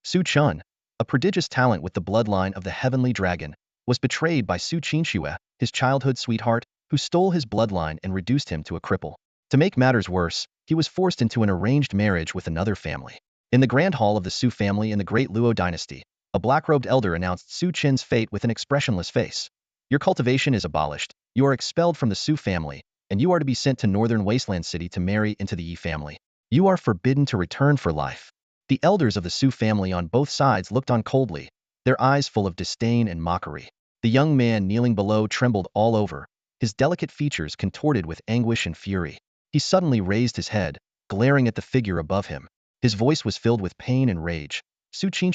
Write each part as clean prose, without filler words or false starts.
Su Chen, a prodigious talent with the bloodline of the heavenly dragon, was betrayed by Su Chen, his childhood sweetheart, who stole his bloodline and reduced him to a cripple. To make matters worse, he was forced into an arranged marriage with another family. In the grand hall of the Su family in the Great Luo dynasty, a black-robed elder announced Su Chen's fate with an expressionless face. Your cultivation is abolished, you are expelled from the Su family, and you are to be sent to Northern Wasteland City to marry into the Yi family. You are forbidden to return for life. The elders of the Su family on both sides looked on coldly, their eyes full of disdain and mockery. The young man kneeling below trembled all over, his delicate features contorted with anguish and fury. He suddenly raised his head, glaring at the figure above him. His voice was filled with pain and rage. Su Chen,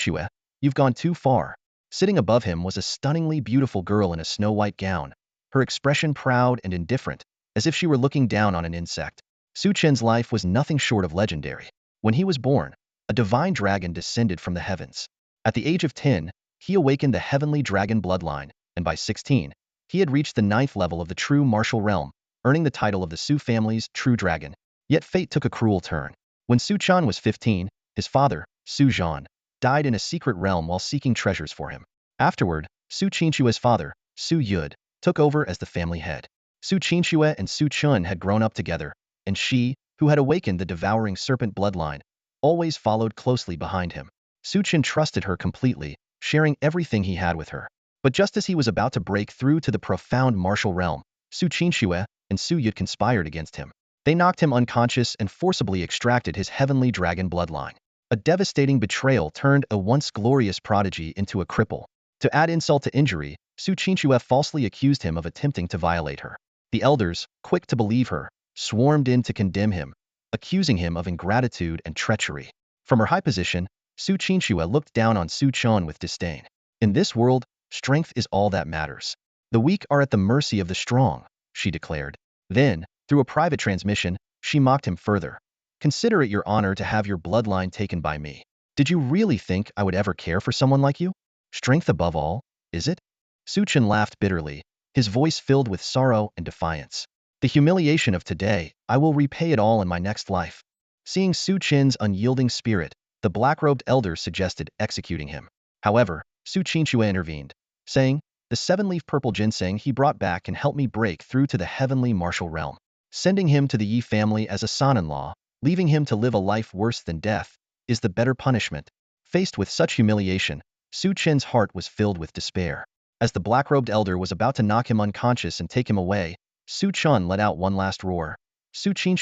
you've gone too far. Sitting above him was a stunningly beautiful girl in a snow-white gown, her expression proud and indifferent, as if she were looking down on an insect. Su Chen's life was nothing short of legendary. When he was born, a divine dragon descended from the heavens. At the age of 10, he awakened the heavenly dragon bloodline, and by 16, he had reached the 9th level of the true martial realm, earning the title of the Su family's true dragon. Yet fate took a cruel turn. When Su Chen was 15, his father, Su Zhan, died in a secret realm while seeking treasures for him. Afterward, Su Chen's father, Su Yud, took over as the family head. Su Chen and Su Chen had grown up together, and she, who had awakened the devouring serpent bloodline, always followed closely behind him. Su Chen trusted her completely, sharing everything he had with her. But just as he was about to break through to the profound martial realm, Su Chen and Su Yud conspired against him. They knocked him unconscious and forcibly extracted his heavenly dragon bloodline. A devastating betrayal turned a once glorious prodigy into a cripple. To add insult to injury, Su Chen falsely accused him of attempting to violate her. The elders, quick to believe her, swarmed in to condemn him, accusing him of ingratitude and treachery. From her high position, Su Chen looked down on Su Chen with disdain. In this world, strength is all that matters. The weak are at the mercy of the strong, she declared. Then, through a private transmission, she mocked him further. Consider it your honor to have your bloodline taken by me. Did you really think I would ever care for someone like you? Strength above all, is it? Su Chen laughed bitterly, his voice filled with sorrow and defiance. The humiliation of today, I will repay it all in my next life. Seeing Su Chen's unyielding spirit, the black-robed elder suggested executing him. However, Su Chen intervened, saying, the 7-leaf purple ginseng he brought back can help me break through to the heavenly martial realm. Sending him to the Yi family as a son-in-law, leaving him to live a life worse than death, is the better punishment. Faced with such humiliation, Su Chen's heart was filled with despair. As the black-robed elder was about to knock him unconscious and take him away, Su Chen let out one last roar. Su Chen,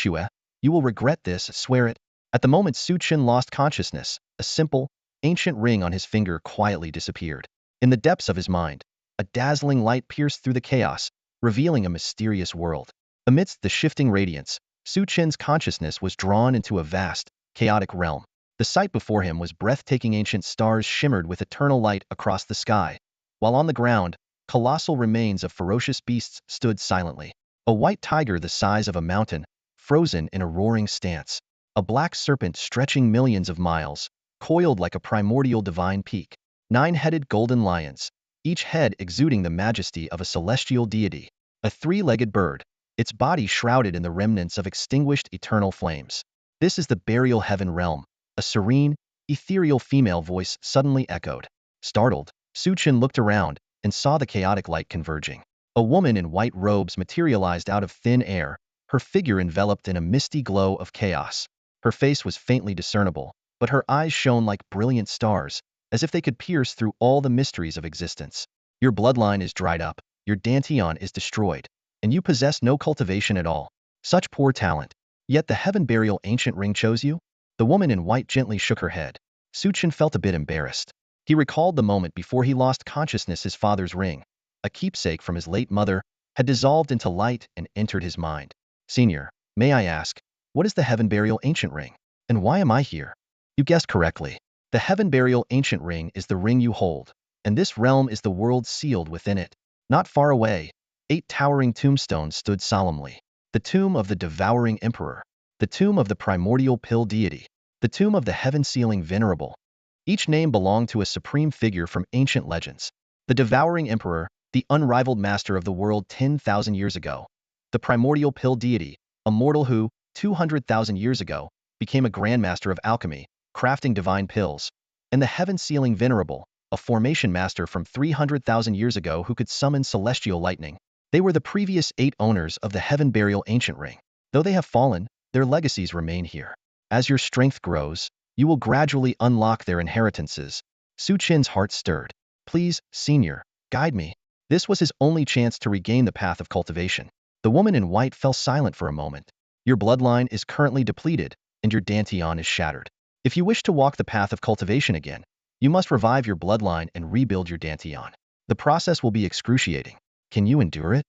you will regret this, swear it. At the moment Su Chen lost consciousness, a simple, ancient ring on his finger quietly disappeared. In the depths of his mind, a dazzling light pierced through the chaos, revealing a mysterious world. Amidst the shifting radiance, Su Chen's consciousness was drawn into a vast, chaotic realm. The sight before him was breathtaking. Ancient stars shimmered with eternal light across the sky, while on the ground, colossal remains of ferocious beasts stood silently. A white tiger the size of a mountain, frozen in a roaring stance. A black serpent stretching millions of miles, coiled like a primordial divine peak. 9-headed golden lions, each head exuding the majesty of a celestial deity. A 3-legged bird, its body shrouded in the remnants of extinguished eternal flames. This is the burial heaven realm, a serene, ethereal female voice suddenly echoed. Startled, Su Chen looked around and saw the chaotic light converging. A woman in white robes materialized out of thin air, her figure enveloped in a misty glow of chaos. Her face was faintly discernible, but her eyes shone like brilliant stars, as if they could pierce through all the mysteries of existence. Your bloodline is dried up, your dantian is destroyed, and you possess no cultivation at all. Such poor talent. Yet the heaven burial ancient ring chose you? The woman in white gently shook her head. Su Chen felt a bit embarrassed. He recalled the moment before he lost consciousness. His father's ring, a keepsake from his late mother, had dissolved into light and entered his mind. Senior, may I ask, what is the heaven burial ancient ring? And why am I here? You guessed correctly. The heaven burial ancient ring is the ring you hold, and this realm is the world sealed within it. Not far away, 8 towering tombstones stood solemnly. The tomb of the devouring emperor, the tomb of the primordial pill deity, the tomb of the heaven-sealing venerable. Each name belonged to a supreme figure from ancient legends. The devouring emperor, the unrivaled master of the world 10,000 years ago. The primordial pill deity, a mortal who, 200,000 years ago, became a grandmaster of alchemy, crafting divine pills. and the heaven-sealing venerable, a formation master from 300,000 years ago who could summon celestial lightning. They were the previous 8 owners of the Heaven Burial Ancient Ring. Though they have fallen, their legacies remain here. As your strength grows, you will gradually unlock their inheritances. Su Chen's heart stirred. Please, Senior, guide me. This was his only chance to regain the path of cultivation. The woman in white fell silent for a moment. Your bloodline is currently depleted, and your dantian is shattered. If you wish to walk the path of cultivation again, you must revive your bloodline and rebuild your dantian. The process will be excruciating. Can you endure it?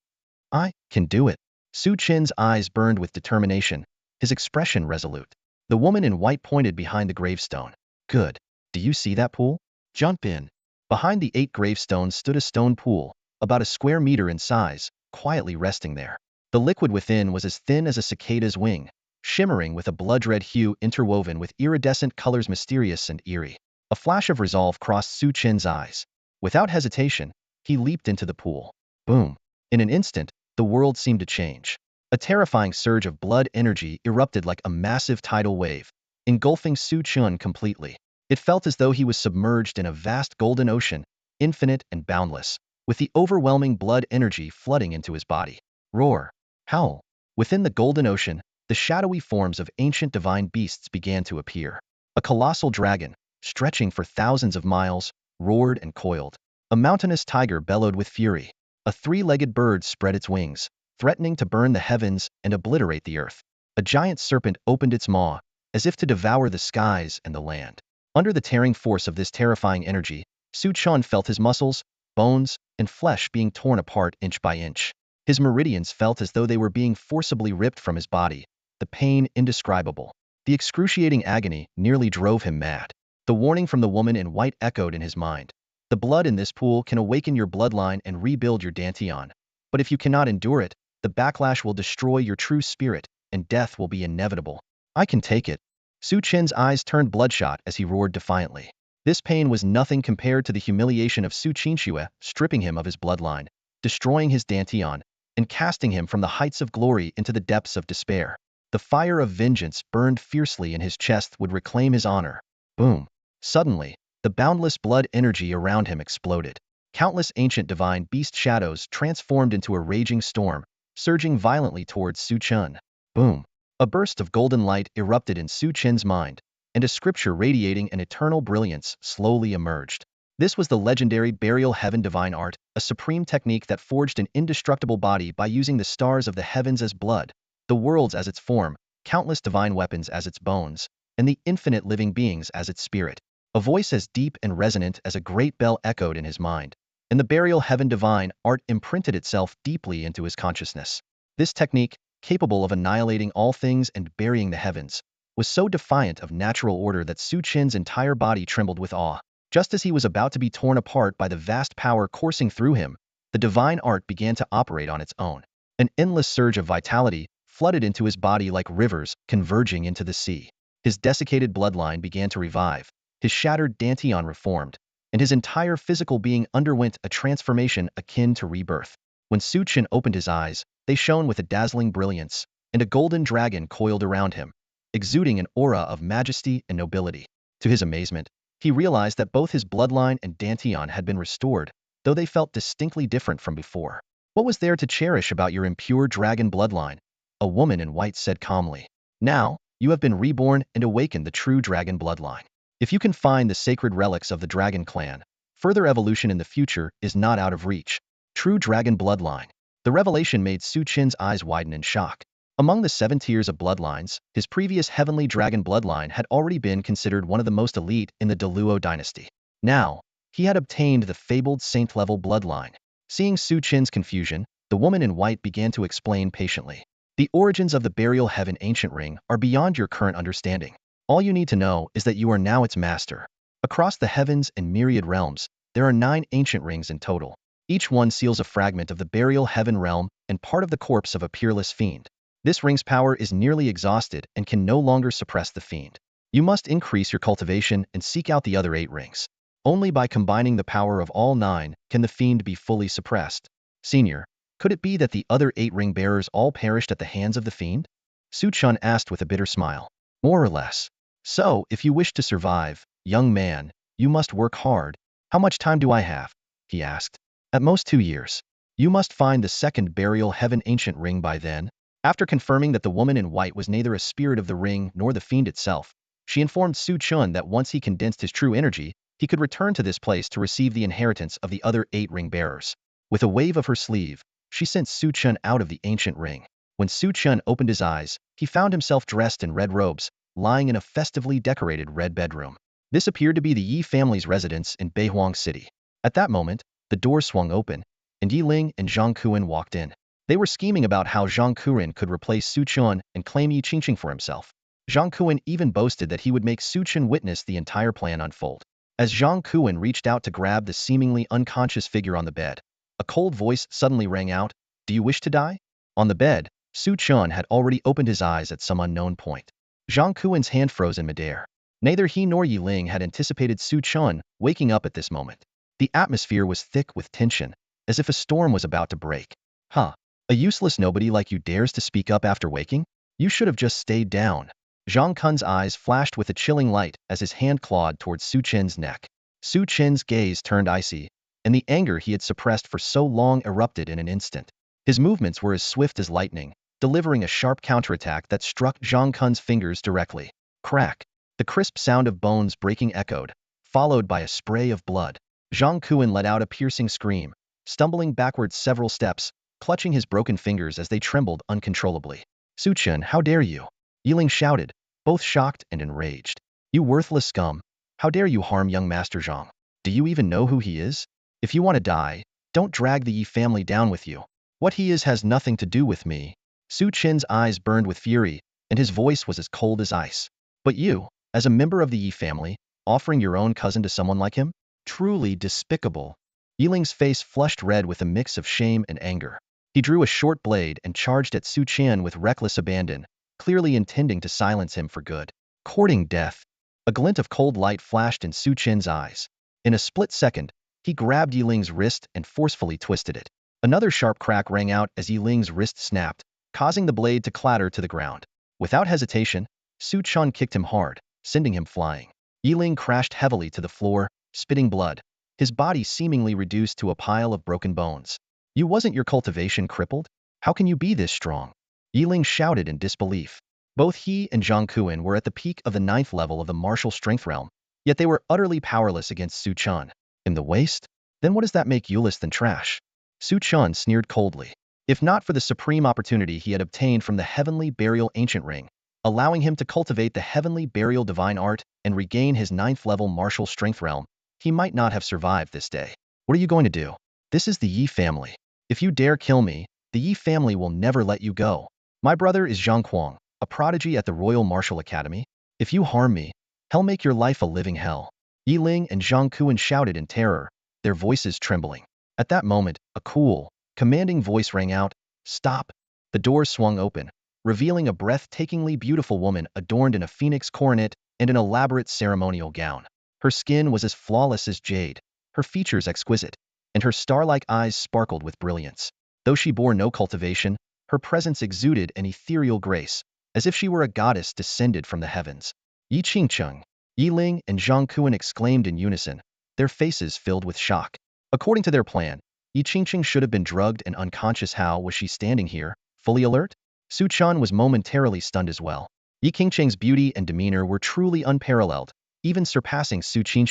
I can do it. Su Chen's eyes burned with determination, his expression resolute. The woman in white pointed behind the gravestone. Good. Do you see that pool? Jump in. Behind the 8 gravestones stood a stone pool, about a square meter in size, quietly resting there. The liquid within was as thin as a cicada's wing, shimmering with a blood-red hue interwoven with iridescent colors, mysterious and eerie. A flash of resolve crossed Su Chen's eyes. Without hesitation, he leaped into the pool. Boom. In an instant, the world seemed to change. A terrifying surge of blood energy erupted like a massive tidal wave, engulfing Su Chen completely. It felt as though he was submerged in a vast golden ocean, infinite and boundless, with the overwhelming blood energy flooding into his body. Roar. Howl. Within the golden ocean, the shadowy forms of ancient divine beasts began to appear. A colossal dragon, stretching for thousands of miles, roared and coiled. A mountainous tiger bellowed with fury. A 3-legged bird spread its wings, threatening to burn the heavens and obliterate the earth. A giant serpent opened its maw, as if to devour the skies and the land. Under the tearing force of this terrifying energy, Su Chen felt his muscles, bones, and flesh being torn apart inch by inch. His meridians felt as though they were being forcibly ripped from his body, the pain indescribable. The excruciating agony nearly drove him mad. The warning from the woman in white echoed in his mind. The blood in this pool can awaken your bloodline and rebuild your dantian. But if you cannot endure it, the backlash will destroy your true spirit, and death will be inevitable. I can take it. Su Chen's eyes turned bloodshot as he roared defiantly. This pain was nothing compared to the humiliation of Su Chen stripping him of his bloodline, destroying his dantian, and casting him from the heights of glory into the depths of despair. The fire of vengeance burned fiercely in his chest would reclaim his honor. Boom. Suddenly, the boundless blood energy around him exploded. Countless ancient divine beast shadows transformed into a raging storm, surging violently towards Su Chen. Boom. A burst of golden light erupted in Su Chen's mind, and a scripture radiating an eternal brilliance slowly emerged. This was the legendary burial heaven divine art, a supreme technique that forged an indestructible body by using the stars of the heavens as blood, the worlds as its form, countless divine weapons as its bones, and the infinite living beings as its spirit. A voice as deep and resonant as a great bell echoed in his mind, and the burial heaven divine art imprinted itself deeply into his consciousness. This technique, capable of annihilating all things and burying the heavens, was so defiant of natural order that Su Chen's entire body trembled with awe. Just as he was about to be torn apart by the vast power coursing through him, the divine art began to operate on its own. An endless surge of vitality flooded into his body like rivers converging into the sea. His desiccated bloodline began to revive, his shattered dantian reformed, and his entire physical being underwent a transformation akin to rebirth. When Su Chen opened his eyes, they shone with a dazzling brilliance, and a golden dragon coiled around him, exuding an aura of majesty and nobility. To his amazement, he realized that both his bloodline and dantian had been restored, though they felt distinctly different from before. What was there to cherish about your impure dragon bloodline? A woman in white said calmly. Now, you have been reborn and awakened the true dragon bloodline. If you can find the sacred relics of the dragon clan, further evolution in the future is not out of reach. True dragon bloodline. The revelation made Su Chen's eyes widen in shock. Among the 7 tiers of bloodlines, his previous heavenly dragon bloodline had already been considered one of the most elite in the Luo dynasty. Now, he had obtained the fabled saint-level bloodline. Seeing Su Chen's confusion, the woman in white began to explain patiently. The origins of the burial heaven ancient ring are beyond your current understanding. All you need to know is that you are now its master. Across the heavens and myriad realms, there are 9 ancient rings in total. Each one seals a fragment of the burial heaven realm and part of the corpse of a peerless fiend. This ring's power is nearly exhausted and can no longer suppress the fiend. You must increase your cultivation and seek out the other 8 rings. Only by combining the power of all 9 can the fiend be fully suppressed. Senior, could it be that the other 8 ring bearers all perished at the hands of the fiend? Su Chen asked with a bitter smile. More or less. So, if you wish to survive, young man, You must work hard. How much time do I have? He asked. At most 2 years. You must find the second burial heaven ancient ring by then. After confirming that the woman in white was neither a spirit of the ring nor the fiend itself, she informed Su Chen that once he condensed his true energy, he could return to this place to receive the inheritance of the other 8 ring bearers. With a wave of her sleeve, she sent Su Chen out of the ancient ring. When Su Chen opened his eyes, he found himself dressed in red robes, lying in a festively decorated red bedroom. This appeared to be the Yi family's residence in Beihuang City. At that moment, the door swung open, and Yi Ling and Zhang Kuan walked in. They were scheming about how Zhang Kuan could replace Su Chen and claim Yi Qingqing for himself. Zhang Kuan even boasted that he would make Su Chen witness the entire plan unfold. As Zhang Kuan reached out to grab the seemingly unconscious figure on the bed, a cold voice suddenly rang out, "Do you wish to die?" On the bed, Su Chen had already opened his eyes at some unknown point. Zhang Kuan's hand froze in midair. Neither he nor Yi Ling had anticipated Su Chen waking up at this moment. The atmosphere was thick with tension, as if a storm was about to break. Huh. A useless nobody like you dares to speak up after waking? You should have just stayed down. Zhang Kun's eyes flashed with a chilling light as his hand clawed towards Su Chen's neck. Su Chen's gaze turned icy, and the anger he had suppressed for so long erupted in an instant. His movements were as swift as lightning, delivering a sharp counterattack that struck Zhang Kun's fingers directly. Crack! The crisp sound of bones breaking echoed, followed by a spray of blood. Zhang Kuan let out a piercing scream, stumbling backwards several steps, clutching his broken fingers as they trembled uncontrollably. Su Chen, how dare you? Yi Ling shouted, both shocked and enraged. You worthless scum! How dare you harm young Master Zhang? Do you even know who he is? If you want to die, don't drag the Yi family down with you. What he is has nothing to do with me. Su Chen's eyes burned with fury, and his voice was as cold as ice. But you, as a member of the Yi family, offering your own cousin to someone like him? Truly despicable. Yi Ling's face flushed red with a mix of shame and anger. He drew a short blade and charged at Su Chen with reckless abandon, clearly intending to silence him for good. Courting death. A glint of cold light flashed in Su Chen's eyes. In a split second, he grabbed Yi Ling's wrist and forcefully twisted it. Another sharp crack rang out as Yi Ling's wrist snapped, causing the blade to clatter to the ground. Without hesitation, Su Chen kicked him hard, sending him flying. Yi Ling crashed heavily to the floor, spitting blood, his body seemingly reduced to a pile of broken bones. You wasn't your cultivation crippled? How can you be this strong? Yi Ling shouted in disbelief. Both he and Zhang Kuan were at the peak of the 9th level of the martial strength realm, yet they were utterly powerless against Su Chen. In the waist? Then what does that make you less than trash? Su Chen sneered coldly. If not for the supreme opportunity he had obtained from the heavenly burial ancient ring, allowing him to cultivate the heavenly burial divine art and regain his 9th level martial strength realm, he might not have survived this day. What are you going to do? This is the Yi family. If you dare kill me, the Yi family will never let you go. My brother is Zhang Kuang, a prodigy at the Royal Martial Academy. If you harm me, hell make your life a living hell. Yi Ling and Zhang Kuan shouted in terror, their voices trembling. At that moment, a cool, commanding voice rang out, "Stop!" The door swung open, revealing a breathtakingly beautiful woman adorned in a phoenix coronet and an elaborate ceremonial gown. Her skin was as flawless as jade, her features exquisite, and her star-like eyes sparkled with brilliance. Though she bore no cultivation, her presence exuded an ethereal grace, as if she were a goddess descended from the heavens. Yi Qingqing, Yi Ling and Zhang Kuan exclaimed in unison, their faces filled with shock. According to their plan, Yi Qingqing should have been drugged and unconscious. How was she standing here, fully alert? Su Chen was momentarily stunned as well. Yi Qingqing's beauty and demeanor were truly unparalleled, even surpassing Su Chen.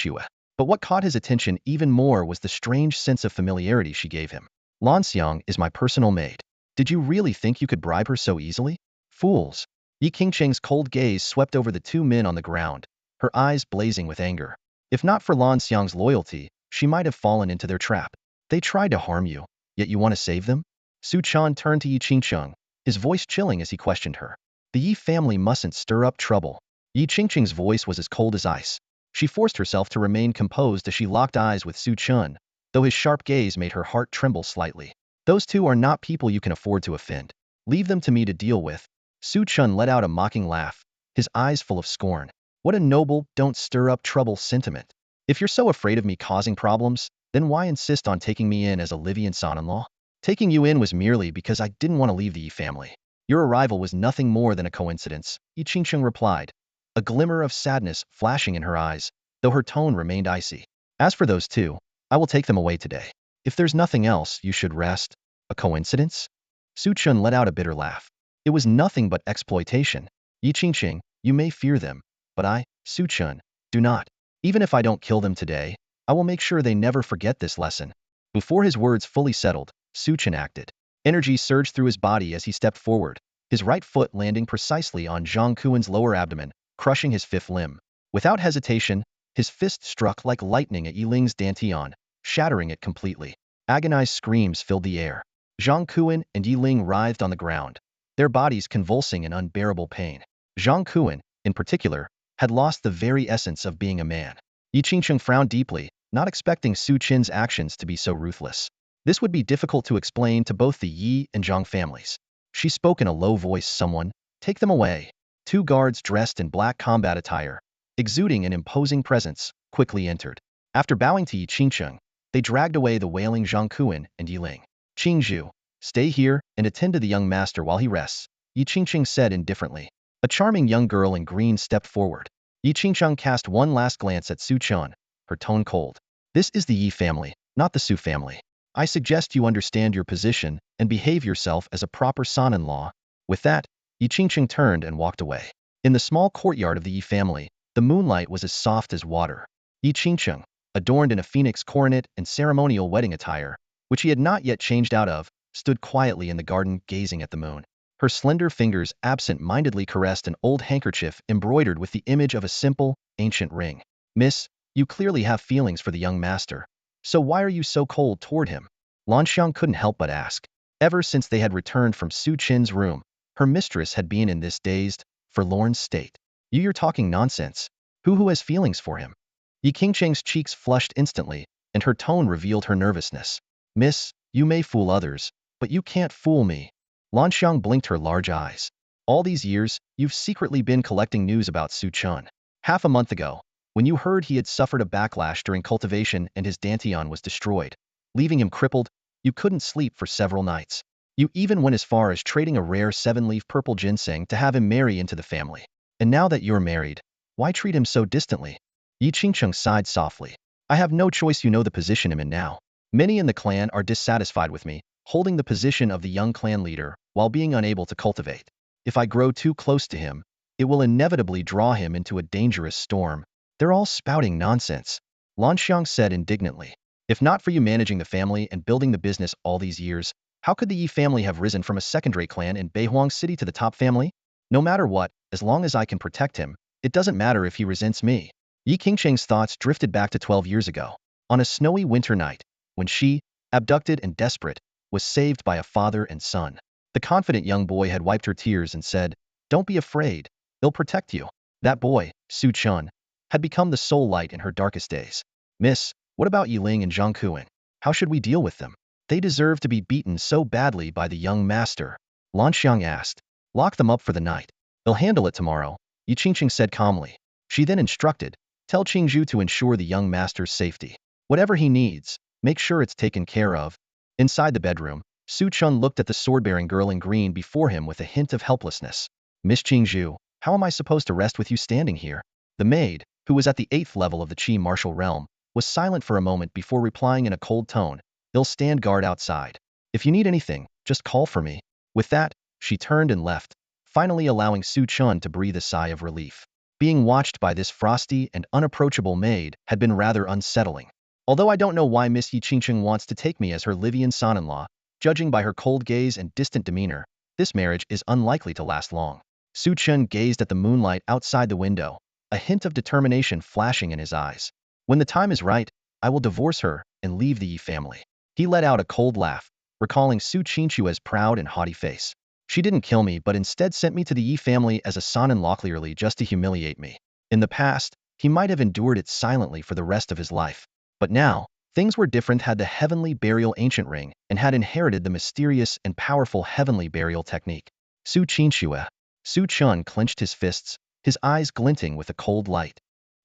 But what caught his attention even more was the strange sense of familiarity she gave him. Lan Xiang is my personal maid. Did you really think you could bribe her so easily? Fools. Yi Qingqing's cold gaze swept over the 2 men on the ground, her eyes blazing with anger. If not for Lan Xiang's loyalty, she might have fallen into their trap. They tried to harm you, yet you want to save them? Su Chen turned to Yi Qingqing, his voice chilling as he questioned her. The Yi family mustn't stir up trouble. Yi Qingqing's voice was as cold as ice. She forced herself to remain composed as she locked eyes with Su Chen, though his sharp gaze made her heart tremble slightly. Those two are not people you can afford to offend. Leave them to me to deal with. Su Chen let out a mocking laugh, his eyes full of scorn. What a noble, don't stir up trouble sentiment. If you're so afraid of me causing problems, then why insist on taking me in as a Livian son-in-law? Taking you in was merely because I didn't want to leave the Yi family. Your arrival was nothing more than a coincidence, Yi Qingqing replied, a glimmer of sadness flashing in her eyes, though her tone remained icy. As for those two, I will take them away today. If there's nothing else, you should rest. A coincidence? Su Chen let out a bitter laugh. It was nothing but exploitation. Yi Qingqing, you may fear them, but I, Su Chen, do not. Even if I don't kill them today, I will make sure they never forget this lesson. Before his words fully settled, Su Chen acted. Energy surged through his body as he stepped forward, his right foot landing precisely on Zhang Kuan's lower abdomen, crushing his fifth limb. Without hesitation, his fist struck like lightning at Yiling's dantian, shattering it completely. Agonized screams filled the air. Zhang Kuan and Yiling writhed on the ground, their bodies convulsing in unbearable pain. Zhang Kuan, in particular, had lost the very essence of being a man. Yi Qingqing frowned deeply, not expecting Su Chen's actions to be so ruthless. This would be difficult to explain to both the Yi and Zhang families. She spoke in a low voice. Someone, take them away. Two guards dressed in black combat attire, exuding an imposing presence, quickly entered. After bowing to Yi Qingqing, they dragged away the wailing Zhang Kuan and Yiling. Qingzhu, stay here and attend to the young master while he rests, Yi Qingqing said indifferently. A charming young girl in green stepped forward. Yi Qingqing cast one last glance at Su Chen, her tone cold. This is the Yi family, not the Su family. I suggest you understand your position and behave yourself as a proper son-in-law. With that, Yi Qingqing turned and walked away. In the small courtyard of the Yi family, the moonlight was as soft as water. Yi Qingqing, adorned in a phoenix coronet and ceremonial wedding attire, which he had not yet changed out of, stood quietly in the garden gazing at the moon. Her slender fingers absent-mindedly caressed an old handkerchief embroidered with the image of a simple, ancient ring. Miss, you clearly have feelings for the young master. So why are you so cold toward him? Lanxiang couldn't help but ask. Ever since they had returned from Su Chen's room, her mistress had been in this dazed, forlorn state. You're talking nonsense. Who has feelings for him? Yi Qingqing's cheeks flushed instantly, and her tone revealed her nervousness. Miss, you may fool others, but you can't fool me. Lanxiang blinked her large eyes. All these years, you've secretly been collecting news about Su Chen. Half a month ago, when you heard he had suffered a backlash during cultivation and his dantian was destroyed, leaving him crippled, you couldn't sleep for several nights. You even went as far as trading a rare 7-leaf purple ginseng to have him marry into the family. And now that you're married, why treat him so distantly? Yi Qingqing sighed softly. I have no choice. You know the position I'm in now. Many in the clan are dissatisfied with me, holding the position of the young clan leader while being unable to cultivate. If I grow too close to him, it will inevitably draw him into a dangerous storm. They're all spouting nonsense, Lanxiang said indignantly. If not for you managing the family and building the business all these years, how could the Yi family have risen from a secondary clan in Beihuang City to the top family? No matter what, as long as I can protect him, it doesn't matter if he resents me. Yi Qingqing's thoughts drifted back to 12 years ago, on a snowy winter night, when she, abducted and desperate, was saved by a father and son. The confident young boy had wiped her tears and said, Don't be afraid, they'll protect you. That boy, Su Chen, had become the sole light in her darkest days. Miss, what about Yiling and Zhang Kuan? How should we deal with them? They deserve to be beaten so badly by the young master, Lanxiang asked. Lock them up for the night. They'll handle it tomorrow, Yi Qingqing said calmly. She then instructed, Tell Qingzhu to ensure the young master's safety. Whatever he needs, make sure it's taken care of. Inside the bedroom, Su Chen looked at the sword-bearing girl in green before him with a hint of helplessness. Miss Qingzhu, how am I supposed to rest with you standing here? The maid, who was at the 8th level of the Qi martial realm, was silent for a moment before replying in a cold tone, They'll stand guard outside. If you need anything, just call for me. With that, she turned and left, finally allowing Su Chen to breathe a sigh of relief. Being watched by this frosty and unapproachable maid had been rather unsettling. Although I don't know why Miss Yi Qingqing wants to take me as her Livian son-in-law, judging by her cold gaze and distant demeanor, this marriage is unlikely to last long. Su Chen gazed at the moonlight outside the window, a hint of determination flashing in his eyes. When the time is right, I will divorce her and leave the Yi family. He let out a cold laugh, recalling Su Qingchua's proud and haughty face. She didn't kill me but instead sent me to the Yi family as a son-in-law clearly just to humiliate me. In the past, he might have endured it silently for the rest of his life. But now, things were different. Had the heavenly burial ancient ring and had inherited the mysterious and powerful heavenly burial technique. Su Qingxue. Su Chen clenched his fists, his eyes glinting with a cold light.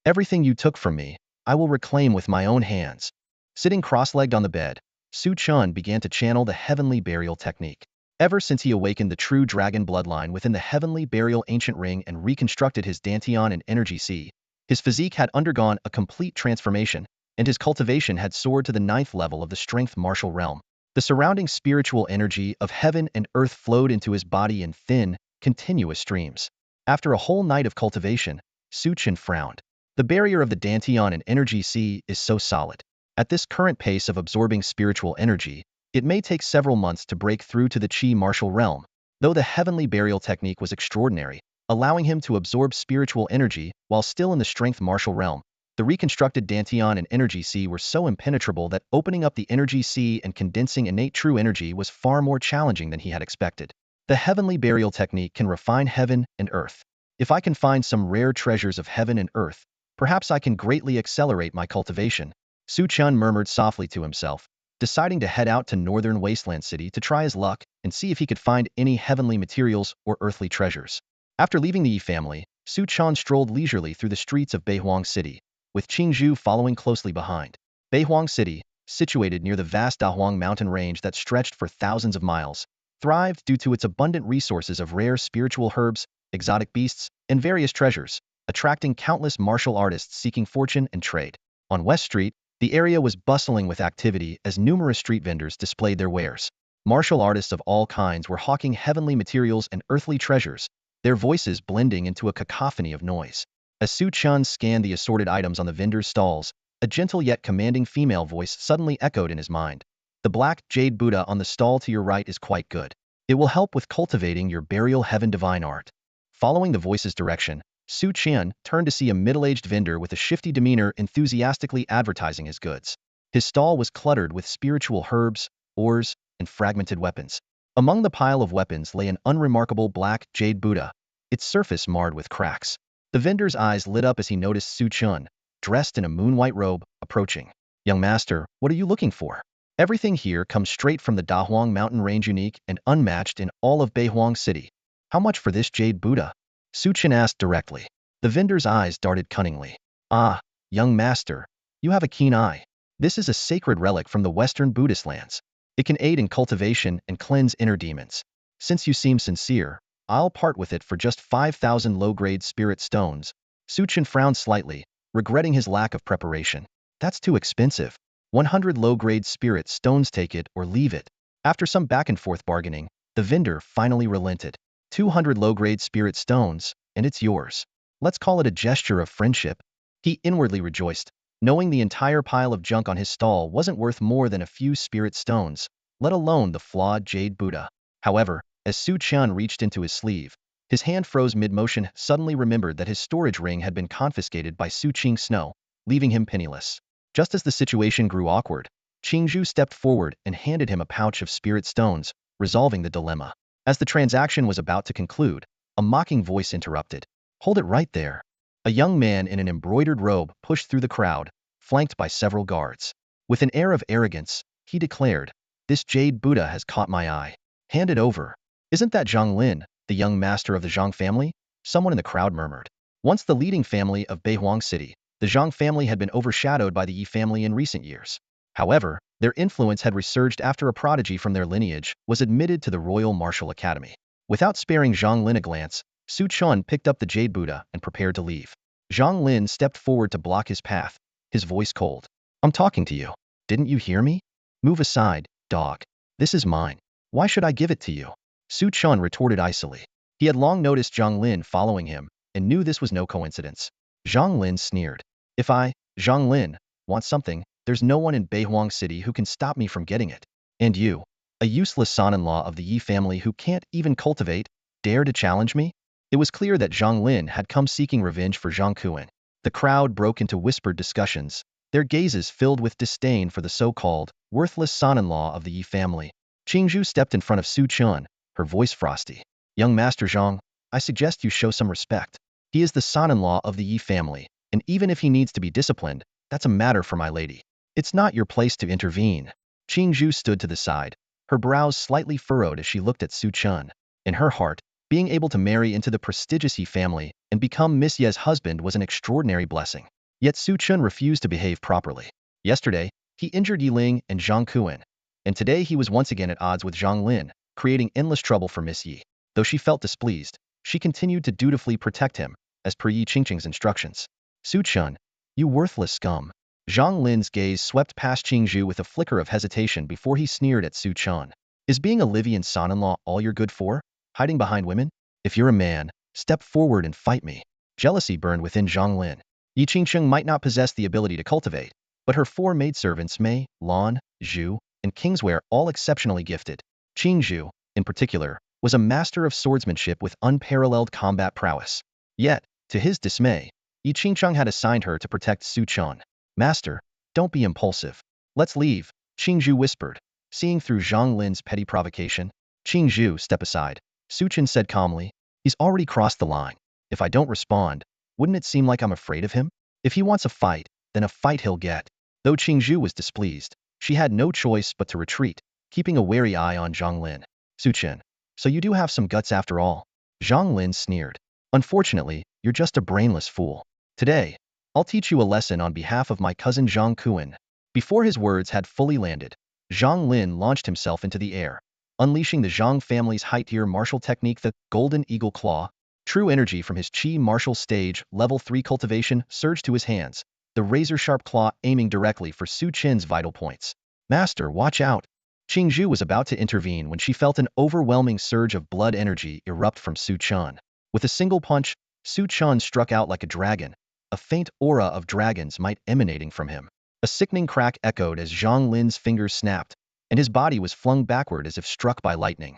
Everything you took from me, I will reclaim with my own hands. Sitting cross-legged on the bed, Su Chen began to channel the heavenly burial technique. Ever since he awakened the true dragon bloodline within the heavenly burial ancient ring and reconstructed his dantian and energy sea, His physique had undergone a complete transformation, and his cultivation had soared to the ninth level of the strength martial realm. The surrounding spiritual energy of heaven and earth flowed into his body in thin, continuous streams. After a whole night of cultivation, Su Chen frowned. The barrier of the Dantian and energy sea is so solid. At this current pace of absorbing spiritual energy, it may take several months to break through to the Qi martial realm. Though the heavenly burial technique was extraordinary, allowing him to absorb spiritual energy while still in the strength martial realm, the reconstructed Dantian and energy sea were so impenetrable that opening up the energy sea and condensing innate true energy was far more challenging than he had expected. The heavenly burial technique can refine heaven and earth. If I can find some rare treasures of heaven and earth, perhaps I can greatly accelerate my cultivation. Su Chen murmured softly to himself, deciding to head out to northern wasteland city to try his luck and see if he could find any heavenly materials or earthly treasures. After leaving the Yi family, Su Chen strolled leisurely through the streets of Beihuang City, with Qingzhou following closely behind. Beihuang City, situated near the vast Dahuang mountain range that stretched for thousands of miles, thrived due to its abundant resources of rare spiritual herbs, exotic beasts, and various treasures, attracting countless martial artists seeking fortune and trade. On West Street, the area was bustling with activity as numerous street vendors displayed their wares. Martial artists of all kinds were hawking heavenly materials and earthly treasures, their voices blending into a cacophony of noise. As Su Chen scanned the assorted items on the vendors' stalls, a gentle yet commanding female voice suddenly echoed in his mind. The black jade Buddha on the stall to your right is quite good. It will help with cultivating your burial heaven divine art. Following the voice's direction, Su Chen turned to see a middle-aged vendor with a shifty demeanor enthusiastically advertising his goods. His stall was cluttered with spiritual herbs, ores, and fragmented weapons. Among the pile of weapons lay an unremarkable black jade Buddha, its surface marred with cracks. The vendor's eyes lit up as he noticed Su Chen, dressed in a moon-white robe, approaching. Young master, what are you looking for? Everything here comes straight from the Dahuang mountain range, unique and unmatched in all of Beihuang City. How much for this jade Buddha? Su Chen asked directly. The vendor's eyes darted cunningly. Ah, young master, you have a keen eye. This is a sacred relic from the Western Buddhist lands. It can aid in cultivation and cleanse inner demons. Since you seem sincere, I'll part with it for just 5,000 low-grade spirit stones. Su Chen frowned slightly, regretting his lack of preparation. That's too expensive. 100 low-grade spirit stones, take it or leave it. After some back-and-forth bargaining, the vendor finally relented. 200 low-grade spirit stones, and it's yours. Let's call it a gesture of friendship. He inwardly rejoiced, knowing the entire pile of junk on his stall wasn't worth more than a few spirit stones, let alone the flawed jade Buddha. However, as Su Chen reached into his sleeve, his hand froze mid-motion, suddenly remembered that his storage ring had been confiscated by Su Qing Snow, leaving him penniless. Just as the situation grew awkward, Qingzhou stepped forward and handed him a pouch of spirit stones, resolving the dilemma. As the transaction was about to conclude, a mocking voice interrupted. Hold it right there. A young man in an embroidered robe pushed through the crowd, flanked by several guards. With an air of arrogance, he declared, "This jade Buddha has caught my eye. Hand it over." Isn't that Zhang Lin, the young master of the Zhang family? Someone in the crowd murmured. Once the leading family of Beihuang City, the Zhang family had been overshadowed by the Yi family in recent years. However, their influence had resurged after a prodigy from their lineage was admitted to the Royal Martial Academy. Without sparing Zhang Lin a glance, Su Chen picked up the jade Buddha and prepared to leave. Zhang Lin stepped forward to block his path, his voice cold. I'm talking to you. Didn't you hear me? Move aside, dog. This is mine. Why should I give it to you? Su Chen retorted icily. He had long noticed Zhang Lin following him and knew this was no coincidence. Zhang Lin sneered. If I, Zhang Lin, want something, there's no one in Beihuang City who can stop me from getting it. And you, a useless son-in-law of the Yi family who can't even cultivate, dare to challenge me? It was clear that Zhang Lin had come seeking revenge for Zhang Kuan. The crowd broke into whispered discussions, their gazes filled with disdain for the so-called worthless son-in-law of the Yi family. Qingzhou stepped in front of Su Chen, her voice frosty. Young Master Zhang, I suggest you show some respect. He is the son-in-law of the Yi family, and even if he needs to be disciplined, that's a matter for my lady. It's not your place to intervene. Qingzhou stood to the side, her brows slightly furrowed as she looked at Su Chen. In her heart, being able to marry into the prestigious Yi family and become Miss Ye's husband was an extraordinary blessing. Yet Su Chen refused to behave properly. Yesterday, he injured Yi Ling and Zhang Kuan, and today he was once again at odds with Zhang Lin, creating endless trouble for Miss Yi. Though she felt displeased, she continued to dutifully protect him, as per Yi Qingqing's instructions. Su Chen, you worthless scum. Zhang Lin's gaze swept past Qingzhu with a flicker of hesitation before he sneered at Su Chen. Is being a Livian son-in-law all you're good for? Hiding behind women? If you're a man, step forward and fight me. Jealousy burned within Zhang Lin. Yi Qingsheng might not possess the ability to cultivate, but her 4 maidservants Mei, Lan, Zhu, and Kingswear all exceptionally gifted. Qingzhu, in particular, was a master of swordsmanship with unparalleled combat prowess. Yet, to his dismay, Yi Qingsheng had assigned her to protect Su Chen. Master, don't be impulsive. Let's leave, Qingzhu whispered. Seeing through Zhang Lin's petty provocation, Qingzhu, step aside. Su Chen said calmly, he's already crossed the line. If I don't respond, wouldn't it seem like I'm afraid of him? If he wants a fight, then a fight he'll get. Though Qingzhu was displeased, she had no choice but to retreat, keeping a wary eye on Zhang Lin. Su Chen, so you do have some guts after all. Zhang Lin sneered. Unfortunately, you're just a brainless fool. Today, I'll teach you a lesson on behalf of my cousin Zhang Kuan. Before his words had fully landed, Zhang Lin launched himself into the air, unleashing the Zhang family's high-tier martial technique, the Golden Eagle Claw. True energy from his Qi martial stage, level 3 cultivation, surged to his hands, the razor-sharp claw aiming directly for Su Chen's vital points. Master, watch out! Qingzhu was about to intervene when she felt an overwhelming surge of blood energy erupt from Su Chen. With a single punch, Su Chen struck out like a dragon, a faint aura of dragon's might emanating from him. A sickening crack echoed as Zhang Lin's fingers snapped, and his body was flung backward as if struck by lightning.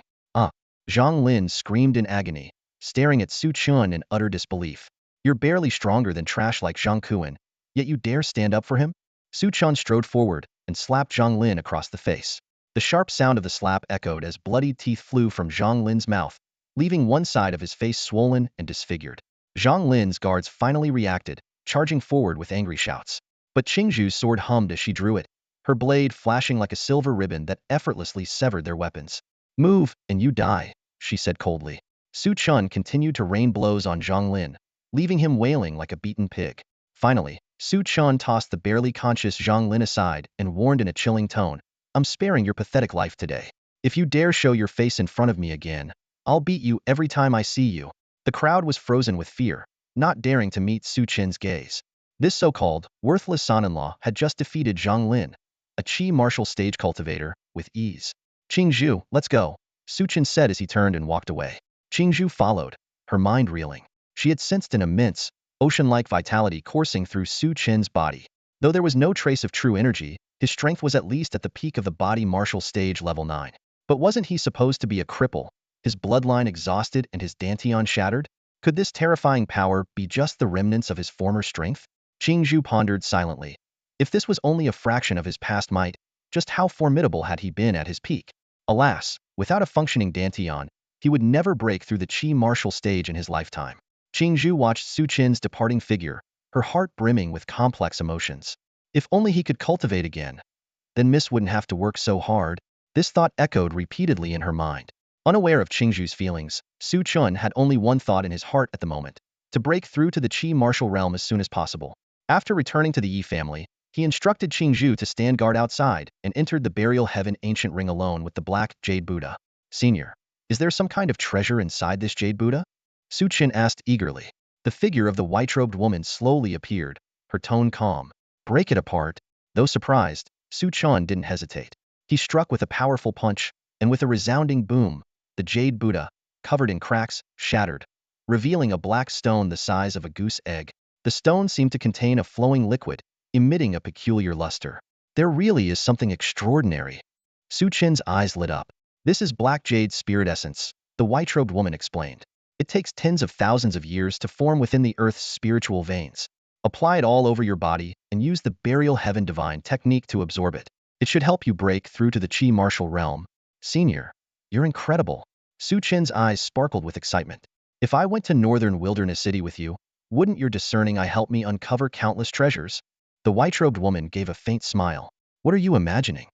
Zhang Lin screamed in agony, staring at Su Chen in utter disbelief. You're barely stronger than trash like Zhang Kuan, yet you dare stand up for him? Su Chen strode forward and slapped Zhang Lin across the face. The sharp sound of the slap echoed as bloodied teeth flew from Zhang Lin's mouth, leaving one side of his face swollen and disfigured. Zhang Lin's guards finally reacted, charging forward with angry shouts. But Qingzhu's sword hummed as she drew it, her blade flashing like a silver ribbon that effortlessly severed their weapons. Move, and you die, she said coldly. Su Chen continued to rain blows on Zhang Lin, leaving him wailing like a beaten pig. Finally, Su Chen tossed the barely conscious Zhang Lin aside and warned in a chilling tone, I'm sparing your pathetic life today. If you dare show your face in front of me again, I'll beat you every time I see you. The crowd was frozen with fear, not daring to meet Su Chen's gaze. This so-called worthless son-in-law had just defeated Zhang Lin, a Qi martial stage cultivator, with ease. Qingzhu, let's go, Su Chen said as he turned and walked away. Qingzhu followed, her mind reeling. She had sensed an immense, ocean-like vitality coursing through Su Chen's body. Though there was no trace of true energy, his strength was at least at the peak of the body martial stage level 9. But wasn't he supposed to be a cripple, his bloodline exhausted and his dantian shattered? Could this terrifying power be just the remnants of his former strength? Qingzhu pondered silently. If this was only a fraction of his past might, just how formidable had he been at his peak? Alas, without a functioning dantian, he would never break through the Qi martial stage in his lifetime. Qingzhu watched Su Chen's departing figure, her heart brimming with complex emotions. If only he could cultivate again, then Miss wouldn't have to work so hard. This thought echoed repeatedly in her mind. Unaware of Qingzhu's feelings, Su Chen had only one thought in his heart at the moment, to break through to the Qi martial realm as soon as possible. After returning to the Yi family, he instructed Qingzhu to stand guard outside and entered the burial heaven ancient ring alone with the black jade Buddha. Senior, is there some kind of treasure inside this jade Buddha? Su Chen asked eagerly. The figure of the white-robed woman slowly appeared, her tone calm. Break it apart. Though surprised, Su Chen didn't hesitate. He struck with a powerful punch, and with a resounding boom, the jade Buddha, covered in cracks, shattered, revealing a black stone the size of a goose egg. The stone seemed to contain a flowing liquid, emitting a peculiar luster. There really is something extraordinary. Su Chen's eyes lit up. This is black jade spirit essence, the white-robed woman explained. It takes tens of thousands of years to form within the earth's spiritual veins. Apply it all over your body and use the burial heaven divine technique to absorb it. It should help you break through to the Qi martial realm. Senior, you're incredible. Su Chen's eyes sparkled with excitement. If I went to Northern Wilderness City with you, wouldn't your discerning eye help me uncover countless treasures? The white-robed woman gave a faint smile. What are you imagining?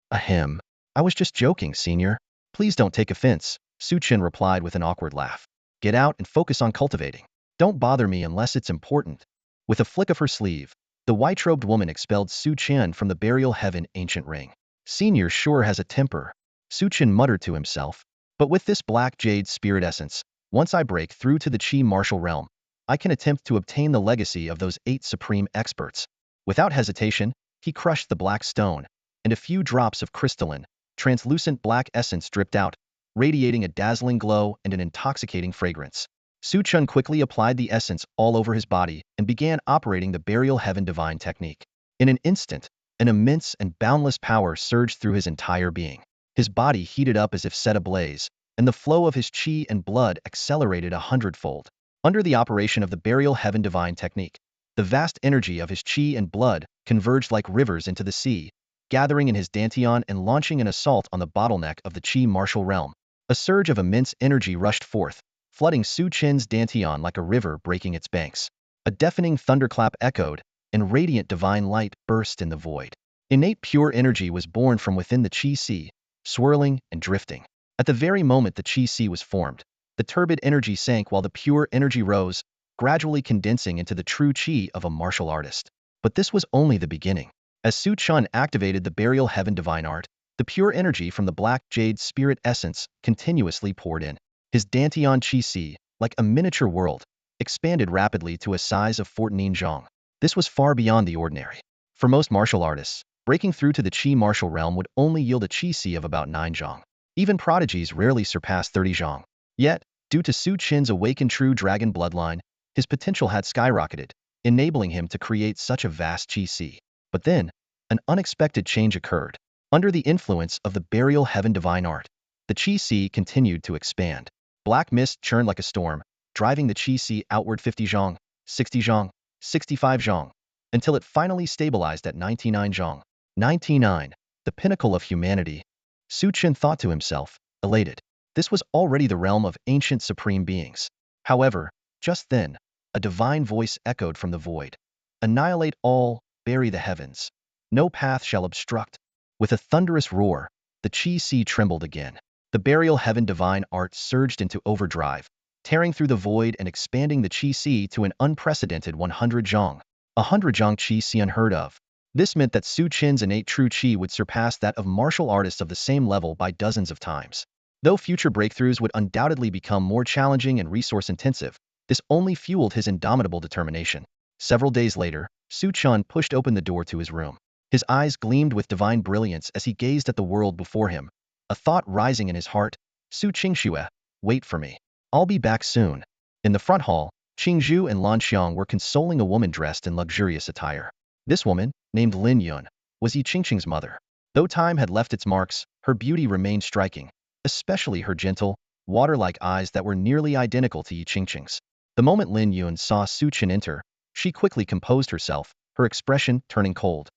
Ahem. I was just joking, Senior. Please don't take offense, Su Chen replied with an awkward laugh. Get out and focus on cultivating. Don't bother me unless it's important. With a flick of her sleeve, the white-robed woman expelled Su Chen from the burial heaven ancient ring. Senior sure has a temper, Su Chen muttered to himself. But with this black jade spirit essence, once I break through to the Qi martial realm, I can attempt to obtain the legacy of those 8 supreme experts. Without hesitation, he crushed the black stone, and a few drops of crystalline, translucent black essence dripped out, radiating a dazzling glow and an intoxicating fragrance. Su Chen quickly applied the essence all over his body and began operating the burial heaven divine technique. In an instant, an immense and boundless power surged through his entire being. His body heated up as if set ablaze, and the flow of his qi and blood accelerated 100-fold. Under the operation of the burial heaven divine technique, the vast energy of his qi and blood converged like rivers into the sea, gathering in his dantian and launching an assault on the bottleneck of the qi martial realm. A surge of immense energy rushed forth, flooding Su Chen's dantian like a river breaking its banks. A deafening thunderclap echoed, and radiant divine light burst in the void. Innate pure energy was born from within the qi sea, swirling and drifting. At the very moment the qi sea was formed, the turbid energy sank while the pure energy rose, gradually condensing into the true qi of a martial artist. But this was only the beginning. As Su Chen activated the burial heaven divine art, the pure energy from the black jade spirit essence continuously poured in. His dantian qi sea, like a miniature world, expanded rapidly to a size of 14 zhang. This was far beyond the ordinary. For most martial artists, breaking through to the qi martial realm would only yield a qi sea of about 9 zhang. Even prodigies rarely surpass 30 zhang. Yet, due to Su Chen's awakened true dragon bloodline, his potential had skyrocketed, enabling him to create such a vast qi sea. But then, an unexpected change occurred. Under the influence of the burial heaven divine art, the qi sea continued to expand. Black mist churned like a storm, driving the qi sea outward 50 zhang, 60 zhang, 65 zhang, until it finally stabilized at 99 zhang. 99, the pinnacle of humanity. Su Chen thought to himself, elated. This was already the realm of ancient supreme beings. However, just then, a divine voice echoed from the void. Annihilate all, bury the heavens. No path shall obstruct. With a thunderous roar, the qi sea trembled again. The burial heaven divine art surged into overdrive, tearing through the void and expanding the qi sea to an unprecedented 100 zhang. 100 zhang qi sea unheard of. This meant that Su Chen's innate true qi would surpass that of martial artists of the same level by dozens of times. Though future breakthroughs would undoubtedly become more challenging and resource-intensive, this only fueled his indomitable determination. Several days later, Su Chen pushed open the door to his room. His eyes gleamed with divine brilliance as he gazed at the world before him, a thought rising in his heart. Su Qingxue, wait for me. I'll be back soon. In the front hall, Qingzhu and Lan Xiang were consoling a woman dressed in luxurious attire. This woman, named Lin Yun, was Yi Qingqing's mother. Though time had left its marks, her beauty remained striking, especially her gentle, water-like eyes that were nearly identical to Yi Qingqing's. The moment Lin Yun saw Su Chen enter, she quickly composed herself, her expression turning cold.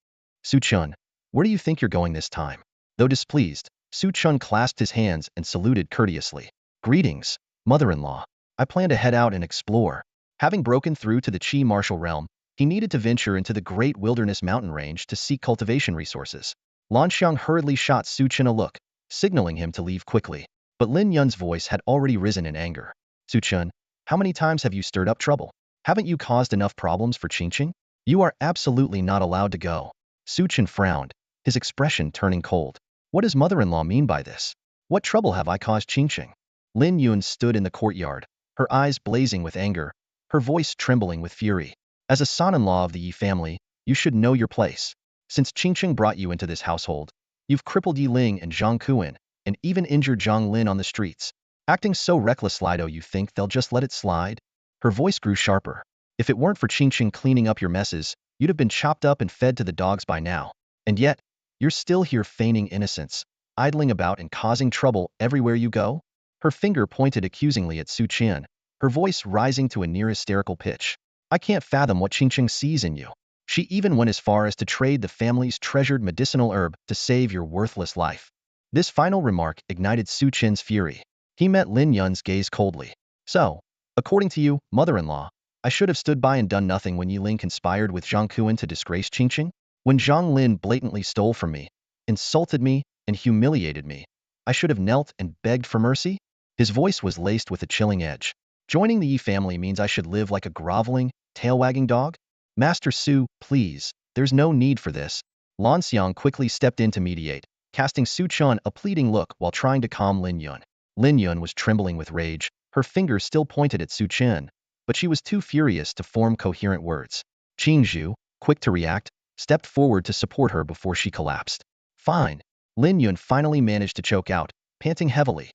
Su Chen, where do you think you're going this time? Though displeased, Su Chen clasped his hands and saluted courteously. Greetings, mother-in-law. I plan to head out and explore. Having broken through to the qi martial realm, he needed to venture into the great wilderness mountain range to seek cultivation resources. Lan Xiang hurriedly shot Su Chen a look, signaling him to leave quickly. But Lin Yun's voice had already risen in anger. Su Chen, how many times have you stirred up trouble? Haven't you caused enough problems for Qingqing? You are absolutely not allowed to go. Su Chen frowned, his expression turning cold. What does mother-in-law mean by this? What trouble have I caused Qingqing? Lin Yun stood in the courtyard, her eyes blazing with anger, her voice trembling with fury. As a son-in-law of the Yi family, you should know your place. Since Qingqing brought you into this household, you've crippled Yi Ling and Zhang Kuan, and even injured Zhang Lin on the streets. Acting so reckless, Lido, you think they'll just let it slide? Her voice grew sharper. If it weren't for Qingqing cleaning up your messes, you'd have been chopped up and fed to the dogs by now. And yet, you're still here feigning innocence, idling about and causing trouble everywhere you go? Her finger pointed accusingly at Su Chen, her voice rising to a near hysterical pitch. I can't fathom what Qingqing sees in you. She even went as far as to trade the family's treasured medicinal herb to save your worthless life. This final remark ignited Su Chen's fury. He met Lin Yun's gaze coldly. So, according to you, mother-in-law, I should have stood by and done nothing when Yi Ling conspired with Zhang Kuan to disgrace Qingqing? When Zhang Lin blatantly stole from me, insulted me, and humiliated me, I should have knelt and begged for mercy? His voice was laced with a chilling edge. Joining the Yi family means I should live like a groveling, tail-wagging dog? Master Su, please, there's no need for this. Lan Xiang quickly stepped in to mediate, casting Su Chen a pleading look while trying to calm Lin Yun. Lin Yun was trembling with rage, her finger still pointed at Su Chen, but she was too furious to form coherent words. Qingzhu, quick to react, stepped forward to support her before she collapsed. Fine. Lin Yun finally managed to choke out, panting heavily.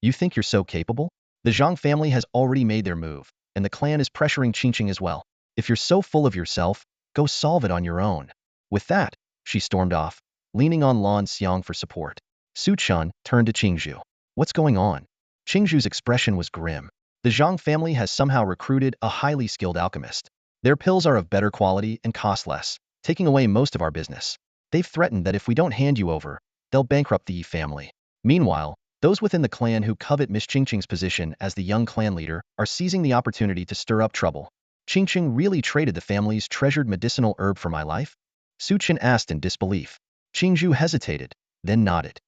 You think you're so capable? The Zhang family has already made their move, and the clan is pressuring Qingqing as well. If you're so full of yourself, go solve it on your own. With that, she stormed off, leaning on Lan Xiang for support. Su Chen turned to Qingzhu. What's going on? Qingzhu's expression was grim. The Zhang family has somehow recruited a highly skilled alchemist. Their pills are of better quality and cost less, taking away most of our business. They've threatened that if we don't hand you over, they'll bankrupt the Yi family. Meanwhile, those within the clan who covet Miss Qingqing's position as the young clan leader are seizing the opportunity to stir up trouble. Qingqing really traded the family's treasured medicinal herb for my life? Su Chen asked in disbelief. Qingzhu hesitated, then nodded.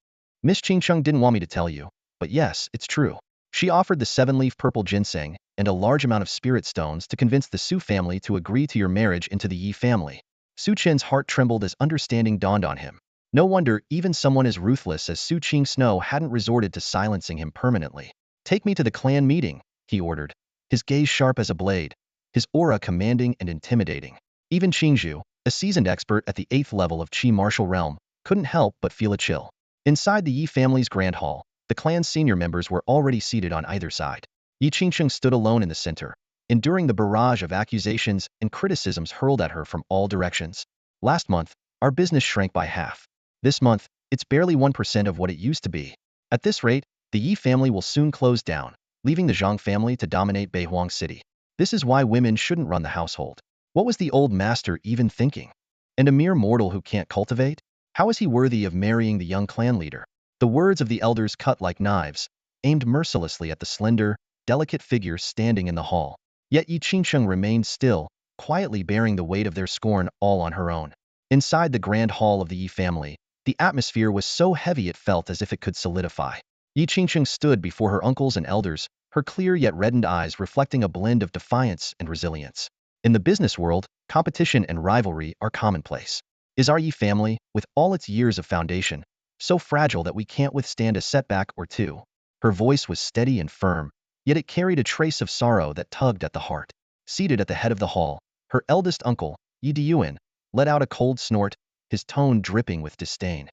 Miss Qingqing didn't want me to tell you, but yes, it's true. She offered the 7-leaf purple ginseng and a large amount of spirit stones to convince the Su family to agree to your marriage into the Yi family. Su Chen's heart trembled as understanding dawned on him. No wonder even someone as ruthless as Su Qing Snow hadn't resorted to silencing him permanently. Take me to the clan meeting, he ordered, his gaze sharp as a blade, his aura commanding and intimidating. Even Qingzhu, a seasoned expert at the 8th level of Qi martial realm, couldn't help but feel a chill. Inside the Yi family's grand hall, the clan's senior members were already seated on either side. Yi Qingqing stood alone in the center, enduring the barrage of accusations and criticisms hurled at her from all directions. Last month, our business shrank by half. This month, it's barely 1% of what it used to be. At this rate, the Yi family will soon close down, leaving the Zhang family to dominate Beihuang City. This is why women shouldn't run the household. What was the old master even thinking? And a mere mortal who can't cultivate? How is he worthy of marrying the young clan leader? The words of the elders cut like knives, aimed mercilessly at the slender, delicate figure standing in the hall. Yet Yi Qingqing remained still, quietly bearing the weight of their scorn all on her own. Inside the grand hall of the Yi family, the atmosphere was so heavy it felt as if it could solidify. Yi Qingqing stood before her uncles and elders, her clear yet reddened eyes reflecting a blend of defiance and resilience. In the business world, competition and rivalry are commonplace. Is our Yi family, with all its years of foundation, so fragile that we can't withstand a setback or two? Her voice was steady and firm, yet it carried a trace of sorrow that tugged at the heart. Seated at the head of the hall, her eldest uncle, Yi Diyuan, let out a cold snort, his tone dripping with disdain.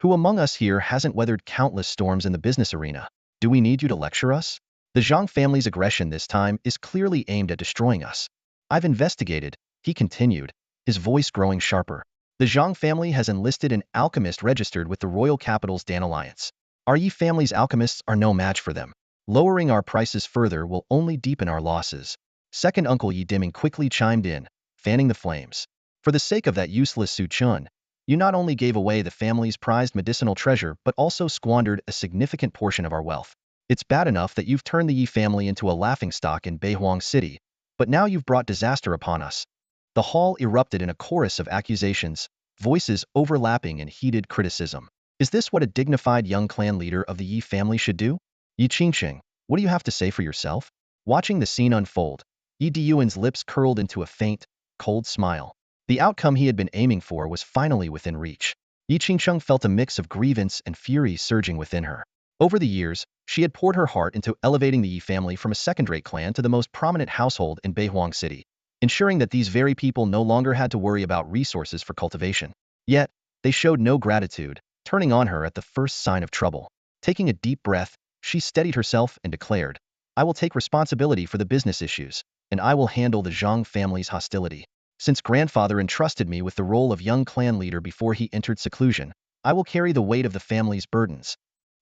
Who among us here hasn't weathered countless storms in the business arena? Do we need you to lecture us? The Zhang family's aggression this time is clearly aimed at destroying us. I've investigated, he continued, his voice growing sharper. The Zhang family has enlisted an alchemist registered with the royal capital's Dan Alliance. Our Yi family's alchemists are no match for them. Lowering our prices further will only deepen our losses. Second Uncle Yi Diming quickly chimed in, fanning the flames. For the sake of that useless Su Chen, you not only gave away the family's prized medicinal treasure but also squandered a significant portion of our wealth. It's bad enough that you've turned the Yi family into a laughingstock in Beihuang City, but now you've brought disaster upon us. The hall erupted in a chorus of accusations, voices overlapping in heated criticism. Is this what a dignified young clan leader of the Yi family should do? Yi Qingqing, what do you have to say for yourself? Watching the scene unfold, Yi Diyuan's lips curled into a faint, cold smile. The outcome he had been aiming for was finally within reach. Yi Qingqing felt a mix of grievance and fury surging within her. Over the years, she had poured her heart into elevating the Yi family from a second-rate clan to the most prominent household in Beihuang City, ensuring that these very people no longer had to worry about resources for cultivation. Yet, they showed no gratitude, turning on her at the first sign of trouble. Taking a deep breath, she steadied herself and declared, I will take responsibility for the business issues, and I will handle the Zhang family's hostility. Since grandfather entrusted me with the role of young clan leader before he entered seclusion, I will carry the weight of the family's burdens.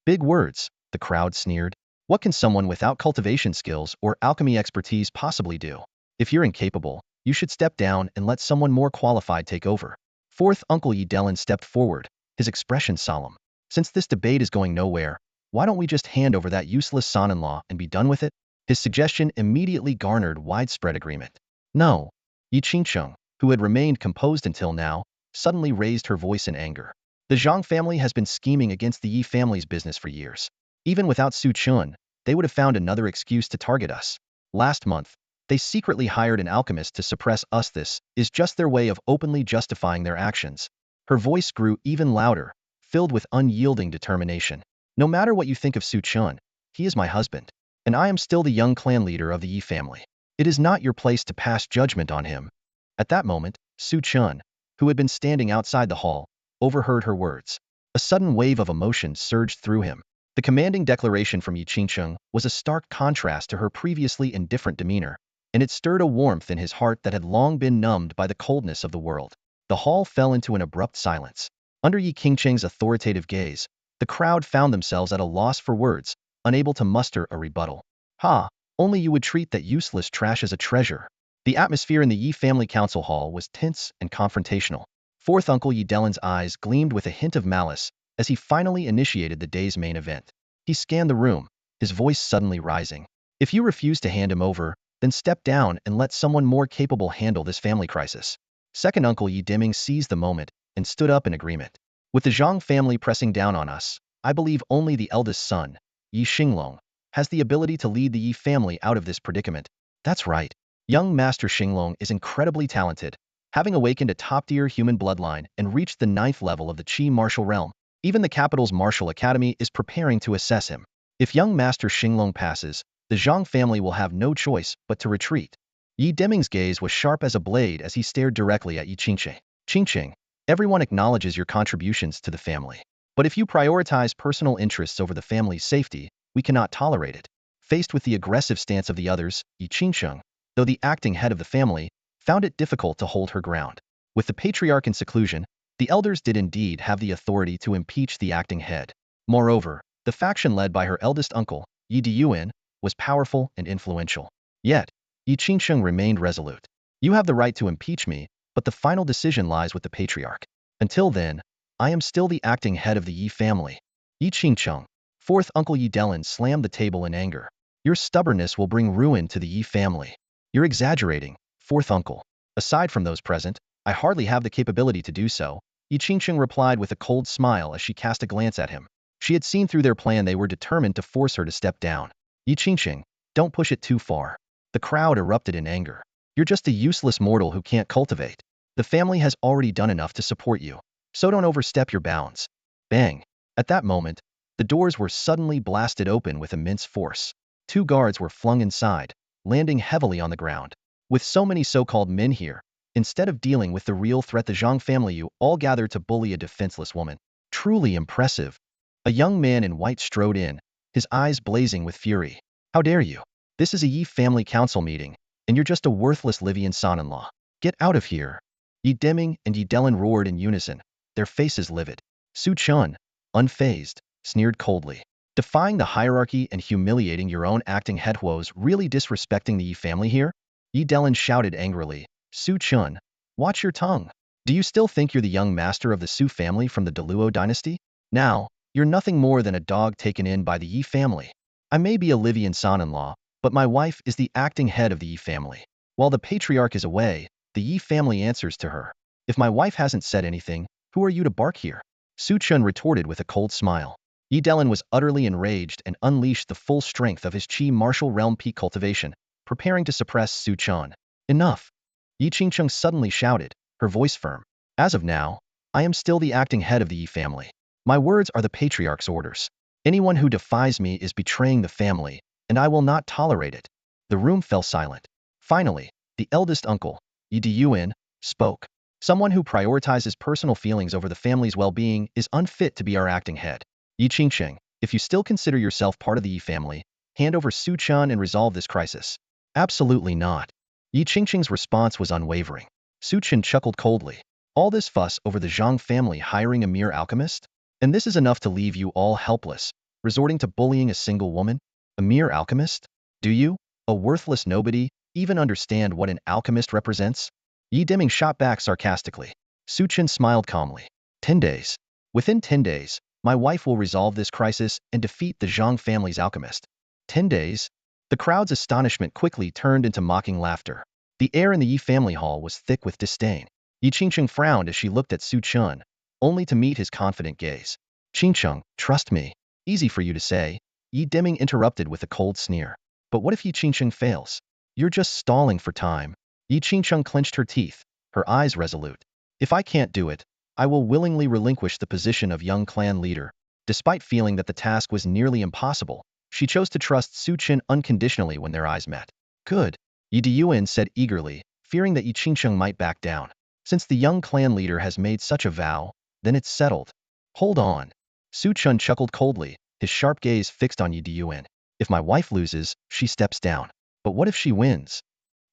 Big words, the crowd sneered. What can someone without cultivation skills or alchemy expertise possibly do? If you're incapable, you should step down and let someone more qualified take over. Fourth Uncle Yi Delin stepped forward, his expression solemn. Since this debate is going nowhere, why don't we just hand over that useless son-in-law and be done with it? His suggestion immediately garnered widespread agreement. No. Yi Qingqing, who had remained composed until now, suddenly raised her voice in anger. The Zhang family has been scheming against the Yi family's business for years. Even without Su Chen, they would have found another excuse to target us. Last month, they secretly hired an alchemist to suppress us. This is just their way of openly justifying their actions. Her voice grew even louder, filled with unyielding determination. No matter what you think of Su Chen, he is my husband, and I am still the young clan leader of the Yi family. It is not your place to pass judgment on him. At that moment, Su Chen, who had been standing outside the hall, overheard her words. A sudden wave of emotion surged through him. The commanding declaration from Yi Qingsheng was a stark contrast to her previously indifferent demeanor, and it stirred a warmth in his heart that had long been numbed by the coldness of the world. The hall fell into an abrupt silence. Under Yi Qingsheng's authoritative gaze, the crowd found themselves at a loss for words, unable to muster a rebuttal. Ha! Only you would treat that useless trash as a treasure. The atmosphere in the Yi family council hall was tense and confrontational. Fourth Uncle Yi Delin's eyes gleamed with a hint of malice as he finally initiated the day's main event. He scanned the room, his voice suddenly rising. If you refuse to hand him over, then step down and let someone more capable handle this family crisis. Second Uncle Yi Deming seized the moment and stood up in agreement. With the Zhang family pressing down on us, I believe only the eldest son, Yi Xinglong, has the ability to lead the Yi family out of this predicament. That's right. Young Master Xinglong is incredibly talented, having awakened a top-tier human bloodline and reached the 9th level of the Qi martial realm. Even the capital's martial academy is preparing to assess him. If young Master Xinglong passes, the Zhang family will have no choice but to retreat. Yi Deming's gaze was sharp as a blade as he stared directly at Yi Qingsheng. Qingsheng, everyone acknowledges your contributions to the family. But if you prioritize personal interests over the family's safety, we cannot tolerate it. Faced with the aggressive stance of the others, Yi Qingsheng, though the acting head of the family, found it difficult to hold her ground. With the patriarch in seclusion, the elders did indeed have the authority to impeach the acting head. Moreover, the faction led by her eldest uncle, Yi Deyuan, was powerful and influential. Yet, Yi Qingsheng remained resolute. You have the right to impeach me, but the final decision lies with the patriarch. Until then, I am still the acting head of the Yi family. Yi Qingsheng, fourth Uncle Yi Delin slammed the table in anger. Your stubbornness will bring ruin to the Yi family. You're exaggerating, fourth uncle. Aside from those present, I hardly have the capability to do so, Yi Qingsheng replied with a cold smile as she cast a glance at him. She had seen through their plan. They were determined to force her to step down. Yi Qingsheng, don't push it too far. The crowd erupted in anger. You're just a useless mortal who can't cultivate. The family has already done enough to support you, so don't overstep your bounds. Bang! At that moment, the doors were suddenly blasted open with immense force. 2 guards were flung inside, landing heavily on the ground. With so many so-called men here, instead of dealing with the real threat, the Zhang family, you all gathered to bully a defenseless woman. Truly impressive. A young man in white strode in, his eyes blazing with fury. How dare you? This is a Yi family council meeting, and you're just a worthless Livian son-in-law. Get out of here. Yi Deming and Yi Delin roared in unison, their faces livid. Su Chen, unfazed, sneered coldly. Defying the hierarchy and humiliating your own acting head was really disrespecting the Yi family here? Yi Delin shouted angrily. Su Chen, watch your tongue. Do you still think you're the young master of the Su family from the Deluo dynasty? Now, you're nothing more than a dog taken in by the Yi family. I may be a Livian son-in-law, but my wife is the acting head of the Yi family. While the patriarch is away, the Yi family answers to her. If my wife hasn't said anything, who are you to bark here? Su Chen retorted with a cold smile. Yi Delin was utterly enraged and unleashed the full strength of his Qi martial realm peak cultivation, preparing to suppress Su Chen. Enough! Yi Qingsheng suddenly shouted, her voice firm. As of now, I am still the acting head of the Yi family. My words are the patriarch's orders. Anyone who defies me is betraying the family, and I will not tolerate it. The room fell silent. Finally, the eldest uncle, Yi Deyuan, spoke. Someone who prioritizes personal feelings over the family's well-being is unfit to be our acting head. Yi Qingsheng, if you still consider yourself part of the Yi family, hand over Su Chen and resolve this crisis. Absolutely not. Yi Qingsheng's response was unwavering. Su Chen chuckled coldly. All this fuss over the Zhang family hiring a mere alchemist? And this is enough to leave you all helpless, resorting to bullying a single woman? A mere alchemist? Do you, a worthless nobody, even understand what an alchemist represents? Yi Deming shot back sarcastically. Su Chen smiled calmly. 10 days. Within 10 days, my wife will resolve this crisis and defeat the Zhang family's alchemist. 10 days? The crowd's astonishment quickly turned into mocking laughter. The air in the Yi family hall was thick with disdain. Yi Qingsheng frowned as she looked at Su Chen, only to meet his confident gaze. Qingsheng, trust me. Easy for you to say, Yi Deming interrupted with a cold sneer. But what if Yi Qingsheng fails? You're just stalling for time. Yi Qingsheng clenched her teeth, her eyes resolute. If I can't do it, I will willingly relinquish the position of young clan leader. Despite feeling that the task was nearly impossible, she chose to trust Su Chen unconditionally when their eyes met. Good. Yi Diyuan said eagerly, fearing that Yi Qingsheng might back down. Since the young clan leader has made such a vow, then it's settled. Hold on. Su Chen chuckled coldly, his sharp gaze fixed on Yi Diyuan. If my wife loses, she steps down. But what if she wins?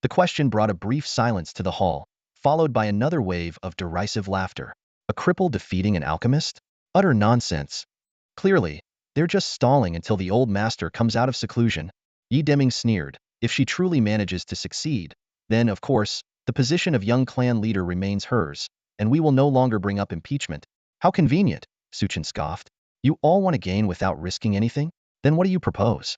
The question brought a brief silence to the hall, followed by another wave of derisive laughter. A cripple defeating an alchemist? Utter nonsense. Clearly, they're just stalling until the old master comes out of seclusion. Yi Deming sneered. If she truly manages to succeed, then, of course, the position of young clan leader remains hers, and we will no longer bring up impeachment. How convenient, Su Chen scoffed. You all want to gain without risking anything? Then what do you propose?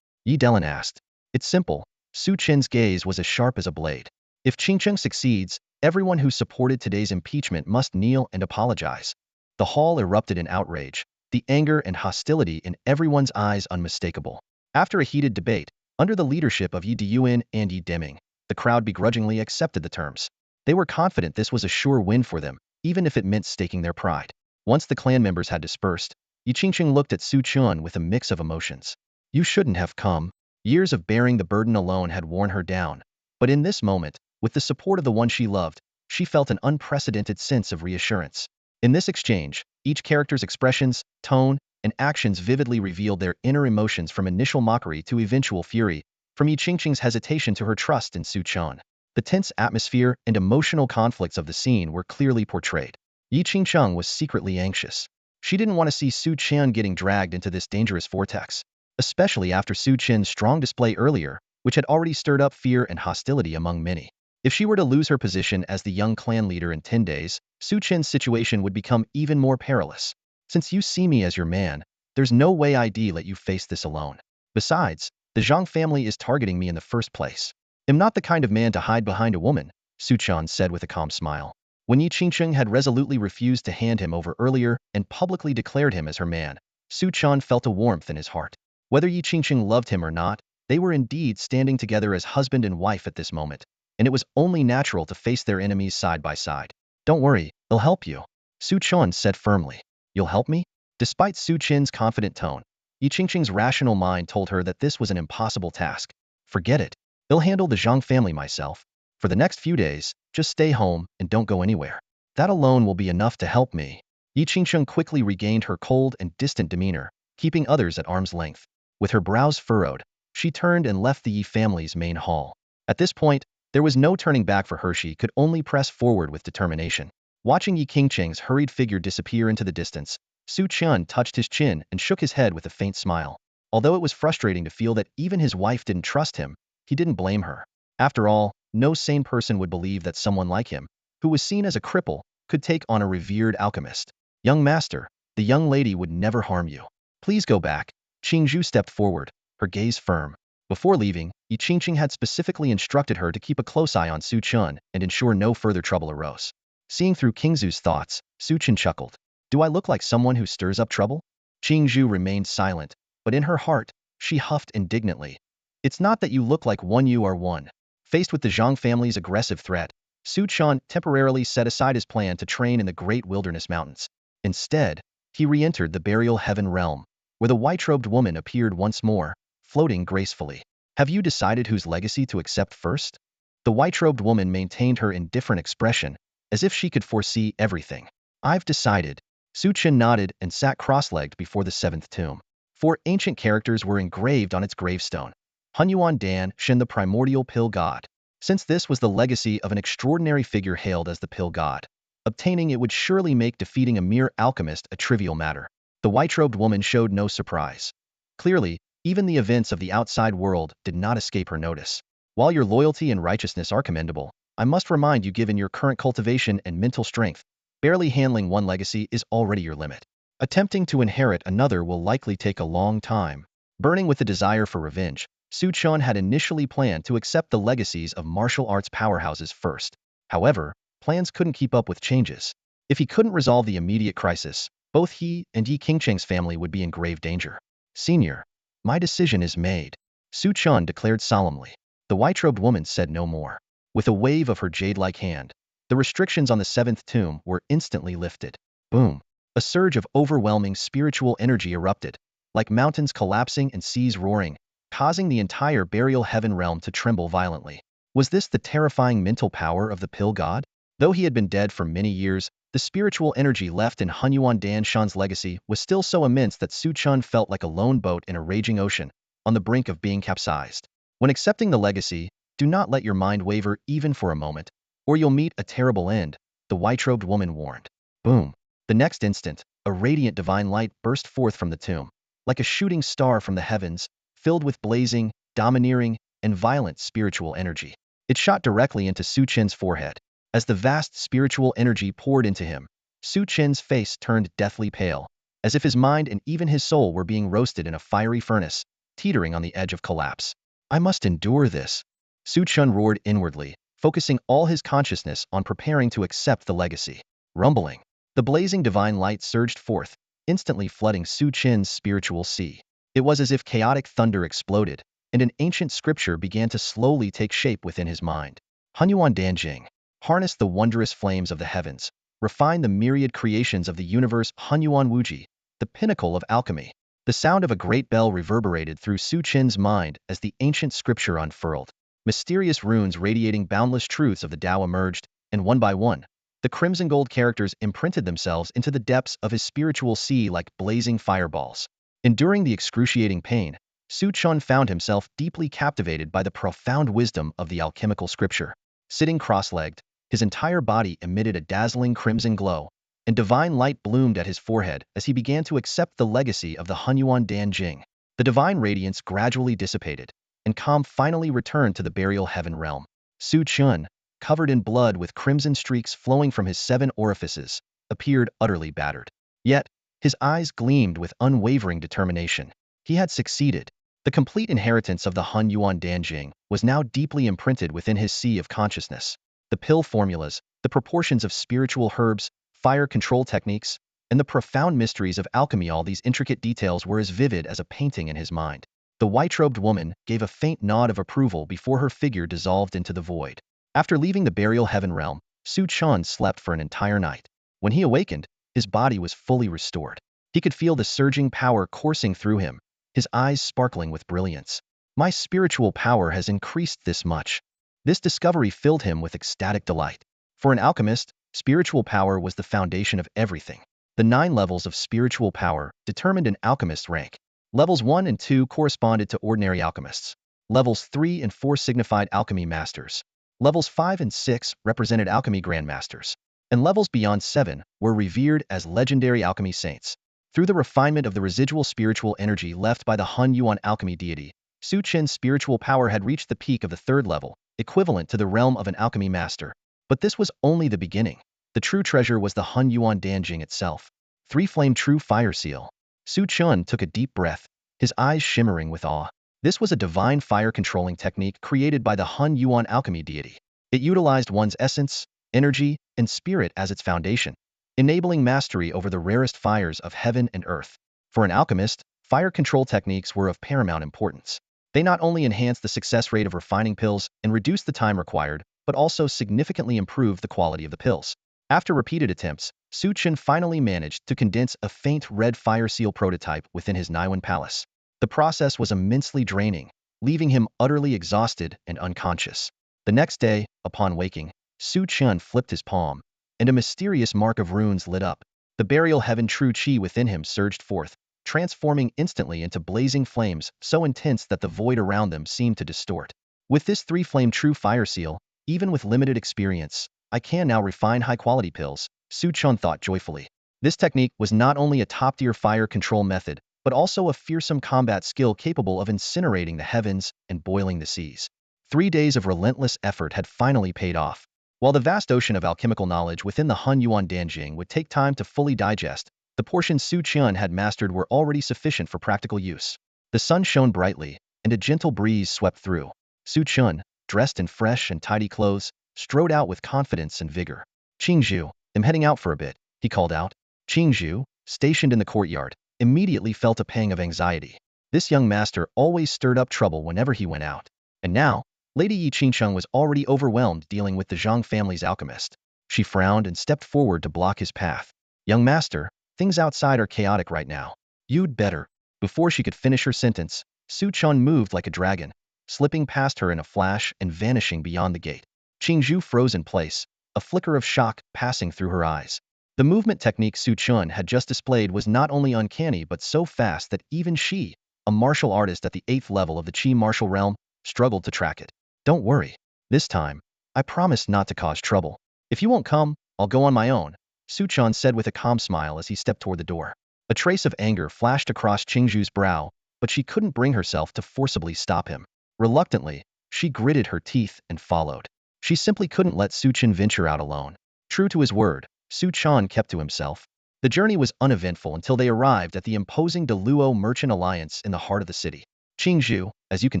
Yi Delin asked. It's simple. Su Chen's gaze was as sharp as a blade. If Qingcheng succeeds, everyone who supported today's impeachment must kneel and apologize. The hall erupted in outrage, the anger and hostility in everyone's eyes unmistakable. After a heated debate, under the leadership of Yi Diyuan and Yi Deming, the crowd begrudgingly accepted the terms. They were confident this was a sure win for them, even if it meant staking their pride. Once the clan members had dispersed, Yi Qingcheng looked at Su Chen with a mix of emotions. You shouldn't have come. Years of bearing the burden alone had worn her down. But in this moment, with the support of the one she loved, she felt an unprecedented sense of reassurance. In this exchange, each character's expressions, tone, and actions vividly revealed their inner emotions from initial mockery to eventual fury, from Yi Qingcheng's hesitation to her trust in Su Chen. The tense atmosphere and emotional conflicts of the scene were clearly portrayed. Yi Qingcheng was secretly anxious. She didn't want to see Su Chen getting dragged into this dangerous vortex, especially after Su Chen's strong display earlier, which had already stirred up fear and hostility among many. If she were to lose her position as the young clan leader in 10 days, Su Chen's situation would become even more perilous. Since you see me as your man, there's no way I'd let you face this alone. Besides, the Zhang family is targeting me in the first place. I'm not the kind of man to hide behind a woman, Su Chen said with a calm smile. When Yi Qingcheng had resolutely refused to hand him over earlier and publicly declared him as her man, Su Chen felt a warmth in his heart. Whether Yi Qingcheng loved him or not, they were indeed standing together as husband and wife at this moment, and it was only natural to face their enemies side by side. Don't worry, I'll help you, Su Chen said firmly. You'll help me? Despite Su Chen's confident tone, Yi Qingcheng's rational mind told her that this was an impossible task. Forget it. I'll handle the Zhang family myself. For the next few days, just stay home and don't go anywhere. That alone will be enough to help me. Yi Qingcheng quickly regained her cold and distant demeanor, keeping others at arm's length. With her brows furrowed, she turned and left the Yi family's main hall. At this point, there was no turning back for her. She could only press forward with determination. Watching Yi Qingcheng's hurried figure disappear into the distance, Su Chen touched his chin and shook his head with a faint smile. Although it was frustrating to feel that even his wife didn't trust him, he didn't blame her. After all, no sane person would believe that someone like him, who was seen as a cripple, could take on a revered alchemist. Young master, the young lady would never harm you. Please go back. Qingzhu stepped forward, her gaze firm. Before leaving, Yi Qingcheng had specifically instructed her to keep a close eye on Su Chen and ensure no further trouble arose. Seeing through Qingzhu's thoughts, Su Chen chuckled. Do I look like someone who stirs up trouble? Qingzhu remained silent, but in her heart, she huffed indignantly. It's not that you look like one, you are one. Faced with the Zhang family's aggressive threat, Su Chen temporarily set aside his plan to train in the Great Wilderness Mountains. Instead, he re-entered the burial heaven realm, where the white-robed woman appeared once more, floating gracefully. Have you decided whose legacy to accept first? The white-robed woman maintained her indifferent expression, as if she could foresee everything. I've decided. Su Chen nodded and sat cross-legged before the seventh tomb. 4 ancient characters were engraved on its gravestone. Hunyuan Dan Shen, the primordial pill god. Since this was the legacy of an extraordinary figure hailed as the pill god, obtaining it would surely make defeating a mere alchemist a trivial matter. The white-robed woman showed no surprise. Clearly, even the events of the outside world did not escape her notice. While your loyalty and righteousness are commendable, I must remind you, given your current cultivation and mental strength, barely handling one legacy is already your limit. Attempting to inherit another will likely take a long time. Burning with the desire for revenge, Su Chen had initially planned to accept the legacies of martial arts powerhouses first. However, plans couldn't keep up with changes. If he couldn't resolve the immediate crisis, both he and Yi Qingcheng's family would be in grave danger. Senior, my decision is made, Su Chen declared solemnly. The white-robed woman said no more. With a wave of her jade-like hand, the restrictions on the seventh tomb were instantly lifted. Boom! A surge of overwhelming spiritual energy erupted, like mountains collapsing and seas roaring, causing the entire burial heaven realm to tremble violently. Was this the terrifying mental power of the pill god? Though he had been dead for many years, the spiritual energy left in Hunyuan Danshan's legacy was still so immense that Su Chen felt like a lone boat in a raging ocean, on the brink of being capsized. When accepting the legacy, do not let your mind waver even for a moment, or you'll meet a terrible end, the white-robed woman warned. Boom. The next instant, a radiant divine light burst forth from the tomb, like a shooting star from the heavens, filled with blazing, domineering, and violent spiritual energy. It shot directly into Su Chen's forehead. As the vast spiritual energy poured into him, Su Chen's face turned deathly pale, as if his mind and even his soul were being roasted in a fiery furnace, teetering on the edge of collapse. I must endure this, Su Chen roared inwardly, focusing all his consciousness on preparing to accept the legacy. Rumbling. The blazing divine light surged forth, instantly flooding Su Chen's spiritual sea. It was as if chaotic thunder exploded, and an ancient scripture began to slowly take shape within his mind. Hunyuan Danjing. Harness the wondrous flames of the heavens. Refine the myriad creations of the universe. Hunyuan Wuji, the pinnacle of alchemy. The sound of a great bell reverberated through Su Chen's mind as the ancient scripture unfurled. Mysterious runes radiating boundless truths of the Tao emerged, and one by one, the crimson gold characters imprinted themselves into the depths of his spiritual sea like blazing fireballs. Enduring the excruciating pain, Su Chen found himself deeply captivated by the profound wisdom of the alchemical scripture. Sitting cross-legged, his entire body emitted a dazzling crimson glow, and divine light bloomed at his forehead as he began to accept the legacy of the Hunyuan Danjing. The divine radiance gradually dissipated, and calm finally returned to the burial heaven realm. Su Chen, covered in blood with crimson streaks flowing from his 7 orifices, appeared utterly battered. Yet, his eyes gleamed with unwavering determination. He had succeeded. The complete inheritance of the Hunyuan Danjing was now deeply imprinted within his sea of consciousness. The pill formulas, the proportions of spiritual herbs, fire control techniques, and the profound mysteries of alchemy, all these intricate details were as vivid as a painting in his mind. The white-robed woman gave a faint nod of approval before her figure dissolved into the void. After leaving the burial heaven realm, Su Chen slept for an entire night. When he awakened, his body was fully restored. He could feel the surging power coursing through him, his eyes sparkling with brilliance. My spiritual power has increased this much. This discovery filled him with ecstatic delight. For an alchemist, spiritual power was the foundation of everything. The 9 levels of spiritual power determined an alchemist's rank. Levels 1 and 2 corresponded to ordinary alchemists. Levels 3 and 4 signified alchemy masters. Levels 5 and 6 represented alchemy grandmasters. And levels beyond 7 were revered as legendary alchemy saints. Through the refinement of the residual spiritual energy left by the Hunyuan alchemy deity, Su Chen's spiritual power had reached the peak of the 3rd level, equivalent to the realm of an alchemy master. But this was only the beginning. The true treasure was the Hunyuan Danjing itself. 3-flame true fire seal. Su Chen took a deep breath, his eyes shimmering with awe. This was a divine fire controlling technique created by the Hunyuan alchemy deity. It utilized one's essence, energy, and spirit as its foundation, enabling mastery over the rarest fires of heaven and earth. For an alchemist, fire control techniques were of paramount importance. They not only enhanced the success rate of refining pills and reduced the time required, but also significantly improved the quality of the pills. After repeated attempts, Su Chen finally managed to condense a faint red fire seal prototype within his Naiwan palace. The process was immensely draining, leaving him utterly exhausted and unconscious. The next day, upon waking, Su Chen flipped his palm, and a mysterious mark of runes lit up. The burial heaven true chi within him surged forth, transforming instantly into blazing flames so intense that the void around them seemed to distort. With this 3-flame true fire seal, even with limited experience, I can now refine high-quality pills, Su Chen thought joyfully. This technique was not only a top-tier fire control method, but also a fearsome combat skill capable of incinerating the heavens and boiling the seas. 3 days of relentless effort had finally paid off. While the vast ocean of alchemical knowledge within the Hunyuan Danjing would take time to fully digest, the portions Su Chen had mastered were already sufficient for practical use. The sun shone brightly, and a gentle breeze swept through. Su Chen, dressed in fresh and tidy clothes, strode out with confidence and vigor. "Qingzhu, I'm heading out for a bit," he called out. Qingzhu, stationed in the courtyard, immediately felt a pang of anxiety. This young master always stirred up trouble whenever he went out. And now, Lady Yi Qingsheng was already overwhelmed dealing with the Zhang family's alchemist. She frowned and stepped forward to block his path. "Young master, things outside are chaotic right now. You'd better." Before she could finish her sentence, Su Chen moved like a dragon, slipping past her in a flash and vanishing beyond the gate. Qingzhu froze in place, a flicker of shock passing through her eyes. The movement technique Su Chen had just displayed was not only uncanny but so fast that even she, a martial artist at the 8th level of the Qi martial realm, struggled to track it. Don't worry. This time, I promise not to cause trouble. If you won't come, I'll go on my own, Su Chen said with a calm smile as he stepped toward the door. A trace of anger flashed across Qingzhu's brow, but she couldn't bring herself to forcibly stop him. Reluctantly, she gritted her teeth and followed. She simply couldn't let Su Chen venture out alone. True to his word, Su Chen kept to himself. The journey was uneventful until they arrived at the imposing Deluo Merchant Alliance in the heart of the city. Qingzhu, as you can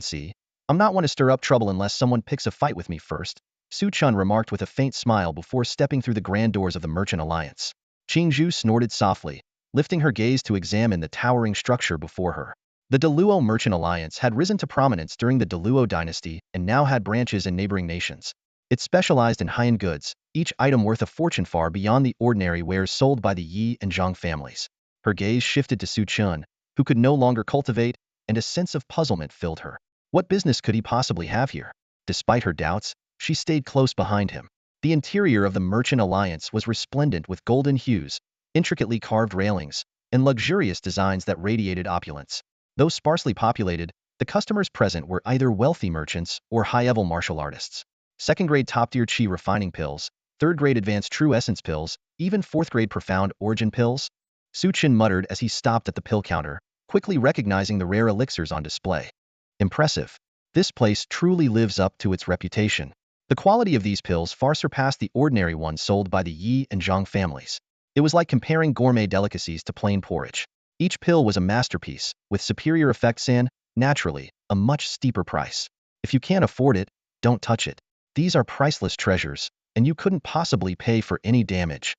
see, I'm not one to stir up trouble unless someone picks a fight with me first, Su Chen remarked with a faint smile before stepping through the grand doors of the Merchant Alliance. Qingzhu snorted softly, lifting her gaze to examine the towering structure before her. The Deluo Merchant Alliance had risen to prominence during the Deluo dynasty and now had branches in neighboring nations. It specialized in high-end goods, each item worth a fortune far beyond the ordinary wares sold by the Yi and Zhang families. Her gaze shifted to Su Chen, who could no longer cultivate, and a sense of puzzlement filled her. What business could he possibly have here? Despite her doubts, she stayed close behind him. The interior of the Merchant Alliance was resplendent with golden hues, intricately carved railings, and luxurious designs that radiated opulence. Though sparsely populated, the customers present were either wealthy merchants or high-level martial artists. Second-grade top-tier Qi refining pills, third-grade advanced true essence pills, even fourth-grade profound origin pills? Su Chen muttered as he stopped at the pill counter, quickly recognizing the rare elixirs on display. Impressive. This place truly lives up to its reputation. The quality of these pills far surpassed the ordinary ones sold by the Yi and Zhang families. It was like comparing gourmet delicacies to plain porridge. Each pill was a masterpiece, with superior effects and, naturally, a much steeper price. If you can't afford it, don't touch it. These are priceless treasures, and you couldn't possibly pay for any damage.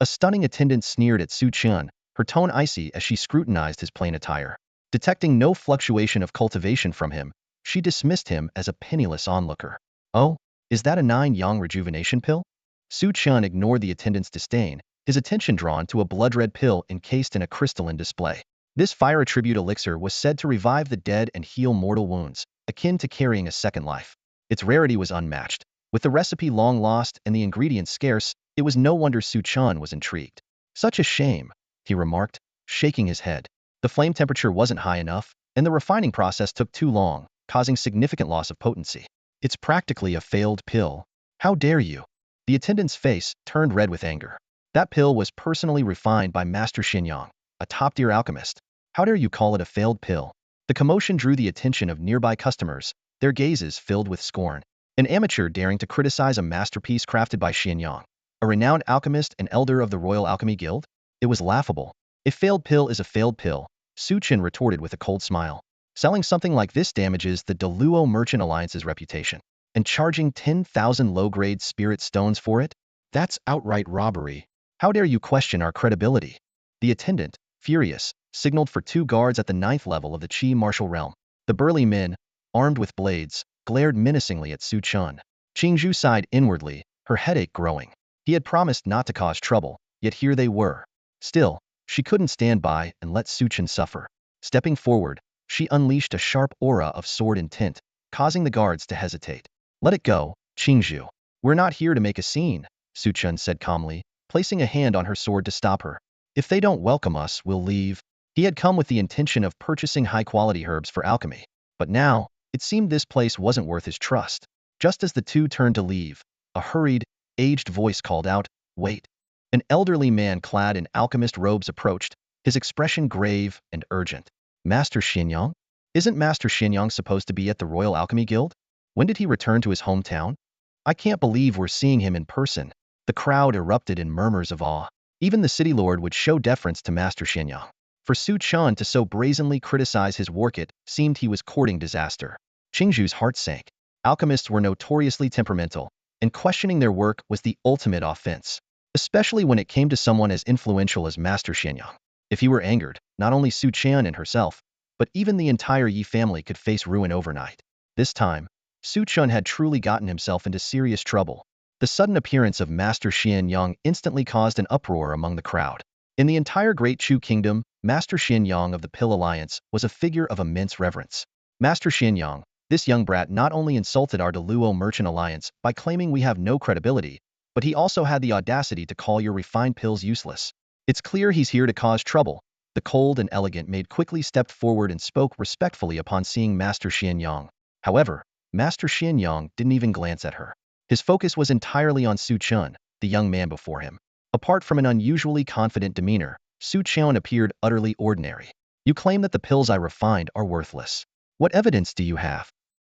A stunning attendant sneered at Su Chen, her tone icy as she scrutinized his plain attire. Detecting no fluctuation of cultivation from him, she dismissed him as a penniless onlooker. Oh, is that a 9-yang rejuvenation pill? Su Chen ignored the attendant's disdain, his attention drawn to a blood-red pill encased in a crystalline display. This fire attribute elixir was said to revive the dead and heal mortal wounds, akin to carrying a second life. Its rarity was unmatched. With the recipe long lost and the ingredients scarce, it was no wonder Su Chen was intrigued. Such a shame, he remarked, shaking his head. The flame temperature wasn't high enough, and the refining process took too long, causing significant loss of potency. It's practically a failed pill. How dare you? The attendant's face turned red with anger. That pill was personally refined by Master Xianyang, a top-tier alchemist. How dare you call it a failed pill? The commotion drew the attention of nearby customers, their gazes filled with scorn. An amateur daring to criticize a masterpiece crafted by Xianyang, a renowned alchemist and elder of the Royal Alchemy Guild? It was laughable. A failed pill is a failed pill, Su Chen retorted with a cold smile. Selling something like this damages the Deluo Merchant Alliance's reputation. And charging 10,000 low-grade spirit stones for it? That's outright robbery. How dare you question our credibility? The attendant, furious, signaled for 2 guards at the 9th level of the Qi martial realm. The burly men, armed with blades, glared menacingly at Su Chen. Qingzhu sighed inwardly, her headache growing. He had promised not to cause trouble, yet here they were. Still, she couldn't stand by and let Su Chen suffer. Stepping forward, she unleashed a sharp aura of sword intent, causing the guards to hesitate. Let it go, Qingzhu. We're not here to make a scene, Su Chen said calmly, placing a hand on her sword to stop her. If they don't welcome us, we'll leave. He had come with the intention of purchasing high-quality herbs for alchemy. But now, it seemed this place wasn't worth his trust. Just as the two turned to leave, a hurried, aged voice called out, "Wait." An elderly man clad in alchemist robes approached, his expression grave and urgent. Master Xianyang? Isn't Master Xianyang supposed to be at the Royal Alchemy Guild? When did he return to his hometown? I can't believe we're seeing him in person. The crowd erupted in murmurs of awe. Even the city lord would show deference to Master Xianyang. For Su Chen to so brazenly criticize his work it seemed he was courting disaster. Qingzhu's heart sank. Alchemists were notoriously temperamental, and questioning their work was the ultimate offense, especially when it came to someone as influential as Master Xianyang. If he were angered, not only Su Chen and herself, but even the entire Yi family could face ruin overnight. This time, Su Chen had truly gotten himself into serious trouble. The sudden appearance of Master Xianyang instantly caused an uproar among the crowd. In the entire Great Chu Kingdom, Master Xianyang of the Pill Alliance was a figure of immense reverence. Master Xianyang, This young brat not only insulted our Deluo Merchant Alliance by claiming we have no credibility, but he also had the audacity to call your refined pills useless. It's clear he's here to cause trouble. The cold and elegant maid quickly stepped forward and spoke respectfully upon seeing Master Xianyang. However, Master Xianyang didn't even glance at her. His focus was entirely on Su Chen, the young man before him. Apart from an unusually confident demeanor, Su Chen appeared utterly ordinary. You claim that the pills I refined are worthless. What evidence do you have?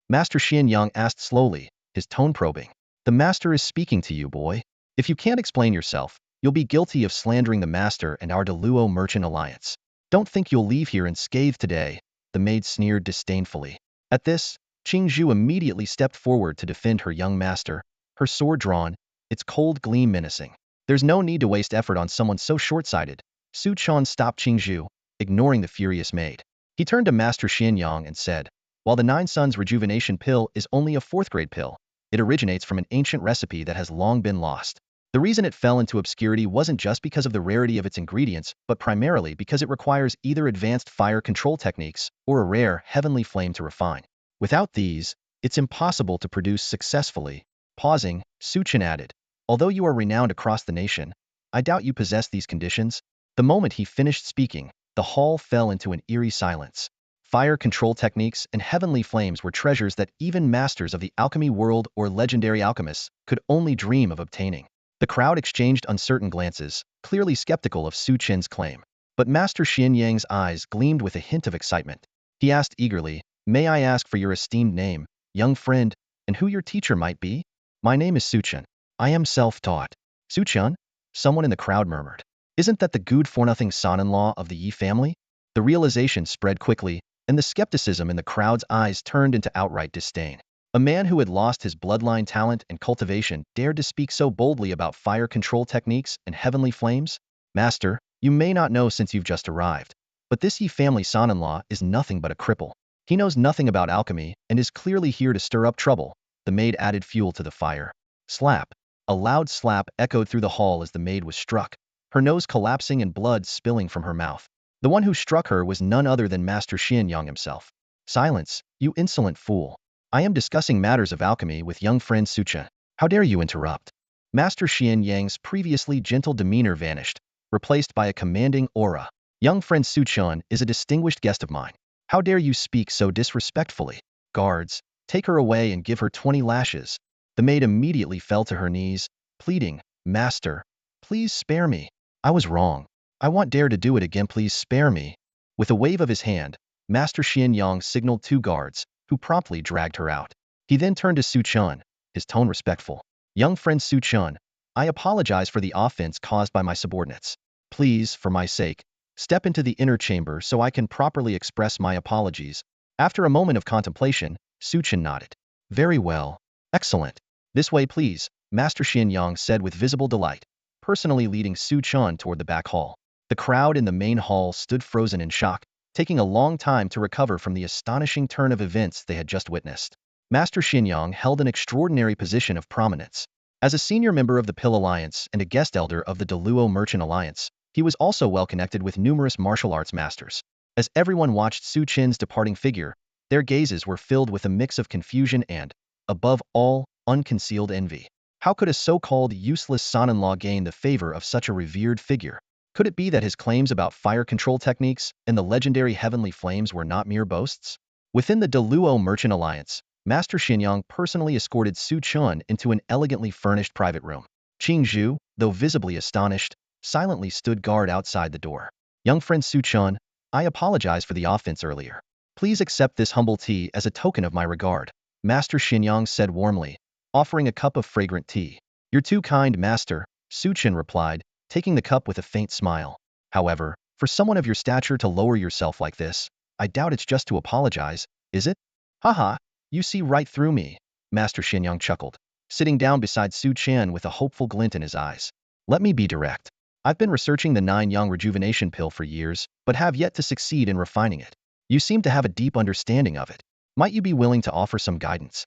Master Xianyang asked slowly, his tone probing. The master is speaking to you, boy. If you can't explain yourself, you'll be guilty of slandering the master and our Deluo Merchant Alliance. Don't think you'll leave here unscathed today, the maid sneered disdainfully. At this, Qingzhu immediately stepped forward to defend her young master, her sword drawn, its cold gleam menacing. There's no need to waste effort on someone so short-sighted. Su Chen stopped Qingzhu, ignoring the furious maid. He turned to Master Xianyang and said, while the Nine Suns rejuvenation pill is only a fourth-grade pill, it originates from an ancient recipe that has long been lost. The reason it fell into obscurity wasn't just because of the rarity of its ingredients, but primarily because it requires either advanced fire control techniques or a rare heavenly flame to refine. Without these, it's impossible to produce successfully. Pausing, Su Chen added, although you are renowned across the nation, I doubt you possess these conditions. The moment he finished speaking, the hall fell into an eerie silence. Fire control techniques and heavenly flames were treasures that even masters of the alchemy world or legendary alchemists could only dream of obtaining. The crowd exchanged uncertain glances, clearly skeptical of Su Chen's claim. But Master Xianyang's eyes gleamed with a hint of excitement. He asked eagerly, may I ask for your esteemed name, young friend, and who your teacher might be? My name is Su Chen. I am self-taught. Su Chen? Someone in the crowd murmured. Isn't that the good-for-nothing son-in-law of the Yi family? The realization spread quickly, and the skepticism in the crowd's eyes turned into outright disdain. A man who had lost his bloodline talent and cultivation dared to speak so boldly about fire control techniques and heavenly flames? Master, you may not know since you've just arrived, but this Yi family son-in-law is nothing but a cripple. He knows nothing about alchemy and is clearly here to stir up trouble. The maid added fuel to the fire. Slap. A loud slap echoed through the hall as the maid was struck, her nose collapsing and blood spilling from her mouth. The one who struck her was none other than Master Xianyang himself. Silence, you insolent fool. I am discussing matters of alchemy with young friend Su Chen. How dare you interrupt? Master Xianyang's previously gentle demeanor vanished, replaced by a commanding aura. Young friend Su Chen is a distinguished guest of mine. How dare you speak so disrespectfully? Guards, take her away and give her 20 lashes. The maid immediately fell to her knees, pleading, Master, please spare me. I was wrong. I won't dare to do it again, please spare me. With a wave of his hand, Master Xianyang signaled 2 guards, who promptly dragged her out. He then turned to Su Chen, his tone respectful. Young friend Su Chen, I apologize for the offense caused by my subordinates. Please, for my sake, step into the inner chamber so I can properly express my apologies. After a moment of contemplation, Su Chen nodded. Very well. Excellent. This way, please, Master Xianyang said with visible delight, personally leading Su Chen toward the back hall. The crowd in the main hall stood frozen in shock, taking a long time to recover from the astonishing turn of events they had just witnessed. Master Xianyang held an extraordinary position of prominence. As a senior member of the Pill Alliance and a guest elder of the Deluo Merchant Alliance, he was also well connected with numerous martial arts masters. As everyone watched Su Chen's departing figure, their gazes were filled with a mix of confusion and, above all, unconcealed envy. How could a so-called useless son-in-law gain the favor of such a revered figure? Could it be that his claims about fire control techniques and the legendary heavenly flames were not mere boasts? Within the Deluo Merchant Alliance, Master Xianyang personally escorted Su Chen into an elegantly furnished private room. Qingzhu, though visibly astonished, silently stood guard outside the door. Young friend Su Chen, I apologize for the offense earlier. Please accept this humble tea as a token of my regard, Master Xianyang said warmly, offering a cup of fragrant tea. You're too kind, Master, Su Chen replied, taking the cup with a faint smile. However, for someone of your stature to lower yourself like this, I doubt it's just to apologize, is it? Haha, you see right through me, Master Xianyang chuckled, sitting down beside Su Chen with a hopeful glint in his eyes. Let me be direct. I've been researching the 9-Yang rejuvenation pill for years, but have yet to succeed in refining it. You seem to have a deep understanding of it. Might you be willing to offer some guidance?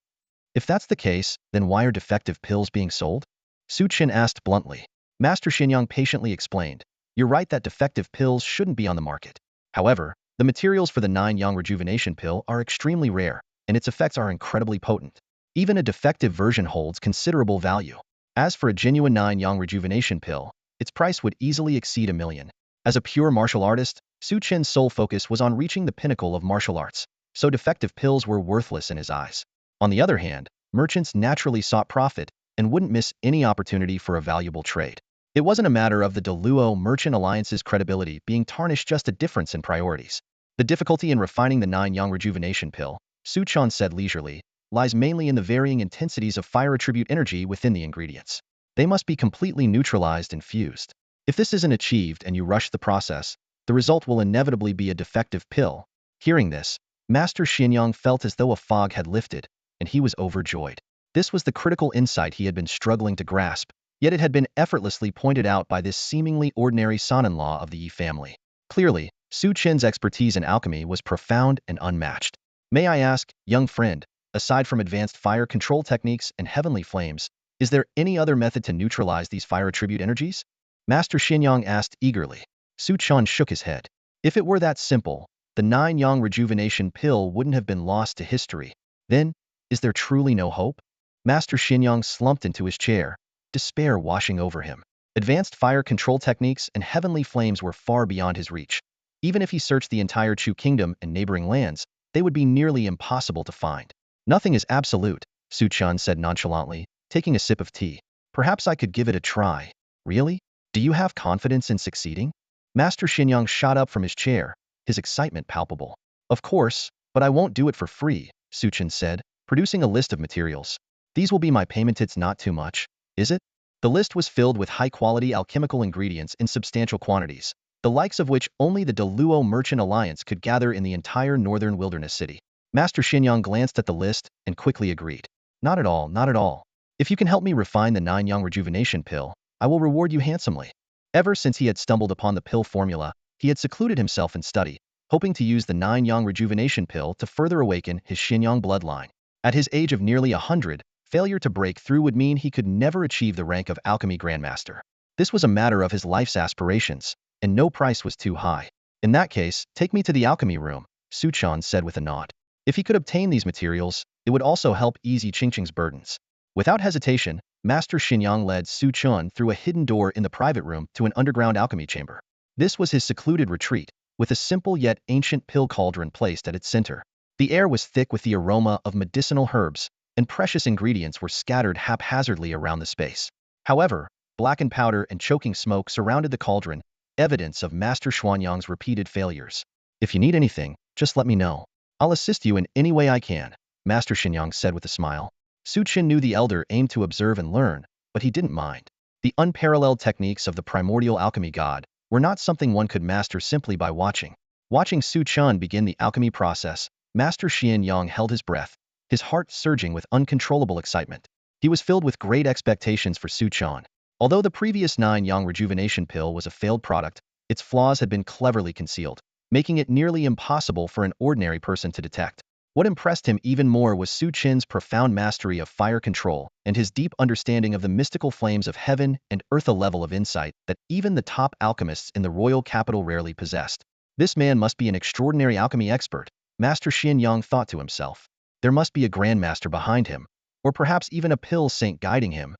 If that's the case, then why are defective pills being sold? Su Chen asked bluntly. Master Xianyang patiently explained, you're right that defective pills shouldn't be on the market. However, the materials for the 9-Yang rejuvenation pill are extremely rare, and its effects are incredibly potent. Even a defective version holds considerable value. As for a genuine 9-yang rejuvenation pill, its price would easily exceed $1 million. As a pure martial artist, Su Chen's sole focus was on reaching the pinnacle of martial arts, so defective pills were worthless in his eyes. On the other hand, merchants naturally sought profit and wouldn't miss any opportunity for a valuable trade. It wasn't a matter of the Deluo Merchant Alliance's credibility being tarnished, just a difference in priorities. The difficulty in refining the 9-yang rejuvenation pill, Su Chen said leisurely, lies mainly in the varying intensities of fire attribute energy within the ingredients. They must be completely neutralized and fused. If this isn't achieved and you rush the process, the result will inevitably be a defective pill. Hearing this, Master Xianyang felt as though a fog had lifted, and he was overjoyed. This was the critical insight he had been struggling to grasp, yet it had been effortlessly pointed out by this seemingly ordinary son-in-law of the Yi family. Clearly, Su Chen's expertise in alchemy was profound and unmatched. May I ask, young friend, aside from advanced fire control techniques and heavenly flames, is there any other method to neutralize these fire attribute energies? Master Xianyang asked eagerly. Su Chen shook his head. If it were that simple, the 9-yang rejuvenation pill wouldn't have been lost to history. Then, is there truly no hope? Master Xianyang slumped into his chair, despair washing over him. Advanced fire control techniques and heavenly flames were far beyond his reach. Even if he searched the entire Chu kingdom and neighboring lands, they would be nearly impossible to find. Nothing is absolute, Su Chen said nonchalantly, taking a sip of tea. Perhaps I could give it a try. Really? Do you have confidence in succeeding? Master Xianyang shot up from his chair, his excitement palpable. Of course, but I won't do it for free, Su Chen said, producing a list of materials. These will be my payment. It's not too much, is it? The list was filled with high-quality alchemical ingredients in substantial quantities, the likes of which only the Deluo Merchant Alliance could gather in the entire northern wilderness city. Master Xianyang glanced at the list and quickly agreed. Not at all, not at all. If you can help me refine the 9-yang rejuvenation pill, I will reward you handsomely. Ever since he had stumbled upon the pill formula, he had secluded himself in study, hoping to use the 9-yang rejuvenation pill to further awaken his Xianyang bloodline. At his age of nearly 100, failure to break through would mean he could never achieve the rank of alchemy grandmaster. This was a matter of his life's aspirations, and no price was too high. In that case, take me to the alchemy room, Su Chen said with a nod. If he could obtain these materials, it would also help ease Qingqing's burdens. Without hesitation, Master Xianyang led Su Chen through a hidden door in the private room to an underground alchemy chamber. This was his secluded retreat, with a simple yet ancient pill cauldron placed at its center. The air was thick with the aroma of medicinal herbs, and precious ingredients were scattered haphazardly around the space. However, blackened powder and choking smoke surrounded the cauldron, evidence of Master Xianyang's repeated failures. If you need anything, just let me know. I'll assist you in any way I can, Master Xianyang said with a smile. Su Chen knew the elder aimed to observe and learn, but he didn't mind. The unparalleled techniques of the primordial alchemy god were not something one could master simply by watching. Watching Su Chen begin the alchemy process, Master Xianyang held his breath, his heart surging with uncontrollable excitement. He was filled with great expectations for Su Chen. Although the previous 9-yang rejuvenation pill was a failed product, its flaws had been cleverly concealed, making it nearly impossible for an ordinary person to detect. What impressed him even more was Su Chen's profound mastery of fire control and his deep understanding of the mystical flames of heaven and earth, a level of insight that even the top alchemists in the royal capital rarely possessed. This man must be an extraordinary alchemy expert, Master Xianyang thought to himself. There must be a grandmaster behind him, or perhaps even a pill saint guiding him.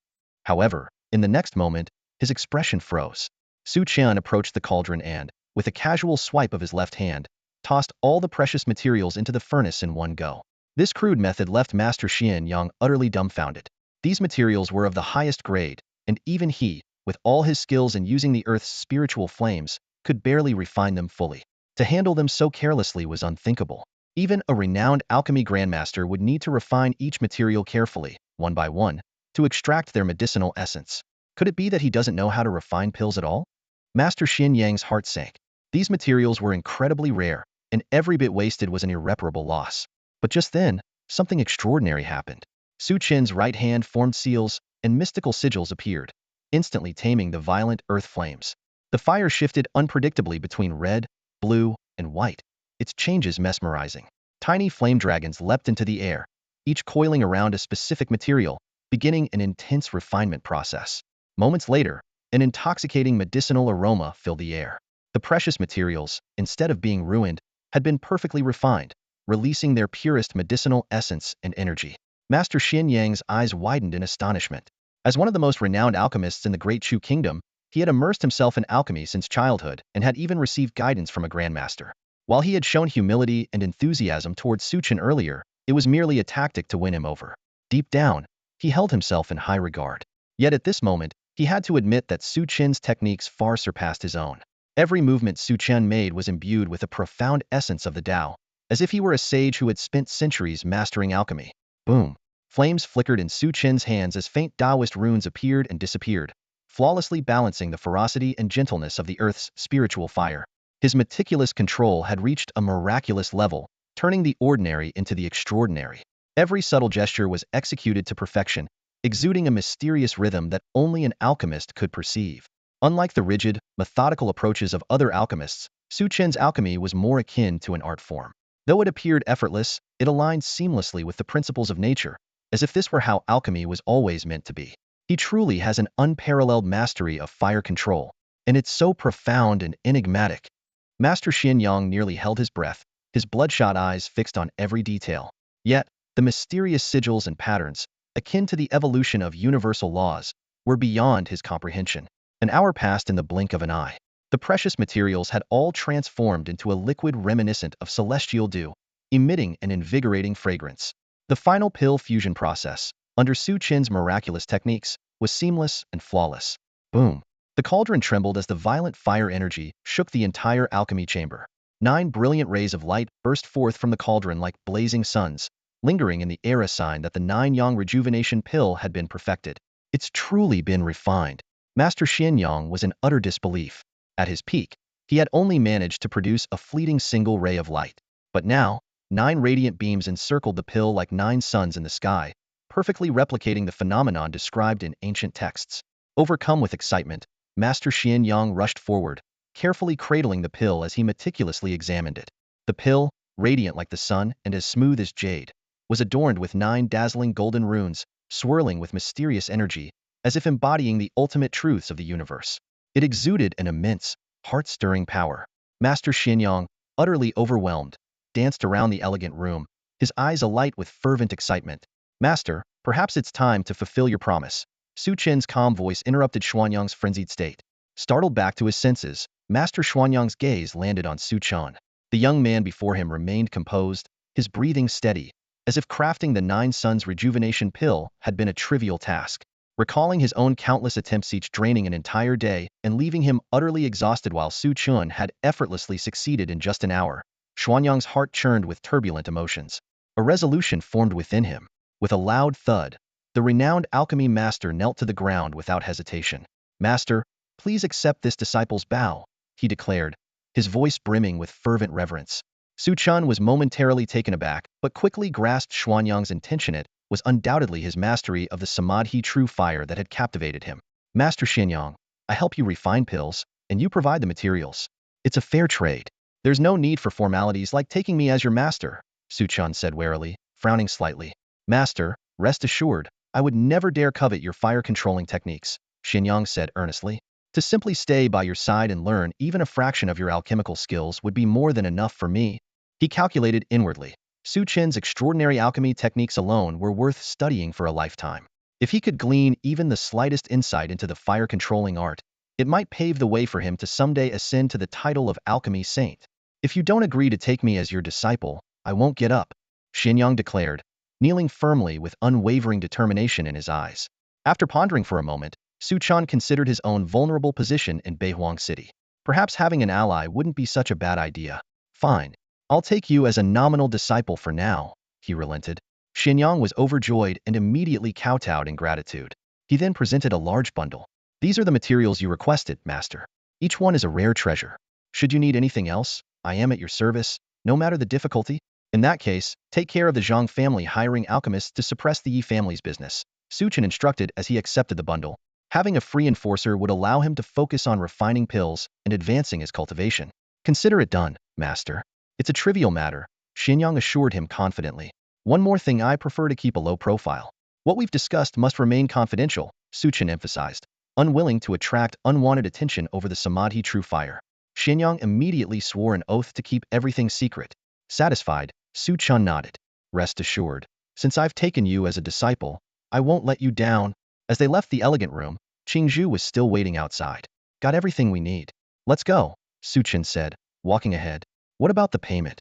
However, in the next moment, his expression froze. Su Chen approached the cauldron and, with a casual swipe of his left hand, tossed all the precious materials into the furnace in one go. This crude method left Master Xianyang utterly dumbfounded. These materials were of the highest grade, and even he, with all his skills in using the earth's spiritual flames, could barely refine them fully. To handle them so carelessly was unthinkable. Even a renowned alchemy grandmaster would need to refine each material carefully, one by one, to extract their medicinal essence. Could it be that he doesn't know how to refine pills at all? Master Xianyang's heart sank. These materials were incredibly rare, and every bit wasted was an irreparable loss. But just then, something extraordinary happened. Su Chen's right hand formed seals, and mystical sigils appeared, instantly taming the violent earth flames. The fire shifted unpredictably between red, blue, and white, its changes mesmerizing. Tiny flame dragons leapt into the air, each coiling around a specific material, beginning an intense refinement process. Moments later, an intoxicating medicinal aroma filled the air. The precious materials, instead of being ruined, had been perfectly refined, releasing their purest medicinal essence and energy. Master Xin Yang's eyes widened in astonishment. As one of the most renowned alchemists in the Great Chu Kingdom, he had immersed himself in alchemy since childhood and had even received guidance from a grandmaster. While he had shown humility and enthusiasm towards Su Chen earlier, it was merely a tactic to win him over. Deep down, he held himself in high regard. Yet at this moment, he had to admit that Su Chen's techniques far surpassed his own. Every movement Su Chen made was imbued with a profound essence of the Tao, as if he were a sage who had spent centuries mastering alchemy. Boom! Flames flickered in Su Chen's hands as faint Taoist runes appeared and disappeared, flawlessly balancing the ferocity and gentleness of the earth's spiritual fire. His meticulous control had reached a miraculous level, turning the ordinary into the extraordinary. Every subtle gesture was executed to perfection, exuding a mysterious rhythm that only an alchemist could perceive. Unlike the rigid, methodical approaches of other alchemists, Su Chen's alchemy was more akin to an art form. Though it appeared effortless, it aligned seamlessly with the principles of nature, as if this were how alchemy was always meant to be. He truly has an unparalleled mastery of fire control, and it's so profound and enigmatic. Master Xin Yang nearly held his breath, his bloodshot eyes fixed on every detail. Yet, the mysterious sigils and patterns, akin to the evolution of universal laws, were beyond his comprehension. An hour passed in the blink of an eye. The precious materials had all transformed into a liquid reminiscent of celestial dew, emitting an invigorating fragrance. The final pill fusion process, under Su Chen's miraculous techniques, was seamless and flawless. Boom! The cauldron trembled as the violent fire energy shook the entire alchemy chamber. 9 brilliant rays of light burst forth from the cauldron like blazing suns, lingering in the air, a sign that the 9-yang rejuvenation pill had been perfected. It's truly been refined. Master Xin Yang was in utter disbelief. At his peak, he had only managed to produce a fleeting single ray of light. But now, 9 radiant beams encircled the pill like 9 suns in the sky, perfectly replicating the phenomenon described in ancient texts. Overcome with excitement, Master Xin Yang rushed forward, carefully cradling the pill as he meticulously examined it. The pill, radiant like the sun and as smooth as jade, was adorned with 9 dazzling golden runes, swirling with mysterious energy, as if embodying the ultimate truths of the universe. It exuded an immense, heart-stirring power. Master Xin Yang, utterly overwhelmed, danced around the elegant room, his eyes alight with fervent excitement. Master, perhaps it's time to fulfill your promise. Su Chen's calm voice interrupted Xuanyang's frenzied state. Startled back to his senses, Master Xuanyang's gaze landed on Su Chen. The young man before him remained composed, his breathing steady, as if crafting the 9 suns rejuvenation pill had been a trivial task. Recalling his own countless attempts, each draining an entire day and leaving him utterly exhausted, while Su Chen had effortlessly succeeded in just an hour, Xuanyang's heart churned with turbulent emotions. A resolution formed within him. With a loud thud, the renowned alchemy master knelt to the ground without hesitation. "Master, please accept this disciple's bow," he declared, his voice brimming with fervent reverence. Su Chen was momentarily taken aback, but quickly grasped Xuanyang's intention. It was undoubtedly his mastery of the Samadhi true fire that had captivated him. "Master Xinyang, I help you refine pills, and you provide the materials. It's a fair trade. There's no need for formalities like taking me as your master," Su Chen said warily, frowning slightly. "Master, rest assured, I would never dare covet your fire-controlling techniques," Xinyang said earnestly. "To simply stay by your side and learn even a fraction of your alchemical skills would be more than enough for me." He calculated inwardly. Su Chen's extraordinary alchemy techniques alone were worth studying for a lifetime. If he could glean even the slightest insight into the fire-controlling art, it might pave the way for him to someday ascend to the title of alchemy saint. "If you don't agree to take me as your disciple, I won't get up," Xinyang declared, kneeling firmly with unwavering determination in his eyes. After pondering for a moment, Su Chen considered his own vulnerable position in Beihuang City. Perhaps having an ally wouldn't be such a bad idea. "Fine. I'll take you as a nominal disciple for now," he relented. Xinyang was overjoyed and immediately kowtowed in gratitude. He then presented a large bundle. "These are the materials you requested, Master. Each one is a rare treasure. Should you need anything else, I am at your service, no matter the difficulty. In that case, take care of the Zhang family hiring alchemists to suppress the Yi family's business," Su Chen instructed as he accepted the bundle. Having a free enforcer would allow him to focus on refining pills and advancing his cultivation. "Consider it done, Master. It's a trivial matter," Xinyang assured him confidently. "One more thing, I prefer to keep a low profile. What we've discussed must remain confidential," Su Chen emphasized, unwilling to attract unwanted attention over the Samadhi true fire. Xinyang immediately swore an oath to keep everything secret. Satisfied, Su Chen nodded. Rest assured, since I've taken you as a disciple, I won't let you down. As they left the elegant room, Qingzhu was still waiting outside. Got everything we need. Let's go, Su Chen said, walking ahead. What about the payment?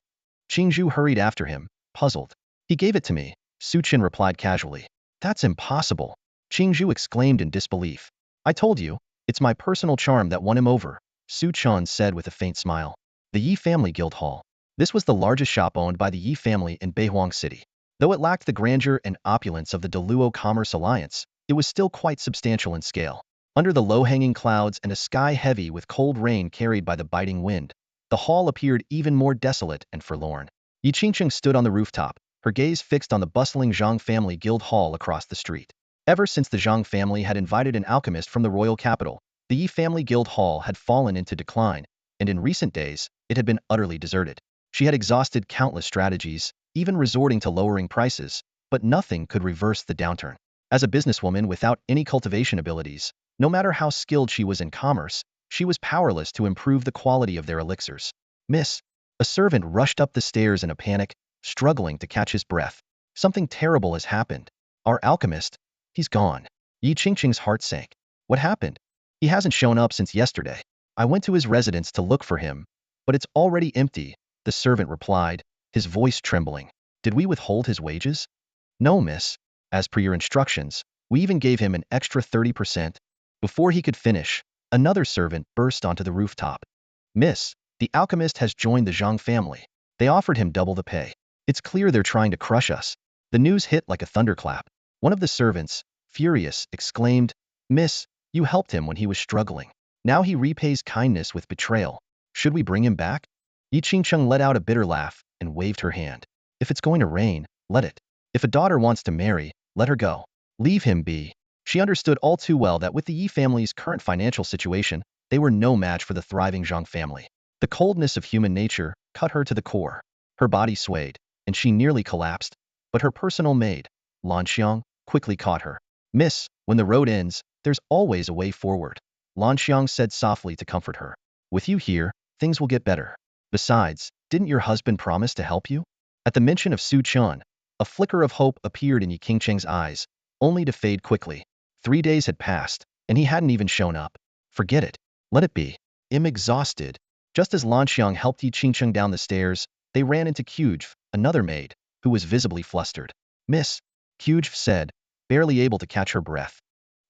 Qingzhu hurried after him, puzzled. He gave it to me, Su Chen replied casually. That's impossible, Qingzhu exclaimed in disbelief. I told you, it's my personal charm that won him over, Su Chen said with a faint smile. The Yi family guild hall. This was the largest shop owned by the Yi family in Beihuang City. Though it lacked the grandeur and opulence of the Deluo Commerce Alliance, it was still quite substantial in scale. Under the low-hanging clouds and a sky heavy with cold rain carried by the biting wind, the hall appeared even more desolate and forlorn. Yi Qingqing stood on the rooftop, her gaze fixed on the bustling Zhang family guild hall across the street. Ever since the Zhang family had invited an alchemist from the royal capital, the Yi family guild hall had fallen into decline, and in recent days, it had been utterly deserted. She had exhausted countless strategies, even resorting to lowering prices, but nothing could reverse the downturn. As a businesswoman without any cultivation abilities, no matter how skilled she was in commerce, she was powerless to improve the quality of their elixirs. Miss, a servant rushed up the stairs in a panic, struggling to catch his breath. Something terrible has happened. Our alchemist, he's gone. Yi Qingqing's heart sank. What happened? He hasn't shown up since yesterday. I went to his residence to look for him, but it's already empty, the servant replied, his voice trembling. Did we withhold his wages? No, miss. As per your instructions, we even gave him an extra 30%. Before he could finish, another servant burst onto the rooftop. Miss, the alchemist has joined the Zhang family. They offered him double the pay. It's clear they're trying to crush us. The news hit like a thunderclap. One of the servants, furious, exclaimed, Miss, you helped him when he was struggling. Now he repays kindness with betrayal. Should we bring him back? Yi Qingqing let out a bitter laugh and waved her hand. If it's going to rain, let it. If a daughter wants to marry, let her go. Leave him be. She understood all too well that with the Yi family's current financial situation, they were no match for the thriving Zhang family. The coldness of human nature cut her to the core. Her body swayed, and she nearly collapsed, but her personal maid, Lan Xiang, quickly caught her. Miss, when the road ends, there's always a way forward, Lan Xiang said softly to comfort her. With you here, things will get better. Besides, didn't your husband promise to help you? At the mention of Su Chen, a flicker of hope appeared in Yi Qingqing's eyes, only to fade quickly. 3 days had passed, and he hadn't even shown up. Forget it. Let it be. I'm exhausted. Just as Lan Xiang helped Yi Qingqing down the stairs, they ran into Qujv, another maid, who was visibly flustered. Miss, Qujv said, barely able to catch her breath.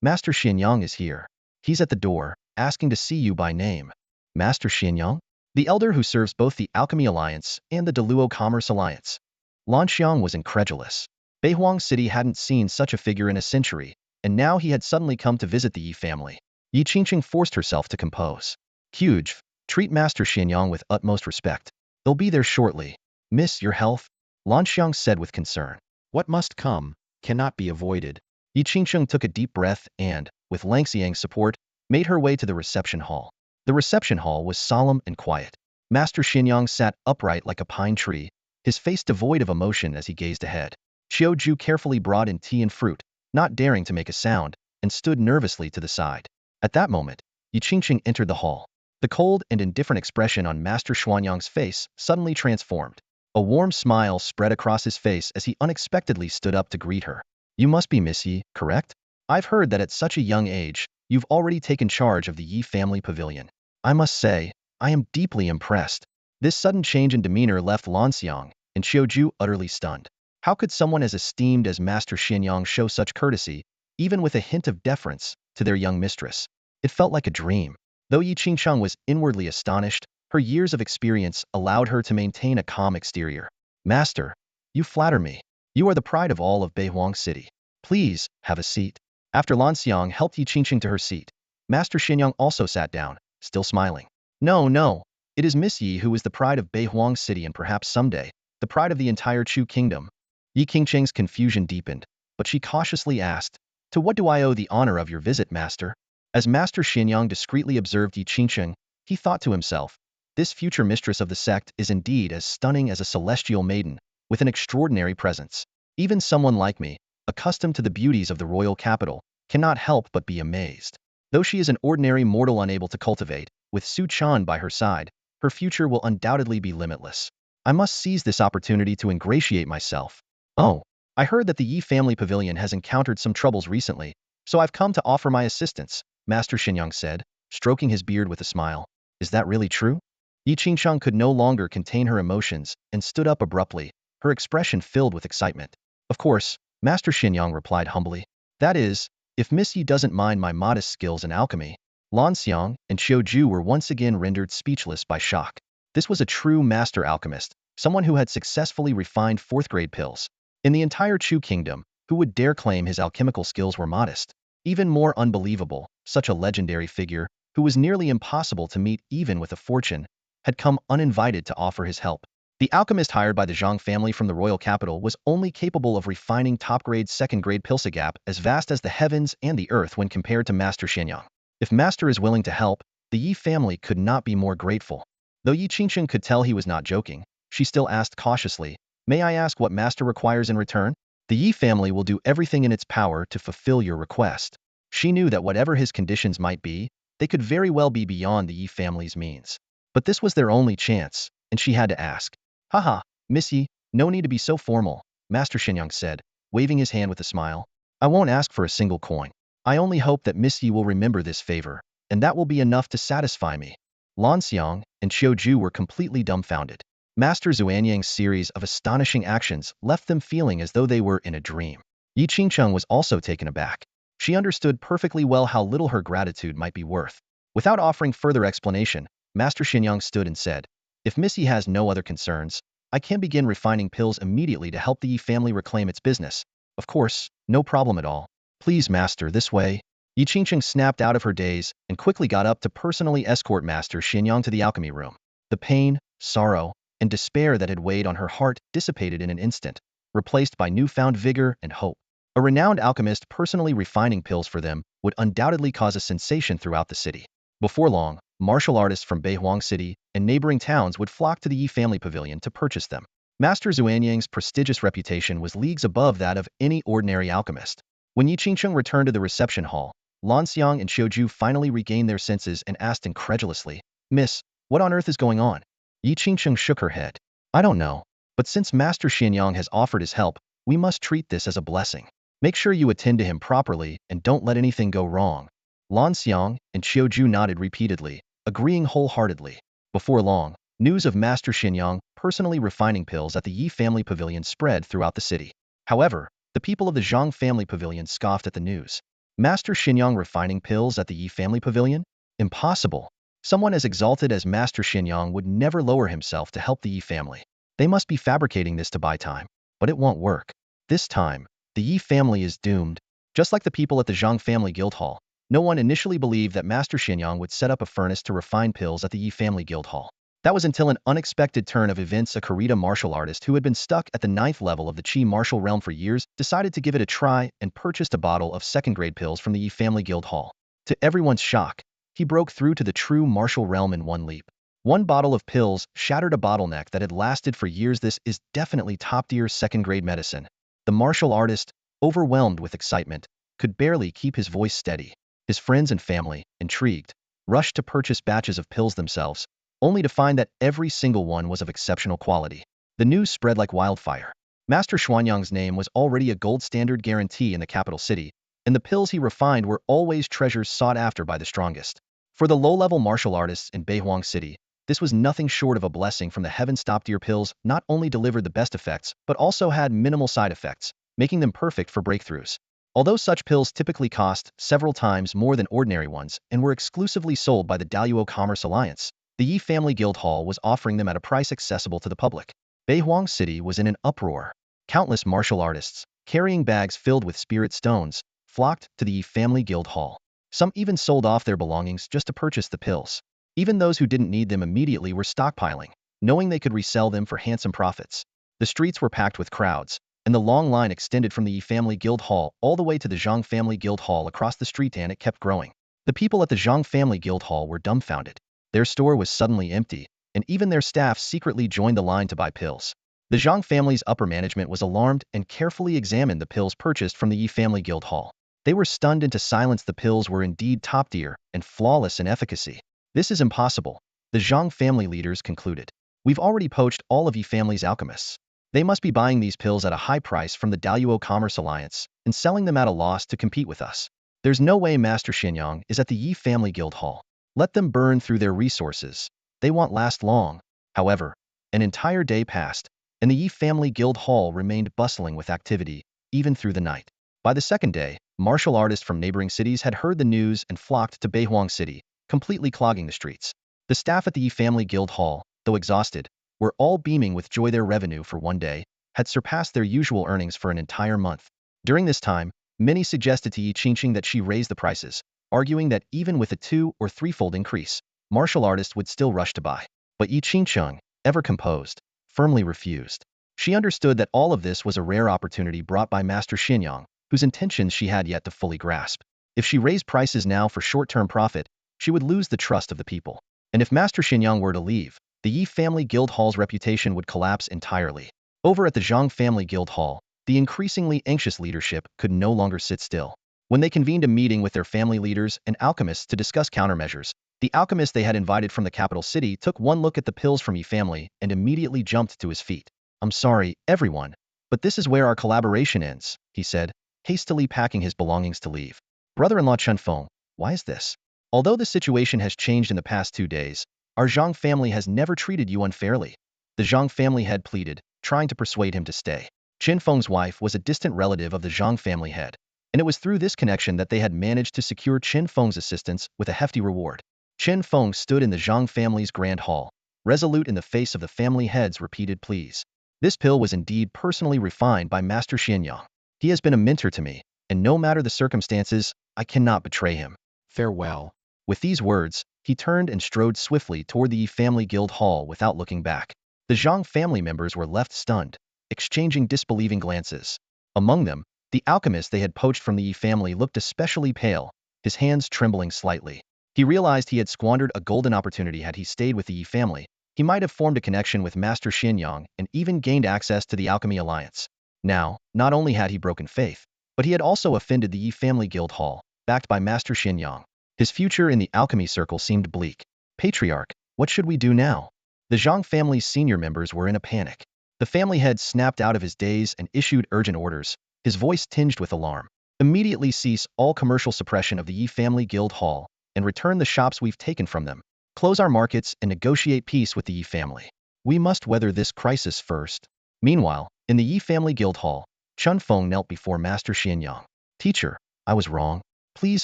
Master Xianyang is here. He's at the door, asking to see you by name. Master Xianyang? The elder who serves both the Alchemy Alliance and the Deluo Commerce Alliance. Lan Xiang was incredulous. Beihuang City hadn't seen such a figure in a century, and now he had suddenly come to visit the Yi family. Yi Qingqing forced herself to compose. Qujv, treat Master Xianyang with utmost respect. They'll be there shortly. Miss, your health? Lan Xiang said with concern. What must come cannot be avoided. Yi Qingqing took a deep breath and, with Lang Xiang's support, made her way to the reception hall. The reception hall was solemn and quiet. Master Xianyang sat upright like a pine tree, his face devoid of emotion as he gazed ahead. Qiu carefully brought in tea and fruit, not daring to make a sound, and stood nervously to the side. At that moment, Yi Qingqing entered the hall. The cold and indifferent expression on Master Xuanyang's face suddenly transformed. A warm smile spread across his face as he unexpectedly stood up to greet her. You must be Miss Yi, correct? I've heard that at such a young age, you've already taken charge of the Yi family pavilion. I must say, I am deeply impressed. This sudden change in demeanor left Lan Xiang and Qiu utterly stunned. How could someone as esteemed as Master Xianyang show such courtesy, even with a hint of deference, to their young mistress? It felt like a dream. Though Yi Qingqing was inwardly astonished, her years of experience allowed her to maintain a calm exterior. Master, you flatter me. You are the pride of all of Beihuang City. Please, have a seat. After Lan Xiang helped Yi Qingqing to her seat, Master Xianyang also sat down, still smiling. No. It is Miss Yi who is the pride of Beihuang City and perhaps someday, the pride of the entire Chu kingdom. Yi Qingqing's confusion deepened, but she cautiously asked, To what do I owe the honor of your visit, Master? As Master Xianyang discreetly observed Yi Qingqing, he thought to himself, this future mistress of the sect is indeed as stunning as a celestial maiden, with an extraordinary presence. Even someone like me, accustomed to the beauties of the royal capital, cannot help but be amazed. Though she is an ordinary mortal unable to cultivate, with Su Chen by her side, her future will undoubtedly be limitless. I must seize this opportunity to ingratiate myself. Oh, I heard that the Yi family pavilion has encountered some troubles recently, so I've come to offer my assistance, Master Xinyang said, stroking his beard with a smile. Is that really true? Yi Qingsheng could no longer contain her emotions and stood up abruptly, her expression filled with excitement. Of course, Master Xinyang replied humbly. That is, if Miss Yi doesn't mind my modest skills in alchemy. Lan Xiang and Xiao Ju were once again rendered speechless by shock. This was a true master alchemist, someone who had successfully refined fourth-grade pills. In the entire Chu kingdom, who would dare claim his alchemical skills were modest? Even more unbelievable, such a legendary figure, who was nearly impossible to meet even with a fortune, had come uninvited to offer his help. The alchemist hired by the Zhang family from the royal capital was only capable of refining top-grade second-grade pills, a gap as vast as the heavens and the earth when compared to Master Xianyang. If Master is willing to help, the Yi family could not be more grateful. Though Yi Qingsheng could tell he was not joking, she still asked cautiously, "May I ask what Master requires in return?" The Yi family will do everything in its power to fulfill your request. She knew that whatever his conditions might be, they could very well be beyond the Yi family's means. But this was their only chance, and she had to ask. Haha, Miss Yi, no need to be so formal, Master Xinyang said, waving his hand with a smile. I won't ask for a single coin. I only hope that Miss Yi will remember this favor, and that will be enough to satisfy me. Lan Xiang and Xiao Ju were completely dumbfounded. Master Zuanyang's series of astonishing actions left them feeling as though they were in a dream. Yi Qingcheng was also taken aback. She understood perfectly well how little her gratitude might be worth. Without offering further explanation, Master Xinyang stood and said, if Miss Yi has no other concerns, I can begin refining pills immediately to help the Yi family reclaim its business. Of course, no problem at all. Please, Master, this way. Yi Qingcheng snapped out of her daze and quickly got up to personally escort Master Xinyang to the alchemy room. The pain, sorrow, and despair that had weighed on her heart dissipated in an instant, replaced by newfound vigor and hope. A renowned alchemist personally refining pills for them would undoubtedly cause a sensation throughout the city. Before long, martial artists from Beihuang City and neighboring towns would flock to the Yi family pavilion to purchase them. Master Zuanyang's prestigious reputation was leagues above that of any ordinary alchemist. When Yi Qingcheng returned to the reception hall, Lan Xiang and Xiaoju finally regained their senses and asked incredulously, Miss, what on earth is going on? Yi Qingcheng shook her head. I don't know, but since Master Xianyang has offered his help, we must treat this as a blessing. Make sure you attend to him properly and don't let anything go wrong. Lan Xiang and Xiaoju nodded repeatedly, agreeing wholeheartedly. Before long, news of Master Xianyang personally refining pills at the Yi family pavilion spread throughout the city. However, the people of the Zhang family pavilion scoffed at the news. Master Xianyang refining pills at the Yi family pavilion? Impossible. Someone as exalted as Master Xianyang would never lower himself to help the Yi family. They must be fabricating this to buy time. But it won't work. This time, the Yi family is doomed. Just like the people at the Zhang family guild hall, no one initially believed that Master Xianyang would set up a furnace to refine pills at the Yi family guild hall. That was until an unexpected turn of events. A Karita martial artist who had been stuck at the 9th level of the Qi martial realm for years decided to give it a try and purchased a bottle of second-grade pills from the Yi family guild hall. To everyone's shock, he broke through to the true martial realm in one leap. One bottle of pills shattered a bottleneck that had lasted for years. This is definitely top-tier second-grade medicine. The martial artist, overwhelmed with excitement, could barely keep his voice steady. His friends and family, intrigued, rushed to purchase batches of pills themselves, only to find that every single one was of exceptional quality. The news spread like wildfire. Master Xuanyang's name was already a gold standard guarantee in the capital city, and the pills he refined were always treasures sought after by the strongest. For the low-level martial artists in Beihuang City, this was nothing short of a blessing from the heavens. Top-tier pills not only delivered the best effects, but also had minimal side effects, making them perfect for breakthroughs. Although such pills typically cost several times more than ordinary ones and were exclusively sold by the Daluo Commerce Alliance, the Yi Family Guild Hall was offering them at a price accessible to the public. Beihuang City was in an uproar. Countless martial artists, carrying bags filled with spirit stones, flocked to the Yi Family Guild Hall. Some even sold off their belongings just to purchase the pills. Even those who didn't need them immediately were stockpiling, knowing they could resell them for handsome profits. The streets were packed with crowds, and the long line extended from the Yi Family Guild Hall all the way to the Zhang Family Guild Hall across the street, and it kept growing. The people at the Zhang Family Guild Hall were dumbfounded. Their store was suddenly empty, and even their staff secretly joined the line to buy pills. The Zhang family's upper management was alarmed and carefully examined the pills purchased from the Yi Family Guild Hall. They were stunned into silence. The pills were indeed top-tier and flawless in efficacy. This is impossible, the Zhang family leaders concluded. We've already poached all of Yi family's alchemists. They must be buying these pills at a high price from the Daluo Commerce Alliance and selling them at a loss to compete with us. There's no way Master Xianyang is at the Yi Family Guild Hall. Let them burn through their resources. They won't last long. However, an entire day passed, and the Yi Family Guild Hall remained bustling with activity, even through the night. By the second day, martial artists from neighboring cities had heard the news and flocked to Beihuang City, completely clogging the streets. The staff at the Yi Family Guild Hall, though exhausted, were all beaming with joy. Their revenue for one day had surpassed their usual earnings for an entire month. During this time, many suggested to Yi Qingqing that she raise the prices, arguing that even with a 2- or 3-fold increase, martial artists would still rush to buy. But Yi Qingqing, ever composed, firmly refused. She understood that all of this was a rare opportunity brought by Master Xianyang, whose intentions she had yet to fully grasp. If she raised prices now for short-term profit, she would lose the trust of the people. And if Master Xianyang were to leave, the Yi Family Guild Hall's reputation would collapse entirely. Over at the Zhang Family Guild Hall, the increasingly anxious leadership could no longer sit still. When they convened a meeting with their family leaders and alchemists to discuss countermeasures, the alchemist they had invited from the capital city took one look at the pills from Yi Family and immediately jumped to his feet. "I'm sorry, everyone, but this is where our collaboration ends," he said, hastily packing his belongings to leave. "Brother-in-law Chen Feng, why is this? Although the situation has changed in the past 2 days, our Zhang family has never treated you unfairly," the Zhang family head pleaded, trying to persuade him to stay. Chen Feng's wife was a distant relative of the Zhang family head, and it was through this connection that they had managed to secure Chen Feng's assistance with a hefty reward. Chen Feng stood in the Zhang family's grand hall, resolute in the face of the family head's repeated pleas. This pill was indeed personally refined by Master Xianyang. He has been a mentor to me, and no matter the circumstances, I cannot betray him. Farewell. With these words, he turned and strode swiftly toward the Yi Family Guild Hall without looking back. The Zhang family members were left stunned, exchanging disbelieving glances. Among them, the alchemist they had poached from the Yi family looked especially pale, his hands trembling slightly. He realized he had squandered a golden opportunity. Had he stayed with the Yi family, he might have formed a connection with Master Xianyang and even gained access to the Alchemy Alliance. Now, not only had he broken faith, but he had also offended the Yi Family Guild Hall, backed by Master Xianyang. His future in the alchemy circle seemed bleak. "Patriarch, what should we do now?" The Zhang family's senior members were in a panic. The family head snapped out of his daze and issued urgent orders, his voice tinged with alarm. "Immediately cease all commercial suppression of the Yi Family Guild Hall and return the shops we've taken from them. Close our markets and negotiate peace with the Yi family. We must weather this crisis first." Meanwhile, in the Yi Family Guild Hall, Chen Feng knelt before Master Xianyang. "Teacher, I was wrong. Please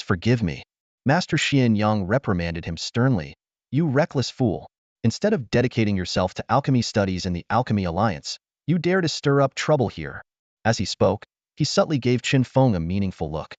forgive me." Master Xianyang reprimanded him sternly. "You reckless fool. Instead of dedicating yourself to alchemy studies in the Alchemy Alliance, you dare to stir up trouble here." As he spoke, he subtly gave Chen Feng a meaningful look.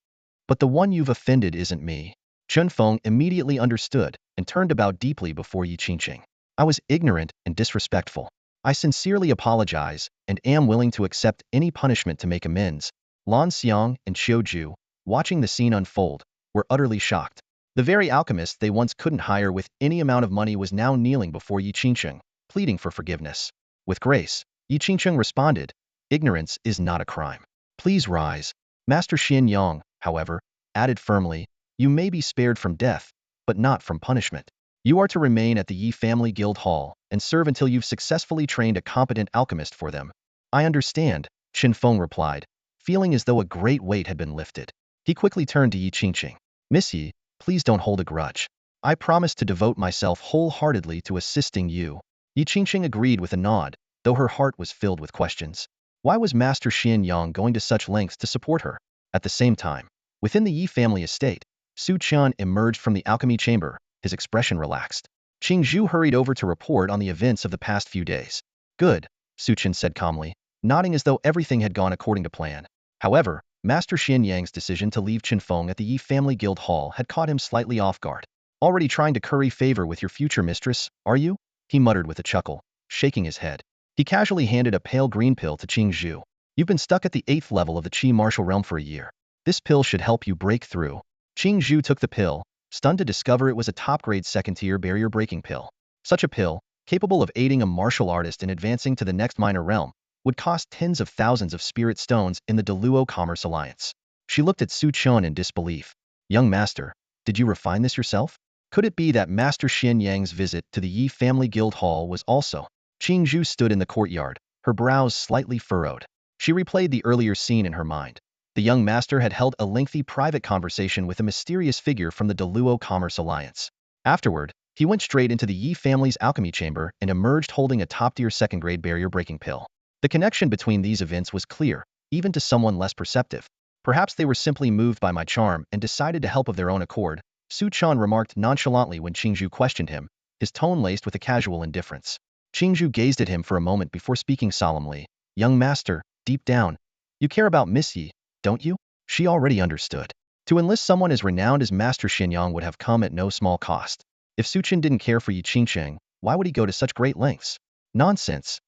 "But the one you've offended isn't me." Chen Feng immediately understood and turned to bow deeply before Yi Qingqing. "I was ignorant and disrespectful. I sincerely apologize and am willing to accept any punishment to make amends." Lan Xiang and Xiu Ju, watching the scene unfold, were utterly shocked. The very alchemist they once couldn't hire with any amount of money was now kneeling before Yi Qingqing, pleading for forgiveness. With grace, Yi Qingqing responded, "Ignorance is not a crime. Please rise." Master Xianyang, however, added firmly, "You may be spared from death, but not from punishment. You are to remain at the Yi Family Guild Hall and serve until you've successfully trained a competent alchemist for them." "I understand," Chen Feng replied, feeling as though a great weight had been lifted. He quickly turned to Yi Qingqing. "Miss Yi, please don't hold a grudge. I promise to devote myself wholeheartedly to assisting you." Yi Qingqing agreed with a nod, though her heart was filled with questions. Why was Master Xianyang going to such lengths to support her? At the same time, within the Yi family estate, Su Chen emerged from the alchemy chamber, his expression relaxed. Qing Zhu hurried over to report on the events of the past few days. "Good," Su Chen said calmly, nodding as though everything had gone according to plan. However, Master Xianyang's decision to leave Chen Feng at the Yi Family Guild Hall had caught him slightly off guard. "Already trying to curry favor with your future mistress, are you?" he muttered with a chuckle, shaking his head. He casually handed a pale green pill to Qing Zhu. "You've been stuck at the 8th level of the Qi martial realm for a year. This pill should help you break through." Qing Zhu took the pill, stunned to discover it was a top-grade second-tier barrier-breaking pill. Such a pill, capable of aiding a martial artist in advancing to the next minor realm, would cost tens of thousands of spirit stones in the Daluo Commerce Alliance. She looked at Su Chen in disbelief. "Young master, did you refine this yourself? Could it be that Master Xianyang's visit to the Yi Family Guild Hall was also Qingzhu stood in the courtyard, her brows slightly furrowed. She replayed the earlier scene in her mind. The young master had held a lengthy private conversation with a mysterious figure from the Deluo Commerce Alliance. Afterward, he went straight into the Yi family's alchemy chamber and emerged holding a top-tier second-grade barrier-breaking pill. The connection between these events was clear, even to someone less perceptive. Perhaps they were simply moved by my charm and decided to help of their own accord, Su Chen remarked nonchalantly when Qingzhu questioned him, his tone laced with a casual indifference. Qingzhu gazed at him for a moment before speaking solemnly. Young master, deep down, you care about Miss Yi, don't you? She already understood. To enlist someone as renowned as Master Xinyang would have come at no small cost. If Su Chen didn't care for Yi Qingsheng, why would he go to such great lengths? Nonsense.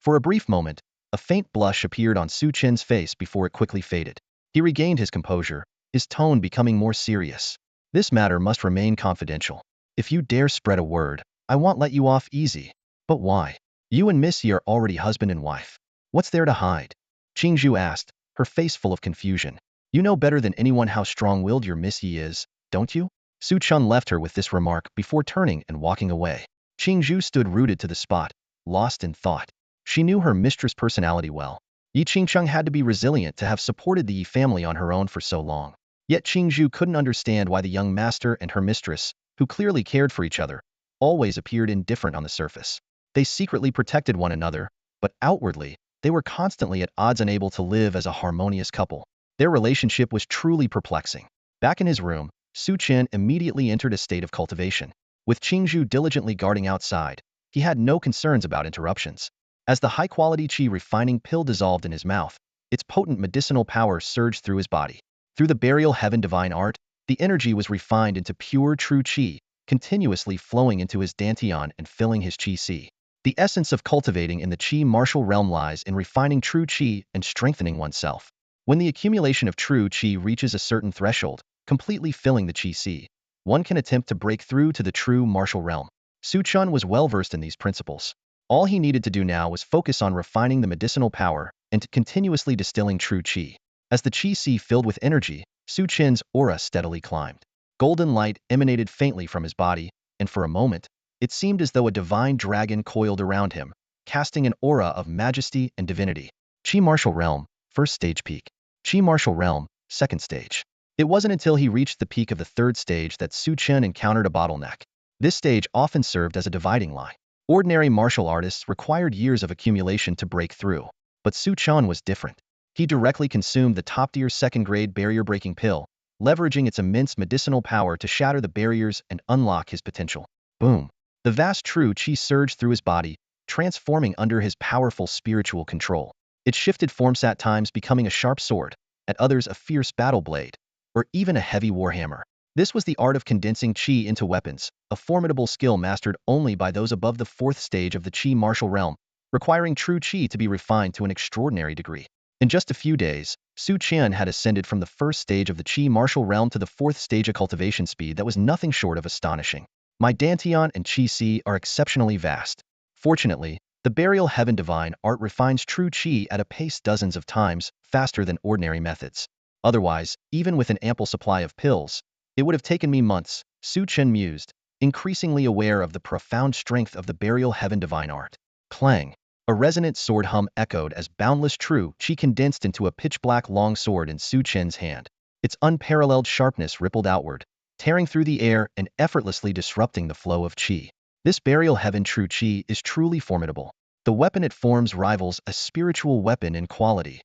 For a brief moment, a faint blush appeared on Su Chen's face before it quickly faded. He regained his composure, his tone becoming more serious. This matter must remain confidential. If you dare spread a word, I won't let you off easy. But why? You and Miss Yi are already husband and wife. What's there to hide? Qingzhu asked, her face full of confusion. You know better than anyone how strong-willed your Miss Yi is, don't you? Su Chen left her with this remark before turning and walking away. Qingzhu stood rooted to the spot, lost in thought. She knew her mistress' personality well. Yi Qingsheng had to be resilient to have supported the Yi family on her own for so long. Yet Qingzhu couldn't understand why the young master and her mistress, who clearly cared for each other, always appeared indifferent on the surface. They secretly protected one another, but outwardly, they were constantly at odds, unable to live as a harmonious couple. Their relationship was truly perplexing. Back in his room, Su Chen immediately entered a state of cultivation. With Qingzhu diligently guarding outside, he had no concerns about interruptions. As the high-quality qi refining pill dissolved in his mouth, its potent medicinal power surged through his body. Through the burial heaven divine art, the energy was refined into pure true qi, continuously flowing into his dantian and filling his qi si. The essence of cultivating in the qi martial realm lies in refining true qi and strengthening oneself. When the accumulation of true qi reaches a certain threshold, completely filling the qi si, one can attempt to break through to the true martial realm. Su Chen was well versed in these principles. All he needed to do now was focus on refining the medicinal power and continuously distilling true qi. As the qi si filled with energy, Su Chen's aura steadily climbed. Golden light emanated faintly from his body, and for a moment, it seemed as though a divine dragon coiled around him, casting an aura of majesty and divinity. Qi martial realm, first stage peak. Qi martial realm, second stage. It wasn't until he reached the peak of the third stage that Su Chen encountered a bottleneck. This stage often served as a dividing line. Ordinary martial artists required years of accumulation to break through, but Su Chen was different. He directly consumed the top-tier second-grade barrier-breaking pill, leveraging its immense medicinal power to shatter the barriers and unlock his potential. Boom! The vast true qi surged through his body, transforming under his powerful spiritual control. It shifted forms at times becoming a sharp sword, at others a fierce battle blade, or even a heavy warhammer. This was the art of condensing qi into weapons, a formidable skill mastered only by those above the fourth stage of the qi martial realm, requiring true qi to be refined to an extraordinary degree. In just a few days, Su Chen had ascended from the first stage of the qi martial realm to the fourth stage of cultivation speed that was nothing short of astonishing. My dantian and qi si are exceptionally vast. Fortunately, the burial heaven divine art refines true qi at a pace dozens of times faster than ordinary methods. Otherwise, even with an ample supply of pills, it would have taken me months, Su Chen mused, increasingly aware of the profound strength of the burial heaven divine art. Clang! A resonant sword hum echoed as boundless true qi condensed into a pitch-black long sword in Su Chen's hand. Its unparalleled sharpness rippled outward, tearing through the air and effortlessly disrupting the flow of qi. This burial heaven true qi is truly formidable. The weapon it forms rivals a spiritual weapon in quality.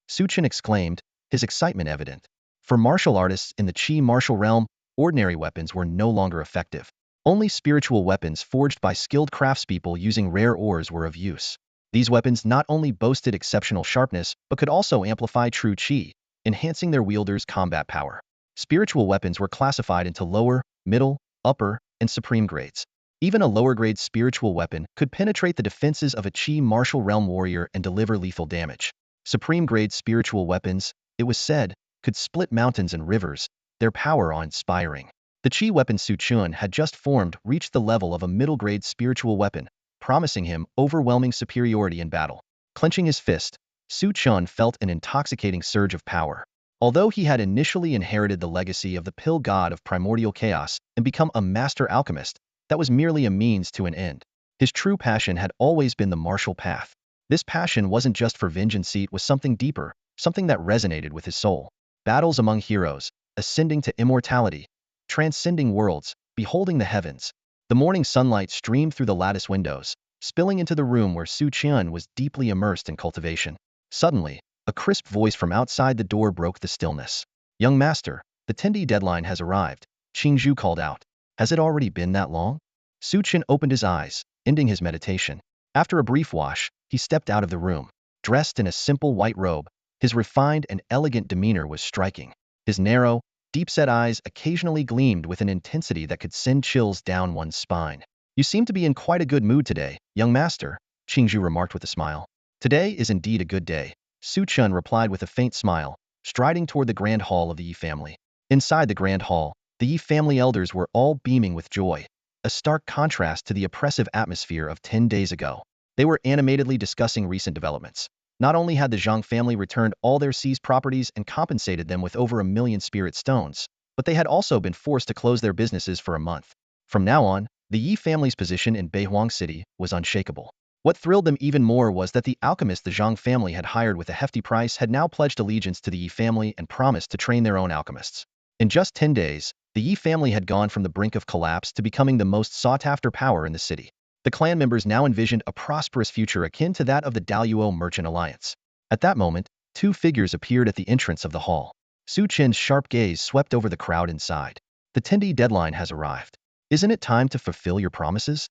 Su Chen exclaimed, his excitement evident. For martial artists in the qi martial realm, ordinary weapons were no longer effective. Only spiritual weapons forged by skilled craftspeople using rare ores were of use. These weapons not only boasted exceptional sharpness, but could also amplify true qi, enhancing their wielder's combat power. Spiritual weapons were classified into lower, middle, upper, and supreme grades. Even a lower-grade spiritual weapon could penetrate the defenses of a qi martial realm warrior and deliver lethal damage. Supreme-grade spiritual weapons, it was said, could split mountains and rivers, their power awe-inspiring. The qi weapon Su Chen had just formed reached the level of a middle-grade spiritual weapon, promising him overwhelming superiority in battle. Clenching his fist, Su Chen felt an intoxicating surge of power. Although he had initially inherited the legacy of the pill god of primordial chaos and become a master alchemist, that was merely a means to an end. His true passion had always been the martial path. This passion wasn't just for vengeance, it was something deeper, something that resonated with his soul. Battles among heroes, ascending to immortality, transcending worlds, beholding the heavens. The morning sunlight streamed through the lattice windows, spilling into the room where Su Chen was deeply immersed in cultivation. Suddenly, a crisp voice from outside the door broke the stillness. "Young master, the 10-day deadline has arrived," Qingzhu called out. "Has it already been that long?" Su Chen opened his eyes, ending his meditation. After a brief wash, he stepped out of the room. Dressed in a simple white robe, his refined and elegant demeanor was striking. His narrow, deep-set eyes occasionally gleamed with an intensity that could send chills down one's spine. "You seem to be in quite a good mood today, young master," Qingzhu remarked with a smile. "Today is indeed a good day," Su Chen replied with a faint smile, striding toward the grand hall of the Yi family. Inside the grand hall, the Yi family elders were all beaming with joy, a stark contrast to the oppressive atmosphere of 10 days ago. They were animatedly discussing recent developments. Not only had the Zhang family returned all their seized properties and compensated them with over 1 million spirit stones, but they had also been forced to close their businesses for a month. From now on, the Yi family's position in Beihuang City was unshakable. What thrilled them even more was that the alchemist the Zhang family had hired with a hefty price had now pledged allegiance to the Yi family and promised to train their own alchemists. In just 10 days, the Yi family had gone from the brink of collapse to becoming the most sought-after power in the city. The clan members now envisioned a prosperous future akin to that of the Daluo Merchant Alliance. At that moment, two figures appeared at the entrance of the hall. Su Chen's sharp gaze swept over the crowd inside. "The 10-day deadline has arrived. Isn't it time to fulfill your promises?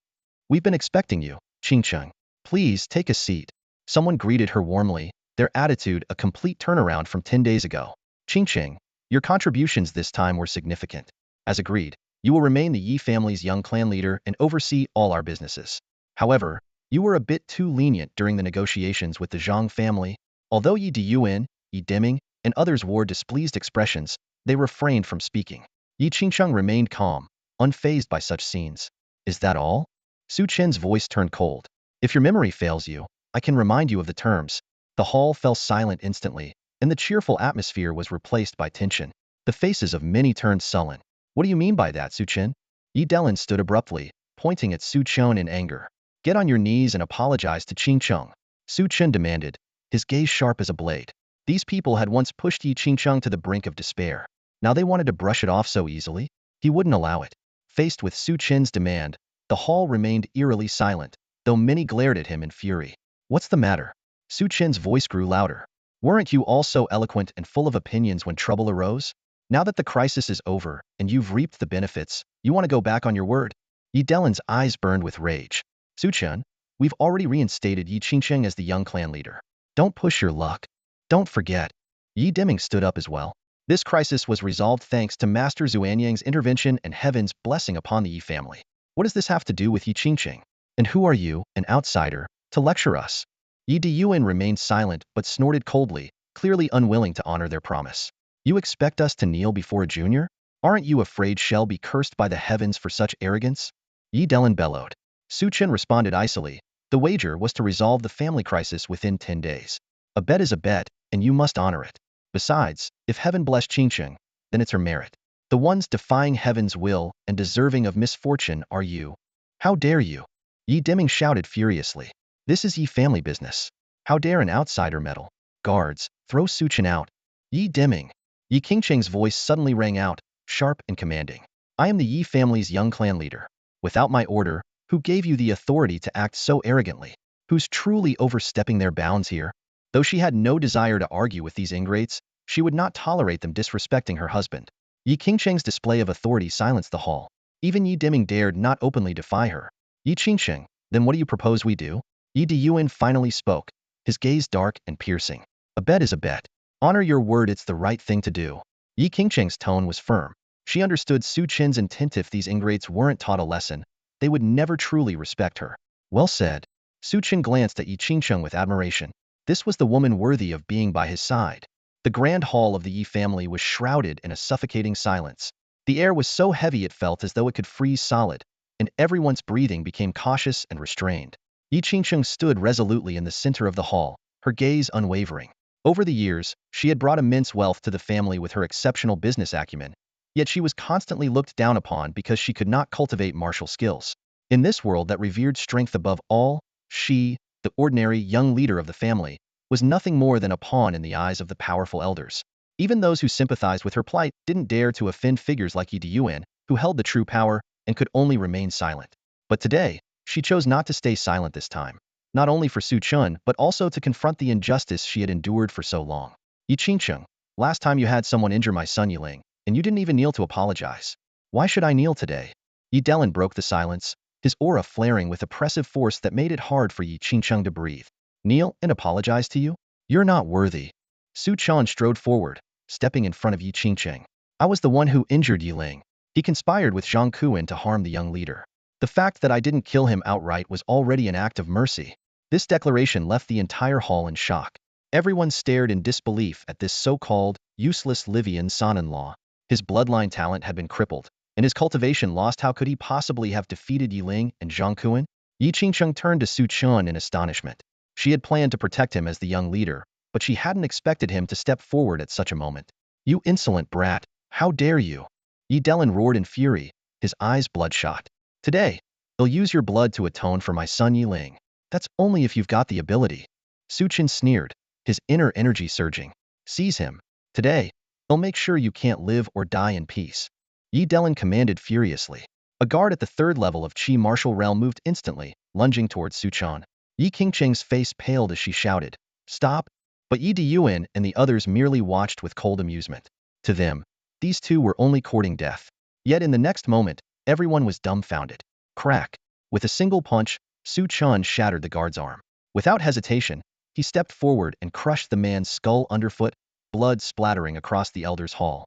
We've been expecting you, Qingcheng. Please take a seat." Someone greeted her warmly, their attitude a complete turnaround from 10 days ago. "Qingcheng, your contributions this time were significant. As agreed, you will remain the Yi family's young clan leader and oversee all our businesses. However, you were a bit too lenient during the negotiations with the Zhang family. Although Yi Diyuan, Yi Deming, and others wore displeased expressions, they refrained from speaking. Yi Qingcheng remained calm, unfazed by such scenes. "Is that all?" Su Chen's voice turned cold. "If your memory fails you, I can remind you of the terms." The hall fell silent instantly, and the cheerful atmosphere was replaced by tension. The faces of many turned sullen. "What do you mean by that, Su Chen?" Yi Delin stood abruptly, pointing at Su Chen in anger. "Get on your knees and apologize to Qingcheng," Su Chen demanded, his gaze sharp as a blade. These people had once pushed Yi Qingcheng to the brink of despair. Now they wanted to brush it off so easily? He wouldn't allow it. Faced with Su Chen's demand, the hall remained eerily silent, though many glared at him in fury. "What's the matter?" Su Chen's voice grew louder. "Weren't you all so eloquent and full of opinions when trouble arose? Now that the crisis is over and you've reaped the benefits, you want to go back on your word?" Yi Delin's eyes burned with rage. "Su Chen, we've already reinstated Yi Qingcheng as the young clan leader. Don't push your luck. Don't forget." Yi Deming stood up as well. This crisis was resolved thanks to Master Zuanyang's intervention and heaven's blessing upon the Yi family. What does this have to do with Yi Qingcheng? And who are you, an outsider, to lecture us? Yi Diyuan remained silent but snorted coldly, clearly unwilling to honor their promise. "You expect us to kneel before a junior? Aren't you afraid shall be cursed by the heavens for such arrogance?" Yi Delin bellowed. Su Chen responded icily. "The wager was to resolve the family crisis within 10 days. A bet is a bet, and you must honor it. Besides, if heaven bless Qingcheng, then it's her merit. The ones defying heaven's will and deserving of misfortune are you. How dare you?" Yi Deming shouted furiously. "This is Yi family business. How dare an outsider meddle? Guards, throw Su Chen out." "Yi Deming." Yi Qingcheng's voice suddenly rang out, sharp and commanding. "I am the Yi family's young clan leader. Without my order, who gave you the authority to act so arrogantly? Who's truly overstepping their bounds here?" Though she had no desire to argue with these ingrates, she would not tolerate them disrespecting her husband. Yi Qingcheng's display of authority silenced the hall. Even Yi Deming dared not openly defy her. "Yi Qingcheng, then what do you propose we do?" Yi Diyuan finally spoke, his gaze dark and piercing. "A bet is a bet. Honor your word, it's the right thing to do." Yi Qingcheng's tone was firm. She understood Su Chen's intent. If these ingrates weren't taught a lesson, they would never truly respect her. "Well said." Su Chen glanced at Yi Qingcheng with admiration. This was the woman worthy of being by his side. The grand hall of the Yi family was shrouded in a suffocating silence. The air was so heavy it felt as though it could freeze solid, and everyone's breathing became cautious and restrained. Yi Qingcheng stood resolutely in the center of the hall, her gaze unwavering. Over the years, she had brought immense wealth to the family with her exceptional business acumen, yet she was constantly looked down upon because she could not cultivate martial skills. In this world that revered strength above all, she, the ordinary young leader of the family, was nothing more than a pawn in the eyes of the powerful elders. Even those who sympathized with her plight didn't dare to offend figures like Yi Deyuan, who held the true power and could only remain silent. But today, she chose not to stay silent this time, not only for Su Chen but also to confront the injustice she had endured for so long. Yi Qingcheng, last time you had someone injure my son Yiling, and you didn't even kneel to apologize. Why should I kneel today? Yi Delin broke the silence, his aura flaring with oppressive force that made it hard for Yi Qingcheng to breathe. Kneel and apologize to you? You're not worthy. Su Chen strode forward, stepping in front of Yi Qingcheng. I was the one who injured Yiling. He conspired with Zhang Kuan to harm the young leader. The fact that I didn't kill him outright was already an act of mercy. This declaration left the entire hall in shock. Everyone stared in disbelief at this so-called, useless Livian son-in-law. His bloodline talent had been crippled, and his cultivation lost. How could he possibly have defeated Yiling and Zhang Kuan? Yi Qingcheng turned to Su Chen in astonishment. She had planned to protect him as the young leader, but she hadn't expected him to step forward at such a moment. You insolent brat, how dare you? Yi Delin roared in fury, his eyes bloodshot. Today, I'll use your blood to atone for my son Yiling. That's only if you've got the ability. Su Chen sneered, his inner energy surging. Seize him. Today, I'll make sure you can't live or die in peace. Yi Delin commanded furiously. A guard at the third level of Qi martial realm moved instantly, lunging towards Su Chen. Yi Qingcheng's face paled as she shouted, "Stop!" But Yi Deyuan and the others merely watched with cold amusement. To them, these two were only courting death. Yet in the next moment, everyone was dumbfounded. Crack! With a single punch, Su Chen shattered the guard's arm. Without hesitation, he stepped forward and crushed the man's skull underfoot, blood splattering across the elder's hall.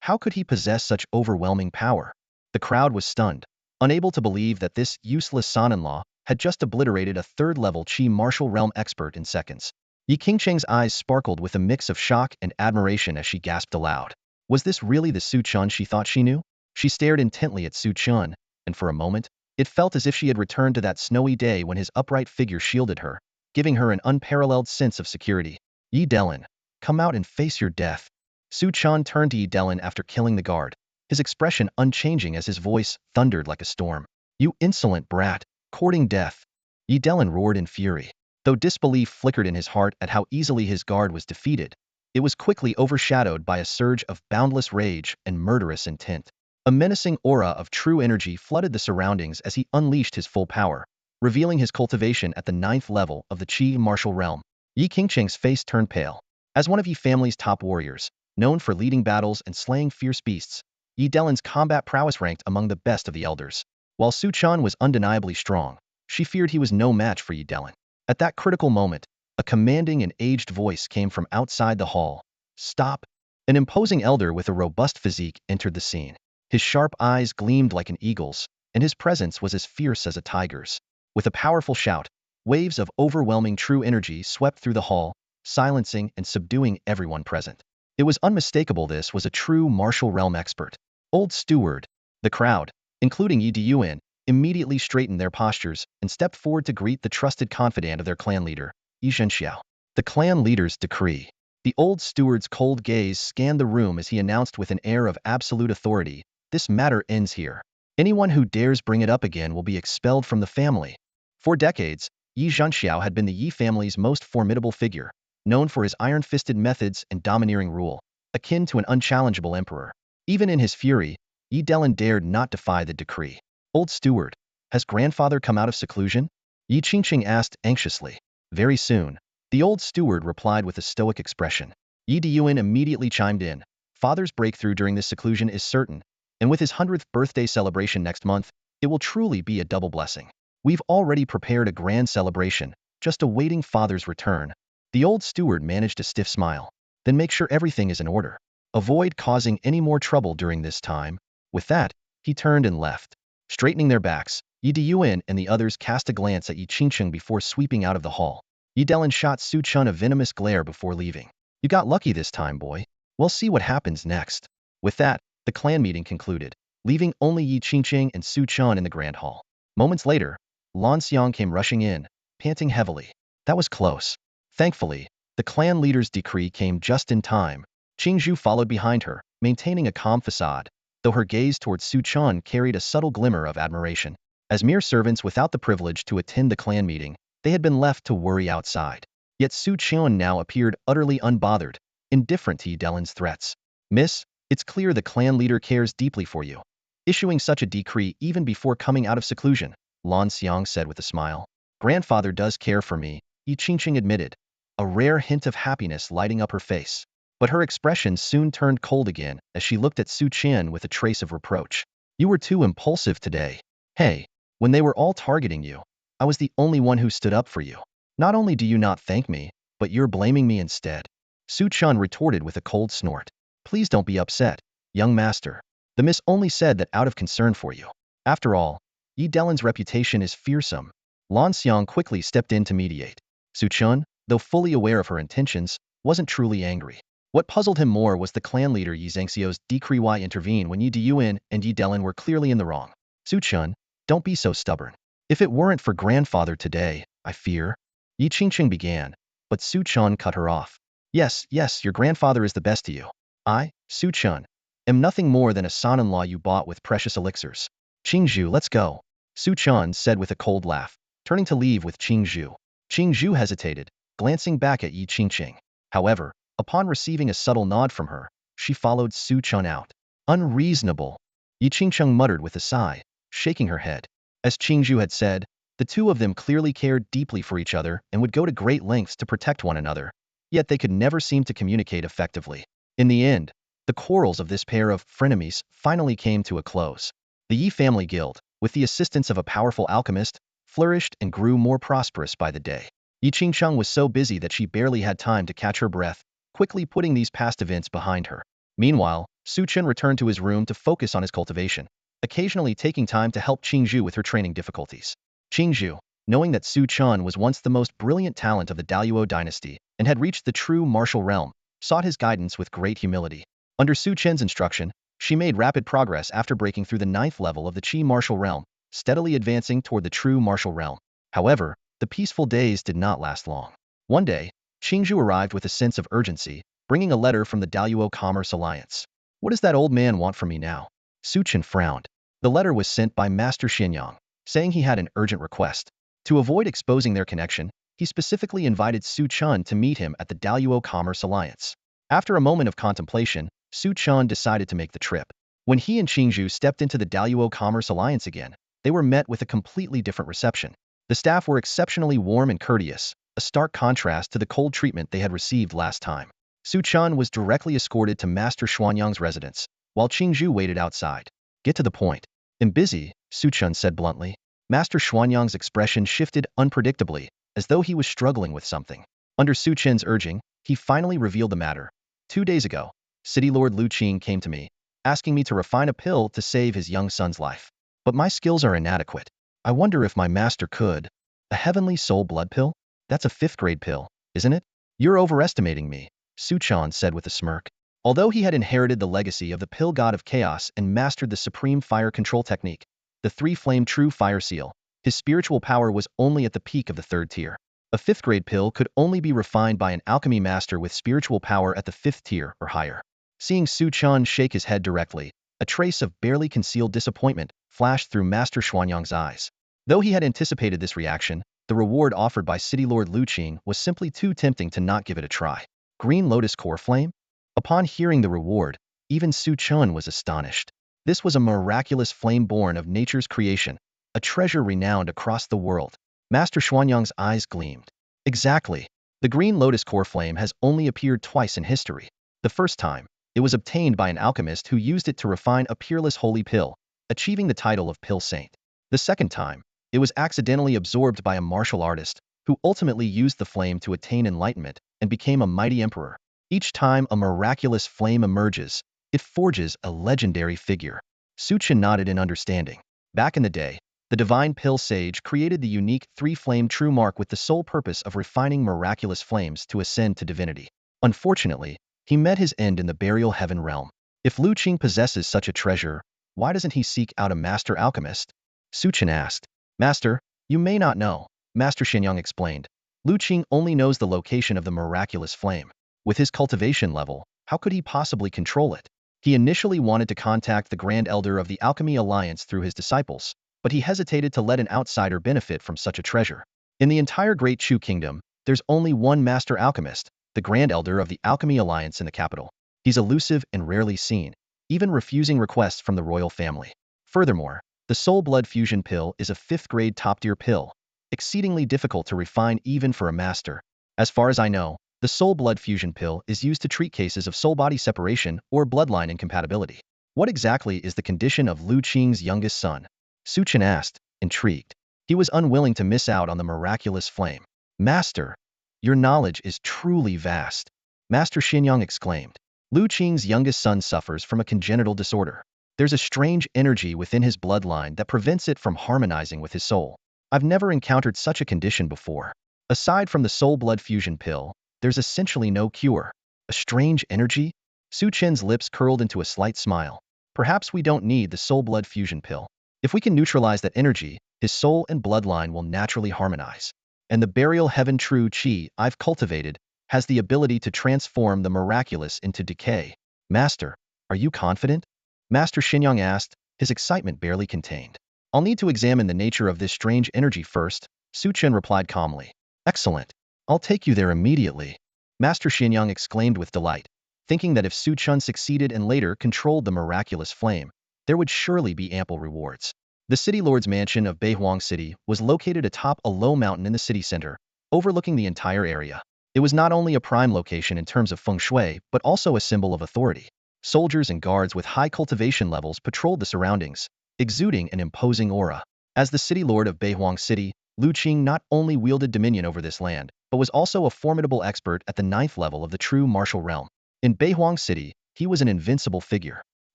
How could he possess such overwhelming power? The crowd was stunned, unable to believe that this useless son-in-law had just obliterated a third-level Qi martial realm expert in seconds. Yi Qingcheng's eyes sparkled with a mix of shock and admiration as she gasped aloud. Was this really the Su Chen she thought she knew? She stared intently at Su Chen, and for a moment, it felt as if she had returned to that snowy day when his upright figure shielded her, giving her an unparalleled sense of security. Yi Delin, come out and face your death. Su Chen turned to Yi Delin after killing the guard, his expression unchanging as his voice thundered like a storm. You insolent brat, courting death. Yi Delin roared in fury. Though disbelief flickered in his heart at how easily his guard was defeated, it was quickly overshadowed by a surge of boundless rage and murderous intent. A menacing aura of true energy flooded the surroundings as he unleashed his full power, revealing his cultivation at the 9th level of the Qi martial realm. Yi Qingcheng's face turned pale. As one of Yi family's top warriors, known for leading battles and slaying fierce beasts, Yi Delin's combat prowess ranked among the best of the elders. While Su Chen was undeniably strong, she feared he was no match for Yi Delin. At that critical moment, a commanding and aged voice came from outside the hall. Stop! An imposing elder with a robust physique entered the scene. His sharp eyes gleamed like an eagle's, and his presence was as fierce as a tiger's. With a powerful shout, waves of overwhelming true energy swept through the hall, silencing and subduing everyone present. It was unmistakable this was a true martial realm expert. Old Steward. The crowd, including Yi Deyuan, immediately straightened their postures and stepped forward to greet the trusted confidant of their clan leader, Yi Zhenxiao. The clan leader's decree. The old steward's cold gaze scanned the room as he announced with an air of absolute authority, this matter ends here. Anyone who dares bring it up again will be expelled from the family. For decades, Yi Zhenxiao had been the Yi family's most formidable figure, known for his iron-fisted methods and domineering rule, akin to an unchallengeable emperor. Even in his fury, Yi Delin dared not defy the decree. Old Steward, has grandfather come out of seclusion? Yi Qingcheng asked anxiously. Very soon, the old steward replied with a stoic expression. Yi Deyuan immediately chimed in. Father's breakthrough during this seclusion is certain, and with his 100th birthday celebration next month, it will truly be a double blessing. We've already prepared a grand celebration, just awaiting father's return. The old steward managed a stiff smile. Then make sure everything is in order. Avoid causing any more trouble during this time. With that, he turned and left. Straightening their backs, Yi Deyuan and the others cast a glance at Yi Qingcheng before sweeping out of the hall. Yi Delin shot Su Chen a venomous glare before leaving. You got lucky this time, boy. We'll see what happens next. With that, the clan meeting concluded, leaving only Yi Qingcheng and Su Chen in the grand hall. Moments later, Lan Xiang came rushing in, panting heavily. That was close. Thankfully, the clan leader's decree came just in time. Qingzhu followed behind her, maintaining a calm facade, though her gaze towards Su Chen carried a subtle glimmer of admiration. As mere servants without the privilege to attend the clan meeting, they had been left to worry outside. Yet Su Chen now appeared utterly unbothered, indifferent to Yi Delin's threats. Miss, it's clear the clan leader cares deeply for you. Issuing such a decree even before coming out of seclusion, Lan Xiang said with a smile. Grandfather does care for me, Yi Qingqing admitted, a rare hint of happiness lighting up her face. But her expression soon turned cold again as she looked at Su Chen with a trace of reproach. You were too impulsive today. Hey, when they were all targeting you, I was the only one who stood up for you. Not only do you not thank me, but you're blaming me instead. Su Chen retorted with a cold snort. Please don't be upset, young master. The miss only said that out of concern for you. After all, Yi Delin's reputation is fearsome. Lan Xiang quickly stepped in to mediate. Su Chen, though fully aware of her intentions, wasn't truly angry. What puzzled him more was the clan leader Yi Zhangxiu's decree why intervene when Yi Deyuan and Yi Delin were clearly in the wrong. Su Chen, don't be so stubborn. If it weren't for grandfather today, I fear. Yi Qingqing began, but Su Chen cut her off. Yes, your grandfather is the best to you. I, Su Chen, am nothing more than a son-in-law you bought with precious elixirs. Qingzhu, let's go. Su Chen said with a cold laugh, turning to leave with Qingzhu. Qingzhu hesitated, glancing back at Yi Qingqing. However, upon receiving a subtle nod from her, she followed Su Chen out. Unreasonable. Yi Qingqing muttered with a sigh, shaking her head. As Qingzhu had said, the two of them clearly cared deeply for each other and would go to great lengths to protect one another, yet they could never seem to communicate effectively. In the end, the quarrels of this pair of frenemies finally came to a close. The Yi family guild, with the assistance of a powerful alchemist, flourished and grew more prosperous by the day. Yi Qingqing was so busy that she barely had time to catch her breath, quickly putting these past events behind her. Meanwhile, Su Chen returned to his room to focus on his cultivation, occasionally taking time to help Qingzhu with her training difficulties. Qingzhu, knowing that Su Chen was once the most brilliant talent of the Daluo dynasty and had reached the true martial realm, sought his guidance with great humility. Under Su Chen's instruction, she made rapid progress after breaking through the 9th level of the Qi martial realm, steadily advancing toward the true martial realm. However, the peaceful days did not last long. One day, Qingzhu arrived with a sense of urgency, bringing a letter from the Daluo Commerce Alliance. What does that old man want from me now? Su Chen frowned. The letter was sent by Master Xianyang, saying he had an urgent request. To avoid exposing their connection, he specifically invited Su Chen to meet him at the Daluo Commerce Alliance. After a moment of contemplation, Su Chen decided to make the trip. When he and Qingzhu stepped into the Daluo Commerce Alliance again, they were met with a completely different reception. The staff were exceptionally warm and courteous, a stark contrast to the cold treatment they had received last time. Su Chen was directly escorted to Master Xuanyang's residence, while Qingzhu waited outside. Get to the point. I'm busy, Su Chen said bluntly. Master Xuanyang's expression shifted unpredictably, as though he was struggling with something. Under Su Chen's urging, he finally revealed the matter. 2 days ago, City Lord Lu Qing came to me, asking me to refine a pill to save his young son's life. But my skills are inadequate. I wonder if my master could. A heavenly soul blood pill? That's a 5th grade pill, isn't it? You're overestimating me, Su Chen said with a smirk. Although he had inherited the legacy of the pill god of chaos and mastered the supreme fire control technique, the 3-flame true fire seal, his spiritual power was only at the peak of the 3rd tier. A 5th grade pill could only be refined by an alchemy master with spiritual power at the 5th tier or higher. Seeing Su Chen shake his head directly, a trace of barely concealed disappointment flashed through Master Xuanyang's eyes. Though he had anticipated this reaction, the reward offered by City Lord Lu Qing was simply too tempting to not give it a try. Green Lotus Core Flame? Upon hearing the reward, even Su Chen was astonished. This was a miraculous flame born of nature's creation, a treasure renowned across the world. Master Xuanyang's eyes gleamed. Exactly. The Green Lotus Core Flame has only appeared twice in history. The first time, it was obtained by an alchemist who used it to refine a peerless holy pill, achieving the title of Pill Saint. The second time, it was accidentally absorbed by a martial artist, who ultimately used the flame to attain enlightenment and became a mighty emperor. Each time a miraculous flame emerges, it forges a legendary figure. Su Chen nodded in understanding. Back in the day, the divine pill sage created the unique 3-flame true mark with the sole purpose of refining miraculous flames to ascend to divinity. Unfortunately, he met his end in the burial heaven realm. If Lu Qing possesses such a treasure, why doesn't he seek out a master alchemist? Su Chen asked. Master, you may not know, Master Xianyang explained. Lu Qing only knows the location of the miraculous flame. With his cultivation level, how could he possibly control it? He initially wanted to contact the Grand Elder of the Alchemy Alliance through his disciples, but he hesitated to let an outsider benefit from such a treasure. In the entire Great Chu Kingdom, there's only one master alchemist, the Grand Elder of the Alchemy Alliance in the capital. He's elusive and rarely seen, even refusing requests from the royal family. Furthermore, the Soul Blood Fusion Pill is a 5th-grade top-tier pill, exceedingly difficult to refine even for a master. As far as I know, the Soul Blood Fusion Pill is used to treat cases of soul-body separation or bloodline incompatibility. What exactly is the condition of Lu Qing's youngest son? Su Chen asked, intrigued. He was unwilling to miss out on the miraculous flame. Master, your knowledge is truly vast, Master Xinyang exclaimed. Lu Qing's youngest son suffers from a congenital disorder. There's a strange energy within his bloodline that prevents it from harmonizing with his soul. I've never encountered such a condition before. Aside from the Soul Blood Fusion Pill, there's essentially no cure. A strange energy? Su Chen's lips curled into a slight smile. Perhaps we don't need the Soul Blood Fusion Pill. If we can neutralize that energy, his soul and bloodline will naturally harmonize. And the Burial Heaven True Qi I've cultivated has the ability to transform the miraculous into decay. Master, are you confident? Master Xinyang asked, his excitement barely contained. I'll need to examine the nature of this strange energy first, Su Chen replied calmly. Excellent. I'll take you there immediately. Master Xinyang exclaimed with delight, thinking that if Su Chen succeeded and later controlled the miraculous flame, there would surely be ample rewards. The city lord's mansion of Beihuang City was located atop a low mountain in the city center, overlooking the entire area. It was not only a prime location in terms of feng shui, but also a symbol of authority. Soldiers and guards with high cultivation levels patrolled the surroundings, exuding an imposing aura. As the city lord of Beihuang City, Lu Qing not only wielded dominion over this land, but was also a formidable expert at the 9th level of the true martial realm. In Beihuang City, he was an invincible figure.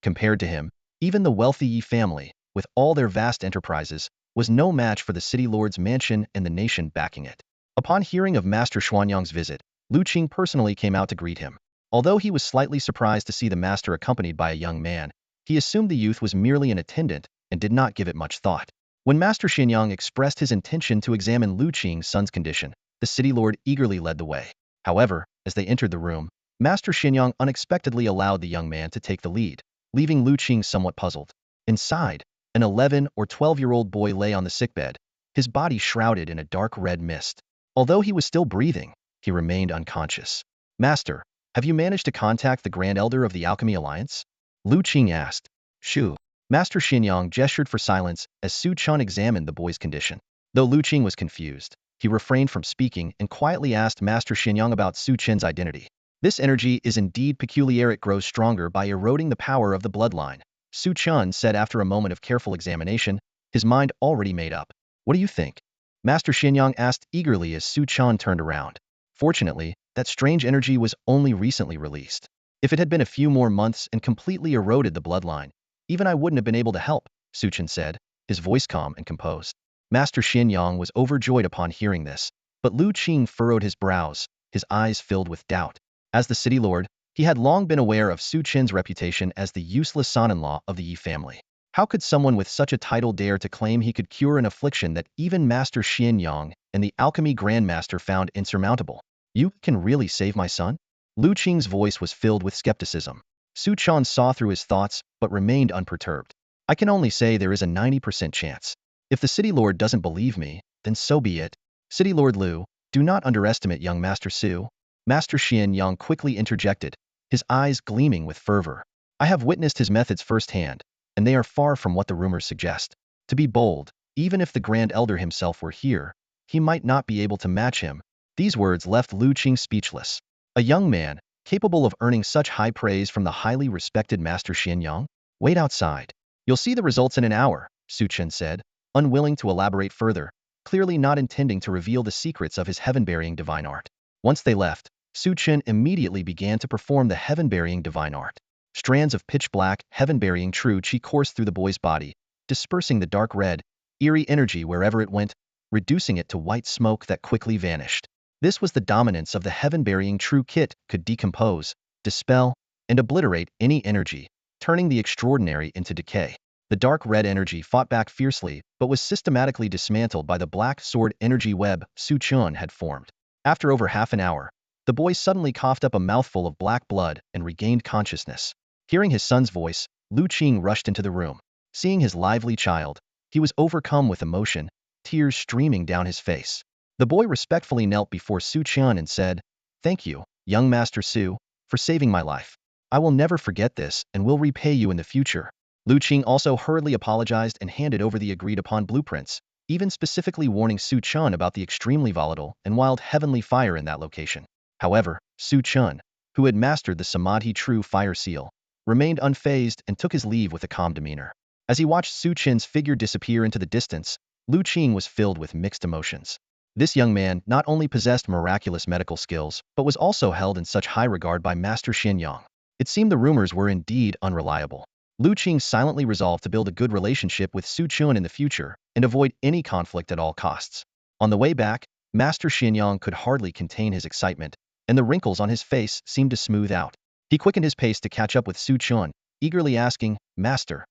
Compared to him, even the wealthy Yi family, with all their vast enterprises, was no match for the city lord's mansion and the nation backing it. Upon hearing of Master Xuanyang's visit, Lu Qing personally came out to greet him. Although he was slightly surprised to see the master accompanied by a young man, he assumed the youth was merely an attendant and did not give it much thought. When Master Xinyang expressed his intention to examine Lu Qing's son's condition, the city lord eagerly led the way. However, as they entered the room, Master Xinyang unexpectedly allowed the young man to take the lead, leaving Lu Qing somewhat puzzled. Inside, an 11 or 12-year-old boy lay on the sickbed, his body shrouded in a dark red mist. Although he was still breathing, he remained unconscious. Master, have you managed to contact the Grand Elder of the Alchemy Alliance? Lu Qing asked. Shu. Master Xinyang gestured for silence as Su Chen examined the boy's condition. Though Lu Qing was confused, he refrained from speaking and quietly asked Master Xinyang about Su Chen's identity. This energy is indeed peculiar. It grows stronger by eroding the power of the bloodline, Su Chen said after a moment of careful examination, his mind already made up. What do you think? Master Xinyang asked eagerly as Su Chen turned around. Fortunately, that strange energy was only recently released. If it had been a few more months and completely eroded the bloodline, even I wouldn't have been able to help, Su Chen said, his voice calm and composed. Master Xinyang was overjoyed upon hearing this, but Lu Qing furrowed his brows, his eyes filled with doubt. As the city lord, he had long been aware of Su Chen's reputation as the useless son-in-law of the Yi family. How could someone with such a title dare to claim he could cure an affliction that even Master Xinyang and the alchemy grandmaster found insurmountable? You can really save my son? Lu Qing's voice was filled with skepticism. Su Chen saw through his thoughts but remained unperturbed. I can only say there is a 90% chance. If the city lord doesn't believe me, then so be it. City Lord Lu, do not underestimate young Master Su. Master Xinyang quickly interjected, his eyes gleaming with fervor. I have witnessed his methods firsthand, and they are far from what the rumors suggest. To be bold, even if the Grand Elder himself were here, he might not be able to match him. These words left Lu Qing speechless. A young man, capable of earning such high praise from the highly respected Master Xinyang? Wait outside. You'll see the results in an hour, Su Chen said, unwilling to elaborate further, clearly not intending to reveal the secrets of his heaven-burying divine art. Once they left, Su Chen immediately began to perform the heaven-burying divine art. Strands of pitch-black, heaven-burying true qi coursed through the boy's body, dispersing the dark red, eerie energy wherever it went, reducing it to white smoke that quickly vanished. This was the dominance of the heaven-burying true kit, could decompose, dispel, and obliterate any energy, turning the extraordinary into decay. The dark red energy fought back fiercely, but was systematically dismantled by the black sword energy web Su Chen had formed. After over half an hour, the boy suddenly coughed up a mouthful of black blood and regained consciousness. Hearing his son's voice, Lu Qing rushed into the room. Seeing his lively child, He was overcome with emotion, tears streaming down his face. The boy respectfully knelt before Su Chen and said, "Thank you, young Master Su, for saving my life. I will never forget this and will repay you in the future." Lu Qing also hurriedly apologized and handed over the agreed-upon blueprints, even specifically warning Su Chen about the extremely volatile and wild heavenly fire in that location. However, Su Chen, who had mastered the Samadhi True Fire Seal, remained unfazed and took his leave with a calm demeanor. As he watched Su Chen's figure disappear into the distance, Lu Qing was filled with mixed emotions. This young man not only possessed miraculous medical skills, but was also held in such high regard by Master Xianyang. It seemed the rumors were indeed unreliable. Lu Qing silently resolved to build a good relationship with Su Chen in the future and avoid any conflict at all costs. On the way back, Master Xianyang could hardly contain his excitement, and the wrinkles on his face seemed to smooth out. He quickened his pace to catch up with Su Chen, eagerly asking, "Master,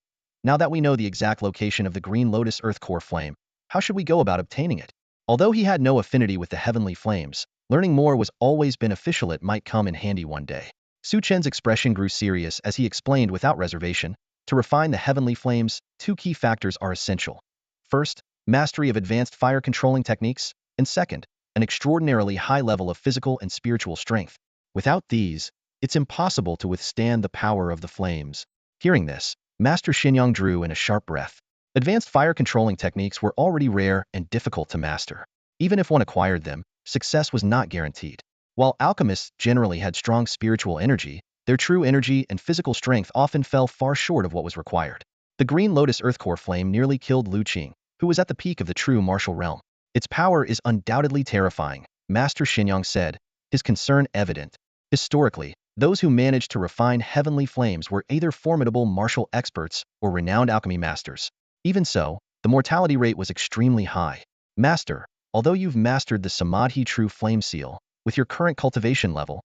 now that we know the exact location of the green lotus earth core flame, how should we go about obtaining it?" Although he had no affinity with the heavenly flames, learning more was always beneficial. It might come in handy one day. Su Chen's expression grew serious as he explained without reservation, to refine the heavenly flames, two key factors are essential. First, mastery of advanced fire controlling techniques, and second, an extraordinarily high level of physical and spiritual strength. Without these, it's impossible to withstand the power of the flames. Hearing this, Master Xianyang drew in a sharp breath. Advanced fire controlling techniques were already rare and difficult to master. Even if one acquired them, success was not guaranteed. While alchemists generally had strong spiritual energy, their true energy and physical strength often fell far short of what was required. The green lotus earth core flame nearly killed Lu Qing, who was at the peak of the true martial realm. "Its power is undoubtedly terrifying," Master Xianyang said, his concern evident. Historically, those who managed to refine heavenly flames were either formidable martial experts or renowned alchemy masters. Even so, the mortality rate was extremely high. "Master, although you've mastered the Samadhi True Flame Seal, with your current cultivation level,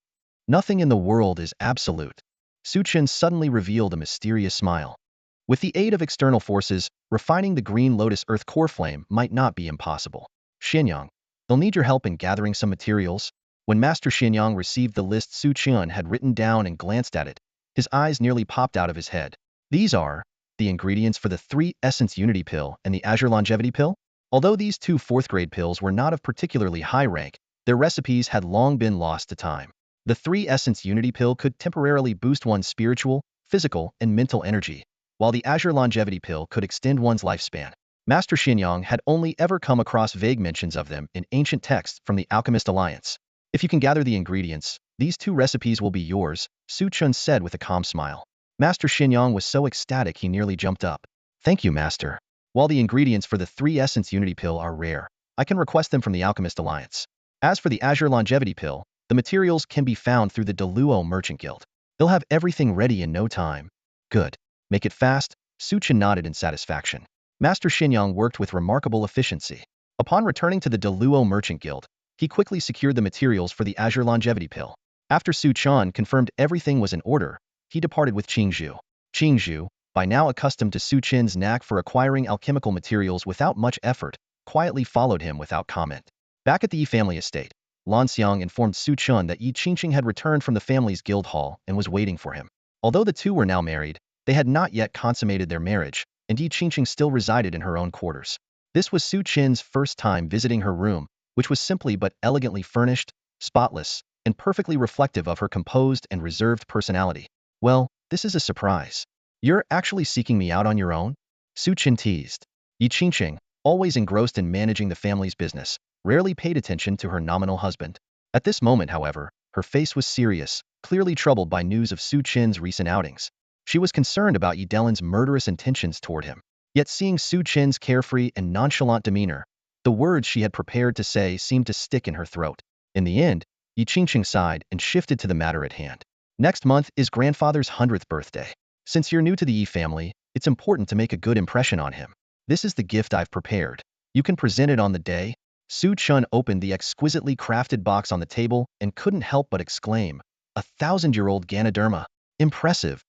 nothing in the world is absolute." Su Chen suddenly revealed a mysterious smile. With the aid of external forces, refining the green lotus earth core flame might not be impossible. "Xianyang, they'll need your help in gathering some materials." When Master Xianyang received the list Su Chen had written down and glanced at it, his eyes nearly popped out of his head. "These are the ingredients for the 3 Essence Unity Pill and the Azure Longevity Pill?" Although these two 4th-grade pills were not of particularly high rank, their recipes had long been lost to time. The 3 Essence Unity Pill could temporarily boost one's spiritual, physical, and mental energy, while the Azure Longevity Pill could extend one's lifespan. Master Xianyang had only ever come across vague mentions of them in ancient texts from the Alchemist Alliance. "If you can gather the ingredients, these 2 recipes will be yours," Su Chen said with a calm smile. Master Xianyang was so ecstatic he nearly jumped up. "Thank you, Master. While the ingredients for the 3 Essence Unity Pill are rare, I can request them from the Alchemist Alliance. As for the Azure Longevity Pill, the materials can be found through the Deluo Merchant Guild. They'll have everything ready in no time." "Good. Make it fast." Su Chen nodded in satisfaction. Master Xianyang worked with remarkable efficiency. Upon returning to the Deluo Merchant Guild, he quickly secured the materials for the Azure Longevity Pill. After Su Chen confirmed everything was in order, he departed with Qingzhu. Qingzhu, by now accustomed to Su Chen's knack for acquiring alchemical materials without much effort, quietly followed him without comment. Back at the Yi family estate, Lan Xiang informed Su Chen that Yi Qingqing had returned from the family's guild hall and was waiting for him. Although the two were now married, they had not yet consummated their marriage, and Yi Qingqing still resided in her own quarters. This was Su Chen's first time visiting her room, which was simply but elegantly furnished, spotless, and perfectly reflective of her composed and reserved personality. "Well, this is a surprise. You're actually seeking me out on your own?" Su Chen teased. Yi Qingqing, always engrossed in managing the family's business, rarely paid attention to her nominal husband. At this moment, however, her face was serious, clearly troubled by news of Su Chen's recent outings. She was concerned about Yi Delin's murderous intentions toward him. Yet seeing Su Chen's carefree and nonchalant demeanor, the words she had prepared to say seemed to stick in her throat. In the end, Yi Qingqing sighed and shifted to the matter at hand. "Next month is grandfather's 100th birthday. Since you're new to the Yi family, it's important to make a good impression on him. This is the gift I've prepared. You can present it on the day." Su Chen opened the exquisitely crafted box on the table and couldn't help but exclaim, "A 1,000-year-old Ganoderma. Impressive."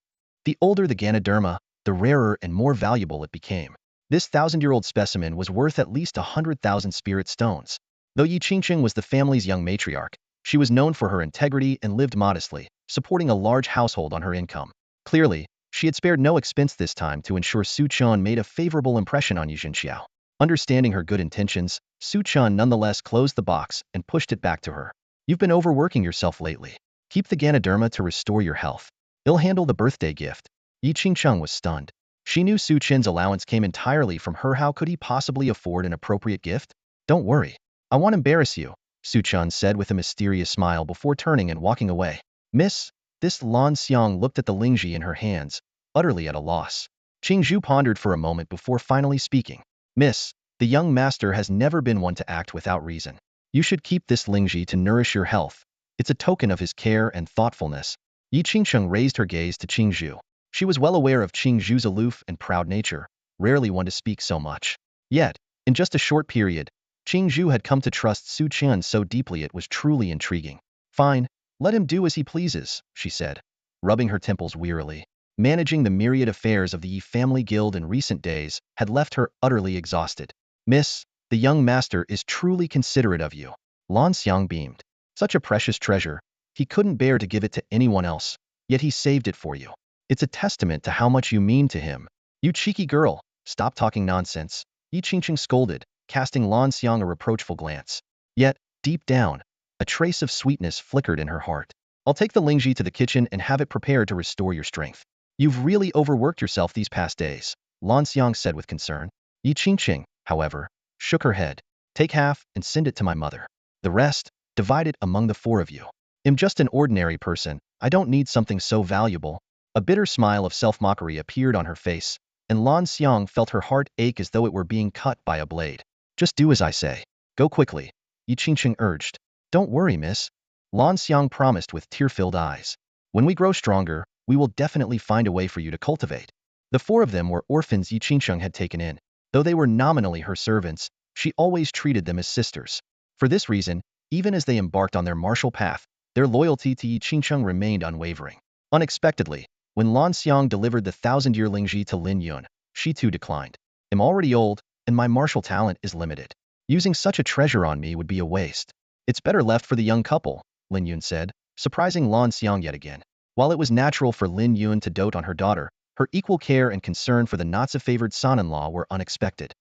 The older the Ganoderma, the rarer and more valuable it became. This 1,000-year-old specimen was worth at least 100,000 spirit stones. Though Yi Qingqing was the family's young matriarch, she was known for her integrity and lived modestly, supporting a large household on her income. Clearly, She had spared no expense this time to ensure Su Chen made a favorable impression on Yi Zhenxiao. Understanding her good intentions, Su Chen nonetheless closed the box and pushed it back to her. You've been overworking yourself lately. Keep the Ganoderma to restore your health. It'll handle the birthday gift. Yi Qingcheng was stunned. She knew Su Chen's allowance came entirely from her. How could he possibly afford an appropriate gift? Don't worry. I won't embarrass you, Su Chen said with a mysterious smile before turning and walking away. Miss, this Lan Xiang looked at the lingji in her hands, utterly at a loss. Qingzhu pondered for a moment before finally speaking. Miss, the young master has never been one to act without reason. You should keep this lingji to nourish your health. It's a token of his care and thoughtfulness. Yi Qingcheng raised her gaze to Qingzhu. She was well aware of Qingzhu's aloof and proud nature, rarely one to speak so much. Yet, in just a short period, Qingzhu had come to trust Su Chen so deeply it was truly intriguing. Fine, let him do as he pleases, she said, rubbing her temples wearily. Managing the myriad affairs of the Yi family guild in recent days had left her utterly exhausted. Miss, the young master is truly considerate of you. Lan Xiang beamed. Such a precious treasure, he couldn't bear to give it to anyone else, yet he saved it for you. It's a testament to how much you mean to him. You cheeky girl, stop talking nonsense, Yi Qingcheng scolded, casting Lan Xiang a reproachful glance. Yet, deep down, a trace of sweetness flickered in her heart. I'll take the lingji to the kitchen and have it prepared to restore your strength. You've really overworked yourself these past days, Lan Xiang said with concern. Yi Qingcheng, however, shook her head. Take half and send it to my mother. The rest, divide it among the four of you. I'm just an ordinary person, I don't need something so valuable. A bitter smile of self-mockery appeared on her face, and Lan Xiang felt her heart ache as though it were being cut by a blade. Just do as I say. Go quickly, Yi Qingcheng urged. Don't worry, miss. Lan Xiang promised with tear-filled eyes. When we grow stronger, we will definitely find a way for you to cultivate. The four of them were orphans Yi Qingcheng had taken in. Though they were nominally her servants, she always treated them as sisters. For this reason, even as they embarked on their martial path, their loyalty to Yi Qingcheng remained unwavering. Unexpectedly, when Lan Xiang delivered the 1,000-year lingji to Lin Yun, she too declined. I'm already old, and my martial talent is limited. Using such a treasure on me would be a waste. It's better left for the young couple, Lin Yun said, surprising Lan Xiang yet again. While it was natural for Lin Yun to dote on her daughter, her equal care and concern for the not-so-favored son-in-law were unexpected.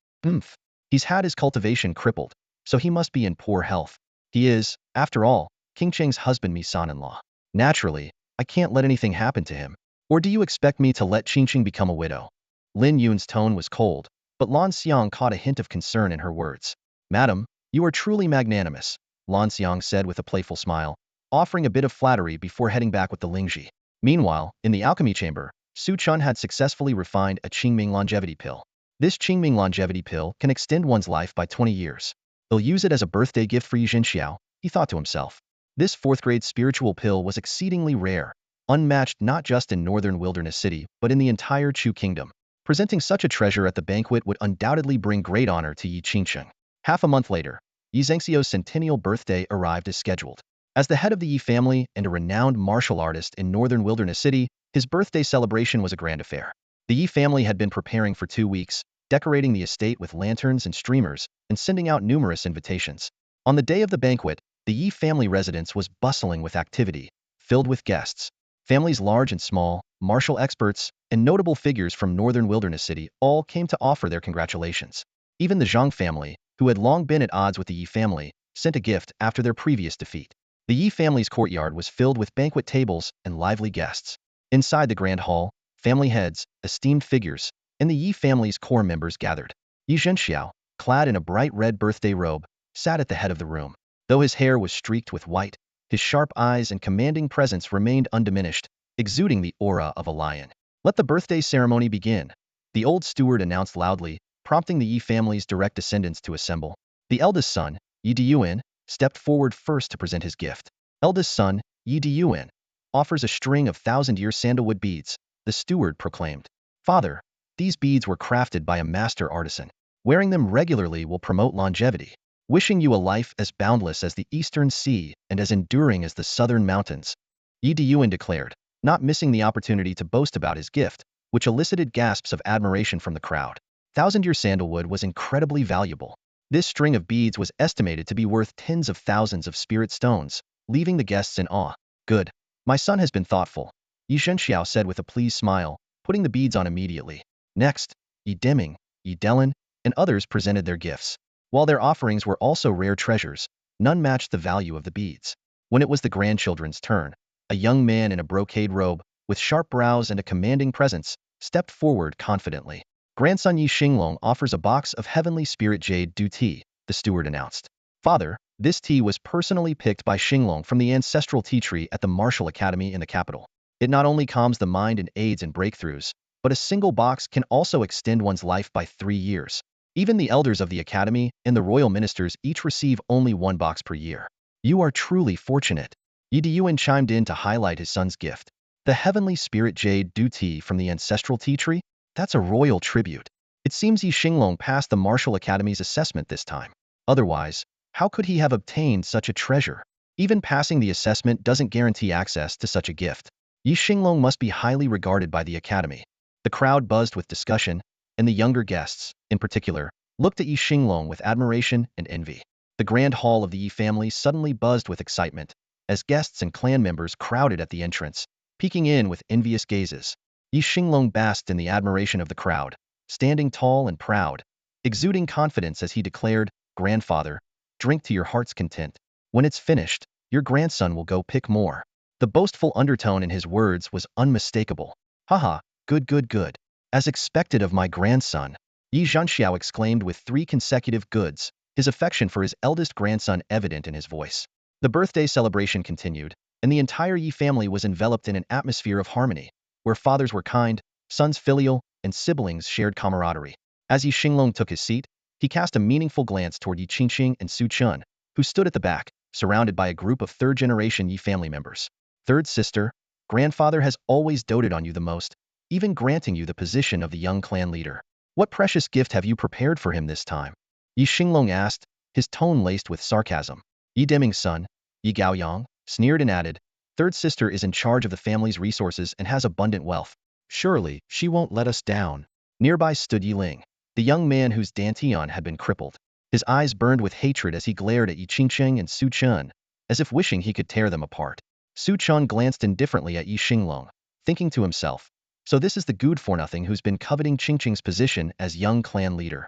He's had his cultivation crippled, so he must be in poor health. He is, after all, Qingcheng's husband-me son-in-law. Naturally, I can't let anything happen to him. Or do you expect me to let Qingcheng become a widow? Lin Yun's tone was cold, but Lan Xiang caught a hint of concern in her words. Madam, you are truly magnanimous, Lan Xiang said with a playful smile, offering a bit of flattery before heading back with the lingji. Meanwhile, in the alchemy chamber, Su Chen had successfully refined a Qingming longevity pill. This Qingming longevity pill can extend one's life by 20 years. He'll use it as a birthday gift for Yi Zhenxiao, he thought to himself. This fourth-grade spiritual pill was exceedingly rare, unmatched not just in northern Wilderness City, but in the entire Chu kingdom. Presenting such a treasure at the banquet would undoubtedly bring great honor to Yi Qingcheng. Half a month later, Yi Zhengxiao's centennial birthday arrived as scheduled. As the head of the Yi family and a renowned martial artist in northern Wilderness City, his birthday celebration was a grand affair. The Yi family had been preparing for 2 weeks, decorating the estate with lanterns and streamers, and sending out numerous invitations. On the day of the banquet, the Yi family residence was bustling with activity, filled with guests. Families large and small, martial experts, and notable figures from northern Wilderness City all came to offer their congratulations. Even the Zhang family, who had long been at odds with the Yi family, sent a gift after their previous defeat. The Yi family's courtyard was filled with banquet tables and lively guests. Inside the grand hall, family heads, esteemed figures, and the Yi family's core members gathered. Yi Zhenxiao, clad in a bright red birthday robe, sat at the head of the room. Though his hair was streaked with white, his sharp eyes and commanding presence remained undiminished, exuding the aura of a lion. Let the birthday ceremony begin, the old steward announced loudly, prompting the Yi family's direct descendants to assemble. The eldest son, Yi Diyuan, stepped forward first to present his gift. Eldest son, Yi Diyuan, offers a string of 1,000-year sandalwood beads, the steward proclaimed. Father, these beads were crafted by a master artisan. Wearing them regularly will promote longevity. Wishing you a life as boundless as the eastern sea and as enduring as the southern mountains, Yi Diyuan declared, not missing the opportunity to boast about his gift, which elicited gasps of admiration from the crowd. 1,000-year sandalwood was incredibly valuable. This string of beads was estimated to be worth tens of thousands of spirit stones, leaving the guests in awe. Good. My son has been thoughtful, Yi Zhenxiao said with a pleased smile, putting the beads on immediately. Next, Yi Deming, Yi Delin, and others presented their gifts. While their offerings were also rare treasures, none matched the value of the beads. When it was the grandchildren's turn, a young man in a brocade robe, with sharp brows and a commanding presence, stepped forward confidently. Grandson Yi Xinglong offers a box of heavenly spirit jade du tea, the steward announced. Father, this tea was personally picked by Xinglong from the ancestral tea tree at the Martial Academy in the capital. It not only calms the mind and aids in breakthroughs, but a single box can also extend one's life by 3 years. Even the elders of the academy and the royal ministers each receive only 1 box per year. You are truly fortunate. Yi Deyuan chimed in to highlight his son's gift. The heavenly spirit jade du tea from the ancestral tea tree? That's a royal tribute. It seems Yi Xinglong passed the Martial Academy's assessment this time. Otherwise, how could he have obtained such a treasure? Even passing the assessment doesn't guarantee access to such a gift. Yi Xinglong must be highly regarded by the academy. The crowd buzzed with discussion, and the younger guests, in particular, looked at Yi Xinglong with admiration and envy. The grand hall of the Yi family suddenly buzzed with excitement, as guests and clan members crowded at the entrance, peeking in with envious gazes. Yi Xinglong basked in the admiration of the crowd, standing tall and proud, exuding confidence as he declared, "Grandfather, drink to your heart's content. When it's finished, your grandson will go pick more." The boastful undertone in his words was unmistakable. "Haha, good good good. As expected of my grandson," Yi Zhanxiao exclaimed with 3 consecutive goods, his affection for his eldest grandson evident in his voice. The birthday celebration continued, and the entire Yi family was enveloped in an atmosphere of harmony, where fathers were kind, sons filial, and siblings shared camaraderie. As Yi Xinglong took his seat, he cast a meaningful glance toward Yi Qingqing and Su Chen, who stood at the back, surrounded by a group of third-generation Yi family members. "Third sister, grandfather has always doted on you the most, even granting you the position of the young clan leader. What precious gift have you prepared for him this time?" Yi Xinglong asked, his tone laced with sarcasm. Yi Deming's son, Yi Gaoyang, sneered and added, "Third sister is in charge of the family's resources and has abundant wealth. Surely, she won't let us down." Nearby stood Yi Ling, the young man whose dantian had been crippled. His eyes burned with hatred as he glared at Yi Qingqing and Su Chen, as if wishing he could tear them apart. Su Chen glanced indifferently at Yi Xinglong, thinking to himself, so this is the good-for-nothing who's been coveting Qingqing's position as young clan leader.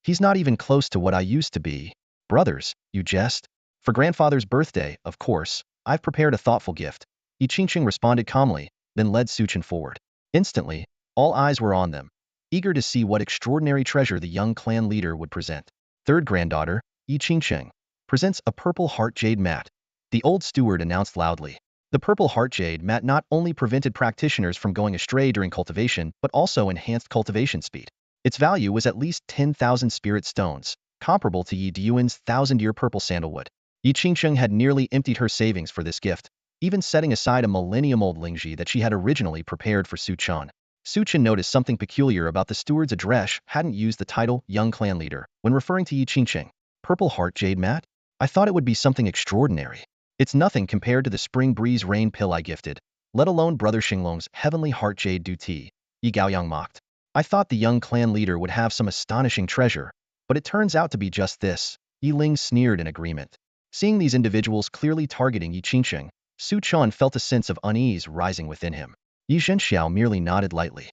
He's not even close to what I used to be. Brothers, you jest? For grandfather's birthday, of course, I've prepared a thoughtful gift. Yi Qingqing responded calmly, then led Su Chen forward. Instantly, all eyes were on them, eager to see what extraordinary treasure the young clan leader would present. Third granddaughter, Yi Qingqing, presents a purple heart jade mat, the old steward announced loudly. The purple heart jade mat not only prevented practitioners from going astray during cultivation, but also enhanced cultivation speed. Its value was at least 10,000 spirit stones, comparable to Yi Deyuan's 1,000-year purple sandalwood. Yi Qingqing had nearly emptied her savings for this gift, even setting aside a millennium-old lingji that she had originally prepared for Su Chen. Su Chen noticed something peculiar about the steward's address hadn't used the title Young Clan Leader when referring to Yi Qingqing. Purple heart jade mat? I thought it would be something extraordinary. It's nothing compared to the spring breeze rain pill I gifted, let alone Brother Xinglong's heavenly heart jade du tea, Yi Gaoyang mocked. I thought the young clan leader would have some astonishing treasure, but it turns out to be just this. Yi Ling sneered in agreement. Seeing these individuals clearly targeting Yi Qingqing, Su Chen felt a sense of unease rising within him. Yi Zhenxiao merely nodded lightly.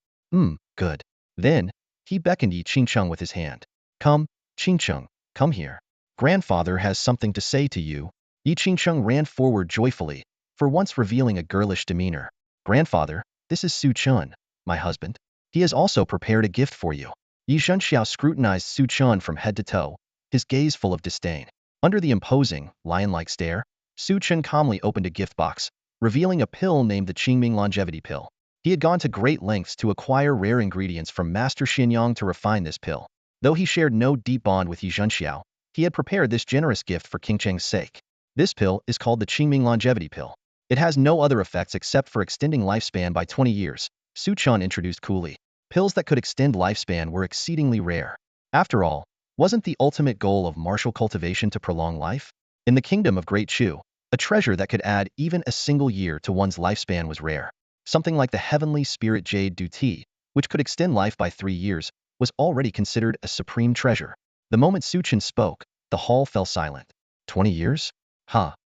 Good. Then, he beckoned Yi Qingqing with his hand. Come, Qingqing, come here. Grandfather has something to say to you. Yi Qingqing ran forward joyfully, for once revealing a girlish demeanor. Grandfather, this is Su Chen, my husband. He has also prepared a gift for you. Yi Zhenxiao scrutinized Su Chen from head to toe, his gaze full of disdain. Under the imposing, lion-like stare, Su Chen calmly opened a gift box, revealing a pill named the Qingming Longevity Pill. He had gone to great lengths to acquire rare ingredients from Master Xianyang to refine this pill. Though he shared no deep bond with Yi Zhenxiao, he had prepared this generous gift for Qingqing's sake. This pill is called the Qingming Longevity Pill. It has no other effects except for extending lifespan by 20 years, Su Chen introduced coolly. Pills that could extend lifespan were exceedingly rare. After all, wasn't the ultimate goal of martial cultivation to prolong life? In the kingdom of Great Chu, a treasure that could add even a single year to one's lifespan was rare. Something like the heavenly spirit jade du tea, which could extend life by 3 years, was already considered a supreme treasure. The moment Su Chen spoke, the hall fell silent. 20 years?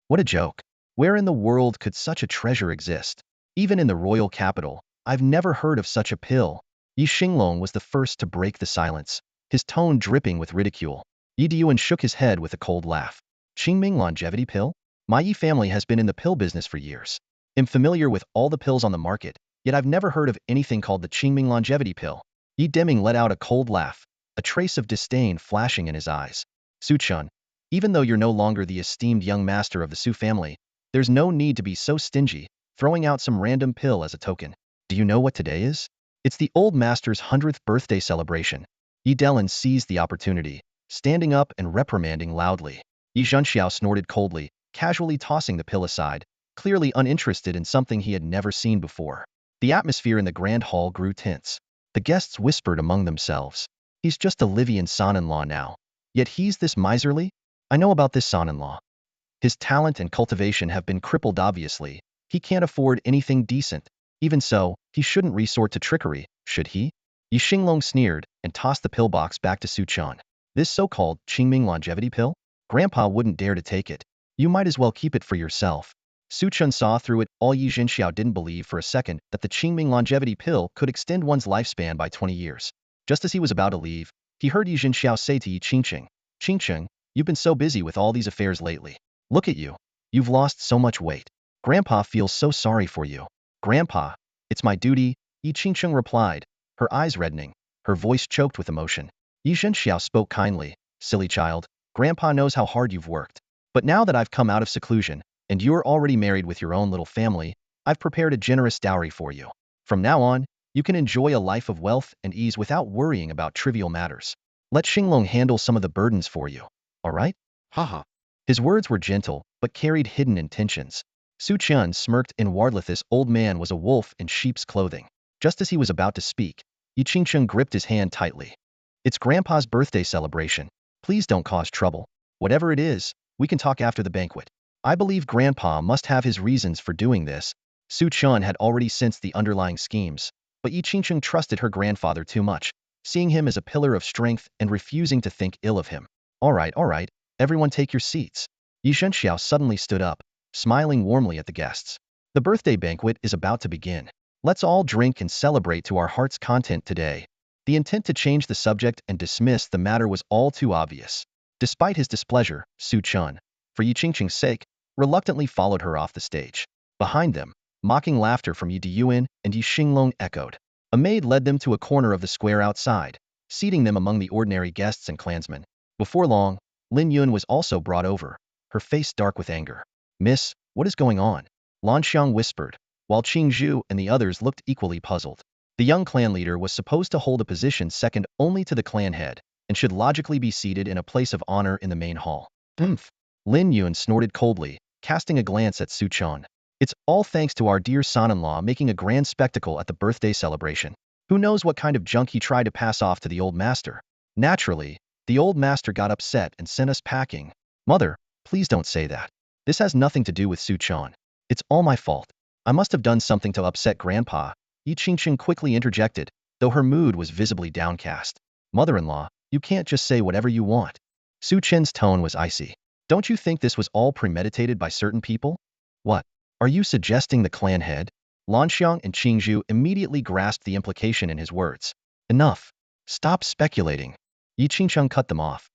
What a joke. Where in the world could such a treasure exist? Even in the royal capital, I've never heard of such a pill. Yi Xinglong was the first to break the silence, his tone dripping with ridicule. Yi Diyuan shook his head with a cold laugh. Qingming longevity pill? My Yi family has been in the pill business for years. I'm familiar with all the pills on the market, yet I've never heard of anything called the Qingming longevity pill. Yi Deming let out a cold laugh, a trace of disdain flashing in his eyes. Su Chen, even though you're no longer the esteemed young master of the Su family, there's no need to be so stingy, throwing out some random pill as a token. Do you know what today is? It's the old master's 100th birthday celebration. Yi Delin seized the opportunity, standing up and reprimanding loudly. Yi Zhenxiao snorted coldly, casually tossing the pill aside, clearly uninterested in something he had never seen before. The atmosphere in the grand hall grew tense. The guests whispered among themselves. He's just a Livian son-in-law now. Yet he's this miserly? I know about this son-in-law. His talent and cultivation have been crippled obviously. He can't afford anything decent. Even so, he shouldn't resort to trickery, should he? Yi Xinglong sneered and tossed the pill box back to Su Chen. This so-called Qingming longevity pill? Grandpa wouldn't dare to take it. You might as well keep it for yourself. Su Chen saw through it all. Yi Zhenxiao didn't believe for a second that the Qingming longevity pill could extend one's lifespan by 20 years. Just as he was about to leave, he heard Yi Zhenxiao say to Yi Qingqing, "Qingqing, you've been so busy with all these affairs lately. Look at you. You've lost so much weight. Grandpa feels so sorry for you." "Grandpa, it's my duty," Yi Qingqing replied, her eyes reddening, her voice choked with emotion. Yi Zhenxiao spoke kindly, "Silly child, Grandpa knows how hard you've worked. But now that I've come out of seclusion, and you're already married with your own little family, I've prepared a generous dowry for you. From now on, you can enjoy a life of wealth and ease without worrying about trivial matters. Let Xinglong handle some of the burdens for you. All right?" Haha. His words were gentle, but carried hidden intentions. Su Chen smirked inwardly. This old man was a wolf in sheep's clothing. Just as he was about to speak, Yi Qingqing gripped his hand tightly. "It's Grandpa's birthday celebration. Please don't cause trouble. Whatever it is, we can talk after the banquet." "I believe Grandpa must have his reasons for doing this." Su Chen had already sensed the underlying schemes, but Yi Qingqing trusted her grandfather too much, seeing him as a pillar of strength and refusing to think ill of him. All right, everyone take your seats." Yi Zhenxiao suddenly stood up, smiling warmly at the guests. "The birthday banquet is about to begin. Let's all drink and celebrate to our heart's content today." The intent to change the subject and dismiss the matter was all too obvious. Despite his displeasure, Su Chen, for Yi Qingqing's sake, reluctantly followed her off the stage. Behind them, mocking laughter from Yi Diyuan and Yi Xinglong echoed. A maid led them to a corner of the square outside, seating them among the ordinary guests and clansmen. Before long, Lin Yun was also brought over, her face dark with anger. "Miss, what is going on?" Lan Xiang whispered, while Qing Zhu and the others looked equally puzzled. The young clan leader was supposed to hold a position second only to the clan head, and should logically be seated in a place of honor in the main hall. "Humph." Lin Yun snorted coldly, casting a glance at Su Chen. "It's all thanks to our dear son-in-law making a grand spectacle at the birthday celebration. Who knows what kind of junk he tried to pass off to the old master. Naturally, the old master got upset and sent us packing." "Mother, please don't say that. This has nothing to do with Su Chen. It's all my fault. I must have done something to upset Grandpa," Yi Qingqing quickly interjected, though her mood was visibly downcast. "Mother-in-law, you can't just say whatever you want." Su Chen's tone was icy. "Don't you think this was all premeditated by certain people?" "What? Are you suggesting the clan head?" Lan Xiang and Qing Zhu immediately grasped the implication in his words. "Enough. Stop speculating." Yi Qingqing cut them off.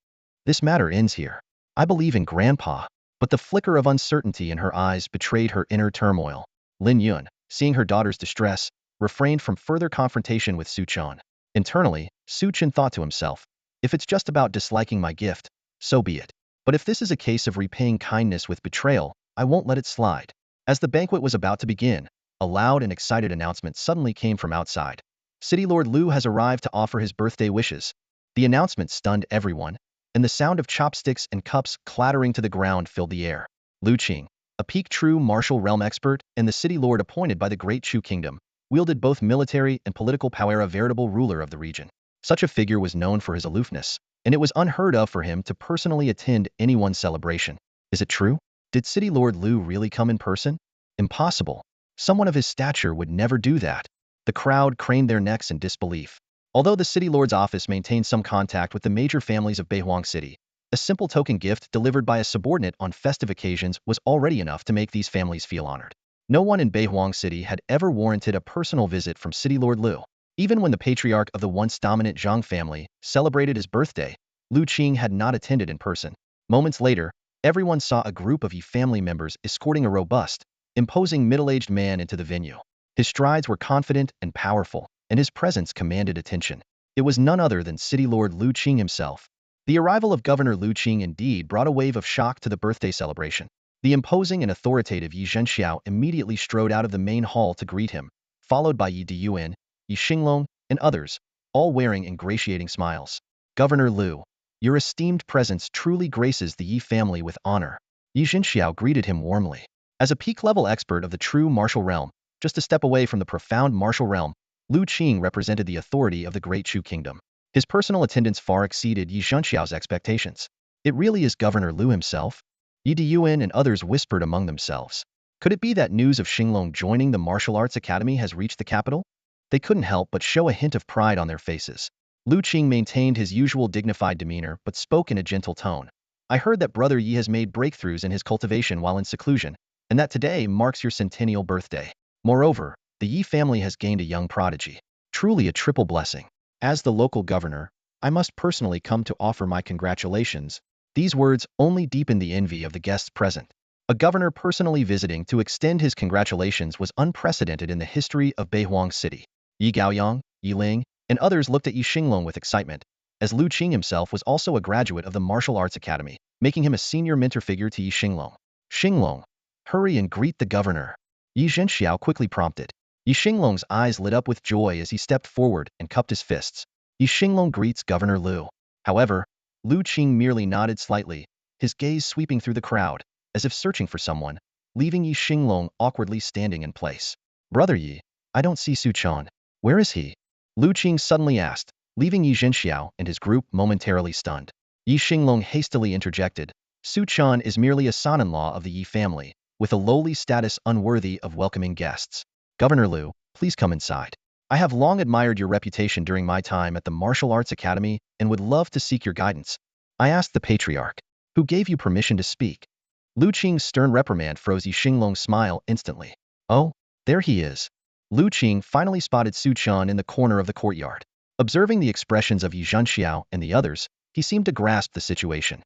"This matter ends here. I believe in Grandpa." But the flicker of uncertainty in her eyes betrayed her inner turmoil. Lin Yun, seeing her daughter's distress, refrained from further confrontation with Su Chen. Internally, Su Chen thought to himself, "If it's just about disliking my gift, so be it. But if this is a case of repaying kindness with betrayal, I won't let it slide." As the banquet was about to begin, a loud and excited announcement suddenly came from outside. "City Lord Lu has arrived to offer his birthday wishes." The announcement stunned everyone, and the sound of chopsticks and cups clattering to the ground filled the air. Lu Qing, a peak true martial realm expert and the city lord appointed by the Great Chu Kingdom, wielded both military and political power, a veritable ruler of the region. Such a figure was known for his aloofness, and it was unheard of for him to personally attend anyone's celebration. Is it true? Did City Lord Lu really come in person? Impossible. Someone of his stature would never do that. The crowd craned their necks in disbelief. Although the City Lord's office maintained some contact with the major families of Beihuang City, a simple token gift delivered by a subordinate on festive occasions was already enough to make these families feel honored. No one in Beihuang City had ever warranted a personal visit from City Lord Lu. Even when the patriarch of the once dominant Zhang family celebrated his birthday, Lu Qing had not attended in person. Moments later, everyone saw a group of Yi family members escorting a robust, imposing middle-aged man into the venue. His strides were confident and powerful, and his presence commanded attention. It was none other than City Lord Lu Qing himself. The arrival of Governor Lu Qing indeed brought a wave of shock to the birthday celebration. The imposing and authoritative Yi Zhenxiao immediately strode out of the main hall to greet him, followed by Yi Diyuan, Yi Xinglong, and others, all wearing ingratiating smiles. Governor Lu, your esteemed presence truly graces the Yi family with honor. Yi Zhenxiao greeted him warmly. As a peak-level expert of the true martial realm, just a step away from the profound martial realm, Lu Qing represented the authority of the Great Chu Kingdom. His personal attendance far exceeded Yi Zhenxiao's expectations. It really is Governor Lu himself? Yi Diyuan and others whispered among themselves. Could it be that news of Xinglong joining the martial arts academy has reached the capital? They couldn't help but show a hint of pride on their faces. Lu Qing maintained his usual dignified demeanor but spoke in a gentle tone. I heard that Brother Yi has made breakthroughs in his cultivation while in seclusion, and that today marks your centennial birthday. Moreover, the Yi family has gained a young prodigy. Truly a triple blessing. As the local governor, I must personally come to offer my congratulations. These words only deepened the envy of the guests present. A governor personally visiting to extend his congratulations was unprecedented in the history of Beihuang City. Yi Gaoyang, Yi Ling, and others looked at Yi Xinglong with excitement, as Lu Qing himself was also a graduate of the Martial Arts Academy, making him a senior mentor figure to Yi Xinglong. Xinglong, hurry and greet the governor. Yi Zhenxiao quickly prompted. Yi Xinglong's eyes lit up with joy as he stepped forward and cupped his fists. Yi Xinglong greets Governor Lu. However, Lu Qing merely nodded slightly, his gaze sweeping through the crowd, as if searching for someone, leaving Yi Xinglong awkwardly standing in place. Brother Yi, I don't see Su Chen. Where is he? Lu Qing suddenly asked, leaving Yi Zhenxiao and his group momentarily stunned. Yi Xinglong hastily interjected, Su Chen is merely a son-in-law of the Yi family, with a lowly status unworthy of welcoming guests. Governor Lu, please come inside. I have long admired your reputation during my time at the Martial Arts Academy and would love to seek your guidance. I asked the patriarch, who gave you permission to speak. Lu Qing's stern reprimand froze Yi Xinglong's smile instantly. Oh, there he is. Lu Qing finally spotted Su Chen in the corner of the courtyard. Observing the expressions of Yi Zhenxiao and the others, he seemed to grasp the situation.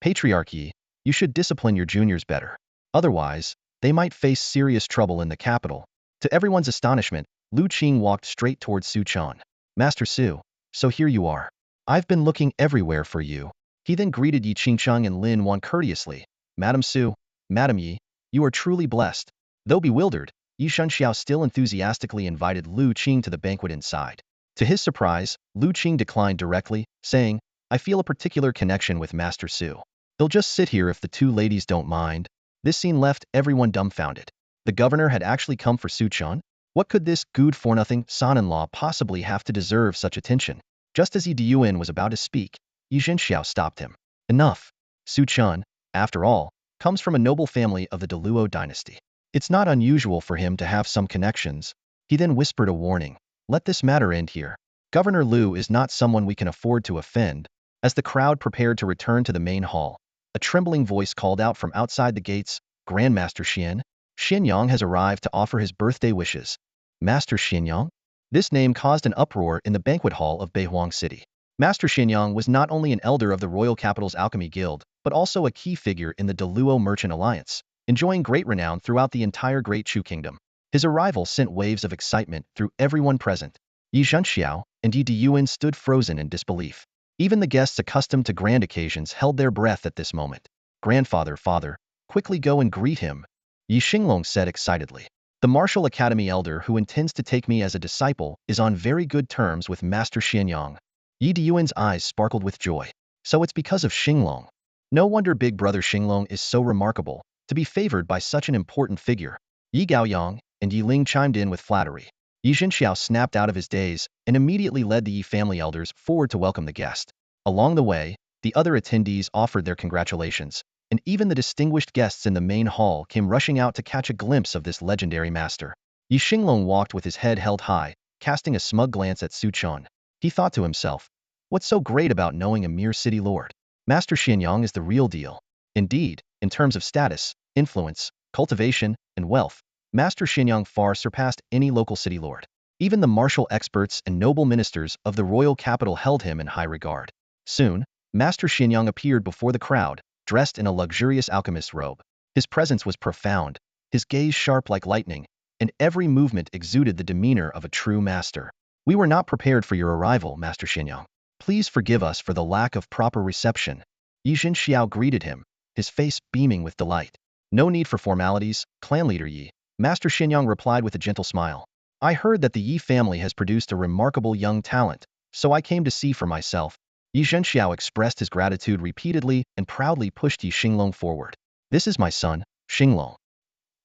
Patriarch Yi, you should discipline your juniors better. Otherwise, they might face serious trouble in the capital. To everyone's astonishment, Lu Qing walked straight towards Su Chen. Master Su, so here you are. I've been looking everywhere for you. He then greeted Yi Qingcheng and Lin Wan courteously. Madam Su, Madam Yi, you are truly blessed. Though bewildered, Yi Zhenxiao still enthusiastically invited Lu Qing to the banquet inside. To his surprise, Lu Qing declined directly, saying, I feel a particular connection with Master Su. They'll just sit here if the two ladies don't mind. This scene left everyone dumbfounded. The governor had actually come for Su Chen? What could this good-for-nothing son-in-law possibly have to deserve such attention? Just as Yi Diyuan was about to speak, Yi Zhenxiao stopped him. Enough. Su Chen, after all, comes from a noble family of the Deluo dynasty. It's not unusual for him to have some connections. He then whispered a warning. Let this matter end here. Governor Lu is not someone we can afford to offend. As the crowd prepared to return to the main hall, a trembling voice called out from outside the gates, Grandmaster Xian. Xianyang has arrived to offer his birthday wishes. Master Xianyang? This name caused an uproar in the banquet hall of Beihuang City. Master Xianyang was not only an elder of the Royal Capital's Alchemy Guild, but also a key figure in the Deluo Merchant Alliance, enjoying great renown throughout the entire Great Chu Kingdom. His arrival sent waves of excitement through everyone present. Yi Zhenxiao and Yi Diyuan stood frozen in disbelief. Even the guests accustomed to grand occasions held their breath at this moment. Grandfather, father, quickly go and greet him, Yi Xinglong said excitedly. The Martial Academy elder who intends to take me as a disciple is on very good terms with Master Xianyang. Yi Diyuan's eyes sparkled with joy. So it's because of Xinglong. No wonder big brother Xinglong is so remarkable, to be favored by such an important figure. Yi Gaoyang and Yi Ling chimed in with flattery. Yi Zhenxiao snapped out of his daze and immediately led the Yi family elders forward to welcome the guest. Along the way, the other attendees offered their congratulations, and even the distinguished guests in the main hall came rushing out to catch a glimpse of this legendary master. Yi Xinglong walked with his head held high, casting a smug glance at Su Chen. He thought to himself, what's so great about knowing a mere city lord? Master Xianyang is the real deal. Indeed, in terms of status, influence, cultivation, and wealth, Master Xinyang far surpassed any local city lord. Even the martial experts and noble ministers of the royal capital held him in high regard. Soon, Master Xinyang appeared before the crowd, dressed in a luxurious alchemist's robe. His presence was profound, his gaze sharp like lightning, and every movement exuded the demeanor of a true master. We were not prepared for your arrival, Master Xinyang. Please forgive us for the lack of proper reception. Yi Zhenxiao greeted him, his face beaming with delight. No need for formalities, clan leader Yi. Master Xinyang replied with a gentle smile. I heard that the Yi family has produced a remarkable young talent, so I came to see for myself. Yi Zhenxiao expressed his gratitude repeatedly and proudly pushed Yi Xinglong forward. This is my son, Xinglong.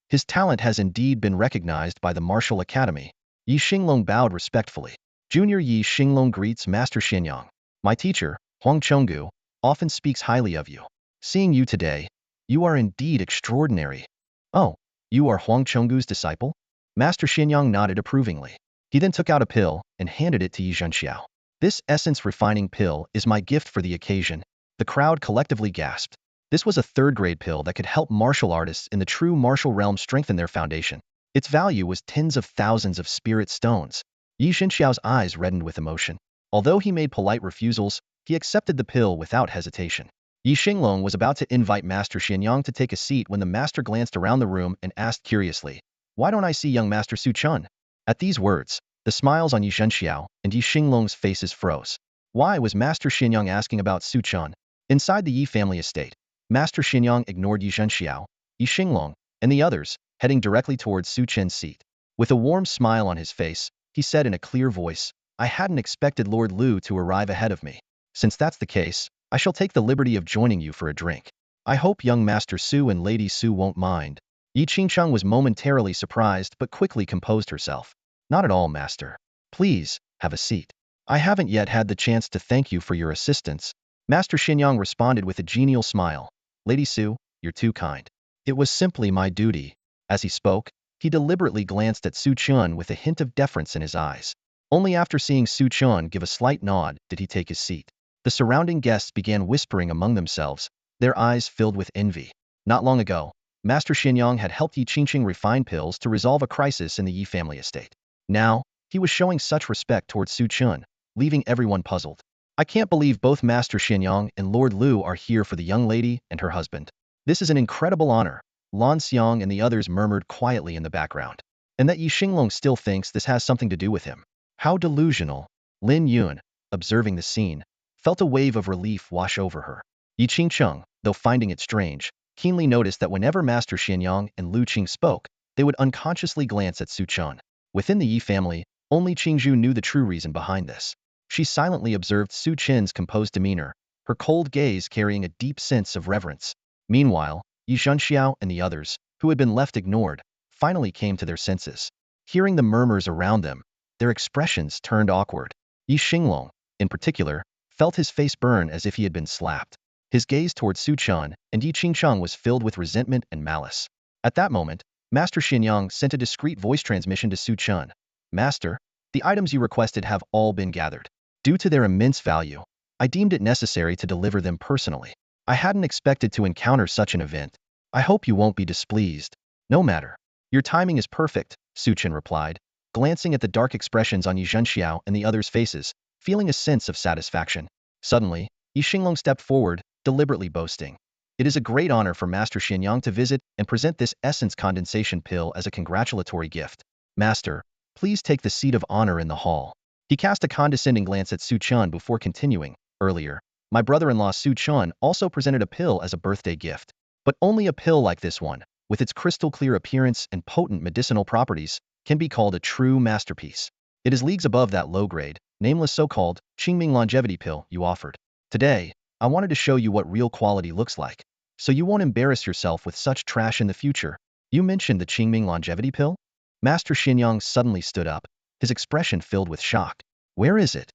His talent has indeed been recognized by the Martial Academy. Yi Xinglong bowed respectfully. Junior Yi Xinglong greets Master Xinyang. My teacher, Huang Chenggu, often speaks highly of you. Seeing you today, you are indeed extraordinary. Oh, you are Huang Chenggu's disciple? Master Xinyang nodded approvingly. He then took out a pill and handed it to Yi Zhenxiao. This essence-refining pill is my gift for the occasion. The crowd collectively gasped. This was a third-grade pill that could help martial artists in the true martial realm strengthen their foundation. Its value was tens of thousands of spirit stones. Yi Zhenxiao's eyes reddened with emotion. Although he made polite refusals, he accepted the pill without hesitation. Yi Xinglong was about to invite Master Xinyang to take a seat when the master glanced around the room and asked curiously, "Why don't I see young Master Su Chen?" At these words, the smiles on Yi Zhenxiao and Yi Xinglong's faces froze. Why was Master Xinyang asking about Su Chen? Inside the Yi family estate, Master Xinyang ignored Yi Zhenxiao, Yi Xinglong, and the others, heading directly towards Su Chen's seat. With a warm smile on his face, he said in a clear voice, I hadn't expected Lord Lu to arrive ahead of me. Since that's the case, I shall take the liberty of joining you for a drink. I hope young Master Su and Lady Su won't mind. Yi Qingcheng was momentarily surprised but quickly composed herself. Not at all, Master. Please, have a seat. I haven't yet had the chance to thank you for your assistance. Master Xinyang responded with a genial smile. Lady Su, you're too kind. It was simply my duty. As he spoke, he deliberately glanced at Su Chen with a hint of deference in his eyes. Only after seeing Su Chen give a slight nod did he take his seat. The surrounding guests began whispering among themselves, their eyes filled with envy. Not long ago, Master Xinyang had helped Yi Qingqing refine pills to resolve a crisis in the Yi family estate. Now, he was showing such respect towards Su Chen, leaving everyone puzzled. I can't believe both Master Xinyang and Lord Lu are here for the young lady and her husband. This is an incredible honor, Lan Xiang and the others murmured quietly in the background. And that Yi Xinglong still thinks this has something to do with him. How delusional. Lin Yun, observing the scene, felt a wave of relief wash over her. Yi Qingcheng, though finding it strange, keenly noticed that whenever Master Xinyang and Lu Qing spoke, they would unconsciously glance at Su Chen. Within the Yi family, only Qingzhu knew the true reason behind this. She silently observed Su Chen's composed demeanor, her cold gaze carrying a deep sense of reverence. Meanwhile, Yi Zhenxiao and the others, who had been left ignored, finally came to their senses. Hearing the murmurs around them, their expressions turned awkward. Yi Xinglong, in particular, felt his face burn as if he had been slapped. His gaze towards Su Chen and Yi Qingcheng was filled with resentment and malice. At that moment, Master Xinyang sent a discreet voice transmission to Su Chen. Master, the items you requested have all been gathered. Due to their immense value, I deemed it necessary to deliver them personally. I hadn't expected to encounter such an event. I hope you won't be displeased. No matter. Your timing is perfect, Su Chen replied, glancing at the dark expressions on Yi Zhenxiao and the others' faces, feeling a sense of satisfaction. Suddenly, Yi Xinglong stepped forward, deliberately boasting. It is a great honor for Master Xinyang to visit and present this essence condensation pill as a congratulatory gift. Master, please take the seat of honor in the hall. He cast a condescending glance at Su Chen before continuing. Earlier, my brother-in-law Su Chen also presented a pill as a birthday gift. But only a pill like this one, with its crystal-clear appearance and potent medicinal properties, can be called a true masterpiece. It is leagues above that low-grade, nameless so-called Qingming longevity pill you offered. Today, I wanted to show you what real quality looks like, so you won't embarrass yourself with such trash in the future. You mentioned the Qingming longevity pill? Master Xinyang suddenly stood up, his expression filled with shock. Where is it?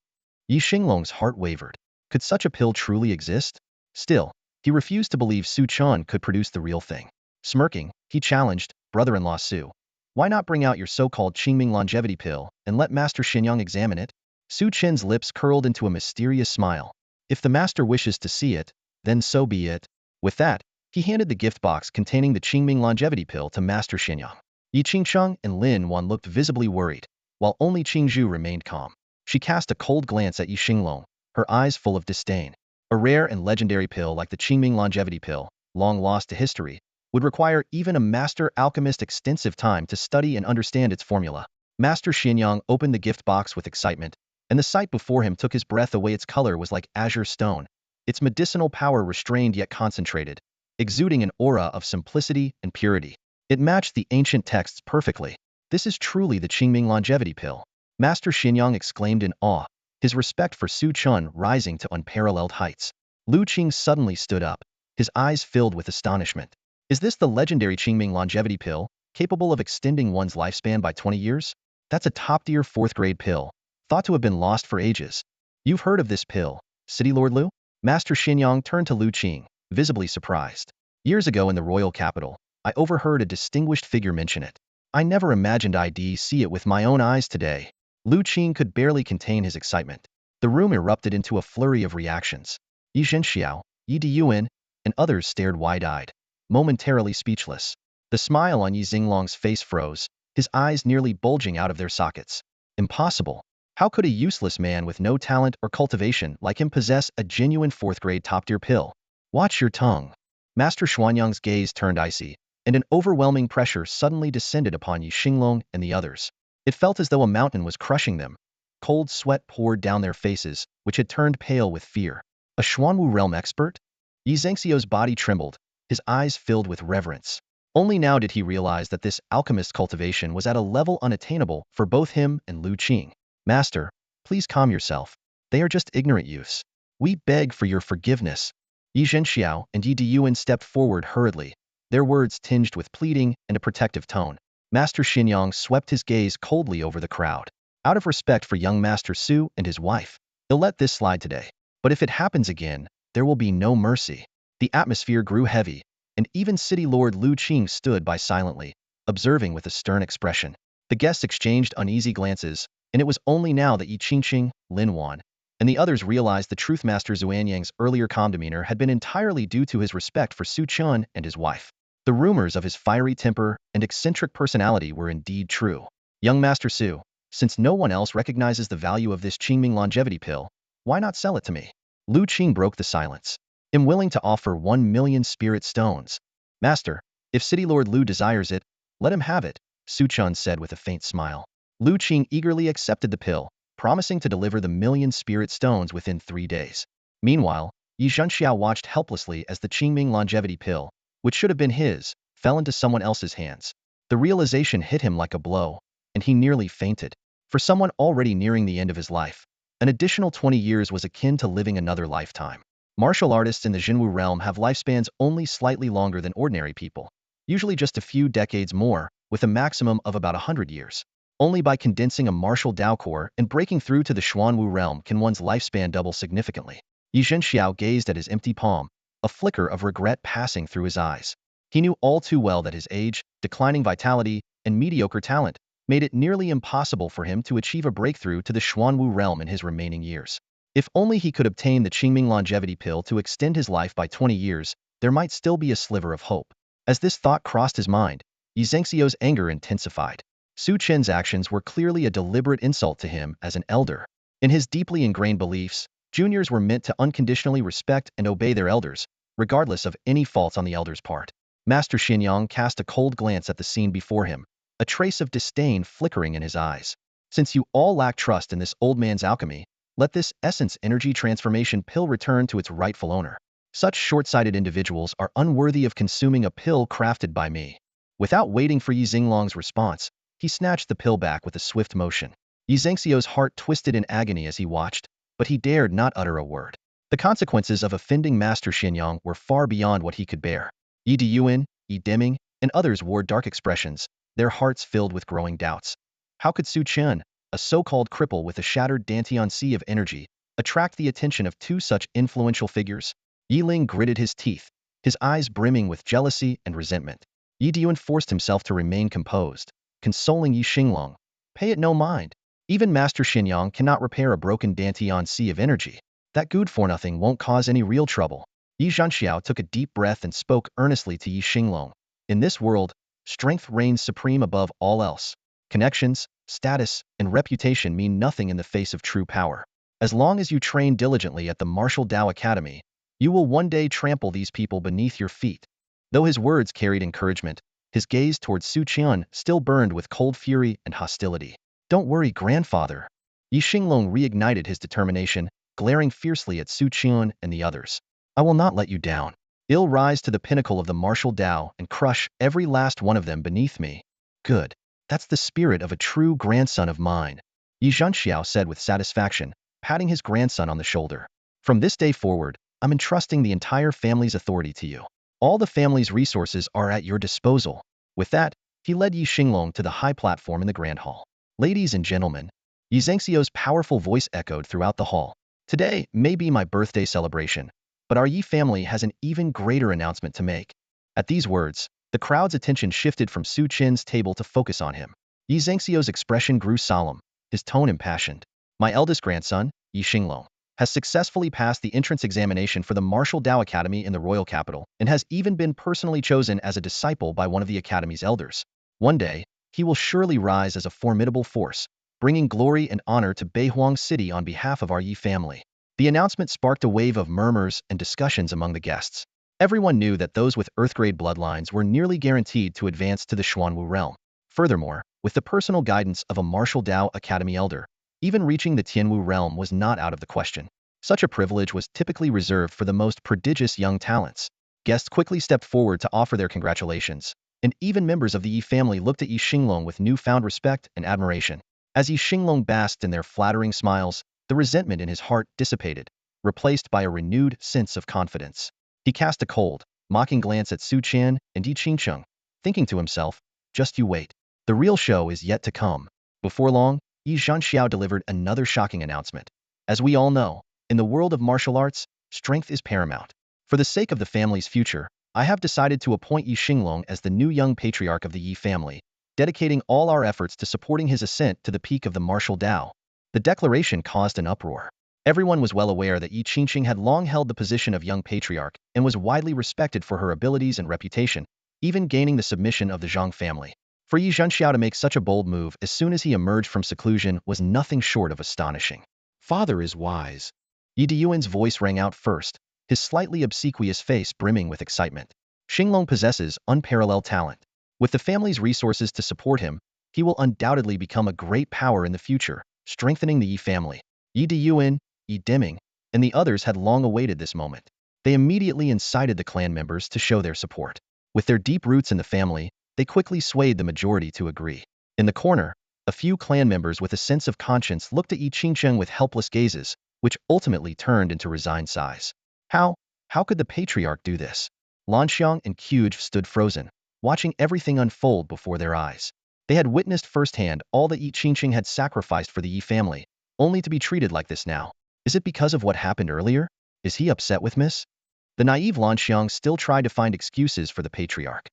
Yi Xinglong's heart wavered. Could such a pill truly exist? Still, he refused to believe Su Chen could produce the real thing. Smirking, he challenged, brother-in-law Su. Why not bring out your so-called Qingming longevity pill and let Master Xinyang examine it? Su Chen's lips curled into a mysterious smile. If the master wishes to see it, then so be it. With that, he handed the gift box containing the Qingming longevity pill to Master Xinyang. Yi Qingcheng and Lin Wan looked visibly worried, while only Qingzhu remained calm. She cast a cold glance at Yi Xinglong, her eyes full of disdain. A rare and legendary pill like the Qingming longevity pill, long lost to history, would require even a master alchemist extensive time to study and understand its formula. Master Xianyang opened the gift box with excitement, and the sight before him took his breath away. Its color was like azure stone, its medicinal power restrained yet concentrated, exuding an aura of simplicity and purity. It matched the ancient texts perfectly. This is truly the Qingming longevity pill. Master Xianyang exclaimed in awe, his respect for Su Chen rising to unparalleled heights. Lu Qing suddenly stood up, his eyes filled with astonishment. Is this the legendary Qingming longevity pill, capable of extending one's lifespan by 20 years? That's a top-tier 4th-grade pill, thought to have been lost for ages. You've heard of this pill, City Lord Lu? Master Xianyang turned to Lu Qing, visibly surprised. Years ago in the royal capital, I overheard a distinguished figure mention it. I never imagined I'd see it with my own eyes today. Lu Qing could barely contain his excitement. The room erupted into a flurry of reactions. Yi Zhenxiao, Yi Diyuan, and others stared wide-eyed, momentarily speechless. The smile on Yi Xinglong's face froze, his eyes nearly bulging out of their sockets. Impossible. How could a useless man with no talent or cultivation like him possess a genuine 4th-grade top-tier pill? Watch your tongue. Master Xuanyang's gaze turned icy, and an overwhelming pressure suddenly descended upon Yi Xinglong and the others. It felt as though a mountain was crushing them. Cold sweat poured down their faces, which had turned pale with fear. A Xuanwu realm expert? Yi Zhengxiao's body trembled, his eyes filled with reverence. Only now did he realize that this alchemist's cultivation was at a level unattainable for both him and Lu Qing. Master, please calm yourself. They are just ignorant youths. We beg for your forgiveness. Yi Zhenxiao and Yi Diyuan stepped forward hurriedly, their words tinged with pleading and a protective tone. Master Xianyang swept his gaze coldly over the crowd. Out of respect for young Master Su and his wife, he'll let this slide today. But if it happens again, there will be no mercy. The atmosphere grew heavy, and even City Lord Lu Qing stood by silently, observing with a stern expression. The guests exchanged uneasy glances, and it was only now that Yi Qingqing, Lin Wan, and the others realized the truth. Master Xuanyang's earlier calm demeanor had been entirely due to his respect for Su Chen and his wife. The rumors of his fiery temper and eccentric personality were indeed true. Young Master Su, since no one else recognizes the value of this Qingming longevity pill, why not sell it to me? Lu Qing broke the silence. I'm willing to offer 1,000,000 spirit stones. Master, if City Lord Lu desires it, let him have it, Su Chen said with a faint smile. Lu Qing eagerly accepted the pill, promising to deliver the 1,000,000 spirit stones within 3 days. Meanwhile, Yi Zhenxiao watched helplessly as the Qingming longevity pill, which should have been his, fell into someone else's hands. The realization hit him like a blow, and he nearly fainted. For someone already nearing the end of his life, an additional 20 years was akin to living another lifetime. Martial artists in the Jinwu realm have lifespans only slightly longer than ordinary people, usually just a few decades more, with a maximum of about 100 years. Only by condensing a martial Dao core and breaking through to the Xuanwu realm can one's lifespan double significantly. Yi Zhenxiao gazed at his empty palm, a flicker of regret passing through his eyes. He knew all too well that his age, declining vitality, and mediocre talent made it nearly impossible for him to achieve a breakthrough to the Xuanwu realm in his remaining years. If only he could obtain the Qingming longevity pill to extend his life by 20 years, there might still be a sliver of hope. As this thought crossed his mind, Yi Zhengxiao's anger intensified. Su Chen's actions were clearly a deliberate insult to him as an elder. In his deeply ingrained beliefs, juniors were meant to unconditionally respect and obey their elders, regardless of any faults on the elder's part. Master Xianyang cast a cold glance at the scene before him, a trace of disdain flickering in his eyes. Since you all lack trust in this old man's alchemy, let this essence energy transformation pill return to its rightful owner. Such short-sighted individuals are unworthy of consuming a pill crafted by me. Without waiting for Yi Xinglong's response, he snatched the pill back with a swift motion. Yi Zhengxiao's heart twisted in agony as he watched, but he dared not utter a word. The consequences of offending Master Xianyang were far beyond what he could bear. Yi Diyuan, Yi Deming, and others wore dark expressions, their hearts filled with growing doubts. How could Su Chen, a so-called cripple with a shattered Dantian sea of energy, attract the attention of two such influential figures? Yi Ling gritted his teeth, his eyes brimming with jealousy and resentment. Yi Diyuan forced himself to remain composed, consoling Yi Xinglong. Pay it no mind. Even Master Xianyang cannot repair a broken Dantian sea of energy. That good-for-nothing won't cause any real trouble. Yi Zhenxiao took a deep breath and spoke earnestly to Yi Xinglong. In this world, Strength reigns supreme above all else. Connections, status, and reputation mean nothing in the face of true power. As long as you train diligently at the Martial Tao Academy, you will one day trample these people beneath your feet. Though his words carried encouragement, his gaze towards Su Chen still burned with cold fury and hostility. Don't worry, grandfather. Yi Xinglong reignited his determination, glaring fiercely at Su Chen and the others. I will not let you down. I'll rise to the pinnacle of the martial Tao and crush every last one of them beneath me. Good. That's the spirit of a true grandson of mine, Yi Zhanxiao said with satisfaction, patting his grandson on the shoulder. From this day forward, I'm entrusting the entire family's authority to you. All the family's resources are at your disposal. With that, he led Yi Xinglong to the high platform in the grand hall. Ladies and gentlemen, Yi Zhangxiao's powerful voice echoed throughout the hall. Today may be my birthday celebration, but our Yi family has an even greater announcement to make. At these words, the crowd's attention shifted from Su Chen's table to focus on him. Yi Zhangxiao's expression grew solemn, his tone impassioned. My eldest grandson, Yi Xinglong, has successfully passed the entrance examination for the Martial Tao Academy in the royal capital and has even been personally chosen as a disciple by one of the academy's elders. One day, he will surely rise as a formidable force, bringing glory and honor to Beihuang City on behalf of our Yi family. The announcement sparked a wave of murmurs and discussions among the guests. Everyone knew that those with Earthgrade bloodlines were nearly guaranteed to advance to the Xuanwu realm. Furthermore, with the personal guidance of a Martial Tao Academy elder, even reaching the Tianwu realm was not out of the question. Such a privilege was typically reserved for the most prodigious young talents. Guests quickly stepped forward to offer their congratulations, and even members of the Yi family looked at Yi Xinglong with newfound respect and admiration. As Yi Xinglong basked in their flattering smiles, the resentment in his heart dissipated, replaced by a renewed sense of confidence. He cast a cold, mocking glance at Su Chen and Yi Qingcheng, thinking to himself, just you wait. The real show is yet to come. Before long, Yi Zhanxiao delivered another shocking announcement. As we all know, in the world of martial arts, strength is paramount. For the sake of the family's future, I have decided to appoint Yi Xinglong as the new young patriarch of the Yi family, dedicating all our efforts to supporting his ascent to the peak of the martial Tao. The declaration caused an uproar. Everyone was well aware that Yi Qingqing had long held the position of young patriarch and was widely respected for her abilities and reputation, even gaining the submission of the Zhang family. For Yi Zhanxiao to make such a bold move as soon as he emerged from seclusion was nothing short of astonishing. Father is wise. Yi Diyuan's voice rang out first, his slightly obsequious face brimming with excitement. Xinglong possesses unparalleled talent. With the family's resources to support him, he will undoubtedly become a great power in the future, strengthening the Yi family. Yi Diyuan, Yi Deming, and the others had long awaited this moment. They immediately incited the clan members to show their support. With their deep roots in the family, they quickly swayed the majority to agree. In the corner, a few clan members with a sense of conscience looked at Yi Qingcheng with helpless gazes, which ultimately turned into resigned sighs. How could the patriarch do this? Lanxiang and Qujie stood frozen, watching everything unfold before their eyes. They had witnessed firsthand all that Yi Qingcheng had sacrificed for the Yi family, only to be treated like this now. Is it because of what happened earlier? Is he upset with Miss? The naive Lanxiang still tried to find excuses for the patriarch.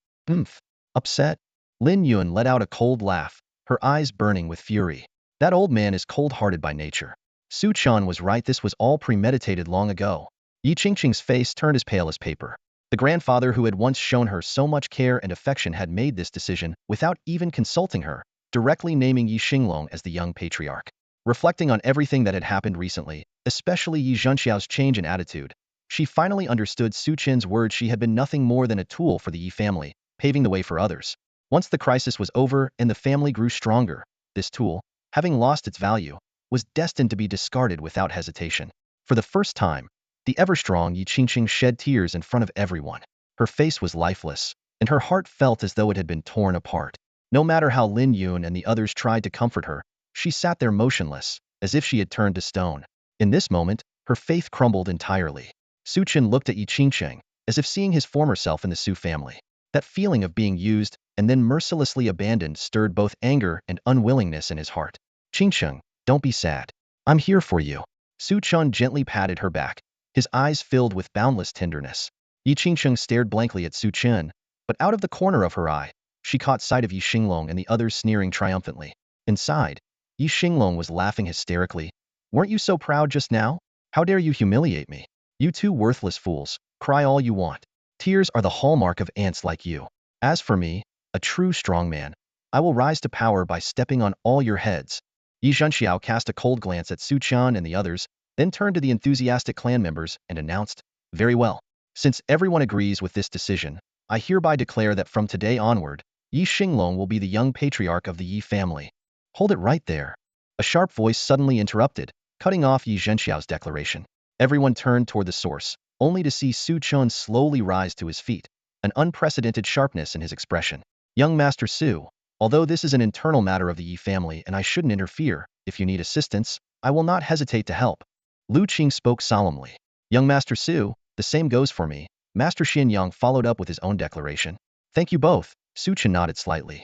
Upset? Lin Yun let out a cold laugh, her eyes burning with fury. That old man is cold-hearted by nature. Su Chen was right, this was all premeditated long ago. Yi Qingqing's face turned as pale as paper. The grandfather who had once shown her so much care and affection had made this decision without even consulting her, directly naming Yi Xinglong as the young patriarch. Reflecting on everything that had happened recently, especially Yi Zhanxiao's change in attitude, she finally understood Su Chen's words. She had been nothing more than a tool for the Yi family, paving the way for others. Once the crisis was over and the family grew stronger, this tool, having lost its value, was destined to be discarded without hesitation. For the first time, the ever-strong Yi Qingqing shed tears in front of everyone. Her face was lifeless, and her heart felt as though it had been torn apart. No matter how Lin Yun and the others tried to comfort her, she sat there motionless, as if she had turned to stone. In this moment, her faith crumbled entirely. Su Chen looked at Yi Qingqing, as if seeing his former self in the Su family. That feeling of being used and then mercilessly abandoned stirred both anger and unwillingness in his heart. Qingqing, don't be sad. I'm here for you. Su Chen gently patted her back, his eyes filled with boundless tenderness. Yi Qingqing stared blankly at Su Chen, but out of the corner of her eye, she caught sight of Yi Xinglong and the others sneering triumphantly. Inside, Yi Xinglong was laughing hysterically. Weren't you so proud just now? How dare you humiliate me? You two worthless fools, cry all you want. Tears are the hallmark of ants like you. As for me, a true strongman. I will rise to power by stepping on all your heads. Yi Zhenxiao cast a cold glance at Su Chen and the others, then turned to the enthusiastic clan members and announced, "Very well. Since everyone agrees with this decision, I hereby declare that from today onward, Yi Xinglong will be the young patriarch of the Yi family." Hold it right there. A sharp voice suddenly interrupted, cutting off Yi Zhenxiao's declaration. Everyone turned toward the source, only to see Su Chen slowly rise to his feet, an unprecedented sharpness in his expression. "Young Master Su, although this is an internal matter of the Yi family and I shouldn't interfere, if you need assistance, I will not hesitate to help." Lu Qing spoke solemnly. "Young Master Su, the same goes for me." Master Xianyang followed up with his own declaration. "Thank you both." Su Chen nodded slightly.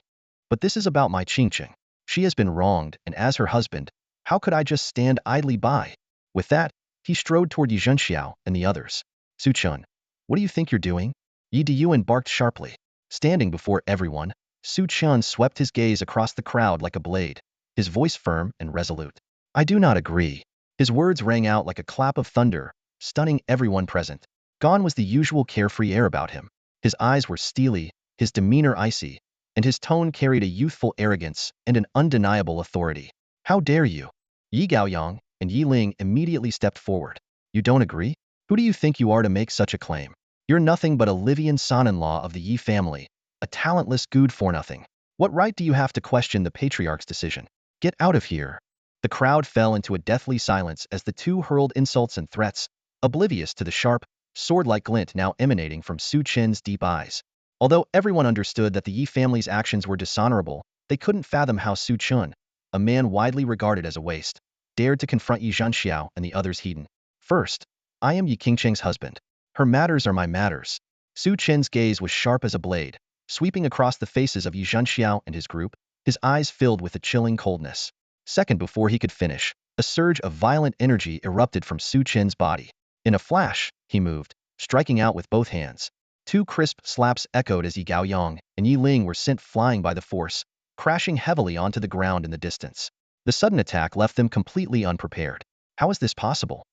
"But this is about my Qingqing. She has been wronged, and as her husband, how could I just stand idly by?" With that, he strode toward Yi Zhenxiao and the others. "Su Chen, what do you think you're doing?" Yi Diyuan barked sharply. Standing before everyone, Su Chen swept his gaze across the crowd like a blade, his voice firm and resolute. "I do not agree." His words rang out like a clap of thunder, stunning everyone present. Gone was the usual carefree air about him. His eyes were steely, his demeanor icy, and his tone carried a youthful arrogance and an undeniable authority. "How dare you?" Yi Gaoyang and Yi Ling immediately stepped forward. "You don't agree? Who do you think you are to make such a claim? You're nothing but a Livian son-in-law of the Yi family, a talentless good-for-nothing. What right do you have to question the patriarch's decision? Get out of here." The crowd fell into a deathly silence as the two hurled insults and threats, oblivious to the sharp, sword-like glint now emanating from Su Chen's deep eyes. Although everyone understood that the Yi family's actions were dishonorable, they couldn't fathom how Su Chen, a man widely regarded as a waste, dared to confront Yi Zhenxiao and the others heeding. "First, I am Yi Qingcheng's husband. Her matters are my matters." Su Chen's gaze was sharp as a blade, sweeping across the faces of Yi Zhenxiao and his group, his eyes filled with a chilling coldness. Second, before he could finish, a surge of violent energy erupted from Su Chen's body. In a flash, he moved, striking out with both hands. Two crisp slaps echoed as Yi Gaoyang and Yi Ling were sent flying by the force, crashing heavily onto the ground in the distance. The sudden attack left them completely unprepared. How is this possible?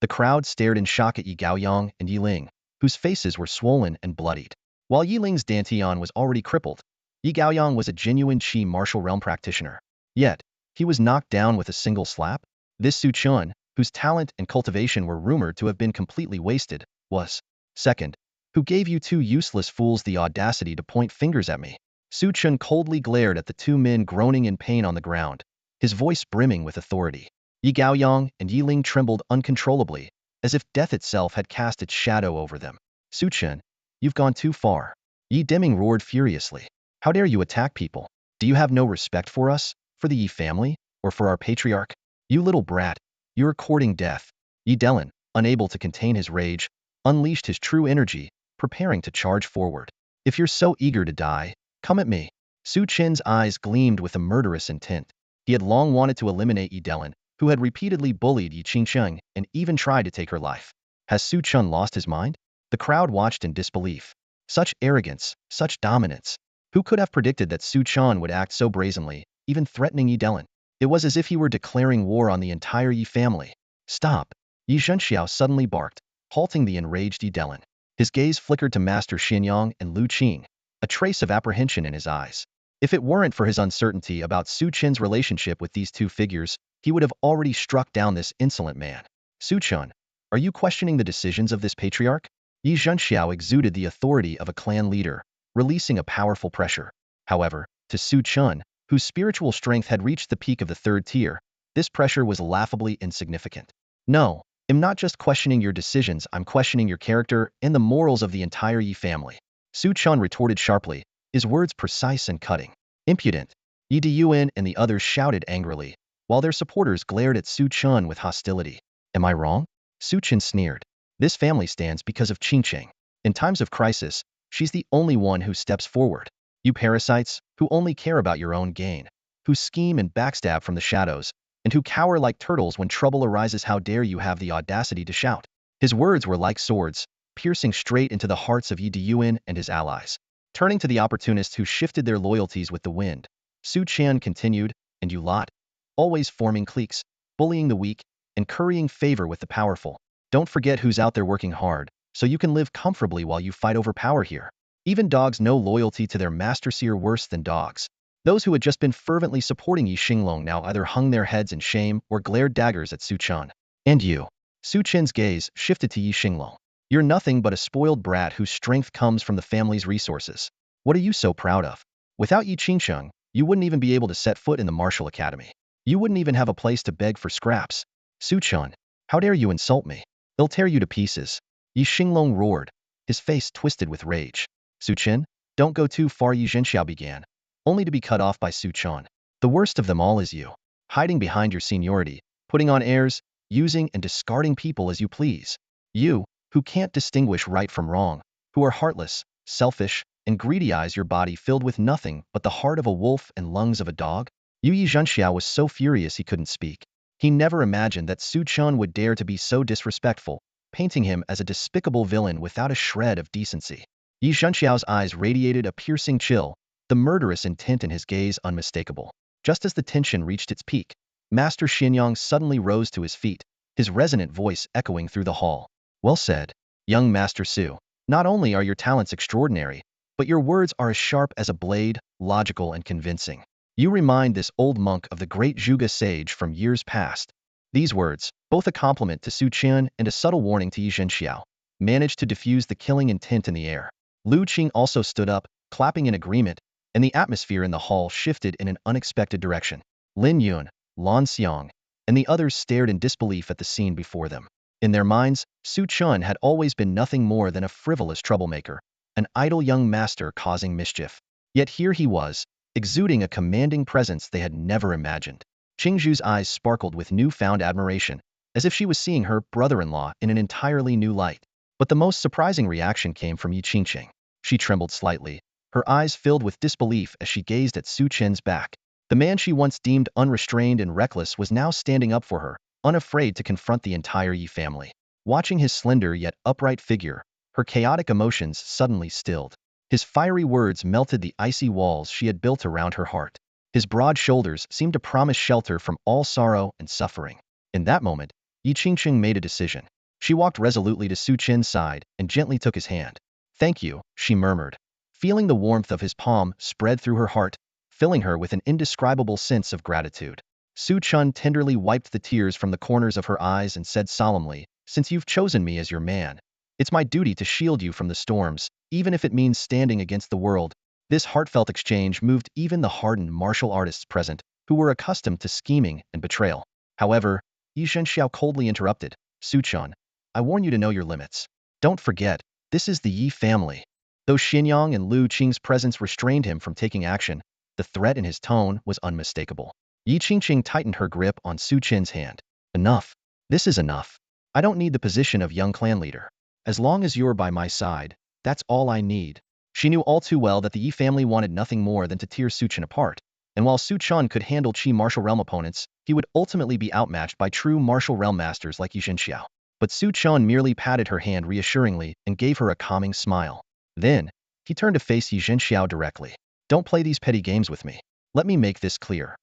The crowd stared in shock at Yi Gaoyang and Yi Ling, whose faces were swollen and bloodied. While Yi Ling's dantian was already crippled, Yi Gaoyang was a genuine Qi martial realm practitioner. Yet, he was knocked down with a single slap? This Su Chen, whose talent and cultivation were rumored to have been completely wasted, was. Second, who gave you two useless fools the audacity to point fingers at me? Su Chen coldly glared at the two men groaning in pain on the ground, his voice brimming with authority. Yi Gaoyang and Yi Ling trembled uncontrollably, as if death itself had cast its shadow over them. "Su Chen, you've gone too far." Yi Deming roared furiously. "How dare you attack people? Do you have no respect for us, for the Yi family, or for our patriarch? You little brat, you're courting death." Yi Delin, unable to contain his rage, unleashed his true energy, preparing to charge forward. "If you're so eager to die, come at me." Su Chen's eyes gleamed with a murderous intent. He had long wanted to eliminate Yi Delin, who had repeatedly bullied Yi Qingcheng and even tried to take her life. Has Su Chen lost his mind? The crowd watched in disbelief. Such arrogance, such dominance. Who could have predicted that Su Chen would act so brazenly, even threatening Yi Delin? It was as if he were declaring war on the entire Yi family. "Stop!" Yi Zhenxiao suddenly barked, halting the enraged Yi Delin. His gaze flickered to Master Xianyang and Lu Qing, a trace of apprehension in his eyes. If it weren't for his uncertainty about Su Chen's relationship with these two figures, he would have already struck down this insolent man. "Su Chen, are you questioning the decisions of this patriarch?" Yi Zhenxiao exuded the authority of a clan leader, releasing a powerful pressure. However, to Su Chen, whose spiritual strength had reached the peak of the third tier, this pressure was laughably insignificant. "No, I'm not just questioning your decisions, I'm questioning your character and the morals of the entire Yi family." Su Chen retorted sharply, his words precise and cutting. "Impudent!" Yi Diyuan and the others shouted angrily, while their supporters glared at Su Chen with hostility. "Am I wrong?" Su Chen sneered. "This family stands because of Qingcheng. In times of crisis, she's the only one who steps forward. You parasites, who only care about your own gain, who scheme and backstab from the shadows, and who cower like turtles when trouble arises, how dare you have the audacity to shout?" His words were like swords, piercing straight into the hearts of Yi Diyuan and his allies. Turning to the opportunists who shifted their loyalties with the wind, Su Chen continued, "And you lot? Always forming cliques, bullying the weak, and currying favor with the powerful. Don't forget who's out there working hard, so you can live comfortably while you fight over power here." Even dogs know loyalty to their master seer worse than dogs. Those who had just been fervently supporting Yi Xinglong now either hung their heads in shame or glared daggers at Su Chen. And you? Su Chen's gaze shifted to Yi Xinglong. You're nothing but a spoiled brat whose strength comes from the family's resources. What are you so proud of? Without Yi Qingsheng, you wouldn't even be able to set foot in the martial academy. You wouldn't even have a place to beg for scraps. Su Chen, how dare you insult me? They'll tear you to pieces. Yi Xinglong roared, his face twisted with rage. Su Chen, don't go too far, Yi Zhenxiao began, only to be cut off by Su Chen. The worst of them all is you, hiding behind your seniority, putting on airs, using and discarding people as you please. You, who can't distinguish right from wrong, who are heartless, selfish, and greedy, eyes your body filled with nothing but the heart of a wolf and lungs of a dog? Yi Zhenxiao was so furious he couldn't speak. He never imagined that Su Chen would dare to be so disrespectful, painting him as a despicable villain without a shred of decency. Yi Zhenxiao's eyes radiated a piercing chill, the murderous intent in his gaze unmistakable. Just as the tension reached its peak, Master Xianyang suddenly rose to his feet, his resonant voice echoing through the hall. Well said, young Master Su. Not only are your talents extraordinary, but your words are as sharp as a blade, logical and convincing. You remind this old monk of the great Zhuge sage from years past. These words, both a compliment to Su Chen and a subtle warning to Yi Zhenxiao, managed to diffuse the killing intent in the air. Lu Qing also stood up, clapping in agreement, and the atmosphere in the hall shifted in an unexpected direction. Lin Yun, Lan Xiang, and the others stared in disbelief at the scene before them. In their minds, Su Chen had always been nothing more than a frivolous troublemaker, an idle young master causing mischief. Yet here he was, exuding a commanding presence they had never imagined. Qingzhu's eyes sparkled with newfound admiration, as if she was seeing her brother-in-law in an entirely new light. But the most surprising reaction came from Yi Qingqing. She trembled slightly, her eyes filled with disbelief as she gazed at Su Chen's back. The man she once deemed unrestrained and reckless was now standing up for her, unafraid to confront the entire Yi family. Watching his slender yet upright figure, her chaotic emotions suddenly stilled. His fiery words melted the icy walls she had built around her heart. His broad shoulders seemed to promise shelter from all sorrow and suffering. In that moment, Yi Qingqing made a decision. She walked resolutely to Su Chen's side and gently took his hand. Thank you, she murmured, feeling the warmth of his palm spread through her heart, filling her with an indescribable sense of gratitude. Su Chen tenderly wiped the tears from the corners of her eyes and said solemnly, since you've chosen me as your man, it's my duty to shield you from the storms, even if it means standing against the world. This heartfelt exchange moved even the hardened martial artists present, who were accustomed to scheming and betrayal. However, Yi Zhenxiao coldly interrupted, Su Chen, I warn you to know your limits. Don't forget, this is the Yi family. Though Xianyang and Lu Qing's presence restrained him from taking action, the threat in his tone was unmistakable. Yi Qingqing tightened her grip on Su Chen's hand. Enough. This is enough. I don't need the position of young clan leader. As long as you're by my side, that's all I need. She knew all too well that the Yi family wanted nothing more than to tear Su Chen apart, and while Su Chen could handle Qi martial realm opponents, he would ultimately be outmatched by true martial realm masters like Yi Zhenxiao. But Su Chen merely patted her hand reassuringly and gave her a calming smile. Then, he turned to face Yi Zhenxiao directly. Don't play these petty games with me. Let me make this clear.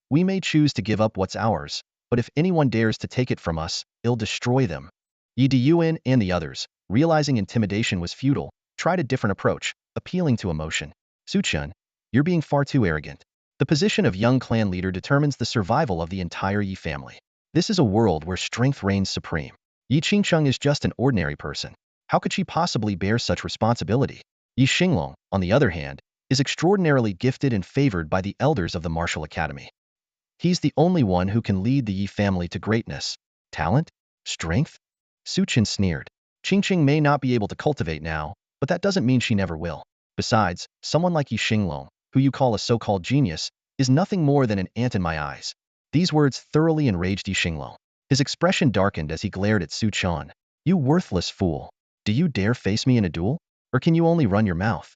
We may choose to give up what's ours, but if anyone dares to take it from us, it'll destroy them. Yi Diyuan and the others, realizing intimidation was futile, tried a different approach, appealing to emotion. Su Chen, you're being far too arrogant. The position of young clan leader determines the survival of the entire Yi family. This is a world where strength reigns supreme. Yi Qingcheng is just an ordinary person. How could she possibly bear such responsibility? Yi Xinglong, on the other hand, is extraordinarily gifted and favored by the elders of the martial academy. He's the only one who can lead the Yi family to greatness. Talent? Strength? Su Chen sneered. Qingqing may not be able to cultivate now, but that doesn't mean she never will. Besides, someone like Yi Xinglong, who you call a so-called genius, is nothing more than an ant in my eyes. These words thoroughly enraged Yi Xinglong. His expression darkened as he glared at Su Chen. You worthless fool. Do you dare face me in a duel? Or can you only run your mouth?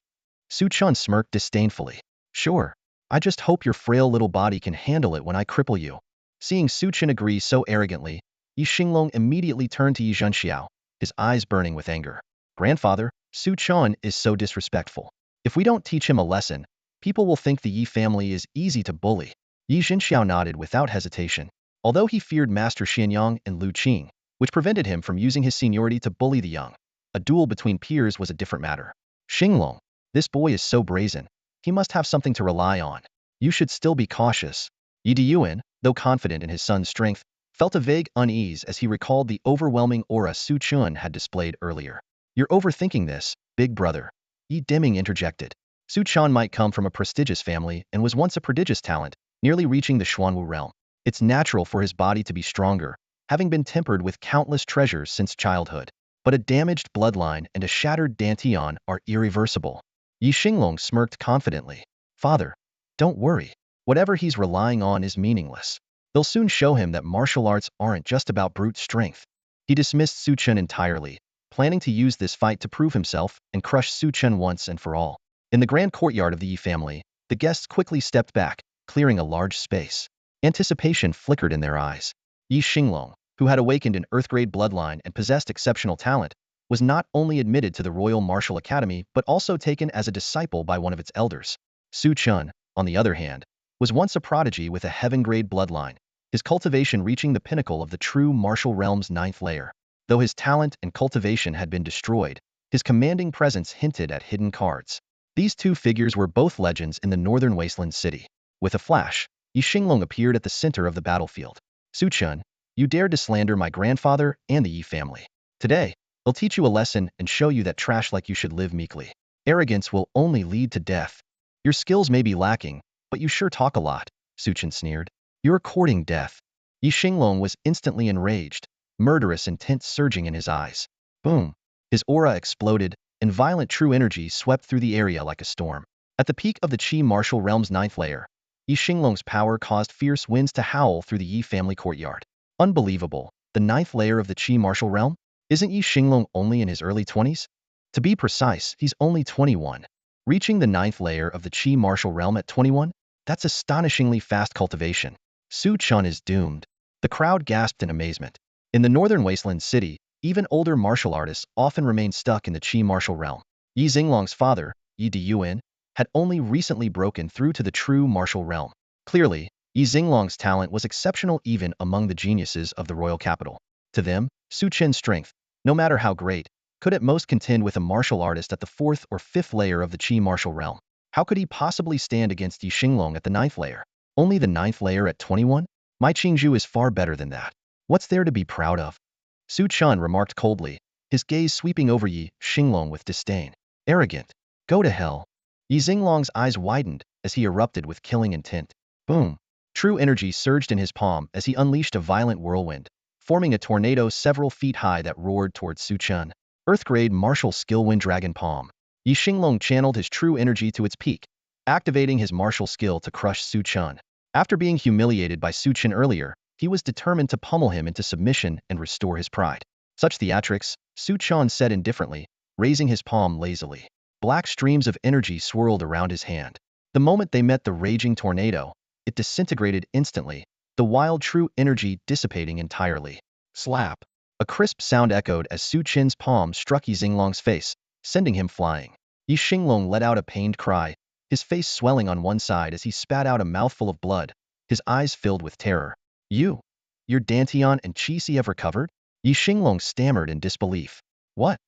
Su Chen smirked disdainfully. Sure. I just hope your frail little body can handle it when I cripple you. Seeing Su Chen agree so arrogantly, Yi Xinglong immediately turned to Yi Zhenxiao, his eyes burning with anger. Grandfather, Su Chen is so disrespectful. If we don't teach him a lesson, people will think the Yi family is easy to bully. Yi Zhenxiao nodded without hesitation. Although he feared Master Xianyang and Lu Qing, which prevented him from using his seniority to bully the young, a duel between peers was a different matter. Xinglong, This boy is so brazen. He must have something to rely on. You should still be cautious. Yi Diyuan, though confident in his son's strength, felt a vague unease as he recalled the overwhelming aura Su Chen had displayed earlier. You're overthinking this, big brother. Yi Deming interjected. Su Chen might come from a prestigious family and was once a prodigious talent, nearly reaching the Xuanwu realm. It's natural for his body to be stronger, having been tempered with countless treasures since childhood. But a damaged bloodline and a shattered dantian are irreversible. Yi Xinglong smirked confidently. Father, don't worry. Whatever he's relying on is meaningless. They'll soon show him that martial arts aren't just about brute strength. He dismissed Su Chen entirely, planning to use this fight to prove himself and crush Su Chen once and for all. In the grand courtyard of the Yi family, the guests quickly stepped back, clearing a large space. Anticipation flickered in their eyes. Yi Xinglong, who had awakened an Earth-grade bloodline and possessed exceptional talent, was not only admitted to the Royal Martial Academy but also taken as a disciple by one of its elders. Su Chen, on the other hand, was once a prodigy with a heaven-grade bloodline, his cultivation reaching the pinnacle of the true martial realm's 9th layer. Though his talent and cultivation had been destroyed, his commanding presence hinted at hidden cards. These two figures were both legends in the northern wasteland city. With a flash, Yi Xinglong appeared at the center of the battlefield. Su Chen, you dared to slander my grandfather and the Yi family. Today, I'll teach you a lesson and show you that trash like you should live meekly. Arrogance will only lead to death. Your skills may be lacking, but you sure talk a lot, Su Chen sneered. You're courting death. Yi Xinglong was instantly enraged, murderous intent surging in his eyes. Boom. His aura exploded, and violent true energy swept through the area like a storm. At the peak of the Qi martial realm's 9th layer, Yi Xinglong's power caused fierce winds to howl through the Yi family courtyard. Unbelievable. The 9th layer of the Qi martial realm? Isn't Yi Xinglong only in his early 20s? To be precise, he's only 21. Reaching the 9th layer of the Qi martial realm at 21? That's astonishingly fast cultivation. Su Chen is doomed. The crowd gasped in amazement. In the northern wasteland city, even older martial artists often remain stuck in the Qi martial realm. Yi Xinglong's father, Yi Diyuan, had only recently broken through to the true martial realm. Clearly, Yi Xinglong's talent was exceptional even among the geniuses of the royal capital. To them, Su Chen's strength, no matter how great, could at most contend with a martial artist at the 4th or 5th layer of the Qi martial realm. How could he possibly stand against Yi Xinglong at the 9th layer? Only the 9th layer at 21? My Qingzhu is far better than that. What's there to be proud of? Su Chen remarked coldly, his gaze sweeping over Yi Xinglong with disdain. Arrogant. Go to hell. Yi Xinglong's eyes widened as he erupted with killing intent. Boom. True energy surged in his palm as he unleashed a violent whirlwind, forming a tornado several feet high that roared towards Su Chen. Earth-grade martial skill Wind Dragon Palm. Yi Xinglong channeled his true energy to its peak, activating his martial skill to crush Su Chen. After being humiliated by Su Chen earlier, he was determined to pummel him into submission and restore his pride. Such theatrics, Su Chen said indifferently, raising his palm lazily. Black streams of energy swirled around his hand. The moment they met the raging tornado, it disintegrated instantly, the wild true energy dissipating entirely. Slap. A crisp sound echoed as Su Chen's palm struck Yi Xinglong's face, sending him flying. Yi Xinglong let out a pained cry, his face swelling on one side as he spat out a mouthful of blood, his eyes filled with terror. Your Dantian and Qi have recovered? Yi Xinglong stammered in disbelief. What?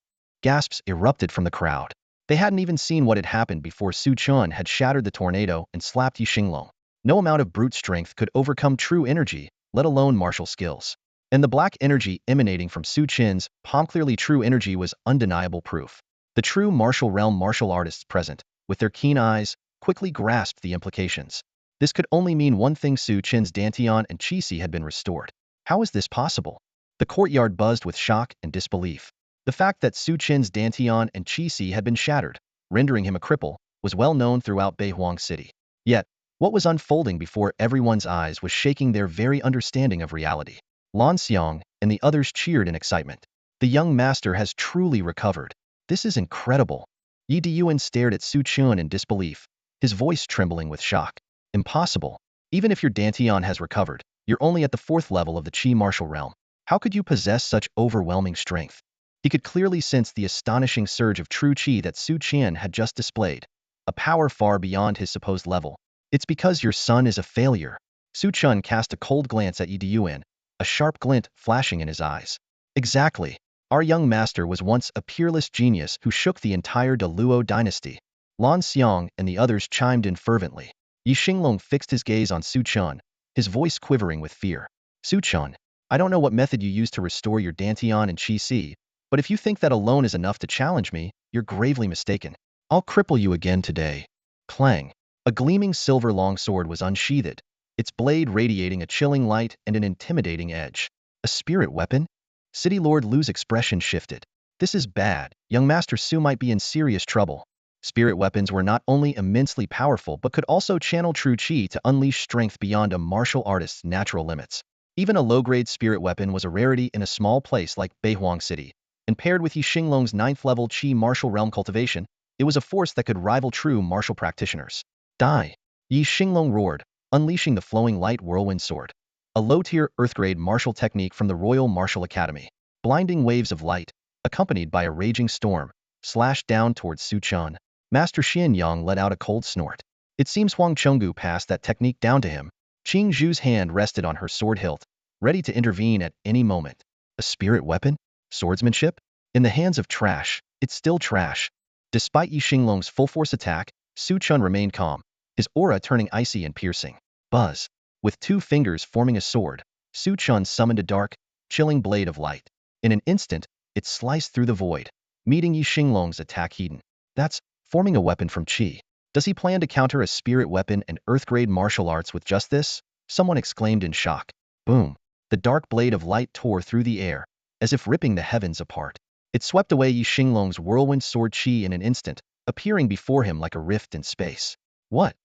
Gasps erupted from the crowd. They hadn't even seen what had happened before Su Chen had shattered the tornado and slapped Yi Xinglong. No amount of brute strength could overcome true energy, let alone martial skills. And the black energy emanating from Su Chen's palm, clearly true energy, was undeniable proof. The true martial realm martial artists present, with their keen eyes, quickly grasped the implications. This could only mean one thing: Su Chen's Dantian and Qi had been restored. How is this possible? The courtyard buzzed with shock and disbelief. The fact that Su Chen's Dantian and Qi had been shattered, rendering him a cripple, was well known throughout Beihuang City. Yet, what was unfolding before everyone's eyes was shaking their very understanding of reality. Lan Xiang and the others cheered in excitement. The young master has truly recovered. This is incredible. Yi Diyuan stared at Su Chen in disbelief, his voice trembling with shock. Impossible. Even if your Dantian has recovered, you're only at the 4th level of the Qi martial realm. How could you possess such overwhelming strength? He could clearly sense the astonishing surge of true Qi that Su Chen had just displayed, a power far beyond his supposed level. It's because your son is a failure. Su Chen cast a cold glance at Yi Diyuan, a sharp glint flashing in his eyes. Exactly. Our young master was once a peerless genius who shook the entire De Luo dynasty. Lan Xiang and the others chimed in fervently. Yi Xinglong fixed his gaze on Su Chen, his voice quivering with fear. Su Chen, I don't know what method you use to restore your Dantian and Qi Si, but if you think that alone is enough to challenge me, you're gravely mistaken. I'll cripple you again today. Clang. A gleaming silver longsword was unsheathed, its blade radiating a chilling light and an intimidating edge. A spirit weapon? City Lord Lu's expression shifted. This is bad. Young Master Su might be in serious trouble. Spirit weapons were not only immensely powerful but could also channel true qi to unleash strength beyond a martial artist's natural limits. Even a low-grade spirit weapon was a rarity in a small place like Beihuang City, and paired with Yi Xinglong's 9th-level qi martial realm cultivation, it was a force that could rival true martial practitioners. Die! Yi Xinglong roared, unleashing the flowing light whirlwind sword. A low-tier earth-grade martial technique from the Royal Martial Academy. Blinding waves of light, accompanied by a raging storm, slashed down towards Su Chen. Master Xian Yang let out a cold snort. It seems Huang Chenggu passed that technique down to him. Qing Zhu's hand rested on her sword hilt, ready to intervene at any moment. A spirit weapon? Swordsmanship? In the hands of trash, it's still trash. Despite Yi Xinglong's full-force attack, Su Chen remained calm, his aura turning icy and piercing. Buzz. With 2 fingers forming a sword, Su Chen summoned a dark, chilling blade of light. In an instant, it sliced through the void, meeting Yi Xinglong's attack hidden. That's forming a weapon from qi. Does he plan to counter a spirit weapon and earth-grade martial arts with just this? Someone exclaimed in shock. Boom. The dark blade of light tore through the air, as if ripping the heavens apart. It swept away Yi Xinglong's whirlwind sword qi in an instant, appearing before him like a rift in space. What?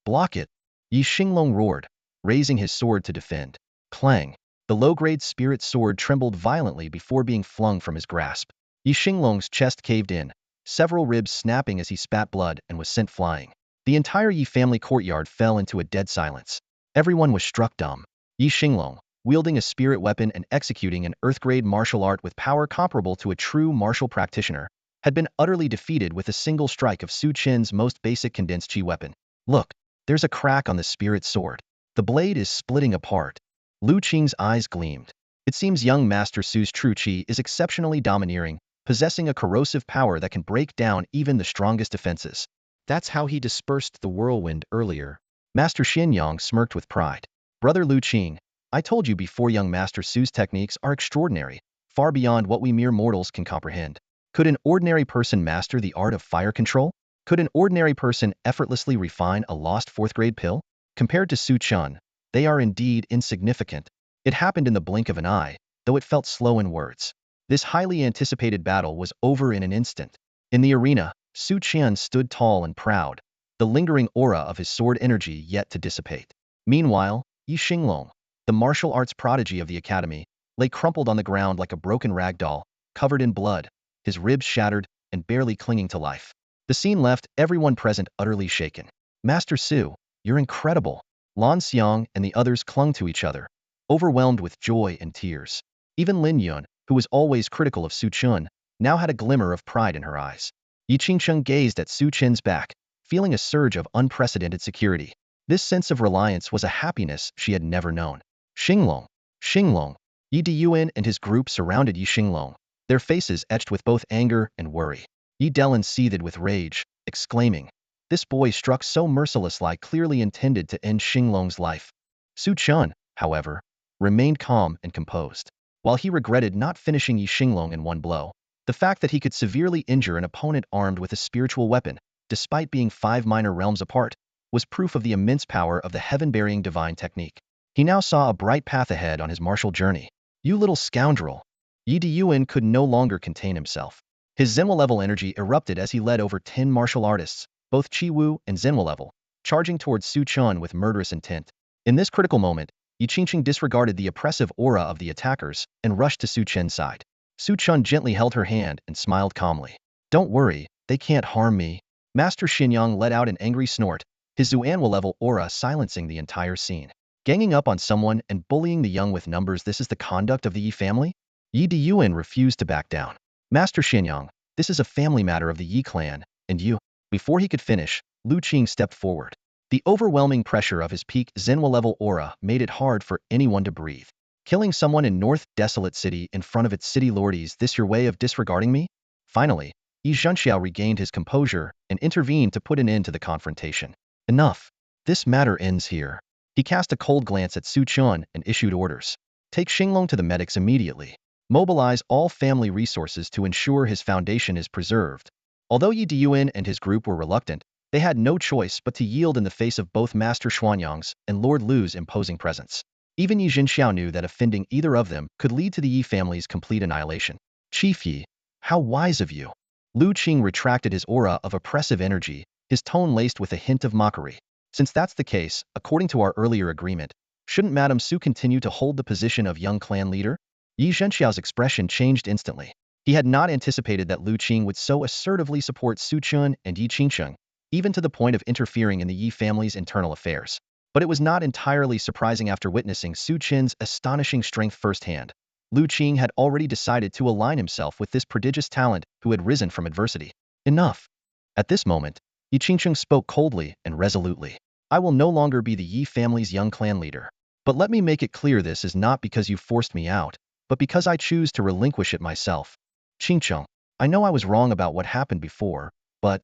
Block it! Yi Xinglong roared, raising his sword to defend. Clang! The low-grade spirit sword trembled violently before being flung from his grasp. Yi Xinglong's chest caved in, several ribs snapping as he spat blood and was sent flying. The entire Yi family courtyard fell into a dead silence. Everyone was struck dumb. Yi Xinglong, wielding a spirit weapon and executing an earth-grade martial art with power comparable to a true martial practitioner, had been utterly defeated with a single strike of Su Chen's most basic condensed qi weapon. Look, there's a crack on the spirit sword. The blade is splitting apart. Lu Qing's eyes gleamed. It seems young Master Su's true qi is exceptionally domineering, possessing a corrosive power that can break down even the strongest defenses. That's how he dispersed the whirlwind earlier. Master Xianyang smirked with pride. Brother Lu Qing, I told you before, young Master Su's techniques are extraordinary, far beyond what we mere mortals can comprehend. Could an ordinary person master the art of fire control? Could an ordinary person effortlessly refine a lost 4th-grade pill? Compared to Su Chen, they are indeed insignificant. It happened in the blink of an eye, though it felt slow in words. This highly anticipated battle was over in an instant. In the arena, Su Chen stood tall and proud, the lingering aura of his sword energy yet to dissipate. Meanwhile, Yi Xinglong, the martial arts prodigy of the academy, lay crumpled on the ground like a broken rag doll, covered in blood, his ribs shattered and barely clinging to life. The scene left everyone present utterly shaken. Master Su, you're incredible. Lan Xiang and the others clung to each other, overwhelmed with joy and tears. Even Lin Yun, who was always critical of Su Chen, now had a glimmer of pride in her eyes. Yi Qingsheng gazed at Su Chen's back, feeling a surge of unprecedented security. This sense of reliance was a happiness she had never known. Xinglong! Xinglong! Yi Diyuan and his group surrounded Yi Xinglong, their faces etched with both anger and worry. Yi Delin seethed with rage, exclaiming, this boy struck so mercilessly, clearly intended to end Xinglong's life. Su Chen, however, remained calm and composed. While he regretted not finishing Yi Xinglong in one blow, the fact that he could severely injure an opponent armed with a spiritual weapon, despite being 5 minor realms apart, was proof of the immense power of the heaven-burying divine technique. He now saw a bright path ahead on his martial journey. You little scoundrel! Yi Diyuan could no longer contain himself. His Zenwa-level energy erupted as he led over 10 martial artists, both Qi Wu and Zenwa-level, charging towards Su Chen with murderous intent. In this critical moment, Yi Qingqing disregarded the oppressive aura of the attackers and rushed to Su Chen's side. Su Chen gently held her hand and smiled calmly. Don't worry, they can't harm me. Master Xianyang let out an angry snort, his Zuanwa-level aura silencing the entire scene. Ganging up on someone and bullying the young with numbers, this is the conduct of the Yi family? Yi Diyuan refused to back down. Master Xianyang, this is a family matter of the Yi clan, and you. Before he could finish, Lu Qing stepped forward. The overwhelming pressure of his peak Zenwa-level aura made it hard for anyone to breathe. Killing someone in North Desolate City in front of its city lord, is this your way of disregarding me? Finally, Yi Zhenxiao regained his composure and intervened to put an end to the confrontation. Enough. This matter ends here. He cast a cold glance at Su Chen and issued orders. Take Xinglong to the medics immediately. Mobilize all family resources to ensure his foundation is preserved. Although Yi Diyuan and his group were reluctant, they had no choice but to yield in the face of both Master Xuanyang's and Lord Lu's imposing presence. Even Yi Zhenxiao knew that offending either of them could lead to the Yi family's complete annihilation. Chief Yi, how wise of you. Lu Qing retracted his aura of oppressive energy, his tone laced with a hint of mockery. Since that's the case, according to our earlier agreement, shouldn't Madame Su continue to hold the position of young clan leader? Yi Zhenxiao's expression changed instantly. He had not anticipated that Lu Qing would so assertively support Su Chen and Yi Qingsheng, even to the point of interfering in the Yi family's internal affairs. But it was not entirely surprising after witnessing Su Chen's astonishing strength firsthand. Lu Qing had already decided to align himself with this prodigious talent who had risen from adversity. Enough. At this moment, Yi Qingsheng spoke coldly and resolutely. I will no longer be the Yi family's young clan leader. But let me make it clear this is not because you forced me out, but because I choose to relinquish it myself. Qingsheng, I know I was wrong about what happened before, but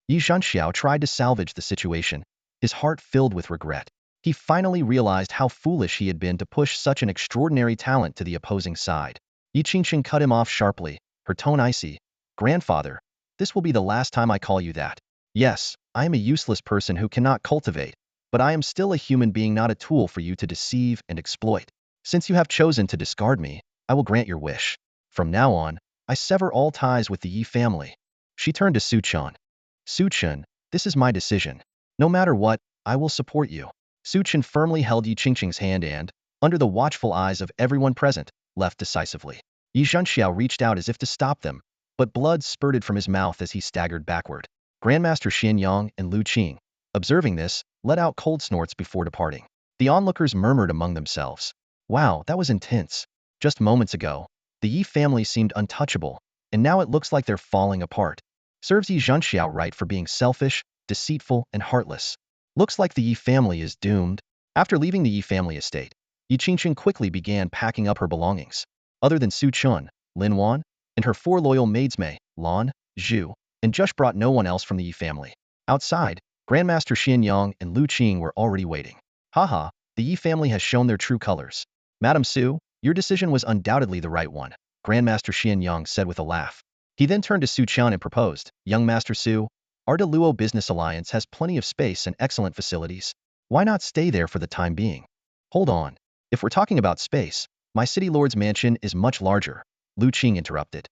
Yi Zhenxiao tried to salvage the situation, his heart filled with regret. He finally realized how foolish he had been to push such an extraordinary talent to the opposing side. Yi Qingsheng cut him off sharply, her tone icy. Grandfather, this will be the last time I call you that. Yes, I am a useless person who cannot cultivate, but I am still a human being, not a tool for you to deceive and exploit. Since you have chosen to discard me, I will grant your wish. From now on, I sever all ties with the Yi family. She turned to Su Chen. Su Chen, this is my decision. No matter what, I will support you. Su Chen firmly held Yi Qingsheng's hand and, under the watchful eyes of everyone present, left decisively. Yi Zhenxiao reached out as if to stop them, but blood spurted from his mouth as he staggered backward. Grandmaster Xianyang and Lu Qing, observing this, let out cold snorts before departing. The onlookers murmured among themselves. Wow, that was intense. Just moments ago, the Yi family seemed untouchable, and now it looks like they're falling apart. Serves Yi Zhenxiao right for being selfish, deceitful, and heartless. Looks like the Yi family is doomed. After leaving the Yi family estate, Yi Qingsheng quickly began packing up her belongings. Other than Su Chen, Lin Wan, and her 4 loyal maids Mei, Lan, Zhu, and Josh brought no one else from the Yi family. Outside, Grandmaster Xianyang and Lu Qing were already waiting. Haha, the Yi family has shown their true colors. Madame Su, your decision was undoubtedly the right one, Grandmaster Xianyang said with a laugh. He then turned to Su Chen and proposed, Young Master Su, our Deluo Business Alliance has plenty of space and excellent facilities. Why not stay there for the time being? Hold on. If we're talking about space, my city lord's mansion is much larger, Lu Qing interrupted.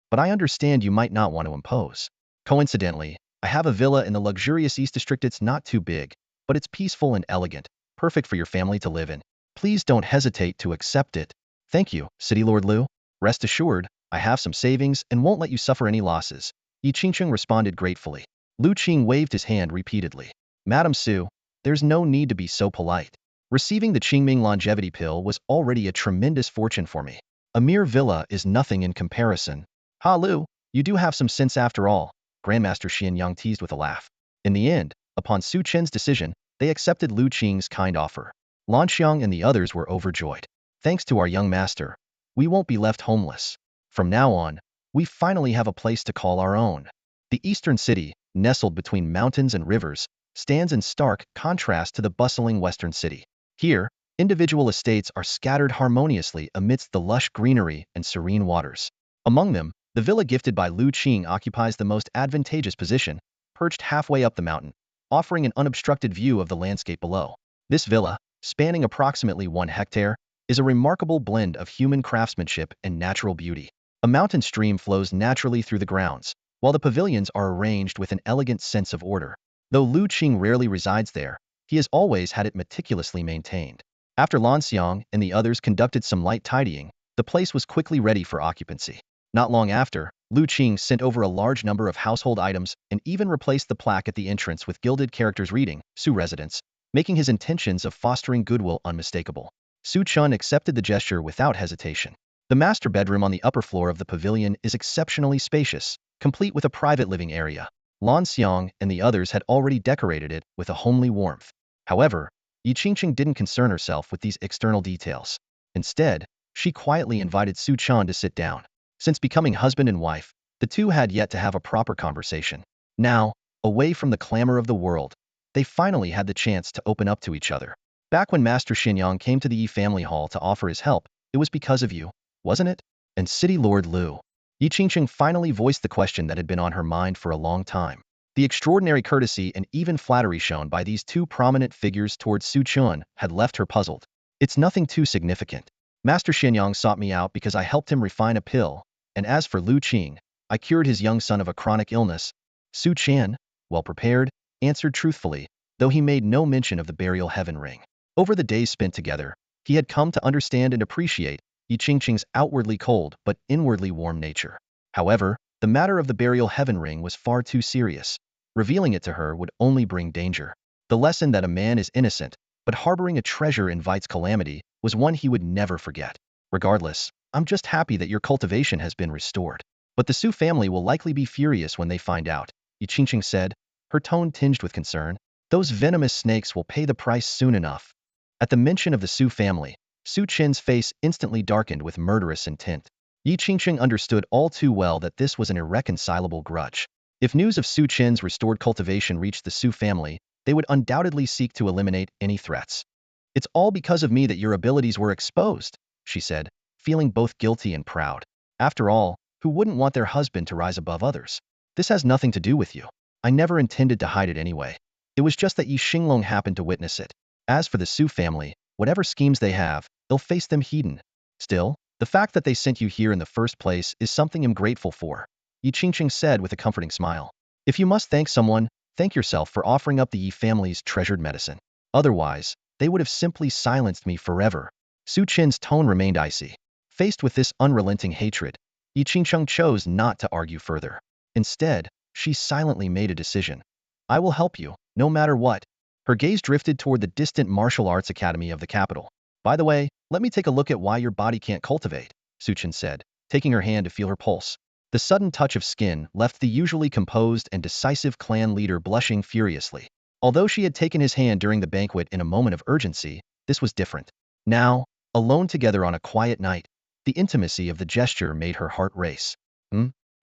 But I understand you might not want to impose. Coincidentally, I have a villa in the luxurious East District. It's not too big, but it's peaceful and elegant, perfect for your family to live in. Please don't hesitate to accept it. Thank you, City Lord Lu. Rest assured, I have some savings and won't let you suffer any losses. Yi Qingsheng responded gratefully. Lu Qing waved his hand repeatedly. Madame Su, there's no need to be so polite. Receiving the Qingming longevity pill was already a tremendous fortune for me. A mere villa is nothing in comparison. Ha Lu, you do have some sense after all, Grandmaster Xianyang teased with a laugh. In the end, upon Su Chen's decision, they accepted Lu Qing's kind offer. Lan Xiang and the others were overjoyed. Thanks to our young master, we won't be left homeless. From now on, we finally have a place to call our own. The eastern city, nestled between mountains and rivers, stands in stark contrast to the bustling western city. Here, individual estates are scattered harmoniously amidst the lush greenery and serene waters. Among them, the villa gifted by Lu Qing occupies the most advantageous position, perched halfway up the mountain, offering an unobstructed view of the landscape below. This villa, spanning approximately 1 hectare, is a remarkable blend of human craftsmanship and natural beauty. A mountain stream flows naturally through the grounds, while the pavilions are arranged with an elegant sense of order. Though Lu Qing rarely resides there, he has always had it meticulously maintained. After Lan Xiang and the others conducted some light tidying, the place was quickly ready for occupancy. Not long after, Lu Qing sent over a large number of household items and even replaced the plaque at the entrance with gilded characters reading, Su Residence, making his intentions of fostering goodwill unmistakable. Su Chen accepted the gesture without hesitation. The master bedroom on the upper floor of the pavilion is exceptionally spacious, complete with a private living area. Lan Xiang and the others had already decorated it with a homely warmth. However, Yi Qingqing didn't concern herself with these external details. Instead, she quietly invited Su Chen to sit down. Since becoming husband and wife, The two had yet to have a proper conversation. Now, away from the clamor of the world, they finally had the chance to open up to each other. Back when Master Xinyang came to the Yi family hall to offer his help, it was because of you, wasn't it? And City Lord Lu. Yi Qingqing finally voiced the question that had been on her mind for a long time. The extraordinary courtesy and even flattery shown by these two prominent figures towards Su Chen had left her puzzled. It's nothing too significant. Master Xinyang sought me out because I helped him refine a pill, and as for Lu Qing, I cured his young son of a chronic illness. Su Chen, well prepared, answered truthfully, though he made no mention of the burial heaven ring. Over the days spent together, he had come to understand and appreciate Yi Qingqing's outwardly cold but inwardly warm nature. However, the matter of the burial heaven ring was far too serious. Revealing it to her would only bring danger. The lesson that a man is innocent, but harboring a treasure invites calamity, was one he would never forget. Regardless, I'm just happy that your cultivation has been restored. But the Su family will likely be furious when they find out, Yi Qingqing said, her tone tinged with concern. Those venomous snakes will pay the price soon enough. At the mention of the Su family, Su Chen's face instantly darkened with murderous intent. Yi Qingqing understood all too well that this was an irreconcilable grudge. If news of Su Chen's restored cultivation reached the Su family, they would undoubtedly seek to eliminate any threats. It's all because of me that your abilities were exposed, she said, feeling both guilty and proud. After all, who wouldn't want their husband to rise above others? This has nothing to do with you. I never intended to hide it anyway. It was just that Yi Xinglong happened to witness it. As for the Su family, whatever schemes they have, they'll face them heeding. Still, the fact that they sent you here in the first place is something I'm grateful for, Yi Qingqing said with a comforting smile. If you must thank someone, thank yourself for offering up the Yi family's treasured medicine. Otherwise, they would have simply silenced me forever. Su Chen's tone remained icy. Faced with this unrelenting hatred, Yi Qingqing chose not to argue further. Instead, she silently made a decision. I will help you, no matter what. Her gaze drifted toward the distant martial arts academy of the capital. By the way, let me take a look at why your body can't cultivate, Su Chen said, taking her hand to feel her pulse. The sudden touch of skin left the usually composed and decisive clan leader blushing furiously. Although she had taken his hand during the banquet in a moment of urgency, this was different. Now, alone together on a quiet night, the intimacy of the gesture made her heart race.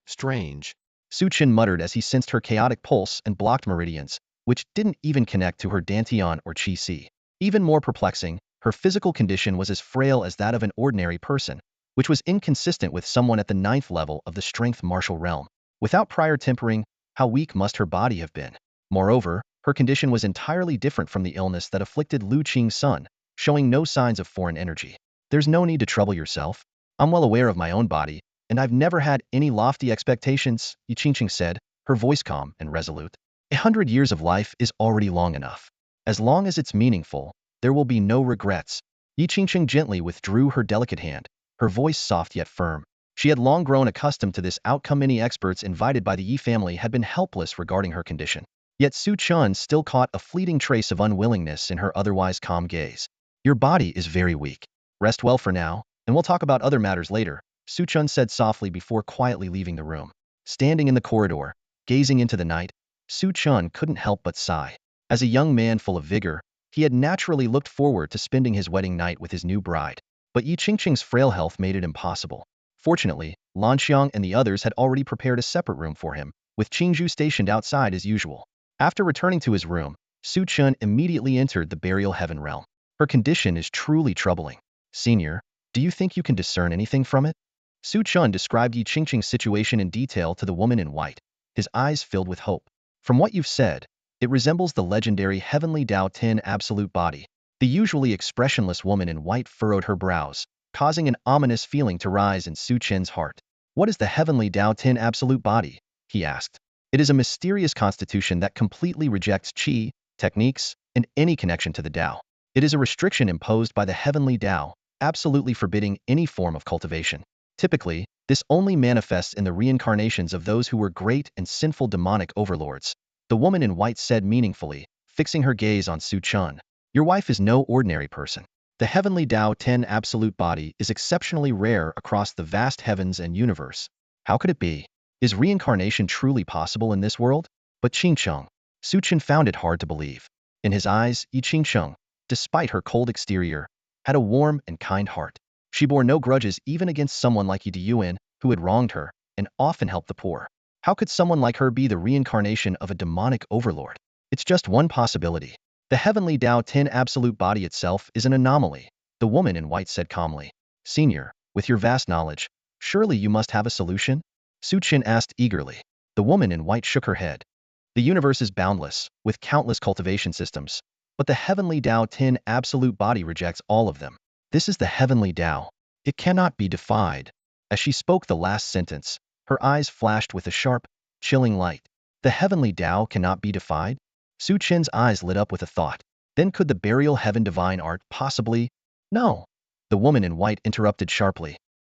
Strange. Su Chen muttered as he sensed her chaotic pulse and blocked meridians, which didn't even connect to her dantian or qi si. Even more perplexing, her physical condition was as frail as that of an ordinary person, which was inconsistent with someone at the 9th level of the strength martial realm. Without prior tempering, how weak must her body have been? Moreover, her condition was entirely different from the illness that afflicted Lu Qing's son, showing no signs of foreign energy. There's no need to trouble yourself. I'm well aware of my own body, and I've never had any lofty expectations, Yi Qingqing said, her voice calm and resolute. 100 years of life is already long enough. As long as it's meaningful, there will be no regrets. Yi Qingqing gently withdrew her delicate hand, her voice soft yet firm. She had long grown accustomed to this outcome. Many experts invited by the Yi family had been helpless regarding her condition. Yet Su Chen still caught a fleeting trace of unwillingness in her otherwise calm gaze. Your body is very weak. Rest well for now, and we'll talk about other matters later, Su Chen said softly before quietly leaving the room. Standing in the corridor, gazing into the night, Su Chen couldn't help but sigh. As a young man full of vigor, he had naturally looked forward to spending his wedding night with his new bride. But Yi Qingqing's frail health made it impossible. Fortunately, Lan Xiang and the others had already prepared a separate room for him, with Qingzhu stationed outside as usual. After returning to his room, Su Chen immediately entered the burial heaven realm. Her condition is truly troubling. Senior, do you think you can discern anything from it? Su Chen described Yi Qingqing's situation in detail to the woman in white, his eyes filled with hope. From what you've said, it resembles the legendary heavenly Tao 10 absolute body. The usually expressionless woman in white furrowed her brows, causing an ominous feeling to rise in Su Chen's heart. What is the heavenly Tao 10 absolute body? He asked. It is a mysterious constitution that completely rejects qi, techniques, and any connection to the Tao. It is a restriction imposed by the heavenly Tao, absolutely forbidding any form of cultivation. Typically, this only manifests in the reincarnations of those who were great and sinful demonic overlords. The woman in white said meaningfully, fixing her gaze on Su Chen. Your wife is no ordinary person. The heavenly Tao 10 absolute body is exceptionally rare across the vast heavens and universe. How could it be? Is reincarnation truly possible in this world? But Qingcheng. Su Chen found it hard to believe. In his eyes, Yi Qingcheng, despite her cold exterior, had a warm and kind heart. She bore no grudges even against someone like Yi Diyuan, who had wronged her, and often helped the poor. How could someone like her be the reincarnation of a demonic overlord? It's just one possibility. The heavenly Tao-10 absolute body itself is an anomaly, the woman in white said calmly. Senior, with your vast knowledge, surely you must have a solution? Su Chen asked eagerly. The woman in white shook her head. The universe is boundless, with countless cultivation systems, but the heavenly Tao-10 absolute body rejects all of them. This is the heavenly Tao. It cannot be defied. As she spoke the last sentence, her eyes flashed with a sharp, chilling light. The heavenly Tao cannot be defied? Su Chen's eyes lit up with a thought. Then could the burial heaven divine art possibly? No. The woman in white interrupted sharply.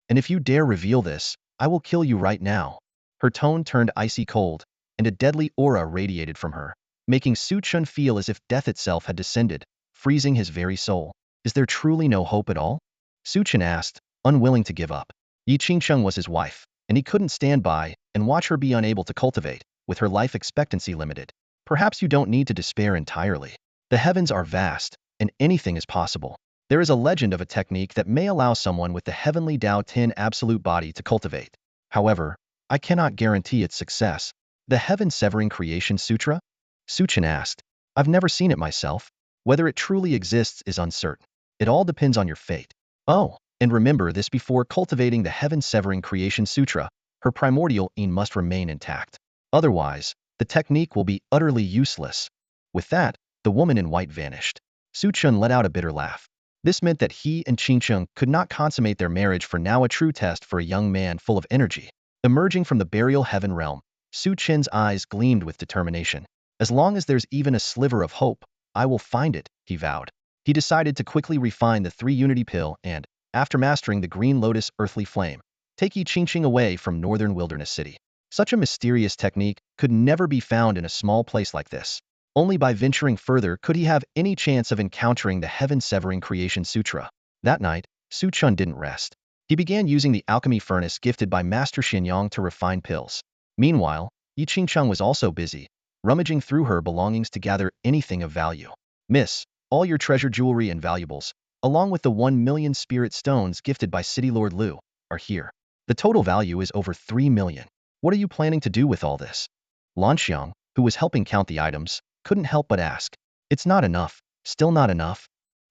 And if you dare reveal this, I will kill you right now. Her tone turned icy cold, and a deadly aura radiated from her, making Su Chen feel as if death itself had descended, freezing his very soul. Is there truly no hope at all? Su Chen asked, unwilling to give up. Yi Qingcheng was his wife, and he couldn't stand by and watch her be unable to cultivate, with her life expectancy limited. Perhaps you don't need to despair entirely. The heavens are vast, and anything is possible. There is a legend of a technique that may allow someone with the heavenly Tao-10 absolute body to cultivate. However, I cannot guarantee its success. The Heaven-Severing Creation Sutra? Su Chen asked. I've never seen it myself. Whether it truly exists is uncertain. It all depends on your fate. Oh, and remember this before cultivating the Heaven-Severing Creation Sutra, her primordial yin must remain intact. Otherwise, the technique will be utterly useless. With that, the woman in white vanished. Su Chen let out a bitter laugh. This meant that he and Qingcheng could not consummate their marriage, for now a true test for a young man full of energy. Emerging from the burial heaven realm, Su Chen's eyes gleamed with determination. As long as there's even a sliver of hope, I will find it, he vowed. He decided to quickly refine the 3-unity pill and, after mastering the green lotus earthly flame, take Yi Qingcheng away from northern wilderness city. Such a mysterious technique could never be found in a small place like this. Only by venturing further could he have any chance of encountering the Heaven-Severing Creation Sutra. That night, Su Chen didn't rest. He began using the alchemy furnace gifted by Master Xianyang to refine pills. Meanwhile, Yi Qingcheng was also busy, rummaging through her belongings to gather anything of value. Miss, all your treasure jewelry and valuables, along with the 1 million spirit stones gifted by City Lord Liu, are here. The total value is over 3 million. What are you planning to do with all this? Lanxiang, who was helping count the items, couldn't help but ask. It's not enough. Still not enough?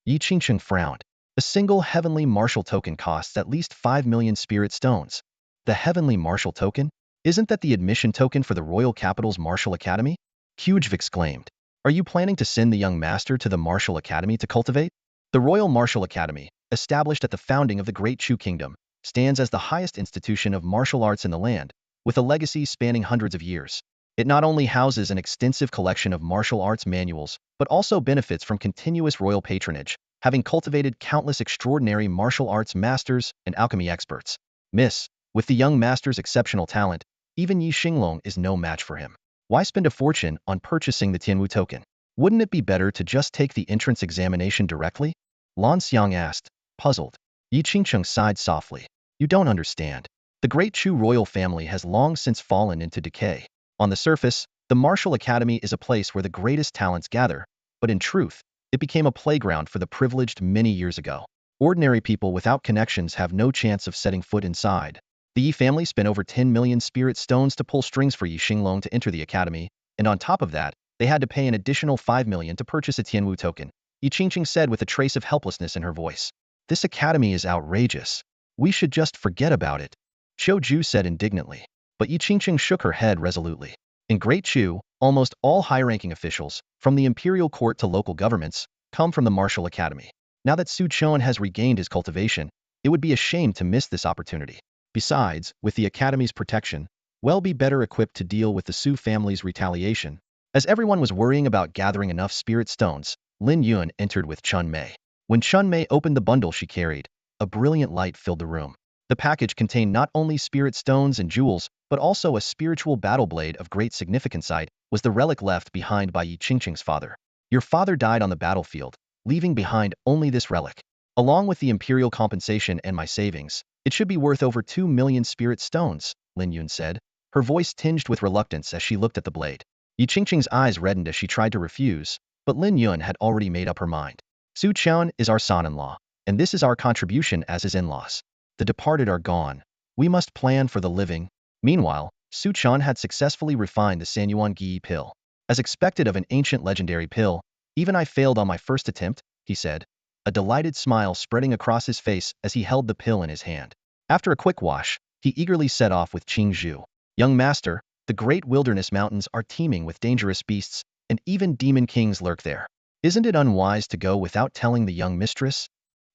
Yi Qingcheng frowned. A single heavenly martial token costs at least 5 million spirit stones. The heavenly martial token? Isn't that the admission token for the royal capital's martial academy? Qujv exclaimed. Are you planning to send the young master to the martial academy to cultivate? The Royal Martial Academy, established at the founding of the Great Chu Kingdom, stands as the highest institution of martial arts in the land, with a legacy spanning hundreds of years. It not only houses an extensive collection of martial arts manuals, but also benefits from continuous royal patronage, having cultivated countless extraordinary martial arts masters and alchemy experts. Miss, with the young master's exceptional talent, even Yi Xinglong is no match for him. Why spend a fortune on purchasing the Tianwu token? Wouldn't it be better to just take the entrance examination directly? Lan Xiang asked, puzzled. Yi Qingcheng sighed softly. You don't understand. The Great Chu royal family has long since fallen into decay. On the surface, the Martial Academy is a place where the greatest talents gather, but in truth, it became a playground for the privileged many years ago. Ordinary people without connections have no chance of setting foot inside. The Yi family spent over 10 million spirit stones to pull strings for Yi Xinglong to enter the academy, and on top of that, they had to pay an additional 5 million to purchase a Tianwu token. Yi Qingcheng said with a trace of helplessness in her voice. This academy is outrageous. We should just forget about it. Qiu Ju said indignantly. But Yi Qingcheng shook her head resolutely. In Great Chu, almost all high-ranking officials, from the imperial court to local governments, come from the Martial Academy. Now that Su Chen has regained his cultivation, it would be a shame to miss this opportunity. Besides, with the Academy's protection, we'll be better equipped to deal with the Su family's retaliation. As everyone was worrying about gathering enough spirit stones, Lin Yuan entered with Chun Mei. When Chun Mei opened the bundle she carried, a brilliant light filled the room. The package contained not only spirit stones and jewels, but also a spiritual battle blade of great significance. It was the relic left behind by Yi Qingcheng's father. Your father died on the battlefield, leaving behind only this relic. Along with the imperial compensation and my savings, it should be worth over 2 million spirit stones, Lin Yuan said, her voice tinged with reluctance as she looked at the blade. Yi Qingcheng's eyes reddened as she tried to refuse, but Lin Yuan had already made up her mind. Su Chen is our son-in-law, and this is our contribution as his in-laws. The departed are gone. We must plan for the living. Meanwhile, Su Chen had successfully refined the Sanyuan Gi pill. As expected of an ancient legendary pill, even I failed on my first attempt, he said, a delighted smile spreading across his face as he held the pill in his hand. After a quick wash, he eagerly set off with Qing Zhu. Young master, the great wilderness mountains are teeming with dangerous beasts, and even demon kings lurk there. Isn't it unwise to go without telling the young mistress?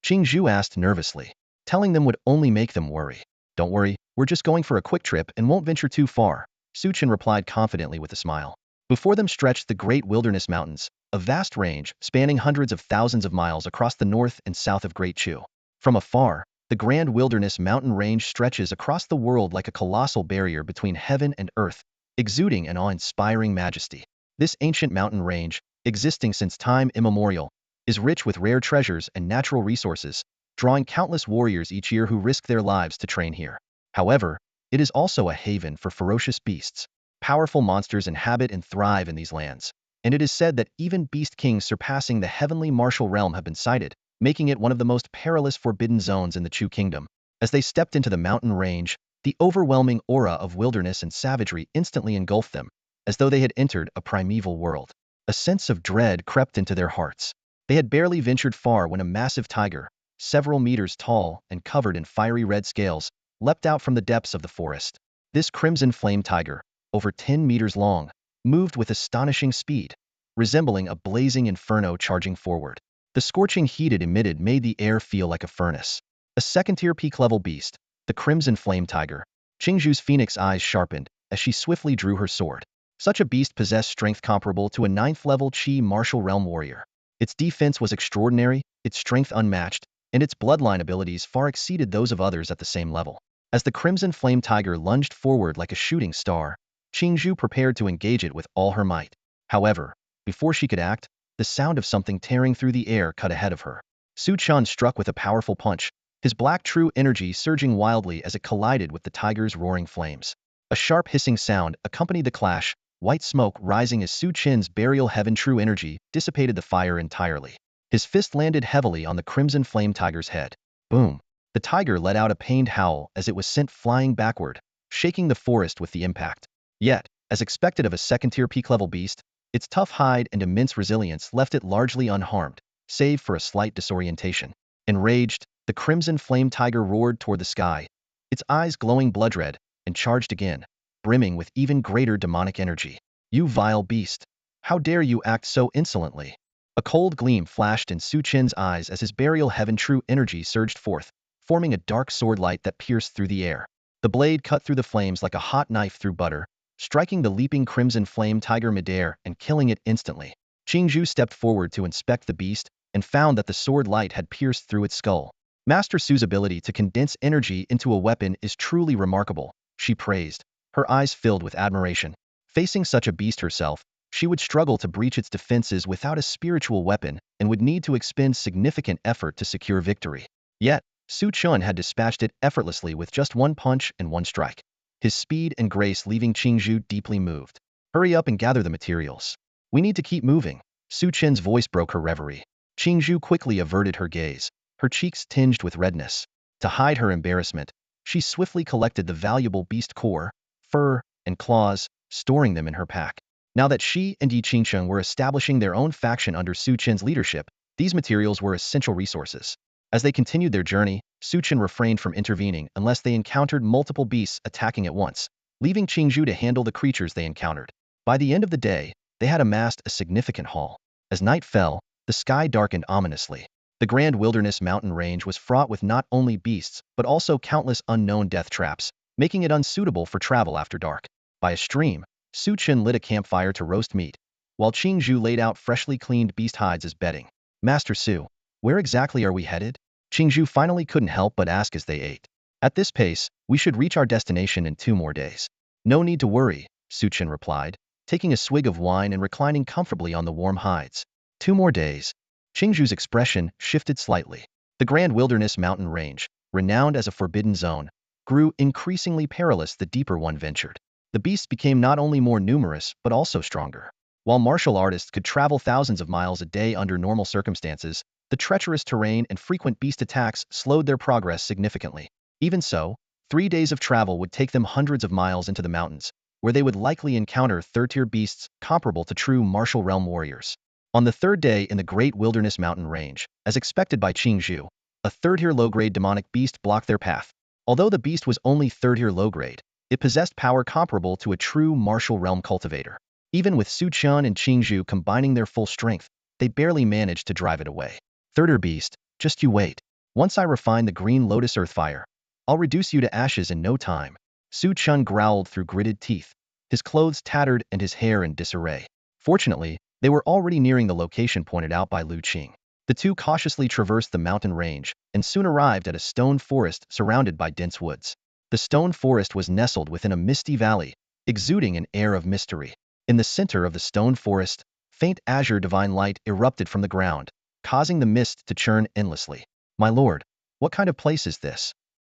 Qing Zhu asked nervously. Telling them would only make them worry. Don't worry, we're just going for a quick trip and won't venture too far, Su Chen replied confidently with a smile. Before them stretched the great wilderness mountains, a vast range spanning hundreds of thousands of miles across the north and south of Great Chu. From afar, the grand wilderness mountain range stretches across the world like a colossal barrier between heaven and earth, exuding an awe-inspiring majesty. This ancient mountain range, existing since time immemorial, is rich with rare treasures and natural resources, drawing countless warriors each year who risk their lives to train here. However, it is also a haven for ferocious beasts. Powerful monsters inhabit and thrive in these lands, and it is said that even beast kings surpassing the heavenly martial realm have been sighted, making it one of the most perilous forbidden zones in the Chu kingdom. As they stepped into the mountain range, the overwhelming aura of wilderness and savagery instantly engulfed them, as though they had entered a primeval world. A sense of dread crept into their hearts. They had barely ventured far when a massive tiger, several meters tall and covered in fiery red scales, leapt out from the depths of the forest. This crimson flame tiger, over 10 meters long, moved with astonishing speed, resembling a blazing inferno charging forward. The scorching heat it emitted made the air feel like a furnace. A second-tier peak-level beast, the crimson flame tiger. Qingzhu's phoenix eyes sharpened as she swiftly drew her sword. Such a beast possessed strength comparable to a 9th-level Qi martial realm warrior. Its defense was extraordinary, its strength unmatched, and its bloodline abilities far exceeded those of others at the same level. As the crimson flame tiger lunged forward like a shooting star, Qingzhu prepared to engage it with all her might. However, before she could act, the sound of something tearing through the air cut ahead of her. Su Chen struck with a powerful punch, his black true energy surging wildly as it collided with the tiger's roaring flames. A sharp hissing sound accompanied the clash, white smoke rising as Su Chen's burial heaven true energy dissipated the fire entirely. His fist landed heavily on the crimson flame tiger's head. Boom! The tiger let out a pained howl as it was sent flying backward, shaking the forest with the impact. Yet, as expected of a second-tier peak-level beast, its tough hide and immense resilience left it largely unharmed, save for a slight disorientation. Enraged, the crimson flame tiger roared toward the sky, its eyes glowing blood-red, and charged again, brimming with even greater demonic energy. You vile beast! How dare you act so insolently? A cold gleam flashed in Su Chen's eyes as his burial heaven true energy surged forth, forming a dark sword light that pierced through the air. The blade cut through the flames like a hot knife through butter, striking the leaping crimson flame tiger midair and killing it instantly. Qingzhu stepped forward to inspect the beast and found that the sword light had pierced through its skull. Master Su's ability to condense energy into a weapon is truly remarkable, she praised, her eyes filled with admiration. Facing such a beast herself, she would struggle to breach its defenses without a spiritual weapon and would need to expend significant effort to secure victory. Yet, Su Chen had dispatched it effortlessly with just one punch and one strike. His speed and grace leaving Qingzhu deeply moved. Hurry up and gather the materials. We need to keep moving. Su Chen's voice broke her reverie. Qingzhu quickly averted her gaze, her cheeks tinged with redness. To hide her embarrassment, she swiftly collected the valuable beast core, fur, and claws, storing them in her pack. Now that she and Yi Qingsheng were establishing their own faction under Su Chen's leadership, these materials were essential resources. As they continued their journey, Su Chen refrained from intervening unless they encountered multiple beasts attacking at once, leaving Qingzhu to handle the creatures they encountered. By the end of the day, they had amassed a significant haul. As night fell, the sky darkened ominously. The grand wilderness mountain range was fraught with not only beasts, but also countless unknown death traps, making it unsuitable for travel after dark. By a stream, Su Chen lit a campfire to roast meat, while Qingzhu laid out freshly cleaned beast hides as bedding. Master Su, where exactly are we headed? Qingzhu finally couldn't help but ask as they ate. At this pace, we should reach our destination in 2 more days. No need to worry, Su Chen replied, taking a swig of wine and reclining comfortably on the warm hides. 2 more days. Qingzhu's expression shifted slightly. The grand wilderness mountain range, renowned as a forbidden zone, grew increasingly perilous the deeper one ventured. The beasts became not only more numerous, but also stronger. While martial artists could travel thousands of miles a day under normal circumstances, the treacherous terrain and frequent beast attacks slowed their progress significantly. Even so, 3 days of travel would take them hundreds of miles into the mountains, where they would likely encounter third-tier beasts comparable to true martial realm warriors. On the third day in the Great Wilderness Mountain Range, as expected by Qingzhu, a third-tier low-grade demonic beast blocked their path. Although the beast was only third-tier low-grade, it possessed power comparable to a true martial realm cultivator. Even with Su Chen and Qingzhu combining their full strength, they barely managed to drive it away. Third-tier beast, just you wait. Once I refine the green lotus earthfire, I'll reduce you to ashes in no time. Su Chen growled through gritted teeth, his clothes tattered and his hair in disarray. Fortunately, they were already nearing the location pointed out by Lu Qing. The two cautiously traversed the mountain range and soon arrived at a stone forest surrounded by dense woods. The stone forest was nestled within a misty valley, exuding an air of mystery. In the center of the stone forest, faint azure divine light erupted from the ground, causing the mist to churn endlessly. My lord, what kind of place is this?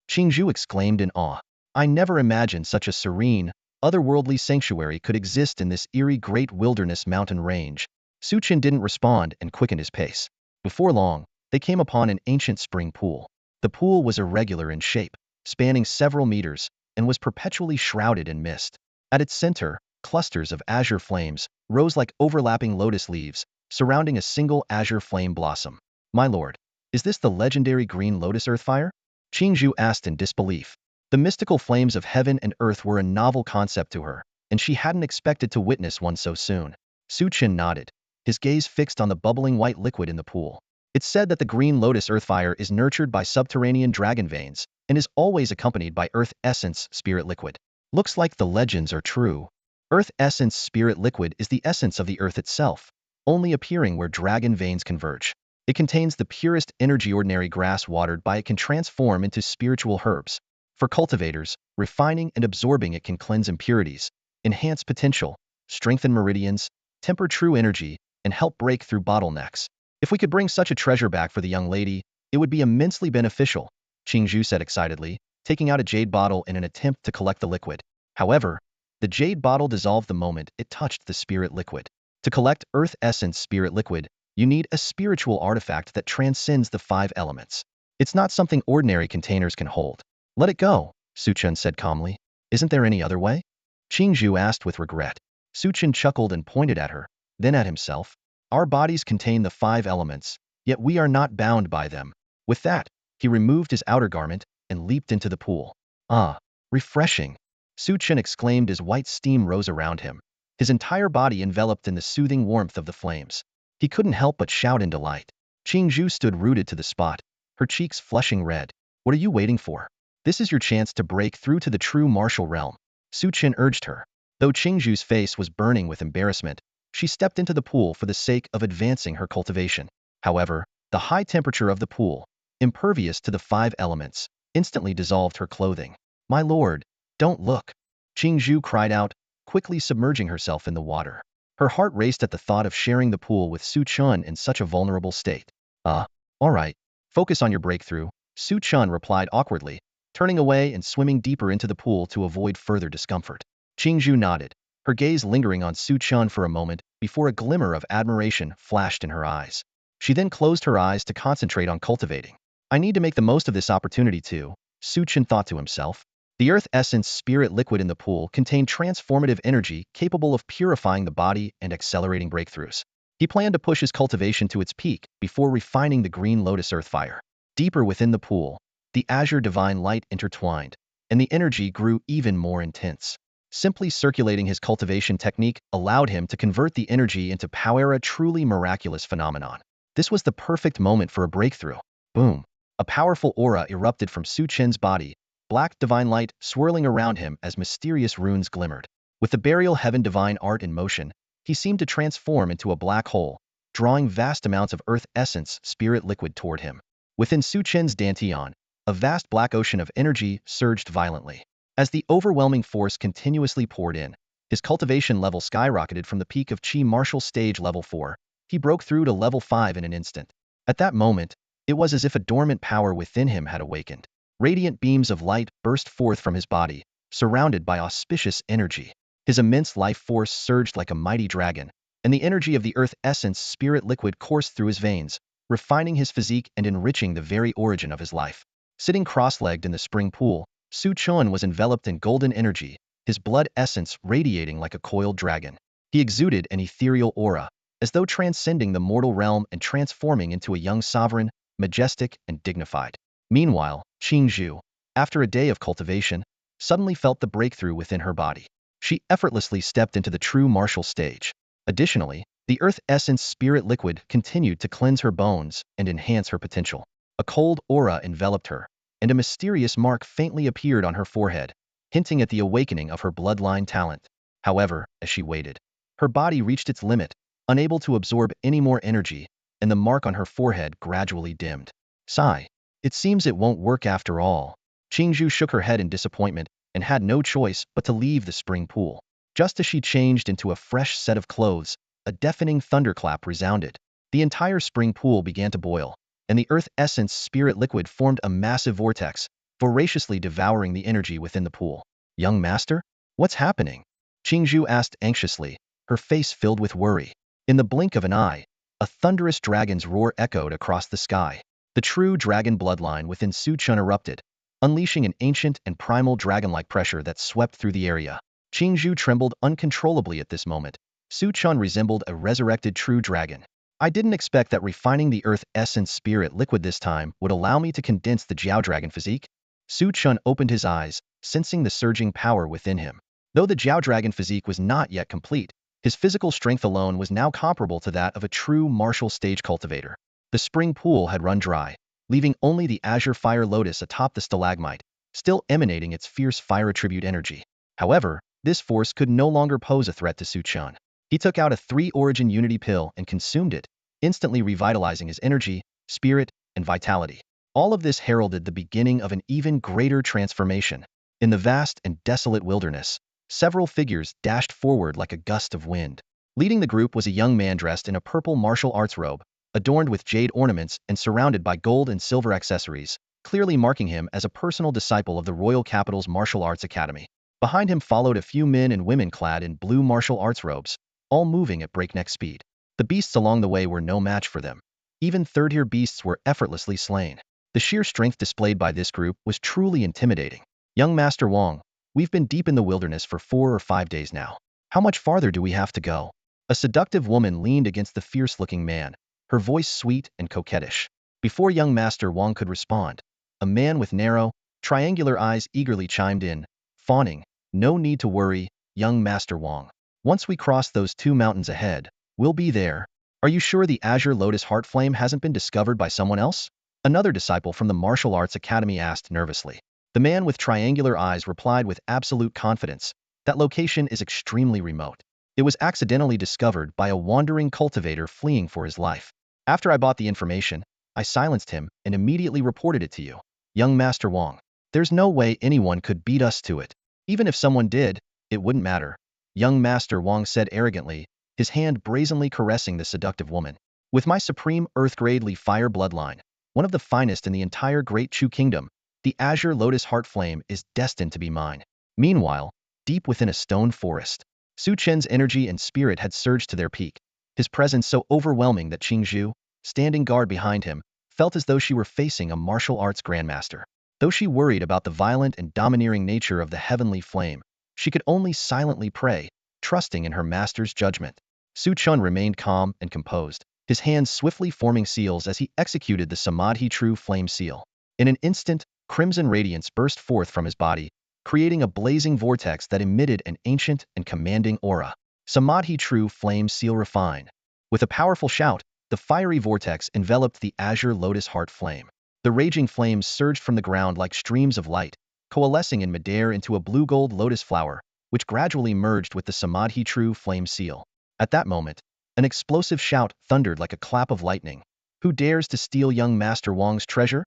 Qingzhu exclaimed in awe. I never imagined such a serene, otherworldly sanctuary could exist in this eerie great wilderness mountain range. Su Chen didn't respond and quickened his pace. Before long, they came upon an ancient spring pool. The pool was irregular in shape, spanning several meters, and was perpetually shrouded in mist. At its center, clusters of azure flames rose like overlapping lotus leaves, surrounding a single azure flame blossom. My lord, is this the legendary green lotus earthfire? Qingzhu asked in disbelief. The mystical flames of heaven and earth were a novel concept to her, and she hadn't expected to witness one so soon. Su Chen nodded, his gaze fixed on the bubbling white liquid in the pool. It's said that the green lotus earthfire is nurtured by subterranean dragon veins and is always accompanied by earth essence spirit liquid. Looks like the legends are true. Earth essence spirit liquid is the essence of the earth itself, only appearing where dragon veins converge. It contains the purest energy. Ordinary grass watered by it can transform into spiritual herbs. For cultivators, refining and absorbing it can cleanse impurities, enhance potential, strengthen meridians, temper true energy, and help break through bottlenecks. If we could bring such a treasure back for the young lady, it would be immensely beneficial, Qingzhu said excitedly, taking out a jade bottle in an attempt to collect the liquid. However, the jade bottle dissolved the moment it touched the spirit liquid. To collect earth essence spirit liquid, you need a spiritual artifact that transcends the 5 elements. It's not something ordinary containers can hold. Let it go, Su Chen said calmly. Isn't there any other way? Qingzhu asked with regret. Su Chen chuckled and pointed at her, then at himself. Our bodies contain the 5 elements, yet we are not bound by them. With that, he removed his outer garment and leaped into the pool. Ah, refreshing, Su Chen exclaimed as white steam rose around him, his entire body enveloped in the soothing warmth of the flames. He couldn't help but shout in delight. Qingzhu stood rooted to the spot, her cheeks flushing red. What are you waiting for? This is your chance to break through to the true martial realm, Su Chen urged her. Though Qingzhu's face was burning with embarrassment, she stepped into the pool for the sake of advancing her cultivation. However, the high temperature of the pool, impervious to the 5 elements, instantly dissolved her clothing. My lord, don't look, Qingzhu cried out, quickly submerging herself in the water. Her heart raced at the thought of sharing the pool with Su Chen in such a vulnerable state. All right, focus on your breakthrough, Su Chen replied awkwardly, turning away and swimming deeper into the pool to avoid further discomfort. Qingzhu nodded, her gaze lingering on Su Chen for a moment before a glimmer of admiration flashed in her eyes. She then closed her eyes to concentrate on cultivating. I need to make the most of this opportunity too, Su Chen thought to himself. The earth essence spirit liquid in the pool contained transformative energy capable of purifying the body and accelerating breakthroughs. He planned to push his cultivation to its peak before refining the green lotus earthfire. Deeper within the pool, the azure divine light intertwined, and the energy grew even more intense. Simply circulating his cultivation technique allowed him to convert the energy into power, a truly miraculous phenomenon. This was the perfect moment for a breakthrough. Boom! A powerful aura erupted from Su Chen's body, black divine light swirling around him as mysterious runes glimmered. With the burial heaven divine art in motion, he seemed to transform into a black hole, drawing vast amounts of earth essence spirit liquid toward him. Within Su Chen's dantian, a vast black ocean of energy surged violently. As the overwhelming force continuously poured in, his cultivation level skyrocketed from the peak of Qi martial stage level 4. He broke through to level 5 in an instant. At that moment, it was as if a dormant power within him had awakened. Radiant beams of light burst forth from his body, surrounded by auspicious energy. His immense life force surged like a mighty dragon, and the energy of the earth essence spirit liquid coursed through his veins, refining his physique and enriching the very origin of his life. Sitting cross-legged in the spring pool, Su Chen was enveloped in golden energy, his blood essence radiating like a coiled dragon. He exuded an ethereal aura, as though transcending the mortal realm and transforming into a young sovereign, majestic and dignified. Meanwhile, Qingzhu, after a day of cultivation, suddenly felt the breakthrough within her body. She effortlessly stepped into the true martial stage. Additionally, the earth essence spirit liquid continued to cleanse her bones and enhance her potential. A cold aura enveloped her, and a mysterious mark faintly appeared on her forehead, hinting at the awakening of her bloodline talent. However, as she waited, her body reached its limit, unable to absorb any more energy, and the mark on her forehead gradually dimmed. Sigh. It seems it won't work after all. Qingzhu shook her head in disappointment and had no choice but to leave the spring pool. Just as she changed into a fresh set of clothes, a deafening thunderclap resounded. The entire spring pool began to boil, and the earth essence spirit liquid formed a massive vortex, voraciously devouring the energy within the pool. Young master? What's happening? Qingzhu asked anxiously, her face filled with worry. In the blink of an eye, a thunderous dragon's roar echoed across the sky. The true dragon bloodline within Su Chen erupted, unleashing an ancient and primal dragon-like pressure that swept through the area. Qingzhu trembled uncontrollably at this moment. Su Chen resembled a resurrected true dragon. I didn't expect that refining the earth essence spirit liquid this time would allow me to condense the Jiao dragon physique. Su Chen opened his eyes, sensing the surging power within him. Though the Jiao dragon physique was not yet complete, his physical strength alone was now comparable to that of a true martial stage cultivator. The spring pool had run dry, leaving only the azure fire lotus atop the stalagmite, still emanating its fierce fire attribute energy. However, this force could no longer pose a threat to Su Chen. He took out a 3-origin unity pill and consumed it, instantly revitalizing his energy, spirit, and vitality. All of this heralded the beginning of an even greater transformation. In the vast and desolate wilderness, several figures dashed forward like a gust of wind. Leading the group was a young man dressed in a purple martial arts robe, adorned with jade ornaments and surrounded by gold and silver accessories, clearly marking him as a personal disciple of the royal capital's martial arts academy. Behind him followed a few men and women clad in blue martial arts robes, all moving at breakneck speed. The beasts along the way were no match for them. Even third-tier beasts were effortlessly slain. The sheer strength displayed by this group was truly intimidating. Young Master Wang, we've been deep in the wilderness for 4 or 5 days now. How much farther do we have to go? A seductive woman leaned against the fierce-looking man, her voice sweet and coquettish. Before young Master Wang could respond, a man with narrow, triangular eyes eagerly chimed in, fawning, "No need to worry, young Master Wang. Once we cross those 2 mountains ahead, we'll be there. Are you sure the Azure Lotus Heart Flame hasn't been discovered by someone else?" Another disciple from the Martial Arts Academy asked nervously. The man with triangular eyes replied with absolute confidence, "That location is extremely remote. It was accidentally discovered by a wandering cultivator fleeing for his life. After I bought the information, I silenced him and immediately reported it to you, young Master Wang. There's no way anyone could beat us to it. Even if someone did, it wouldn't matter," young Master Wang said arrogantly, his hand brazenly caressing the seductive woman. "With my supreme Earth-grade Li Fire bloodline, one of the finest in the entire Great Chu Kingdom, the Azure Lotus Heart Flame is destined to be mine." Meanwhile, deep within a stone forest, Su Chen's energy and spirit had surged to their peak, his presence so overwhelming that Qingzhu, standing guard behind him, felt as though she were facing a martial arts grandmaster. Though she worried about the violent and domineering nature of the heavenly flame, she could only silently pray, trusting in her master's judgment. Su Chen remained calm and composed, his hands swiftly forming seals as he executed the Samadhi True Flame Seal. In an instant, crimson radiance burst forth from his body, creating a blazing vortex that emitted an ancient and commanding aura. Samadhi True Flame Seal Refine. With a powerful shout, the fiery vortex enveloped the Azure Lotus Heart Flame. The raging flames surged from the ground like streams of light, coalescing in midair into a blue-gold lotus flower, which gradually merged with the Samadhi True Flame Seal. At that moment, an explosive shout thundered like a clap of lightning. "Who dares to steal young Master Wang's treasure?"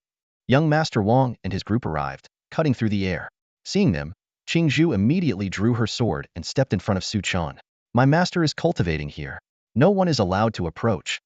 Young Master Wang and his group arrived, cutting through the air. Seeing them, Qingzhu immediately drew her sword and stepped in front of Su Chen. "My master is cultivating here. No one is allowed to approach."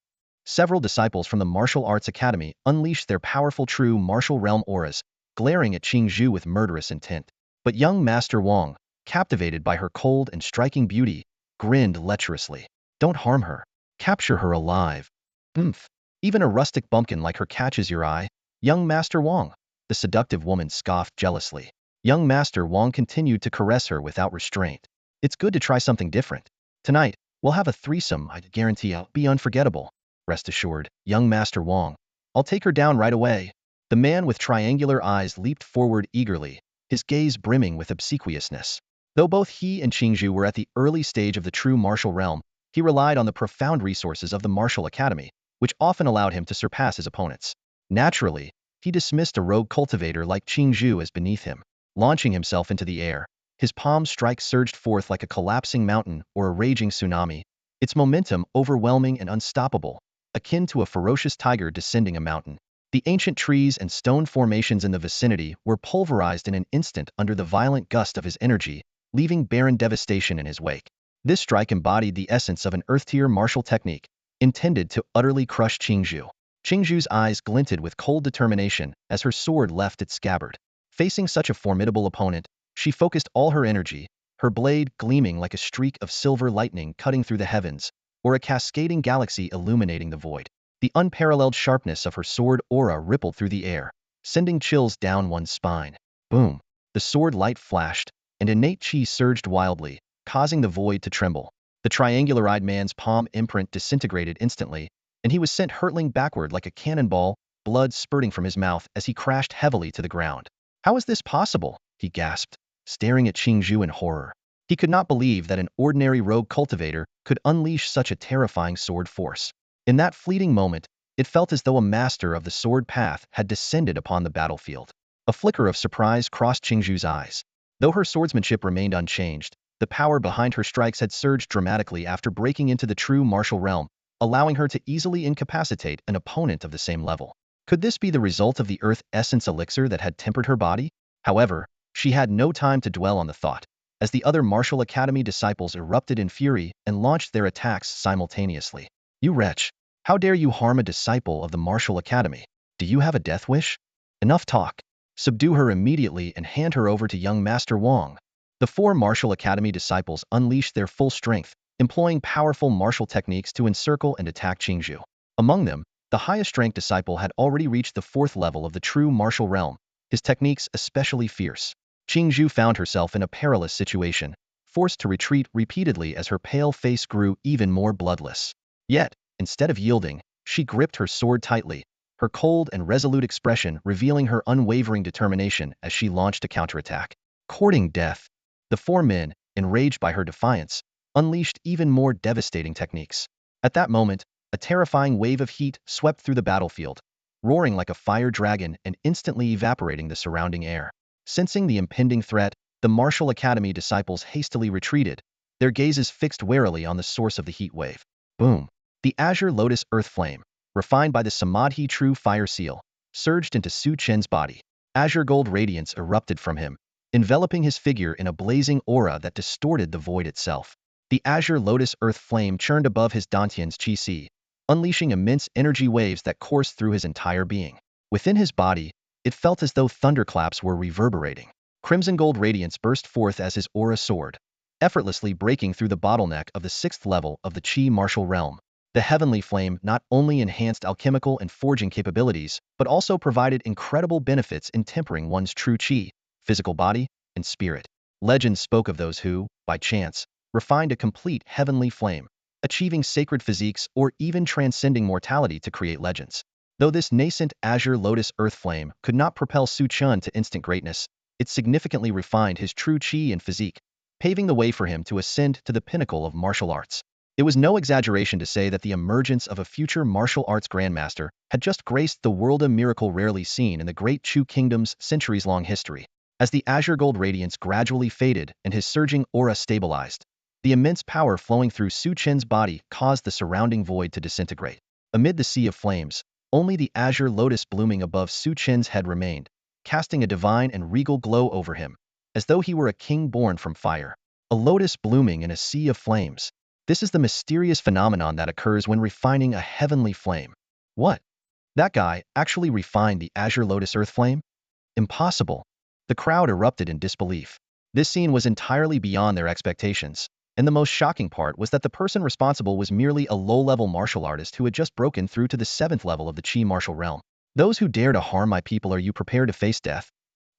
Several disciples from the Martial Arts Academy unleashed their powerful true martial realm auras, glaring at Qingzhu with murderous intent. But young Master Wang, captivated by her cold and striking beauty, grinned lecherously. "Don't harm her. Capture her alive." "Oomph. Even a rustic bumpkin like her catches your eye, young Master Wang," the seductive woman scoffed jealously. Young Master Wang continued to caress her without restraint. It's good to try something different. Tonight, we'll have a threesome. I guarantee I'll be unforgettable. Rest assured, young Master Wang. I'll take her down right away. The man with triangular eyes leaped forward eagerly, his gaze brimming with obsequiousness. Though both he and Qingzhu were at the early stage of the true martial realm, he relied on the profound resources of the martial academy, which often allowed him to surpass his opponents. Naturally, he dismissed a rogue cultivator like Qingzhu as beneath him. Launching himself into the air, his palm strike surged forth like a collapsing mountain or a raging tsunami, its momentum overwhelming and unstoppable, akin to a ferocious tiger descending a mountain. The ancient trees and stone formations in the vicinity were pulverized in an instant under the violent gust of his energy, leaving barren devastation in his wake. This strike embodied the essence of an earth-tier martial technique, intended to utterly crush Qingzhu. Qingzhu's eyes glinted with cold determination as her sword left its scabbard. Facing such a formidable opponent, she focused all her energy, her blade gleaming like a streak of silver lightning cutting through the heavens, or a cascading galaxy illuminating the void. The unparalleled sharpness of her sword aura rippled through the air, sending chills down one's spine. Boom! The sword light flashed, and innate chi surged wildly, causing the void to tremble. The triangular-eyed man's palm imprint disintegrated instantly, and he was sent hurtling backward like a cannonball, blood spurting from his mouth as he crashed heavily to the ground. How is this possible? He gasped, staring at Qingzhu in horror. He could not believe that an ordinary rogue cultivator could unleash such a terrifying sword force. In that fleeting moment, it felt as though a master of the sword path had descended upon the battlefield. A flicker of surprise crossed Qingzhu's eyes. Though her swordsmanship remained unchanged, the power behind her strikes had surged dramatically after breaking into the true martial realm, allowing her to easily incapacitate an opponent of the same level. Could this be the result of the earth essence elixir that had tempered her body? However, she had no time to dwell on the thought, as the other martial academy disciples erupted in fury and launched their attacks simultaneously. You wretch! How dare you harm a disciple of the martial academy? Do you have a death wish? Enough talk. Subdue her immediately and hand her over to young Master Wang. The four martial academy disciples unleashed their full strength, employing powerful martial techniques to encircle and attack Qingzhu. Among them, the highest-ranked disciple had already reached the 4th level of the true martial realm, his techniques especially fierce. Qingzhu found herself in a perilous situation, forced to retreat repeatedly as her pale face grew even more bloodless. Yet, instead of yielding, she gripped her sword tightly, her cold and resolute expression revealing her unwavering determination as she launched a counterattack. Courting death, the four men, enraged by her defiance, unleashed even more devastating techniques. At that moment, a terrifying wave of heat swept through the battlefield, roaring like a fire dragon and instantly evaporating the surrounding air. Sensing the impending threat, the martial academy disciples hastily retreated, their gazes fixed warily on the source of the heat wave. Boom! The azure lotus earth flame, refined by the Samadhi true fire seal, surged into Su Chen's body. Azure gold radiance erupted from him, enveloping his figure in a blazing aura that distorted the void itself. The azure lotus earth flame churned above his dantian's qi, unleashing immense energy waves that coursed through his entire being. Within his body, it felt as though thunderclaps were reverberating. Crimson gold radiance burst forth as his aura soared, effortlessly breaking through the bottleneck of the 6th level of the Qi martial realm. The heavenly flame not only enhanced alchemical and forging capabilities, but also provided incredible benefits in tempering one's true Qi, physical body, and spirit. Legends spoke of those who, by chance, refined a complete heavenly flame, achieving sacred physiques or even transcending mortality to create legends. Though this nascent azure lotus earth flame could not propel Su Chen to instant greatness, it significantly refined his true Qi and physique, paving the way for him to ascend to the pinnacle of martial arts. It was no exaggeration to say that the emergence of a future martial arts grandmaster had just graced the world, a miracle rarely seen in the great Chu kingdom's centuries-long history. As the azure gold radiance gradually faded and his surging aura stabilized, the immense power flowing through Su Chen's body caused the surrounding void to disintegrate. Amid the sea of flames, only the azure lotus blooming above Su Chen's head remained, casting a divine and regal glow over him, as though he were a king born from fire. A lotus blooming in a sea of flames. This is the mysterious phenomenon that occurs when refining a heavenly flame. What? That guy actually refined the azure lotus earth flame? Impossible. The crowd erupted in disbelief. This scene was entirely beyond their expectations, and the most shocking part was that the person responsible was merely a low-level martial artist who had just broken through to the 7th level of the Qi martial realm. Those who dare to harm my people, are you prepared to face death?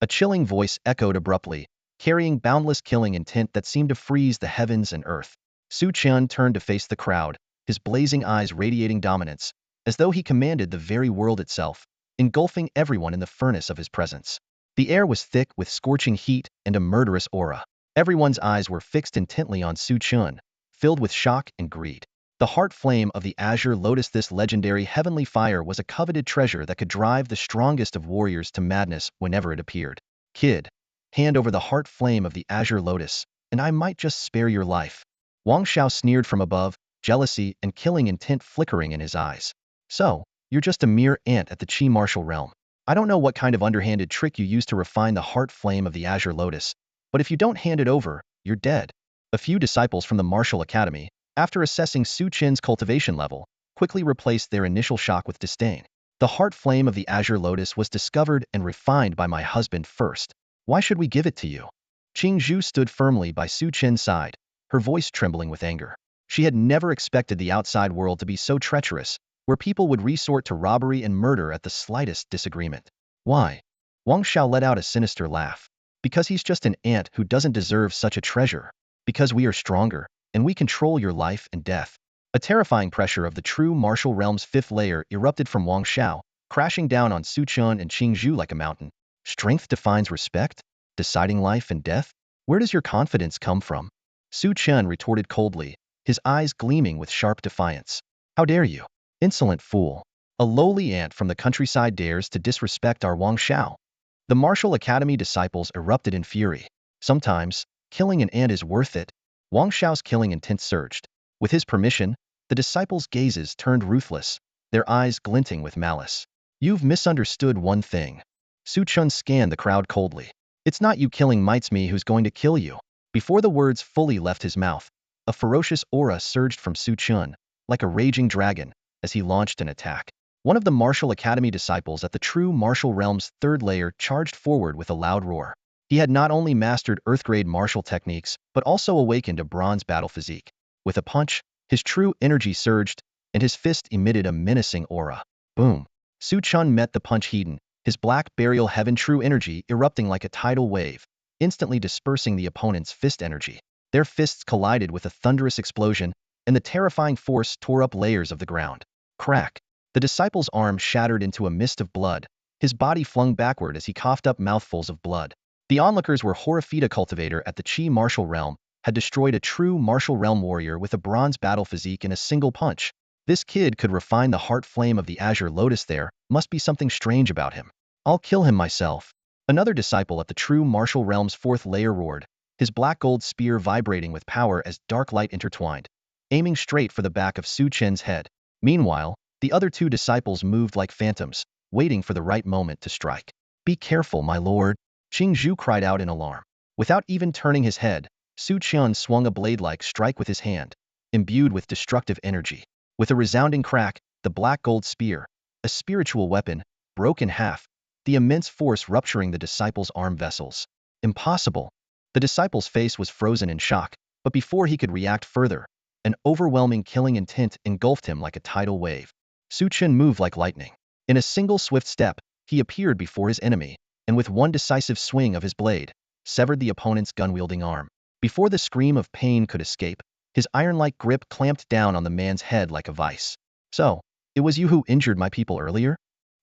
A chilling voice echoed abruptly, carrying boundless killing intent that seemed to freeze the heavens and earth. Su Chen turned to face the crowd, his blazing eyes radiating dominance, as though he commanded the very world itself, engulfing everyone in the furnace of his presence. The air was thick with scorching heat and a murderous aura. Everyone's eyes were fixed intently on Su Chen, filled with shock and greed. The heart flame of the azure lotus. This legendary heavenly fire was a coveted treasure that could drive the strongest of warriors to madness whenever it appeared. Kid, hand over the heart flame of the azure lotus, and I might just spare your life. Wang Xiao sneered from above, jealousy and killing intent flickering in his eyes. So, you're just a mere ant at the Qi martial realm. I don't know what kind of underhanded trick you used to refine the heart flame of the azure lotus, but if you don't hand it over, you're dead. A few disciples from the martial academy, after assessing Su Chen's cultivation level, quickly replaced their initial shock with disdain. The heart flame of the azure lotus was discovered and refined by my husband first. Why should we give it to you? Qing Zhu stood firmly by Su Chen's side, her voice trembling with anger. She had never expected the outside world to be so treacherous, where people would resort to robbery and murder at the slightest disagreement. Why? Wang Xiao let out a sinister laugh. Because he's just an ant who doesn't deserve such a treasure. Because we are stronger, and we control your life and death. A terrifying pressure of the true martial realm's fifth layer erupted from Wang Xiao, crashing down on Su Chen and Qing Zhu like a mountain. Strength defines respect? Deciding life and death? Where does your confidence come from? Su Chen retorted coldly, his eyes gleaming with sharp defiance. How dare you? Insolent fool. A lowly ant from the countryside dares to disrespect our Wang Xiao. The martial academy disciples erupted in fury. Sometimes, killing an ant is worth it. Wang Xiao's killing intent surged. With his permission, the disciples' gazes turned ruthless, their eyes glinting with malice. You've misunderstood one thing. Su Chen scanned the crowd coldly. It's not you killing mites me who's going to kill you. Before the words fully left his mouth, a ferocious aura surged from Su Chen, like a raging dragon, as he launched an attack. One of the martial academy disciples at the true martial realm's third layer charged forward with a loud roar. He had not only mastered earth-grade martial techniques, but also awakened a bronze battle physique. With a punch, his true energy surged, and his fist emitted a menacing aura. Boom! Su Chen met the punch heat, his black burial heaven true energy erupting like a tidal wave, instantly dispersing the opponent's fist energy. Their fists collided with a thunderous explosion, and the terrifying force tore up layers of the ground. Crack! The disciple's arm shattered into a mist of blood, his body flung backward as he coughed up mouthfuls of blood. The onlookers were horrified. A cultivator at the Qi martial realm had destroyed a true martial realm warrior with a bronze battle physique in a single punch. This kid could refine the heart flame of the azure lotus. There must be something strange about him. I'll kill him myself. Another disciple at the true martial realm's fourth layer roared, his black gold spear vibrating with power as dark light intertwined, aiming straight for the back of Su Chen's head. Meanwhile, the other two disciples moved like phantoms, waiting for the right moment to strike. Be careful, my lord. Qing Zhu cried out in alarm. Without even turning his head, Su Chen swung a blade-like strike with his hand, imbued with destructive energy. With a resounding crack, the black gold spear, a spiritual weapon, broke in half, the immense force rupturing the disciple's arm vessels. Impossible! The disciple's face was frozen in shock, but before he could react further, an overwhelming killing intent engulfed him like a tidal wave. Su Chen moved like lightning. In a single swift step, he appeared before his enemy, and with one decisive swing of his blade, severed the opponent's gun-wielding arm. Before the scream of pain could escape, his iron-like grip clamped down on the man's head like a vice. So, it was you who injured my people earlier?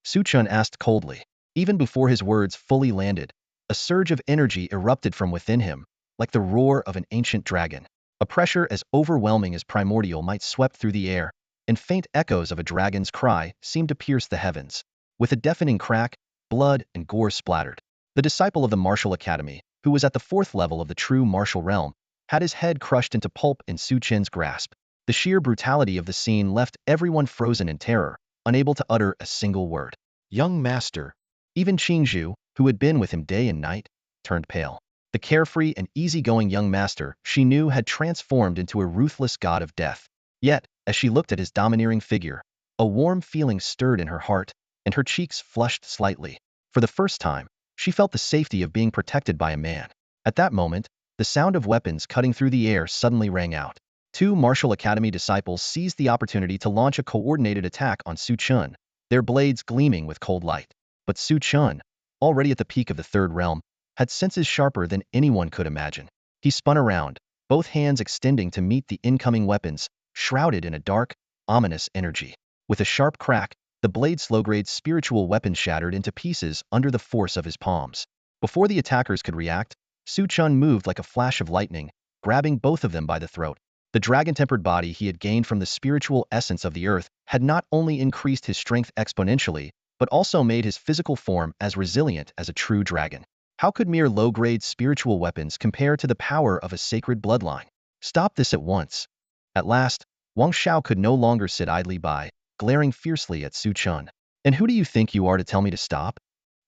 Su Chen asked coldly. Even before his words fully landed, a surge of energy erupted from within him, like the roar of an ancient dragon. A pressure as overwhelming as primordial might swept through the air, and faint echoes of a dragon's cry seemed to pierce the heavens. With a deafening crack, blood and gore splattered. The disciple of the martial academy, who was at the fourth level of the true martial realm, had his head crushed into pulp in Su Chen's grasp. The sheer brutality of the scene left everyone frozen in terror, unable to utter a single word. Young master. Even Qing Zhu, who had been with him day and night, turned pale. The carefree and easygoing young master she knew had transformed into a ruthless god of death. Yet, as she looked at his domineering figure, a warm feeling stirred in her heart, and her cheeks flushed slightly. For the first time, she felt the safety of being protected by a man. At that moment, the sound of weapons cutting through the air suddenly rang out. Two martial academy disciples seized the opportunity to launch a coordinated attack on Su Chen, their blades gleaming with cold light. But Su Chen, already at the peak of the third realm, had senses sharper than anyone could imagine. He spun around, both hands extending to meet the incoming weapons, shrouded in a dark, ominous energy. With a sharp crack, the blade's low-grade spiritual weapon shattered into pieces under the force of his palms. Before the attackers could react, Su Chen moved like a flash of lightning, grabbing both of them by the throat. The dragon-tempered body he had gained from the spiritual essence of the earth had not only increased his strength exponentially, but also made his physical form as resilient as a true dragon. How could mere low-grade spiritual weapons compare to the power of a sacred bloodline? Stop this at once. At last, Wang Xiao could no longer sit idly by, glaring fiercely at Su Chen. And who do you think you are to tell me to stop?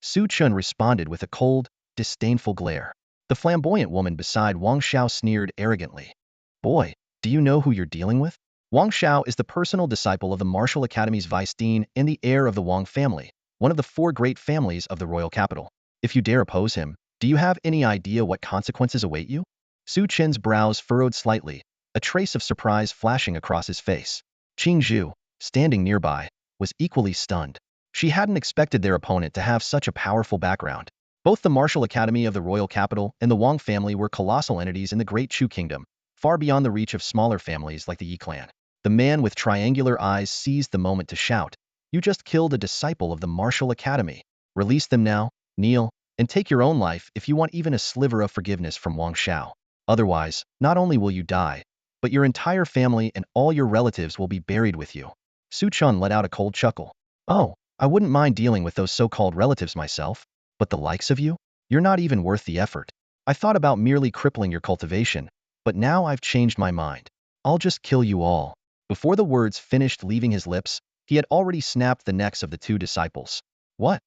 Su Chen responded with a cold, disdainful glare. The flamboyant woman beside Wang Xiao sneered arrogantly. Boy, do you know who you're dealing with? Wang Xiao is the personal disciple of the Martial Academy's vice dean and the heir of the Wang family, one of the four great families of the royal capital. If you dare oppose him, do you have any idea what consequences await you? Su Chen's brows furrowed slightly, a trace of surprise flashing across his face. Qing Zhu, standing nearby, was equally stunned. She hadn't expected their opponent to have such a powerful background. Both the Martial Academy of the royal capital and the Wang family were colossal entities in the Great Chu Kingdom, far beyond the reach of smaller families like the Yi clan. The man with triangular eyes seized the moment to shout, "You just killed a disciple of the Martial Academy. Release them now, kneel, and take your own life if you want even a sliver of forgiveness from Wang Xiao. Otherwise, not only will you die, but your entire family and all your relatives will be buried with you." Su Chen let out a cold chuckle. "Oh, I wouldn't mind dealing with those so-called relatives myself, but the likes of you? You're not even worth the effort. I thought about merely crippling your cultivation, but now I've changed my mind. I'll just kill you all." Before the words finished leaving his lips, he had already snapped the necks of the two disciples. What?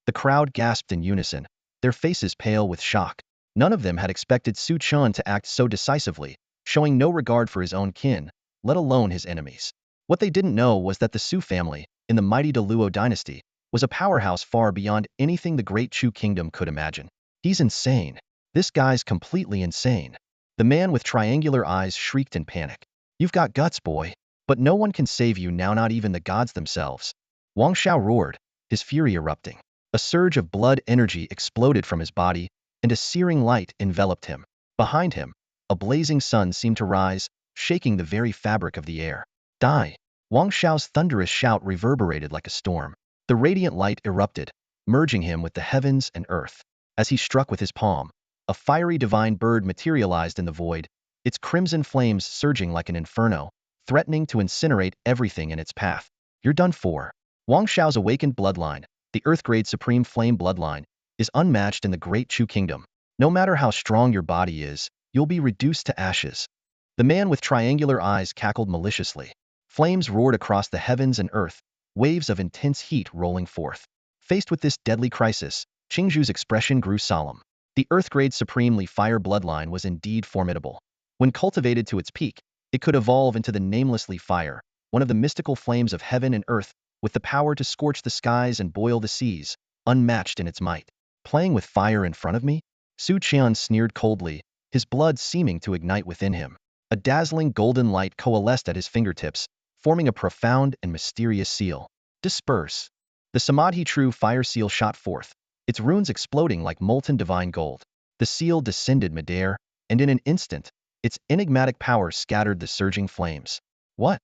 The crowd gasped in unison, their faces pale with shock. None of them had expected Su Chen to act so decisively, showing no regard for his own kin, let alone his enemies. What they didn't know was that the Su family, in the mighty Luo dynasty, was a powerhouse far beyond anything the Great Chu Kingdom could imagine. He's insane. This guy's completely insane. The man with triangular eyes shrieked in panic. You've got guts, boy. But no one can save you now, not even the gods themselves. Wang Xiao roared, his fury erupting. A surge of blood energy exploded from his body, and a searing light enveloped him. Behind him, a blazing sun seemed to rise, shaking the very fabric of the air. Die! Wang Xiao's thunderous shout reverberated like a storm. The radiant light erupted, merging him with the heavens and earth. As he struck with his palm, a fiery divine bird materialized in the void, its crimson flames surging like an inferno, threatening to incinerate everything in its path. You're done for. Wang Xiao's awakened bloodline, the Earth-grade Supreme Flame bloodline, is unmatched in the Great Chu Kingdom. No matter how strong your body is, you'll be reduced to ashes. The man with triangular eyes cackled maliciously. Flames roared across the heavens and earth, waves of intense heat rolling forth. Faced with this deadly crisis, Qingzhu's expression grew solemn. The Earth-grade Supremely Fire bloodline was indeed formidable. When cultivated to its peak, it could evolve into the namelessly fire, one of the mystical flames of heaven and earth, with the power to scorch the skies and boil the seas, unmatched in its might. Playing with fire in front of me? Su Chen sneered coldly, his blood seeming to ignite within him. A dazzling golden light coalesced at his fingertips, forming a profound and mysterious seal. Disperse. The Samadhi True Fire Seal shot forth, its runes exploding like molten divine gold. The seal descended midair, and in an instant, its enigmatic power scattered the surging flames. What?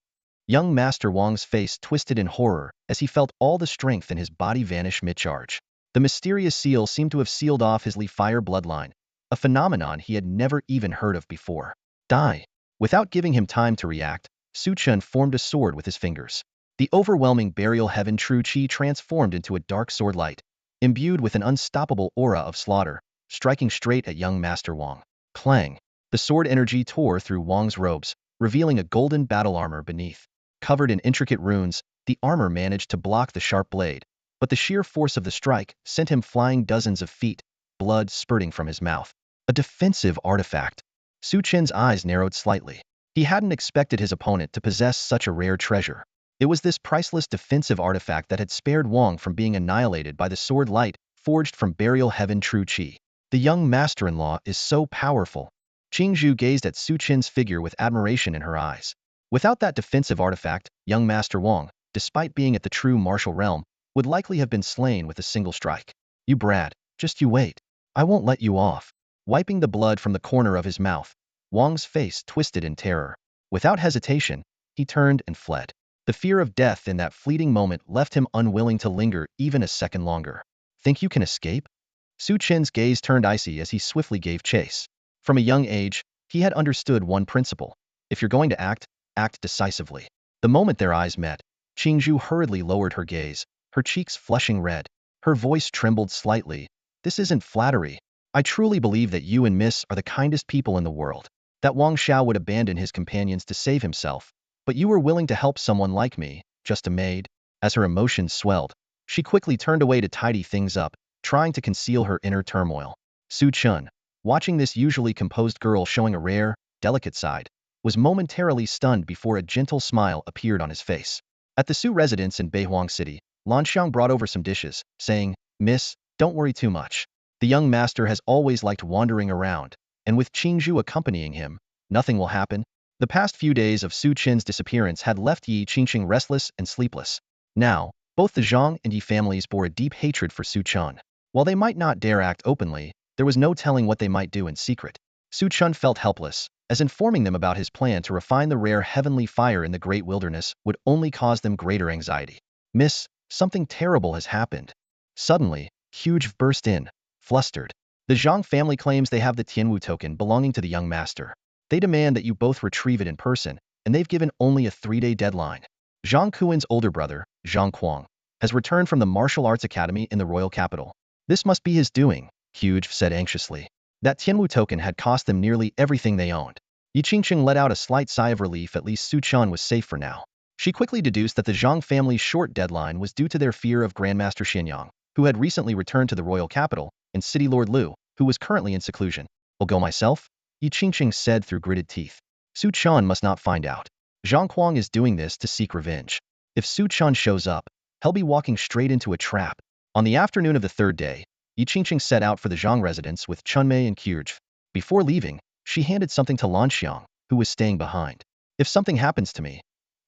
Young Master Wang's face twisted in horror as he felt all the strength in his body vanish mid-charge. The mysterious seal seemed to have sealed off his Li Fire bloodline, a phenomenon he had never even heard of before. Die! Without giving him time to react, Su Chen formed a sword with his fingers. The overwhelming burial heaven true chi transformed into a dark sword light, imbued with an unstoppable aura of slaughter, striking straight at young Master Wang. Clang! The sword energy tore through Wang's robes, revealing a golden battle armor beneath. Covered in intricate runes, the armor managed to block the sharp blade, but the sheer force of the strike sent him flying dozens of feet, blood spurting from his mouth. A defensive artifact. Su Chen's eyes narrowed slightly. He hadn't expected his opponent to possess such a rare treasure. It was this priceless defensive artifact that had spared Wang from being annihilated by the sword light forged from burial heaven true chi. The young master-in-law is so powerful. Qingzhu gazed at Su Chen's figure with admiration in her eyes. Without that defensive artifact, young Master Wang, despite being at the true martial realm, would likely have been slain with a single strike. You brat, just you wait. I won't let you off. Wiping the blood from the corner of his mouth, Wang's face twisted in terror. Without hesitation, he turned and fled. The fear of death in that fleeting moment left him unwilling to linger even a second longer. Think you can escape? Su Chen's gaze turned icy as he swiftly gave chase. From a young age, he had understood one principle. If you're going to act, act decisively. The moment their eyes met, Qingzhu hurriedly lowered her gaze, her cheeks flushing red. Her voice trembled slightly. This isn't flattery. I truly believe that you and Miss are the kindest people in the world. That Wang Xiao would abandon his companions to save himself. But you were willing to help someone like me, just a maid. As her emotions swelled, she quickly turned away to tidy things up, trying to conceal her inner turmoil. Su Chen, watching this usually composed girl showing a rare, delicate side, was momentarily stunned before a gentle smile appeared on his face. At the Su residence in Beihuang City, Lan Xiang brought over some dishes, saying, "Miss, don't worry too much. The young master has always liked wandering around, and with Qingzhu accompanying him, nothing will happen." The past few days of Su Chen's disappearance had left Yi Qingqing restless and sleepless. Now, both the Zhang and Yi families bore a deep hatred for Su Chen. While they might not dare act openly, there was no telling what they might do in secret. Su Chen felt helpless, as informing them about his plan to refine the rare heavenly fire in the great wilderness would only cause them greater anxiety. "Miss, something terrible has happened." Suddenly, Huge burst in, flustered. "The Zhang family claims they have the Tianwu token belonging to the young master. They demand that you both retrieve it in person, and they've given only a 3-day deadline." Zhang Kuen's older brother, Zhang Kuang, has returned from the martial arts academy in the royal capital. "This must be his doing," Huge said anxiously. That Tianwu token had cost them nearly everything they owned. Yi Qingqing let out a slight sigh of relief. At least Su Chen was safe for now. She quickly deduced that the Zhang family's short deadline was due to their fear of Grandmaster Xianyang, who had recently returned to the royal capital, and City Lord Lu, who was currently in seclusion. "I'll go myself," Yi Qingqing said through gritted teeth. "Su Chen must not find out. Zhang Kuang is doing this to seek revenge. If Su Chen shows up, he'll be walking straight into a trap." On the afternoon of the third day, Yi Qingqing set out for the Zhang residence with Chunmei and Qirj. Before leaving, she handed something to Lan Xiang, who was staying behind. "If something happens to me,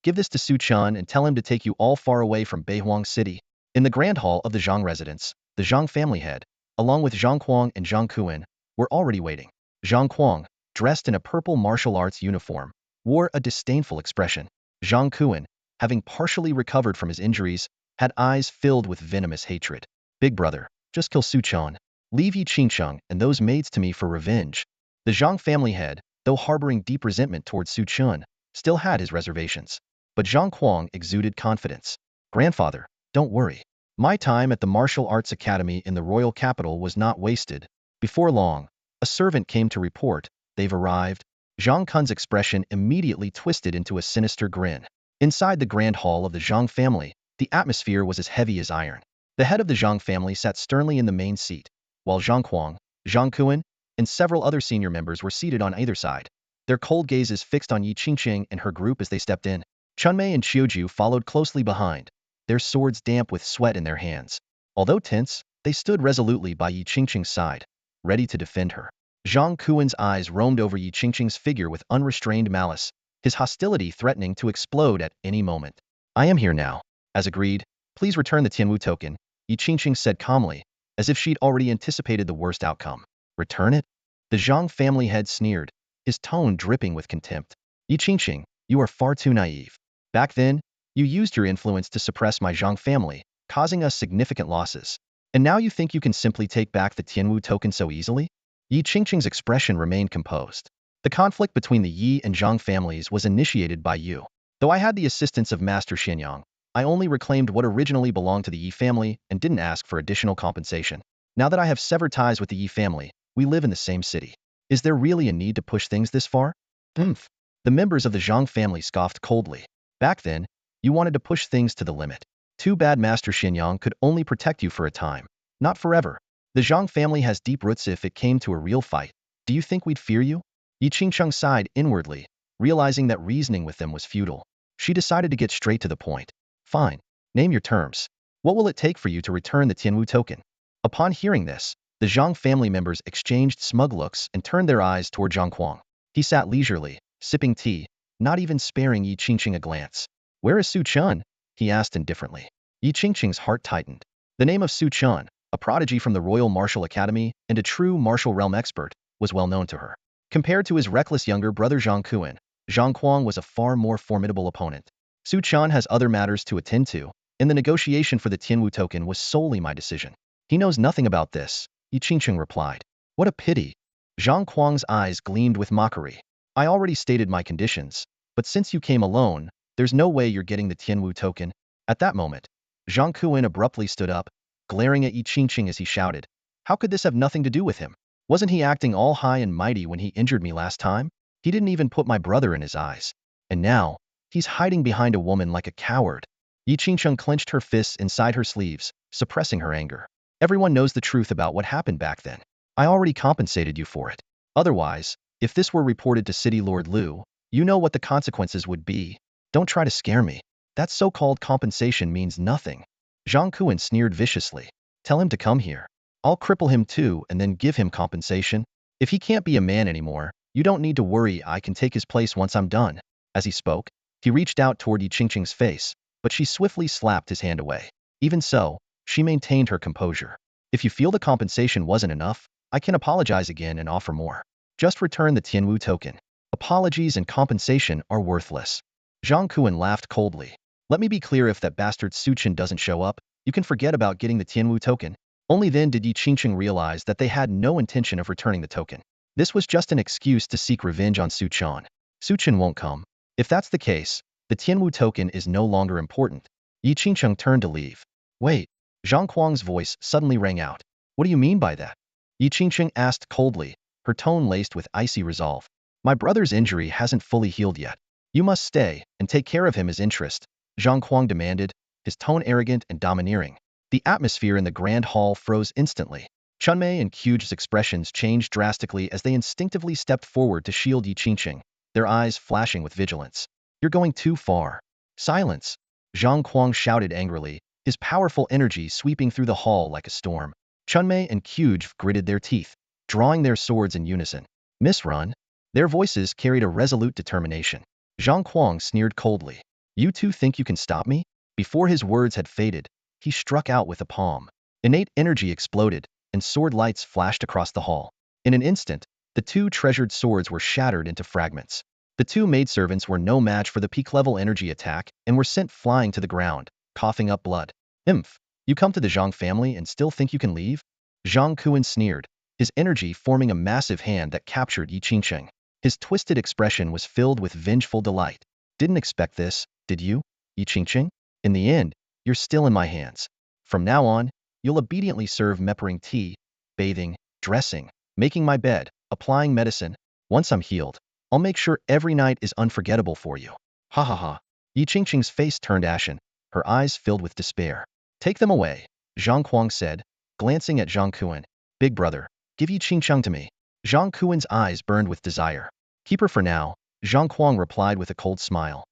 give this to Su Chen and tell him to take you all far away from Beihuang City." In the grand hall of the Zhang residence, the Zhang family head, along with Zhang Kuang and Zhang Kuan, were already waiting. Zhang Kuang, dressed in a purple martial arts uniform, wore a disdainful expression. Zhang Kuan, having partially recovered from his injuries, had eyes filled with venomous hatred. "Big brother, just kill Su Chen. Leave Yi Qingqing and those maids to me for revenge." The Zhang family head, though harboring deep resentment towards Su Chen, still had his reservations. But Zhang Kuang exuded confidence. "Grandfather, don't worry. My time at the martial arts academy in the royal capital was not wasted." Before long, a servant came to report, "They've arrived." Zhang Kun's expression immediately twisted into a sinister grin. Inside the grand hall of the Zhang family, the atmosphere was as heavy as iron. The head of the Zhang family sat sternly in the main seat, while Zhang Kuang, Zhang Kuan, and several other senior members were seated on either side, their cold gazes fixed on Yi Qingqing and her group as they stepped in. Chunmei and Qiuju followed closely behind, their swords damp with sweat in their hands. Although tense, they stood resolutely by Yi Qingqing's side, ready to defend her. Zhang Kuan's eyes roamed over Yi Qingqing's figure with unrestrained malice, his hostility threatening to explode at any moment. "I am here now. As agreed, please return the Tianwu token," Yi Qingqing said calmly, as if she'd already anticipated the worst outcome. "Return it?" The Zhang family head sneered, his tone dripping with contempt. "Yi Qingqing, you are far too naive. Back then, you used your influence to suppress my Zhang family, causing us significant losses. And now you think you can simply take back the Tianwu token so easily?" Yi Qingqing's expression remained composed. "The conflict between the Yi and Zhang families was initiated by you. Though I had the assistance of Master Xianyang, I only reclaimed what originally belonged to the Yi family and didn't ask for additional compensation. Now that I have severed ties with the Yi family, we live in the same city. Is there really a need to push things this far?" "Humph." The members of the Zhang family scoffed coldly. "Back then, you wanted to push things to the limit. Too bad Master Xianyang could only protect you for a time, not forever. The Zhang family has deep roots. If it came to a real fight, do you think we'd fear you?" Yi Qingqing sighed inwardly, realizing that reasoning with them was futile. She decided to get straight to the point. "Fine. Name your terms. What will it take for you to return the Tianwu token?" Upon hearing this, the Zhang family members exchanged smug looks and turned their eyes toward Zhang Kuang. He sat leisurely, sipping tea, not even sparing Yi Qingqing a glance. "Where is Su Chen?" he asked indifferently. Yi Qingqing's heart tightened. The name of Su Chen, a a prodigy from the Royal Martial Academy and a true martial realm expert, was well known to her. Compared to his reckless younger brother Zhang Kuan, Zhang Kuang was a far more formidable opponent. Su Chen has other matters to attend to, and the negotiation for the Tianwu token was solely my decision. He knows nothing about this, Yi Qingqing replied. What a pity. Zhang Kuang's eyes gleamed with mockery. I already stated my conditions, but since you came alone, there's no way you're getting the Tianwu token. At that moment, Zhang Kuan abruptly stood up, glaring at Yi Qingqing as he shouted, how could this have nothing to do with him? Wasn't he acting all high and mighty when he injured me last time? He didn't even put my brother in his eyes. And now, he's hiding behind a woman like a coward. Yi Qingqing clenched her fists inside her sleeves, suppressing her anger. Everyone knows the truth about what happened back then. I already compensated you for it. Otherwise, if this were reported to City Lord Liu, you know what the consequences would be. Don't try to scare me. That so-called compensation means nothing. Zhang Kuan sneered viciously. Tell him to come here. I'll cripple him too and then give him compensation. If he can't be a man anymore, you don't need to worry, I can take his place once I'm done. As he spoke, he reached out toward Yi Qingqing's face, but she swiftly slapped his hand away. Even so, she maintained her composure. If you feel the compensation wasn't enough, I can apologize again and offer more. Just return the Tianwu token. Apologies and compensation are worthless. Zhang Kuan laughed coldly. Let me be clear, if that bastard Su Chen doesn't show up, you can forget about getting the Tianwu token. Only then did Yi Qingqing realize that they had no intention of returning the token. This was just an excuse to seek revenge on Su Chen. Su Chen won't come. If that's the case, the Tianwu token is no longer important. Yi Qingqing turned to leave. Wait. Zhang Kuang's voice suddenly rang out. What do you mean by that? Yi Qingqing asked coldly, her tone laced with icy resolve. My brother's injury hasn't fully healed yet. You must stay and take care of him as interest, Zhang Kuang demanded, his tone arrogant and domineering. The atmosphere in the grand hall froze instantly. Chunmei and Kyuji's expressions changed drastically as they instinctively stepped forward to shield Yi Qingqing, their eyes flashing with vigilance. You're going too far. Silence! Zhang Kuang shouted angrily, his powerful energy sweeping through the hall like a storm. Chunmei and Kyuji gritted their teeth, drawing their swords in unison. Miss Run? Their voices carried a resolute determination. Zhang Kuang sneered coldly. You two think you can stop me? Before his words had faded, he struck out with a palm. Innate energy exploded, and sword lights flashed across the hall. In an instant, the two treasured swords were shattered into fragments. The two maidservants were no match for the peak-level energy attack and were sent flying to the ground, coughing up blood. Imph! You come to the Zhang family and still think you can leave? Zhang Kuan sneered, his energy forming a massive hand that captured Yi Qingqing. His twisted expression was filled with vengeful delight. Didn't expect this, did you, Yi Qingqing? In the end, you're still in my hands. From now on, you'll obediently serve meppering tea, bathing, dressing, making my bed, applying medicine. Once I'm healed, I'll make sure every night is unforgettable for you. Ha ha ha. Yi Qingqing's face turned ashen, her eyes filled with despair. Take them away, Zhang Kuang said, glancing at Zhang Kuan. Big brother, give Yi Qingqing to me. Zhang Kuan's eyes burned with desire. Keep her for now, Zhang Kuang replied with a cold smile.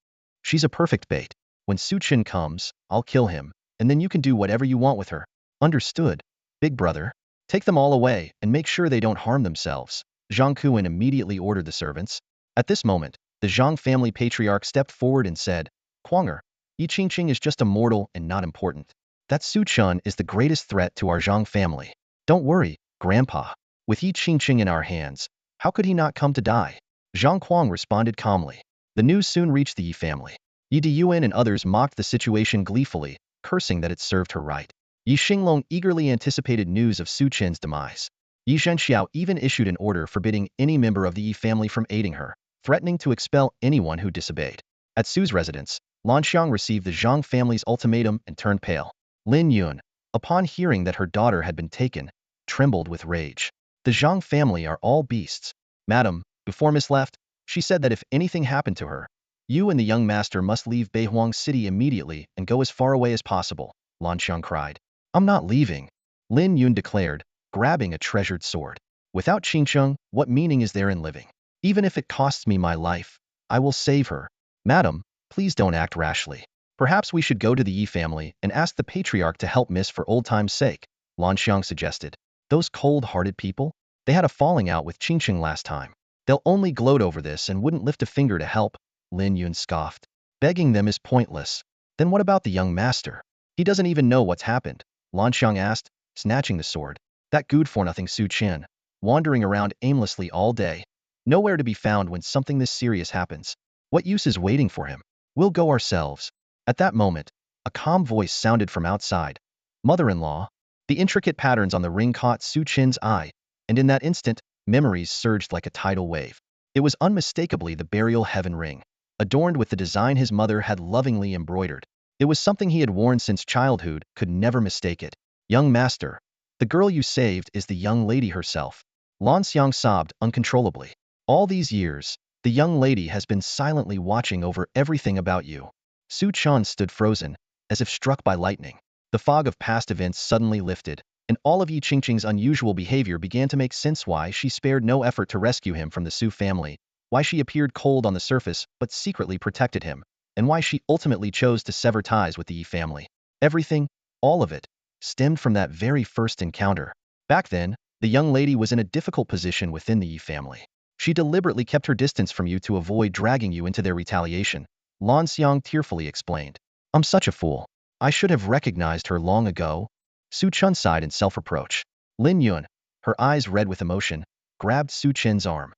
She's a perfect bait. When Su Chen comes, I'll kill him, and then you can do whatever you want with her. Understood, big brother. Take them all away and make sure they don't harm themselves. Zhang Kuan immediately ordered the servants. At this moment, the Zhang family patriarch stepped forward and said, Kuanger, Yi Qingqing is just a mortal and not important. That Su Chen is the greatest threat to our Zhang family. Don't worry, Grandpa. With Yi Qingqing in our hands, how could he not come to die? Zhang Kuang responded calmly. The news soon reached the Yi family. Yi Diyuan and others mocked the situation gleefully, cursing that it served her right. Yi Xinglong eagerly anticipated news of Su Chen's demise. Yi Zhenxiao even issued an order forbidding any member of the Yi family from aiding her, threatening to expel anyone who disobeyed. At Su's residence, Lan Xiang received the Zhang family's ultimatum and turned pale. Lin Yun, upon hearing that her daughter had been taken, trembled with rage. The Zhang family are all beasts. Madam, before Miss left, she said that if anything happened to her, you and the young master must leave Beihuang City immediately and go as far away as possible, Lan Xiang cried. I'm not leaving, Lin Yun declared, grabbing a treasured sword. Without Qingqing, what meaning is there in living? Even if it costs me my life, I will save her. Madam, please don't act rashly. Perhaps we should go to the Yi family and ask the patriarch to help Miss for old time's sake, Lan Xiang suggested. Those cold-hearted people? They had a falling out with Qingqing last time. They'll only gloat over this and wouldn't lift a finger to help, Lin Yun scoffed. Begging them is pointless. Then what about the young master? He doesn't even know what's happened, Lan Xiang asked, snatching the sword. That good-for-nothing Su Chen, wandering around aimlessly all day, nowhere to be found when something this serious happens. What use is waiting for him? We'll go ourselves. At that moment, a calm voice sounded from outside. Mother-in-law. The intricate patterns on the ring caught Su Chen's eye, and in that instant, memories surged like a tidal wave. It was unmistakably the burial heaven ring, adorned with the design his mother had lovingly embroidered. It was something he had worn since childhood, could never mistake it. Young master, the girl you saved is the young lady herself. Lan Xiang sobbed uncontrollably. All these years, the young lady has been silently watching over everything about you. Su Chen stood frozen, as if struck by lightning. The fog of past events suddenly lifted, and all of Yi Qingqing's unusual behavior began to make sense. Why she spared no effort to rescue him from the Su family, why she appeared cold on the surface but secretly protected him, and why she ultimately chose to sever ties with the Yi family. Everything, all of it, stemmed from that very first encounter. Back then, the young lady was in a difficult position within the Yi family. She deliberately kept her distance from you to avoid dragging you into their retaliation, Lan Xiang tearfully explained. I'm such a fool. I should have recognized her long ago. Su Chen sighed in self-reproach. Lin Yun, her eyes red with emotion, grabbed Su Chen's arm.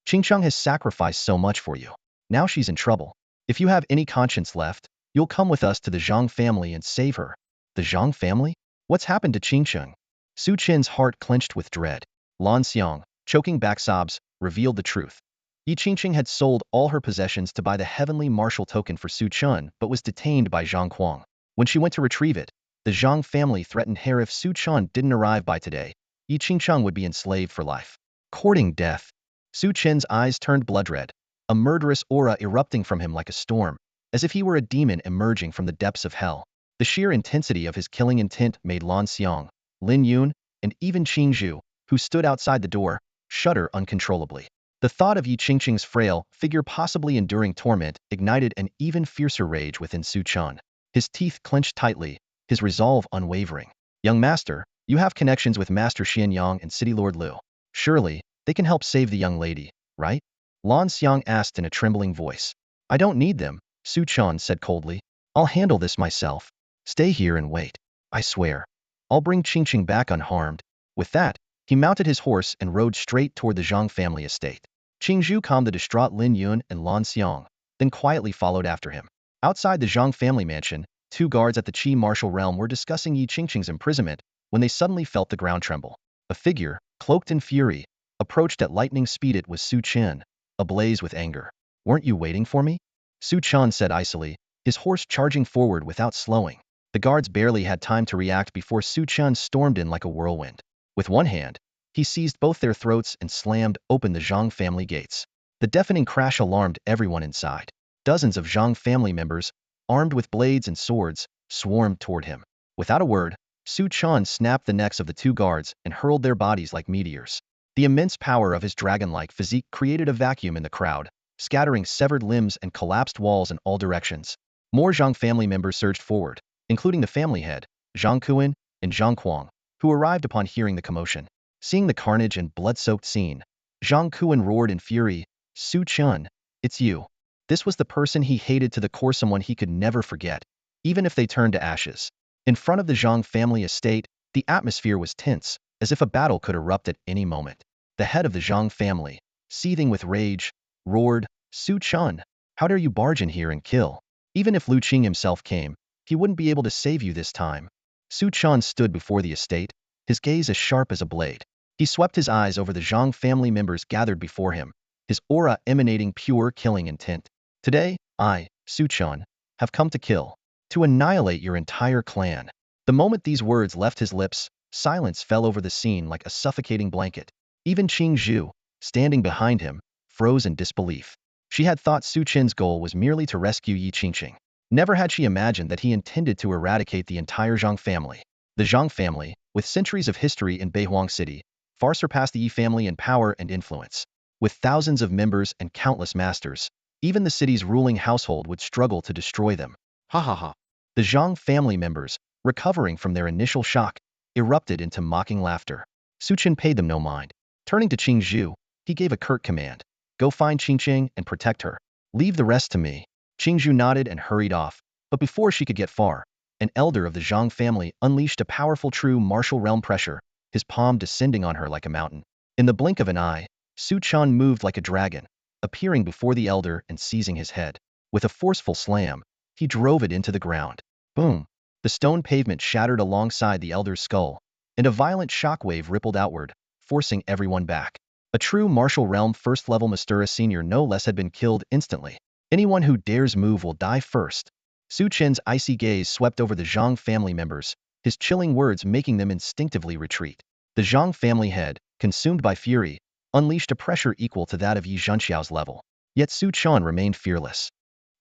Qingcheng has sacrificed so much for you. Now she's in trouble. If you have any conscience left, you'll come with us to the Zhang family and save her. The Zhang family? What's happened to Qingcheng? Su Chen's heart clenched with dread. Lan Xiang, choking back sobs, revealed the truth. Yi Qingqing had sold all her possessions to buy the heavenly martial token for Su Chen but was detained by Zhang Kuang. When she went to retrieve it, the Zhang family threatened her if Su Chen didn't arrive by today, Yi Qingqing would be enslaved for life. Courting death. Su Chen's eyes turned blood red, a murderous aura erupting from him like a storm, as if he were a demon emerging from the depths of hell. The sheer intensity of his killing intent made Lan Xiang, Lin Yun, and even Qing Zhu, who stood outside the door, shudder uncontrollably. The thought of Yi Qingqing's frail figure possibly enduring torment ignited an even fiercer rage within Su Chen. His teeth clenched tightly, his resolve unwavering. Young master, you have connections with Master Xianyang and City Lord Liu. Surely, they can help save the young lady, right? Lan Xiang asked in a trembling voice. I don't need them, Su Chen said coldly. I'll handle this myself. Stay here and wait. I swear. I'll bring Qingqing back unharmed. With that, he mounted his horse and rode straight toward the Zhang family estate. Qing Zhu calmed the distraught Lin Yun and Lan Xiang, then quietly followed after him. Outside the Zhang family mansion, two guards at the Qi martial realm were discussing Yi Qingqing's imprisonment when they suddenly felt the ground tremble. A figure, cloaked in fury, approached at lightning speed. It was Su Chen, ablaze with anger. Weren't you waiting for me? Su Chen said icily, his horse charging forward without slowing. The guards barely had time to react before Su Chen stormed in like a whirlwind. With one hand, he seized both their throats and slammed open the Zhang family gates. The deafening crash alarmed everyone inside. Dozens of Zhang family members, armed with blades and swords, swarmed toward him. Without a word, Su Chen snapped the necks of the two guards and hurled their bodies like meteors. The immense power of his dragon-like physique created a vacuum in the crowd, scattering severed limbs and collapsed walls in all directions. More Zhang family members surged forward, including the family head, Zhang Kuan, and Zhang Kuang, who arrived upon hearing the commotion. Seeing the carnage and blood-soaked scene, Zhang Kuan roared in fury, Su Chen, it's you. This was the person he hated to the core, someone he could never forget, even if they turned to ashes. In front of the Zhang family estate, the atmosphere was tense, as if a battle could erupt at any moment. The head of the Zhang family, seething with rage, roared, Su Chen, how dare you barge in here and kill? Even if Lu Qing himself came, he wouldn't be able to save you this time. Su Chen stood before the estate, his gaze as sharp as a blade. He swept his eyes over the Zhang family members gathered before him, his aura emanating pure killing intent. Today, I, Su Chen, have come to kill, to annihilate your entire clan. The moment these words left his lips, silence fell over the scene like a suffocating blanket. Even Qing Zhu, standing behind him, froze in disbelief. She had thought Su Chen's goal was merely to rescue Yi Qingqing. Never had she imagined that he intended to eradicate the entire Zhang family. The Zhang family, with centuries of history in Beihuang City, far surpassed the Yi family in power and influence. With thousands of members and countless masters, even the city's ruling household would struggle to destroy them. Ha ha ha. The Zhang family members, recovering from their initial shock, erupted into mocking laughter. Su Chen paid them no mind. Turning to Qing Zhu, he gave a curt command. Go find Qingqing and protect her. Leave the rest to me. Qing Zhu nodded and hurried off, but before she could get far, an elder of the Zhang family, unleashed a powerful true martial realm pressure, his palm descending on her like a mountain. In the blink of an eye, Su Chen moved like a dragon, appearing before the elder and seizing his head. With a forceful slam, he drove it into the ground. Boom! The stone pavement shattered alongside the elder's skull, and a violent shockwave rippled outward, forcing everyone back. A true martial realm first-level Mystura Senior no less had been killed instantly. Anyone who dares move will die first. Su Chen's icy gaze swept over the Zhang family members, his chilling words making them instinctively retreat. The Zhang family head, consumed by fury, unleashed a pressure equal to that of Yi Zhenxiao's level. Yet Su Chen remained fearless.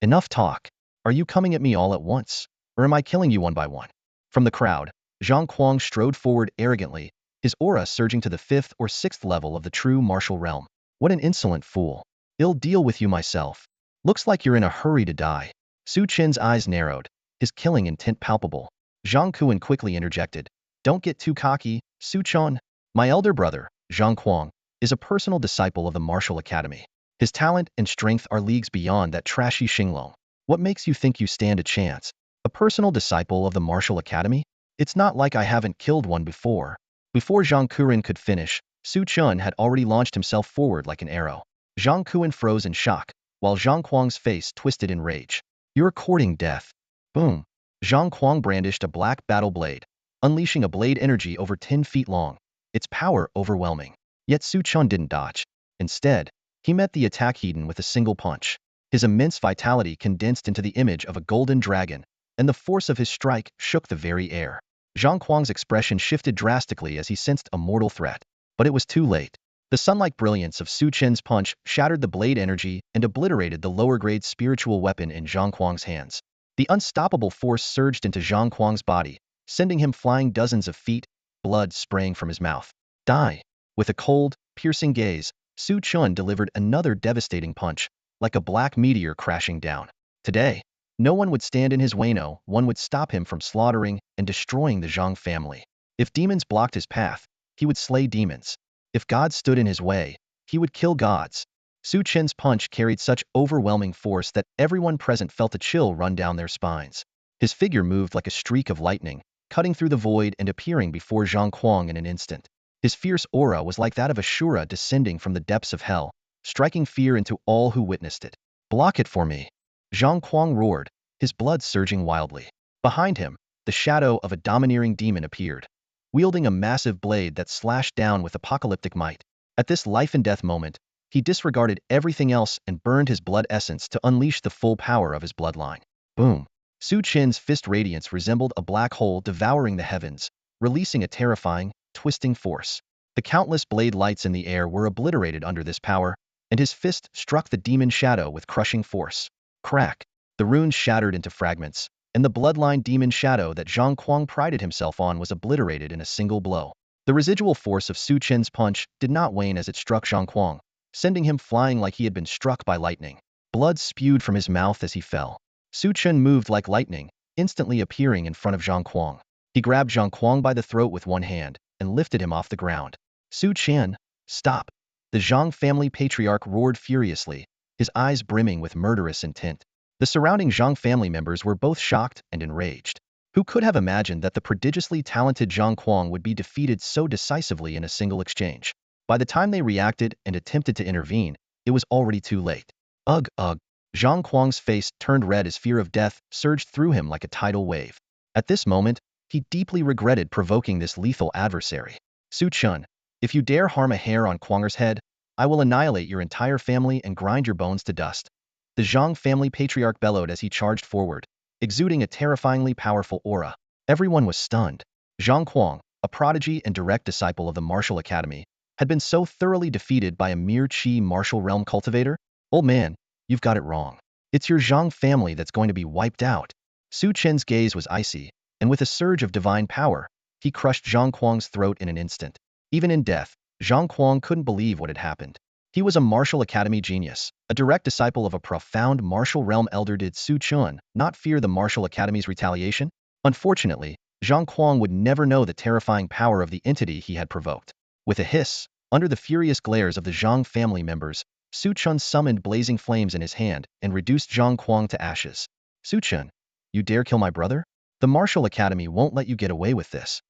Enough talk. Are you coming at me all at once? Or am I killing you one by one? From the crowd, Zhang Kuang strode forward arrogantly, his aura surging to the 5th or 6th level of the true martial realm. What an insolent fool. I'll deal with you myself. Looks like you're in a hurry to die. Su Chen's eyes narrowed, his killing intent palpable. Zhang Kuan quickly interjected. Don't get too cocky, Su Chen. My elder brother, Zhang Kuang, is a personal disciple of the martial academy. His talent and strength are leagues beyond that trashy Xinglong. What makes you think you stand a chance? A personal disciple of the martial academy? It's not like I haven't killed one before. Before Zhang Kuan could finish, Su Chen had already launched himself forward like an arrow. Zhang Kuan froze in shock, while Zhang Kuang's face twisted in rage. You're courting death. Boom. Zhang Kuang brandished a black battle blade, unleashing a blade energy over 10 feet long, its power overwhelming. Yet Su Chen didn't dodge. Instead, he met the attack heat with a single punch. His immense vitality condensed into the image of a golden dragon, and the force of his strike shook the very air. Zhang Kuang's expression shifted drastically as he sensed a mortal threat. But it was too late. The sun-like brilliance of Su Chen's punch shattered the blade energy and obliterated the lower-grade spiritual weapon in Zhang Kuang's hands. The unstoppable force surged into Zhang Kuang's body, sending him flying dozens of feet, blood spraying from his mouth. Die! With a cold, piercing gaze, Su Chen delivered another devastating punch, like a black meteor crashing down. Today, no one would stand in his way, no one would stop him from slaughtering and destroying the Zhang family. If demons blocked his path, he would slay demons. If gods stood in his way, he would kill gods. Su Chen's punch carried such overwhelming force that everyone present felt a chill run down their spines. His figure moved like a streak of lightning, cutting through the void and appearing before Zhang Kuang in an instant. His fierce aura was like that of Ashura descending from the depths of hell, striking fear into all who witnessed it. Block it for me. Zhang Kuang roared, his blood surging wildly. Behind him, the shadow of a domineering demon appeared, wielding a massive blade that slashed down with apocalyptic might. At this life-and-death moment, he disregarded everything else and burned his blood essence to unleash the full power of his bloodline. Boom! Su Chen's fist radiance resembled a black hole devouring the heavens, releasing a terrifying, twisting force. The countless blade lights in the air were obliterated under this power, and his fist struck the demon shadow with crushing force. Crack! The runes shattered into fragments, and the bloodline demon shadow that Zhang Kuang prided himself on was obliterated in a single blow. The residual force of Su Chen's punch did not wane as it struck Zhang Kuang, sending him flying like he had been struck by lightning. Blood spewed from his mouth as he fell. Su Chen moved like lightning, instantly appearing in front of Zhang Kuang. He grabbed Zhang Kuang by the throat with one hand and lifted him off the ground. Su Chen, stop! The Zhang family patriarch roared furiously, his eyes brimming with murderous intent. The surrounding Zhang family members were both shocked and enraged. Who could have imagined that the prodigiously talented Zhang Kuang would be defeated so decisively in a single exchange? By the time they reacted and attempted to intervene, it was already too late. Ugh, ugh. Zhang Kuang's face turned red as fear of death surged through him like a tidal wave. At this moment, he deeply regretted provoking this lethal adversary. Su Chen, if you dare harm a hair on Kuanger's head, I will annihilate your entire family and grind your bones to dust. The Zhang family patriarch bellowed as he charged forward, exuding a terrifyingly powerful aura. Everyone was stunned. Zhang Kuang, a prodigy and direct disciple of the martial academy, had been so thoroughly defeated by a mere Qi martial realm cultivator? Old man, you've got it wrong. It's your Zhang family that's going to be wiped out. Su Chen's gaze was icy, and with a surge of divine power, he crushed Zhang Kuang's throat in an instant. Even in death, Zhang Kuang couldn't believe what had happened. He was a martial academy genius, a direct disciple of a profound martial realm elder. Did Su Chen not fear the martial academy's retaliation? Unfortunately, Zhang Kuang would never know the terrifying power of the entity he had provoked. With a hiss, under the furious glares of the Zhang family members, Su Chen summoned blazing flames in his hand and reduced Zhang Kuang to ashes. Su Chen, you dare kill my brother? The Martial Academy won't let you get away with this.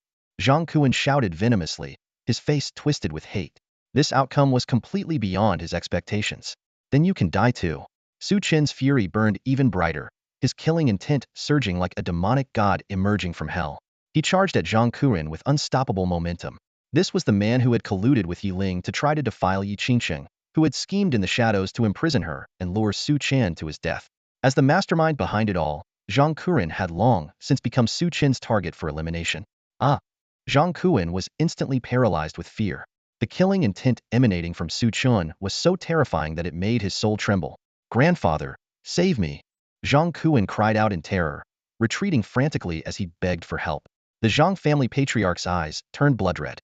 Zhang Kuan shouted venomously, his face twisted with hate. This outcome was completely beyond his expectations. Then you can die too. Su Chen's fury burned even brighter, his killing intent surging like a demonic god emerging from hell. He charged at Zhang Kuan with unstoppable momentum. This was the man who had colluded with Yi Ling to try to defile Yi Qingqing, who had schemed in the shadows to imprison her and lure Su Chen to his death. As the mastermind behind it all, Zhang Kuan had long since become Su Chen's target for elimination. Zhang Kuan was instantly paralyzed with fear. The killing intent emanating from Su Chen was so terrifying that it made his soul tremble. "Grandfather, save me!" Zhang Kuan cried out in terror, retreating frantically as he begged for help. The Zhang family patriarch's eyes turned blood red.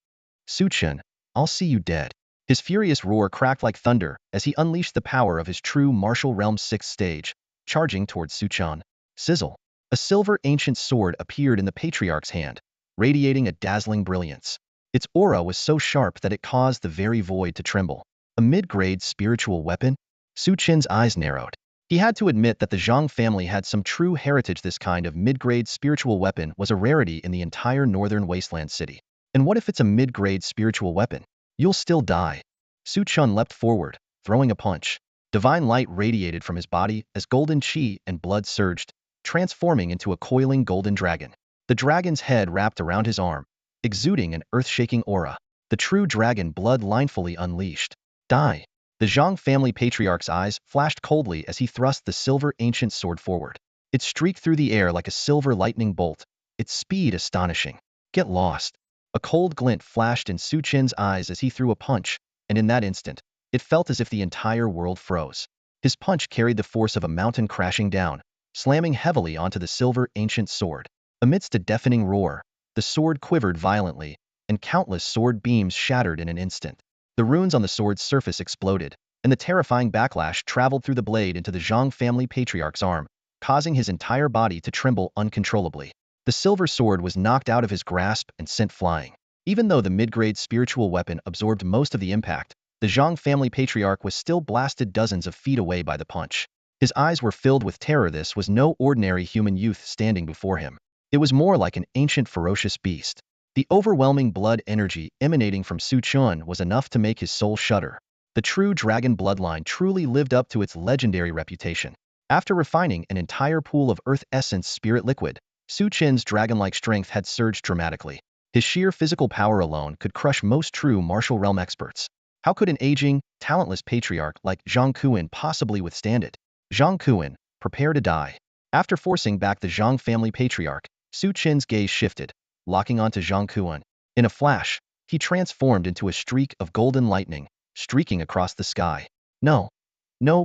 "Su Chen, I'll see you dead." His furious roar cracked like thunder as he unleashed the power of his true martial realm's sixth stage, charging towards Su Chen. Sizzle! A silver ancient sword appeared in the patriarch's hand, radiating a dazzling brilliance. Its aura was so sharp that it caused the very void to tremble. A mid-grade spiritual weapon? Su Chen's eyes narrowed. He had to admit that the Zhang family had some true heritage. This kind of mid-grade spiritual weapon was a rarity in the entire northern wasteland city. And what if it's a mid-grade spiritual weapon? You'll still die. Su Chen leapt forward, throwing a punch. Divine light radiated from his body as golden qi and blood surged, transforming into a coiling golden dragon. The dragon's head wrapped around his arm, exuding an earth-shaking aura. The true dragon bloodline fully unleashed. Die! The Zhang family patriarch's eyes flashed coldly as he thrust the silver ancient sword forward. It streaked through the air like a silver lightning bolt, its speed astonishing. Get lost! A cold glint flashed in Su Chen's eyes as he threw a punch, and in that instant, it felt as if the entire world froze. His punch carried the force of a mountain crashing down, slamming heavily onto the silver ancient sword. Amidst a deafening roar, the sword quivered violently, and countless sword beams shattered in an instant. The runes on the sword's surface exploded, and the terrifying backlash traveled through the blade into the Zhang family patriarch's arm, causing his entire body to tremble uncontrollably. The silver sword was knocked out of his grasp and sent flying. Even though the mid-grade spiritual weapon absorbed most of the impact, the Zhang family patriarch was still blasted dozens of feet away by the punch. His eyes were filled with terror. This was no ordinary human youth standing before him. It was more like an ancient ferocious beast. The overwhelming blood energy emanating from Su Chen was enough to make his soul shudder. The true dragon bloodline truly lived up to its legendary reputation. After refining an entire pool of earth essence spirit liquid, Su Chen's dragon-like strength had surged dramatically. His sheer physical power alone could crush most true martial realm experts. How could an aging, talentless patriarch like Zhang Kuan possibly withstand it? Zhang Kuan, prepare to die. After forcing back the Zhang family patriarch, Su Chen's gaze shifted, locking onto Zhang Kuan. In a flash, he transformed into a streak of golden lightning, streaking across the sky. No,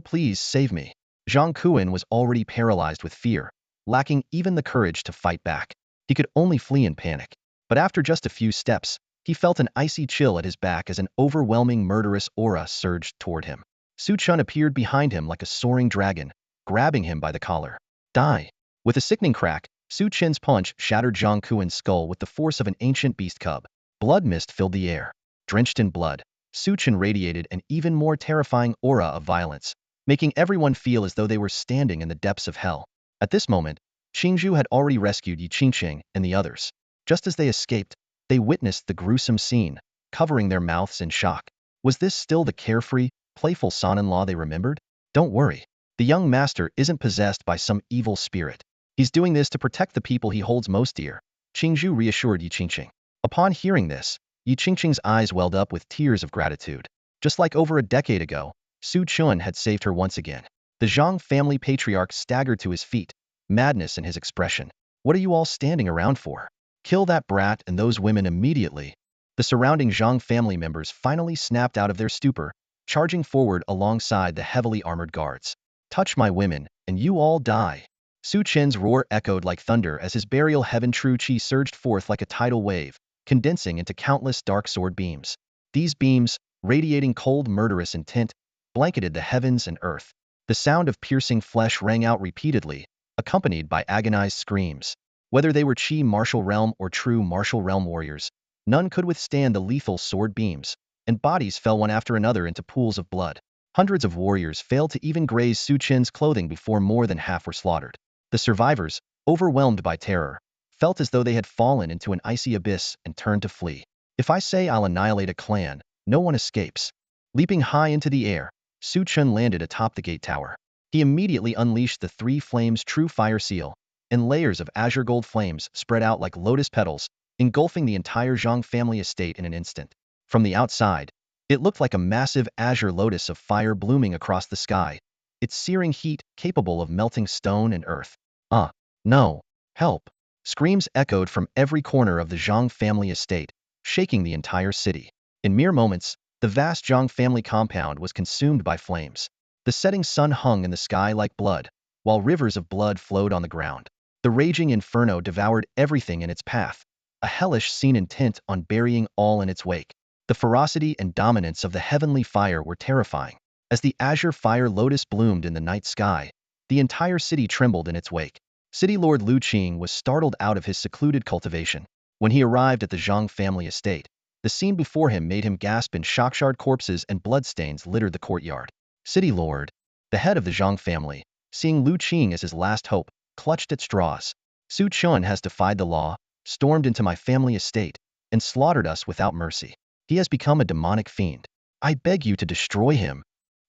please save me. Zhang Kuan was already paralyzed with fear, lacking even the courage to fight back. He could only flee in panic. But after just a few steps, he felt an icy chill at his back as an overwhelming murderous aura surged toward him. Su Chen appeared behind him like a soaring dragon, grabbing him by the collar. Die! With a sickening crack, Su Chen's punch shattered Zhang Kuan's skull with the force of an ancient beast cub. Blood mist filled the air. Drenched in blood, Su Chen radiated an even more terrifying aura of violence, making everyone feel as though they were standing in the depths of hell. At this moment, Qingzhu had already rescued Yi Qingqing and the others. Just as they escaped, they witnessed the gruesome scene, covering their mouths in shock. Was this still the carefree, playful son-in-law they remembered? Don't worry. The young master isn't possessed by some evil spirit. He's doing this to protect the people he holds most dear, Qingzhu reassured Yi Qingqing. Upon hearing this, Yi Qingqing's eyes welled up with tears of gratitude. Just like over a decade ago, Su Chen had saved her once again. The Zhang family patriarch staggered to his feet, madness in his expression. What are you all standing around for? Kill that brat and those women immediately. The surrounding Zhang family members finally snapped out of their stupor, charging forward alongside the heavily armored guards. Touch my women, and you all die. Su Chen's roar echoed like thunder as his burial heaven true qi surged forth like a tidal wave, condensing into countless dark sword beams. These beams, radiating cold murderous intent, blanketed the heavens and earth. The sound of piercing flesh rang out repeatedly, accompanied by agonized screams. Whether they were qi martial realm or true martial realm warriors, none could withstand the lethal sword beams, and bodies fell one after another into pools of blood. Hundreds of warriors failed to even graze Su Chen's clothing before more than half were slaughtered. The survivors, overwhelmed by terror, felt as though they had fallen into an icy abyss and turned to flee. If I say I'll annihilate a clan, no one escapes. Leaping high into the air, Su Chen landed atop the gate tower. He immediately unleashed the three flames true fire seal, and layers of azure gold flames spread out like lotus petals, engulfing the entire Zhang family estate in an instant. From the outside, it looked like a massive azure lotus of fire blooming across the sky, its searing heat capable of melting stone and earth. No, help! Screams echoed from every corner of the Zhang family estate, shaking the entire city. In mere moments, the vast Zhang family compound was consumed by flames. The setting sun hung in the sky like blood, while rivers of blood flowed on the ground. The raging inferno devoured everything in its path, a hellish scene intent on burying all in its wake. The ferocity and dominance of the heavenly fire were terrifying. As the azure fire lotus bloomed in the night sky, the entire city trembled in its wake. City Lord Lu Qing was startled out of his secluded cultivation. When he arrived at the Zhang family estate, the scene before him made him gasp in shock. Charred corpses and bloodstains littered the courtyard. City Lord, the head of the Zhang family, seeing Lu Qing as his last hope, clutched at straws. Su Chen has defied the law, stormed into my family estate, and slaughtered us without mercy. He has become a demonic fiend. I beg you to destroy him.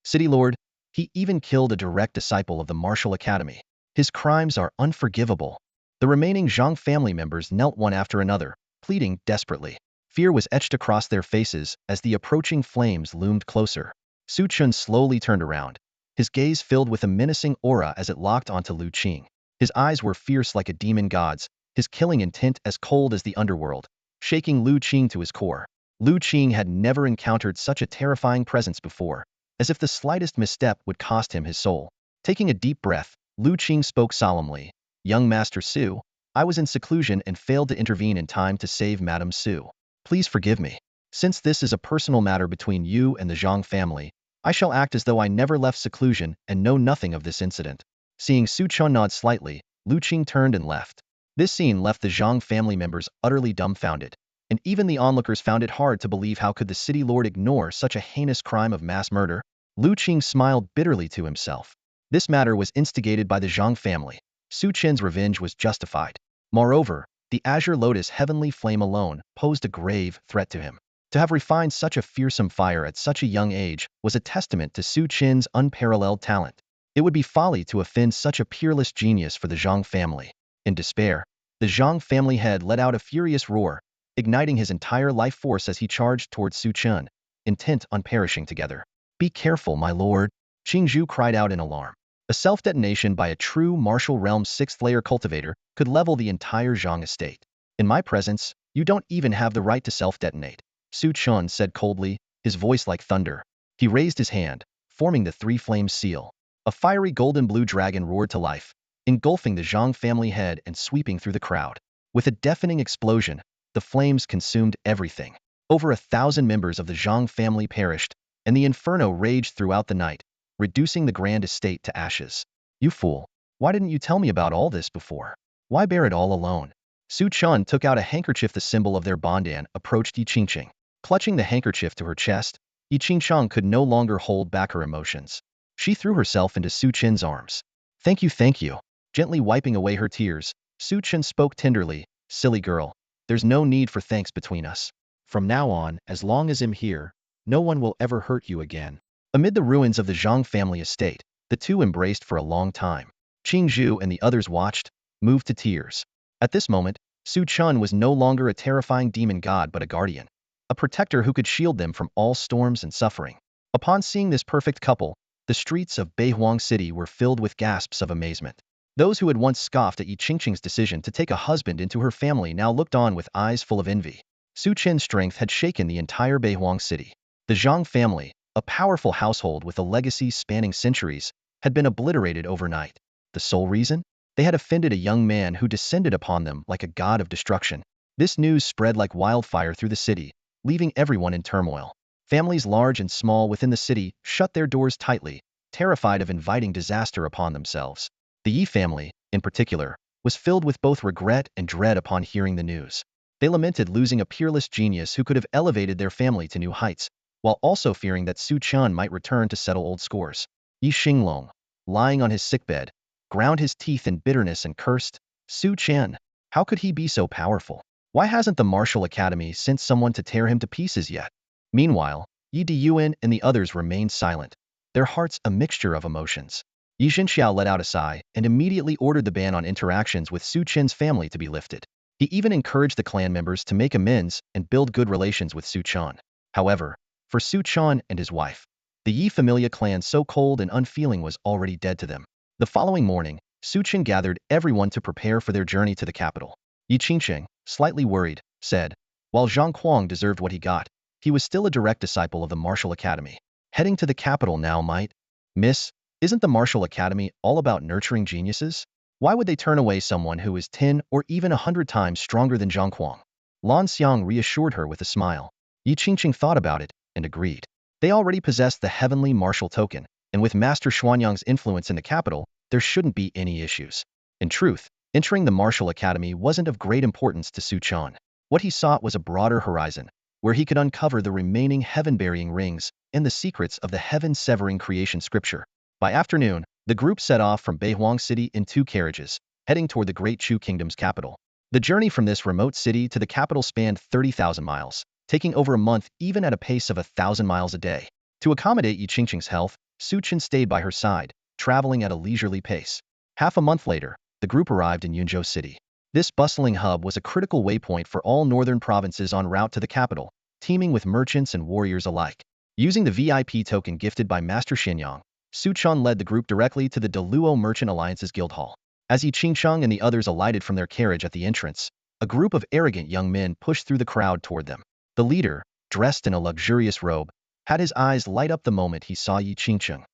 City Lord, he even killed a direct disciple of the martial academy. His crimes are unforgivable. The remaining Zhang family members knelt one after another, pleading desperately. Fear was etched across their faces as the approaching flames loomed closer. Su Chen slowly turned around, his gaze filled with a menacing aura as it locked onto Lu Qing. His eyes were fierce like a demon god's, his killing intent as cold as the underworld, shaking Lu Qing to his core. Lu Qing had never encountered such a terrifying presence before, as if the slightest misstep would cost him his soul. Taking a deep breath, Lu Qing spoke solemnly. Young Master Su, I was in seclusion and failed to intervene in time to save Madame Su. Please forgive me. Since this is a personal matter between you and the Zhang family, I shall act as though I never left seclusion and know nothing of this incident. Seeing Su Chen nod slightly, Lu Qing turned and left. This scene left the Zhang family members utterly dumbfounded, and even the onlookers found it hard to believe how could the city lord ignore such a heinous crime of mass murder. Lu Qing smiled bitterly to himself. This matter was instigated by the Zhang family. Su Chen's revenge was justified. Moreover, the azure lotus heavenly flame alone posed a grave threat to him. To have refined such a fearsome fire at such a young age was a testament to Su Chen's unparalleled talent. It would be folly to offend such a peerless genius for the Zhang family. In despair, the Zhang family head let out a furious roar, igniting his entire life force as he charged towards Su Chen, intent on perishing together. Be careful, my lord, Qingzhu cried out in alarm. A self-detonation by a true martial realm 6th layer cultivator could level the entire Zhang estate. In my presence, you don't even have the right to self-detonate, Su Chen said coldly, his voice like thunder. He raised his hand, forming the three flames seal. A fiery golden blue dragon roared to life, engulfing the Zhang family head and sweeping through the crowd. With a deafening explosion, the flames consumed everything. Over 1,000 members of the Zhang family perished, and the inferno raged throughout the night, reducing the grand estate to ashes. You fool! Why didn't you tell me about all this before? Why bear it all alone? Su Chen took out a handkerchief, the symbol of their bondan, approached Yi Qingqing. Clutching the handkerchief to her chest, Yi Qingqiang could no longer hold back her emotions. She threw herself into Su Chen's arms. Thank you. Gently wiping away her tears, Su Chen spoke tenderly. Silly girl, there's no need for thanks between us. From now on, as long as I'm here, no one will ever hurt you again. Amid the ruins of the Zhang family estate, the two embraced for a long time. Qingzhu and the others watched, moved to tears. At this moment, Su Chen was no longer a terrifying demon god but a guardian, a protector who could shield them from all storms and suffering. Upon seeing this perfect couple, the streets of Beihuang City were filled with gasps of amazement. Those who had once scoffed at Yi Qingqing's decision to take a husband into her family now looked on with eyes full of envy. Su Chen's strength had shaken the entire Beihuang City. The Zhang family, a powerful household with a legacy spanning centuries, had been obliterated overnight. The sole reason? They had offended a young man who descended upon them like a god of destruction. This news spread like wildfire through the city, leaving everyone in turmoil. Families large and small within the city shut their doors tightly, terrified of inviting disaster upon themselves. The Yi family, in particular, was filled with both regret and dread upon hearing the news. They lamented losing a peerless genius who could have elevated their family to new heights, while also fearing that Su Chen might return to settle old scores. Yi Xinglong, lying on his sickbed, ground his teeth in bitterness and cursed, Su Chen, How could he be so powerful? Why hasn't the martial academy sent someone to tear him to pieces yet? Meanwhile, Yi Diyuan and the others remained silent, their hearts a mixture of emotions. Yi Zhenxiao let out a sigh and immediately ordered the ban on interactions with Su Chen's family to be lifted. He even encouraged the clan members to make amends and build good relations with Su Chen. However, for Su Chen and his wife, the Yi Familia clan so cold and unfeeling was already dead to them. The following morning, Su Chen gathered everyone to prepare for their journey to the capital. Yi Qingqing, slightly worried, said, while Zhang Kuang deserved what he got, he was still a direct disciple of the martial academy. Heading to the capital now might. Miss, isn't the martial academy all about nurturing geniuses? Why would they turn away someone who is 10 or even 100 times stronger than Zhang Kuang? Lan Xiang reassured her with a smile. Yi Qingqing thought about it and agreed. They already possessed the heavenly martial token, and with Master Xuanyang's influence in the capital, there shouldn't be any issues. In truth, entering the martial academy wasn't of great importance to Su Chen. What he sought was a broader horizon, where he could uncover the remaining heaven-burying rings and the secrets of the heaven-severing creation scripture. By afternoon, the group set off from Beihuang City in 2 carriages, heading toward the Great Chu Kingdom's capital. The journey from this remote city to the capital spanned 30,000 miles, taking over a month even at a pace of 1,000 miles a day. To accommodate Yi Qingqing's health, Su Chen stayed by her side, traveling at a leisurely pace. Half a month later, the group arrived in Yunzhou City. This bustling hub was a critical waypoint for all northern provinces en route to the capital, teeming with merchants and warriors alike. Using the VIP token gifted by Master Xianyang, Su Chen led the group directly to the Deluo Merchant Alliance's guild hall. As Yi Qingqing and the others alighted from their carriage at the entrance, a group of arrogant young men pushed through the crowd toward them. The leader, dressed in a luxurious robe, had his eyes light up the moment he saw Yi Qingqing.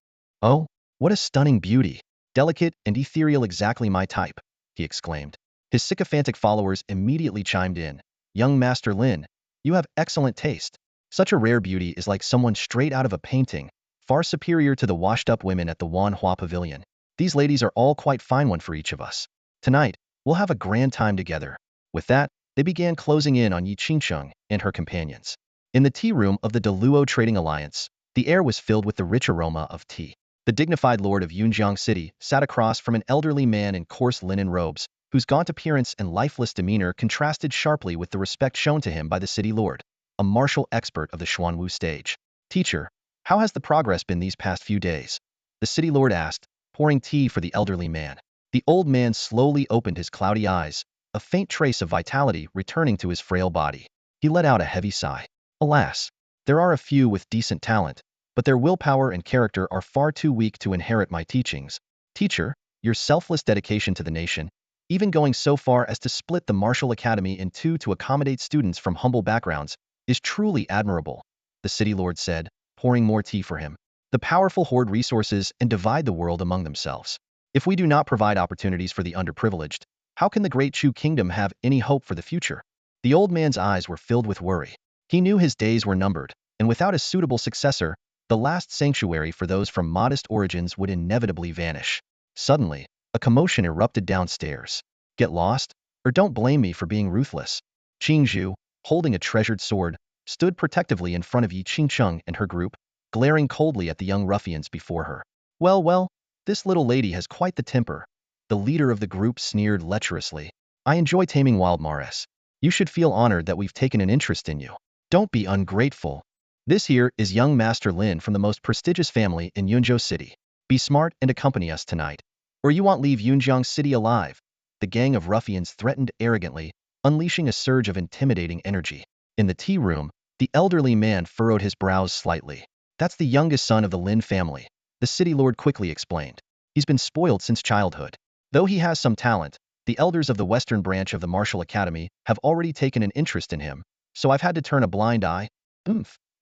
"Oh, what a stunning beauty! Delicate and ethereal, exactly my type," he exclaimed. His sycophantic followers immediately chimed in. "Young Master Lin, you have excellent taste. Such a rare beauty is like someone straight out of a painting, far superior to the washed-up women at the Wanhua Pavilion. These ladies are all quite fine, one for each of us. Tonight, we'll have a grand time together." With that, they began closing in on Yi Qingqing and her companions. In the tea room of the Deluo Trading Alliance, the air was filled with the rich aroma of tea. The dignified lord of Yunjiang City sat across from an elderly man in coarse linen robes, whose gaunt appearance and lifeless demeanor contrasted sharply with the respect shown to him by the city lord, a martial expert of the Xuanwu stage. "Teacher, how has the progress been these past few days?" the city lord asked, pouring tea for the elderly man. The old man slowly opened his cloudy eyes, a faint trace of vitality returning to his frail body. He let out a heavy sigh. "Alas, there are a few with decent talent, but their willpower and character are far too weak to inherit my teachings. Teacher, your selfless dedication to the nation, even going so far as to split the martial academy in 2 to accommodate students from humble backgrounds, is truly admirable," the city lord said, pouring more tea for him. "The powerful hoard resources and divide the world among themselves. If we do not provide opportunities for the underprivileged, how can the Great Chu Kingdom have any hope for the future?" The old man's eyes were filled with worry. He knew his days were numbered, and without a suitable successor, the last sanctuary for those from modest origins would inevitably vanish. Suddenly, a commotion erupted downstairs. "Get lost, or don't blame me for being ruthless." Qing Zhu, holding a treasured sword, stood protectively in front of Yi Qingqing and her group, glaring coldly at the young ruffians before her. Well, well, this little lady has quite the temper," the leader of the group sneered lecherously. "I enjoy taming wild mares. You should feel honored that we've taken an interest in you. Don't be ungrateful. This here is young Master Lin from the most prestigious family in Yunzhou City. Be smart and accompany us tonight, or you won't leave Yunjiang City alive." The gang of ruffians threatened arrogantly, unleashing a surge of intimidating energy. In the tea room, the elderly man furrowed his brows slightly. "That's the youngest son of the Lin family," the city lord quickly explained. "He's been spoiled since childhood. Though he has some talent, the elders of the western branch of the martial academy have already taken an interest in him, so I've had to turn a blind eye.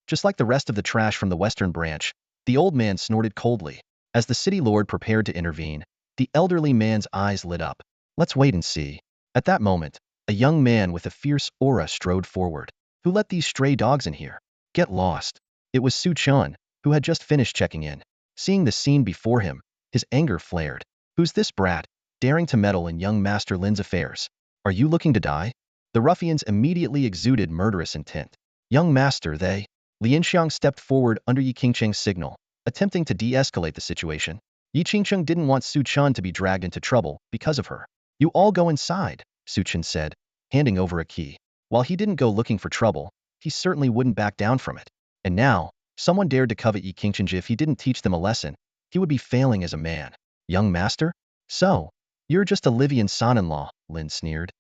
Just like the rest of the trash from the western branch," the old man snorted coldly. As the city lord prepared to intervene, the elderly man's eyes lit up. "Let's wait and see." At that moment, a young man with a fierce aura strode forward. "Who let these stray dogs in here?" "Get lost." It was Su Chen, who had just finished checking in. Seeing the scene before him, his anger flared. "Who's this brat, daring to meddle in young Master Lin's affairs? Are you looking to die?" The ruffians immediately exuded murderous intent. "Young master, they..." Lianxiang stepped forward under Yi Qingqing's signal, attempting to de-escalate the situation. Yi Qingqing didn't want Su Chen to be dragged into trouble because of her. "You all go inside," Su Chen said, handing over a key. While he didn't go looking for trouble, he certainly wouldn't back down from it. And now, someone dared to covet Yi Qingchenji. If he didn't teach them a lesson, he would be failing as a man. Young master? So, you're just a Livian son-in-law, Lin sneered.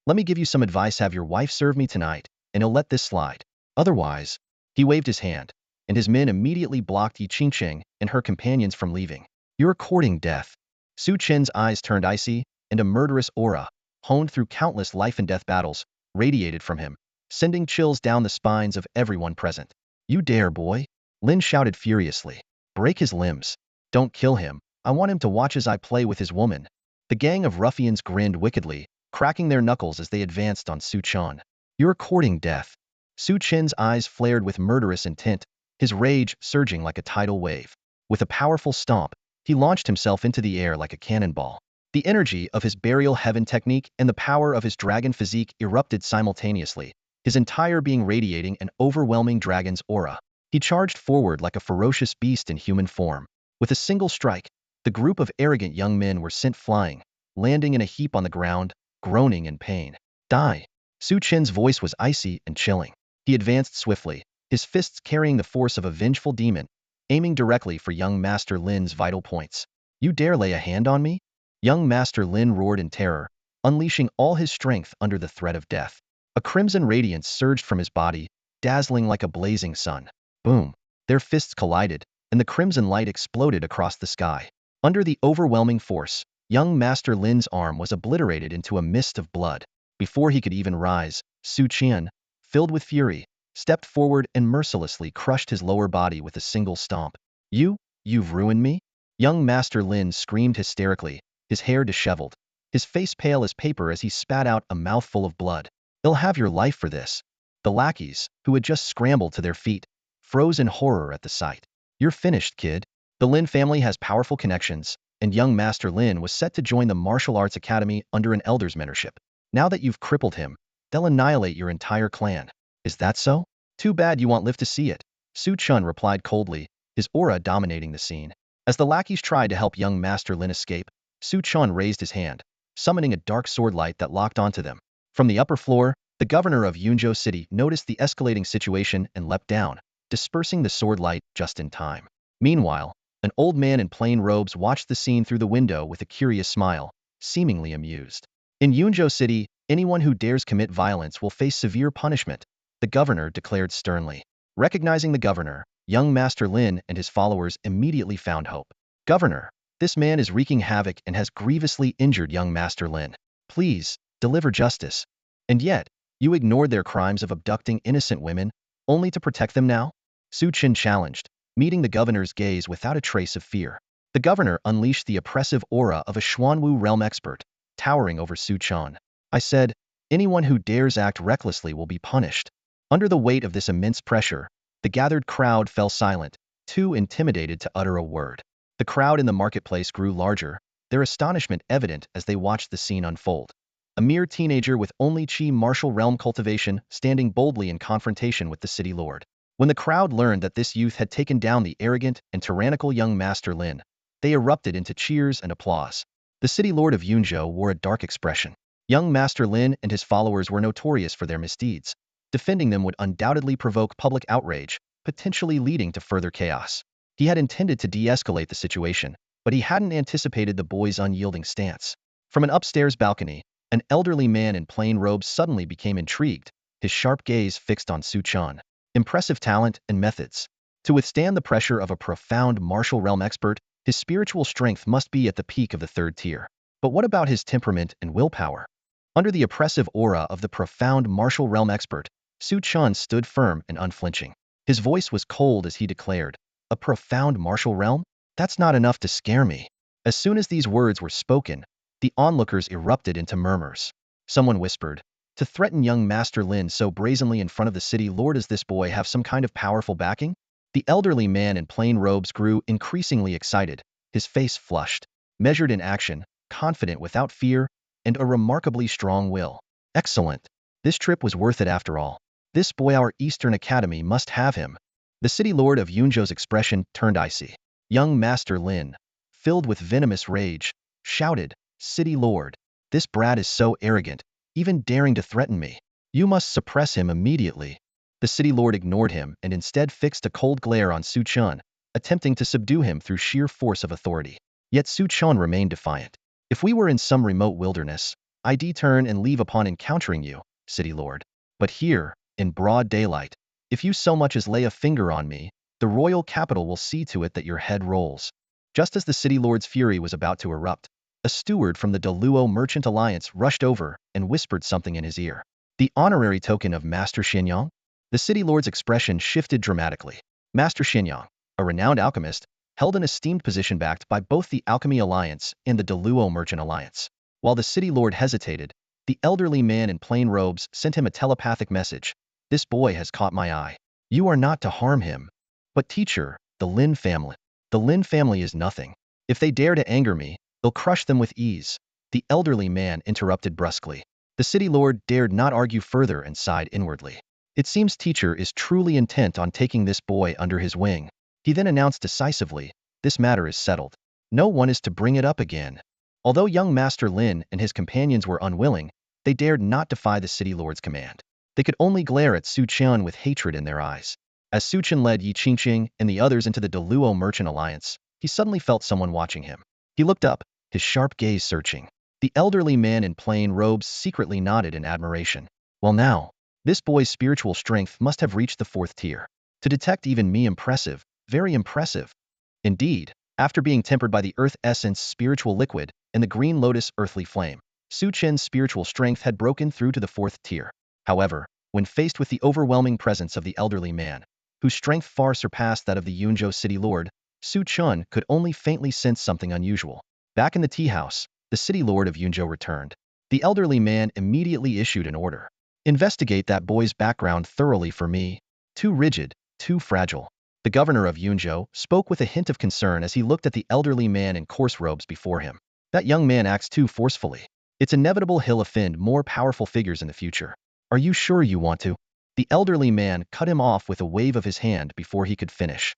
Let me give you some advice. Have your wife serve me tonight, and he'll let this slide. Otherwise, he waved his hand, and his men immediately blocked Yi Qingcheng and her companions from leaving. You're courting death. Su Chen's eyes turned icy, and a murderous aura, honed through countless life-and-death battles, radiated from him, sending chills down the spines of everyone present. You dare, boy? Lin shouted furiously. Break his limbs. Don't kill him. I want him to watch as I play with his woman. The gang of ruffians grinned wickedly, cracking their knuckles as they advanced on Su Chen. You're courting death. Su Chen's eyes flared with murderous intent, his rage surging like a tidal wave. With a powerful stomp, he launched himself into the air like a cannonball. The energy of his burial heaven technique and the power of his dragon physique erupted simultaneously, his entire being radiating an overwhelming dragon's aura. He charged forward like a ferocious beast in human form. With a single strike, the group of arrogant young men were sent flying, landing in a heap on the ground, groaning in pain. Die! Su Chen's voice was icy and chilling. He advanced swiftly, his fists carrying the force of a vengeful demon, aiming directly for young Master Lin's vital points. You dare lay a hand on me? Young Master Lin roared in terror, unleashing all his strength under the threat of death. A crimson radiance surged from his body, dazzling like a blazing sun. Boom! Their fists collided, and the crimson light exploded across the sky. Under the overwhelming force, young Master Lin's arm was obliterated into a mist of blood. Before he could even rise, Su Chen, filled with fury, stepped forward and mercilessly crushed his lower body with a single stomp. You've ruined me? Young Master Lin screamed hysterically, his hair disheveled, his face pale as paper as he spat out a mouthful of blood. You'll have your life for this. The lackeys, who had just scrambled to their feet, froze in horror at the sight. You're finished, kid. The Lin family has powerful connections, and young Master Lin was set to join the martial arts academy under an elder's mentorship. Now that you've crippled him, they'll annihilate your entire clan. Is that so? Too bad you won't live to see it. Su Chen replied coldly, his aura dominating the scene. As the lackeys tried to help young Master Lin escape, Su Chen raised his hand, summoning a dark sword light that locked onto them. From the upper floor, the governor of Yunzhou City noticed the escalating situation and leapt down, dispersing the sword light just in time. Meanwhile, an old man in plain robes watched the scene through the window with a curious smile, seemingly amused. In Yunzhou City, anyone who dares commit violence will face severe punishment, the governor declared sternly. Recognizing the governor, young Master Lin and his followers immediately found hope. Governor, this man is wreaking havoc and has grievously injured young Master Lin. Please, deliver justice. And yet, you ignored their crimes of abducting innocent women, only to protect them now? Su Chen challenged, meeting the governor's gaze without a trace of fear. The governor unleashed the oppressive aura of a Xuanwu realm expert, towering over Su Chen. I said, anyone who dares act recklessly will be punished. Under the weight of this immense pressure, the gathered crowd fell silent, too intimidated to utter a word. The crowd in the marketplace grew larger, their astonishment evident as they watched the scene unfold. A mere teenager with only Qi martial realm cultivation standing boldly in confrontation with the city lord. When the crowd learned that this youth had taken down the arrogant and tyrannical young Master Lin, they erupted into cheers and applause. The city lord of Yunzhou wore a dark expression. Young Master Lin and his followers were notorious for their misdeeds. Defending them would undoubtedly provoke public outrage, potentially leading to further chaos. He had intended to de-escalate the situation, but he hadn't anticipated the boy's unyielding stance. From an upstairs balcony, an elderly man in plain robes suddenly became intrigued, his sharp gaze fixed on Su Chen. Impressive talent and methods. To withstand the pressure of a profound martial realm expert, his spiritual strength must be at the peak of the third tier. But what about his temperament and willpower? Under the oppressive aura of the profound martial realm expert, Su Chen stood firm and unflinching. His voice was cold as he declared, "A profound martial realm? That's not enough to scare me." As soon as these words were spoken, the onlookers erupted into murmurs. Someone whispered, "To threaten young Master Lin so brazenly in front of the city lord, does this boy have some kind of powerful backing?" The elderly man in plain robes grew increasingly excited, his face flushed, measured in action, confident without fear, and a remarkably strong will. Excellent. This trip was worth it after all. This boy, our Eastern Academy must have him. The city lord of Yunzhou's expression turned icy. Young Master Lin, filled with venomous rage, shouted, "City lord, this brat is so arrogant, even daring to threaten me. You must suppress him immediately. The city lord ignored him and instead fixed a cold glare on Su Chen, attempting to subdue him through sheer force of authority. Yet Su Chen remained defiant. If we were in some remote wilderness, I'd turn and leave upon encountering you, city lord. But here, in broad daylight, if you so much as lay a finger on me, the royal capital will see to it that your head rolls. Just as the city lord's fury was about to erupt, a steward from the Deluo Merchant Alliance rushed over and whispered something in his ear. The honorary token of Master Xianyang? The city lord's expression shifted dramatically. Master Xianyang, a renowned alchemist, held an esteemed position backed by both the Alchemy Alliance and the Deluo Merchant Alliance. While the city lord hesitated, the elderly man in plain robes sent him a telepathic message. This boy has caught my eye. You are not to harm him. But teacher, the Lin family. The Lin family is nothing. If they dare to anger me, they'll crush them with ease. The elderly man interrupted brusquely. The city lord dared not argue further and sighed inwardly. It seems teacher is truly intent on taking this boy under his wing. He then announced decisively, this matter is settled. No one is to bring it up again. Although young Master Lin and his companions were unwilling, they dared not defy the city lord's command. They could only glare at Su Chen with hatred in their eyes. As Su Chen led Yi Qingqing and the others into the Deluo Merchant Alliance, he suddenly felt someone watching him. He looked up, his sharp gaze searching. The elderly man in plain robes secretly nodded in admiration. Well now, this boy's spiritual strength must have reached the 4th tier. To detect even me impressive, very impressive. Indeed, after being tempered by the Earth Essence spiritual liquid and the Green Lotus earthly flame, Su Chen's spiritual strength had broken through to the 4th tier. However, when faced with the overwhelming presence of the elderly man, whose strength far surpassed that of the Yunzhou city lord, Su Chen could only faintly sense something unusual. Back in the tea house, the city lord of Yunzhou returned. The elderly man immediately issued an order. Investigate that boy's background thoroughly for me. Too rigid, too fragile. The governor of Yunzhou spoke with a hint of concern as he looked at the elderly man in coarse robes before him. That young man acts too forcefully. It's inevitable he'll offend more powerful figures in the future. Are you sure you want to? The elderly man cut him off with a wave of his hand before he could finish.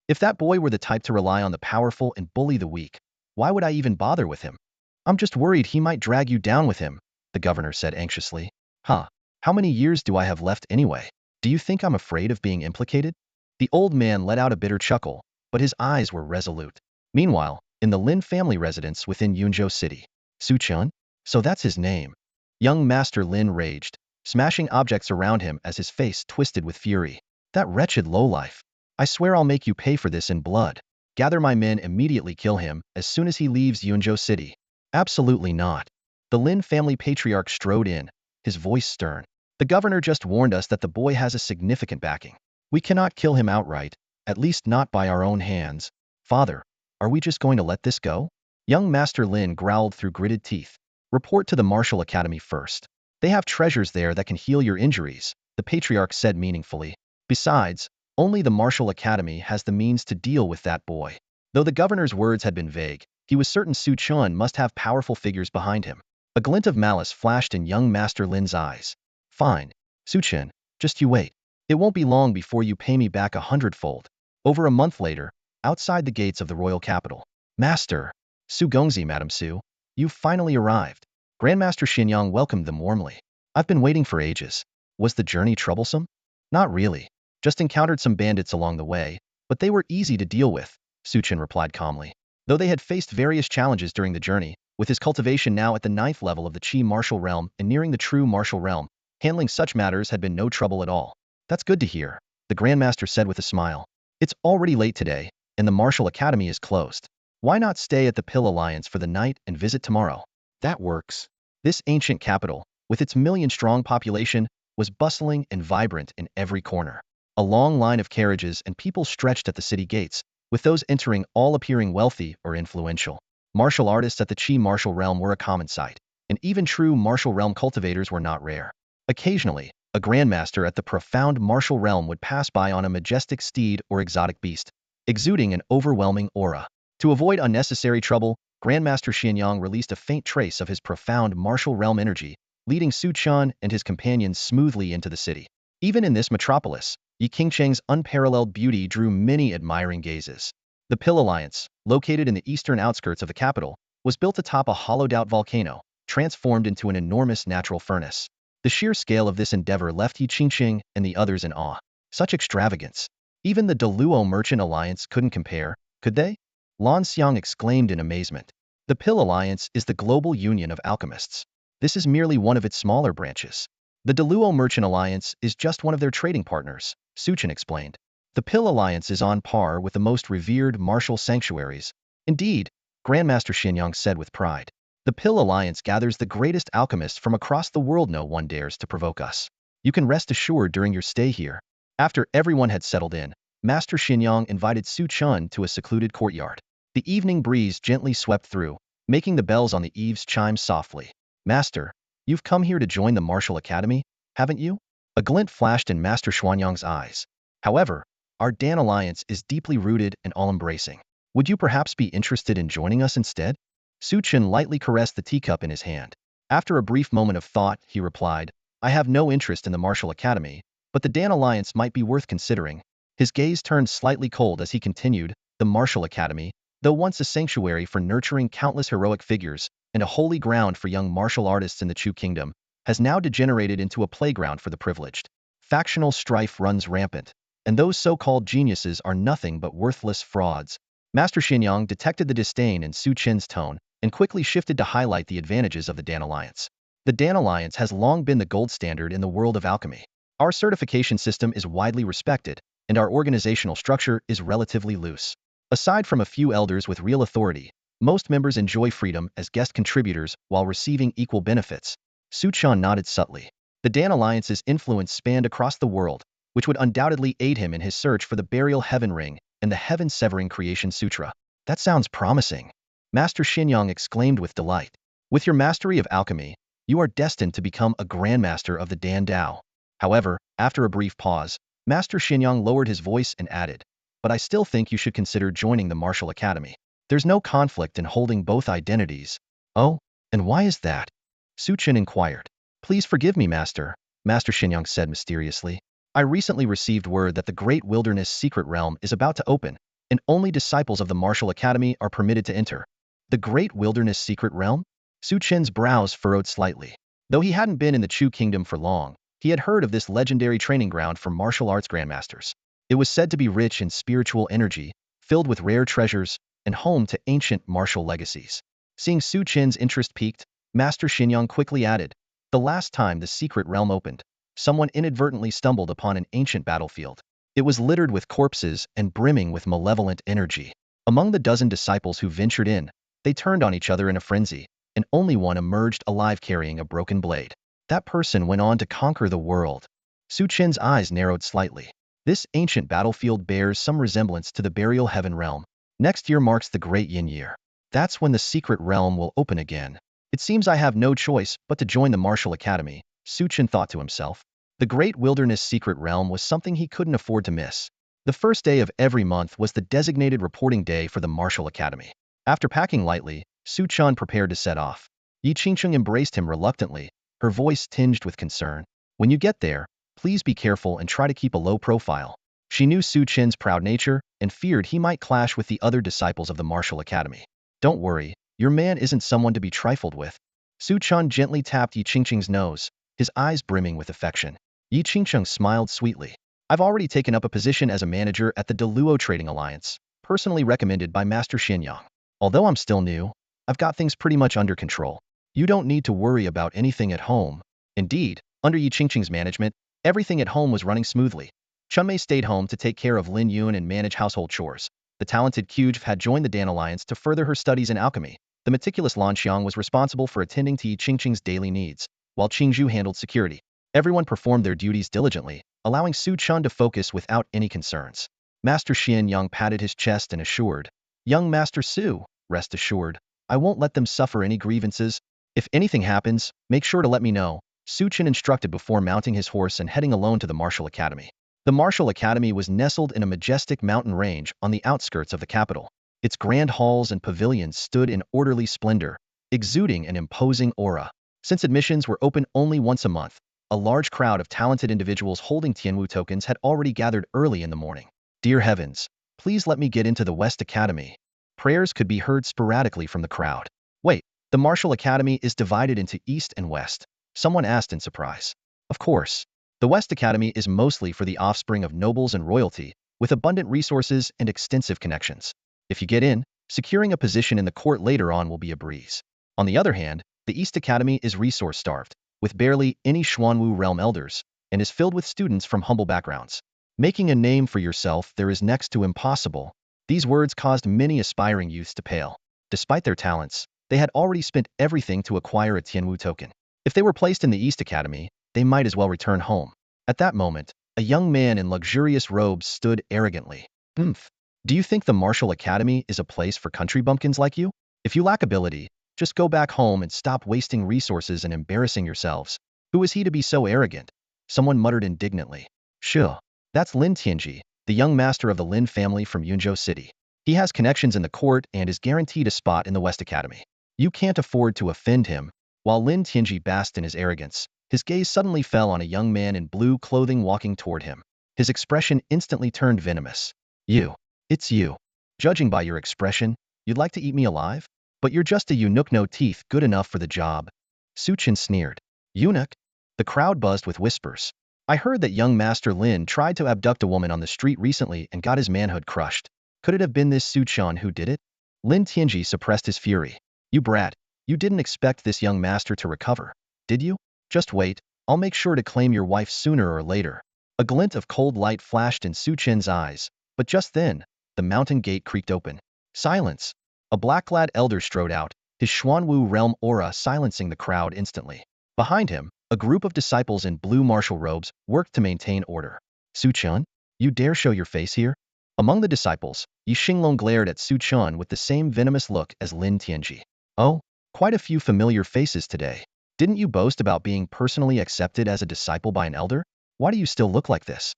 If that boy were the type to rely on the powerful and bully the weak, why would I even bother with him? I'm just worried he might drag you down with him, the governor said anxiously. Huh, how many years do I have left anyway? Do you think I'm afraid of being implicated? The old man let out a bitter chuckle, but his eyes were resolute. Meanwhile, in the Lin family residence within Yunzhou City, Su Chen? So that's his name. Young Master Lin raged, smashing objects around him as his face twisted with fury. That wretched lowlife. I swear I'll make you pay for this in blood. Gather my men immediately kill him as soon as he leaves Yunzhou City. Absolutely not. The Lin family patriarch strode in, his voice stern. The governor just warned us that the boy has a significant backing. We cannot kill him outright, at least not by our own hands. Father, are we just going to let this go? Young Master Lin growled through gritted teeth. Report to the Martial Academy first. They have treasures there that can heal your injuries, the patriarch said meaningfully. Besides, only the Martial Academy has the means to deal with that boy. Though the governor's words had been vague, he was certain Su Chen must have powerful figures behind him. A glint of malice flashed in young Master Lin's eyes. Fine, Su Chen, just you wait. It won't be long before you pay me back 100-fold. Over a month later, outside the gates of the royal capital. Master, Su Gongzi, Madam Su, you've finally arrived. Grandmaster Xianyang welcomed them warmly. I've been waiting for ages. Was the journey troublesome? Not really. Just encountered some bandits along the way, but they were easy to deal with, Su Chen replied calmly. Though they had faced various challenges during the journey, with his cultivation now at the 9th level of the Qi martial realm and nearing the true martial realm, handling such matters had been no trouble at all. That's good to hear, the Grandmaster said with a smile. It's already late today, and the Martial Academy is closed. Why not stay at the Pill Alliance for the night and visit tomorrow? That works. This ancient capital, with its million-strong population, was bustling and vibrant in every corner. A long line of carriages and people stretched at the city gates, with those entering all appearing wealthy or influential. Martial artists at the Qi martial realm were a common sight, and even true martial realm cultivators were not rare. Occasionally, a grandmaster at the profound martial realm would pass by on a majestic steed or exotic beast, exuding an overwhelming aura. To avoid unnecessary trouble, Grandmaster Xianyang released a faint trace of his profound martial realm energy, leading Su Chen and his companions smoothly into the city. Even in this metropolis, Yi Qingqing's unparalleled beauty drew many admiring gazes. The Pill Alliance, located in the eastern outskirts of the capital, was built atop a hollowed-out volcano, transformed into an enormous natural furnace. The sheer scale of this endeavor left Yi Qingqing and the others in awe. Such extravagance. Even the Deluo Merchant Alliance couldn't compare, could they? Lan Xiang exclaimed in amazement. The Pill Alliance is the global union of alchemists. This is merely one of its smaller branches. The Deluo Merchant Alliance is just one of their trading partners, Su Chen explained. The Pill Alliance is on par with the most revered martial sanctuaries. Indeed, Grandmaster Xinyang said with pride. The Pill Alliance gathers the greatest alchemists from across the world. No one dares to provoke us. You can rest assured during your stay here. After everyone had settled in, Master Xinyang invited Su Chen to a secluded courtyard. The evening breeze gently swept through, making the bells on the eaves chime softly. Master, you've come here to join the Martial Academy, haven't you? A glint flashed in Master Xuanyang's eyes. However, our Dan Alliance is deeply rooted and all-embracing. Would you perhaps be interested in joining us instead? Su Chen lightly caressed the teacup in his hand. After a brief moment of thought, he replied, I have no interest in the Martial Academy, but the Dan Alliance might be worth considering. His gaze turned slightly cold as he continued, the Martial Academy, though once a sanctuary for nurturing countless heroic figures and a holy ground for young martial artists in the Chu Kingdom, has now degenerated into a playground for the privileged. Factional strife runs rampant, and those so-called geniuses are nothing but worthless frauds. Master Xinyang detected the disdain in Su Chen's tone and quickly shifted to highlight the advantages of the Dan Alliance. The Dan Alliance has long been the gold standard in the world of alchemy. Our certification system is widely respected, and our organizational structure is relatively loose. Aside from a few elders with real authority, most members enjoy freedom as guest contributors while receiving equal benefits. Su Chen nodded subtly. The Dan Alliance's influence spanned across the world, which would undoubtedly aid him in his search for the Burial Heaven Ring and the Heaven-Severing Creation Sutra. That sounds promising. Master Xinyang exclaimed with delight. With your mastery of alchemy, you are destined to become a grandmaster of the Dan Dao. However, after a brief pause, Master Xinyang lowered his voice and added, but I still think you should consider joining the Martial Academy. There's no conflict in holding both identities. Oh, and why is that? Su Chen inquired. Please forgive me, Master, Master Xinyang said mysteriously. I recently received word that the Great Wilderness Secret Realm is about to open, and only disciples of the Martial Academy are permitted to enter. The Great Wilderness Secret Realm? Su Chen's brows furrowed slightly. Though he hadn't been in the Chu Kingdom for long, he had heard of this legendary training ground for martial arts grandmasters. It was said to be rich in spiritual energy, filled with rare treasures, and home to ancient martial legacies. Seeing Su Chen's interest piqued, Master Xinyang quickly added, the last time the secret realm opened, someone inadvertently stumbled upon an ancient battlefield. It was littered with corpses and brimming with malevolent energy. Among the dozen disciples who ventured in, they turned on each other in a frenzy, and only one emerged alive carrying a broken blade. That person went on to conquer the world. Su Chen's eyes narrowed slightly. This ancient battlefield bears some resemblance to the Burial Heaven Realm. Next year marks the Great Yin Year. That's when the secret realm will open again. It seems I have no choice but to join the Martial Academy, Su Chen thought to himself. The Great Wilderness Secret Realm was something he couldn't afford to miss. The first day of every month was the designated reporting day for the Martial Academy. After packing lightly, Su Chen prepared to set off. Yi Qingqing embraced him reluctantly, her voice tinged with concern. When you get there, please be careful and try to keep a low profile. She knew Su Chen's proud nature and feared he might clash with the other disciples of the Martial Academy. Don't worry, your man isn't someone to be trifled with. Su Chen gently tapped Yi Qingqing's nose, his eyes brimming with affection. Yi Qingqing smiled sweetly. I've already taken up a position as a manager at the Deluo Trading Alliance, personally recommended by Master Xinyang. Although I'm still new, I've got things pretty much under control. You don't need to worry about anything at home. Indeed, under Yi Qingqing's management, everything at home was running smoothly. Chunmei stayed home to take care of Lin Yun and manage household chores. The talented Qujv had joined the Dan Alliance to further her studies in alchemy. The meticulous Lan Xiang was responsible for attending to Yi Qingqing's daily needs, while Qingzhu handled security. Everyone performed their duties diligently, allowing Su Chen to focus without any concerns. Master Xianyang patted his chest and assured, Young Master Su, rest assured, I won't let them suffer any grievances. If anything happens, make sure to let me know, Su Chen instructed before mounting his horse and heading alone to the Martial Academy. The Martial Academy was nestled in a majestic mountain range on the outskirts of the capital. Its grand halls and pavilions stood in orderly splendor, exuding an imposing aura. Since admissions were open only once a month, a large crowd of talented individuals holding Tianwu tokens had already gathered early in the morning. Dear heavens, please let me get into the West Academy. Prayers could be heard sporadically from the crowd. Wait, The martial academy is divided into East and West, someone asked in surprise. Of course. The West Academy is mostly for the offspring of nobles and royalty, with abundant resources and extensive connections. If you get in, securing a position in the court later on will be a breeze. On the other hand, the East Academy is resource-starved, with barely any Xuanwu realm elders, and is filled with students from humble backgrounds. Making a name for yourself there is next to impossible. These words caused many aspiring youths to pale. Despite their talents, they had already spent everything to acquire a Tianwu token. If they were placed in the East Academy, they might as well return home. At that moment, a young man in luxurious robes stood arrogantly. "Humph. Do you think the Martial Academy is a place for country bumpkins like you? If you lack ability, just go back home and stop wasting resources and embarrassing yourselves. Who is he to be so arrogant?" Someone muttered indignantly. "Sure. That's Lin Tianji, the young master of the Lin family from Yunzhou City. He has connections in the court and is guaranteed a spot in the West Academy. You can't afford to offend him." While Lin Tianji basked in his arrogance, his gaze suddenly fell on a young man in blue clothing walking toward him. His expression instantly turned venomous. "You. It's you. Judging by your expression, you'd like to eat me alive? But you're just a eunuch, no teeth, good enough for the job." Su Chen sneered. "Eunuch?" The crowd buzzed with whispers. "I heard that young Master Lin tried to abduct a woman on the street recently and got his manhood crushed. Could it have been this Su Chen who did it?" Lin Tianji suppressed his fury. "You brat. You didn't expect this young master to recover, did you? Just wait, I'll make sure to claim your wife sooner or later." A glint of cold light flashed in Su Chen's eyes, but just then, the mountain gate creaked open. Silence! A black-clad elder strode out, his Xuanwu realm aura silencing the crowd instantly. Behind him, a group of disciples in blue martial robes worked to maintain order. "Su Chen? You dare show your face here?" Among the disciples, Yi Xinglong glared at Su Chen with the same venomous look as Lin Tianji. "Oh, quite a few familiar faces today. Didn't you boast about being personally accepted as a disciple by an elder? Why do you still look like this?"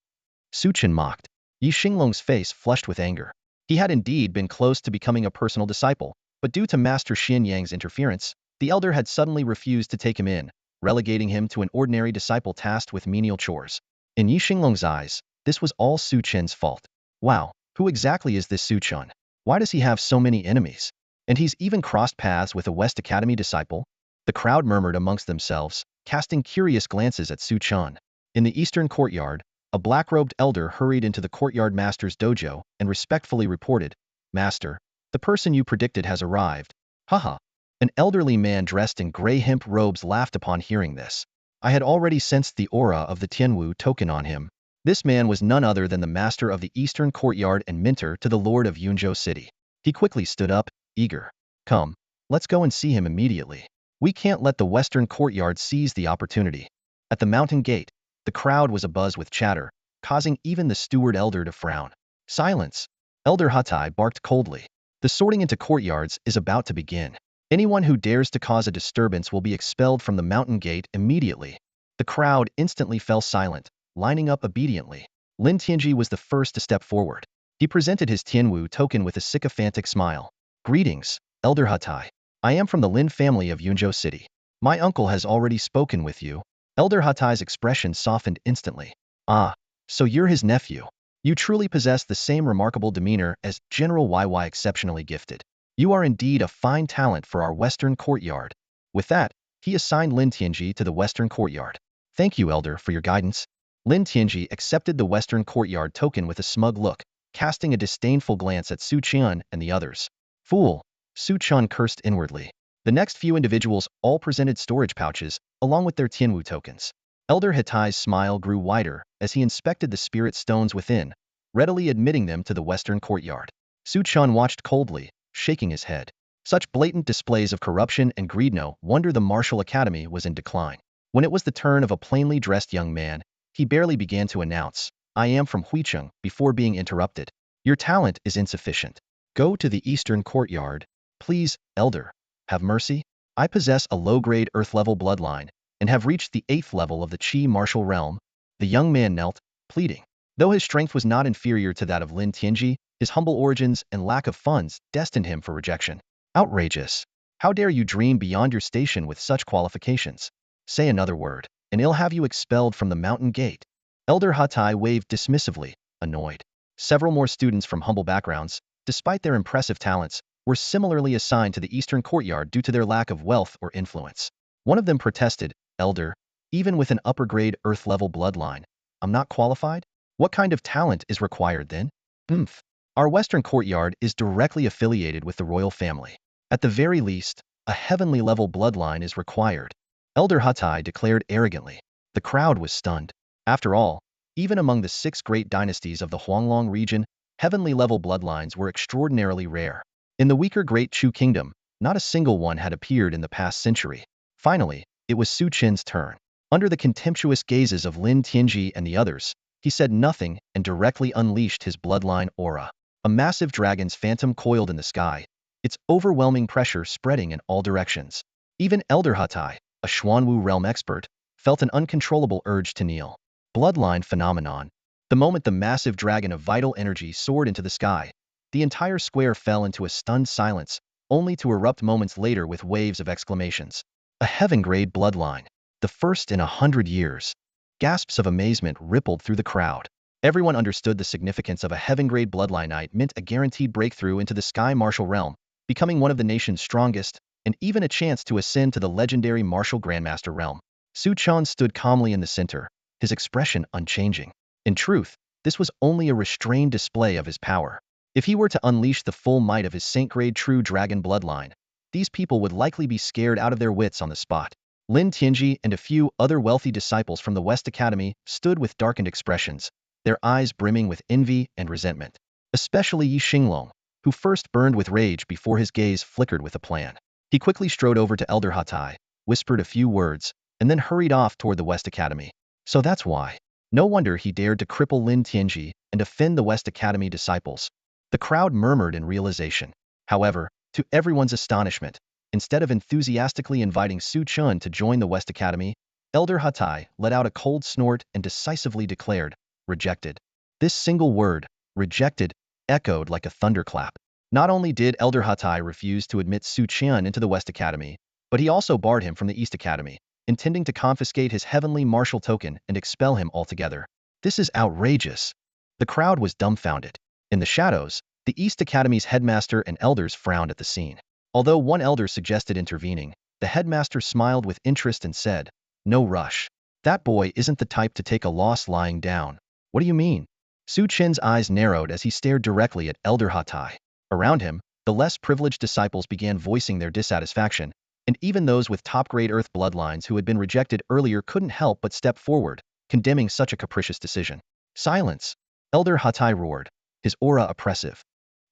Su Chen mocked. Yi Xinglong's face flushed with anger. He had indeed been close to becoming a personal disciple, but due to Master Xian Yang's interference, the elder had suddenly refused to take him in, relegating him to an ordinary disciple tasked with menial chores. In Yi Xinglong's eyes, this was all Su Chen's fault. Wow, who exactly is this Su Chen? Why does he have so many enemies? And he's even crossed paths with a West Academy disciple? The crowd murmured amongst themselves, casting curious glances at Su Chen. In the eastern courtyard, a black-robed elder hurried into the courtyard master's dojo and respectfully reported, "Master, the person you predicted has arrived." Haha. An elderly man dressed in gray hemp robes laughed upon hearing this. I had already sensed the aura of the Tianwu token on him. This man was none other than the master of the eastern courtyard and mentor to the lord of Yunzhou City. He quickly stood up, eager. "Come, let's go and see him immediately. We can't let the western courtyard seize the opportunity." At the mountain gate, the crowd was abuzz with chatter, causing even the steward elder to frown. "Silence!" Elder Hatai barked coldly. "The sorting into courtyards is about to begin. Anyone who dares to cause a disturbance will be expelled from the mountain gate immediately." The crowd instantly fell silent, lining up obediently. Lin Tianji was the first to step forward. He presented his Tianwu token with a sycophantic smile. "Greetings, Elder Hatai. I am from the Lin family of Yunzhou City. My uncle has already spoken with you." Elder Hatai's expression softened instantly. "Ah, so you're his nephew. You truly possess the same remarkable demeanor as General YY exceptionally gifted. You are indeed a fine talent for our western courtyard." With that, he assigned Lin Tianji to the western courtyard. "Thank you, Elder, for your guidance." Lin Tianji accepted the western courtyard token with a smug look, casting a disdainful glance at Su Chen and the others. "Fool!" Su Chen cursed inwardly. The next few individuals all presented storage pouches, along with their Tianwu tokens. Elder Hatai's smile grew wider as he inspected the spirit stones within, readily admitting them to the western courtyard. Su Chen watched coldly, shaking his head. Such blatant displays of corruption and greed, no wonder the martial academy was in decline. When it was the turn of a plainly dressed young man, he barely began to announce, "I am from Huicheng," before being interrupted. "Your talent is insufficient. Go to the eastern courtyard. Please, Elder, have mercy. I possess a low-grade Earth-level bloodline, and have reached the 8th level of the Qi martial realm." The young man knelt, pleading. Though his strength was not inferior to that of Lin Tianji, his humble origins and lack of funds destined him for rejection. "Outrageous! How dare you dream beyond your station with such qualifications? Say another word, and I'll have you expelled from the mountain gate." Elder Hatai waved dismissively, annoyed. Several more students from humble backgrounds, despite their impressive talents, were similarly assigned to the eastern courtyard due to their lack of wealth or influence. One of them protested, "Elder, even with an upper-grade Earth-level bloodline, I'm not qualified? What kind of talent is required then?" "Oomph. Our western courtyard is directly affiliated with the royal family. At the very least, a heavenly-level bloodline is required," Elder Hatai declared arrogantly. The crowd was stunned. After all, even among the 6 great dynasties of the Huanglong region, heavenly-level bloodlines were extraordinarily rare. In the weaker Great Chu Kingdom, not a single one had appeared in the past century. Finally, it was Su Chen's turn. Under the contemptuous gazes of Lin Tianji and the others, he said nothing and directly unleashed his bloodline aura. A massive dragon's phantom coiled in the sky, its overwhelming pressure spreading in all directions. Even Elder Hatai, a Xuanwu realm expert, felt an uncontrollable urge to kneel. Bloodline phenomenon. The moment the massive dragon of vital energy soared into the sky, the entire square fell into a stunned silence, only to erupt moments later with waves of exclamations. A heaven-grade bloodline. The first in 100 years. Gasps of amazement rippled through the crowd. Everyone understood the significance of a heaven-grade bloodline knight meant a guaranteed breakthrough into the sky martial realm, becoming one of the nation's strongest, and even a chance to ascend to the legendary martial grandmaster realm. Su Chen stood calmly in the center, his expression unchanging. In truth, this was only a restrained display of his power. If he were to unleash the full might of his saint-grade true dragon bloodline, these people would likely be scared out of their wits on the spot. Lin Tianji and a few other wealthy disciples from the West Academy stood with darkened expressions, their eyes brimming with envy and resentment. Especially Yi Xinglong, who first burned with rage before his gaze flickered with a plan. He quickly strode over to Elder Hatai, whispered a few words, and then hurried off toward the West Academy. So that's why. No wonder he dared to cripple Lin Tianji and offend the West Academy disciples. The crowd murmured in realization. However, to everyone's astonishment, instead of enthusiastically inviting Su Chen to join the West Academy, Elder Hatai let out a cold snort and decisively declared, "Rejected." This single word, "rejected," echoed like a thunderclap. Not only did Elder Hatai refuse to admit Su Chen into the West Academy, but he also barred him from the East Academy, intending to confiscate his heavenly martial token and expel him altogether. This is outrageous. The crowd was dumbfounded. In the shadows, the East Academy's headmaster and elders frowned at the scene. Although one elder suggested intervening, the headmaster smiled with interest and said, "No rush. That boy isn't the type to take a loss lying down." "What do you mean?" Su Chen's eyes narrowed as he stared directly at Elder Hatai. Around him, the less privileged disciples began voicing their dissatisfaction, and even those with top-grade Earth bloodlines who had been rejected earlier couldn't help but step forward, condemning such a capricious decision. "Silence!" Elder Hatai roared, his aura oppressive.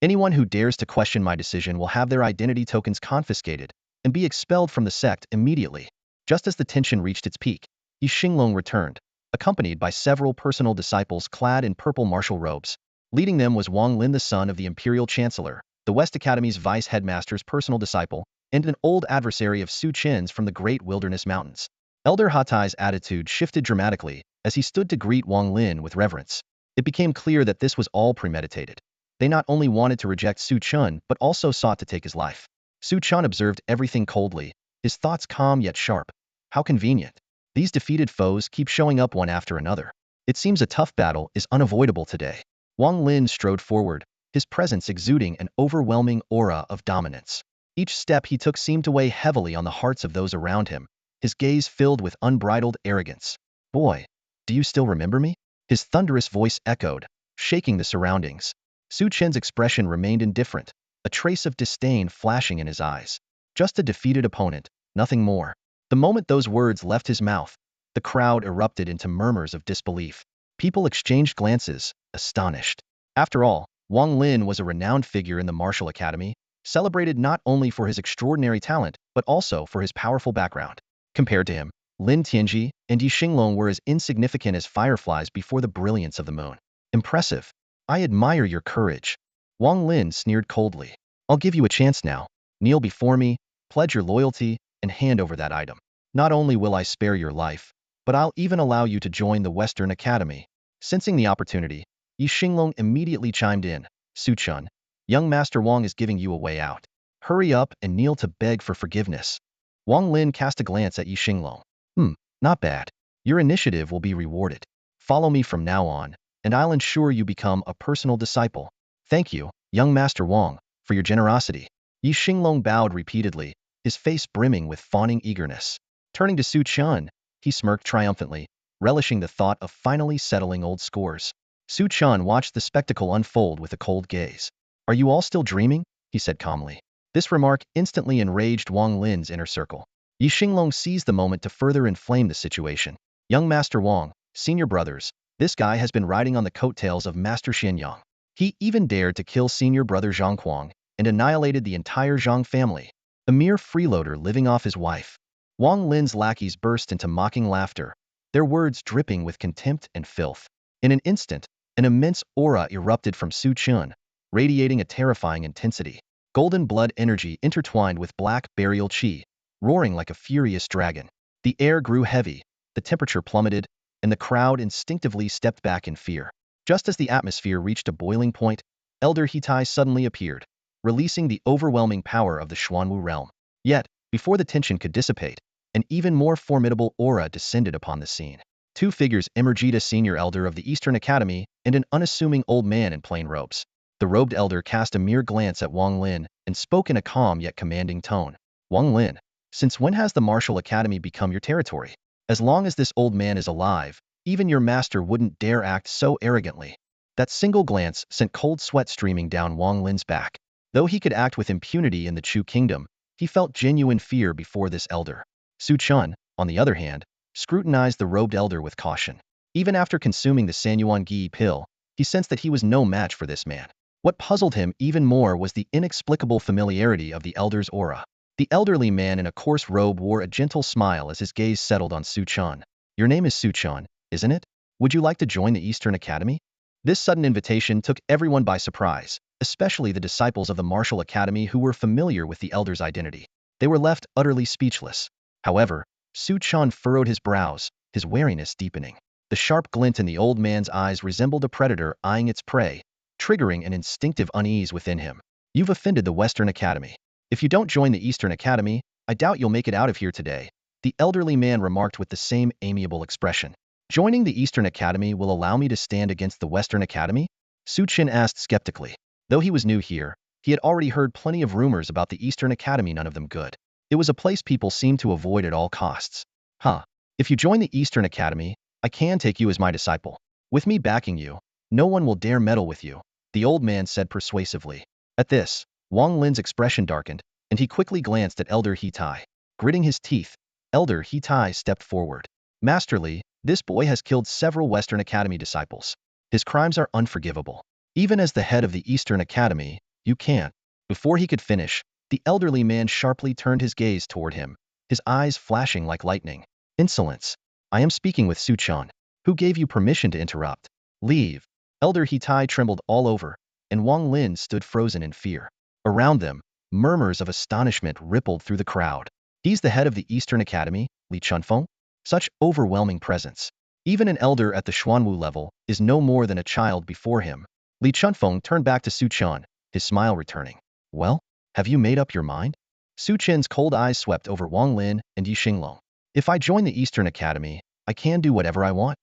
"Anyone who dares to question my decision will have their identity tokens confiscated and be expelled from the sect immediately." Just as the tension reached its peak, Yi Xinglong returned, accompanied by several personal disciples clad in purple martial robes. Leading them was Wang Lin, the son of the Imperial Chancellor, the West Academy's vice headmaster's personal disciple, and an old adversary of Su Chen's from the Great Wilderness Mountains. Elder Hatai's attitude shifted dramatically as he stood to greet Wang Lin with reverence. It became clear that this was all premeditated. They not only wanted to reject Su Chen, but also sought to take his life. Su Chen observed everything coldly, his thoughts calm yet sharp. How convenient. These defeated foes keep showing up one after another. It seems a tough battle is unavoidable today. Wang Lin strode forward, his presence exuding an overwhelming aura of dominance. Each step he took seemed to weigh heavily on the hearts of those around him, his gaze filled with unbridled arrogance. "Boy, do you still remember me?" His thunderous voice echoed, shaking the surroundings. Su Chen's expression remained indifferent, a trace of disdain flashing in his eyes. Just a defeated opponent, nothing more. The moment those words left his mouth, the crowd erupted into murmurs of disbelief. People exchanged glances, astonished. After all, Wang Lin was a renowned figure in the martial academy, celebrated not only for his extraordinary talent, but also for his powerful background. Compared to him, Lin Tianji and Yi Xinglong were as insignificant as fireflies before the brilliance of the moon. "Impressive. I admire your courage." Wang Lin sneered coldly. "I'll give you a chance now. Kneel before me, pledge your loyalty, and hand over that item. Not only will I spare your life, but I'll even allow you to join the Western Academy." Sensing the opportunity, Yi Xinglong immediately chimed in. "Su Chen, young Master Wang is giving you a way out. Hurry up and kneel to beg for forgiveness." Wang Lin cast a glance at Yi Xinglong. Not bad. Your initiative will be rewarded. Follow me from now on, and I'll ensure you become a personal disciple." "Thank you, young Master Wang, for your generosity." Yi Xinglong bowed repeatedly, his face brimming with fawning eagerness. Turning to Su Chen, he smirked triumphantly, relishing the thought of finally settling old scores. Su Chen watched the spectacle unfold with a cold gaze. Are you all still dreaming? He said calmly. This remark instantly enraged Wang Lin's inner circle. Yi Xinglong seized the moment to further inflame the situation. Young Master Wang, senior brothers, this guy has been riding on the coattails of Master Xianyang. He even dared to kill senior brother Zhang Huang and annihilated the entire Zhang family. A mere freeloader living off his wife. Wang Lin's lackeys burst into mocking laughter, their words dripping with contempt and filth. In an instant, an immense aura erupted from Su Chen, radiating a terrifying intensity. Golden blood energy intertwined with black burial qi, roaring like a furious dragon. The air grew heavy, the temperature plummeted, and the crowd instinctively stepped back in fear. Just as the atmosphere reached a boiling point, Elder Hitai suddenly appeared, releasing the overwhelming power of the Xuanwu realm. Yet, before the tension could dissipate, an even more formidable aura descended upon the scene. Two figures emerged: a senior elder of the Eastern Academy and an unassuming old man in plain robes. The robed elder cast a mere glance at Wang Lin and spoke in a calm yet commanding tone. Wang Lin, since when has the martial academy become your territory? As long as this old man is alive, even your master wouldn't dare act so arrogantly. That single glance sent cold sweat streaming down Wang Lin's back. Though he could act with impunity in the Chu kingdom, he felt genuine fear before this elder. Su Chen, on the other hand, scrutinized the robed elder with caution. Even after consuming the Sanyuan Gi pill, he sensed that he was no match for this man. What puzzled him even more was the inexplicable familiarity of the elder's aura. The elderly man in a coarse robe wore a gentle smile as his gaze settled on Su Chen. Your name is Su Chen, isn't it? Would you like to join the Eastern Academy? This sudden invitation took everyone by surprise, especially the disciples of the Martial Academy who were familiar with the elder's identity. They were left utterly speechless. However, Su Chen furrowed his brows, his wariness deepening. The sharp glint in the old man's eyes resembled a predator eyeing its prey, triggering an instinctive unease within him. You've offended the Western Academy. If you don't join the Eastern Academy, I doubt you'll make it out of here today, the elderly man remarked with the same amiable expression. Joining the Eastern Academy will allow me to stand against the Western Academy? Su Chen asked skeptically. Though he was new here, he had already heard plenty of rumors about the Eastern Academy, none of them good. It was a place people seemed to avoid at all costs. If you join the Eastern Academy, I can take you as my disciple. With me backing you, no one will dare meddle with you, the old man said persuasively. At this, Wang Lin's expression darkened, and he quickly glanced at Elder Hitai. Gritting his teeth, Elder Hitai stepped forward. Masterly, this boy has killed several Western Academy disciples. His crimes are unforgivable. Even as the head of the Eastern Academy, you can't. Before he could finish, the elderly man sharply turned his gaze toward him, his eyes flashing like lightning. Insolence. I am speaking with Su Chen. Who gave you permission to interrupt? Leave. Elder Hitai trembled all over, and Wang Lin stood frozen in fear. Around them, murmurs of astonishment rippled through the crowd. He's the head of the Eastern Academy, Li Chunfeng? Such overwhelming presence. Even an elder at the Xuanwu level is no more than a child before him. Li Chunfeng turned back to Su Chen, his smile returning. Well, have you made up your mind? Su Chen's cold eyes swept over Wang Lin and Yi Xinglong. If I join the Eastern Academy, I can do whatever I want.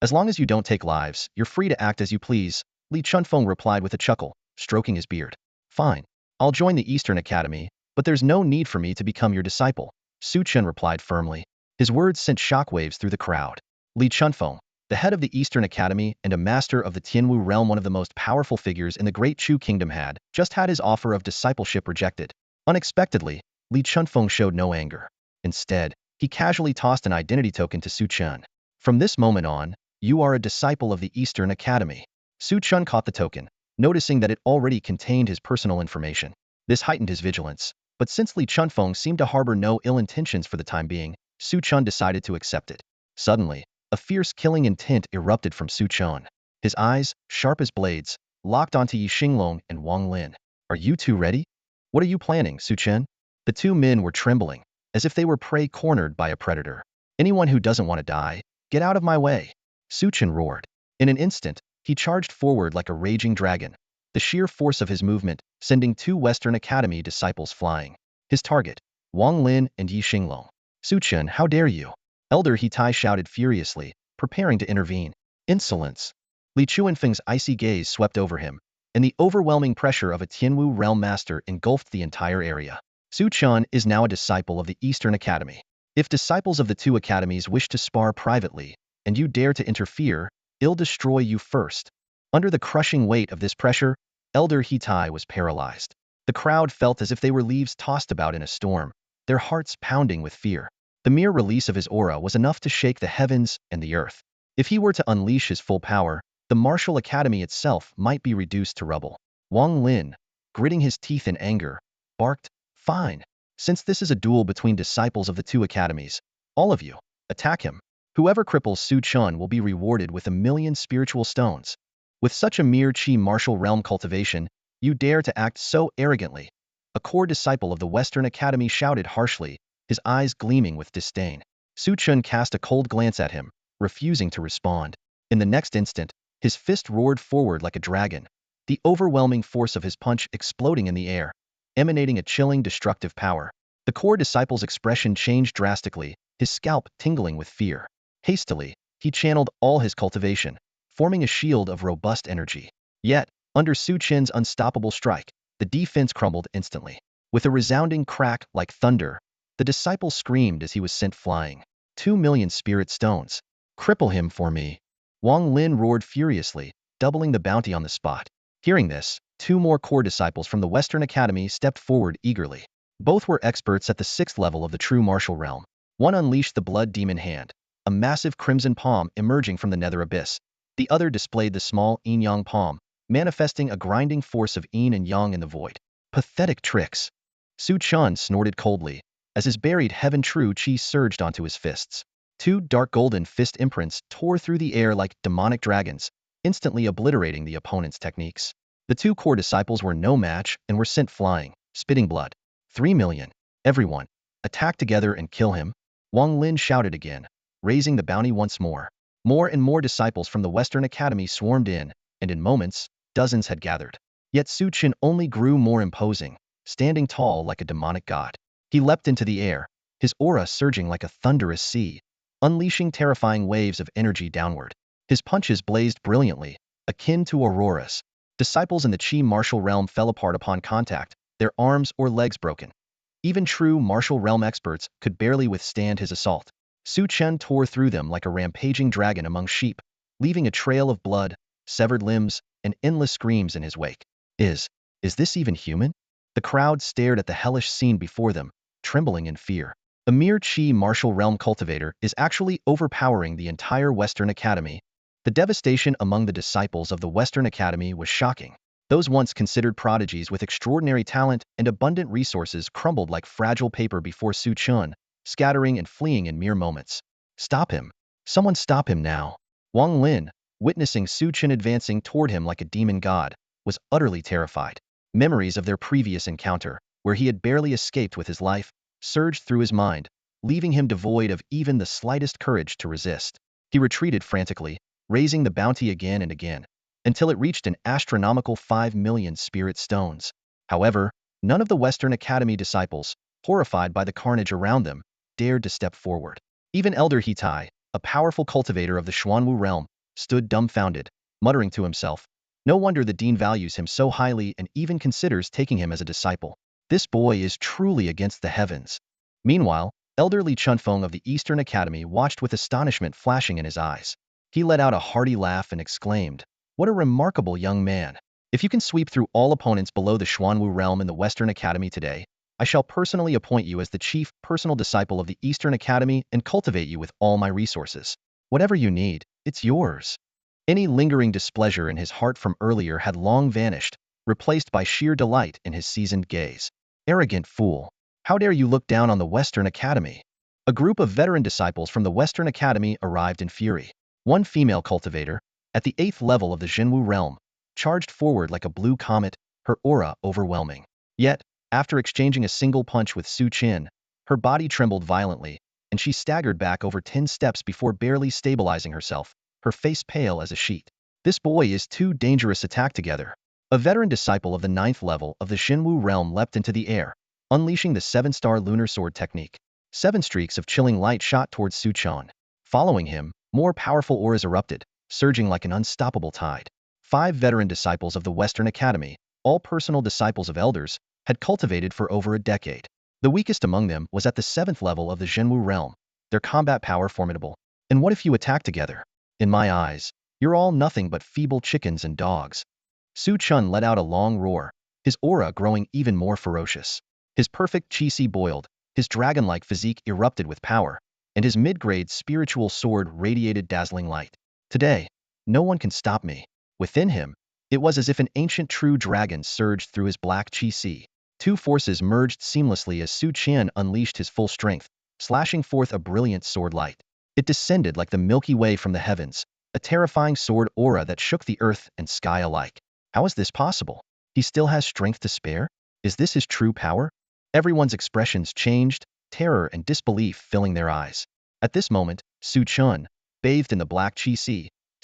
As long as you don't take lives, you're free to act as you please, Li Chunfeng replied with a chuckle, stroking his beard. Fine. I'll join the Eastern Academy, but there's no need for me to become your disciple, Su Chen replied firmly. His words sent shockwaves through the crowd. Li Chunfeng, the head of the Eastern Academy and a master of the Tianwu realm, one of the most powerful figures in the Great Chu Kingdom, had just had his offer of discipleship rejected. Unexpectedly, Li Chunfeng showed no anger. Instead, he casually tossed an identity token to Su Chen. From this moment on, you are a disciple of the Eastern Academy. Su Chen caught the token, noticing that it already contained his personal information. This heightened his vigilance, but since Li Chunfeng seemed to harbor no ill intentions for the time being, Su Chen decided to accept it. Suddenly, a fierce killing intent erupted from Su Chen. His eyes, sharp as blades, locked onto Yi Xinglong and Wang Lin. Are you two ready? What are you planning, Su Chen? The two men were trembling, as if they were prey cornered by a predator. Anyone who doesn't want to die, get out of my way. Su Chen roared. In an instant, he charged forward like a raging dragon, the sheer force of his movement sending two Western Academy disciples flying. His target, Wang Lin and Yi Xinglong. Su Chen, how dare you? Elder Hitai shouted furiously, preparing to intervene. Insolence. Li Chuanfeng's icy gaze swept over him, and the overwhelming pressure of a Tianwu realm master engulfed the entire area. Su Chen is now a disciple of the Eastern Academy. If disciples of the two academies wish to spar privately, and you dare to interfere, I'll destroy you first. Under the crushing weight of this pressure, Elder Hitai was paralyzed. The crowd felt as if they were leaves tossed about in a storm, their hearts pounding with fear. The mere release of his aura was enough to shake the heavens and the earth. If he were to unleash his full power, the martial academy itself might be reduced to rubble. Wang Lin, gritting his teeth in anger, barked, "Fine. Since this is a duel between disciples of the two academies, all of you, attack him. Whoever cripples Su Chen will be rewarded with 1,000,000 spiritual stones. With such a mere Qi martial realm cultivation, you dare to act so arrogantly." A core disciple of the Western Academy shouted harshly, his eyes gleaming with disdain. Su Chen cast a cold glance at him, refusing to respond. In the next instant, his fist roared forward like a dragon, the overwhelming force of his punch exploding in the air, emanating a chilling, destructive power. The core disciple's expression changed drastically, his scalp tingling with fear. Hastily, he channeled all his cultivation, forming a shield of robust energy. Yet, under Su Chen's unstoppable strike, the defense crumbled instantly. With a resounding crack like thunder, the disciple screamed as he was sent flying. 2,000,000 spirit stones. Cripple him for me. Wang Lin roared furiously, doubling the bounty on the spot. Hearing this, two more core disciples from the Western Academy stepped forward eagerly. Both were experts at the 6th level of the true martial realm. One unleashed the blood demon hand, a massive crimson palm emerging from the nether abyss. The other displayed the small yin-yang palm, manifesting a grinding force of yin and yang in the void. Pathetic tricks. Su Chen snorted coldly, as his buried heaven true qi surged onto his fists. Two dark golden fist imprints tore through the air like demonic dragons, instantly obliterating the opponent's techniques. The two core disciples were no match and were sent flying, spitting blood. 3,000,000. Everyone, attack together and kill him. Wang Lin shouted again, raising the bounty once more. More and more disciples from the Western Academy swarmed in, and in moments, dozens had gathered. Yet Su Chen only grew more imposing, standing tall like a demonic god. He leapt into the air, his aura surging like a thunderous sea, unleashing terrifying waves of energy downward. His punches blazed brilliantly, akin to auroras. Disciples in the Qi martial realm fell apart upon contact, their arms or legs broken. Even true martial realm experts could barely withstand his assault. Su Chen tore through them like a rampaging dragon among sheep, leaving a trail of blood, severed limbs, and endless screams in his wake. Is this even human? The crowd stared at the hellish scene before them, trembling in fear. A mere Qi martial realm cultivator is actually overpowering the entire Western Academy. The devastation among the disciples of the Western Academy was shocking. Those once considered prodigies with extraordinary talent and abundant resources crumbled like fragile paper before Su Chen, scattering and fleeing in mere moments. Stop him. Someone stop him now. Wang Lin, witnessing Su Chen advancing toward him like a demon god, was utterly terrified. Memories of their previous encounter, where he had barely escaped with his life, surged through his mind, leaving him devoid of even the slightest courage to resist. He retreated frantically, raising the bounty again and again, until it reached an astronomical 5,000,000 spirit stones. However, none of the Western Academy disciples, horrified by the carnage around them, dared to step forward. Even Elder Hitai, a powerful cultivator of the Xuanwu realm, stood dumbfounded, muttering to himself, "No wonder the dean values him so highly and even considers taking him as a disciple. This boy is truly against the heavens." Meanwhile, Elder Li Chunfeng of the Eastern Academy watched with astonishment flashing in his eyes. He let out a hearty laugh and exclaimed, "What a remarkable young man! If you can sweep through all opponents below the Xuanwu realm in the Western Academy today, I shall personally appoint you as the chief personal disciple of the Eastern Academy and cultivate you with all my resources. Whatever you need, it's yours." Any lingering displeasure in his heart from earlier had long vanished, replaced by sheer delight in his seasoned gaze. "Arrogant fool! How dare you look down on the Western Academy?" A group of veteran disciples from the Western Academy arrived in fury. One female cultivator, at the 8th level of the Zhenwu realm, charged forward like a blue comet, her aura overwhelming. Yet, after exchanging a single punch with Su Chen, her body trembled violently, and she staggered back over 10 steps before barely stabilizing herself, her face pale as a sheet. "This boy is too dangerous to attack together." A veteran disciple of the 9th level of the Zhenwu realm leapt into the air, unleashing the 7-star lunar sword technique. 7 streaks of chilling light shot towards Su Chen. Following him, more powerful auras erupted, surging like an unstoppable tide. 5 veteran disciples of the Western Academy, all personal disciples of elders, had cultivated for over a decade. The weakest among them was at the 7th level of the Zhenwu realm, their combat power formidable. And what if you attack together? In my eyes, you're all nothing but feeble chickens and dogs. Su Chen let out a long roar, his aura growing even more ferocious. His perfect chi boiled, his dragon-like physique erupted with power, and his mid-grade spiritual sword radiated dazzling light. Today, no one can stop me. Within him, it was as if an ancient true dragon surged through his black chi. Two forces merged seamlessly as Su Chen unleashed his full strength, slashing forth a brilliant sword light. It descended like the Milky Way from the heavens, a terrifying sword aura that shook the earth and sky alike. How is this possible? He still has strength to spare? Is this his true power? Everyone's expressions changed, terror and disbelief filling their eyes. At this moment, Su Chen, bathed in the black chi,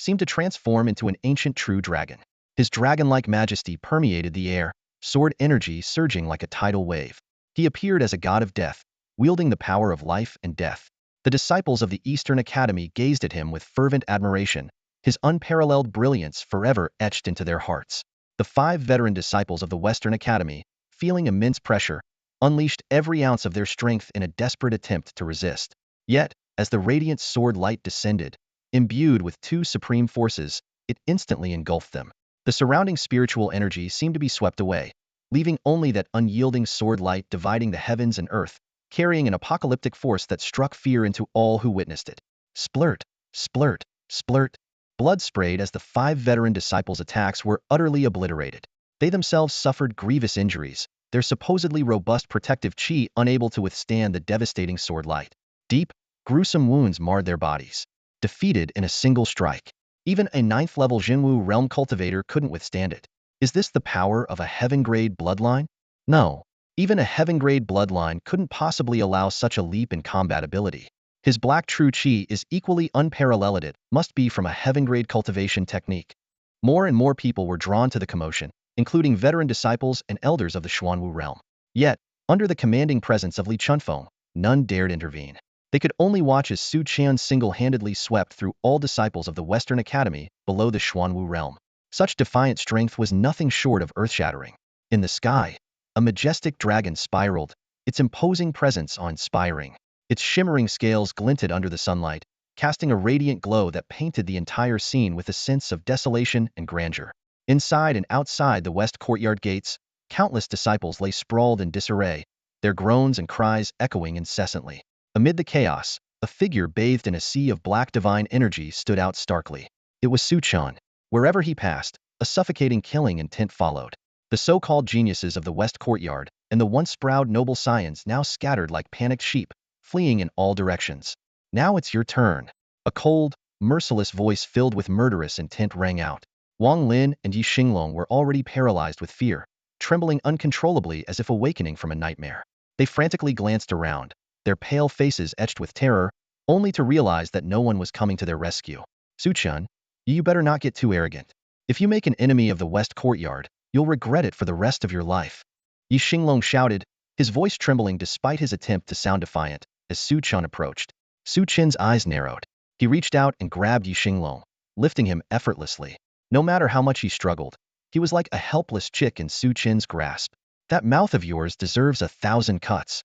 seemed to transform into an ancient true dragon. His dragon-like majesty permeated the air, sword energy surging like a tidal wave. He appeared as a god of death, wielding the power of life and death. The disciples of the Eastern Academy gazed at him with fervent admiration, his unparalleled brilliance forever etched into their hearts. The 5 veteran disciples of the Western Academy, feeling immense pressure, unleashed every ounce of their strength in a desperate attempt to resist. Yet, as the radiant sword light descended, imbued with 2 supreme forces, it instantly engulfed them. The surrounding spiritual energy seemed to be swept away, leaving only that unyielding sword light dividing the heavens and earth, carrying an apocalyptic force that struck fear into all who witnessed it. Splurt, splurt, splurt. Blood sprayed as the 5 veteran disciples' attacks were utterly obliterated. They themselves suffered grievous injuries, their supposedly robust protective chi unable to withstand the devastating sword light. Deep, gruesome wounds marred their bodies. Defeated in a single strike. Even a 9th-level Zhenwu realm cultivator couldn't withstand it. Is this the power of a heaven-grade bloodline? No. Even a heaven-grade bloodline couldn't possibly allow such a leap in combat ability. His black true chi is equally unparalleled. It must be from a heaven-grade cultivation technique. More and more people were drawn to the commotion, including veteran disciples and elders of the Xuanwu realm. Yet, under the commanding presence of Li Chunfeng, none dared intervene. They could only watch as Su Chen single-handedly swept through all disciples of the Western Academy below the Xuanwu realm. Such defiant strength was nothing short of earth-shattering. In the sky, a majestic dragon spiraled, its imposing presence awe-inspiring. Its shimmering scales glinted under the sunlight, casting a radiant glow that painted the entire scene with a sense of desolation and grandeur. Inside and outside the west courtyard gates, countless disciples lay sprawled in disarray, their groans and cries echoing incessantly. Amid the chaos, a figure bathed in a sea of black divine energy stood out starkly. It was Su Chen. Wherever he passed, a suffocating killing intent followed. The so-called geniuses of the west courtyard and the once proud noble scions now scattered like panicked sheep, fleeing in all directions. Now it's your turn. A cold, merciless voice filled with murderous intent rang out. Wang Lin and Yi Xinglong were already paralyzed with fear, trembling uncontrollably as if awakening from a nightmare. They frantically glanced around, their pale faces etched with terror, only to realize that no one was coming to their rescue. Su Chen, you better not get too arrogant. If you make an enemy of the west courtyard, you'll regret it for the rest of your life. Yi Xinglong shouted, his voice trembling despite his attempt to sound defiant, as Su Chen approached. Su Chen's eyes narrowed. He reached out and grabbed Yi Xinglong, lifting him effortlessly. No matter how much he struggled, he was like a helpless chick in Su Chen's grasp. That mouth of yours deserves 1,000 cuts.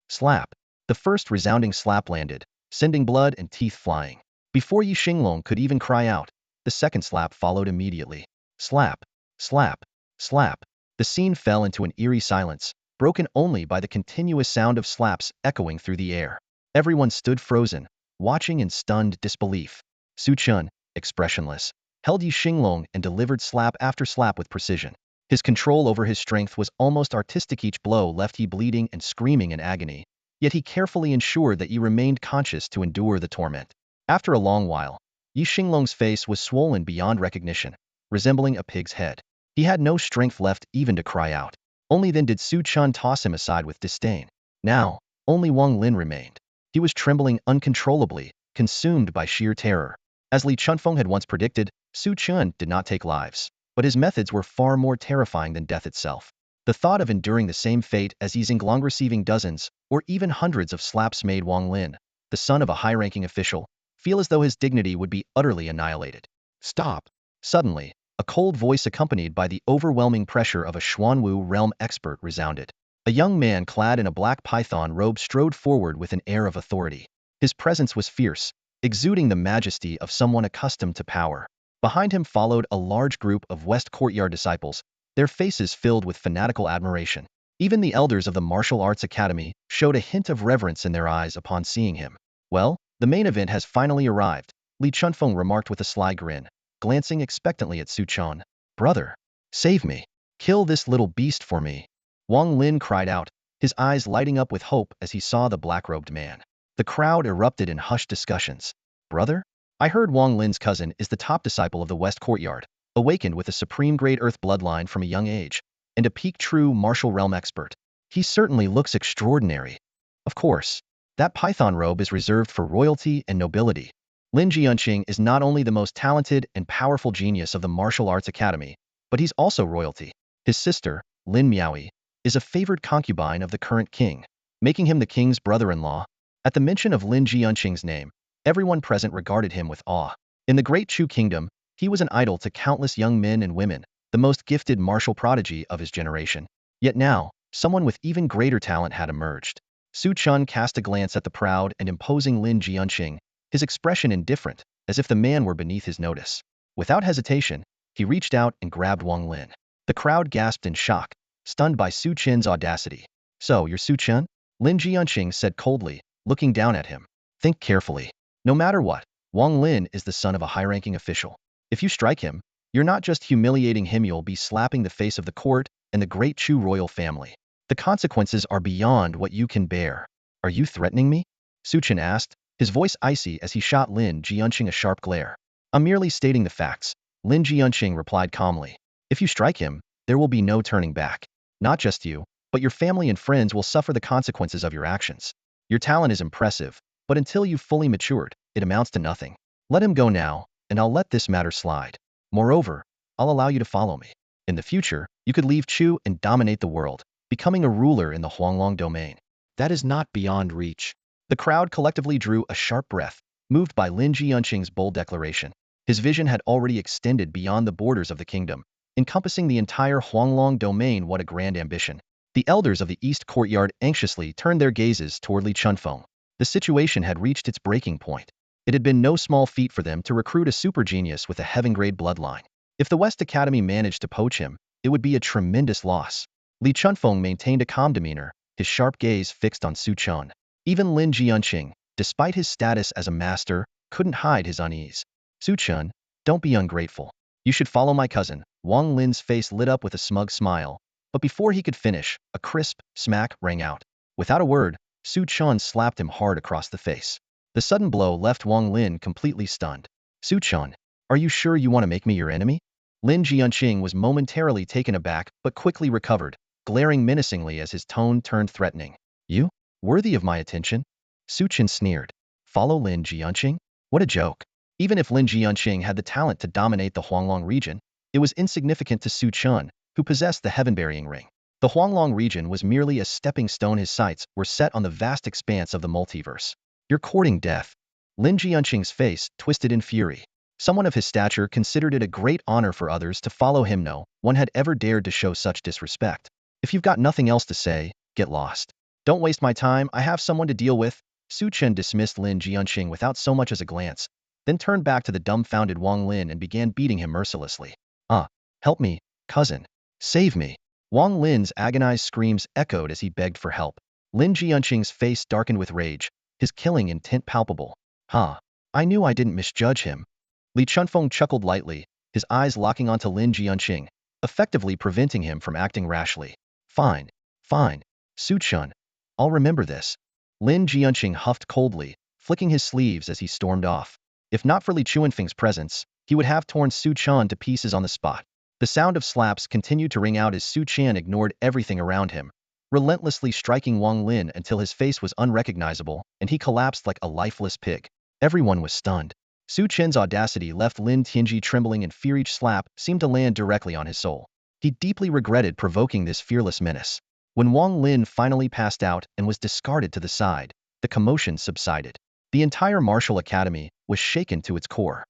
Slap. The first resounding slap landed, sending blood and teeth flying. Before Yi Xinglong could even cry out, the second slap followed immediately. Slap. Slap. Slap. The scene fell into an eerie silence, broken only by the continuous sound of slaps echoing through the air. Everyone stood frozen, watching in stunned disbelief. Su Chen, expressionless, held Yi Xinglong and delivered slap after slap with precision. His control over his strength was almost artistic. Each blow left Yi bleeding and screaming in agony, yet he carefully ensured that Yi remained conscious to endure the torment. After a long while, Yi Xinglong's face was swollen beyond recognition, resembling a pig's head. He had no strength left even to cry out. Only then did Su Chen toss him aside with disdain. Now, only Wang Lin remained. He was trembling uncontrollably, consumed by sheer terror. As Li Chunfeng had once predicted, Su Chen did not take lives, but his methods were far more terrifying than death itself. The thought of enduring the same fate as Yi Xinglong receiving dozens, or even hundreds of slaps made Wang Lin, the son of a high-ranking official, feel as though his dignity would be utterly annihilated. Stop! Suddenly, A cold voice accompanied by the overwhelming pressure of a Xuanwu realm expert resounded. A young man clad in a black python robe strode forward with an air of authority. His presence was fierce, exuding the majesty of someone accustomed to power. Behind him followed a large group of West Courtyard disciples, their faces filled with fanatical admiration. Even the elders of the Martial Arts Academy showed a hint of reverence in their eyes upon seeing him. Well, the main event has finally arrived, Li Chunfeng remarked with a sly grin, glancing expectantly at Su Chen. Brother, save me. Kill this little beast for me. Wang Lin cried out, his eyes lighting up with hope as he saw the black-robed man. The crowd erupted in hushed discussions. Brother? I heard Wang Lin's cousin is the top disciple of the West Courtyard, awakened with a supreme grade earth bloodline from a young age, and a peak true martial realm expert. He certainly looks extraordinary. Of course, that python robe is reserved for royalty and nobility. Lin Jianqing is not only the most talented and powerful genius of the Martial Arts Academy, but he's also royalty. His sister, Lin Miaoyi, is a favored concubine of the current king, making him the king's brother-in-law. At the mention of Lin Jianqing's name, everyone present regarded him with awe. In the Great Chu Kingdom, he was an idol to countless young men and women, the most gifted martial prodigy of his generation. Yet now, someone with even greater talent had emerged. Su Chen cast a glance at the proud and imposing Lin Jianqing, his expression indifferent, as if the man were beneath his notice. Without hesitation, he reached out and grabbed Wang Lin. The crowd gasped in shock, stunned by Su Chen's audacity. So, you're Su Chen? Lin Jianqing said coldly, looking down at him. Think carefully. No matter what, Wang Lin is the son of a high-ranking official. If you strike him, you're not just humiliating him, you'll be slapping the face of the court and the Great Chu royal family. The consequences are beyond what you can bear. Are you threatening me? Su Chen asked, his voice icy as he shot Lin Jianqing a sharp glare. I'm merely stating the facts, Lin Jianqing replied calmly. If you strike him, there will be no turning back. Not just you, but your family and friends will suffer the consequences of your actions. Your talent is impressive, but until you've fully matured, it amounts to nothing. Let him go now, and I'll let this matter slide. Moreover, I'll allow you to follow me. In the future, you could leave Chu and dominate the world, becoming a ruler in the Huanglong domain. That is not beyond reach. The crowd collectively drew a sharp breath, moved by Lin Jianqing's bold declaration. His vision had already extended beyond the borders of the kingdom, encompassing the entire Huanglong domain. What a grand ambition. The elders of the East Courtyard anxiously turned their gazes toward Li Chunfeng. The situation had reached its breaking point. It had been no small feat for them to recruit a super genius with a heaven-grade bloodline. If the West Academy managed to poach him, it would be a tremendous loss. Li Chunfeng maintained a calm demeanor, his sharp gaze fixed on Su Chen. Even Lin Jianqing, despite his status as a master, couldn't hide his unease. Su Chen, don't be ungrateful. You should follow my cousin. Wang Lin's face lit up with a smug smile, but before he could finish, a crisp smack rang out. Without a word, Su Chen slapped him hard across the face. The sudden blow left Wang Lin completely stunned. Su Chen, are you sure you want to make me your enemy? Lin Jianqing was momentarily taken aback but quickly recovered, glaring menacingly as his tone turned threatening. You? Worthy of my attention? Su Chen sneered. Follow Lin Jianqing? What a joke. Even if Lin Jianqing had the talent to dominate the Huanglong region, it was insignificant to Su Chen, who possessed the heaven-burying ring. The Huanglong region was merely a stepping stone. His sights were set on the vast expanse of the multiverse. You're courting death. Lin Jianqing's face twisted in fury. Someone of his stature considered it a great honor for others to follow him. No one had ever dared to show such disrespect. If you've got nothing else to say, get lost. Don't waste my time, I have someone to deal with. Su Chen dismissed Lin Jianqing without so much as a glance, then turned back to the dumbfounded Wang Lin and began beating him mercilessly. Help me, cousin. Save me. Wang Lin's agonized screams echoed as he begged for help. Lin Jianqing's face darkened with rage, his killing intent palpable. I knew I didn't misjudge him. Li Chunfeng chuckled lightly, his eyes locking onto Lin Jianqing, effectively preventing him from acting rashly. Fine. Su Chen, I'll remember this. Lin Jianqing huffed coldly, flicking his sleeves as he stormed off. If not for Li Chunfeng's presence, he would have torn Su Chen to pieces on the spot. The sound of slaps continued to ring out as Su Chen ignored everything around him, relentlessly striking Wang Lin until his face was unrecognizable and he collapsed like a lifeless pig. Everyone was stunned. Su Chen's audacity left Lin Tianji trembling, and fear each slap seemed to land directly on his soul. He deeply regretted provoking this fearless menace. When Wang Lin finally passed out and was discarded to the side, the commotion subsided. The entire Martial Academy was shaken to its core.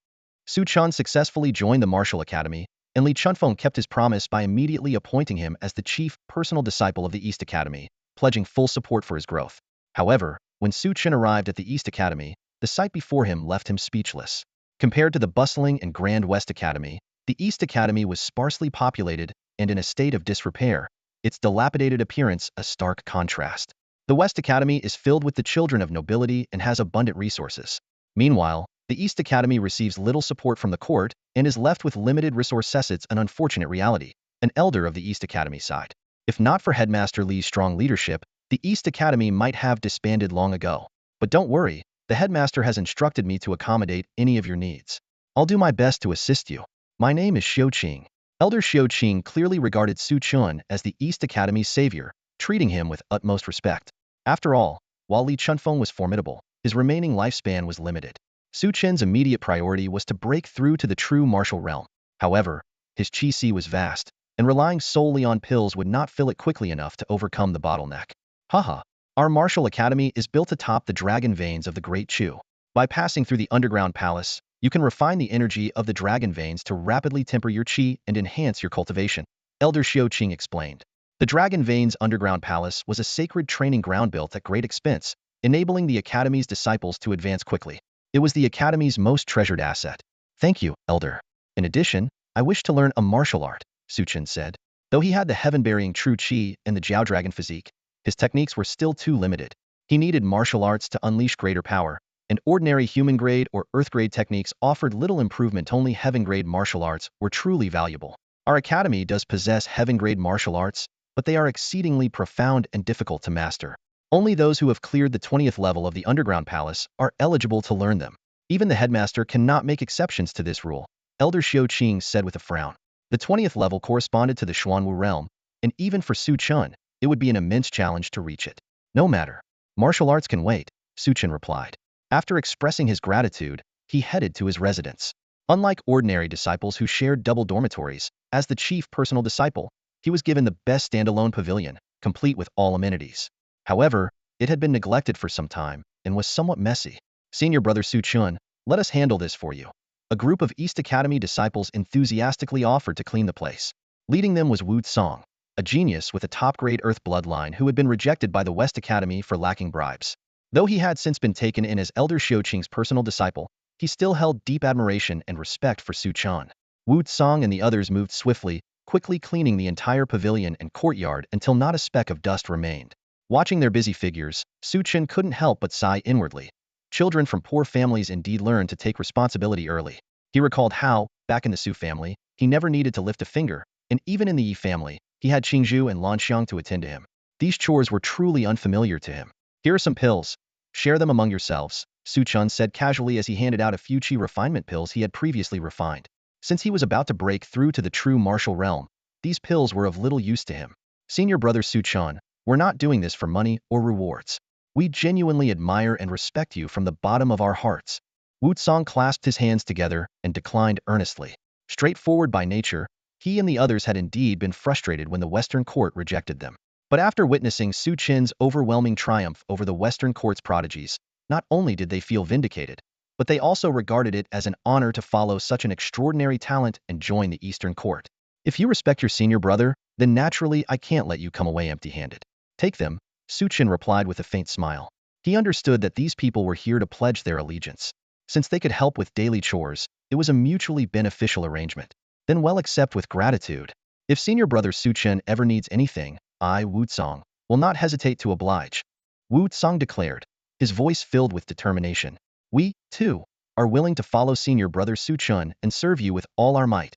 Su Chen successfully joined the Martial Academy, and Li Chunfeng kept his promise by immediately appointing him as the chief personal disciple of the East Academy, pledging full support for his growth. However, when Su Chen arrived at the East Academy, the sight before him left him speechless. Compared to the bustling and grand West Academy, the East Academy was sparsely populated and in a state of disrepair, its dilapidated appearance a stark contrast. The West Academy is filled with the children of nobility and has abundant resources. Meanwhile, the East Academy receives little support from the court and is left with limited resources. It's an unfortunate reality, an elder of the East Academy sighed. If not for Headmaster Li's strong leadership, the East Academy might have disbanded long ago. But don't worry, the headmaster has instructed me to accommodate any of your needs. I'll do my best to assist you. My name is Su Chen. Elder Su Chen clearly regarded Su Chen as the East Academy's savior, treating him with utmost respect. After all, while Li Chunfeng was formidable, his remaining lifespan was limited. Su Chen's immediate priority was to break through to the true martial realm. However, his chi was vast, and relying solely on pills would not fill it quickly enough to overcome the bottleneck. Haha. Our martial academy is built atop the dragon veins of the Great Chu. By passing through the underground palace, you can refine the energy of the dragon veins to rapidly temper your chi and enhance your cultivation, Elder Xiao Qing explained. The Dragon Veins Underground Palace was a sacred training ground built at great expense, enabling the Academy's disciples to advance quickly. It was the Academy's most treasured asset. Thank you, Elder. In addition, I wish to learn a martial art, Su Chen said. Though he had the heaven-bearing true chi and the Jiao Dragon physique, his techniques were still too limited. He needed martial arts to unleash greater power, and ordinary human-grade or earth-grade techniques offered little improvement. Only heaven-grade martial arts were truly valuable. Our Academy does possess heaven-grade martial arts, but they are exceedingly profound and difficult to master. Only those who have cleared the 20th level of the Underground Palace are eligible to learn them. Even the headmaster cannot make exceptions to this rule, Elder Xiao Qing said with a frown. The 20th level corresponded to the Xuanwu realm, and even for Su Chen, it would be an immense challenge to reach it. No matter. Martial arts can wait, Su Chen replied. After expressing his gratitude, he headed to his residence. Unlike ordinary disciples who shared double dormitories, as the chief personal disciple, he was given the best standalone pavilion, complete with all amenities. However, it had been neglected for some time and was somewhat messy. Senior brother Su Chen, let us handle this for you. A group of East Academy disciples enthusiastically offered to clean the place. Leading them was Wu Song, a genius with a top-grade Earth bloodline who had been rejected by the West Academy for lacking bribes. Though he had since been taken in as Elder Xiao Qing's personal disciple, he still held deep admiration and respect for Su Chen. Wu Song and the others moved swiftly, quickly cleaning the entire pavilion and courtyard until not a speck of dust remained. Watching their busy figures, Su Chen couldn't help but sigh inwardly. Children from poor families indeed learn to take responsibility early. He recalled how, back in the Su family, he never needed to lift a finger, and even in the Yi family, he had Qingzhu and Lanxiang to attend to him. These chores were truly unfamiliar to him. Here are some pills. Share them among yourselves, Su Chen said casually as he handed out a few chi refinement pills he had previously refined. Since he was about to break through to the true martial realm, these pills were of little use to him. Senior brother Su Chen, we're not doing this for money or rewards. We genuinely admire and respect you from the bottom of our hearts. Wu Song clasped his hands together and declined earnestly. Straightforward by nature, he and the others had indeed been frustrated when the Western court rejected them. But after witnessing Su Chen's overwhelming triumph over the Western court's prodigies, not only did they feel vindicated, but they also regarded it as an honor to follow such an extraordinary talent and join the Eastern court. If you respect your senior brother, then naturally I can't let you come away empty-handed. Take them, Su Chen replied with a faint smile. He understood that these people were here to pledge their allegiance. Since they could help with daily chores, it was a mutually beneficial arrangement. Then well accept with gratitude. If senior brother Su Chen ever needs anything, I, Wu Song, will not hesitate to oblige. Wu Song declared, his voice filled with determination. We, too, are willing to follow senior brother Su Chen and serve you with all our might.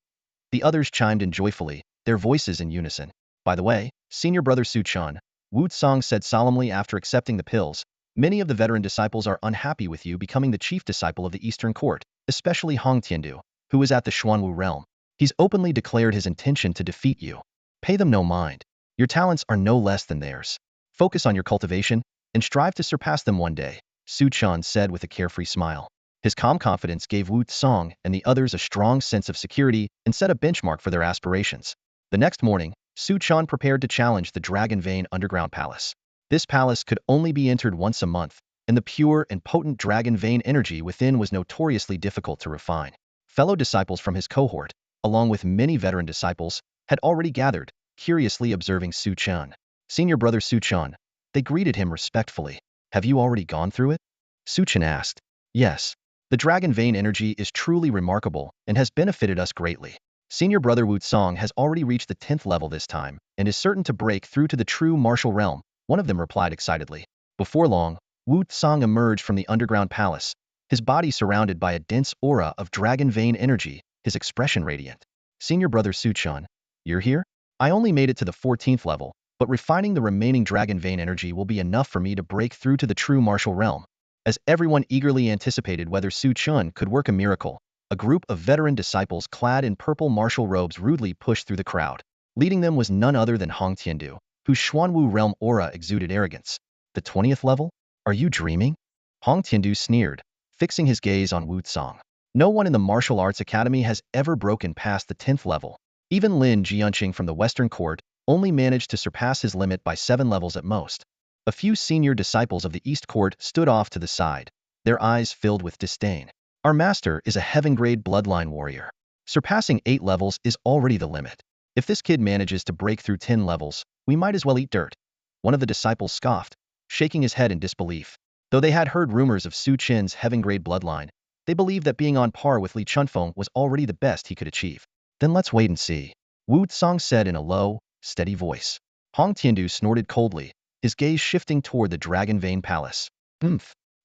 The others chimed in joyfully, their voices in unison. By the way, senior brother Su Chen, Wu Song said solemnly after accepting the pills, many of the veteran disciples are unhappy with you becoming the chief disciple of the Eastern Court, especially Hong Tiandu, who is at the Xuanwu realm. He's openly declared his intention to defeat you. Pay them no mind. Your talents are no less than theirs. Focus on your cultivation and strive to surpass them one day, Su Chen said with a carefree smile. His calm confidence gave Wu Song and the others a strong sense of security and set a benchmark for their aspirations. The next morning, Su Chen prepared to challenge the Dragon Vein Underground Palace. This palace could only be entered once a month, and the pure and potent Dragon Vein energy within was notoriously difficult to refine. Fellow disciples from his cohort, along with many veteran disciples, had already gathered, curiously observing Su Chen. Senior brother Su Chen. They greeted him respectfully. Have you already gone through it? Su Chen asked. Yes. The dragon vein energy is truly remarkable and has benefited us greatly. Senior brother Wu Song has already reached the 10th level this time and is certain to break through to the true martial realm, one of them replied excitedly. Before long, Wu Song emerged from the underground palace, his body surrounded by a dense aura of dragon vein energy, his expression radiant. Senior brother Su Chen, you're here? I only made it to the 14th level, but refining the remaining dragon vein energy will be enough for me to break through to the true martial realm. As everyone eagerly anticipated whether Su Chen could work a miracle, a group of veteran disciples clad in purple martial robes rudely pushed through the crowd. Leading them was none other than Hong Tiandu, whose Xuanwu realm aura exuded arrogance. The 20th level? Are you dreaming? Hong Tiandu sneered, fixing his gaze on Wu Song. No one in the martial arts academy has ever broken past the 10th level. Even Lin Jianqing from the Western Court only managed to surpass his limit by 7 levels at most. A few senior disciples of the East Court stood off to the side, their eyes filled with disdain. Our master is a heaven-grade bloodline warrior. Surpassing 8 levels is already the limit. If this kid manages to break through 10 levels, we might as well eat dirt. One of the disciples scoffed, shaking his head in disbelief. Though they had heard rumors of Su Chen's heaven-grade bloodline, they believed that being on par with Li Chunfeng was already the best he could achieve. Then let's wait and see, Wu Song said in a low, steady voice. Hong Tiandu snorted coldly, his gaze shifting toward the Dragon Vein Palace.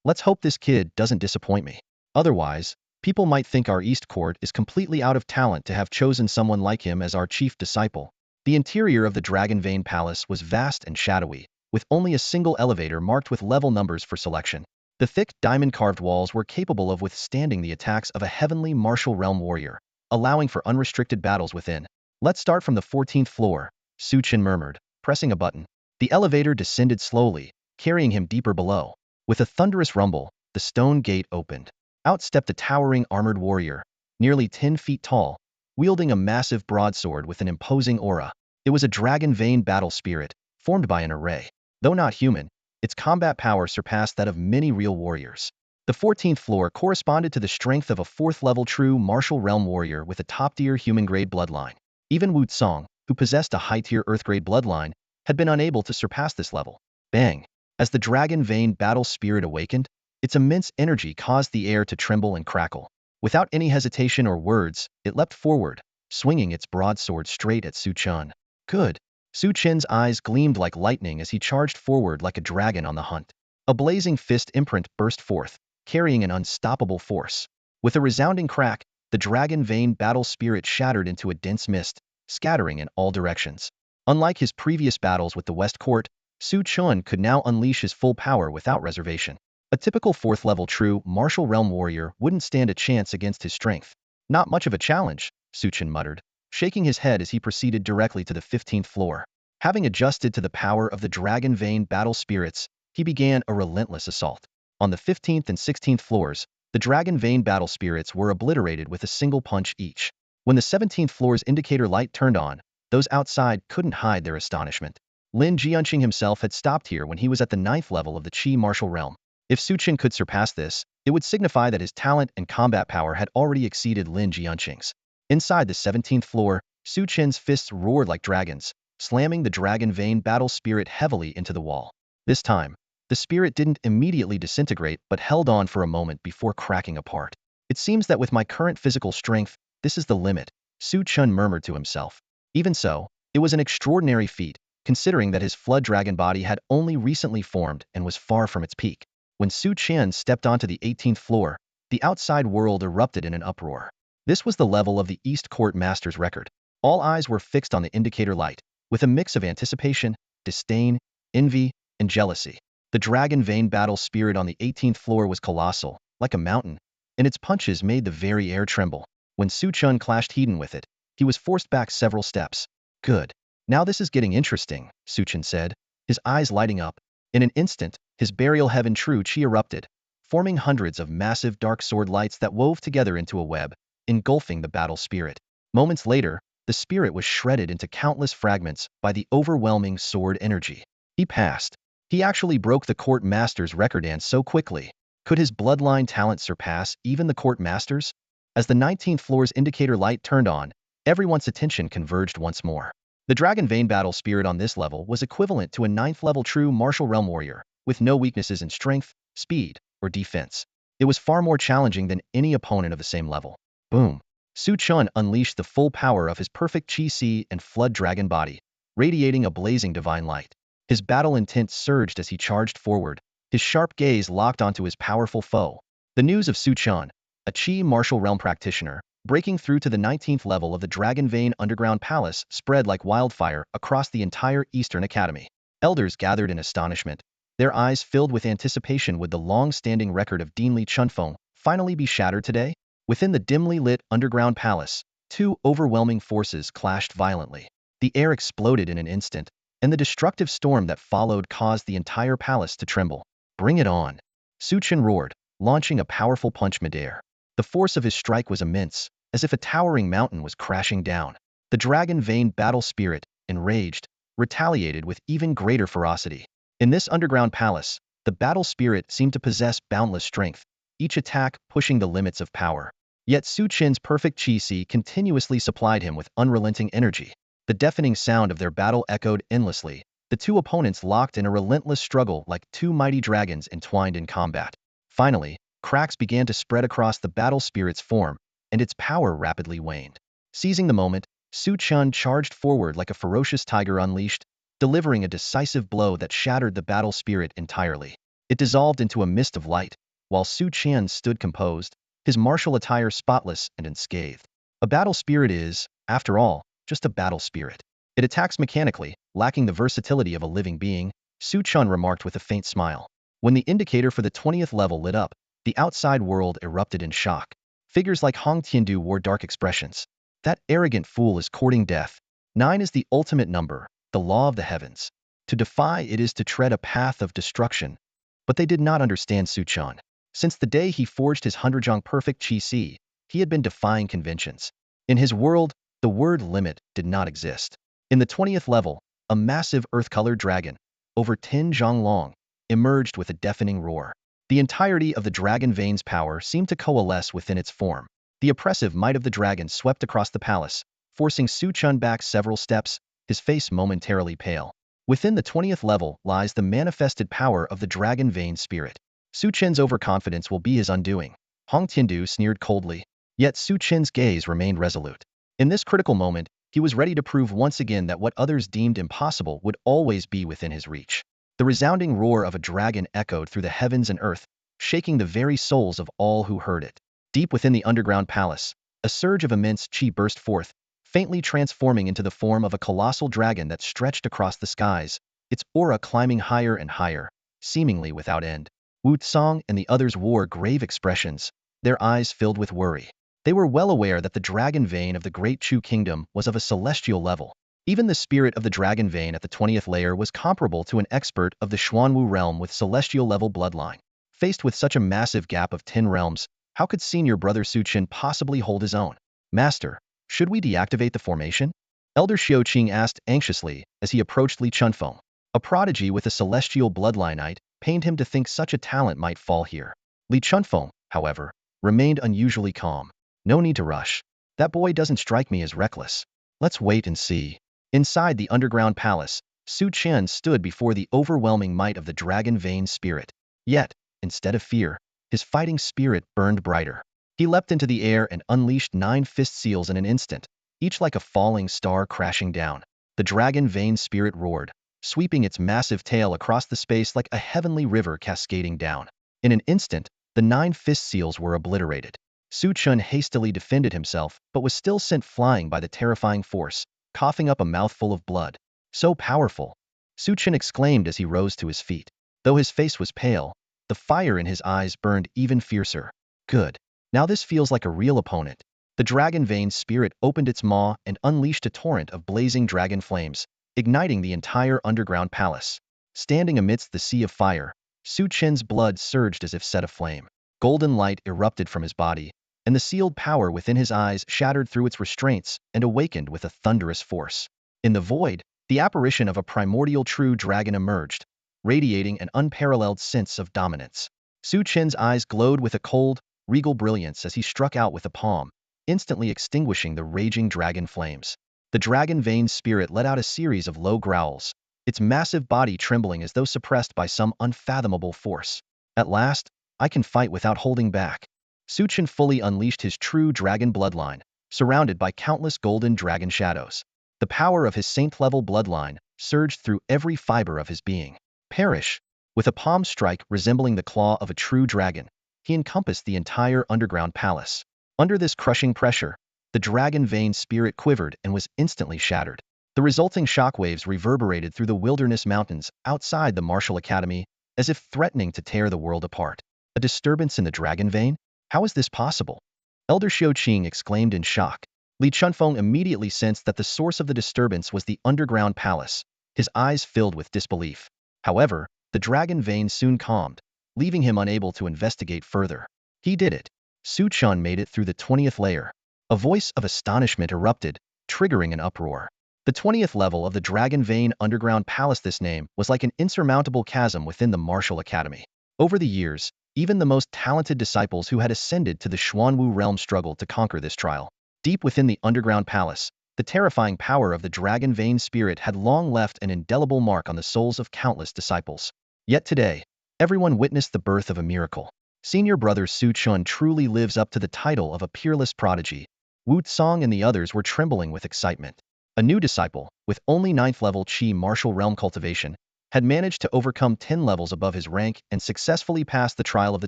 Let's hope this kid doesn't disappoint me. Otherwise, people might think our East Court is completely out of talent to have chosen someone like him as our chief disciple. The interior of the Dragon Vein Palace was vast and shadowy, with only a single elevator marked with level numbers for selection. The thick, diamond-carved walls were capable of withstanding the attacks of a heavenly martial realm warrior, allowing for unrestricted battles within. Let's start from the 14th floor, Su Chen murmured, pressing a button. The elevator descended slowly, carrying him deeper below. With a thunderous rumble, the stone gate opened. Out stepped a towering armored warrior, nearly 10 feet tall, wielding a massive broadsword with an imposing aura. It was a dragon vein battle spirit, formed by an array. Though not human, its combat power surpassed that of many real warriors. The 14th floor corresponded to the strength of a 4th-level true martial realm warrior with a top-tier human-grade bloodline. Even Wu Song, who possessed a high-tier earth-grade bloodline, had been unable to surpass this level. Bang! As the dragon vein battle spirit awakened, its immense energy caused the air to tremble and crackle. Without any hesitation or words, it leapt forward, swinging its broadsword straight at Su Chen. Good! Su Chen's eyes gleamed like lightning as he charged forward like a dragon on the hunt. A blazing fist imprint burst forth, carrying an unstoppable force. With a resounding crack, the dragon vein battle spirit shattered into a dense mist, scattering in all directions. Unlike his previous battles with the West Court, Su Chen could now unleash his full power without reservation. A typical 4th-level true martial realm warrior wouldn't stand a chance against his strength. Not much of a challenge, Su Chen muttered, shaking his head as he proceeded directly to the 15th floor. Having adjusted to the power of the dragon vein battle spirits, he began a relentless assault. On the 15th and 16th floors, the dragon vein battle spirits were obliterated with a single punch each. When the 17th floor's indicator light turned on, those outside couldn't hide their astonishment. Lin Jianqing himself had stopped here when he was at the 9th level of the Qi martial realm. If Su Chen could surpass this, it would signify that his talent and combat power had already exceeded Lin Jianqing's. Inside the 17th floor, Su Chen's fists roared like dragons, slamming the dragon vein battle spirit heavily into the wall. This time, the spirit didn't immediately disintegrate but held on for a moment before cracking apart. It seems that with my current physical strength, this is the limit, Su Chen murmured to himself. Even so, it was an extraordinary feat, considering that his flood dragon body had only recently formed and was far from its peak. When Su Chen stepped onto the 18th floor, the outside world erupted in an uproar. This was the level of the East Court Master's record. All eyes were fixed on the indicator light, with a mix of anticipation, disdain, envy, and jealousy. The dragon vein battle spirit on the 18th floor was colossal, like a mountain, and its punches made the very air tremble. When Su Chen clashed head-on with it, he was forced back several steps. Good. Now this is getting interesting, Su Chen said, his eyes lighting up. In an instant, his burial heaven true Qi erupted, forming hundreds of massive dark sword lights that wove together into a web, engulfing the battle spirit. Moments later, the spirit was shredded into countless fragments by the overwhelming sword energy. He passed. He actually broke the court master's record, and so quickly. Could his bloodline talent surpass even the court master's? As the 19th floor's indicator light turned on, Everyone's attention converged once more. The Dragon Vein battle spirit on this level was equivalent to a 9th level true martial realm warrior, with no weaknesses in strength, speed, or defense. It was far more challenging than any opponent of the same level. Boom! Su Chen unleashed the full power of his perfect Qi Si and Flood Dragon body, radiating a blazing divine light. His battle intent surged as he charged forward, his sharp gaze locked onto his powerful foe. The news of Su Chen, a Qi martial realm practitioner, breaking through to the 19th level of the Dragon Vein Underground Palace, spread like wildfire across the entire Eastern Academy. Elders gathered in astonishment, their eyes filled with anticipation. Would the long-standing record of Dean Li Chunfeng finally be shattered today? Within the dimly lit underground palace, two overwhelming forces clashed violently. The air exploded in an instant, and the destructive storm that followed caused the entire palace to tremble. Bring it on! Su Chen roared, launching a powerful punch midair. The force of his strike was immense, as if a towering mountain was crashing down. The Dragon Vein battle spirit, enraged, retaliated with even greater ferocity. In this underground palace, the battle spirit seemed to possess boundless strength, each attack pushing the limits of power. Yet Su Chen's perfect Qi Si continuously supplied him with unrelenting energy. The deafening sound of their battle echoed endlessly, the two opponents locked in a relentless struggle like two mighty dragons entwined in combat. Finally, cracks began to spread across the battle spirit's form, and its power rapidly waned. Seizing the moment, Su Chen charged forward like a ferocious tiger unleashed, delivering a decisive blow that shattered the battle spirit entirely. It dissolved into a mist of light, while Su Chen stood composed, his martial attire spotless and unscathed. A battle spirit is, after all, just a battle spirit. It attacks mechanically, lacking the versatility of a living being, Su Chen remarked with a faint smile. When the indicator for the 20th level lit up, the outside world erupted in shock. Figures like Hong Tiandu wore dark expressions. That arrogant fool is courting death. 9 is the ultimate number, the law of the heavens. To defy it is to tread a path of destruction. But they did not understand Su Chen. Since the day he forged his Hunderjong perfect Qi Si, he had been defying conventions. In his world, the word limit did not exist. In the 20th level, a massive earth-colored dragon, over 10 zhang long, emerged with a deafening roar. The entirety of the Dragon Vein's power seemed to coalesce within its form. The oppressive might of the dragon swept across the palace, forcing Su Chen back several steps, his face momentarily pale. Within the 20th level lies the manifested power of the Dragon Vein spirit. Su Chen's overconfidence will be his undoing. Hong Tiandu sneered coldly, yet Su Chen's gaze remained resolute. In this critical moment, he was ready to prove once again that what others deemed impossible would always be within his reach. The resounding roar of a dragon echoed through the heavens and earth, shaking the very souls of all who heard it. Deep within the underground palace, a surge of immense qi burst forth, faintly transforming into the form of a colossal dragon that stretched across the skies, its aura climbing higher and higher, seemingly without end. Wu Tsang and the others wore grave expressions, their eyes filled with worry. They were well aware that the Dragon Vein of the Great Chu Kingdom was of a celestial level. Even the spirit of the Dragon Vein at the 20th layer was comparable to an expert of the Xuanwu realm with celestial-level bloodline. Faced with such a massive gap of 10 realms, how could senior brother Su Chen possibly hold his own? Master, should we deactivate the formation? Elder Xiaoqing asked anxiously as he approached Li Chunfeng. A prodigy with a celestial bloodline pained him to think such a talent might fall here. Li Chunfeng, however, remained unusually calm. No need to rush. That boy doesn't strike me as reckless. Let's wait and see. Inside the underground palace, Su Chen stood before the overwhelming might of the Dragon Vein spirit. Yet, instead of fear, his fighting spirit burned brighter. He leapt into the air and unleashed 9 fist seals in an instant, each like a falling star crashing down. The Dragon Vein spirit roared, sweeping its massive tail across the space like a heavenly river cascading down. In an instant, the 9 fist seals were obliterated. Su Chen hastily defended himself, but was still sent flying by the terrifying force, coughing up a mouthful of blood. So powerful! Su Chen exclaimed as he rose to his feet. Though his face was pale, the fire in his eyes burned even fiercer. Good. Now this feels like a real opponent. The Dragon Vein spirit opened its maw and unleashed a torrent of blazing dragon flames, igniting the entire underground palace. Standing amidst the sea of fire, Su Chen's blood surged as if set aflame. Golden light erupted from his body, and the sealed power within his eyes shattered through its restraints and awakened with a thunderous force. In the void, the apparition of a primordial true dragon emerged, radiating an unparalleled sense of dominance. Su Chen's eyes glowed with a cold, regal brilliance as he struck out with a palm, instantly extinguishing the raging dragon flames. The dragon vein spirit let out a series of low growls, its massive body trembling as though suppressed by some unfathomable force. At last, I can fight without holding back. Su Chen fully unleashed his true dragon bloodline, surrounded by countless golden dragon shadows. The power of his saint-level bloodline surged through every fiber of his being. Perish! With a palm strike resembling the claw of a true dragon, he encompassed the entire underground palace. Under this crushing pressure, the dragon vein spirit quivered and was instantly shattered. The resulting shockwaves reverberated through the wilderness mountains outside the martial academy, as if threatening to tear the world apart. A disturbance in the dragon vein? How is this possible? Elder Xiaoqing exclaimed in shock. Li Chunfeng immediately sensed that the source of the disturbance was the underground palace, his eyes filled with disbelief. However, the dragon vein soon calmed, leaving him unable to investigate further. He did it. Su Chen made it through the 20th layer. A voice of astonishment erupted, triggering an uproar. The 20th level of the Dragon Vein Underground Palace. This name was like an insurmountable chasm within the martial academy. Over the years, even the most talented disciples who had ascended to the Xuanwu realm struggled to conquer this trial. Deep within the underground palace, the terrifying power of the Dragon Vein spirit had long left an indelible mark on the souls of countless disciples. Yet today, everyone witnessed the birth of a miracle. Senior brother Su Chen truly lives up to the title of a peerless prodigy. Wu Tsong and the others were trembling with excitement. A new disciple, with only 9th level Qi martial realm cultivation, had managed to overcome 10 levels above his rank and successfully pass the trial of the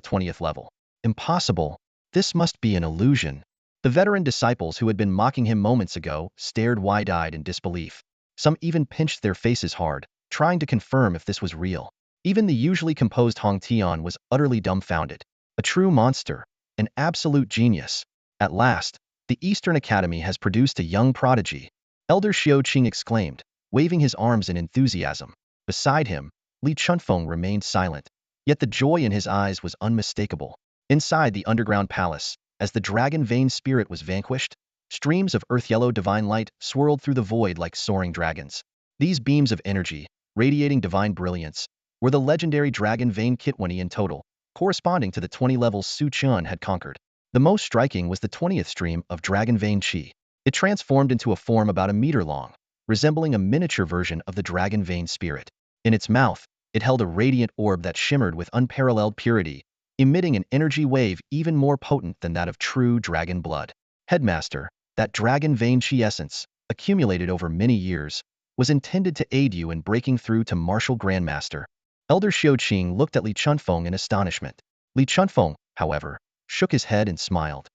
20th level. Impossible. This must be an illusion. The veteran disciples who had been mocking him moments ago stared wide-eyed in disbelief. Some even pinched their faces hard, trying to confirm if this was real. Even the usually composed Hong Tian was utterly dumbfounded. A true monster, an absolute genius. At last, the Eastern Academy has produced a young prodigy. Elder Xiaoqing exclaimed, waving his arms in enthusiasm. Beside him, Li Chunfeng remained silent, yet the joy in his eyes was unmistakable. Inside the underground palace, as the dragon vein spirit was vanquished, streams of earth-yellow divine light swirled through the void like soaring dragons. These beams of energy, radiating divine brilliance, were the legendary dragon vein Kitwani in total, corresponding to the 20 levels Su Chen had conquered. The most striking was the 20th stream of dragon vein Qi. It transformed into a form about a meter long, resembling a miniature version of the dragon vein spirit. In its mouth, it held a radiant orb that shimmered with unparalleled purity, emitting an energy wave even more potent than that of true dragon blood. Headmaster, that dragon vein Qi essence, accumulated over many years, was intended to aid you in breaking through to martial grandmaster. Elder Xiaoqing looked at Li Chunfeng in astonishment. Li Chunfeng, however, shook his head and smiled.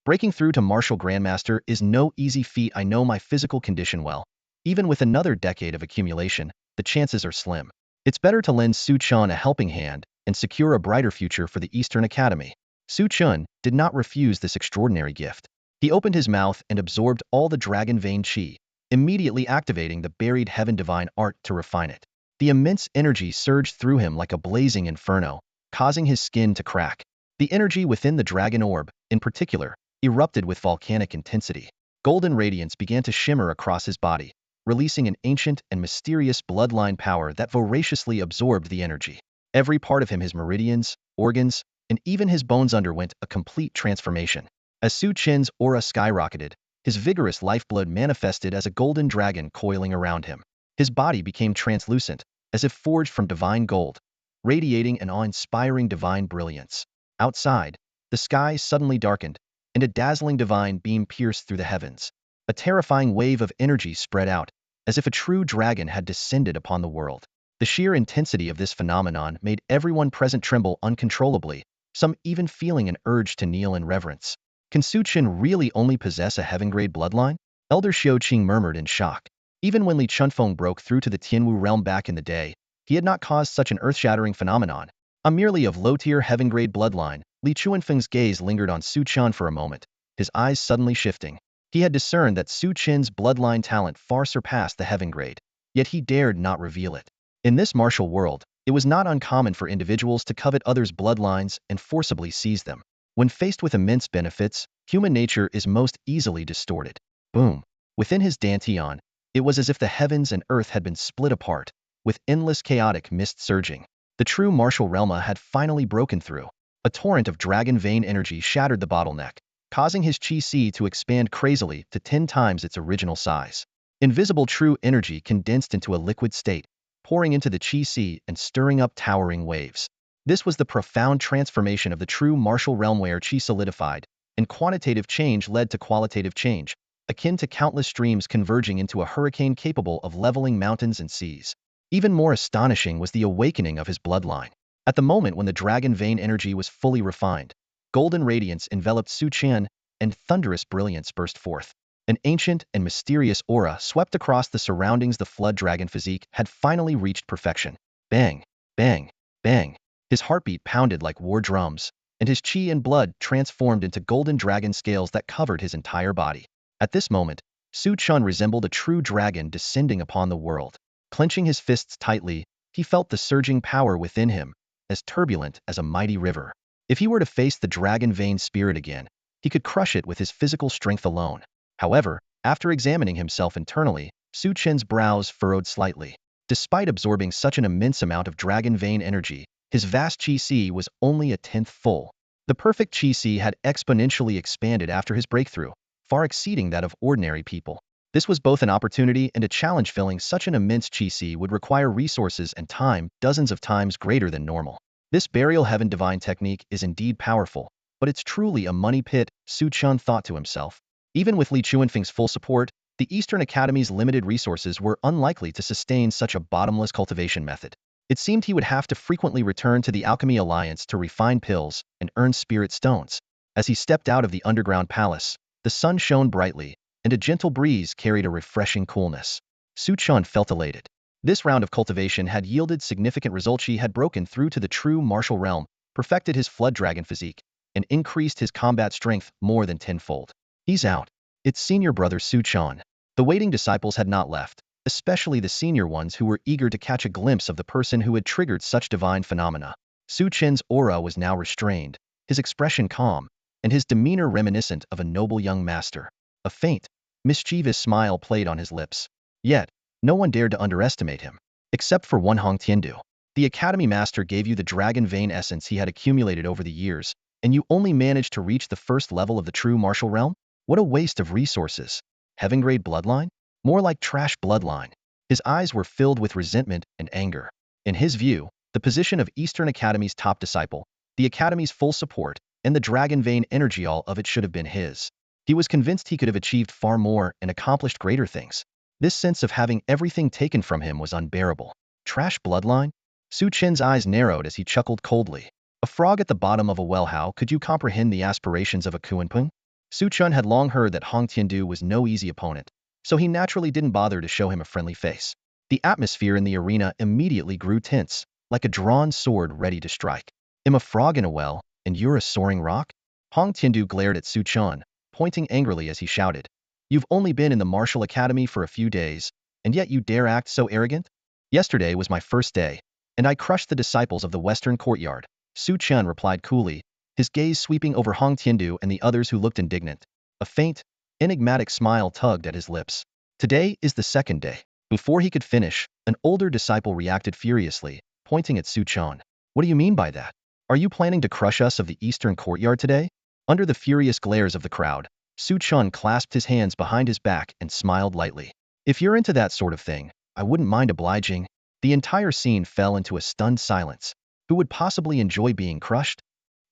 Breaking through to martial grandmaster is no easy feat. I know my physical condition well. Even with another decade of accumulation, the chances are slim. It's better to lend Su Chen a helping hand and secure a brighter future for the Eastern Academy. Su Chen did not refuse this extraordinary gift. He opened his mouth and absorbed all the dragon vein Qi, immediately activating the buried heaven divine art to refine it. The immense energy surged through him like a blazing inferno, causing his skin to crack. The energy within the dragon orb, in particular, erupted with volcanic intensity. Golden radiance began to shimmer across his body, releasing an ancient and mysterious bloodline power that voraciously absorbed the energy. Every part of him, his meridians, organs, and even his bones underwent a complete transformation. As Su Chen's aura skyrocketed, his vigorous lifeblood manifested as a golden dragon coiling around him. His body became translucent, as if forged from divine gold, radiating an awe-inspiring divine brilliance. Outside, the sky suddenly darkened, and a dazzling divine beam pierced through the heavens. A terrifying wave of energy spread out, as if a true dragon had descended upon the world. The sheer intensity of this phenomenon made everyone present tremble uncontrollably, some even feeling an urge to kneel in reverence. Can Su Chen really only possess a heaven-grade bloodline? Elder Xiaoqing murmured in shock. Even when Li Chunfeng broke through to the Tianwu realm back in the day, he had not caused such an earth-shattering phenomenon. A merely of low-tier heaven-grade bloodline, Li Chunfeng's gaze lingered on Su Chen for a moment, his eyes suddenly shifting. He had discerned that Su Chen's bloodline talent far surpassed the heaven grade, yet he dared not reveal it. In this martial world, it was not uncommon for individuals to covet others' bloodlines and forcibly seize them. When faced with immense benefits, human nature is most easily distorted. Boom! Within his dantian, it was as if the heavens and earth had been split apart, with endless chaotic mist surging. The true martial realm had finally broken through. A torrent of dragon vein energy shattered the bottleneck, causing his chi to expand crazily to 10 times its original size. Invisible true energy condensed into a liquid state, pouring into the chi and stirring up towering waves. This was the profound transformation of the true martial realm where chi solidified, and quantitative change led to qualitative change, akin to countless streams converging into a hurricane capable of leveling mountains and seas. Even more astonishing was the awakening of his bloodline. At the moment when the dragon vein energy was fully refined, golden radiance enveloped Su Chen, and thunderous brilliance burst forth. An ancient and mysterious aura swept across the surroundings. The flood dragon physique had finally reached perfection. Bang, bang, bang. His heartbeat pounded like war drums, and his chi and blood transformed into golden dragon scales that covered his entire body. At this moment, Su Chen resembled a true dragon descending upon the world. Clenching his fists tightly, he felt the surging power within him, as turbulent as a mighty river. If he were to face the dragon vein spirit again, he could crush it with his physical strength alone. However, after examining himself internally, Su Chen's brows furrowed slightly. Despite absorbing such an immense amount of dragon vein energy, his vast chi was only a tenth full. The perfect chi had exponentially expanded after his breakthrough, far exceeding that of ordinary people. This was both an opportunity and a challenge. Filling such an immense chi would require resources and time dozens of times greater than normal. This burial heaven divine technique is indeed powerful, but it's truly a money pit, Su Chen thought to himself. Even with Li Chuanfeng's full support, the Eastern Academy's limited resources were unlikely to sustain such a bottomless cultivation method. It seemed he would have to frequently return to the Alchemy Alliance to refine pills and earn spirit stones. As he stepped out of the underground palace, the sun shone brightly, and a gentle breeze carried a refreshing coolness. Su Chen felt elated. This round of cultivation had yielded significant results. He had broken through to the true martial realm, perfected his flood dragon physique, and increased his combat strength more than tenfold. He's out. It's senior brother Su Chen. The waiting disciples had not left, especially the senior ones who were eager to catch a glimpse of the person who had triggered such divine phenomena. Su Chen's aura was now restrained, his expression calm, and his demeanor reminiscent of a noble young master. A faint, mischievous smile played on his lips. Yet, no one dared to underestimate him, except for one Hong Tiandu. The Academy Master gave you the dragon vein essence he had accumulated over the years, and you only managed to reach the first level of the true martial realm? What a waste of resources. Heaven-grade bloodline? More like trash bloodline. His eyes were filled with resentment and anger. In his view, the position of Eastern Academy's top disciple, the Academy's full support, and the dragon vein energy, all of it should have been his. He was convinced he could have achieved far more and accomplished greater things. This sense of having everything taken from him was unbearable. Trash bloodline? Su Chen's eyes narrowed as he chuckled coldly. A frog at the bottom of a well. How could you comprehend the aspirations of a Kuanpeng? Su Chen had long heard that Hong Tiandu was no easy opponent, so he naturally didn't bother to show him a friendly face. The atmosphere in the arena immediately grew tense, like a drawn sword ready to strike. I'm a frog in a well, and you're a soaring rock? Hong Tiandu glared at Su Chen, pointing angrily as he shouted. You've only been in the martial academy for a few days, and yet you dare act so arrogant? Yesterday was my first day, and I crushed the disciples of the Western Courtyard, Su Chen replied coolly, his gaze sweeping over Hong Tiandu and the others who looked indignant. A faint, enigmatic smile tugged at his lips. Today is the second day. Before he could finish, an older disciple reacted furiously, pointing at Su Chen. What do you mean by that? Are you planning to crush us of the Eastern Courtyard today? Under the furious glares of the crowd, Su Chen clasped his hands behind his back and smiled lightly. If you're into that sort of thing, I wouldn't mind obliging. The entire scene fell into a stunned silence. Who would possibly enjoy being crushed?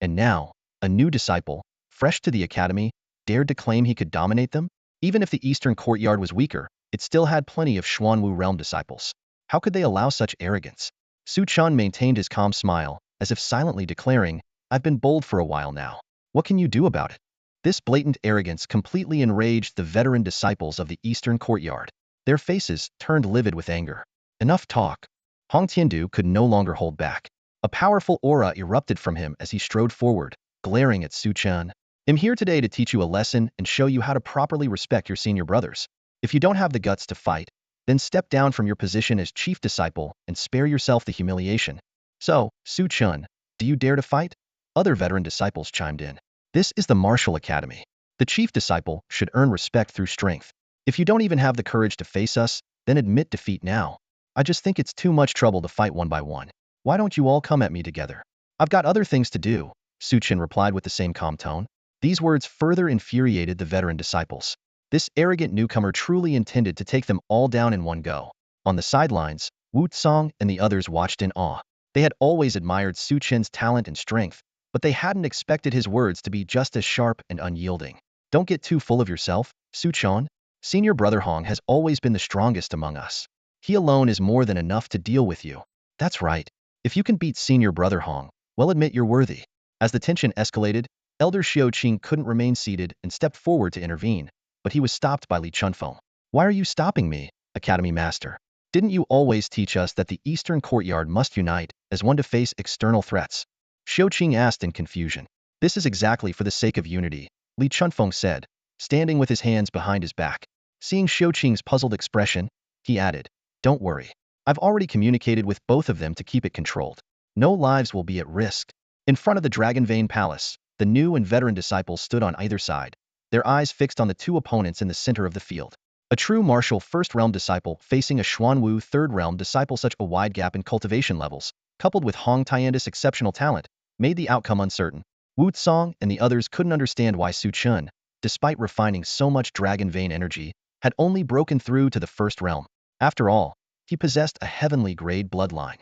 And now, a new disciple, fresh to the academy, dared to claim he could dominate them? Even if the Eastern Courtyard was weaker, it still had plenty of Xuanwu realm disciples. How could they allow such arrogance? Su Chen maintained his calm smile, as if silently declaring, I've been bold for a while now. What can you do about it? This blatant arrogance completely enraged the veteran disciples of the Eastern Courtyard. Their faces turned livid with anger. Enough talk. Hong Tiandu could no longer hold back. A powerful aura erupted from him as he strode forward, glaring at Su Chen. I'm here today to teach you a lesson and show you how to properly respect your senior brothers. If you don't have the guts to fight, then step down from your position as chief disciple and spare yourself the humiliation. So, Su Chen, do you dare to fight? Other veteran disciples chimed in. This is the Martial Academy. The chief disciple should earn respect through strength. If you don't even have the courage to face us, then admit defeat now. I just think it's too much trouble to fight one by one. Why don't you all come at me together? I've got other things to do, Su Chen replied with the same calm tone. These words further infuriated the veteran disciples. This arrogant newcomer truly intended to take them all down in one go. On the sidelines, Wu Tsang and the others watched in awe. They had always admired Su Chen's talent and strength, but they hadn't expected his words to be just as sharp and unyielding. Don't get too full of yourself, Su Chen. Senior brother Hong has always been the strongest among us. He alone is more than enough to deal with you. That's right. If you can beat senior brother Hong, well, admit you're worthy. As the tension escalated, Elder Xiaoqing couldn't remain seated and stepped forward to intervene, but he was stopped by Li Chunfeng. Why are you stopping me, Academy Master? Didn't you always teach us that the Eastern Courtyard must unite as one to face external threats? Xiaoqing asked in confusion. This is exactly for the sake of unity, Li Chunfeng said, standing with his hands behind his back. Seeing Xiaoqing's puzzled expression, he added, don't worry. I've already communicated with both of them to keep it controlled. No lives will be at risk. In front of the Dragon Vein Palace, the new and veteran disciples stood on either side, their eyes fixed on the two opponents in the center of the field. A true martial First Realm disciple facing a Xuanwu Third Realm disciple. Such a wide gap in cultivation levels, coupled with Hong Tianda's exceptional talent, made the outcome uncertain. Wu Tsang and the others couldn't understand why Su Chen, despite refining so much Dragon Vein energy, had only broken through to the First Realm. After all, he possessed a heavenly grade bloodline.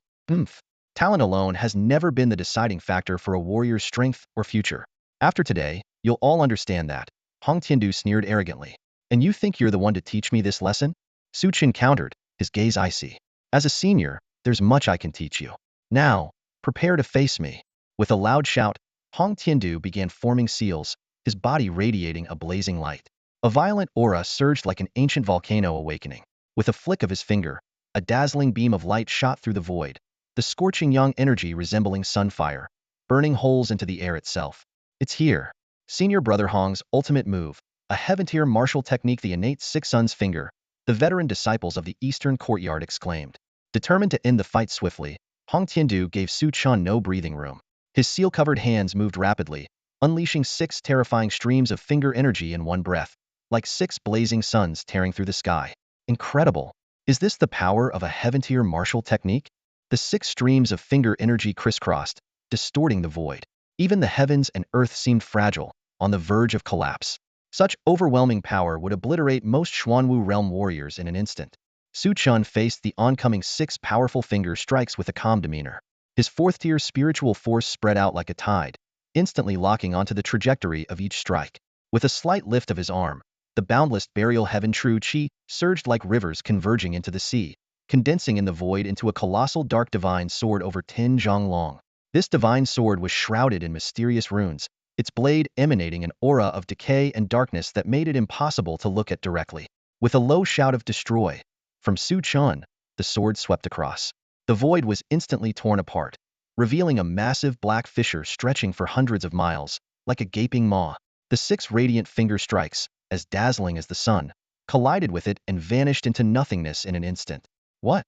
Talent alone has never been the deciding factor for a warrior's strength or future. After today, you'll all understand that. Hong Tiandu sneered arrogantly. And you think you're the one to teach me this lesson? Su Chen countered, his gaze icy. As a senior, there's much I can teach you. Now, prepare to face me. With a loud shout, Hong Tiandu began forming seals, his body radiating a blazing light. A violent aura surged like an ancient volcano awakening. With a flick of his finger, a dazzling beam of light shot through the void, the scorching young energy resembling sunfire, burning holes into the air itself. It's here. Senior brother Hong's ultimate move, a heaven-tier martial technique, the innate Six Sun's finger, the veteran disciples of the Eastern Courtyard exclaimed. Determined to end the fight swiftly, Hong Tiandu gave Su Chen no breathing room. His seal-covered hands moved rapidly, unleashing 6 terrifying streams of finger energy in one breath, like 6 blazing suns tearing through the sky. Incredible! Is this the power of a heaven-tier martial technique? The 6 streams of finger energy crisscrossed, distorting the void. Even the heavens and earth seemed fragile, on the verge of collapse. Such overwhelming power would obliterate most Xuanwu realm warriors in an instant. Su Chen faced the oncoming 6 powerful finger strikes with a calm demeanor. His 4th-tier spiritual force spread out like a tide, instantly locking onto the trajectory of each strike. With a slight lift of his arm, the boundless burial heaven true qi surged like rivers converging into the sea, condensing in the void into a colossal dark divine sword over 10 zhang long. This divine sword was shrouded in mysterious runes, its blade emanating an aura of decay and darkness that made it impossible to look at directly. With a low shout of destroy from Su Chen, the sword swept across. The void was instantly torn apart, revealing a massive black fissure stretching for hundreds of miles, like a gaping maw. The 6 radiant finger strikes, as dazzling as the sun, collided with it and vanished into nothingness in an instant. What?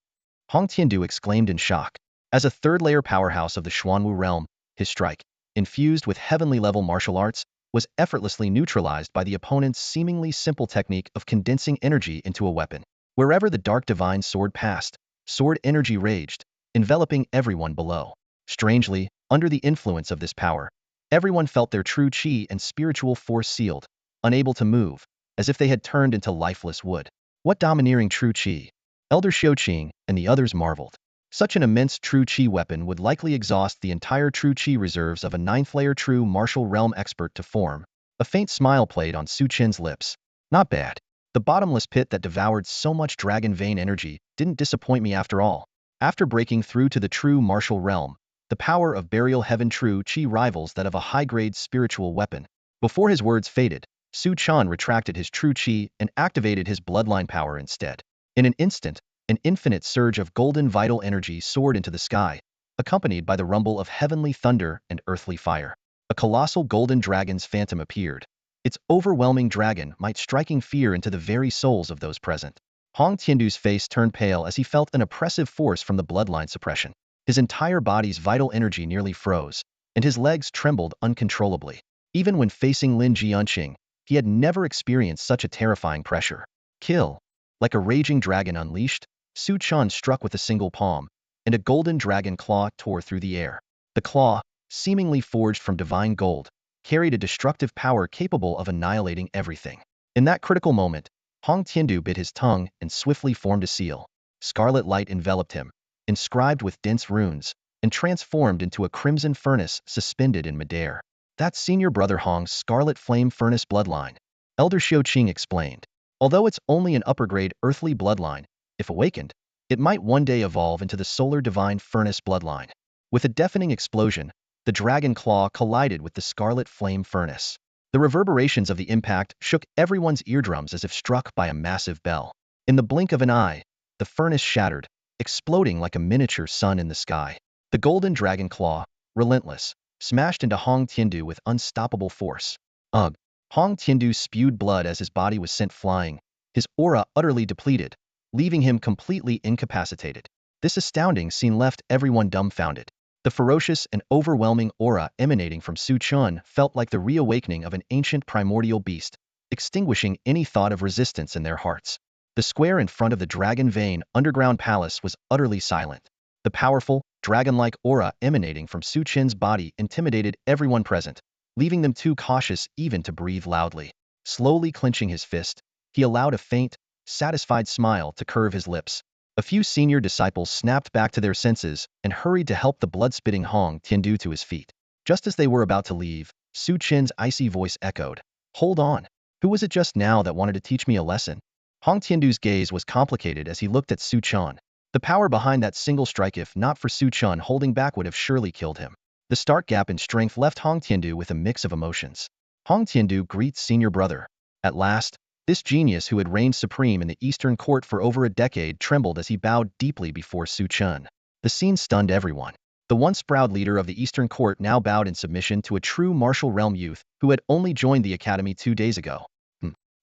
Hong Tiandu exclaimed in shock. As a third-layer powerhouse of the Xuanwu realm, his strike, infused with heavenly-level martial arts, was effortlessly neutralized by the opponent's seemingly simple technique of condensing energy into a weapon. Wherever the dark divine sword passed, sword energy raged, enveloping everyone below. Strangely, under the influence of this power, everyone felt their true qi and spiritual force sealed, unable to move, as if they had turned into lifeless wood. What domineering true qi! Elder Xiaoqing and the others marveled. Such an immense true qi weapon would likely exhaust the entire true qi reserves of a 9th-layer true martial realm expert to form. A faint smile played on Su Chen's lips. Not bad. The bottomless pit that devoured so much dragon vein energy didn't disappoint me after all. After breaking through to the true martial realm, the power of burial heaven true qi rivals that of a high-grade spiritual weapon. Before his words faded, Su Chen retracted his true qi and activated his bloodline power instead. In an instant, an infinite surge of golden vital energy soared into the sky, accompanied by the rumble of heavenly thunder and earthly fire. A colossal golden dragon's phantom appeared, its overwhelming dragon might striking fear into the very souls of those present. Hong Tiandu's face turned pale as he felt an oppressive force from the bloodline suppression. His entire body's vital energy nearly froze, and his legs trembled uncontrollably. Even when facing Lin Jianqing, he had never experienced such a terrifying pressure. Kill! Like a raging dragon unleashed, Su Chen struck with a single palm, and a golden dragon claw tore through the air. The claw, seemingly forged from divine gold, carried a destructive power capable of annihilating everything. In that critical moment, Hong Tiandu bit his tongue and swiftly formed a seal. Scarlet light enveloped him, inscribed with dense runes, and transformed into a crimson furnace suspended in midair. That's senior brother Hong's scarlet flame furnace bloodline, Elder Xiaoqing explained. Although it's only an upper-grade earthly bloodline, if awakened, it might one day evolve into the solar divine furnace bloodline. With a deafening explosion, the dragon claw collided with the scarlet flame furnace. The reverberations of the impact shook everyone's eardrums as if struck by a massive bell. In the blink of an eye, the furnace shattered, exploding like a miniature sun in the sky. The golden dragon claw, relentless, smashed into Hong Tiandu with unstoppable force. Ugh! Hong Tiandu spewed blood as his body was sent flying, his aura utterly depleted, leaving him completely incapacitated. This astounding scene left everyone dumbfounded. The ferocious and overwhelming aura emanating from Su Chen felt like the reawakening of an ancient primordial beast, extinguishing any thought of resistance in their hearts. The square in front of the Dragon Vein underground palace was utterly silent. The powerful, dragon-like aura emanating from Su Chen's body intimidated everyone present, leaving them too cautious even to breathe loudly. Slowly clenching his fist, he allowed a faint, satisfied smile to curve his lips. A few senior disciples snapped back to their senses and hurried to help the blood-spitting Hong Tiandu to his feet. Just as they were about to leave, Su Chen's icy voice echoed. "Hold on. Who was it just now that wanted to teach me a lesson?" Hong Tiandu's gaze was complicated as he looked at Su Chen. The power behind that single strike, if not for Su Chen holding back, would have surely killed him. The stark gap in strength left Hong Tiandu with a mix of emotions. Hong Tiandu greets senior brother. At last, this genius who had reigned supreme in the Eastern Court for over a decade trembled as he bowed deeply before Su Chen. The scene stunned everyone. The once proud leader of the Eastern Court now bowed in submission to a true martial realm youth who had only joined the academy 2 days ago.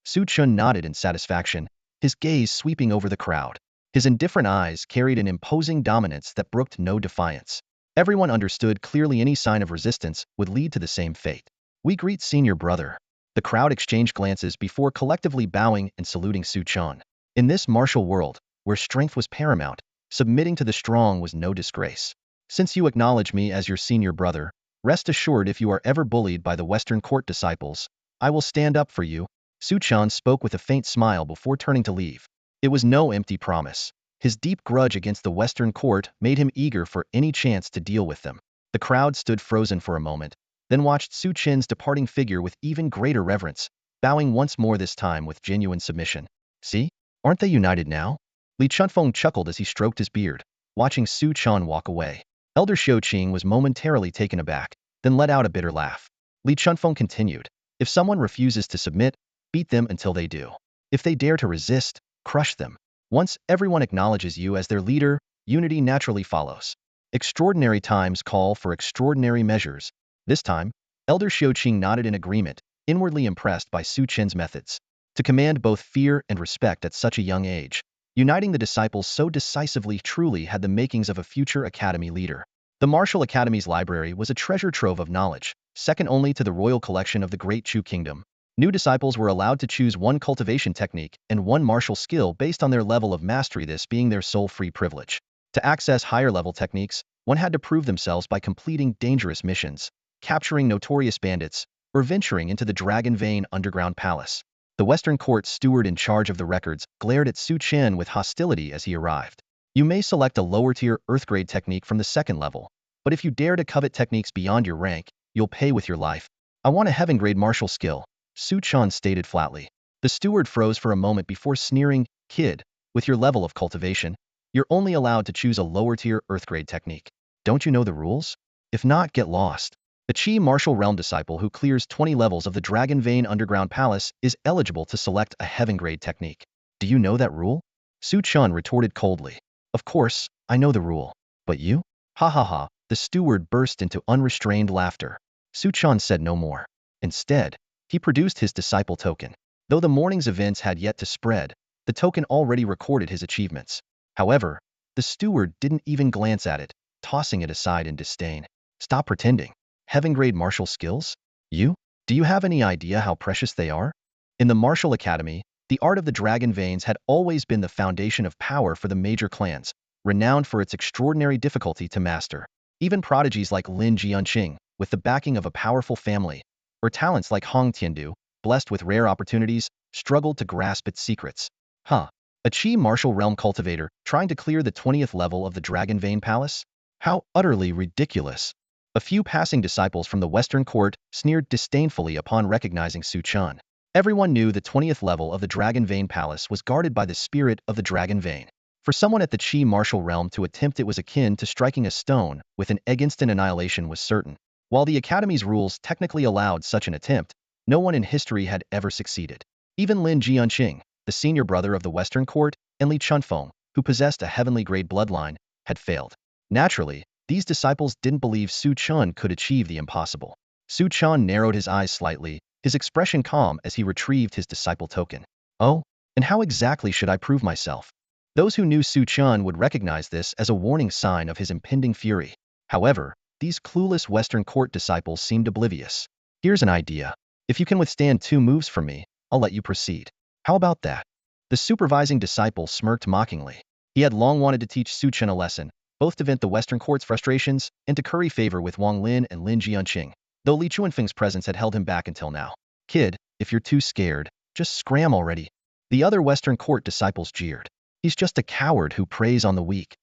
Su Chen nodded in satisfaction, his gaze sweeping over the crowd. His indifferent eyes carried an imposing dominance that brooked no defiance. Everyone understood clearly any sign of resistance would lead to the same fate. "We greet senior brother." The crowd exchanged glances before collectively bowing and saluting Su Chen. In this martial world, where strength was paramount, submitting to the strong was no disgrace. "Since you acknowledge me as your senior brother, rest assured if you are ever bullied by the Western Court disciples, I will stand up for you." Su Chen spoke with a faint smile before turning to leave. It was no empty promise. His deep grudge against the Western Court made him eager for any chance to deal with them. The crowd stood frozen for a moment, then watched Su Chen's departing figure with even greater reverence, bowing once more, this time with genuine submission. "See? Aren't they united now?" Li Chunfeng chuckled as he stroked his beard, watching Su Chen walk away. Elder Xiaoqing was momentarily taken aback, then let out a bitter laugh. Li Chunfeng continued, "If someone refuses to submit, beat them until they do. If they dare to resist, crush them. Once everyone acknowledges you as their leader, unity naturally follows. Extraordinary times call for extraordinary measures." This time, Elder Xiaoqing nodded in agreement, inwardly impressed by Su Chen's methods. To command both fear and respect at such a young age, uniting the disciples so decisively truly had the makings of a future academy leader. The Martial Academy's library was a treasure trove of knowledge, second only to the royal collection of the Great Chu Kingdom. New disciples were allowed to choose one cultivation technique and one martial skill based on their level of mastery, this being their sole free privilege. To access higher-level techniques, one had to prove themselves by completing dangerous missions, capturing notorious bandits, or venturing into the Dragon Vein underground palace. The Western Court steward in charge of the records glared at Su Chen with hostility as he arrived. "You may select a lower-tier Earth-grade technique from the second level, but if you dare to covet techniques beyond your rank, you'll pay with your life." "I want a heaven-grade martial skill," Su Chen stated flatly. The steward froze for a moment before sneering, "Kid, with your level of cultivation, you're only allowed to choose a lower-tier Earth-grade technique. Don't you know the rules? If not, get lost." A Qi martial realm disciple who clears 20 levels of the Dragon Vein underground palace is eligible to select a heaven-grade technique. "Do you know that rule?" Su Chen retorted coldly. "Of course, I know the rule. But you?" "Ha ha ha." The steward burst into unrestrained laughter. Su Chen said no more. Instead, he produced his disciple token. Though the morning's events had yet to spread, the token already recorded his achievements. However, the steward didn't even glance at it, tossing it aside in disdain. "Stop pretending. Heaven-grade martial skills? You? Do you have any idea how precious they are?" In the Martial Academy, the art of the Dragon Veins had always been the foundation of power for the major clans, renowned for its extraordinary difficulty to master. Even prodigies like Lin Jianqing, with the backing of a powerful family, or talents like Hong Tiandu, blessed with rare opportunities, struggled to grasp its secrets. Huh. A Qi martial realm cultivator trying to clear the 20th level of the Dragon Vein Palace? How utterly ridiculous. A few passing disciples from the Western court sneered disdainfully upon recognizing Su Chen. Everyone knew the 20th level of the Dragon Vein Palace was guarded by the spirit of the Dragon Vein. For someone at the Qi martial realm to attempt it was akin to striking a stone with an egg. Instant annihilation was certain. While the Academy's rules technically allowed such an attempt, no one in history had ever succeeded. Even Lin Jianqing, the senior brother of the Western court, and Li Chunfeng, who possessed a heavenly-grade bloodline, had failed. Naturally, these disciples didn't believe Su Chen could achieve the impossible. Su Chen narrowed his eyes slightly, his expression calm as he retrieved his disciple token. Oh, and how exactly should I prove myself? Those who knew Su Chen would recognize this as a warning sign of his impending fury. However, these clueless Western court disciples seemed oblivious. Here's an idea. If you can withstand 2 moves from me, I'll let you proceed. How about that? The supervising disciple smirked mockingly. He had long wanted to teach Su Chen a lesson, both to vent the Western court's frustrations and to curry favor with Wang Lin and Lin Jianqing, though Li Chuanfeng's presence had held him back until now. Kid, if you're too scared, just scram already. The other Western court disciples jeered. He's just a coward who preys on the weak.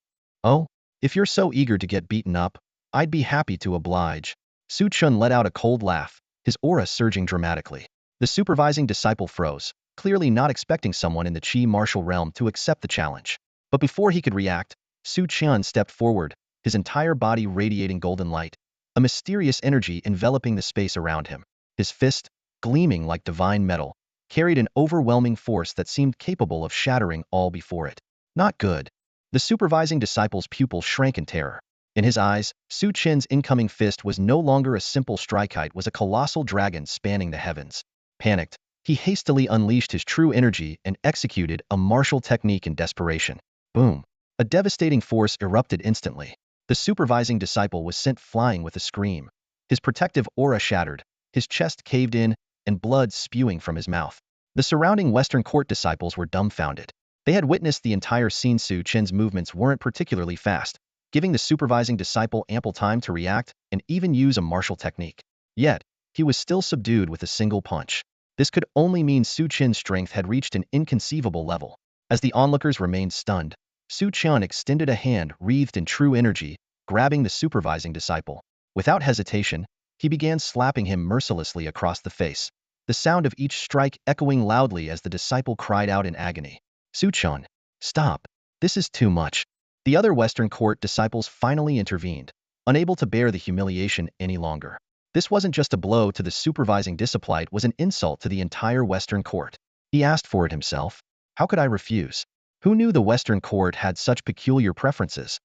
Oh, if you're so eager to get beaten up, I'd be happy to oblige. Su Chen let out a cold laugh, his aura surging dramatically. The supervising disciple froze, clearly not expecting someone in the Qi martial realm to accept the challenge. But before he could react, Su Chen stepped forward, his entire body radiating golden light, a mysterious energy enveloping the space around him. His fist, gleaming like divine metal, carried an overwhelming force that seemed capable of shattering all before it. Not good. The supervising disciple's pupils shrank in terror. In his eyes, Su Chen's incoming fist was no longer a simple strike, it was a colossal dragon spanning the heavens. Panicked, he hastily unleashed his true energy and executed a martial technique in desperation. Boom. A devastating force erupted instantly. The supervising disciple was sent flying with a scream. His protective aura shattered, his chest caved in, and blood spewing from his mouth. The surrounding Western court disciples were dumbfounded. They had witnessed the entire scene. Su Chen's movements weren't particularly fast, giving the supervising disciple ample time to react and even use a martial technique. Yet, he was still subdued with a single punch. This could only mean Su Chen's strength had reached an inconceivable level. As the onlookers remained stunned, Su Chen extended a hand wreathed in true energy, grabbing the supervising disciple. Without hesitation, he began slapping him mercilessly across the face, the sound of each strike echoing loudly as the disciple cried out in agony. Su Chen, stop. This is too much. The other Western court disciples finally intervened, unable to bear the humiliation any longer. This wasn't just a blow to the supervising disciple, it was an insult to the entire Western court. He asked for it himself. How could I refuse? Who knew the Western court had such peculiar preferences?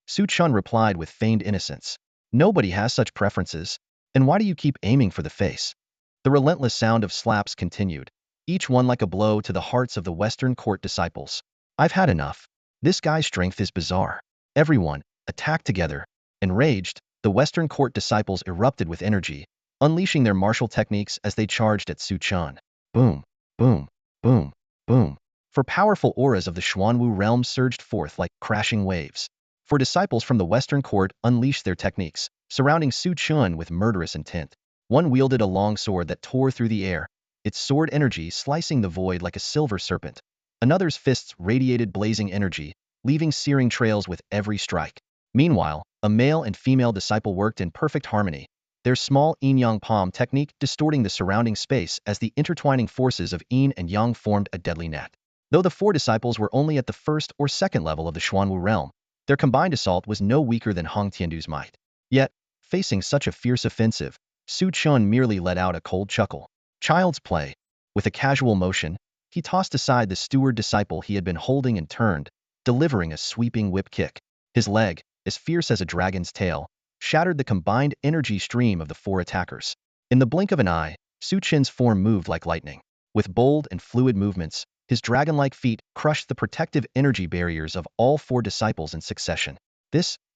Su Chen replied with feigned innocence. Nobody has such preferences. And why do you keep aiming for the face? The relentless sound of slaps continued, each one like a blow to the hearts of the Western court disciples. I've had enough. This guy's strength is bizarre. Everyone, attacked together. Enraged, the Western court disciples erupted with energy, unleashing their martial techniques as they charged at Su Chen. Boom, boom, boom, boom. For powerful auras of the Xuanwu realm surged forth like crashing waves. For disciples from the Western court unleashed their techniques, surrounding Su Chen with murderous intent. One wielded a long sword that tore through the air, its sword energy slicing the void like a silver serpent. Another's fists radiated blazing energy, leaving searing trails with every strike. Meanwhile, a male and female disciple worked in perfect harmony, their small yin-yang palm technique distorting the surrounding space as the intertwining forces of yin and yang formed a deadly net. Though the 4 disciples were only at the first or second level of the Xuanwu realm, their combined assault was no weaker than Hong Tiandu's might. Yet, facing such a fierce offensive, Su Chen merely let out a cold chuckle. Child's play. With a casual motion, he tossed aside the steward disciple he had been holding and turned, delivering a sweeping whip kick. His leg, as fierce as a dragon's tail, shattered the combined energy stream of the 4 attackers. In the blink of an eye, Su Chen's form moved like lightning. With bold and fluid movements, his dragon-like feet crushed the protective energy barriers of all 4 disciples in succession.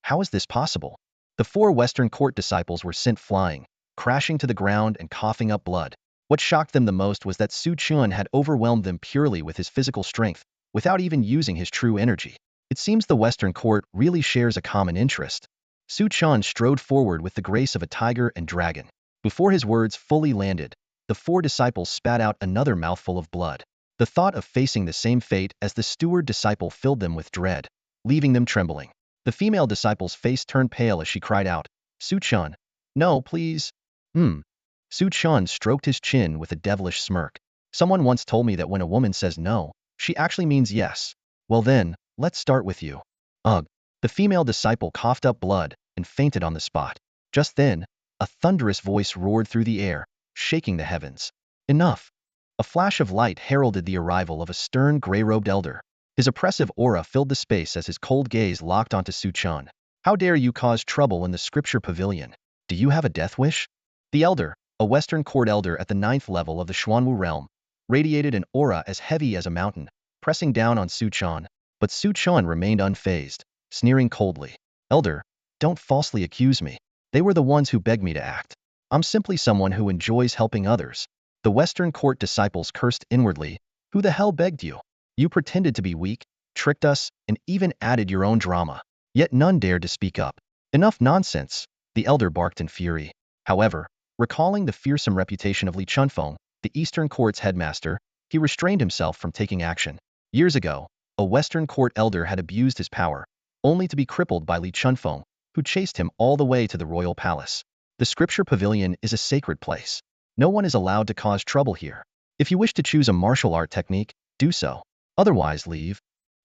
How is this possible? The 4 Western court disciples were sent flying, crashing to the ground and coughing up blood. What shocked them the most was that Su Chen had overwhelmed them purely with his physical strength, without even using his true energy. It seems the Western court really shares a common interest. Su Chen strode forward with the grace of a tiger and dragon. Before his words fully landed, the 4 disciples spat out another mouthful of blood. The thought of facing the same fate as the steward disciple filled them with dread, leaving them trembling. The female disciple's face turned pale as she cried out, Su Chen, no, please. Su Chen stroked his chin with a devilish smirk. Someone once told me that when a woman says no, she actually means yes. Well then, let's start with you. Ugh. The female disciple coughed up blood and fainted on the spot. Just then, a thunderous voice roared through the air, shaking the heavens. Enough! A flash of light heralded the arrival of a stern gray-robed elder. His oppressive aura filled the space as his cold gaze locked onto Su Chen. How dare you cause trouble in the scripture pavilion? Do you have a death wish? The elder, a Western court elder at the 9th level of the Xuanwu realm, radiated an aura as heavy as a mountain, pressing down on Su Chen. But Su Chen remained unfazed, sneering coldly. Elder, don't falsely accuse me. They were the ones who begged me to act. I'm simply someone who enjoys helping others. The Western court disciples cursed inwardly. Who the hell begged you? You pretended to be weak, tricked us, and even added your own drama. Yet none dared to speak up. Enough nonsense, the elder barked in fury. However, recalling the fearsome reputation of Li Chunfeng, the Eastern Court's headmaster, he restrained himself from taking action. Years ago, a Western court elder had abused his power, only to be crippled by Li Chunfeng, who chased him all the way to the royal palace. The scripture pavilion is a sacred place. No one is allowed to cause trouble here. If you wish to choose a martial art technique, do so. Otherwise, leave.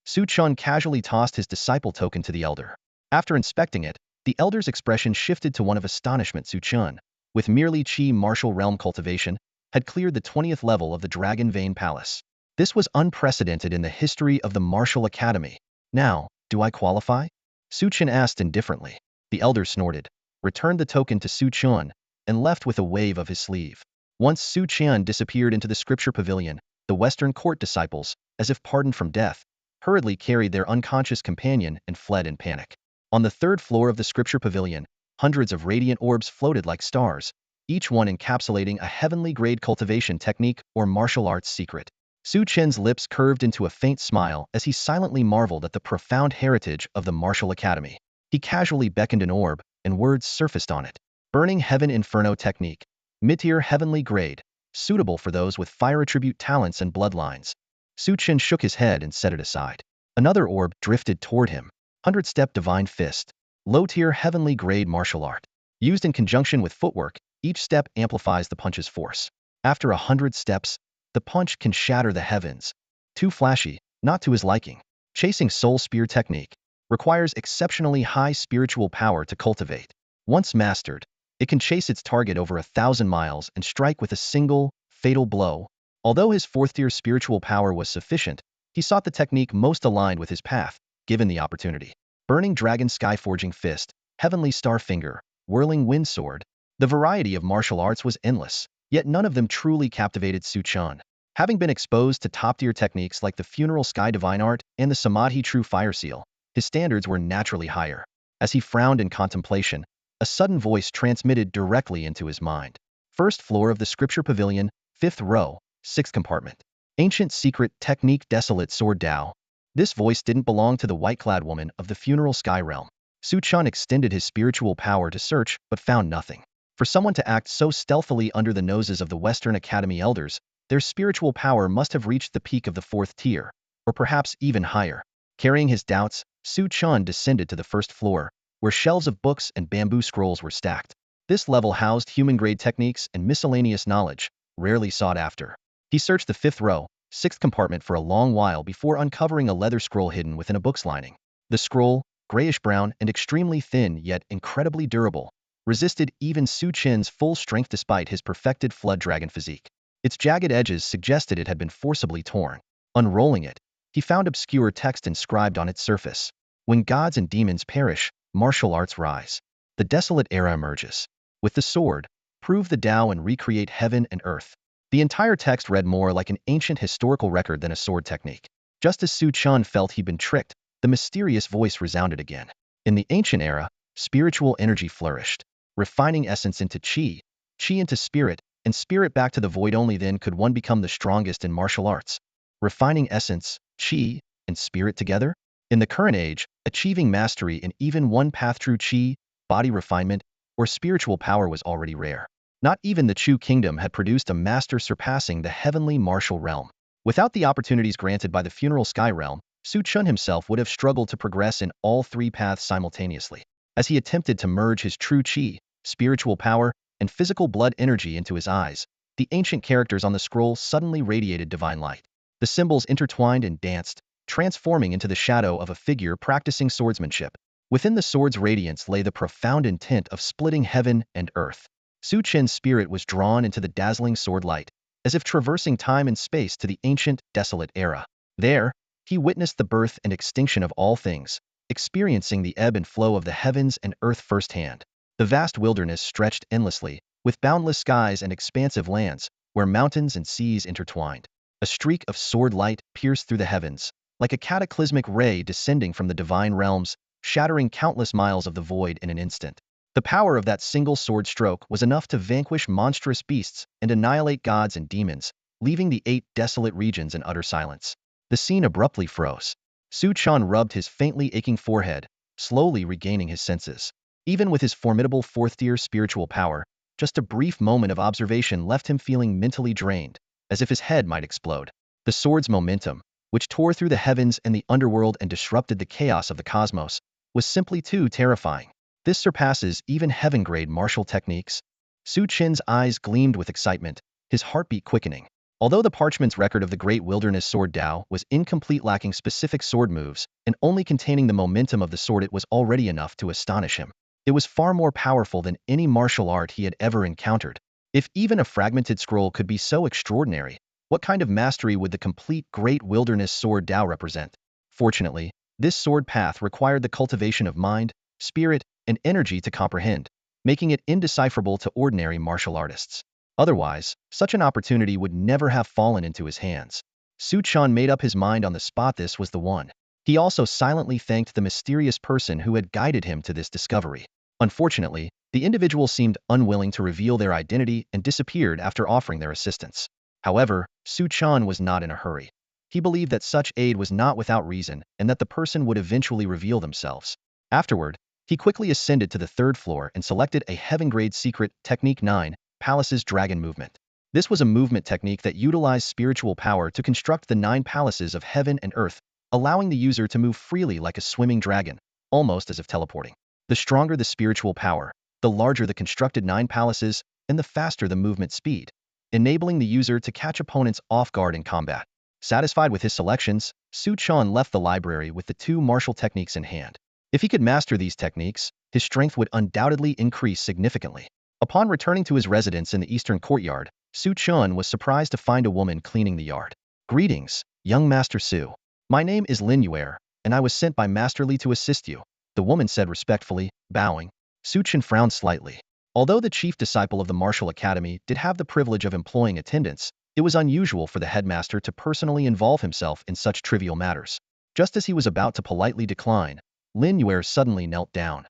Su Chen casually tossed his disciple token to the elder. After inspecting it, the elder's expression shifted to one of astonishment. Su Chen, with merely Qi martial realm cultivation, had cleared the 20th level of the Dragon Vein Palace. This was unprecedented in the history of the Martial Academy. Now, do I qualify? Su Chen asked indifferently. The elder snorted, returned the token to Su Chen, and left with a wave of his sleeve. Once Su Chen disappeared into the scripture pavilion, the Western court disciples, as if pardoned from death, hurriedly carried their unconscious companion and fled in panic. On the 3rd floor of the scripture pavilion, hundreds of radiant orbs floated like stars, each one encapsulating a heavenly grade cultivation technique or martial arts secret. Su Chen's lips curved into a faint smile as he silently marveled at the profound heritage of the Martial Academy. He casually beckoned an orb, and words surfaced on it. Burning Heaven Inferno Technique. Mid-tier heavenly grade, suitable for those with fire attribute talents and bloodlines. Su Chen shook his head and set it aside. Another orb drifted toward him. 100-step Divine Fist. Low-tier heavenly grade martial art. Used in conjunction with footwork, each step amplifies the punch's force. After 100 steps, the punch can shatter the heavens. Too flashy, not to his liking. Chasing Soul Spear Technique. Requires exceptionally high spiritual power to cultivate. Once mastered, it can chase its target over 1,000 miles and strike with a single, fatal blow. Although his 4th-tier spiritual power was sufficient, he sought the technique most aligned with his path, given the opportunity. Burning Dragon Skyforging Fist, Heavenly Star Finger, Whirling Wind Sword. The variety of martial arts was endless, yet none of them truly captivated Su Chen. Having been exposed to top-tier techniques like the Funeral Sky Divine Art and the Samadhi True Fire Seal, his standards were naturally higher. As he frowned in contemplation, a sudden voice transmitted directly into his mind. 1st floor of the scripture pavilion, 5th row, 6th compartment. Ancient Secret Technique Desolate Sword Dao. This voice didn't belong to the white-clad woman of the Funeral Sky realm. Su Chen extended his spiritual power to search, but found nothing. For someone to act so stealthily under the noses of the Western Academy elders, their spiritual power must have reached the peak of the 4th tier, or perhaps even higher. Carrying his doubts, Su Chen descended to the 1st floor, where shelves of books and bamboo scrolls were stacked. This level housed human-grade techniques and miscellaneous knowledge, rarely sought after. He searched the 5th row, 6th compartment for a long while before uncovering a leather scroll hidden within a book's lining. The scroll, grayish-brown and extremely thin yet incredibly durable, resisted even Su Chen's full strength despite his perfected flood dragon physique. Its jagged edges suggested it had been forcibly torn. Unrolling it, he found obscure text inscribed on its surface. When gods and demons perish, martial arts rise. The desolate era emerges. With the sword, prove the Tao and recreate heaven and earth. The entire text read more like an ancient historical record than a sword technique. Just as Su Chen felt he'd been tricked, the mysterious voice resounded again. In the ancient era, spiritual energy flourished. Refining essence into Qi, Qi into spirit, and spirit back to the void. Only then could one become the strongest in martial arts. Refining essence, Qi, and spirit together? In the current age, achieving mastery in even one path, true Qi, body refinement, or spiritual power was already rare. Not even the Chu kingdom had produced a master surpassing the heavenly martial realm. Without the opportunities granted by the funeral sky realm, Su Chen himself would have struggled to progress in all three paths simultaneously. As he attempted to merge his true qi, spiritual power, and physical blood energy into his eyes, the ancient characters on the scroll suddenly radiated divine light. The symbols intertwined and danced, transforming into the shadow of a figure practicing swordsmanship. Within the sword's radiance lay the profound intent of splitting heaven and earth. Su Chen's spirit was drawn into the dazzling sword light, as if traversing time and space to the ancient, desolate era. There, he witnessed the birth and extinction of all things, experiencing the ebb and flow of the heavens and earth firsthand. The vast wilderness stretched endlessly, with boundless skies and expansive lands, where mountains and seas intertwined. A streak of sword light pierced through the heavens, like a cataclysmic ray descending from the divine realms, shattering countless miles of the void in an instant. The power of that single sword stroke was enough to vanquish monstrous beasts and annihilate gods and demons, leaving the 8 desolate regions in utter silence. The scene abruptly froze. Su Chen rubbed his faintly aching forehead, slowly regaining his senses. Even with his formidable fourth-tier spiritual power, just a brief moment of observation left him feeling mentally drained, as if his head might explode. The sword's momentum, which tore through the heavens and the underworld and disrupted the chaos of the cosmos, was simply too terrifying. This surpasses even heaven-grade martial techniques. Su Chen's eyes gleamed with excitement, his heartbeat quickening. Although the parchment's record of the great wilderness sword Dao was incomplete, lacking specific sword moves, and only containing the momentum of the sword, it was already enough to astonish him. It was far more powerful than any martial art he had ever encountered. If even a fragmented scroll could be so extraordinary, what kind of mastery would the complete great wilderness sword Dao represent? Fortunately, this sword path required the cultivation of mind, spirit, and energy to comprehend, making it indecipherable to ordinary martial artists. Otherwise, such an opportunity would never have fallen into his hands. Su Chen made up his mind on the spot this was the one. He also silently thanked the mysterious person who had guided him to this discovery. Unfortunately, the individual seemed unwilling to reveal their identity and disappeared after offering their assistance. However, Su Chen was not in a hurry. He believed that such aid was not without reason and that the person would eventually reveal themselves. Afterward, he quickly ascended to the 3rd floor and selected a heaven-grade secret, Technique 9, Palace's Dragon Movement. This was a movement technique that utilized spiritual power to construct the 9 palaces of heaven and earth, allowing the user to move freely like a swimming dragon, almost as if teleporting. The stronger the spiritual power, the larger the constructed 9 palaces, and the faster the movement speed, enabling the user to catch opponents off guard in combat. Satisfied with his selections, Su Chen left the library with the 2 martial techniques in hand. If he could master these techniques, his strength would undoubtedly increase significantly. Upon returning to his residence in the eastern courtyard, Su Chen was surprised to find a woman cleaning the yard. "Greetings, young Master Su. My name is Lin Yuer, and I was sent by Master Li to assist you," the woman said respectfully, bowing. Su Chen frowned slightly. Although the chief disciple of the martial academy did have the privilege of employing attendants, it was unusual for the headmaster to personally involve himself in such trivial matters. Just as he was about to politely decline, Lin Yuer suddenly knelt down.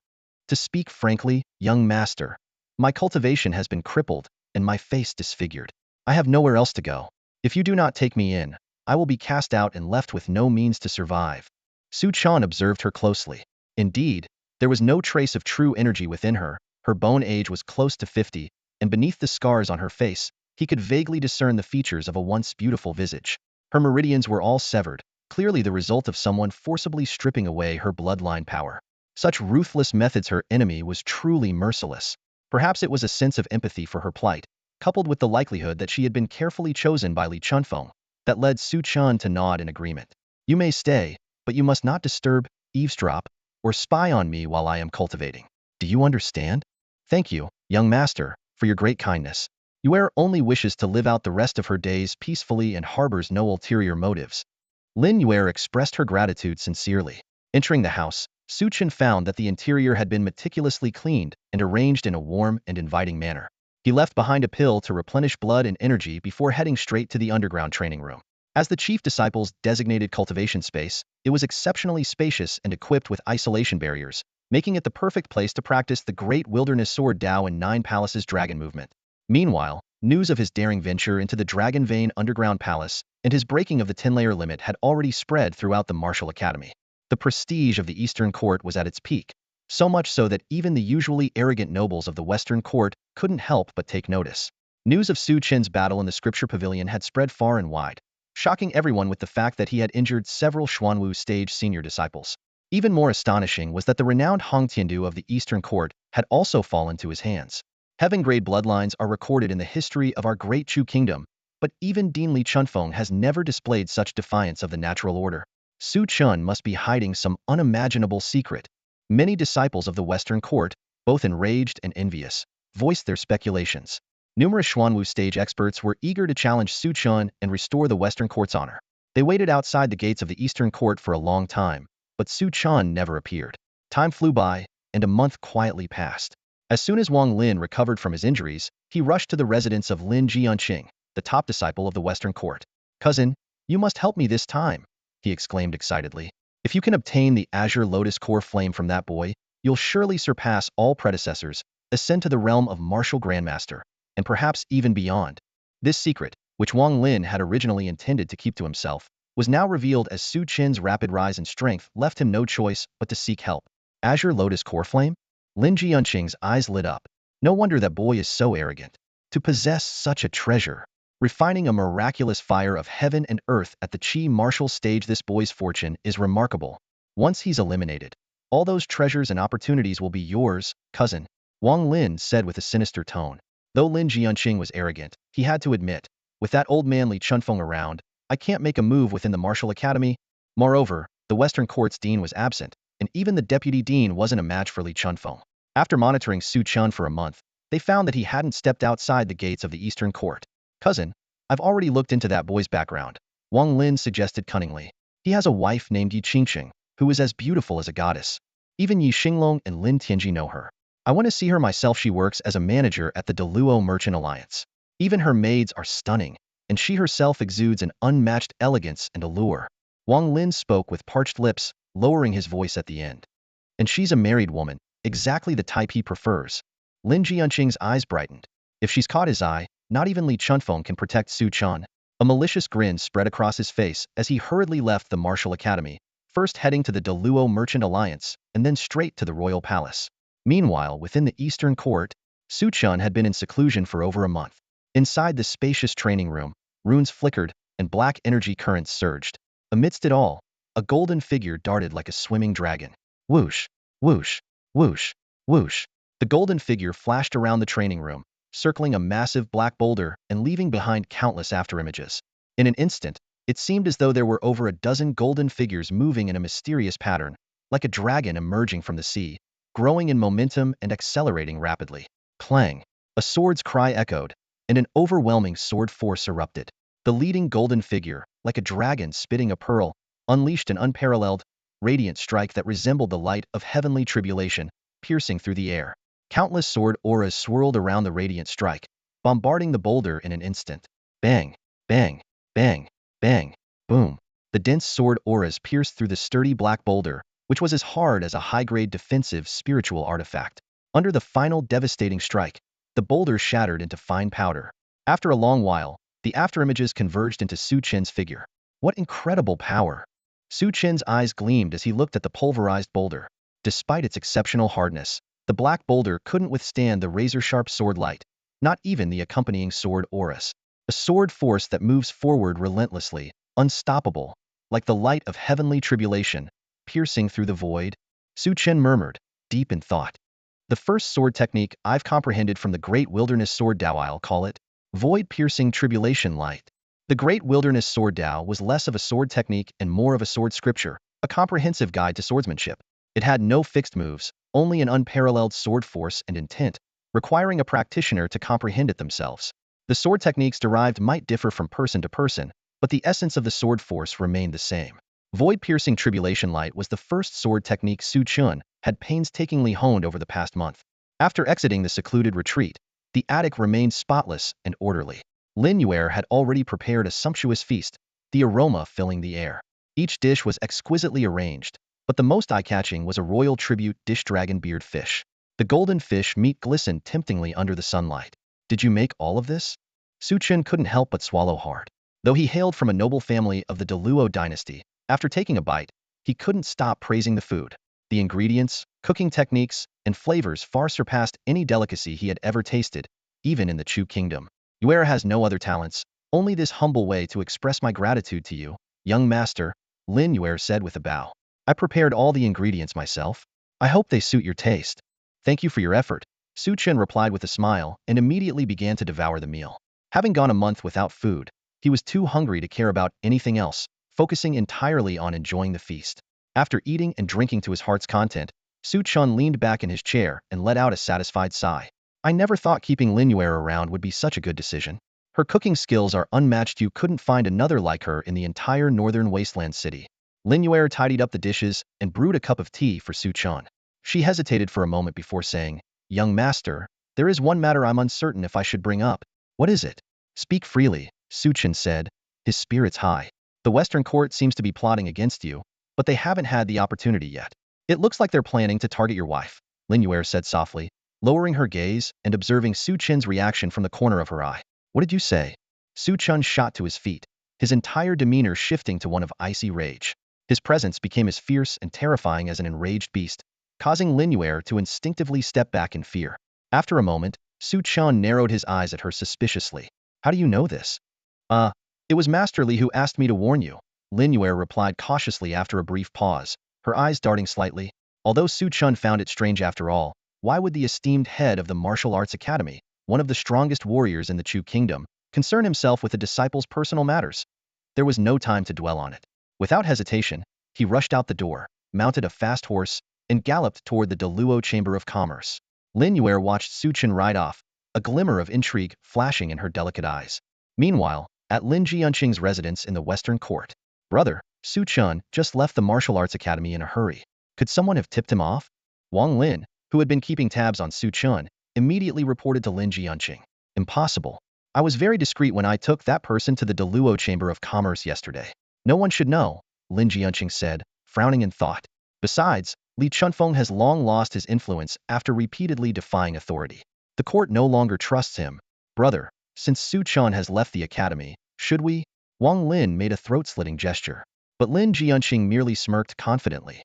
"To speak frankly, young master, my cultivation has been crippled and my face disfigured. I have nowhere else to go. If you do not take me in, I will be cast out and left with no means to survive." Su Chen observed her closely. Indeed, there was no trace of true energy within her. Her bone age was close to 50, and beneath the scars on her face, he could vaguely discern the features of a once beautiful visage. Her meridians were all severed, clearly the result of someone forcibly stripping away her bloodline power. Such ruthless methods, her enemy was truly merciless. Perhaps it was a sense of empathy for her plight, coupled with the likelihood that she had been carefully chosen by Li Chunfeng, that led Su Chen to nod in agreement. "You may stay, but you must not disturb, eavesdrop, or spy on me while I am cultivating. Do you understand? Thank you, young master, for your great kindness." Yuer only wishes to live out the rest of her days peacefully and harbors no ulterior motives. Lin Yuer expressed her gratitude sincerely. Entering the house, Su Chen found that the interior had been meticulously cleaned and arranged in a warm and inviting manner. He left behind a pill to replenish blood and energy before heading straight to the underground training room. As the chief disciple's designated cultivation space, it was exceptionally spacious and equipped with isolation barriers, making it the perfect place to practice the great wilderness sword Dao and 9 Palaces Dragon Movement. Meanwhile, news of his daring venture into the Dragon Vein underground palace and his breaking of the 10-layer limit had already spread throughout the martial academy. The prestige of the Eastern Court was at its peak. so much so that even the usually arrogant nobles of the Western court couldn't help but take notice. News of Su Chen's battle in the scripture pavilion had spread far and wide, shocking everyone with the fact that he had injured several Xuanwu stage senior disciples. Even more astonishing was that the renowned Hong Tiandu of the Eastern Court had also fallen to his hands. Heaven-grade bloodlines are recorded in the history of our great Chu kingdom, but even Dean Li Chunfeng has never displayed such defiance of the natural order. Su Chen must be hiding some unimaginable secret. Many disciples of the Western Court, both enraged and envious, voiced their speculations. Numerous Xuanwu stage experts were eager to challenge Su Chen and restore the Western Court's honor. They waited outside the gates of the Eastern Court for a long time, but Su Chen never appeared. Time flew by, and a month quietly passed. As soon as Wang Lin recovered from his injuries, he rushed to the residence of Lin Jianqing, the top disciple of the Western Court. "Cousin, you must help me this time," he exclaimed excitedly. "If you can obtain the azure lotus core flame from that boy, you'll surely surpass all predecessors, ascend to the realm of martial grandmaster, and perhaps even beyond." This secret, which Wang Lin had originally intended to keep to himself, was now revealed as Su Chen's rapid rise in strength left him no choice but to seek help. Azure Lotus Core Flame? Lin Jianqing's eyes lit up. No wonder that boy is so arrogant. To possess such a treasure. Refining a miraculous fire of heaven and earth at the Qi martial stage, this boy's fortune is remarkable. Once he's eliminated, all those treasures and opportunities will be yours, cousin, Wang Lin said with a sinister tone. Though Lin Jianqing was arrogant, he had to admit, with that old man Li Chunfeng around, I can't make a move within the martial academy. Moreover, the Western Court's dean was absent, and even the deputy dean wasn't a match for Li Chunfeng. After monitoring Su Chen for a month, they found that he hadn't stepped outside the gates of the Eastern Court. "Cousin, I've already looked into that boy's background," Wang Lin suggested cunningly. "He has a wife named Yi Qingxing, who is as beautiful as a goddess. Even Yi Xinglong and Lin Tianji know her. I want to see her myself. She works as a manager at the Deluo Merchant Alliance. Even her maids are stunning, and she herself exudes an unmatched elegance and allure." Wang Lin spoke with parched lips, lowering his voice at the end. "And she's a married woman, exactly the type he prefers." Lin Jianqing's eyes brightened. If she's caught his eye, not even Li Chunfeng can protect Su Chen. A malicious grin spread across his face as he hurriedly left the martial academy, first heading to the Deluo Merchant Alliance, and then straight to the royal palace. Meanwhile, within the Eastern Court, Su Chen had been in seclusion for over a month. Inside the spacious training room, runes flickered, and black energy currents surged. Amidst it all, a golden figure darted like a swimming dragon. Whoosh, whoosh, whoosh, whoosh. The golden figure flashed around the training room, circling a massive black boulder and leaving behind countless afterimages. In an instant, it seemed as though there were over a dozen golden figures moving in a mysterious pattern, like a dragon emerging from the sea, growing in momentum and accelerating rapidly. Clang! A sword's cry echoed, and an overwhelming sword force erupted. The leading golden figure, like a dragon spitting a pearl, unleashed an unparalleled, radiant strike that resembled the light of heavenly tribulation, piercing through the air. Countless sword auras swirled around the radiant strike, bombarding the boulder in an instant. Bang, bang, bang, bang, boom. The dense sword auras pierced through the sturdy black boulder, which was as hard as a high-grade defensive spiritual artifact. Under the final devastating strike, the boulder shattered into fine powder. After a long while, the afterimages converged into Su Chen's figure. What incredible power! Su Chen's eyes gleamed as he looked at the pulverized boulder. Despite its exceptional hardness, the black boulder couldn't withstand the razor-sharp sword light, not even the accompanying sword auras. A sword force that moves forward relentlessly, unstoppable, like the light of heavenly tribulation, piercing through the void. Su Chen murmured, deep in thought. "The first sword technique I've comprehended from the Great Wilderness Sword Dao, I'll call it void-piercing tribulation light." The Great Wilderness Sword Dao was less of a sword technique and more of a sword scripture, a comprehensive guide to swordsmanship. It had no fixed moves, only an unparalleled sword force and intent, requiring a practitioner to comprehend it themselves. The sword techniques derived might differ from person to person, but the essence of the sword force remained the same. Void-piercing tribulation light was the first sword technique Su Chen had painstakingly honed over the past month. After exiting the secluded retreat, the attic remained spotless and orderly. Lin Yuer had already prepared a sumptuous feast, the aroma filling the air. Each dish was exquisitely arranged, but the most eye-catching was a royal tribute dish, dragon beard fish. The golden fish meat glistened temptingly under the sunlight. "Did you make all of this?" Su Chen couldn't help but swallow hard. Though he hailed from a noble family of the Deluo dynasty, after taking a bite, he couldn't stop praising the food. The ingredients, cooking techniques, and flavors far surpassed any delicacy he had ever tasted, even in the Chu kingdom. Yue has no other talents, only this humble way to express my gratitude to you, young master, Lin Yue said with a bow. I prepared all the ingredients myself. I hope they suit your taste. Thank you for your effort, Su Chen replied with a smile and immediately began to devour the meal. Having gone a month without food, he was too hungry to care about anything else, focusing entirely on enjoying the feast. After eating and drinking to his heart's content, Su Chen leaned back in his chair and let out a satisfied sigh. I never thought keeping Lin Yue around would be such a good decision. Her cooking skills are unmatched. You couldn't find another like her in the entire northern wasteland city. Lin Yue tidied up the dishes and brewed a cup of tea for Su Chen. She hesitated for a moment before saying, Young master, there is one matter I'm uncertain if I should bring up. What is it? Speak freely, Su Chen said, his spirits high. The Western court seems to be plotting against you, but they haven't had the opportunity yet. It looks like they're planning to target your wife, Lin Yue said softly, lowering her gaze and observing Su Chen's reaction from the corner of her eye. What did you say? Su Chen shot to his feet, his entire demeanor shifting to one of icy rage. His presence became as fierce and terrifying as an enraged beast, causing Lin Yue to instinctively step back in fear. After a moment, Su Chen narrowed his eyes at her suspiciously. How do you know this? It was Master Li who asked me to warn you, Lin Yue replied cautiously after a brief pause, her eyes darting slightly. Although Su Chen found it strange after all, why would the esteemed head of the Martial Arts Academy, one of the strongest warriors in the Chu kingdom, concern himself with a disciple's personal matters? There was no time to dwell on it. Without hesitation, he rushed out the door, mounted a fast horse, and galloped toward the Deluo Chamber of Commerce. Lin Yue watched Su Chen ride off, a glimmer of intrigue flashing in her delicate eyes. Meanwhile, at Lin Jianqing's residence in the Western Court, brother, Su Chen just left the Martial Arts Academy in a hurry. Could someone have tipped him off? Wang Lin, who had been keeping tabs on Su Chen, immediately reported to Lin Jianqing. Impossible. I was very discreet when I took that person to the Deluo Chamber of Commerce yesterday. No one should know, Lin Jianqing said, frowning in thought. Besides, Li Chunfeng has long lost his influence after repeatedly defying authority. The court no longer trusts him. Brother, since Su Chen has left the academy, should we? Wang Lin made a throat-slitting gesture. But Lin Jianqing merely smirked confidently.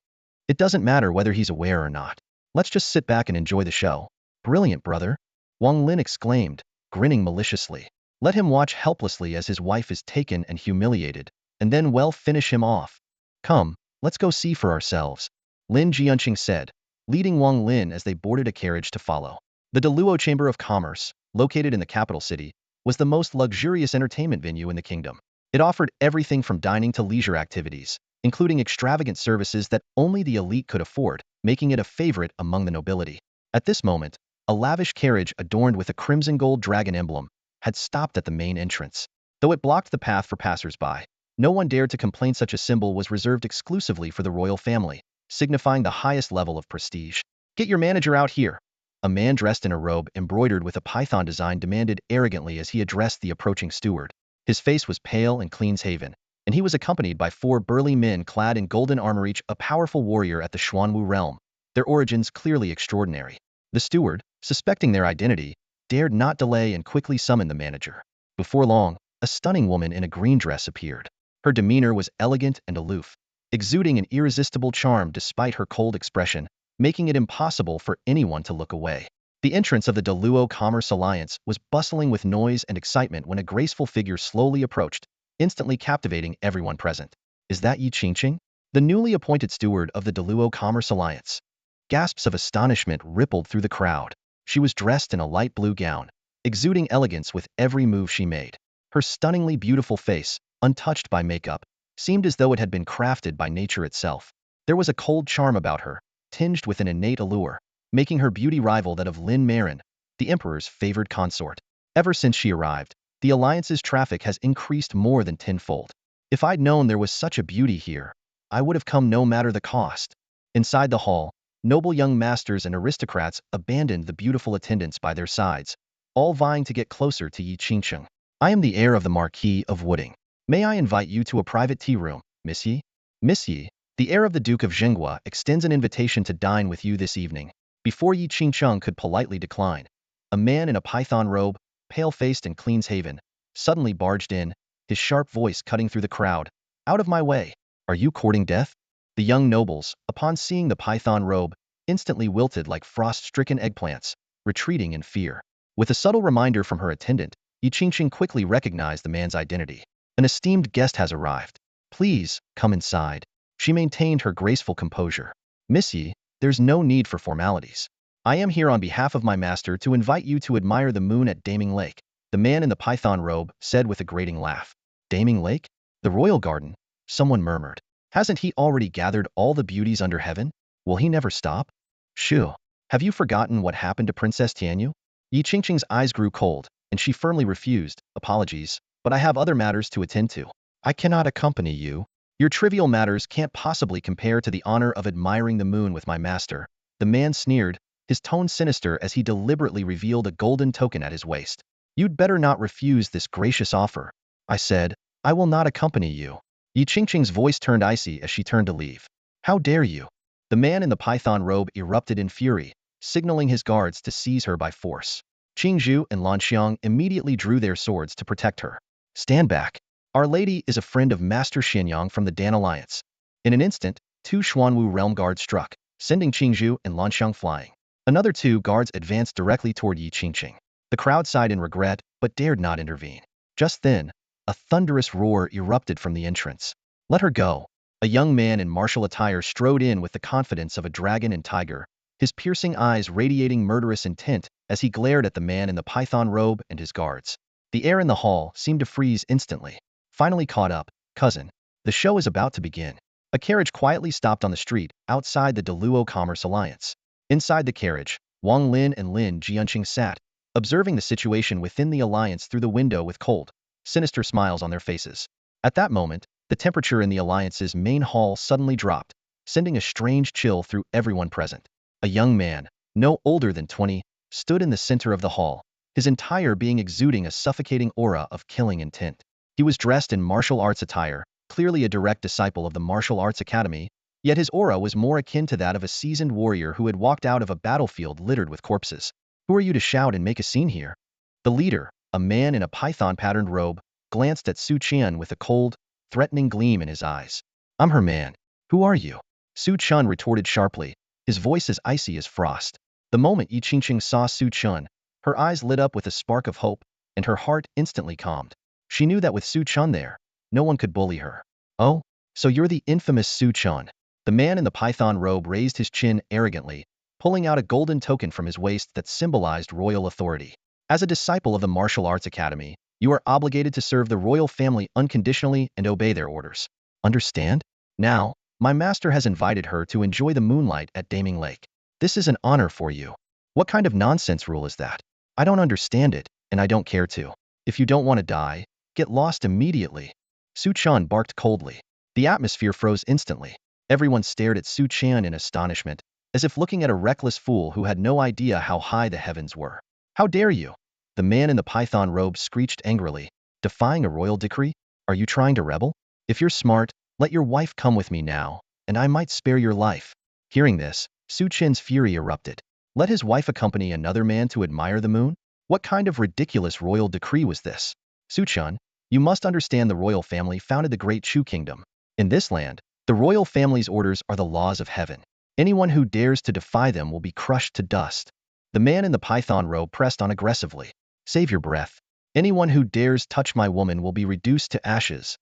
It doesn't matter whether he's aware or not. Let's just sit back and enjoy the show. Brilliant, brother, Wang Lin exclaimed, grinning maliciously. Let him watch helplessly as his wife is taken and humiliated, and then finish him off. Come, let's go see for ourselves, Lin Jianqing said, leading Wang Lin as they boarded a carriage to follow. The Deluo Chamber of Commerce, located in the capital city, was the most luxurious entertainment venue in the kingdom. It offered everything from dining to leisure activities, including extravagant services that only the elite could afford, making it a favorite among the nobility. At this moment, a lavish carriage adorned with a crimson gold dragon emblem had stopped at the main entrance. Though it blocked the path for passers-by, no one dared to complain. Such a symbol was reserved exclusively for the royal family, signifying the highest level of prestige. Get your manager out here, a man dressed in a robe embroidered with a python design demanded arrogantly as he addressed the approaching steward. His face was pale and clean-shaven, and he was accompanied by 4 burly men clad in golden armor, each a powerful warrior at the Xuanwu realm, their origins clearly extraordinary. The steward, suspecting their identity, dared not delay and quickly summoned the manager. Before long, a stunning woman in a green dress appeared. Her demeanor was elegant and aloof, exuding an irresistible charm despite her cold expression, making it impossible for anyone to look away. The entrance of the Deluo Commerce Alliance was bustling with noise and excitement when a graceful figure slowly approached, instantly captivating everyone present. Is that Yi Qingqing, the newly appointed steward of the Deluo Commerce Alliance? Gasps of astonishment rippled through the crowd. She was dressed in a light blue gown, exuding elegance with every move she made. Her stunningly beautiful face, untouched by makeup, seemed as though it had been crafted by nature itself. There was a cold charm about her, tinged with an innate allure, making her beauty rival that of Lin Marin, the emperor's favored consort. Ever since she arrived, the alliance's traffic has increased more than tenfold. If I'd known there was such a beauty here, I would have come no matter the cost. Inside the hall, noble young masters and aristocrats abandoned the beautiful attendants by their sides, all vying to get closer to Yi Qingqing. I am the heir of the Marquis of Wooding. May I invite you to a private tea room, Miss Yi? Miss Yi, the heir of the Duke of Zhenghua, extends an invitation to dine with you this evening. Before Yi Qingqing could politely decline, a man in a python robe, pale-faced and clean-shaven, suddenly barged in, his sharp voice cutting through the crowd. Out of my way! Are you courting death? The young nobles, upon seeing the python robe, instantly wilted like frost-stricken eggplants, retreating in fear. With a subtle reminder from her attendant, Yi Qingqing quickly recognized the man's identity. An esteemed guest has arrived. Please, come inside. She maintained her graceful composure. Miss Yi, there's no need for formalities. I am here on behalf of my master to invite you to admire the moon at Daming Lake, the man in the python robe said with a grating laugh. Daming Lake? The royal garden? Someone murmured. Hasn't he already gathered all the beauties under heaven? Will he never stop? Shu, have you forgotten what happened to Princess Tianyu? Yi Qingqing's eyes grew cold, and she firmly refused. Apologies, but I have other matters to attend to. I cannot accompany you. Your trivial matters can't possibly compare to the honor of admiring the moon with my master. The man sneered, his tone sinister as he deliberately revealed a golden token at his waist. You'd better not refuse this gracious offer. I said, I will not accompany you. Yi Qingqing's voice turned icy as she turned to leave. How dare you? The man in the python robe erupted in fury, signaling his guards to seize her by force. Qingzhu and Lanxiang immediately drew their swords to protect her. Stand back. Our lady is a friend of Master Xianyang from the Dan Alliance. In an instant, 2 Xuanwu realm guards struck, sending Qingzhu and Lanxiang flying. Another 2 guards advanced directly toward Yi Qingqing. The crowd sighed in regret, but dared not intervene. Just then, a thunderous roar erupted from the entrance. Let her go. A young man in martial attire strode in with the confidence of a dragon and tiger, his piercing eyes radiating murderous intent as he glared at the man in the python robe and his guards. The air in the hall seemed to freeze instantly. Finally caught up, cousin. The show is about to begin. A carriage quietly stopped on the street outside the Deluo Commerce Alliance. Inside the carriage, Wang Lin and Lin Jianqing sat, observing the situation within the alliance through the window with cold, sinister smiles on their faces. At that moment, the temperature in the alliance's main hall suddenly dropped, sending a strange chill through everyone present. A young man, no older than 20, stood in the center of the hall, his entire being exuding a suffocating aura of killing intent. He was dressed in martial arts attire, clearly a direct disciple of the martial arts academy, yet his aura was more akin to that of a seasoned warrior who had walked out of a battlefield littered with corpses. Who are you to shout and make a scene here? The leader, a man in a python-patterned robe, glanced at Su Chen with a cold, threatening gleam in his eyes. I'm her man. Who are you? Su Chen retorted sharply, his voice as icy as frost. The moment Yi Qingqing saw Su Chen, her eyes lit up with a spark of hope, and her heart instantly calmed. She knew that with Su Chen there, no one could bully her. Oh, so you're the infamous Su Chen. The man in the python robe raised his chin arrogantly, pulling out a golden token from his waist that symbolized royal authority. As a disciple of the Martial Arts Academy, you are obligated to serve the royal family unconditionally and obey their orders. Understand? Now, my master has invited her to enjoy the moonlight at Daming Lake. This is an honor for you. What kind of nonsense rule is that? I don't understand it, and I don't care to. If you don't want to die, get lost immediately. Su Chen barked coldly. The atmosphere froze instantly. Everyone stared at Su Chen in astonishment, as if looking at a reckless fool who had no idea how high the heavens were. How dare you? The man in the python robe screeched angrily, defying a royal decree? Are you trying to rebel? If you're smart, let your wife come with me now, and I might spare your life. Hearing this, Su Chen's fury erupted. Let his wife accompany another man to admire the moon? What kind of ridiculous royal decree was this? Su Chen, you must understand the royal family founded the great Chu kingdom. In this land, the royal family's orders are the laws of heaven. Anyone who dares to defy them will be crushed to dust. The man in the python robe pressed on aggressively. Save your breath. Anyone who dares touch my woman will be reduced to ashes.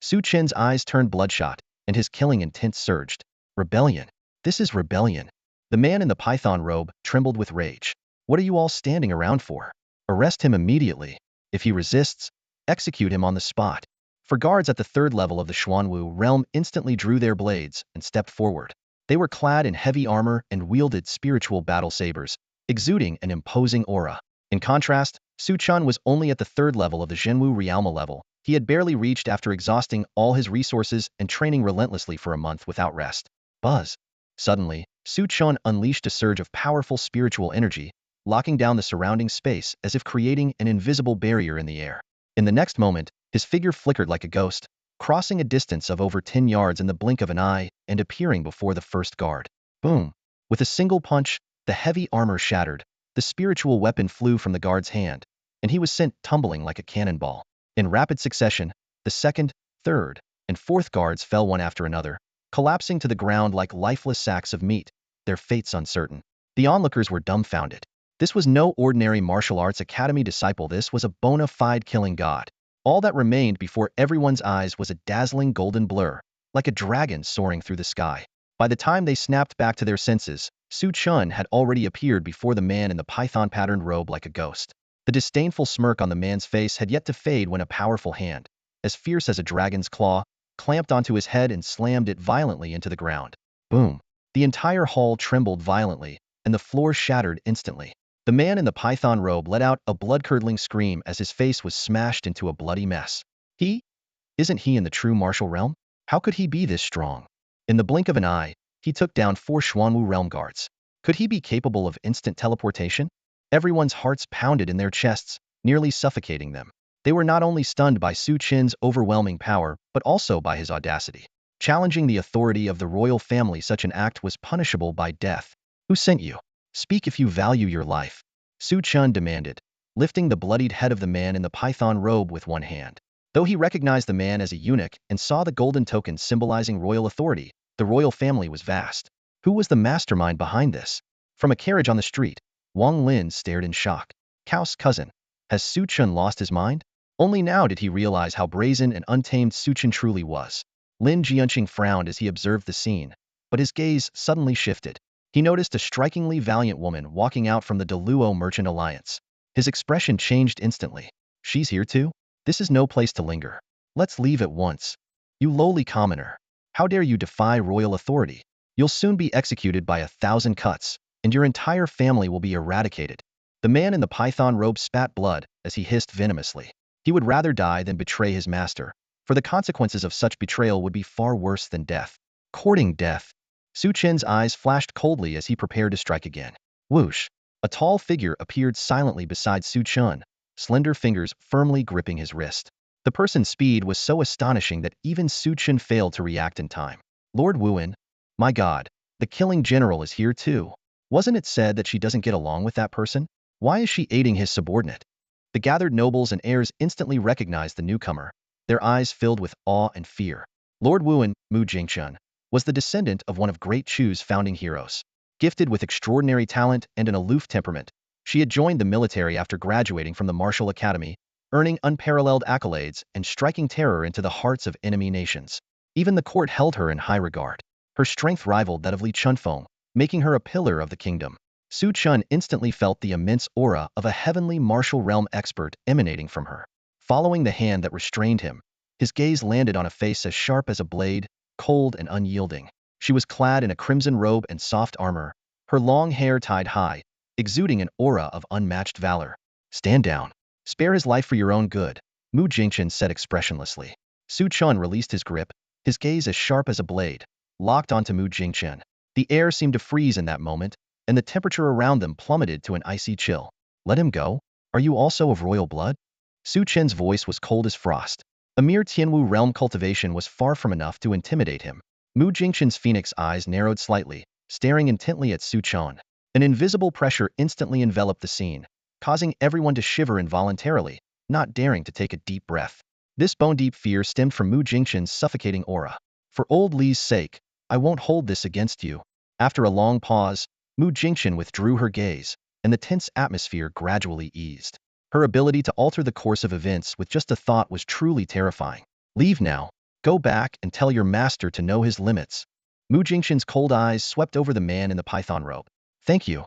Su Chen's eyes turned bloodshot, and his killing intent surged. Rebellion. This is rebellion. The man in the python robe trembled with rage. What are you all standing around for? Arrest him immediately. If he resists, execute him on the spot. For guards at the 3rd level of the Xuanwu realm instantly drew their blades and stepped forward. They were clad in heavy armor and wielded spiritual battle sabers, exuding an imposing aura. In contrast, Su Chen was only at the 3rd level of the Zhenwu Realma level. He had barely reached after exhausting all his resources and training relentlessly for a month without rest. Buzz. Suddenly, Su Chen unleashed a surge of powerful spiritual energy, locking down the surrounding space as if creating an invisible barrier in the air. In the next moment, his figure flickered like a ghost, crossing a distance of over 10 yards in the blink of an eye and appearing before the first guard. Boom! With a single punch, the heavy armor shattered, the spiritual weapon flew from the guard's hand, and he was sent tumbling like a cannonball. In rapid succession, the 2nd, 3rd, and 4th guards fell one after another, collapsing to the ground like lifeless sacks of meat, their fates uncertain. The onlookers were dumbfounded. This was no ordinary martial arts academy disciple, this was a bona fide killing god. All that remained before everyone's eyes was a dazzling golden blur, like a dragon soaring through the sky. By the time they snapped back to their senses, Su Chen had already appeared before the man in the python-patterned robe like a ghost. The disdainful smirk on the man's face had yet to fade when a powerful hand, as fierce as a dragon's claw, clamped onto his head and slammed it violently into the ground. Boom! The entire hall trembled violently, and the floor shattered instantly. The man in the python robe let out a blood-curdling scream as his face was smashed into a bloody mess. Isn't he in the true martial realm? How could he be this strong? In the blink of an eye, he took down 4 Xuanwu realm guards. Could he be capable of instant teleportation? Everyone's hearts pounded in their chests, nearly suffocating them. They were not only stunned by Su Chen's overwhelming power, but also by his audacity. Challenging the authority of the royal family, such an act was punishable by death. Who sent you? Speak if you value your life, Su Chen demanded, lifting the bloodied head of the man in the python robe with one hand. Though he recognized the man as a eunuch and saw the golden token symbolizing royal authority, the royal family was vast. Who was the mastermind behind this? From a carriage on the street, Wang Lin stared in shock. Cao's cousin. Has Su Chen lost his mind? Only now did he realize how brazen and untamed Su Chen truly was. Lin Jianqing frowned as he observed the scene, but his gaze suddenly shifted. He noticed a strikingly valiant woman walking out from the Deluo Merchant Alliance. His expression changed instantly. She's here too? This is no place to linger. Let's leave at once. You lowly commoner. How dare you defy royal authority? You'll soon be executed by 1,000 cuts, and your entire family will be eradicated. The man in the python robe spat blood as he hissed venomously. He would rather die than betray his master, for the consequences of such betrayal would be far worse than death. Courting death. Su Chen's eyes flashed coldly as he prepared to strike again. Whoosh! A tall figure appeared silently beside Su Chen, slender fingers firmly gripping his wrist. The person's speed was so astonishing that even Su Chen failed to react in time. Lord Wuan, my god, the killing general is here too. Wasn't it said that she doesn't get along with that person? Why is she aiding his subordinate? The gathered nobles and heirs instantly recognized the newcomer, their eyes filled with awe and fear. Lord Wuan, Mu Jingchen, was the descendant of one of Great Chu's founding heroes. Gifted with extraordinary talent and an aloof temperament, she had joined the military after graduating from the Martial Academy, earning unparalleled accolades and striking terror into the hearts of enemy nations. Even the court held her in high regard. Her strength rivaled that of Li Chunfeng, making her a pillar of the kingdom. Su Chen instantly felt the immense aura of a heavenly martial realm expert emanating from her. Following the hand that restrained him, his gaze landed on a face as sharp as a blade, cold and unyielding. She was clad in a crimson robe and soft armor, her long hair tied high, exuding an aura of unmatched valor. Stand down. Spare his life for your own good, Mu Jingchen said expressionlessly. Su Chen released his grip, his gaze as sharp as a blade, locked onto Mu Jingchen. The air seemed to freeze in that moment, and the temperature around them plummeted to an icy chill. Let him go? Are you also of royal blood? Su Chen's voice was cold as frost. A mere Tianwu realm cultivation was far from enough to intimidate him. Mu Jingchen's phoenix eyes narrowed slightly, staring intently at Su Chen. An invisible pressure instantly enveloped the scene, causing everyone to shiver involuntarily, not daring to take a deep breath. This bone-deep fear stemmed from Mu Jingchen's suffocating aura. For old Li's sake, I won't hold this against you. After a long pause, Mu Jingchen withdrew her gaze, and the tense atmosphere gradually eased. Her ability to alter the course of events with just a thought was truly terrifying. Leave now. Go back and tell your master to know his limits. Mu Jingchen's cold eyes swept over the man in the python robe. Thank you,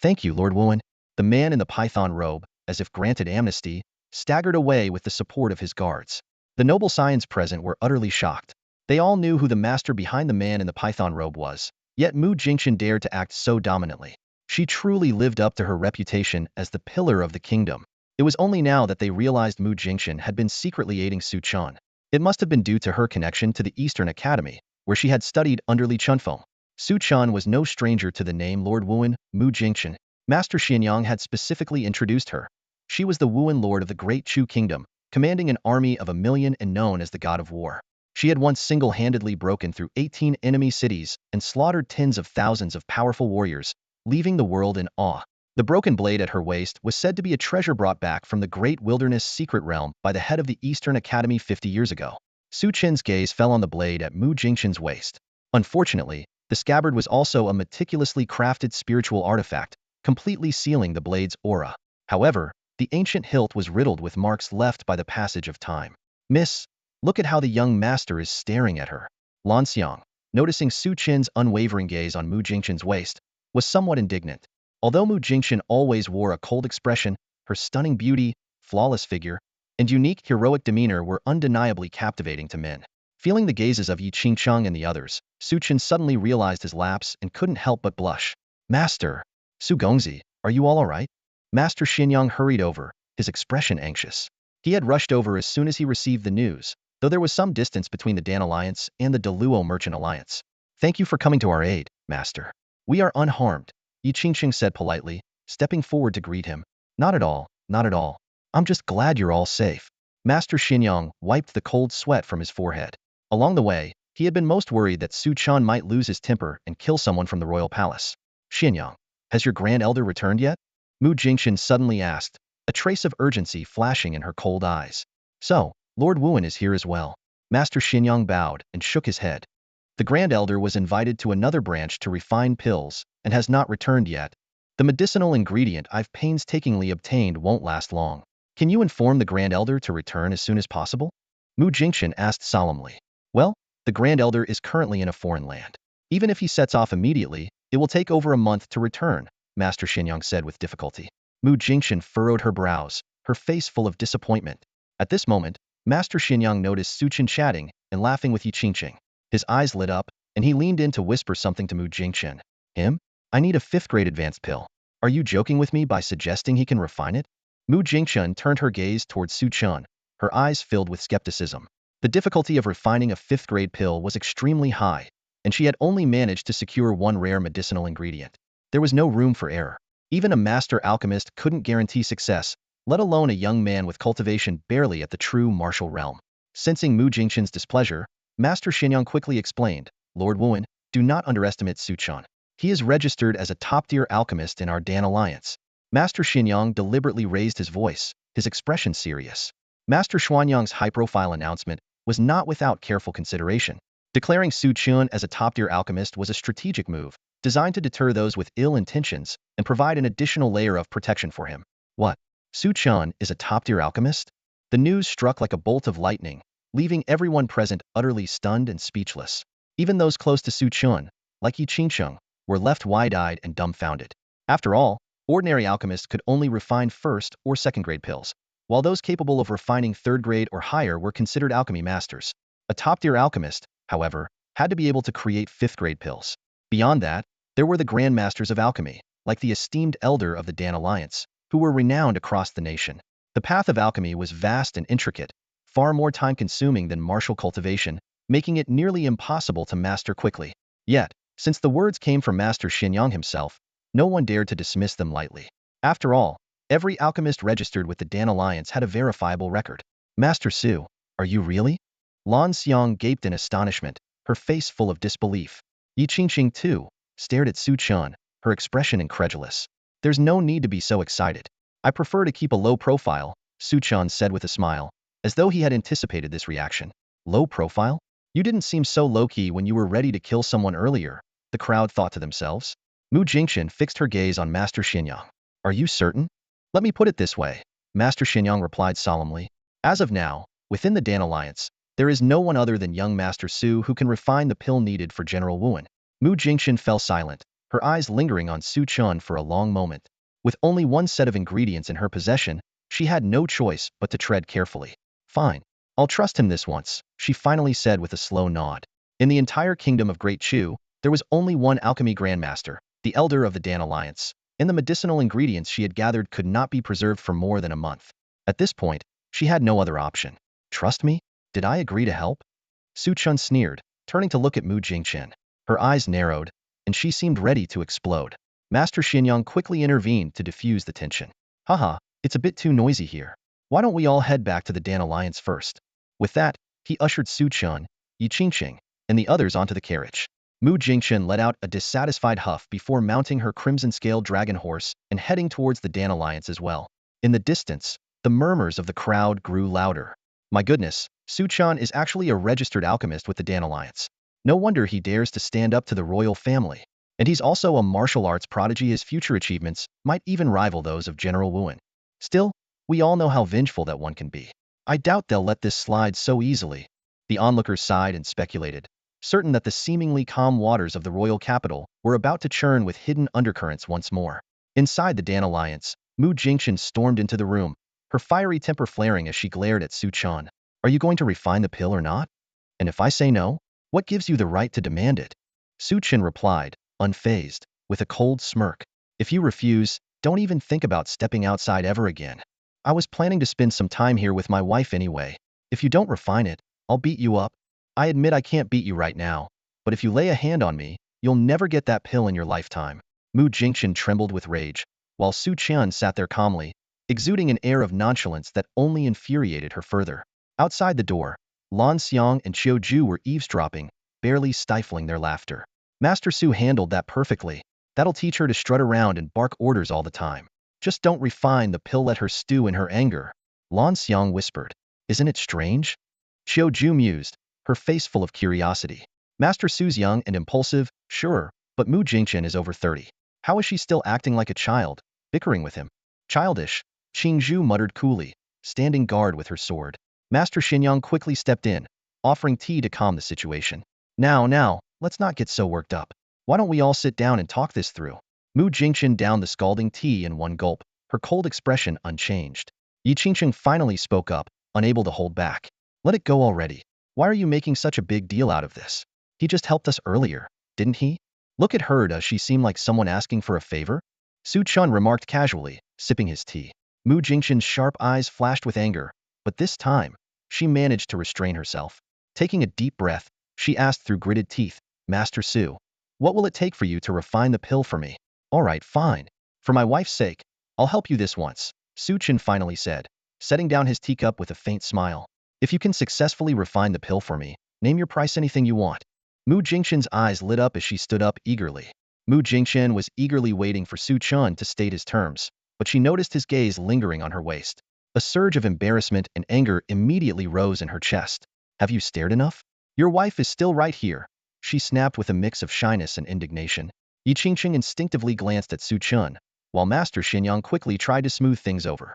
Lord Wuan. The man in the python robe, as if granted amnesty, staggered away with the support of his guards. The noble scions present were utterly shocked. They all knew who the master behind the man in the python robe was, yet Mu Jingchen dared to act so dominantly. She truly lived up to her reputation as the pillar of the kingdom. It was only now that they realized Mu Jingchen had been secretly aiding Su Chen. It must have been due to her connection to the Eastern Academy, where she had studied under Li Chunfeng. Su Chen was no stranger to the name Lord Wuan, Mu Jingchen. Master Xianyang had specifically introduced her. She was the Wuan lord of the Great Chu Kingdom, commanding an army of 1,000,000 and known as the God of War. She had once single-handedly broken through 18 enemy cities and slaughtered tens of thousands of powerful warriors, leaving the world in awe. The broken blade at her waist was said to be a treasure brought back from the Great Wilderness Secret Realm by the head of the Eastern Academy 50 years ago. Su Chen's gaze fell on the blade at Mu Jingchen's waist. Unfortunately, the scabbard was also a meticulously crafted spiritual artifact, completely sealing the blade's aura. However, the ancient hilt was riddled with marks left by the passage of time. Miss, look at how the young master is staring at her. Lan Xiang, noticing Su Chen's unwavering gaze on Mu Jingqian's waist, was somewhat indignant. Although Mu Jingqian always wore a cold expression, her stunning beauty, flawless figure, and unique heroic demeanor were undeniably captivating to men. Feeling the gazes of Yi Qingcheng and the others, Su Chen suddenly realized his lapse and couldn't help but blush. Master! Su Gongzi, are you all right? Master Xinyang hurried over, his expression anxious. He had rushed over as soon as he received the news, though there was some distance between the Dan Alliance and the Deluo Merchant Alliance. Thank you for coming to our aid, Master. We are unharmed, Yi Qingcheng said politely, stepping forward to greet him. Not at all, not at all. I'm just glad you're all safe. Master Xinyang wiped the cold sweat from his forehead. Along the way, he had been most worried that Su Chen might lose his temper and kill someone from the royal palace. Xinyang, has your grand elder returned yet? Mu Jingqian suddenly asked, a trace of urgency flashing in her cold eyes. So, Lord Wuan is here as well. Master Xinyang bowed and shook his head. The Grand Elder was invited to another branch to refine pills and has not returned yet. The medicinal ingredient I've painstakingly obtained won't last long. Can you inform the Grand Elder to return as soon as possible? Mu Jingqian asked solemnly. Well, the Grand Elder is currently in a foreign land. Even if he sets off immediately, it will take over a month to return, Master Xinyang said with difficulty. Mu Jingqian furrowed her brows, her face full of disappointment. At this moment, Master Xinyang noticed Su Chen chatting and laughing with Yi Qingqing. His eyes lit up, and he leaned in to whisper something to Mu Jingqian. Him? I need a 5th-grade advanced pill. Are you joking with me by suggesting he can refine it? Mu Jingqian turned her gaze towards Su Chen, her eyes filled with skepticism. The difficulty of refining a 5th-grade pill was extremely high, and she had only managed to secure one rare medicinal ingredient. There was no room for error. Even a master alchemist couldn't guarantee success, let alone a young man with cultivation barely at the true martial realm. Sensing Mu Jingqian's displeasure, Master Xinyang quickly explained, Lord Wuan, do not underestimate Su Chen. He is registered as a top-tier alchemist in our Dan Alliance. Master Xinyang deliberately raised his voice, his expression serious. Master Xuanyang's high-profile announcement was not without careful consideration. Declaring Su Chen as a top-tier alchemist was a strategic move, designed to deter those with ill intentions and provide an additional layer of protection for him. What? Su Chen is a top-tier alchemist? The news struck like a bolt of lightning, leaving everyone present utterly stunned and speechless. Even those close to Su Chen, like Yi Qingcheng, were left wide-eyed and dumbfounded. After all, ordinary alchemists could only refine 1st or 2nd-grade pills, while those capable of refining 3rd-grade or higher were considered alchemy masters. A top-tier alchemist, however, had to be able to create 5th-grade pills. Beyond that, there were the Grand Masters of Alchemy, like the esteemed Elder of the Dan Alliance, who were renowned across the nation. The path of alchemy was vast and intricate, far more time-consuming than martial cultivation, making it nearly impossible to master quickly. Yet, since the words came from Master Xinyang himself, no one dared to dismiss them lightly. After all, every alchemist registered with the Dan Alliance had a verifiable record. Master Su, are you really? Lan Xiang gaped in astonishment, her face full of disbelief. Yi Qingqing, too, stared at Su Chen, her expression incredulous. There's no need to be so excited. I prefer to keep a low profile, Su Chen said with a smile, as though he had anticipated this reaction. Low profile? You didn't seem so low-key when you were ready to kill someone earlier, the crowd thought to themselves. Mu Jingqian fixed her gaze on Master Xinyang. Are you certain? Let me put it this way, Master Xinyang replied solemnly. As of now, within the Dan Alliance, there is no one other than young Master Su who can refine the pill needed for General Wuan. Mu Jingqian fell silent, her eyes lingering on Su Chen for a long moment. With only one set of ingredients in her possession, she had no choice but to tread carefully. Fine. I'll trust him this once, she finally said with a slow nod. In the entire kingdom of Great Chu, there was only one alchemy grandmaster, the Elder of the Dan Alliance, and the medicinal ingredients she had gathered could not be preserved for more than a month. At this point, she had no other option. Trust me? Did I agree to help? Su Chen sneered, turning to look at Mu Jingqian. Her eyes narrowed, and she seemed ready to explode. Master Xinyang quickly intervened to diffuse the tension. Haha, it's a bit too noisy here. Why don't we all head back to the Dan Alliance first? With that, he ushered Su Chen, Yi Qingqing, and the others onto the carriage. Mu Jingqian let out a dissatisfied huff before mounting her crimson-scaled dragon horse and heading towards the Dan Alliance as well. In the distance, the murmurs of the crowd grew louder. My goodness, Su Chen is actually a registered alchemist with the Dan Alliance. No wonder he dares to stand up to the royal family. And he's also a martial arts prodigy. His future achievements might even rival those of General Wuan. Still, we all know how vengeful that one can be. I doubt they'll let this slide so easily. The onlookers sighed and speculated, certain that the seemingly calm waters of the royal capital were about to churn with hidden undercurrents once more. Inside the Dan Alliance, Mu Jingqian stormed into the room, her fiery temper flaring as she glared at Su Chen. Are you going to refine the pill or not? And if I say no, what gives you the right to demand it? Su Chen replied, unfazed, with a cold smirk. If you refuse, don't even think about stepping outside ever again. I was planning to spend some time here with my wife anyway. If you don't refine it, I'll beat you up. I admit I can't beat you right now, but if you lay a hand on me, you'll never get that pill in your lifetime. Mu Jingqian trembled with rage, while Su Chen sat there calmly, exuding an air of nonchalance that only infuriated her further. Outside the door, Lan Xiang and Qiu Ju were eavesdropping, barely stifling their laughter. Master Su handled that perfectly. That'll teach her to strut around and bark orders all the time. Just don't refine the pill, let her stew in her anger. Lan Xiang whispered. Isn't it strange? Qiu Ju mused, her face full of curiosity. Master Su's young and impulsive, sure, but Mu Jingqian is over 30. How is she still acting like a child, bickering with him? Childish, Qing Zhu muttered coolly, standing guard with her sword. Master Xinyang quickly stepped in, offering tea to calm the situation. Now, let's not get so worked up. Why don't we all sit down and talk this through? Mu Jingqian downed the scalding tea in one gulp, her cold expression unchanged. Yi Qingqing finally spoke up, unable to hold back. Let it go already. Why are you making such a big deal out of this? He just helped us earlier, didn't he? Look at her, does she seem like someone asking for a favor? Su Chen remarked casually, sipping his tea. Mu Jingqian's sharp eyes flashed with anger, but this time, she managed to restrain herself. Taking a deep breath, she asked through gritted teeth, Master Su, what will it take for you to refine the pill for me? All right, fine. For my wife's sake, I'll help you this once, Su Chen finally said, setting down his teacup with a faint smile. If you can successfully refine the pill for me, name your price, anything you want. Mu Jingqian's eyes lit up as she stood up eagerly. Mu Jingqian was eagerly waiting for Su Chen to state his terms, but she noticed his gaze lingering on her waist. A surge of embarrassment and anger immediately rose in her chest. Have you stared enough? Your wife is still right here, she snapped with a mix of shyness and indignation. Yi Qingqing instinctively glanced at Su Chen, while Master Xinyang quickly tried to smooth things over.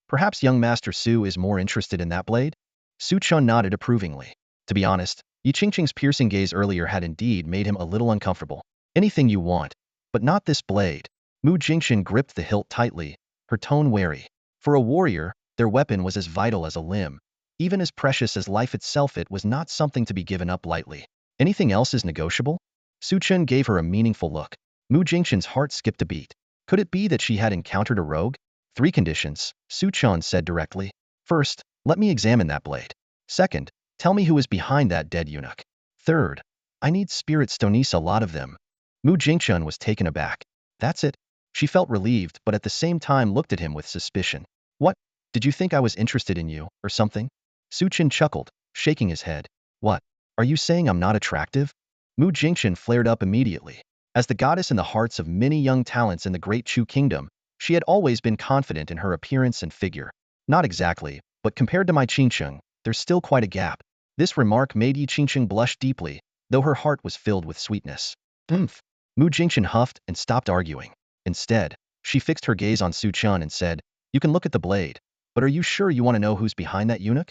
Perhaps young Master Su is more interested in that blade? Su Chen nodded approvingly. To be honest, Yi Qingqing's piercing gaze earlier had indeed made him a little uncomfortable. Anything you want, but not this blade. Mu Jingqian gripped the hilt tightly, her tone wary. For a warrior, their weapon was as vital as a limb. Even as precious as life itself, it was not something to be given up lightly. Anything else is negotiable? Su Chen gave her a meaningful look. Mu Jingqian's heart skipped a beat. Could it be that she had encountered a rogue? 3 conditions, Su Chen said directly. First, let me examine that blade. Second, tell me who is behind that dead eunuch. Third, I need spirit stones, a lot of them. Mu Jingqian was taken aback. That's it. She felt relieved, but at the same time looked at him with suspicion. What? Did you think I was interested in you, or something? Su Chen chuckled, shaking his head. What? Are you saying I'm not attractive? Mu Jingqian flared up immediately. As the goddess in the hearts of many young talents in the Great Chu Kingdom, she had always been confident in her appearance and figure. Not exactly, but compared to my Qingqing, there's still quite a gap. This remark made Yi Qingqing blush deeply, though her heart was filled with sweetness. Humph. Mu Jingqian huffed and stopped arguing. Instead, she fixed her gaze on Su Chen and said, You can look at the blade, but are you sure you want to know who's behind that eunuch?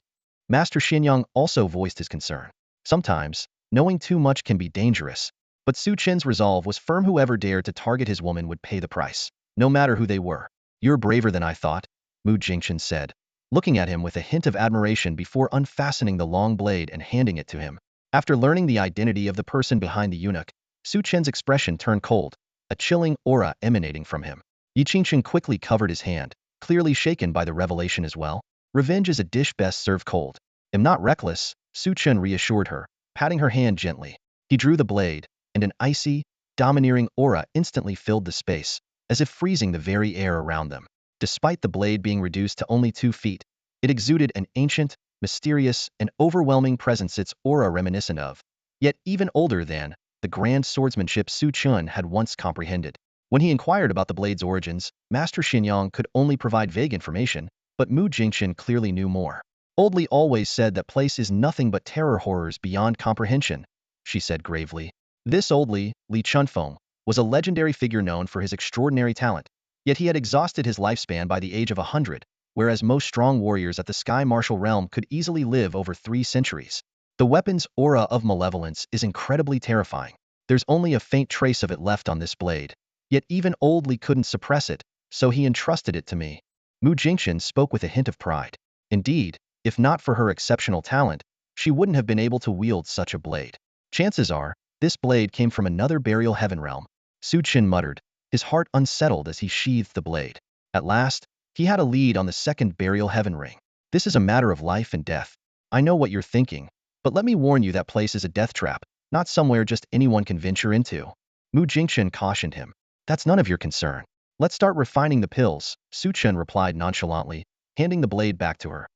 Master Xinyang also voiced his concern. Sometimes, knowing too much can be dangerous. But Su Chen's resolve was firm. Whoever dared to target his woman would pay the price, no matter who they were. You're braver than I thought, Mu Jingqian said, looking at him with a hint of admiration before unfastening the long blade and handing it to him. After learning the identity of the person behind the eunuch, Su Chen's expression turned cold, a chilling aura emanating from him. Yi Qingqing quickly covered his hand, clearly shaken by the revelation as well. Revenge is a dish best served cold. Am not reckless, Su Chen reassured her, patting her hand gently. He drew the blade, and an icy, domineering aura instantly filled the space, as if freezing the very air around them. Despite the blade being reduced to only 2 feet, it exuded an ancient, mysterious, and overwhelming presence, its aura reminiscent of, yet even older than, the grand swordsmanship Su Chen had once comprehended. When he inquired about the blade's origins, Master Xinyang could only provide vague information, but Mu Jingqian clearly knew more. Oldly always said that place is nothing but terror, horrors beyond comprehension. she said gravely. This old Li Chunfeng, was a legendary figure known for his extraordinary talent, yet he had exhausted his lifespan by the age of 100, whereas most strong warriors at the Sky Martial realm could easily live over 3 centuries. The weapon's aura of malevolence is incredibly terrifying. There's only a faint trace of it left on this blade. Yet even old Li couldn't suppress it, so he entrusted it to me. Mu Jingchen spoke with a hint of pride. Indeed, if not for her exceptional talent, she wouldn't have been able to wield such a blade. Chances are, this blade came from another burial heaven realm. Su Chen muttered, his heart unsettled as he sheathed the blade. At last, he had a lead on the second burial heaven ring. This is a matter of life and death. I know what you're thinking, but let me warn you that place is a death trap, not somewhere just anyone can venture into. Mu Jingchen cautioned him. That's none of your concern. Let's start refining the pills, Su Chen replied nonchalantly, handing the blade back to her.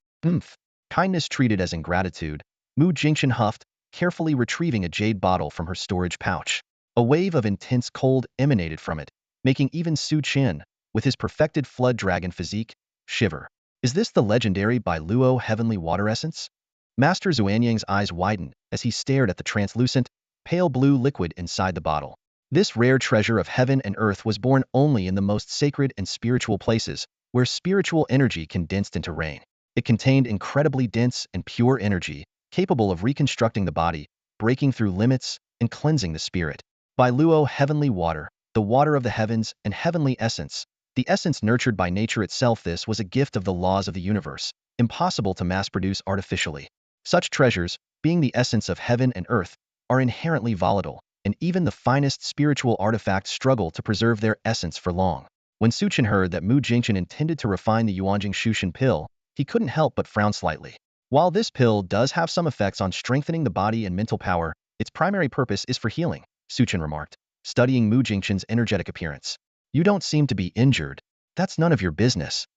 Kindness treated as ingratitude, Mu Jingchen huffed, carefully retrieving a jade bottle from her storage pouch. A wave of intense cold emanated from it, making even Su Chen, with his perfected flood dragon physique, shiver. Is this the legendary Bai Luo heavenly water essence? Master Xuanyang's eyes widened as he stared at the translucent, pale blue liquid inside the bottle. This rare treasure of heaven and earth was born only in the most sacred and spiritual places, where spiritual energy condensed into rain. It contained incredibly dense and pure energy, capable of reconstructing the body, breaking through limits, and cleansing the spirit. Bai Luo heavenly water, the water of the heavens and heavenly essence, the essence nurtured by nature itself. This was a gift of the laws of the universe, impossible to mass-produce artificially. Such treasures, being the essence of heaven and earth, are inherently volatile, and even the finest spiritual artifacts struggle to preserve their essence for long. When Su Chen heard that Mu Jingchen intended to refine the Yuanjing Shushan pill, he couldn't help but frown slightly. While this pill does have some effects on strengthening the body and mental power, its primary purpose is for healing, Su Chen remarked, studying Mu Jingchen's energetic appearance. You don't seem to be injured. That's none of your business.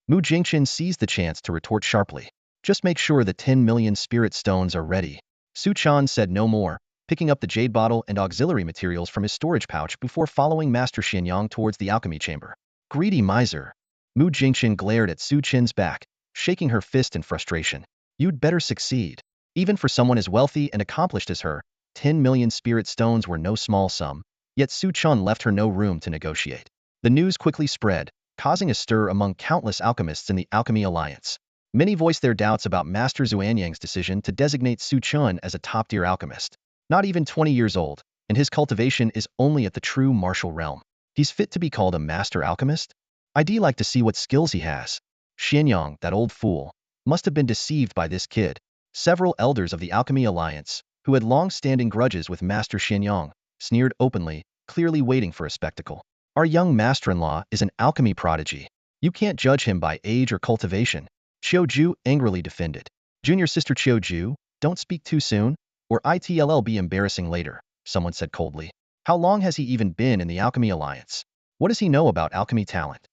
Mu Jingchen seized the chance to retort sharply. Just make sure the 10 million spirit stones are ready. Su Chen said no more, picking up the jade bottle and auxiliary materials from his storage pouch before following Master Xianyang towards the alchemy chamber. Greedy miser. Mu Jingchen glared at Su Chen's back, shaking her fist in frustration. You'd better succeed. Even for someone as wealthy and accomplished as her, 10 million spirit stones were no small sum, yet Su Chen left her no room to negotiate. The news quickly spread, causing a stir among countless alchemists in the Alchemy Alliance. Many voiced their doubts about Master Xuanyang's decision to designate Su Chen as a top-tier alchemist. Not even 20 years old, and his cultivation is only at the true martial realm. He's fit to be called a master alchemist? I'd like to see what skills he has. Xianyang, that old fool, must have been deceived by this kid. Several elders of the Alchemy Alliance, who had long-standing grudges with Master Xianyang, sneered openly, clearly waiting for a spectacle. Our young master-in-law is an alchemy prodigy. You can't judge him by age or cultivation. Qiu angrily defended. Junior sister Qiu, don't speak too soon, or it'll be embarrassing later, someone said coldly. How long has he even been in the Alchemy Alliance? What does he know about alchemy talent?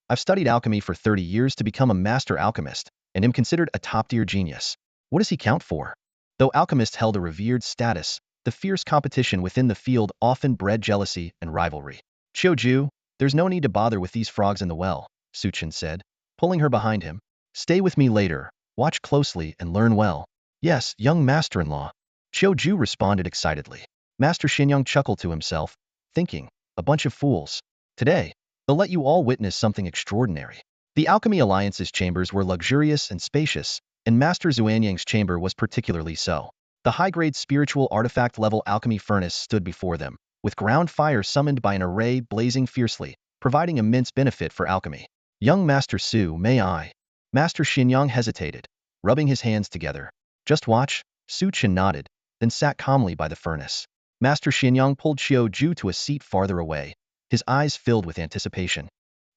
I've studied alchemy for 30 years to become a master alchemist, and am considered a top-tier genius. What does he count for? Though alchemists held a revered status, the fierce competition within the field often bred jealousy and rivalry. Qiu, there's no need to bother with these frogs in the well, Su Chen said, pulling her behind him. Stay with me later, watch closely and learn well. Yes, young master-in-law. Qiu responded excitedly. Master Xianyang chuckled to himself, thinking, a bunch of fools. Today, they'll let you all witness something extraordinary. The Alchemy Alliance's chambers were luxurious and spacious, and Master Xuanyang's chamber was particularly so. The high-grade spiritual artifact-level alchemy furnace stood before them, with ground fire summoned by an array blazing fiercely, providing immense benefit for alchemy. Young Master Su, may I? Master Xianyang hesitated, rubbing his hands together. Just watch, Su Chen nodded, then sat calmly by the furnace. Master Xianyang pulled Qiu to a seat farther away, his eyes filled with anticipation.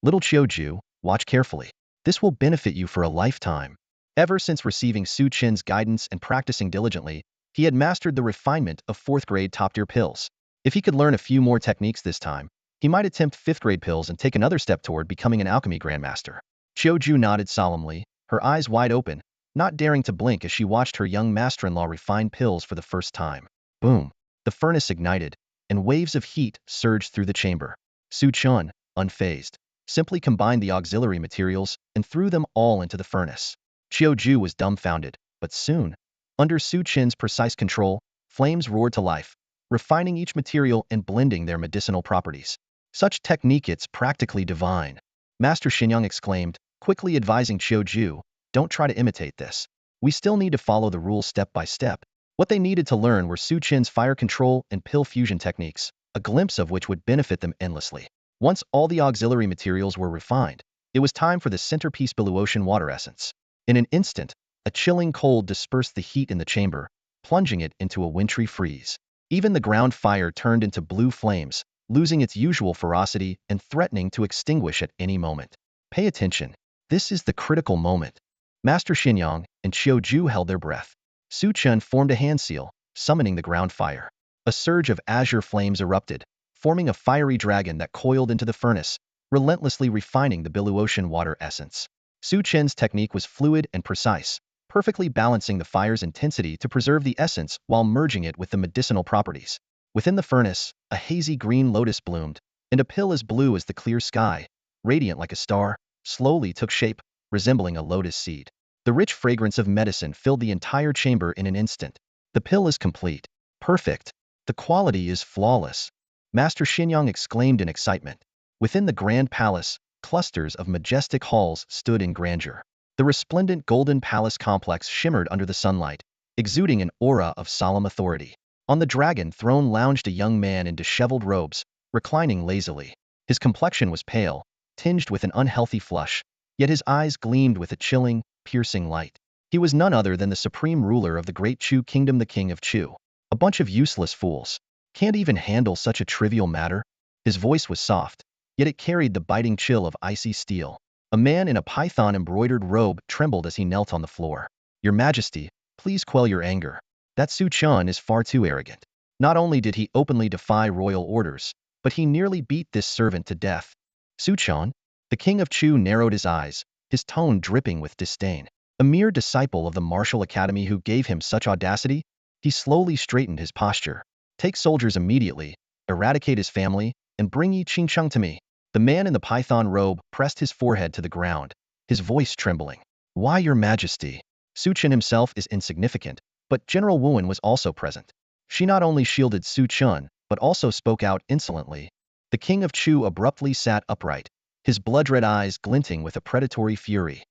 Little Qiu, watch carefully. This will benefit you for a lifetime. Ever since receiving Su Chen's guidance and practicing diligently, he had mastered the refinement of 4th-grade top-tier pills. If he could learn a few more techniques this time, he might attempt 5th-grade pills and take another step toward becoming an alchemy grandmaster. Qiu nodded solemnly, her eyes wide open, not daring to blink as she watched her young master-in-law refine pills for the first time. Boom! The furnace ignited, and waves of heat surged through the chamber. Su Chen, unfazed, simply combined the auxiliary materials and threw them all into the furnace. Qiu was dumbfounded, but soon, under Su Chen's precise control, Flames roared to life, refining each material and blending their medicinal properties. Such technique, it's practically divine. Master Xinyang exclaimed, quickly advising Qiu, don't try to imitate this. We still need to follow the rules step by step. What they needed to learn were Su Chen's fire control and pill fusion techniques, a glimpse of which would benefit them endlessly. Once all the auxiliary materials were refined, it was time for the centerpiece blue ocean water essence. In an instant, a chilling cold dispersed the heat in the chamber, plunging it into a wintry freeze. Even the ground fire turned into blue flames, losing its usual ferocity and threatening to extinguish at any moment. Pay attention. This is the critical moment. Master Xinyang and Qiu held their breath. Su Chen formed a hand seal, summoning the ground fire. A surge of azure flames erupted, forming a fiery dragon that coiled into the furnace, relentlessly refining the blue ocean water essence. Su Chen's technique was fluid and precise, perfectly balancing the fire's intensity to preserve the essence while merging it with the medicinal properties. Within the furnace, a hazy green lotus bloomed, and a pill as blue as the clear sky, radiant like a star, slowly took shape, resembling a lotus seed. The rich fragrance of medicine filled the entire chamber in an instant. The pill is complete. Perfect. The quality is flawless. Master Xinyang exclaimed in excitement. Within the grand palace, clusters of majestic halls stood in grandeur. The resplendent golden palace complex shimmered under the sunlight, exuding an aura of solemn authority. On the dragon throne lounged a young man in disheveled robes, reclining lazily. His complexion was pale, tinged with an unhealthy flush, yet his eyes gleamed with a chilling, piercing light. He was none other than the supreme ruler of the great Chu kingdom, the king of Chu. A bunch of useless fools. Can't even handle such a trivial matter? His voice was soft, yet it carried the biting chill of icy steel. A man in a python-embroidered robe trembled as he knelt on the floor. Your Majesty, please quell your anger. That Su Chen is far too arrogant. Not only did he openly defy royal orders, but he nearly beat this servant to death. Su Chen? The king of Chu narrowed his eyes, his tone dripping with disdain. A mere disciple of the martial academy who gave him such audacity? He slowly straightened his posture. Take soldiers immediately, eradicate his family, and bring Yi Qingcheng to me. The man in the python robe pressed his forehead to the ground, his voice trembling. Why, your Majesty? Su Chen himself is insignificant, but General Wuan was also present. She not only shielded Su Chen, but also spoke out insolently. The king of Chu abruptly sat upright, his blood-red eyes glinting with a predatory fury.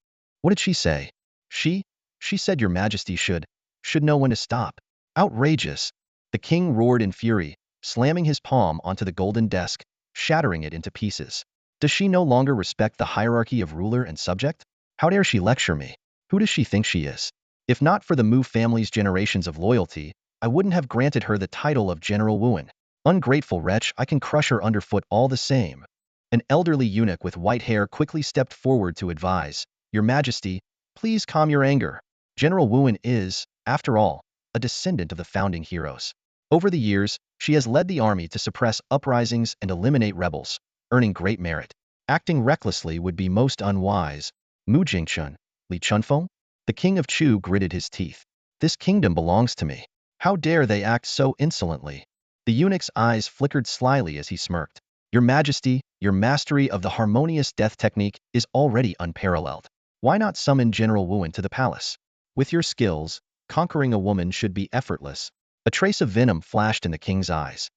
What did she say? She said your Majesty should know when to stop. Outrageous. The king roared in fury, slamming his palm onto the golden desk, shattering it into pieces. Does she no longer respect the hierarchy of ruler and subject? How dare she lecture me? Who does she think she is? If not for the Mu family's generations of loyalty, I wouldn't have granted her the title of General Wuan. Ungrateful wretch, I can crush her underfoot all the same. An elderly eunuch with white hair quickly stepped forward to advise, Your Majesty, please calm your anger. General Wuan is, after all, a descendant of the founding heroes. Over the years, she has led the army to suppress uprisings and eliminate rebels, earning great merit. Acting recklessly would be most unwise. Mu Jingchun, Li Chunfeng? The king of Chu gritted his teeth. This kingdom belongs to me. How dare they act so insolently? The eunuch's eyes flickered slyly as he smirked. Your Majesty, your mastery of the harmonious death technique is already unparalleled. Why not summon General Wuan to the palace? With your skills, conquering a woman should be effortless. A trace of venom flashed in the king's eyes.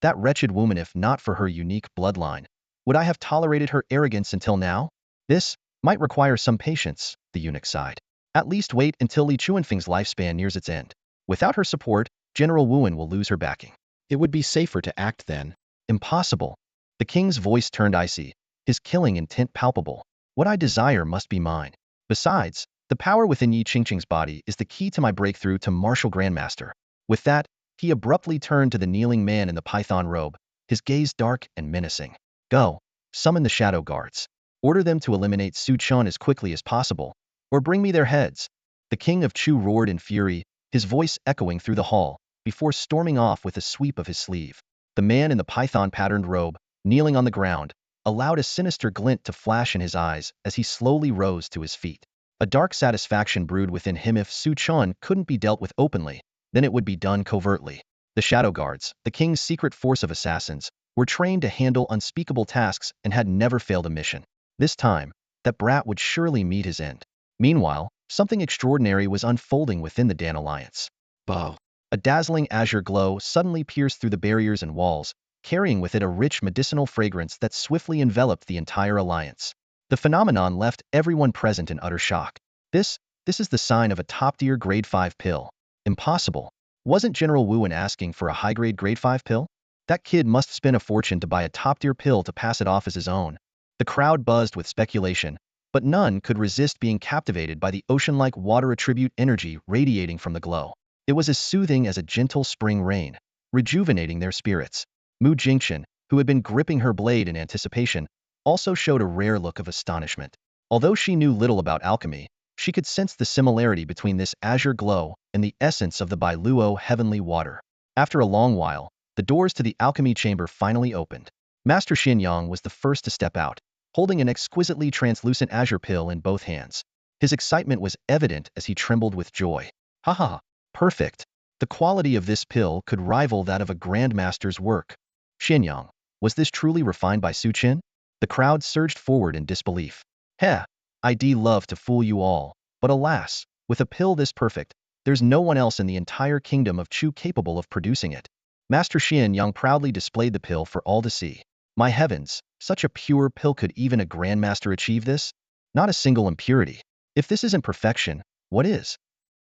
That wretched woman, if not for her unique bloodline, would I have tolerated her arrogance until now? This might require some patience, the eunuch sighed. At least wait until Li Chuanfeng's lifespan nears its end. Without her support, General Wuan will lose her backing. It would be safer to act then. Impossible. The king's voice turned icy, his killing intent palpable. What I desire must be mine. Besides, the power within Yi Qingcheng's body is the key to my breakthrough to martial grandmaster. With that, he abruptly turned to the kneeling man in the python robe, his gaze dark and menacing. Go, summon the shadow guards. Order them to eliminate Su Chen as quickly as possible, or bring me their heads. The king of Chu roared in fury, his voice echoing through the hall, before storming off with a sweep of his sleeve. The man in the python-patterned robe, kneeling on the ground, allowed a sinister glint to flash in his eyes as he slowly rose to his feet. A dark satisfaction brewed within him. If Su Chen couldn't be dealt with openly, then it would be done covertly. The shadow guards, the king's secret force of assassins, were trained to handle unspeakable tasks and had never failed a mission. This time, that brat would surely meet his end. Meanwhile, something extraordinary was unfolding within the Dan Alliance. Bow. A dazzling azure glow suddenly pierced through the barriers and walls, carrying with it a rich medicinal fragrance that swiftly enveloped the entire alliance. The phenomenon left everyone present in utter shock. This is the sign of a top-tier grade 5 pill. Impossible. Wasn't General Wuan asking for a high-grade grade 5 pill? That kid must spend a fortune to buy a top-tier pill to pass it off as his own. The crowd buzzed with speculation, but none could resist being captivated by the ocean-like water attribute energy radiating from the glow. It was as soothing as a gentle spring rain, rejuvenating their spirits. Mu Jingchen, who had been gripping her blade in anticipation, also showed a rare look of astonishment. Although she knew little about alchemy, she could sense the similarity between this azure glow and the essence of the Bailuo heavenly water. After a long while, the doors to the alchemy chamber finally opened. Master Xianyang was the first to step out, holding an exquisitely translucent azure pill in both hands. His excitement was evident as he trembled with joy. Ha ha! Perfect! The quality of this pill could rival that of a grandmaster's work. Xianyang, was this truly refined by Su Chen? The crowd surged forward in disbelief. Heh, I'd love to fool you all, but alas, with a pill this perfect, there's no one else in the entire kingdom of Chu capable of producing it. Master Xianyang proudly displayed the pill for all to see. My heavens, such a pure pill, could even a grandmaster achieve this? Not a single impurity. If this isn't perfection, what is?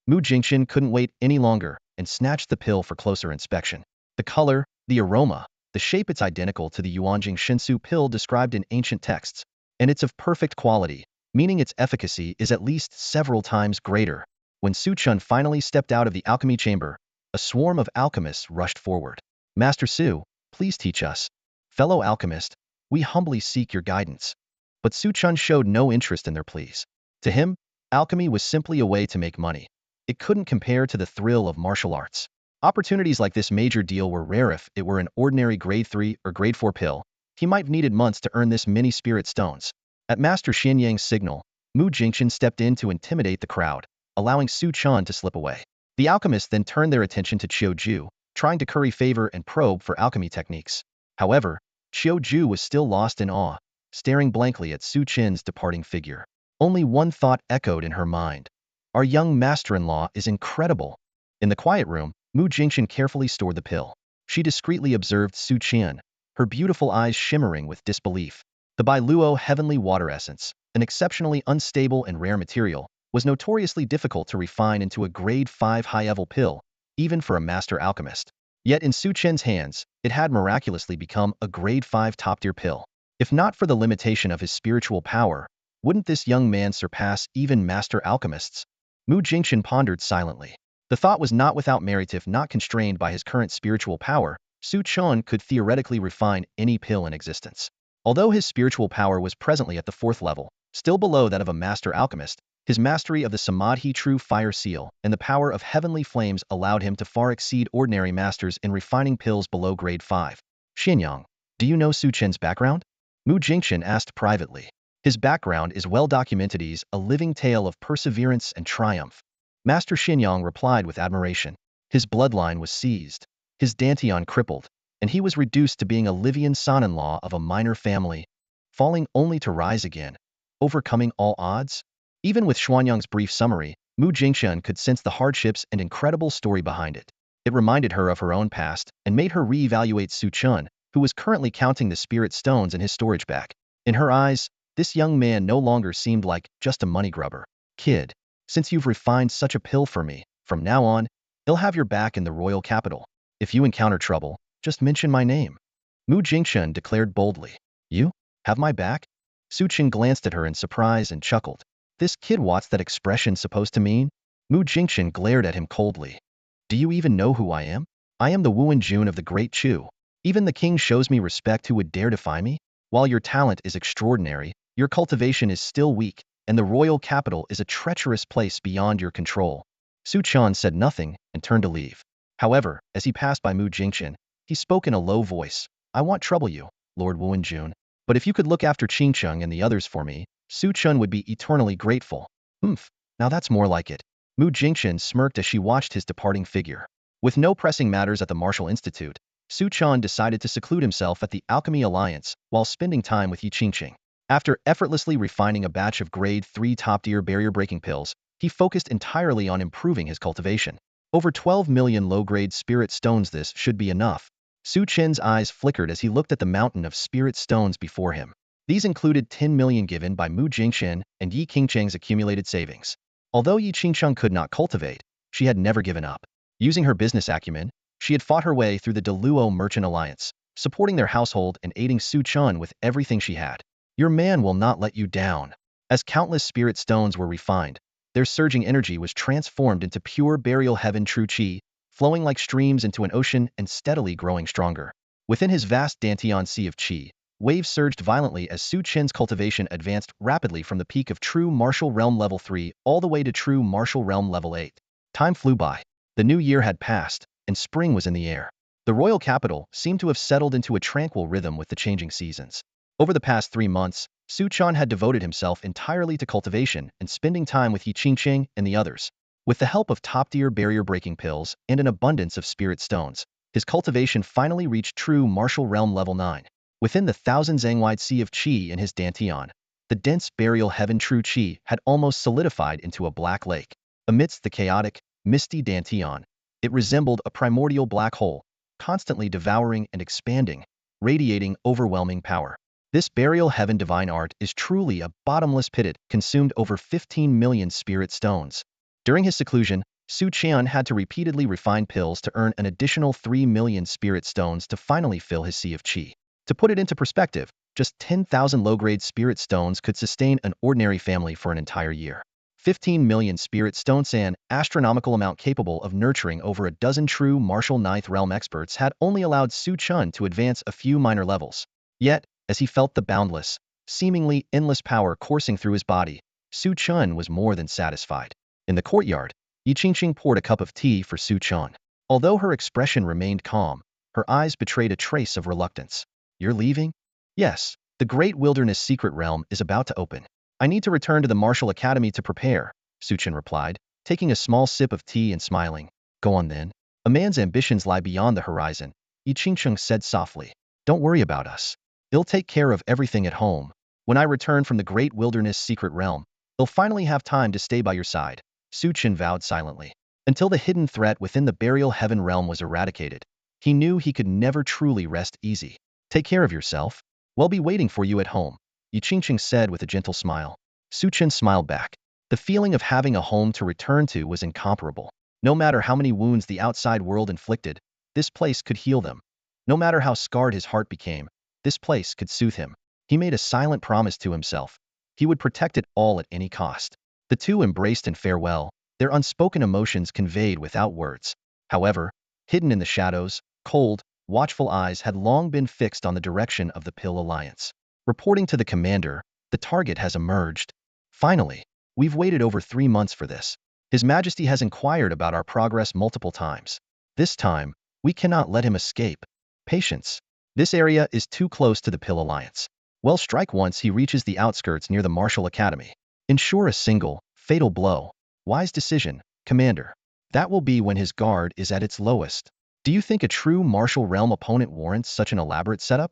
Mu Jingchen couldn't wait any longer and snatched the pill for closer inspection. The color, the aroma, the shape, it's identical to the Yuanjing Shinsu pill described in ancient texts, and it's of perfect quality, meaning its efficacy is at least several times greater. When Su Chen finally stepped out of the alchemy chamber, a swarm of alchemists rushed forward. Master Su, please teach us. Fellow alchemist, we humbly seek your guidance. But Su Chen showed no interest in their pleas. To him, alchemy was simply a way to make money. It couldn't compare to the thrill of martial arts. Opportunities like this major deal were rare. If it were an ordinary grade 3 or grade 4 pill, he might have needed months to earn this many spirit stones. At Master Xianyang's signal, Mu Jingchen stepped in to intimidate the crowd, allowing Su Chen to slip away. The alchemists then turned their attention to Qiu Ju, trying to curry favor and probe for alchemy techniques. However, Qiu Ju was still lost in awe, staring blankly at Su Chen's departing figure. Only one thought echoed in her mind. Our young master-in-law is incredible. In the quiet room, Mu Jingchen carefully stored the pill. She discreetly observed Su Chen, her beautiful eyes shimmering with disbelief. The Bailuo heavenly water essence, an exceptionally unstable and rare material, was notoriously difficult to refine into a grade 5 high-level pill, even for a master alchemist. Yet in Su Chen's hands, it had miraculously become a grade 5 top-tier pill. If not for the limitation of his spiritual power, wouldn't this young man surpass even master alchemists? Mu Jingchen pondered silently. The thought was not without merit. If not constrained by his current spiritual power, Su Chen could theoretically refine any pill in existence. Although his spiritual power was presently at the 4th level, still below that of a master alchemist, his mastery of the Samadhi True Fire Seal and the power of heavenly flames allowed him to far exceed ordinary masters in refining pills below grade 5. Xianyang, do you know Su Chen's background? Mu Jingchen asked privately. His background is well documented. He's a living tale of perseverance and triumph. Master Xianyang replied with admiration. His bloodline was seized, his dantian crippled, and he was reduced to being a Livian son-in-law of a minor family, falling only to rise again, overcoming all odds. Even with Xuanyang's brief summary, Mu Jingchen could sense the hardships and incredible story behind it. It reminded her of her own past and made her re-evaluate Su Chen, who was currently counting the spirit stones in his storage bag. In her eyes, this young man no longer seemed like just a money grubber. Kid, since you've refined such a pill for me, from now on, I'll have your back in the royal capital. If you encounter trouble, just mention my name. Mu Jingchen declared boldly. You? Have my back? Su Chen glanced at her in surprise and chuckled. This kid, what's that expression supposed to mean? Mu Jingchen glared at him coldly. Do you even know who I am? I am the Wuan Jun of the Great Chu. Even the king shows me respect. Who would dare defy me? While your talent is extraordinary, your cultivation is still weak, and the royal capital is a treacherous place beyond your control. Su Chen said nothing and turned to leave. However, as he passed by Mu Jingchen, he spoke in a low voice. I won't trouble you, Lord Wuan Jun, but if you could look after Qingcheng and the others for me, Su Chen would be eternally grateful. Now that's more like it. Mu Jingchen smirked as she watched his departing figure. With no pressing matters at the Martial Institute, Su Chen decided to seclude himself at the Alchemy Alliance while spending time with Yi Qingqing. After effortlessly refining a batch of grade 3 top-tier barrier-breaking pills, he focused entirely on improving his cultivation. Over 12 million low-grade spirit stones. This should be enough. Su Chen's eyes flickered as he looked at the mountain of spirit stones before him. These included 10 million given by Mu Jingchen and Yi Qingcheng's accumulated savings. Although Yi Qingcheng could not cultivate, she had never given up. Using her business acumen, she had fought her way through the Deluo Merchant Alliance, supporting their household and aiding Su Chen with everything she had. Your man will not let you down. As countless spirit stones were refined, their surging energy was transformed into pure burial heaven true qi, flowing like streams into an ocean and steadily growing stronger. Within his vast Dantian sea of qi, waves surged violently as Su Chen's cultivation advanced rapidly from the peak of true martial realm level 3 all the way to true martial realm level 8. Time flew by. The new year had passed, and spring was in the air. The royal capital seemed to have settled into a tranquil rhythm with the changing seasons. Over the past 3 months, Su Chen had devoted himself entirely to cultivation and spending time with Yi Qingcheng and the others. With the help of top-tier barrier-breaking pills and an abundance of spirit stones, his cultivation finally reached true martial realm level 9. Within the thousand zhang-wide sea of qi in his Dantian, the dense burial heaven true qi had almost solidified into a black lake. Amidst the chaotic, misty Dantian, it resembled a primordial black hole, constantly devouring and expanding, radiating overwhelming power. This burial heaven divine art is truly a bottomless pit. It consumed over 15 million spirit stones. During his seclusion, Su Chen had to repeatedly refine pills to earn an additional 3 million spirit stones to finally fill his sea of qi. To put it into perspective, just 10,000 low-grade spirit stones could sustain an ordinary family for an entire year. 15 million spirit stones, an astronomical amount capable of nurturing over a dozen true martial ninth realm experts, had only allowed Su Chen to advance a few minor levels. Yet, as he felt the boundless, seemingly endless power coursing through his body, Su Chen was more than satisfied. In the courtyard, Yi Qingcheng poured a cup of tea for Su Chen. Although her expression remained calm, her eyes betrayed a trace of reluctance. You're leaving? Yes, the great wilderness secret realm is about to open. I need to return to the martial academy to prepare, Su Chen replied, taking a small sip of tea and smiling. Go on then. A man's ambitions lie beyond the horizon, Yi Qingcheng said softly. Don't worry about us. They'll take care of everything at home. When I return from the great wilderness secret realm, they'll finally have time to stay by your side, Su Chen vowed silently. Until the hidden threat within the burial heaven realm was eradicated, he knew he could never truly rest easy. Take care of yourself. We'll be waiting for you at home, Yi Qingcheng said with a gentle smile. Su Chen smiled back. The feeling of having a home to return to was incomparable. No matter how many wounds the outside world inflicted, this place could heal them. No matter how scarred his heart became, this place could soothe him. He made a silent promise to himself. He would protect it all at any cost. The two embraced in farewell, their unspoken emotions conveyed without words. However, hidden in the shadows, cold, watchful eyes had long been fixed on the direction of the Pill Alliance. Reporting to the commander, the target has emerged. Finally, we've waited over 3 months for this. His Majesty has inquired about our progress multiple times. This time, we cannot let him escape. Patience. This area is too close to the Pill Alliance. Well, strike once he reaches the outskirts near the Martial Academy. Ensure a single, fatal blow. Wise decision, Commander. That will be when his guard is at its lowest. Do you think a true martial realm opponent warrants such an elaborate setup?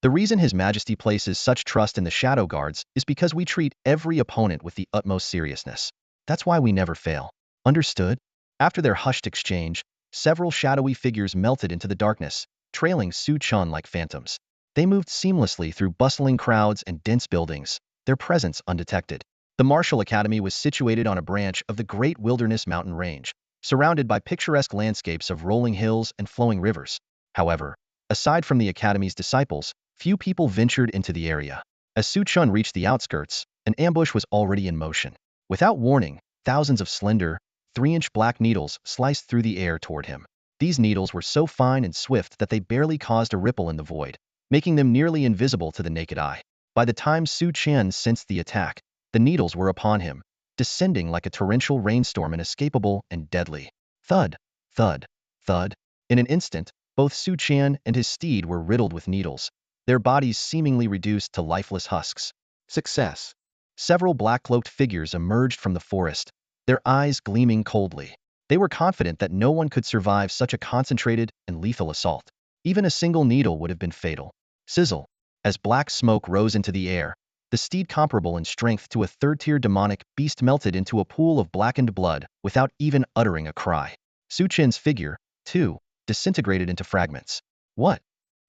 The reason His Majesty places such trust in the Shadow Guards is because we treat every opponent with the utmost seriousness. That's why we never fail. Understood? After their hushed exchange, several shadowy figures melted into the darkness, trailing Su Chen like phantoms. They moved seamlessly through bustling crowds and dense buildings, their presence undetected. The Martial Academy was situated on a branch of the Great Wilderness Mountain Range, surrounded by picturesque landscapes of rolling hills and flowing rivers. However, aside from the Academy's disciples, few people ventured into the area. As Su Chen reached the outskirts, an ambush was already in motion. Without warning, thousands of slender, 3-inch black needles sliced through the air toward him. These needles were so fine and swift that they barely caused a ripple in the void, making them nearly invisible to the naked eye. By the time Su Chen sensed the attack, the needles were upon him, descending like a torrential rainstorm, inescapable and deadly. Thud, thud, thud. In an instant, both Su Chen and his steed were riddled with needles, their bodies seemingly reduced to lifeless husks. Success. Several black-cloaked figures emerged from the forest, their eyes gleaming coldly. They were confident that no one could survive such a concentrated and lethal assault. Even a single needle would have been fatal. Sizzle. As black smoke rose into the air, the steed comparable in strength to a third-tier demonic beast melted into a pool of blackened blood without even uttering a cry. Su Chen's figure, too, disintegrated into fragments. What?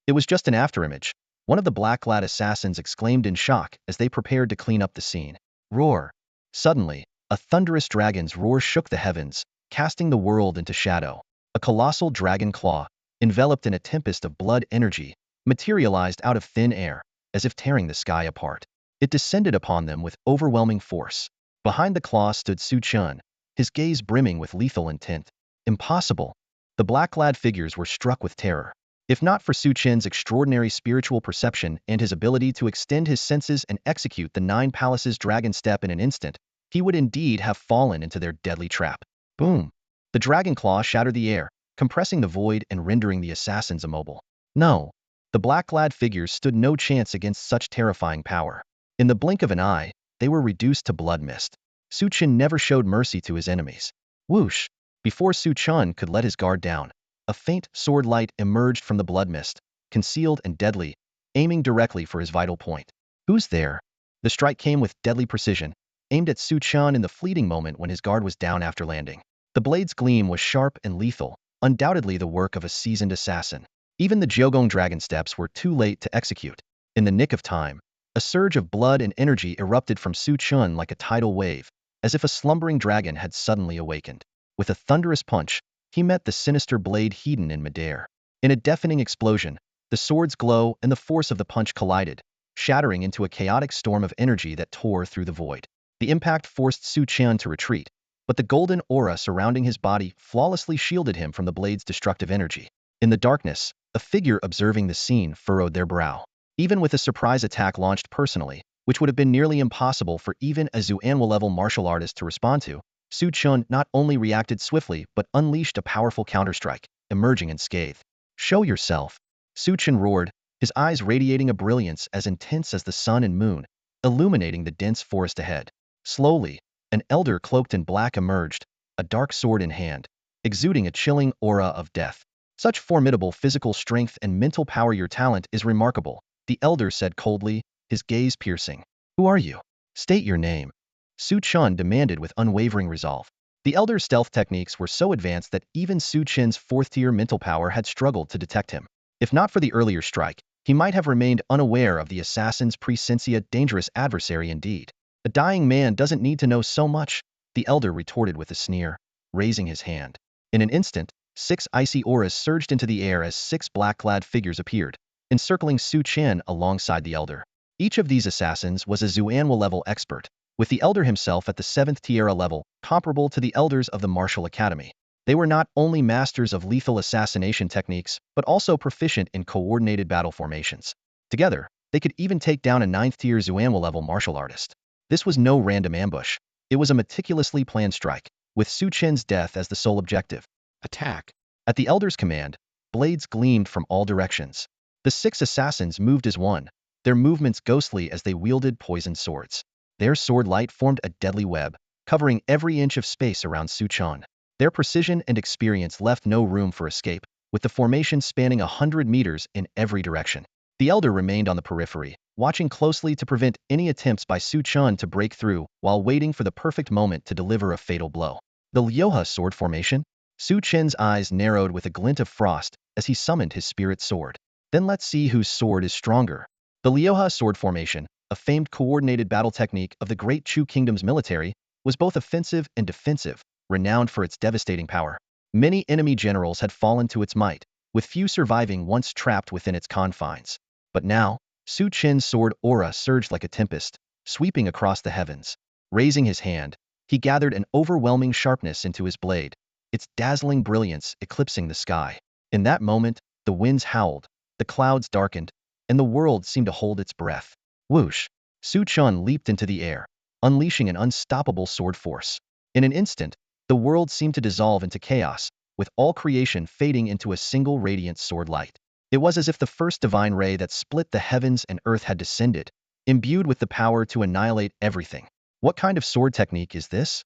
It was just an afterimage. One of the black-clad assassins exclaimed in shock as they prepared to clean up the scene. Roar! Suddenly, a thunderous dragon's roar shook the heavens, casting the world into shadow. A colossal dragon claw, enveloped in a tempest of blood energy, materialized out of thin air, as if tearing the sky apart. It descended upon them with overwhelming force. Behind the claw stood Su Chen, his gaze brimming with lethal intent. Impossible! The black-clad figures were struck with terror. If not for Su Chen's extraordinary spiritual perception and his ability to extend his senses and execute the Nine Palaces dragon step in an instant, he would indeed have fallen into their deadly trap. Boom! The dragon claw shattered the air, compressing the void and rendering the assassins immobile. No! The black-clad figures stood no chance against such terrifying power. In the blink of an eye, they were reduced to blood mist. Su Chen never showed mercy to his enemies. Whoosh! Before Su Chen could let his guard down, a faint sword light emerged from the blood mist, concealed and deadly, aiming directly for his vital point. Who's there? The strike came with deadly precision, aimed at Su Chen in the fleeting moment when his guard was down after landing. The blade's gleam was sharp and lethal, undoubtedly the work of a seasoned assassin. Even the Jiugong dragon steps were too late to execute. In the nick of time, a surge of blood and energy erupted from Su Chen like a tidal wave, as if a slumbering dragon had suddenly awakened. With a thunderous punch, he met the sinister blade hidden in midair. In a deafening explosion, the sword's glow and the force of the punch collided, shattering into a chaotic storm of energy that tore through the void. The impact forced Su Chen to retreat, but the golden aura surrounding his body flawlessly shielded him from the blade's destructive energy. In the darkness, a figure observing the scene furrowed their brow. Even with a surprise attack launched personally, which would have been nearly impossible for even a Zuanwa-level martial artist to respond to, Su Chen not only reacted swiftly but unleashed a powerful counterstrike, emerging unscathed. Show yourself! Su Chen roared, his eyes radiating a brilliance as intense as the sun and moon, illuminating the dense forest ahead. Slowly, an elder cloaked in black emerged, a dark sword in hand, exuding a chilling aura of death. Such formidable physical strength and mental power, your talent is remarkable, the elder said coldly, his gaze piercing. Who are you? State your name. Su Chen demanded with unwavering resolve. The elder's stealth techniques were so advanced that even Su Chen's fourth-tier mental power had struggled to detect him. If not for the earlier strike, he might have remained unaware of the assassin's presentia, dangerous adversary indeed. A dying man doesn't need to know so much, the elder retorted with a sneer, raising his hand. In an instant, 6 icy auras surged into the air as 6 black-clad figures appeared, encircling Su Chen alongside the elder. Each of these assassins was a Zuanwa-level expert, with the elder himself at the 7th tiara level, comparable to the elders of the martial academy. They were not only masters of lethal assassination techniques, but also proficient in coordinated battle formations. Together, they could even take down a 9th-tier Zuanwa-level martial artist. This was no random ambush. It was a meticulously planned strike, with Su Chen's death as the sole objective. Attack! At the elder's command, blades gleamed from all directions. The 6 assassins moved as one, their movements ghostly as they wielded poisoned swords. Their sword light formed a deadly web, covering every inch of space around Su Chen. Their precision and experience left no room for escape, with the formation spanning 100 meters in every direction. The elder remained on the periphery, watching closely to prevent any attempts by Su Chen to break through while waiting for the perfect moment to deliver a fatal blow. The Lyoha sword formation? Su Chen's eyes narrowed with a glint of frost as he summoned his spirit sword. Then let's see whose sword is stronger. The Lyoha sword formation, a famed coordinated battle technique of the Great Chu Kingdom's military, was both offensive and defensive, renowned for its devastating power. Many enemy generals had fallen to its might, with few surviving once trapped within its confines. But now, Su Chen's sword aura surged like a tempest, sweeping across the heavens. Raising his hand, he gathered an overwhelming sharpness into his blade, its dazzling brilliance eclipsing the sky. In that moment, the winds howled, the clouds darkened, and the world seemed to hold its breath. Whoosh! Su Chen leaped into the air, unleashing an unstoppable sword force. In an instant, the world seemed to dissolve into chaos, with all creation fading into a single radiant sword light. It was as if the first divine ray that split the heavens and earth had descended, imbued with the power to annihilate everything. What kind of sword technique is this?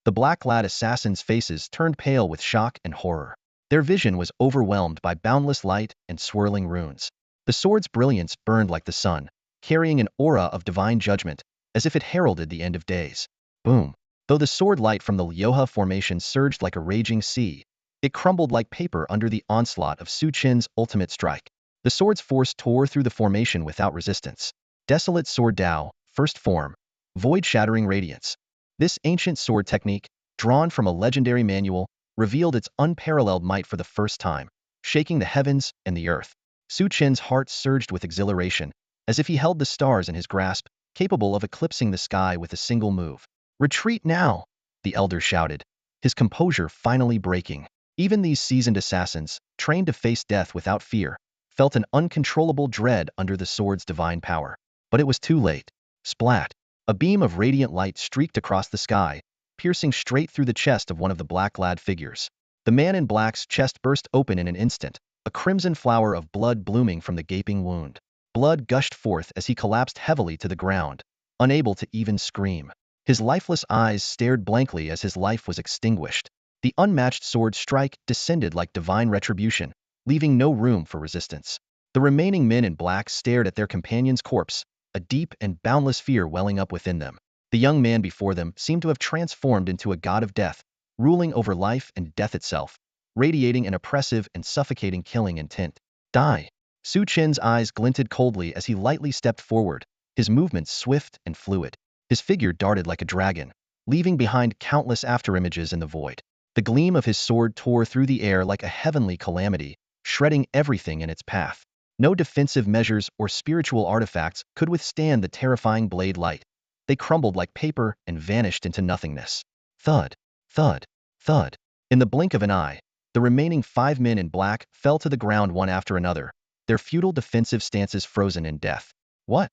The black-clad assassins' faces turned pale with shock and horror. Their vision was overwhelmed by boundless light and swirling runes. The sword's brilliance burned like the sun, carrying an aura of divine judgment, as if it heralded the end of days. Boom! Though the sword light from the Lyoha formation surged like a raging sea, It crumbled like paper under the onslaught of Su Chen's ultimate strike. The sword's force tore through the formation without resistance. Desolate Sword Tao, first form. Void-shattering radiance. This ancient sword technique, drawn from a legendary manual, revealed its unparalleled might for the first time, shaking the heavens and the earth. Su Chen's heart surged with exhilaration, as if he held the stars in his grasp, capable of eclipsing the sky with a single move. "Retreat now!" the elder shouted, his composure finally breaking. Even these seasoned assassins, trained to face death without fear, felt an uncontrollable dread under the sword's divine power. But it was too late. Splat! A beam of radiant light streaked across the sky, piercing straight through the chest of one of the black-clad figures. The man in black's chest burst open in an instant, a crimson flower of blood blooming from the gaping wound. Blood gushed forth as he collapsed heavily to the ground, unable to even scream. His lifeless eyes stared blankly as his life was extinguished. The unmatched sword strike descended like divine retribution, leaving no room for resistance. The remaining men in black stared at their companion's corpse, a deep and boundless fear welling up within them. The young man before them seemed to have transformed into a god of death, ruling over life and death itself, radiating an oppressive and suffocating killing intent. Die! Su Chen's eyes glinted coldly as he lightly stepped forward, his movements swift and fluid. His figure darted like a dragon, leaving behind countless afterimages in the void. The gleam of his sword tore through the air like a heavenly calamity, shredding everything in its path. No defensive measures or spiritual artifacts could withstand the terrifying blade light. They crumbled like paper and vanished into nothingness. Thud, thud, thud. In the blink of an eye, the remaining 5 men in black fell to the ground one after another, their futile defensive stances frozen in death. What?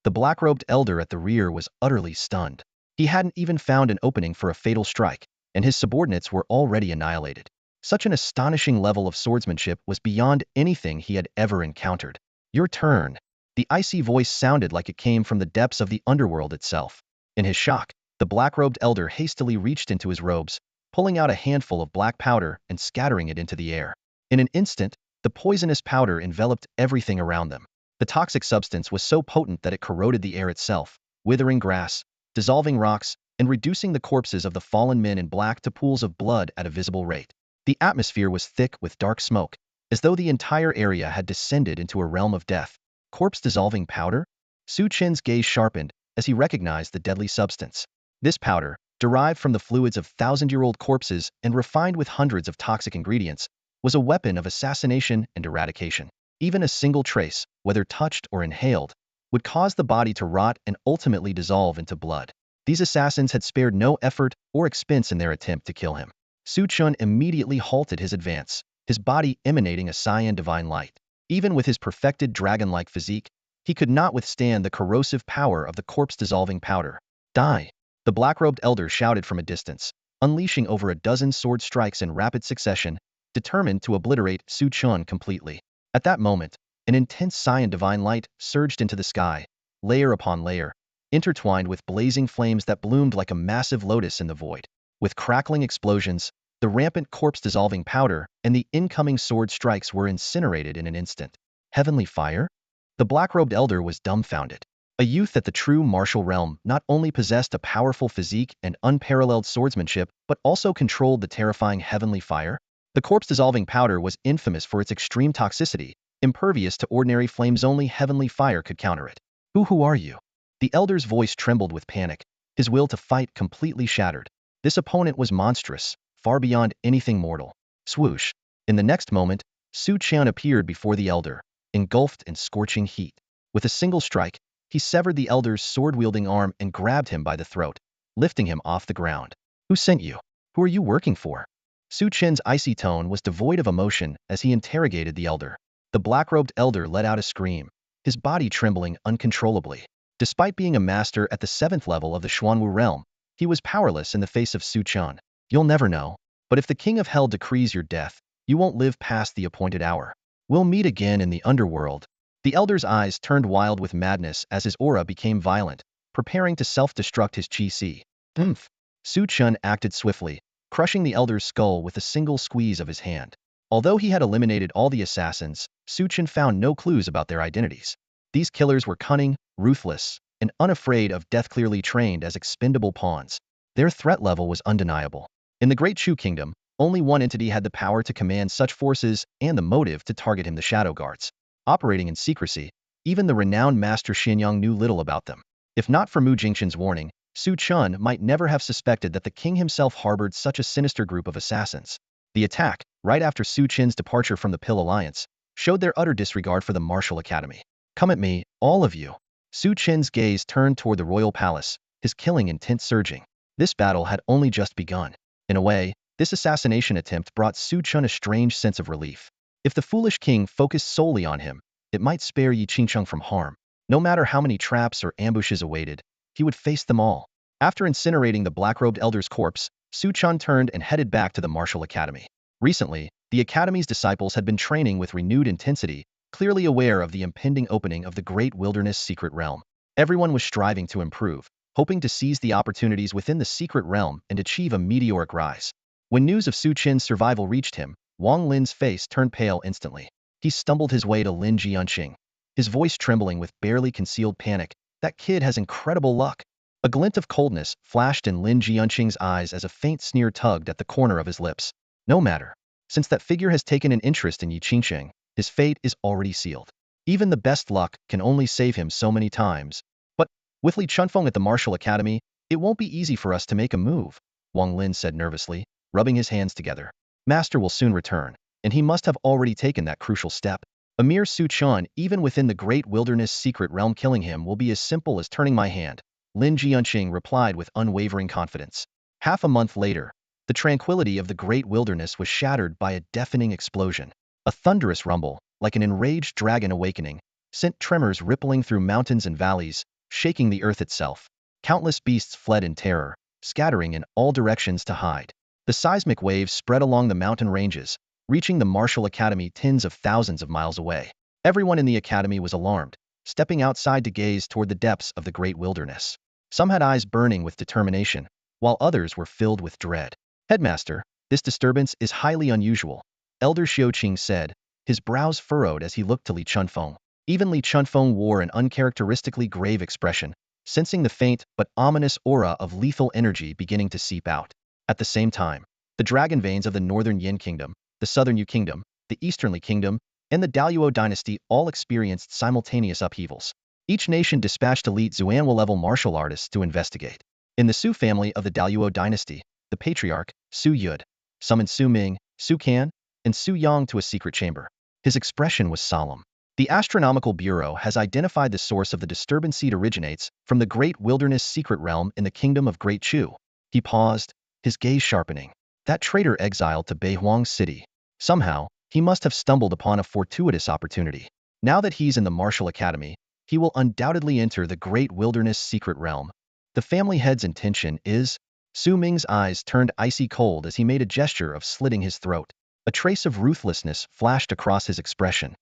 The black-robed elder at the rear was utterly stunned. He hadn't even found an opening for a fatal strike, and his subordinates were already annihilated. Such an astonishing level of swordsmanship was beyond anything he had ever encountered. Your turn. The icy voice sounded like it came from the depths of the underworld itself. In his shock, the black-robed elder hastily reached into his robes, pulling out a handful of black powder and scattering it into the air. In an instant, the poisonous powder enveloped everything around them. The toxic substance was so potent that it corroded the air itself, withering grass, dissolving rocks, and reducing the corpses of the fallen men in black to pools of blood at a visible rate. The atmosphere was thick with dark smoke, as though the entire area had descended into a realm of death. Corpse-dissolving powder? Su Chen's gaze sharpened as he recognized the deadly substance. This powder, derived from the fluids of thousand-year-old corpses and refined with hundreds of toxic ingredients, was a weapon of assassination and eradication. Even a single trace, whether touched or inhaled, would cause the body to rot and ultimately dissolve into blood. These assassins had spared no effort or expense in their attempt to kill him. Su Chen immediately halted his advance, his body emanating a cyan divine light. Even with his perfected dragon-like physique, he could not withstand the corrosive power of the corpse-dissolving powder. Die! The black-robed elder shouted from a distance, unleashing over a dozen sword strikes in rapid succession, determined to obliterate Su Chen completely. At that moment, an intense cyan divine light surged into the sky, layer upon layer, intertwined with blazing flames that bloomed like a massive lotus in the void. With crackling explosions, the rampant corpse-dissolving powder and the incoming sword strikes were incinerated in an instant. Heavenly fire? The black-robed elder was dumbfounded. A youth at the true martial realm not only possessed a powerful physique and unparalleled swordsmanship, but also controlled the terrifying heavenly fire? The corpse-dissolving powder was infamous for its extreme toxicity, impervious to ordinary flames. Only heavenly fire could counter it. Who are you? The elder's voice trembled with panic, his will to fight completely shattered. This opponent was monstrous, far beyond anything mortal. Swoosh! In the next moment, Su Chen appeared before the elder, engulfed in scorching heat. With a single strike, he severed the elder's sword-wielding arm and grabbed him by the throat, lifting him off the ground. Who sent you? Who are you working for? Su Chen's icy tone was devoid of emotion as he interrogated the elder. The black-robed elder let out a scream, his body trembling uncontrollably. Despite being a master at the 7th level of the Xuanwu realm, he was powerless in the face of Su Chen. You'll never know, but if the King of Hell decrees your death, you won't live past the appointed hour. We'll meet again in the underworld. The elder's eyes turned wild with madness as his aura became violent, preparing to self-destruct his chi. Su Chen acted swiftly, crushing the elder's skull with a single squeeze of his hand. Although he had eliminated all the assassins, Su Chen found no clues about their identities. These killers were cunning, ruthless, and unafraid of death, clearly trained as expendable pawns. Their threat level was undeniable. In the Great Chu Kingdom, Only one entity had the power to command such forces and the motive to target him: the Shadow Guards. Operating in secrecy, even the renowned Master Xianyang knew little about them. If not for Mu Jingxin's warning, Su Chen might never have suspected that the king himself harbored such a sinister group of assassins. The attack, right after Su Chen's departure from the Pill Alliance, showed their utter disregard for the martial academy. "Come at me, all of you." Su Chen's gaze turned toward the royal palace, his killing intent surging. This battle had only just begun. In a way, this assassination attempt brought Su Chen a strange sense of relief. If the foolish king focused solely on him, it might spare Yi Qingcheng from harm. No matter how many traps or ambushes awaited, he would face them all. After incinerating the black-robed elder's corpse, Su Chen turned and headed back to the martial academy. Recently, the academy's disciples had been training with renewed intensity, clearly aware of the impending opening of the great wilderness secret realm. Everyone was striving to improve, hoping to seize the opportunities within the secret realm and achieve a meteoric rise. When news of Su Chen's survival reached him, Wang Lin's face turned pale instantly. He stumbled his way to Lin Jianqing, his voice trembling with barely concealed panic. "That kid has incredible luck." A glint of coldness flashed in Lin Jianqing's eyes as a faint sneer tugged at the corner of his lips. "No matter. Since that figure has taken an interest in Yi Qingcheng, his fate is already sealed. Even the best luck can only save him so many times. But with Li Chunfeng at the martial academy, it won't be easy for us to make a move," Wang Lin said nervously, rubbing his hands together. "Master will soon return, and he must have already taken that crucial step. A mere Su Chen, even within the great wilderness secret realm, killing him will be as simple as turning my hand," Lin Jianqing replied with unwavering confidence. Half a month later, the tranquility of the great wilderness was shattered by a deafening explosion. A thunderous rumble, like an enraged dragon awakening, sent tremors rippling through mountains and valleys, shaking the earth itself. Countless beasts fled in terror, scattering in all directions to hide. The seismic waves spread along the mountain ranges, reaching the martial academy tens of thousands of miles away. Everyone in the academy was alarmed, stepping outside to gaze toward the depths of the great wilderness. Some had eyes burning with determination, while others were filled with dread. "Headmaster, this disturbance is highly unusual," Elder Xiaoqing said, his brows furrowed as he looked to Li Chunfeng. Even Li Chunfeng wore an uncharacteristically grave expression, sensing the faint but ominous aura of lethal energy beginning to seep out. At the same time, the dragon veins of the northern Yin Kingdom, the southern Yu Kingdom, the eastern Li Kingdom, and the Daluo dynasty all experienced simultaneous upheavals. Each nation dispatched elite Zuanhua-level martial artists to investigate. In the Su family of the Daluo dynasty, the patriarch, Su Yud, summoned Su Ming, Su Can, and Su Yang to a secret chamber. His expression was solemn. "The Astronomical Bureau has identified the source of the disturbance. It originates from the great wilderness secret realm in the kingdom of Great Chu." He paused, his gaze sharpening. That traitor exiled to Beihuang City. Somehow, he must have stumbled upon a fortuitous opportunity. Now that he's in the martial academy, he will undoubtedly enter the great wilderness secret realm. The family head's intention is... Su Ming's eyes turned icy cold as he made a gesture of slitting his throat. A trace of ruthlessness flashed across his expression.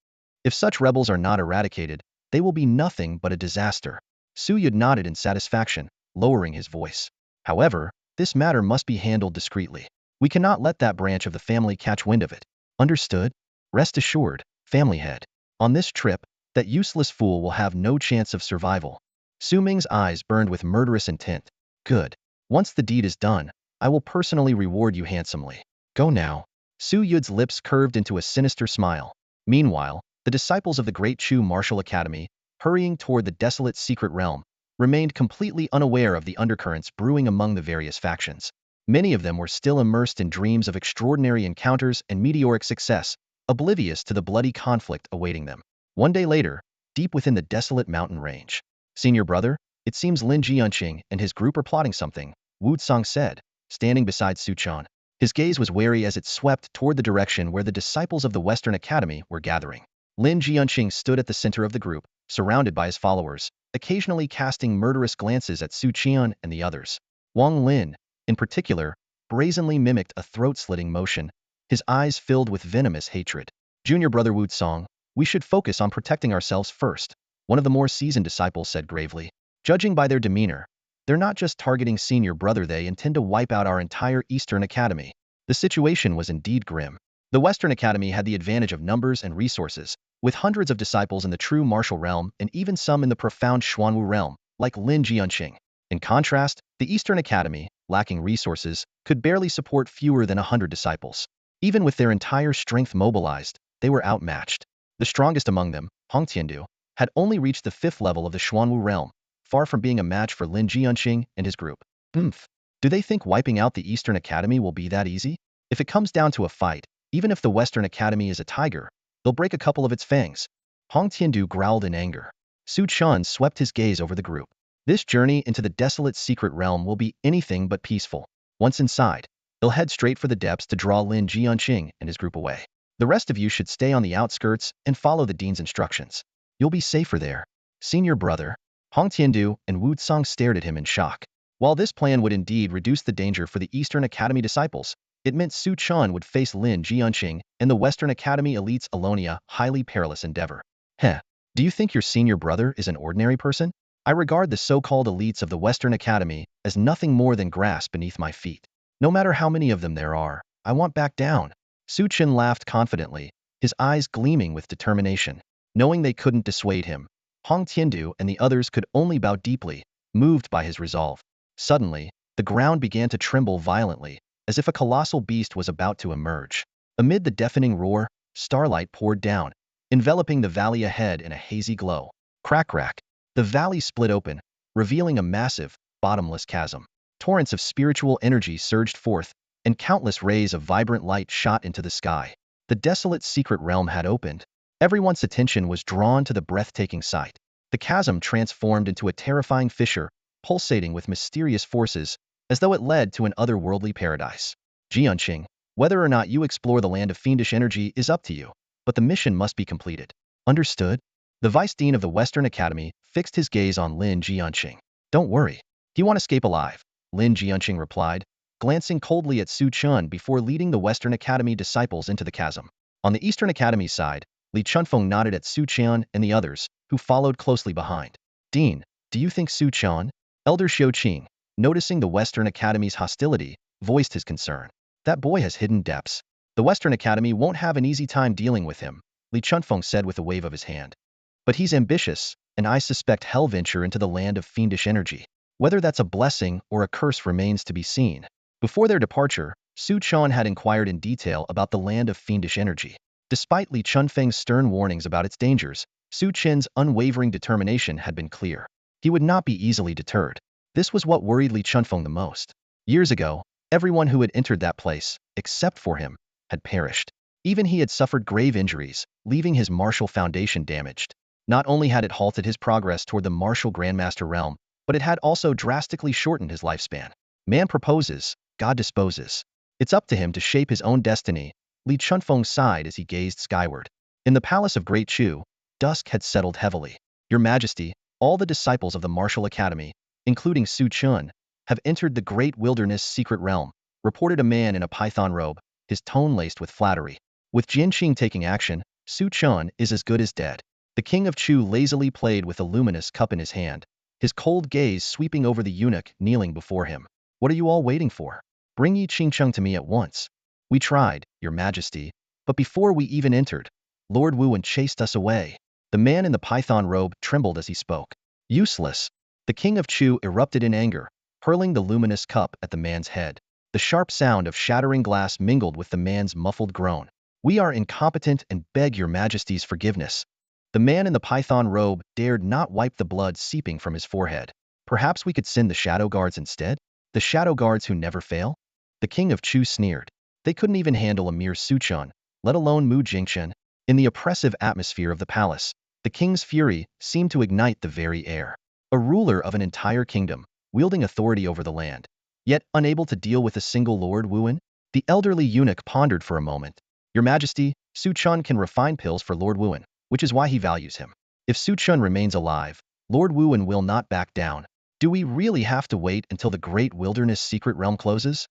If such rebels are not eradicated, they will be nothing but a disaster. Su Yud nodded in satisfaction, lowering his voice. "However, this matter must be handled discreetly. We cannot let that branch of the family catch wind of it." "Understood? Rest assured, family head. On this trip, that useless fool will have no chance of survival." Su Ming's eyes burned with murderous intent. "Good. Once the deed is done, I will personally reward you handsomely. Go now." Su Yud's lips curved into a sinister smile. Meanwhile, the disciples of the Great Chu Martial Academy, hurrying toward the desolate secret realm, remained completely unaware of the undercurrents brewing among the various factions. Many of them were still immersed in dreams of extraordinary encounters and meteoric success, oblivious to the bloody conflict awaiting them. One day later, deep within the desolate mountain range. "Senior brother, it seems Lin Jianqing and his group are plotting something," Wu Tsang said, standing beside Su Chen. His gaze was wary as it swept toward the direction where the disciples of the Western Academy were gathering. Lin Jianqing stood at the center of the group, surrounded by his followers, occasionally casting murderous glances at Su Chen and the others. Wang Lin, in particular, brazenly mimicked a throat-slitting motion, his eyes filled with venomous hatred. "Junior brother Wu Tsang, we should focus on protecting ourselves first," one of the more seasoned disciples said gravely. "Judging by their demeanor, they're not just targeting senior brother, they intend to wipe out our entire Eastern Academy." The situation was indeed grim. The Western Academy had the advantage of numbers and resources, with hundreds of disciples in the true martial realm and even some in the profound Xuanwu realm, like Lin Jianqing. In contrast, the Eastern Academy, lacking resources, could barely support fewer than 100 disciples. Even with their entire strength mobilized, they were outmatched. The strongest among them, Hong Tiandu, had only reached the 5th level of the Xuanwu realm, far from being a match for Lin Jianqing and his group. Do they think wiping out the Eastern Academy will be that easy? If it comes down to a fight, even if the Western Academy is a tiger, they'll break a couple of its fangs. Hong Tiandu growled in anger. Su Chen swept his gaze over the group. This journey into the desolate secret realm will be anything but peaceful. Once inside, they'll head straight for the depths to draw Lin Jianqing and his group away. The rest of you should stay on the outskirts and follow the dean's instructions. You'll be safer there. Senior brother, Hong Tiandu and Wu Tsang stared at him in shock. While this plan would indeed reduce the danger for the Eastern Academy disciples, it meant Su Chen would face Lin Jianqing and the Western Academy elites alone, a highly perilous endeavor. Heh, do you think your senior brother is an ordinary person? I regard the so-called elites of the Western Academy as nothing more than grass beneath my feet. No matter how many of them there are, I won't back down. Su Chen laughed confidently, his eyes gleaming with determination. Knowing they couldn't dissuade him, Hong Tiandu and the others could only bow deeply, moved by his resolve. Suddenly, the ground began to tremble violently, as if a colossal beast was about to emerge. Amid the deafening roar, starlight poured down, enveloping the valley ahead in a hazy glow. Crack. The valley split open, revealing a massive, bottomless chasm. Torrents of spiritual energy surged forth, and countless rays of vibrant light shot into the sky. The desolate secret realm had opened. Everyone's attention was drawn to the breathtaking sight. The chasm transformed into a terrifying fissure, pulsating with mysterious forces, as though it led to an otherworldly paradise. Jianqing, whether or not you explore the land of fiendish energy is up to you, but the mission must be completed. Understood? The Vice Dean of the Western Academy fixed his gaze on Lin Jianqing. Don't worry. He won't escape alive, Lin Jianqing replied, glancing coldly at Su Chen before leading the Western Academy disciples into the chasm. On the Eastern Academy side, Li Chunfeng nodded at Su Chen and the others, who followed closely behind. Dean, do you think Su Chen? Elder Xiuqing, noticing the Western Academy's hostility, voiced his concern. That boy has hidden depths. The Western Academy won't have an easy time dealing with him, Li Chunfeng said with a wave of his hand. But he's ambitious, and I suspect he'll venture into the land of fiendish energy. Whether that's a blessing or a curse remains to be seen. Before their departure, Su Chen had inquired in detail about the land of fiendish energy. Despite Li Chunfeng's stern warnings about its dangers, Su Chen's unwavering determination had been clear. He would not be easily deterred. This was what worried Li Chunfeng the most. Years ago, everyone who had entered that place, except for him, had perished. Even he had suffered grave injuries, leaving his martial foundation damaged. Not only had it halted his progress toward the martial Grandmaster realm, but it had also drastically shortened his lifespan. Man proposes, God disposes. It's up to him to shape his own destiny, Li Chunfeng sighed as he gazed skyward. In the palace of Great Chu, dusk had settled heavily. Your Majesty, all the disciples of the Martial Academy, including Su Chen, have entered the great wilderness secret realm, reported a man in a python robe, his tone laced with flattery. With Jianqing taking action, Su Chen is as good as dead. The king of Chu lazily played with a luminous cup in his hand, his cold gaze sweeping over the eunuch kneeling before him. What are you all waiting for? Bring Yi Qingcheng to me at once. We tried, Your Majesty, but before we even entered, Lord Wuwen chased us away. The man in the python robe trembled as he spoke. Useless. The king of Chu erupted in anger, hurling the luminous cup at the man's head. The sharp sound of shattering glass mingled with the man's muffled groan. We are incompetent and beg Your Majesty's forgiveness. The man in the python robe dared not wipe the blood seeping from his forehead. Perhaps we could send the shadow guards instead? The shadow guards who never fail? The king of Chu sneered. They couldn't even handle a mere Su Chen, let alone Mu Jingchen. In the oppressive atmosphere of the palace, the king's fury seemed to ignite the very air. A ruler of an entire kingdom, wielding authority over the land, yet unable to deal with a single Lord Wuwen? The elderly eunuch pondered for a moment. Your Majesty, Su Chen can refine pills for Lord Wuwen, which is why he values him. If Su Chen remains alive, Lord Wuwen will not back down. Do we really have to wait until the great wilderness secret realm closes?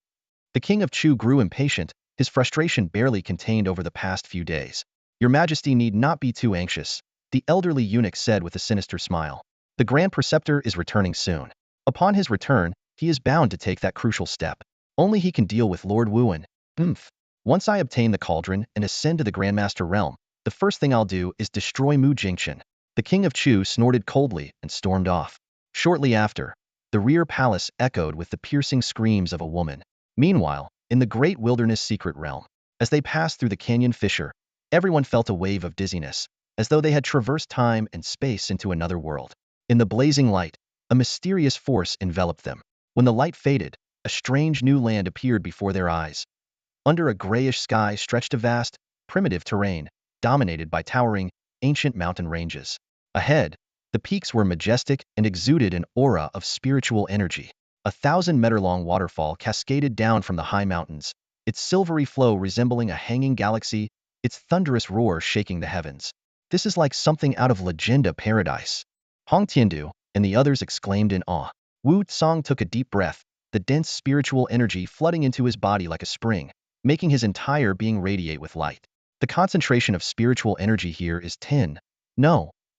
The king of Chu grew impatient, his frustration barely contained over the past few days. Your Majesty need not be too anxious, the elderly eunuch said with a sinister smile. The Grand Preceptor is returning soon. Upon his return, he is bound to take that crucial step. Only he can deal with Lord Wuwen. Once I obtain the cauldron and ascend to the Grandmaster realm, the first thing I'll do is destroy Mu Jingchen. The king of Chu snorted coldly and stormed off. Shortly after, The rear palace echoed with the piercing screams of a woman. Meanwhile, in the great wilderness secret realm, as they passed through the canyon fissure, everyone felt a wave of dizziness, as though they had traversed time and space into another world. In the blazing light, a mysterious force enveloped them. When the light faded, a strange new land appeared before their eyes. Under a grayish sky stretched a vast, primitive terrain, dominated by towering, ancient mountain ranges. Ahead, the peaks were majestic and exuded an aura of spiritual energy. A 1,000-meter-long waterfall cascaded down from the high mountains, its silvery flow resembling a hanging galaxy, its thunderous roar shaking the heavens. This is like something out of Legenda Paradise. Hong Tiandu and the others exclaimed in awe. Wu Tsang took a deep breath, the dense spiritual energy flooding into his body like a spring, making his entire being radiate with light. The concentration of spiritual energy here is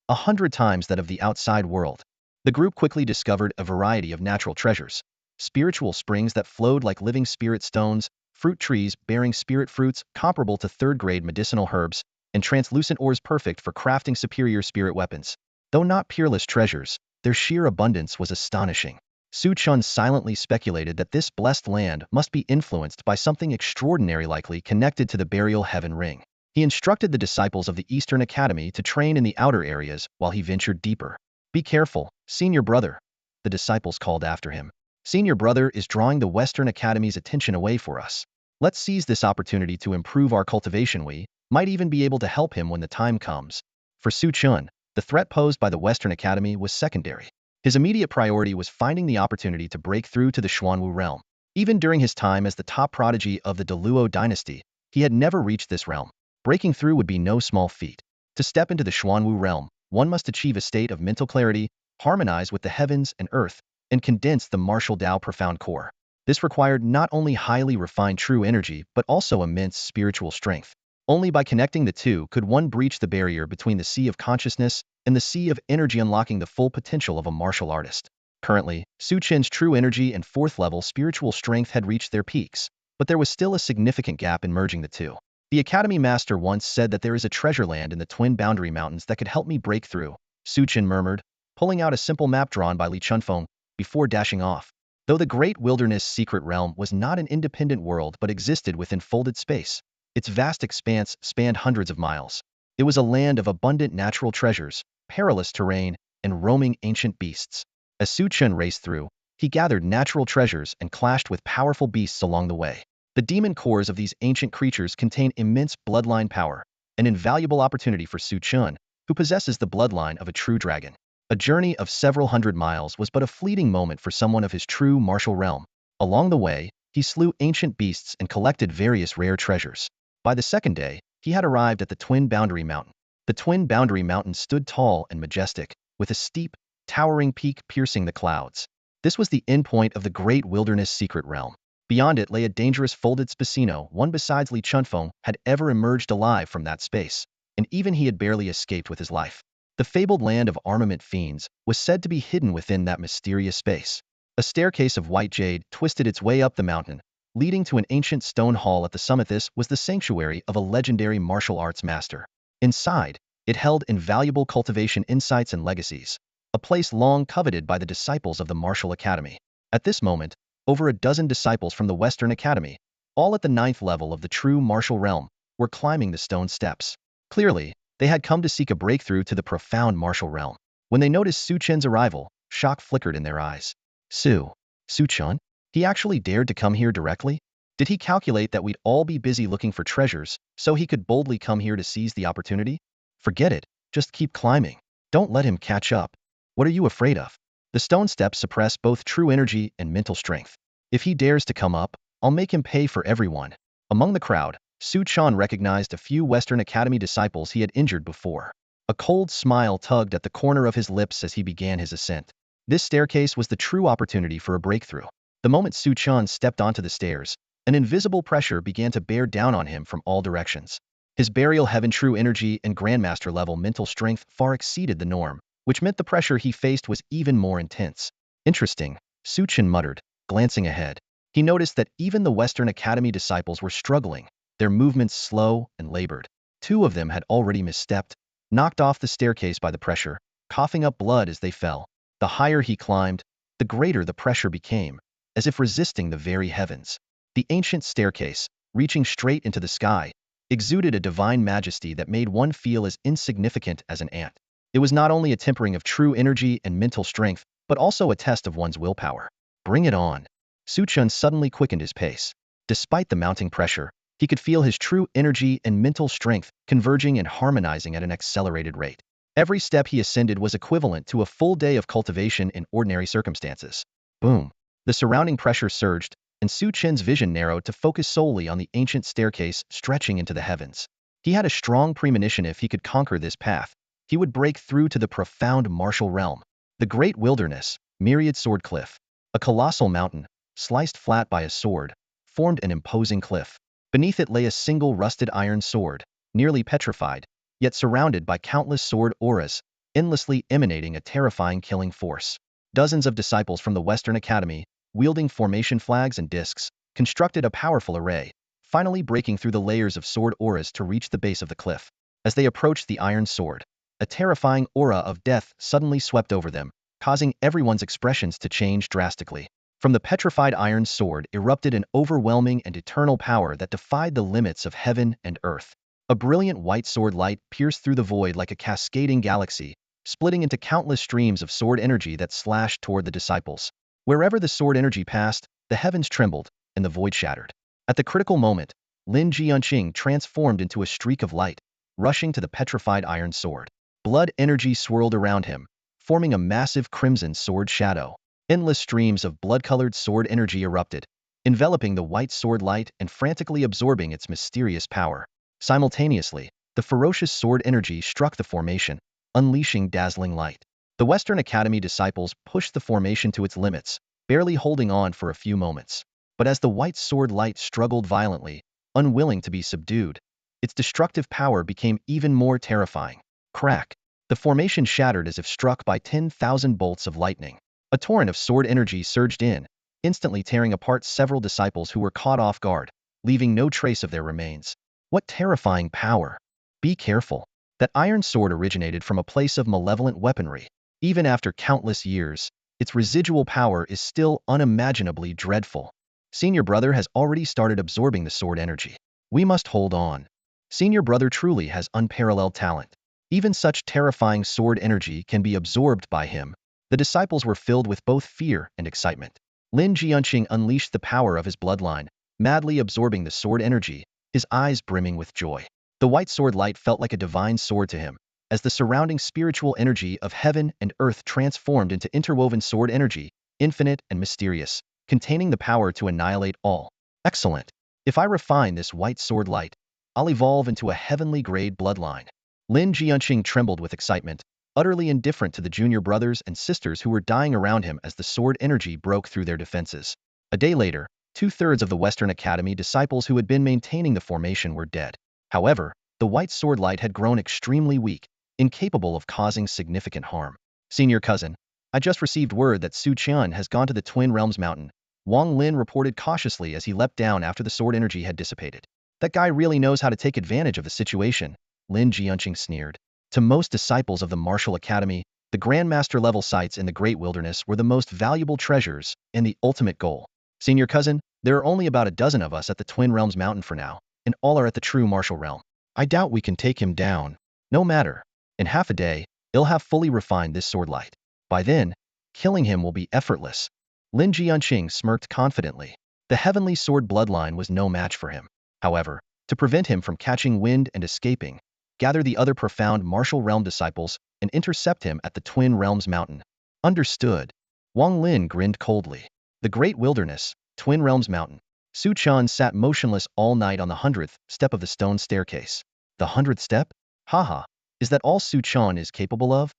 100 times that of the outside world. The group quickly discovered a variety of natural treasures. Spiritual springs that flowed like living spirit stones, fruit trees bearing spirit fruits comparable to third-grade medicinal herbs, and translucent ores perfect for crafting superior spirit weapons. Though not peerless treasures, their sheer abundance was astonishing. Su Chen silently speculated that this blessed land must be influenced by something extraordinary likely connected to the burial heaven ring. He instructed the disciples of the Eastern Academy to train in the outer areas while he ventured deeper. Be careful, senior brother, the disciples called after him. Senior brother is drawing the Western Academy's attention away for us. Let's seize this opportunity to improve our cultivation. We might even be able to help him when the time comes. For Su Chen, the threat posed by the Western Academy was secondary. His immediate priority was finding the opportunity to break through to the Xuanwu realm. Even during his time as the top prodigy of the Deluo dynasty, he had never reached this realm. Breaking through would be no small feat. To step into the Xuanwu realm, one must achieve a state of mental clarity, harmonize with the heavens and earth, and condense the martial Tao profound core. This required not only highly refined true energy but also immense spiritual strength. Only by connecting the two could one breach the barrier between the sea of consciousness and the sea of energy, unlocking the full potential of a martial artist. Currently, Su Chen's true energy and fourth-level spiritual strength had reached their peaks, but there was still a significant gap in merging the two. The Academy Master once said that there is a treasure land in the Twin Boundary Mountains that could help me break through, Su Chen murmured, pulling out a simple map drawn by Li Chunfeng before dashing off. Though the Great Wilderness Secret Realm was not an independent world but existed within folded space, its vast expanse spanned hundreds of miles. It was a land of abundant natural treasures, perilous terrain, and roaming ancient beasts. As Su Chen raced through, he gathered natural treasures and clashed with powerful beasts along the way. The demon cores of these ancient creatures contain immense bloodline power, an invaluable opportunity for Su Chen, who possesses the bloodline of a true dragon. A journey of several hundred miles was but a fleeting moment for someone of his true martial realm. Along the way, he slew ancient beasts and collected various rare treasures. By the second day, he had arrived at the Twin Boundary Mountain. The Twin Boundary Mountain stood tall and majestic, with a steep, towering peak piercing the clouds. This was the endpoint of the Great Wilderness Secret Realm. Beyond it lay a dangerous folded spacino. One besides Li Chunfeng had ever emerged alive from that space, and even he had barely escaped with his life. The fabled land of armament fiends was said to be hidden within that mysterious space. A staircase of white jade twisted its way up the mountain, leading to an ancient stone hall at the summit. This was the sanctuary of a legendary martial arts master. Inside, it held invaluable cultivation insights and legacies, a place long coveted by the disciples of the Martial Academy. At this moment, over a dozen disciples from the Western Academy, all at the 9th level of the true martial realm, were climbing the stone steps. Clearly, they had come to seek a breakthrough to the profound martial realm. When they noticed Su Chen's arrival, shock flickered in their eyes. Su Chen? He actually dared to come here directly? Did he calculate that we'd all be busy looking for treasures, so he could boldly come here to seize the opportunity? Forget it, just keep climbing. Don't let him catch up. What are you afraid of? The stone steps suppress both true energy and mental strength. If he dares to come up, I'll make him pay for everyone. Among the crowd, Su Chen recognized a few Western Academy disciples he had injured before. A cold smile tugged at the corner of his lips as he began his ascent. This staircase was the true opportunity for a breakthrough. The moment Su Chen stepped onto the stairs, an invisible pressure began to bear down on him from all directions. His burial heaven true energy and grandmaster level mental strength far exceeded the norm, which meant the pressure he faced was even more intense. Interesting, Su Chen muttered, glancing ahead. He noticed that even the Western Academy disciples were struggling, their movements slow and labored. 2 of them had already misstepped, knocked off the staircase by the pressure, coughing up blood as they fell. The higher he climbed, the greater the pressure became, as if resisting the very heavens. The ancient staircase, reaching straight into the sky, exuded a divine majesty that made one feel as insignificant as an ant. It was not only a tempering of true energy and mental strength, but also a test of one's willpower. Bring it on. Su Chen suddenly quickened his pace. Despite the mounting pressure, he could feel his true energy and mental strength converging and harmonizing at an accelerated rate. Every step he ascended was equivalent to a full day of cultivation in ordinary circumstances. Boom. The surrounding pressure surged, and Su Chen's vision narrowed to focus solely on the ancient staircase stretching into the heavens. He had a strong premonition if he could conquer this path, he would break through to the profound martial realm. The great wilderness, myriad sword cliff. A colossal mountain, sliced flat by a sword, formed an imposing cliff. Beneath it lay a single rusted iron sword, nearly petrified, yet surrounded by countless sword auras, endlessly emanating a terrifying killing force. Dozens of disciples from the Western Academy, wielding formation flags and discs, constructed a powerful array, finally breaking through the layers of sword auras to reach the base of the cliff. As they approached the iron sword, a terrifying aura of death suddenly swept over them, causing everyone's expressions to change drastically. From the petrified iron sword erupted an overwhelming and eternal power that defied the limits of heaven and earth. A brilliant white sword light pierced through the void like a cascading galaxy, splitting into countless streams of sword energy that slashed toward the disciples. Wherever the sword energy passed, the heavens trembled, and the void shattered. At the critical moment, Lin Jianqing transformed into a streak of light, rushing to the petrified iron sword. Blood energy swirled around him, forming a massive crimson sword shadow. Endless streams of blood-colored sword energy erupted, enveloping the white sword light and frantically absorbing its mysterious power. Simultaneously, the ferocious sword energy struck the formation, unleashing dazzling light. The Western Academy disciples pushed the formation to its limits, barely holding on for a few moments. But as the white sword light struggled violently, unwilling to be subdued, its destructive power became even more terrifying. Crack! The formation shattered as if struck by 10,000 bolts of lightning. A torrent of sword energy surged in, instantly tearing apart several disciples who were caught off guard, leaving no trace of their remains. What terrifying power! Be careful. That iron sword originated from a place of malevolent weaponry. Even after countless years, its residual power is still unimaginably dreadful. Senior brother has already started absorbing the sword energy. We must hold on. Senior brother truly has unparalleled talent. Even such terrifying sword energy can be absorbed by him. The disciples were filled with both fear and excitement. Lin Jianqing unleashed the power of his bloodline, madly absorbing the sword energy, his eyes brimming with joy. The white sword light felt like a divine sword to him, as the surrounding spiritual energy of heaven and earth transformed into interwoven sword energy, infinite and mysterious, containing the power to annihilate all. Excellent. If I refine this white sword light, I'll evolve into a heavenly grade bloodline. Lin Jianqing trembled with excitement, utterly indifferent to the junior brothers and sisters who were dying around him as the sword energy broke through their defenses. A day later, 2/3 of the Western Academy disciples who had been maintaining the formation were dead. However, the white sword light had grown extremely weak, incapable of causing significant harm. Senior cousin, I just received word that Su Chen has gone to the Twin Realms Mountain, Wang Lin reported cautiously as he leapt down after the sword energy had dissipated. That guy really knows how to take advantage of the situation, Lin Jianqing sneered. To most disciples of the Martial Academy, the Grandmaster level sites in the Great Wilderness were the most valuable treasures and the ultimate goal. Senior cousin, there are only about a dozen of us at the Twin Realms Mountain for now, and all are at the true martial realm. I doubt we can take him down. No matter. In half a day, he'll have fully refined this sword light. By then, killing him will be effortless. Lin Jianqing smirked confidently. The heavenly sword bloodline was no match for him. However, to prevent him from catching wind and escaping, gather the other profound martial realm disciples and intercept him at the Twin Realms Mountain. Understood. Wang Lin grinned coldly. The Great Wilderness, Twin Realms Mountain. Su Chen sat motionless all night on the 100th step of the stone staircase. The 100th step? Haha. Is that all Su Chen is capable of?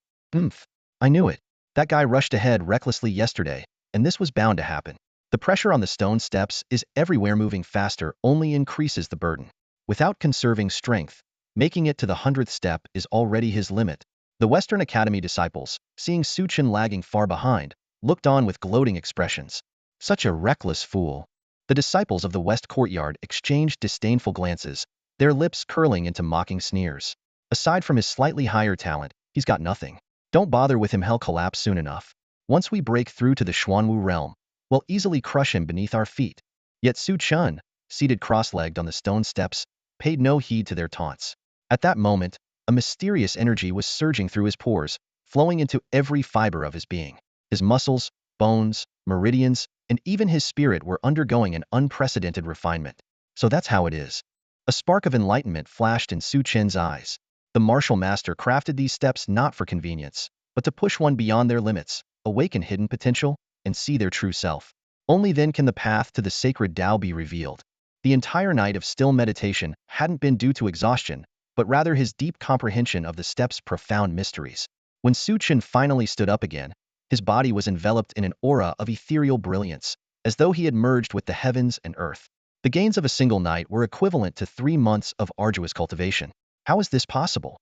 I knew it. That guy rushed ahead recklessly yesterday, and this was bound to happen. The pressure on the stone steps is everywhere. Moving faster only increases the burden. Without conserving strength, making it to the 100th step is already his limit. The Western Academy disciples, seeing Su Chen lagging far behind, looked on with gloating expressions. Such a reckless fool. The disciples of the West Courtyard exchanged disdainful glances, their lips curling into mocking sneers. Aside from his slightly higher talent, he's got nothing. Don't bother with him, he'll collapse soon enough. Once we break through to the Xuanwu realm, we'll easily crush him beneath our feet. Yet Su Chen, seated cross-legged on the stone steps, paid no heed to their taunts. At that moment, a mysterious energy was surging through his pores, flowing into every fiber of his being. His muscles, bones, meridians, and even his spirit were undergoing an unprecedented refinement. So that's how it is. A spark of enlightenment flashed in Su Chen's eyes. The martial master crafted these steps not for convenience, but to push one beyond their limits, awaken hidden potential, and see their true self. Only then can the path to the sacred Tao be revealed. The entire night of still meditation hadn't been due to exhaustion, but rather his deep comprehension of the steps' profound mysteries. When Su Chen finally stood up again, his body was enveloped in an aura of ethereal brilliance, as though he had merged with the heavens and earth. The gains of a single night were equivalent to 3 months of arduous cultivation. How is this possible?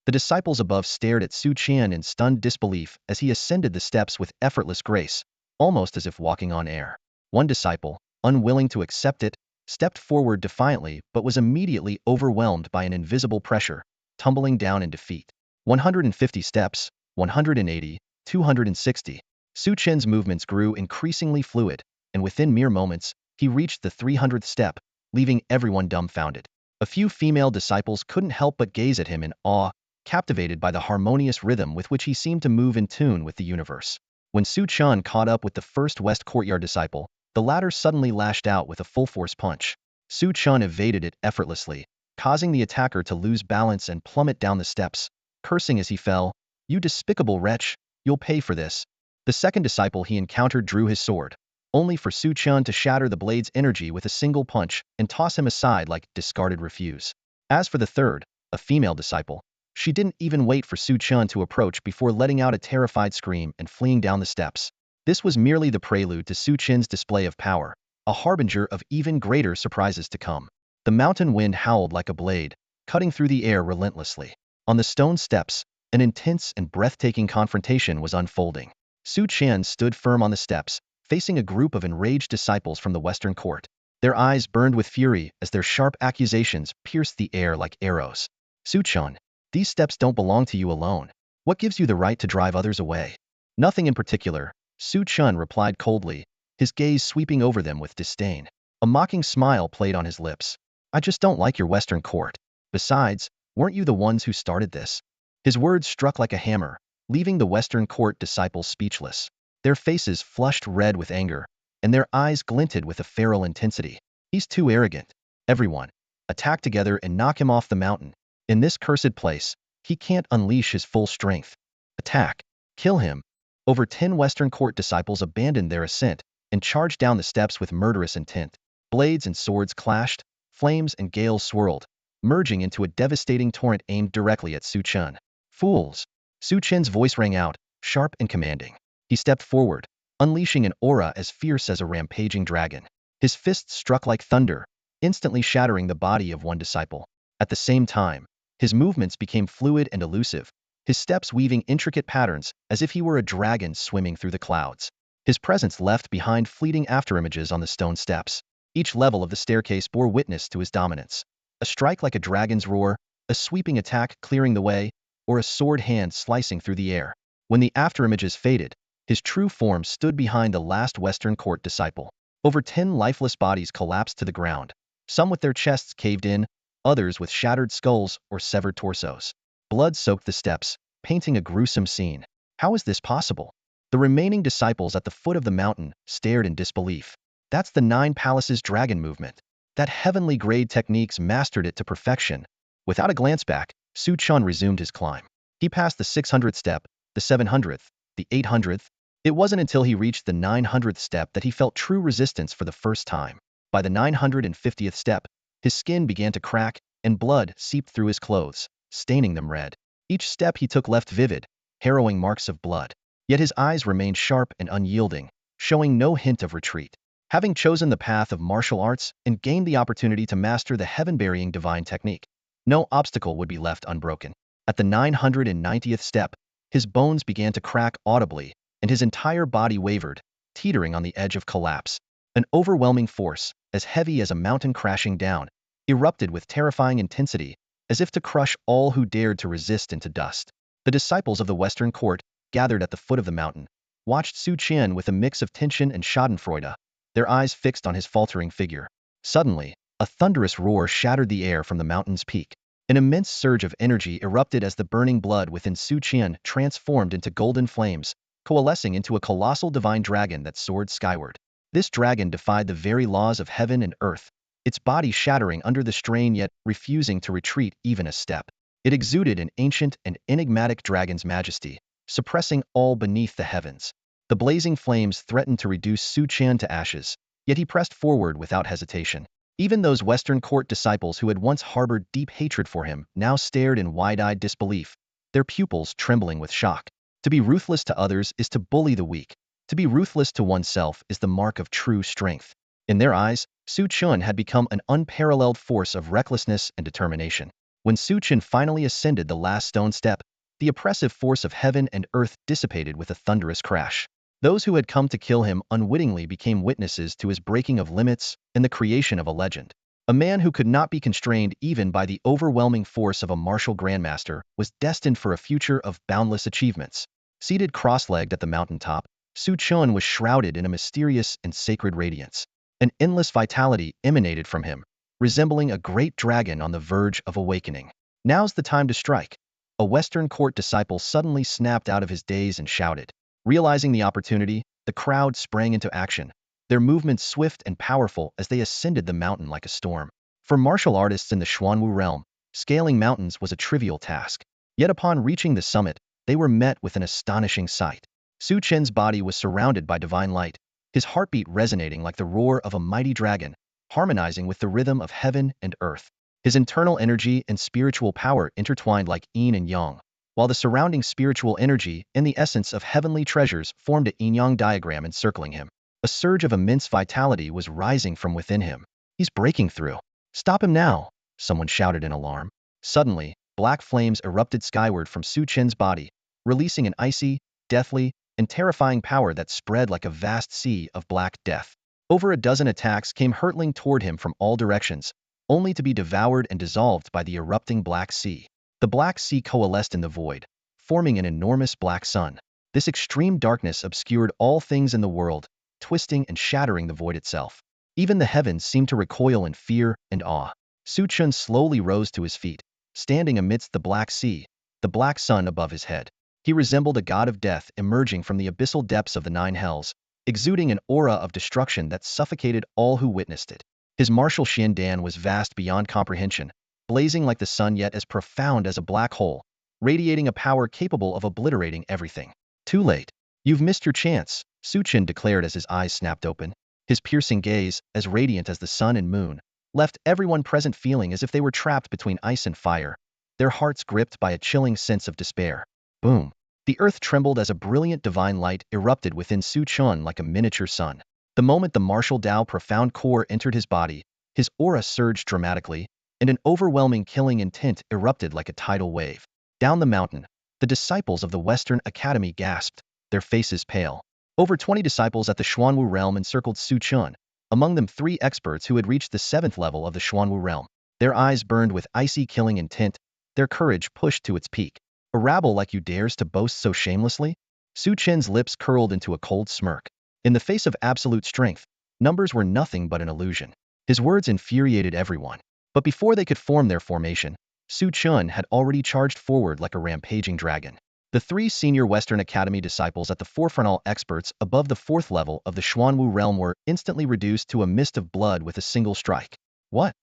The disciples above stared at Su Chen in stunned disbelief as he ascended the steps with effortless grace, almost as if walking on air. One disciple, unwilling to accept it, stepped forward defiantly but was immediately overwhelmed by an invisible pressure, tumbling down in defeat. 150 steps, 180, 260. Su Chen's movements grew increasingly fluid, and within mere moments, he reached the 300th step, leaving everyone dumbfounded. A few female disciples couldn't help but gaze at him in awe, captivated by the harmonious rhythm with which he seemed to move in tune with the universe. When Su Chen caught up with the first West Courtyard disciple, the latter suddenly lashed out with a full-force punch. Su Chen evaded it effortlessly, causing the attacker to lose balance and plummet down the steps, cursing as he fell, "You despicable wretch, you'll pay for this." The second disciple he encountered drew his sword, only for Su Chen to shatter the blade's energy with a single punch and toss him aside like discarded refuse. As for the third, a female disciple, she didn't even wait for Su Chen to approach before letting out a terrified scream and fleeing down the steps. This was merely the prelude to Su Chen's display of power, a harbinger of even greater surprises to come. The mountain wind howled like a blade, cutting through the air relentlessly. On the stone steps, an intense and breathtaking confrontation was unfolding. Su Chen stood firm on the steps, facing a group of enraged disciples from the Western Court. Their eyes burned with fury as their sharp accusations pierced the air like arrows. "Su Chen, these steps don't belong to you alone. What gives you the right to drive others away?" "Nothing in particular," Su Chen replied coldly, his gaze sweeping over them with disdain. A mocking smile played on his lips. "I just don't like your Western Court. Besides, weren't you the ones who started this?" His words struck like a hammer, leaving the Western Court disciples speechless. Their faces flushed red with anger, and their eyes glinted with a feral intensity. "He's too arrogant. Everyone, attack together and knock him off the mountain. In this cursed place, he can't unleash his full strength. Attack. Kill him." Over 10 Western Court disciples abandoned their ascent and charged down the steps with murderous intent. Blades and swords clashed, flames and gales swirled, merging into a devastating torrent aimed directly at Su Chen. "Fools!" Su Chen's voice rang out, sharp and commanding. He stepped forward, unleashing an aura as fierce as a rampaging dragon. His fists struck like thunder, instantly shattering the body of one disciple. At the same time, his movements became fluid and elusive, his steps weaving intricate patterns as if he were a dragon swimming through the clouds. His presence left behind fleeting afterimages on the stone steps. Each level of the staircase bore witness to his dominance. A strike like a dragon's roar, a sweeping attack clearing the way, or a sword hand slicing through the air. When the afterimages faded, his true form stood behind the last Western Court disciple. Over 10 lifeless bodies collapsed to the ground, some with their chests caved in, others with shattered skulls or severed torsos. Blood soaked the steps, painting a gruesome scene. How is this possible? The remaining disciples at the foot of the mountain stared in disbelief. That's the 9 Palaces dragon movement. That heavenly grade techniques mastered it to perfection. Without a glance back, Su Chen resumed his climb. He passed the 600th step, the 700th, the 800th. It wasn't until he reached the 900th step that he felt true resistance for the first time. By the 950th step, his skin began to crack, and blood seeped through his clothes, staining them red. Each step he took left vivid, harrowing marks of blood. Yet his eyes remained sharp and unyielding, showing no hint of retreat. Having chosen the path of martial arts and gained the opportunity to master the heaven-burying divine technique, no obstacle would be left unbroken. At the 990th step, his bones began to crack audibly, and his entire body wavered, teetering on the edge of collapse. An overwhelming force, as heavy as a mountain crashing down, erupted with terrifying intensity, as if to crush all who dared to resist into dust. The disciples of the Western Court gathered at the foot of the mountain, watched Su Chen with a mix of tension and schadenfreude, their eyes fixed on his faltering figure. Suddenly, a thunderous roar shattered the air from the mountain's peak. An immense surge of energy erupted as the burning blood within Su Chen transformed into golden flames, coalescing into a colossal divine dragon that soared skyward. This dragon defied the very laws of heaven and earth, its body shattering under the strain yet refusing to retreat even a step. It exuded an ancient and enigmatic dragon's majesty, suppressing all beneath the heavens. The blazing flames threatened to reduce Su Chen to ashes, yet he pressed forward without hesitation. Even those Western court disciples who had once harbored deep hatred for him now stared in wide-eyed disbelief, their pupils trembling with shock. To be ruthless to others is to bully the weak. To be ruthless to oneself is the mark of true strength. In their eyes, Su Chen had become an unparalleled force of recklessness and determination. When Su Chen finally ascended the last stone step, the oppressive force of heaven and earth dissipated with a thunderous crash. Those who had come to kill him unwittingly became witnesses to his breaking of limits and the creation of a legend. A man who could not be constrained even by the overwhelming force of a martial grandmaster was destined for a future of boundless achievements. Seated cross-legged at the mountaintop, Su Chen was shrouded in a mysterious and sacred radiance. An endless vitality emanated from him, resembling a great dragon on the verge of awakening. Now's the time to strike. A Western court disciple suddenly snapped out of his daze and shouted. Realizing the opportunity, the crowd sprang into action, their movements swift and powerful as they ascended the mountain like a storm. For martial artists in the Xuanwu realm, scaling mountains was a trivial task. Yet upon reaching the summit, they were met with an astonishing sight. Su Chen's body was surrounded by divine light, his heartbeat resonating like the roar of a mighty dragon, harmonizing with the rhythm of heaven and earth. His internal energy and spiritual power intertwined like yin and yang, while the surrounding spiritual energy and the essence of heavenly treasures formed a yin-yang diagram encircling him. A surge of immense vitality was rising from within him. He's breaking through. Stop him now, someone shouted in alarm. Suddenly, black flames erupted skyward from Su Chen's body, releasing an icy, deathly, and terrifying power that spread like a vast sea of black death. Over a dozen attacks came hurtling toward him from all directions, only to be devoured and dissolved by the erupting Black Sea. The Black Sea coalesced in the void, forming an enormous black sun. This extreme darkness obscured all things in the world, twisting and shattering the void itself. Even the heavens seemed to recoil in fear and awe. Su Chen slowly rose to his feet, standing amidst the Black Sea, the black sun above his head. He resembled a god of death emerging from the abyssal depths of the nine hells, exuding an aura of destruction that suffocated all who witnessed it. His martial Shandan was vast beyond comprehension, blazing like the sun yet as profound as a black hole, radiating a power capable of obliterating everything. Too late. You've missed your chance, Su Chen declared as his eyes snapped open. His piercing gaze, as radiant as the sun and moon, left everyone present feeling as if they were trapped between ice and fire, their hearts gripped by a chilling sense of despair. Boom. The earth trembled as a brilliant divine light erupted within Su Chen like a miniature sun. The moment the martial Tao profound core entered his body, his aura surged dramatically, and an overwhelming killing intent erupted like a tidal wave. Down the mountain, the disciples of the Western Academy gasped, their faces pale. Over 20 disciples at the Xuanwu realm encircled Su Chen, among them 3 experts who had reached the 7th level of the Xuanwu realm. Their eyes burned with icy killing intent, their courage pushed to its peak. A rabble like you dares to boast so shamelessly? Su Chen's lips curled into a cold smirk. In the face of absolute strength, numbers were nothing but an illusion. His words infuriated everyone. But before they could form their formation, Su Chen had already charged forward like a rampaging dragon. The 3 senior Western Academy disciples at the forefront, all experts above the 4th level of the Xuanwu realm, were instantly reduced to a mist of blood with a single strike. What?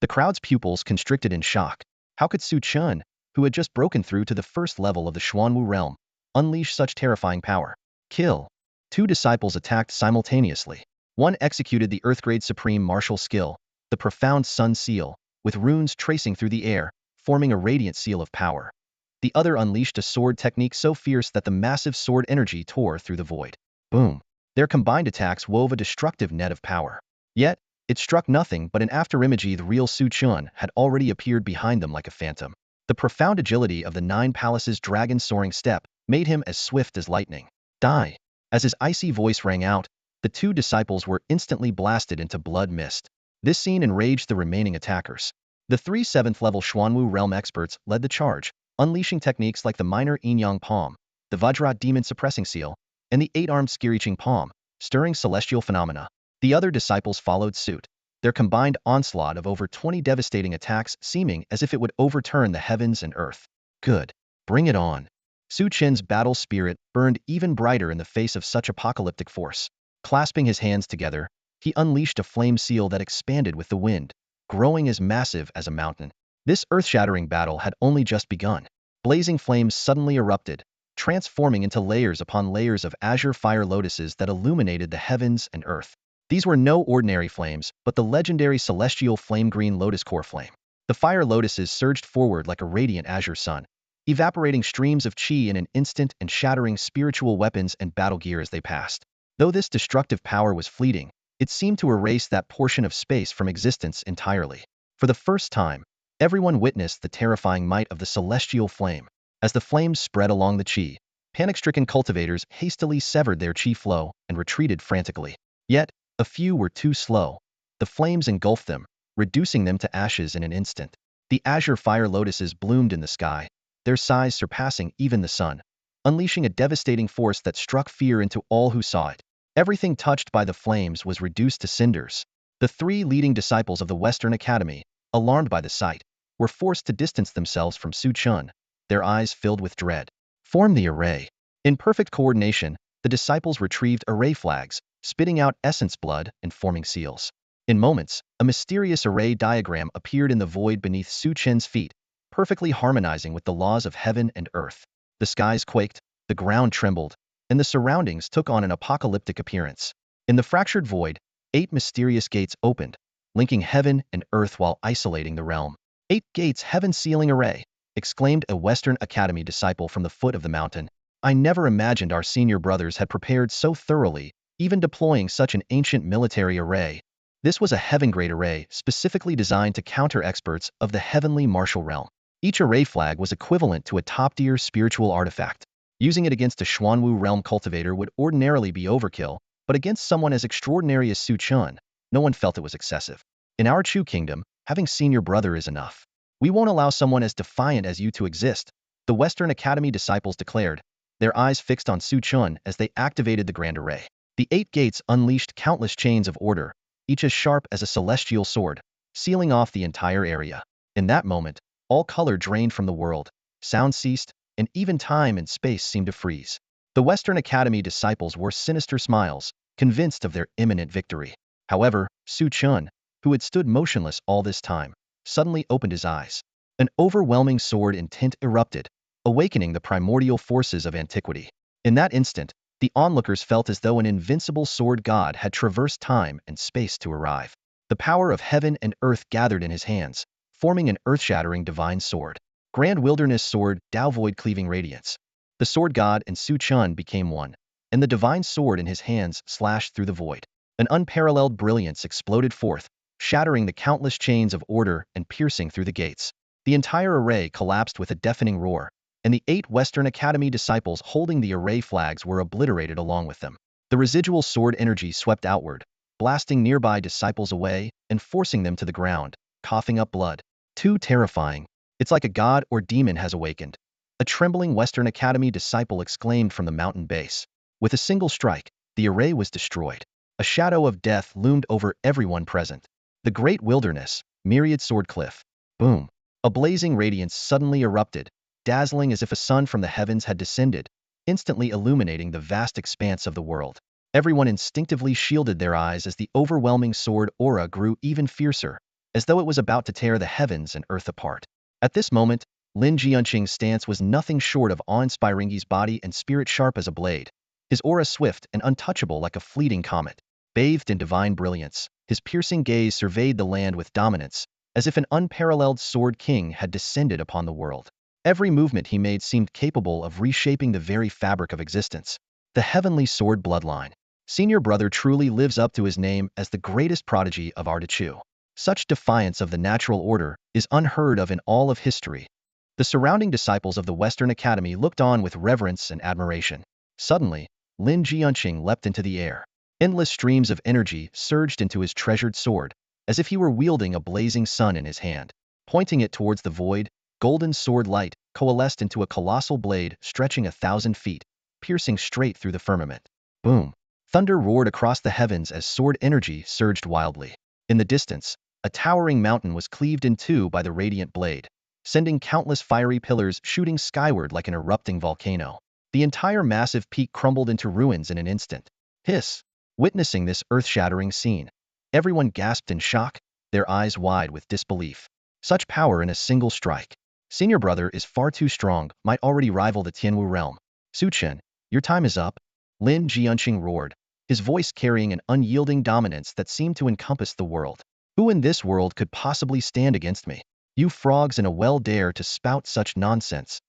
The crowd's pupils constricted in shock. How could Su Chen, who had just broken through to the 1st level of the Xuanwu realm, unleash such terrifying power? Kill. 2 disciples attacked simultaneously. One executed the Earthgrade Supreme Martial Skill, the Profound Sun Seal, with runes tracing through the air, forming a radiant seal of power. The other unleashed a sword technique so fierce that the massive sword energy tore through the void. Boom. Their combined attacks wove a destructive net of power. Yet, it struck nothing but an afterimage. The real Su Chen had already appeared behind them like a phantom. The profound agility of the 9 Palaces' dragon soaring step made him as swift as lightning. Die. As his icy voice rang out, the 2 disciples were instantly blasted into blood mist. This scene enraged the remaining attackers. The 3 7th-level Xuanwu realm experts led the charge, unleashing techniques like the minor yin-yang palm, the Vajra demon suppressing seal, and the eight-armed screeching palm, stirring celestial phenomena. The other disciples followed suit, their combined onslaught of over 20 devastating attacks seeming as if it would overturn the heavens and earth. Good. Bring it on. Su Chen's battle spirit burned even brighter in the face of such apocalyptic force. Clasping his hands together, he unleashed a flame seal that expanded with the wind, growing as massive as a mountain. This earth-shattering battle had only just begun. Blazing flames suddenly erupted, transforming into layers upon layers of azure fire lotuses that illuminated the heavens and earth. These were no ordinary flames, but the legendary celestial flame-green lotus core flame. The fire lotuses surged forward like a radiant azure sun, evaporating streams of chi in an instant and shattering spiritual weapons and battle gear as they passed. Though this destructive power was fleeting, it seemed to erase that portion of space from existence entirely. For the first time, everyone witnessed the terrifying might of the celestial flame. As the flames spread along the chi, panic-stricken cultivators hastily severed their chi flow and retreated frantically. Yet, a few were too slow. The flames engulfed them, reducing them to ashes in an instant. The azure fire lotuses bloomed in the sky, their size surpassing even the sun, unleashing a devastating force that struck fear into all who saw it. Everything touched by the flames was reduced to cinders. The three leading disciples of the Western Academy, alarmed by the sight, were forced to distance themselves from Su Chen, their eyes filled with dread. Form the array. In perfect coordination, the disciples retrieved array flags, spitting out essence blood and forming seals. In moments, a mysterious array diagram appeared in the void beneath Su Chen's feet, perfectly harmonizing with the laws of heaven and earth. The skies quaked, the ground trembled, and the surroundings took on an apocalyptic appearance. In the fractured void, 8 mysterious gates opened, linking heaven and earth while isolating the realm. 8 gates heaven-sealing array, exclaimed a Western Academy disciple from the foot of the mountain. I never imagined our senior brothers had prepared so thoroughly, even deploying such an ancient military array. This was a heaven-grade array specifically designed to counter experts of the heavenly martial realm. Each array flag was equivalent to a top-tier spiritual artifact. Using it against a Xuanwu realm cultivator would ordinarily be overkill, but against someone as extraordinary as Su Chen, no one felt it was excessive. In our Chu kingdom, having senior brother is enough. We won't allow someone as defiant as you to exist, the Western Academy disciples declared, their eyes fixed on Su Chen as they activated the grand array. The 8 gates unleashed countless chains of order, each as sharp as a celestial sword, sealing off the entire area. In that moment, all color drained from the world, sound ceased, and even time and space seemed to freeze. The Western Academy disciples wore sinister smiles, convinced of their imminent victory. However, Su Chen, who had stood motionless all this time, suddenly opened his eyes. An overwhelming sword intent erupted, awakening the primordial forces of antiquity. In that instant, the onlookers felt as though an invincible sword god had traversed time and space to arrive. The power of heaven and earth gathered in his hands, forming an earth-shattering divine sword. Grand Wilderness Sword, Void cleaving radiance. The sword god and Su Chen became one, and the divine sword in his hands slashed through the void. An unparalleled brilliance exploded forth, shattering the countless chains of order and piercing through the gates. The entire array collapsed with a deafening roar, and the 8 Western Academy disciples holding the array flags were obliterated along with them. The residual sword energy swept outward, blasting nearby disciples away and forcing them to the ground, coughing up blood. Too terrifying. It's like a god or demon has awakened, a trembling Western Academy disciple exclaimed from the mountain base. With a single strike, the array was destroyed. A shadow of death loomed over everyone present. The great wilderness, myriad sword cliff. Boom. A blazing radiance suddenly erupted, dazzling as if a sun from the heavens had descended, instantly illuminating the vast expanse of the world. Everyone instinctively shielded their eyes as the overwhelming sword aura grew even fiercer, as though it was about to tear the heavens and earth apart. At this moment, Lin Jianqing's stance was nothing short of awe-inspiring. His body and spirit sharp as a blade, his aura swift and untouchable like a fleeting comet. Bathed in divine brilliance, his piercing gaze surveyed the land with dominance, as if an unparalleled sword king had descended upon the world. Every movement he made seemed capable of reshaping the very fabric of existence. The heavenly sword bloodline. Senior brother truly lives up to his name as the greatest prodigy of our Chu. Such defiance of the natural order is unheard of in all of history. The surrounding disciples of the Western Academy looked on with reverence and admiration. Suddenly, Lin Jianqing leapt into the air. Endless streams of energy surged into his treasured sword, as if he were wielding a blazing sun in his hand. Pointing it towards the void, golden sword light coalesced into a colossal blade stretching 1,000 feet, piercing straight through the firmament. Boom! Thunder roared across the heavens as sword energy surged wildly. In the distance, a towering mountain was cleaved in two by the radiant blade, sending countless fiery pillars shooting skyward like an erupting volcano. The entire massive peak crumbled into ruins in an instant. Hiss! Witnessing this earth-shattering scene, everyone gasped in shock, their eyes wide with disbelief. Such power in a single strike. Senior brother is far too strong, might already rival the Tianwu realm. Su Chen, your time is up. Lin Jianqing roared, his voice carrying an unyielding dominance that seemed to encompass the world. Who in this world could possibly stand against me? You frogs in a well dare to spout such nonsense.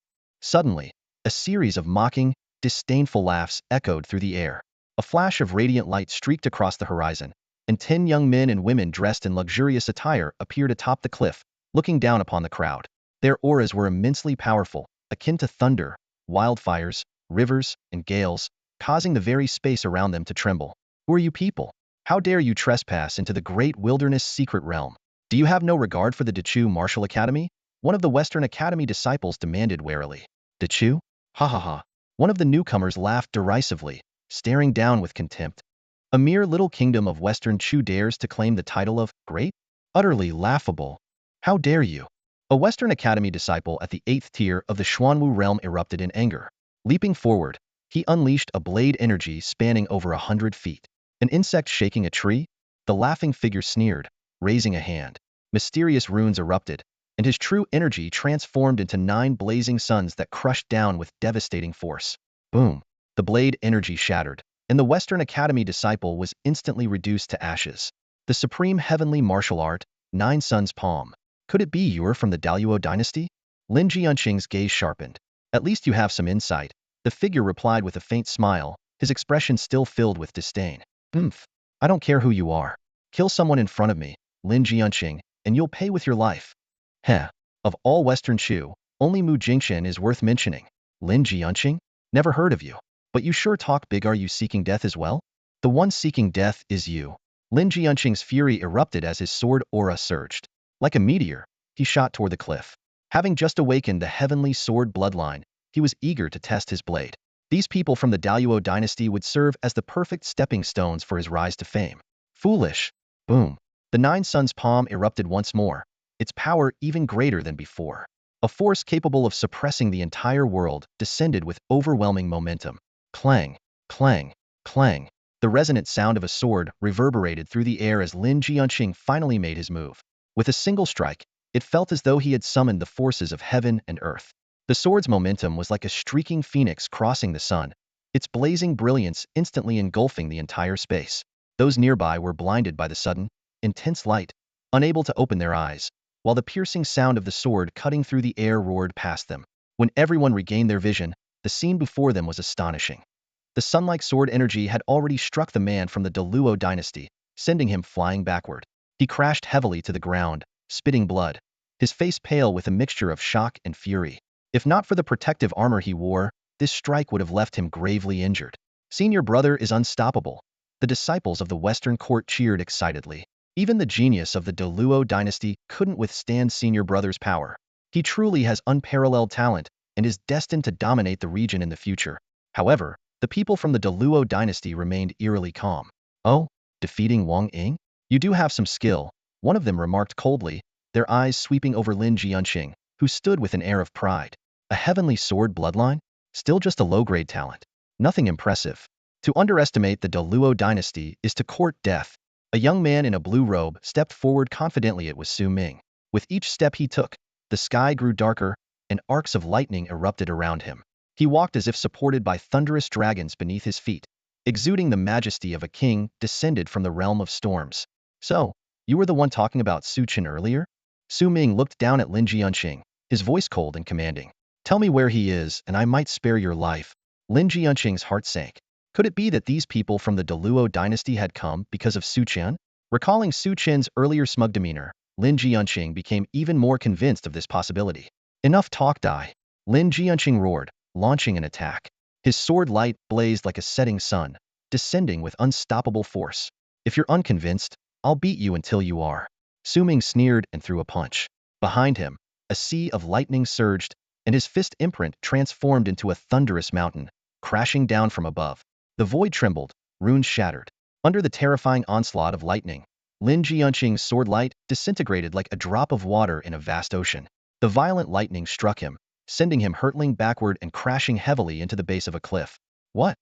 Suddenly, a series of mocking, disdainful laughs echoed through the air. A flash of radiant light streaked across the horizon, and 10 young men and women dressed in luxurious attire appeared atop the cliff, looking down upon the crowd. Their auras were immensely powerful, akin to thunder, wildfires, rivers, and gales, causing the very space around them to tremble. Who are you people? How dare you trespass into the great wilderness secret realm? Do you have no regard for the Dechu Martial Academy? One of the Western Academy disciples demanded warily. Dechu? Ha ha ha. One of the newcomers laughed derisively, staring down with contempt. A mere little kingdom of Western Chu dares to claim the title of great? Utterly laughable. How dare you? A Western Academy disciple at the 8th tier of the Xuanwu realm erupted in anger. Leaping forward, he unleashed a blade energy spanning over 100 feet. An insect shaking a tree? The laughing figure sneered, raising a hand. Mysterious runes erupted, and his true energy transformed into 9 blazing suns that crushed down with devastating force. Boom! The blade energy shattered, and the Western Academy disciple was instantly reduced to ashes. The supreme heavenly martial art, 9 Suns Palm. Could it be you're from the Daluo dynasty? Lin Jianqing's gaze sharpened. At least you have some insight, the figure replied with a faint smile, his expression still filled with disdain. Humph. I don't care who you are. Kill someone in front of me, Lin Jianqing, and you'll pay with your life. Heh. Of all Western Chu, only Mu Jingchen is worth mentioning. Lin Jianqing? Never heard of you. But you sure talk big. Are you seeking death as well? The one seeking death is you. Lin Jianqing's fury erupted as his sword aura surged. Like a meteor, he shot toward the cliff. Having just awakened the heavenly sword bloodline, he was eager to test his blade. These people from the Daluo dynasty would serve as the perfect stepping stones for his rise to fame. Foolish. Boom. The 9 Suns Palm erupted once more, its power even greater than before. A force capable of suppressing the entire world descended with overwhelming momentum. Clang, clang, clang. The resonant sound of a sword reverberated through the air as Lin Jianqing finally made his move. With a single strike, it felt as though he had summoned the forces of heaven and earth. The sword's momentum was like a streaking phoenix crossing the sun, its blazing brilliance instantly engulfing the entire space. Those nearby were blinded by the sudden, intense light, unable to open their eyes, while the piercing sound of the sword cutting through the air roared past them. When everyone regained their vision, the scene before them was astonishing. The sun-like sword energy had already struck the man from the Daluo dynasty, sending him flying backward. He crashed heavily to the ground, spitting blood, his face pale with a mixture of shock and fury. If not for the protective armor he wore, this strike would have left him gravely injured. Senior brother is unstoppable. The disciples of the Western court cheered excitedly. Even the genius of the Daluo dynasty couldn't withstand senior brother's power. He truly has unparalleled talent and is destined to dominate the region in the future. However, the people from the Daluo dynasty remained eerily calm. Oh, defeating Wang Ying? You do have some skill, one of them remarked coldly, their eyes sweeping over Lin Jianqing, who stood with an air of pride. A heavenly sword bloodline? Still just a low-grade talent. Nothing impressive. To underestimate the Daluo dynasty is to court death. A young man in a blue robe stepped forward confidently. It was Su Ming. With each step he took, the sky grew darker, and arcs of lightning erupted around him. He walked as if supported by thunderous dragons beneath his feet, exuding the majesty of a king descended from the realm of storms. So, you were the one talking about Su Chen earlier? Su Ming looked down at Lin Jianqing, his voice cold and commanding. Tell me where he is, and I might spare your life. Lin Jianqing's heart sank. Could it be that these people from the Daluo dynasty had come because of Su Chen? Recalling Su Chen's earlier smug demeanor, Lin Jianqing became even more convinced of this possibility. Enough talk, die. Lin Jianqing roared, launching an attack. His sword light blazed like a setting sun, descending with unstoppable force. If you're unconvinced, I'll beat you until you are. Su Ming sneered and threw a punch. Behind him, a sea of lightning surged, and his fist imprint transformed into a thunderous mountain, crashing down from above. The void trembled, runes shattered. Under the terrifying onslaught of lightning, Lin Jianqing's sword light disintegrated like a drop of water in a vast ocean. The violent lightning struck him, sending him hurtling backward and crashing heavily into the base of a cliff. What?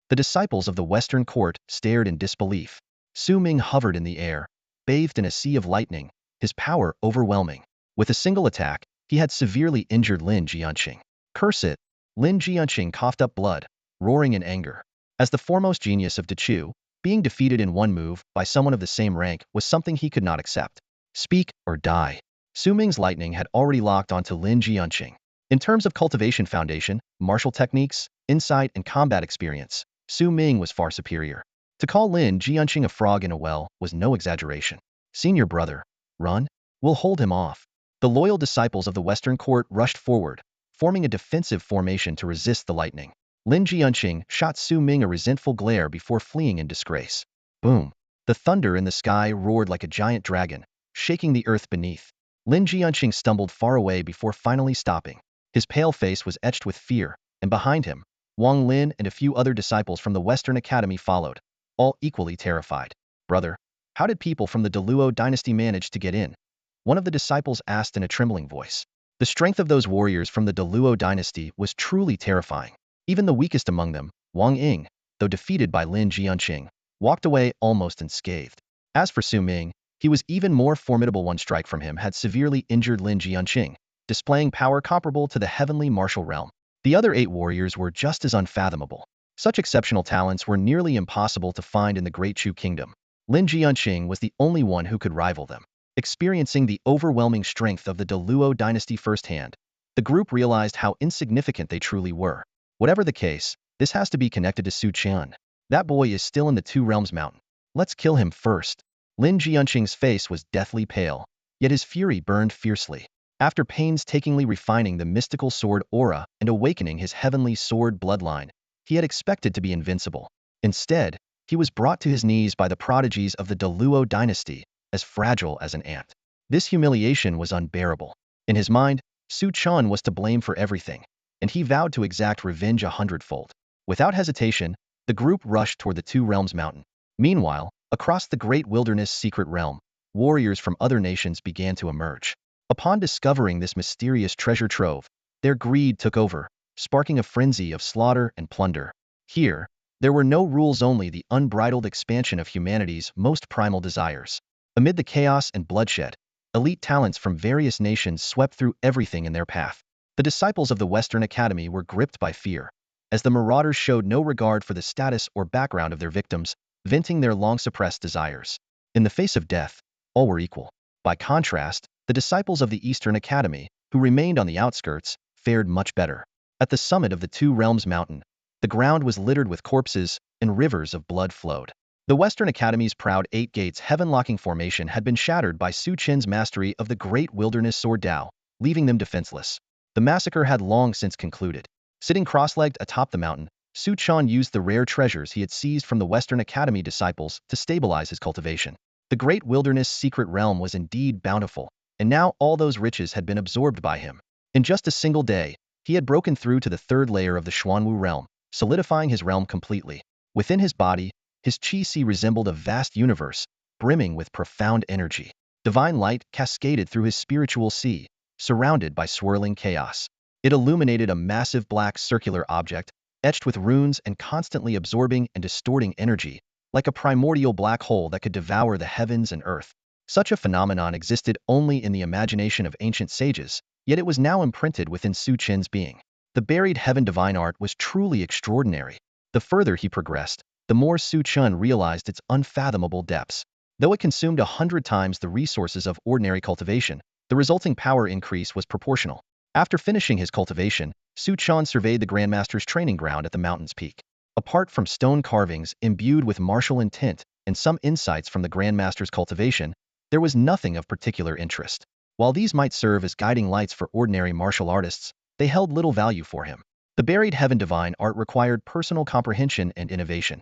The disciples of the Western court stared in disbelief. Su Ming hovered in the air, bathed in a sea of lightning, his power overwhelming. With a single attack, he had severely injured Lin Jianqing. Curse it! Lin Jianqing coughed up blood, roaring in anger. As the foremost genius of Dechu, being defeated in one move by someone of the same rank was something he could not accept. Speak or die. Su Ming's lightning had already locked onto Lin Jianqing. In terms of cultivation foundation, martial techniques, insight, and combat experience, Su Ming was far superior. To call Lin Jianqing a frog in a well was no exaggeration. Senior brother, run? We'll hold him off. The loyal disciples of the Western court rushed forward, forming a defensive formation to resist the lightning. Lin Jianqing shot Su Ming a resentful glare before fleeing in disgrace. Boom! The thunder in the sky roared like a giant dragon, shaking the earth beneath. Lin Jianqing stumbled far away before finally stopping. His pale face was etched with fear, and behind him, Wang Lin and a few other disciples from the Western Academy followed, all equally terrified. Brother, how did people from the Deluo dynasty manage to get in? One of the disciples asked in a trembling voice. The strength of those warriors from the Deluo dynasty was truly terrifying. Even the weakest among them, Wang Ying, though defeated by Lin Jianqing, walked away almost unscathed. As for Su Ming, he was even more formidable. One strike from him had severely injured Lin Jianqing, displaying power comparable to the heavenly martial realm. The other 8 warriors were just as unfathomable. Such exceptional talents were nearly impossible to find in the Great Chu Kingdom. Lin Jianqing was the only one who could rival them. Experiencing the overwhelming strength of the Deluo dynasty firsthand, the group realized how insignificant they truly were. Whatever the case, this has to be connected to Su Chen. That boy is still in the Two Realms Mountain. Let's kill him first. Lin Jianqing's face was deathly pale, yet his fury burned fiercely. After painstakingly refining the mystical sword aura and awakening his heavenly sword bloodline, he had expected to be invincible. Instead, he was brought to his knees by the prodigies of the Deluo dynasty, as fragile as an ant. This humiliation was unbearable. In his mind, Su Chen was to blame for everything, and he vowed to exact revenge 100-fold. Without hesitation, the group rushed toward the Two Realms Mountain. Meanwhile, across the great wilderness secret realm, warriors from other nations began to emerge. Upon discovering this mysterious treasure trove, their greed took over, sparking a frenzy of slaughter and plunder. Here, there were no rules, only the unbridled expansion of humanity's most primal desires. Amid the chaos and bloodshed, elite talents from various nations swept through everything in their path. The disciples of the Western Academy were gripped by fear, as the marauders showed no regard for the status or background of their victims, venting their long-suppressed desires. In the face of death, all were equal. By contrast, the disciples of the Eastern Academy, who remained on the outskirts, fared much better. At the summit of the Two Realms Mountain, the ground was littered with corpses, and rivers of blood flowed. The Western Academy's proud 8 gates heaven-locking formation had been shattered by Su Chen's mastery of the great wilderness sword Dao, leaving them defenseless. The massacre had long since concluded. Sitting cross-legged atop the mountain, Su Chen used the rare treasures he had seized from the Western Academy disciples to stabilize his cultivation. The great wilderness secret realm was indeed bountiful, and now all those riches had been absorbed by him. In just a single day, he had broken through to the 3rd layer of the Xuanwu realm, solidifying his realm completely. Within his body, his qi resembled a vast universe, brimming with profound energy. Divine light cascaded through his spiritual sea, surrounded by swirling chaos. It illuminated a massive black circular object, etched with runes and constantly absorbing and distorting energy, like a primordial black hole that could devour the heavens and earth. Such a phenomenon existed only in the imagination of ancient sages, yet it was now imprinted within Su Chen's being. The buried heaven divine art was truly extraordinary. The further he progressed, the more Su Chen realized its unfathomable depths. Though it consumed 100 times the resources of ordinary cultivation, the resulting power increase was proportional. After finishing his cultivation, Su Chen surveyed the Grandmaster's training ground at the mountain's peak. Apart from stone carvings imbued with martial intent and some insights from the Grandmaster's cultivation, there was nothing of particular interest. While these might serve as guiding lights for ordinary martial artists, they held little value for him. The buried heaven divine art required personal comprehension and innovation.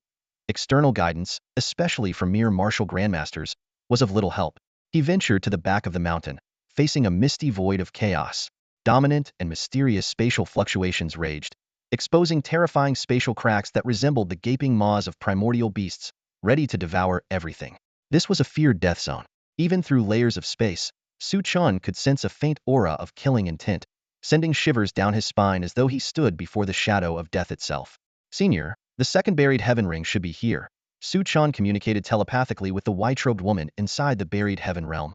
External guidance, especially from mere martial grandmasters, was of little help. He ventured to the back of the mountain, facing a misty void of chaos. Dominant and mysterious spatial fluctuations raged, exposing terrifying spatial cracks that resembled the gaping maws of primordial beasts, ready to devour everything. This was a feared death zone. Even through layers of space, Su Chen could sense a faint aura of killing intent, sending shivers down his spine as though he stood before the shadow of death itself. Senior, the second buried heaven ring should be here. Su Chen communicated telepathically with the white-robed woman inside the buried heaven realm.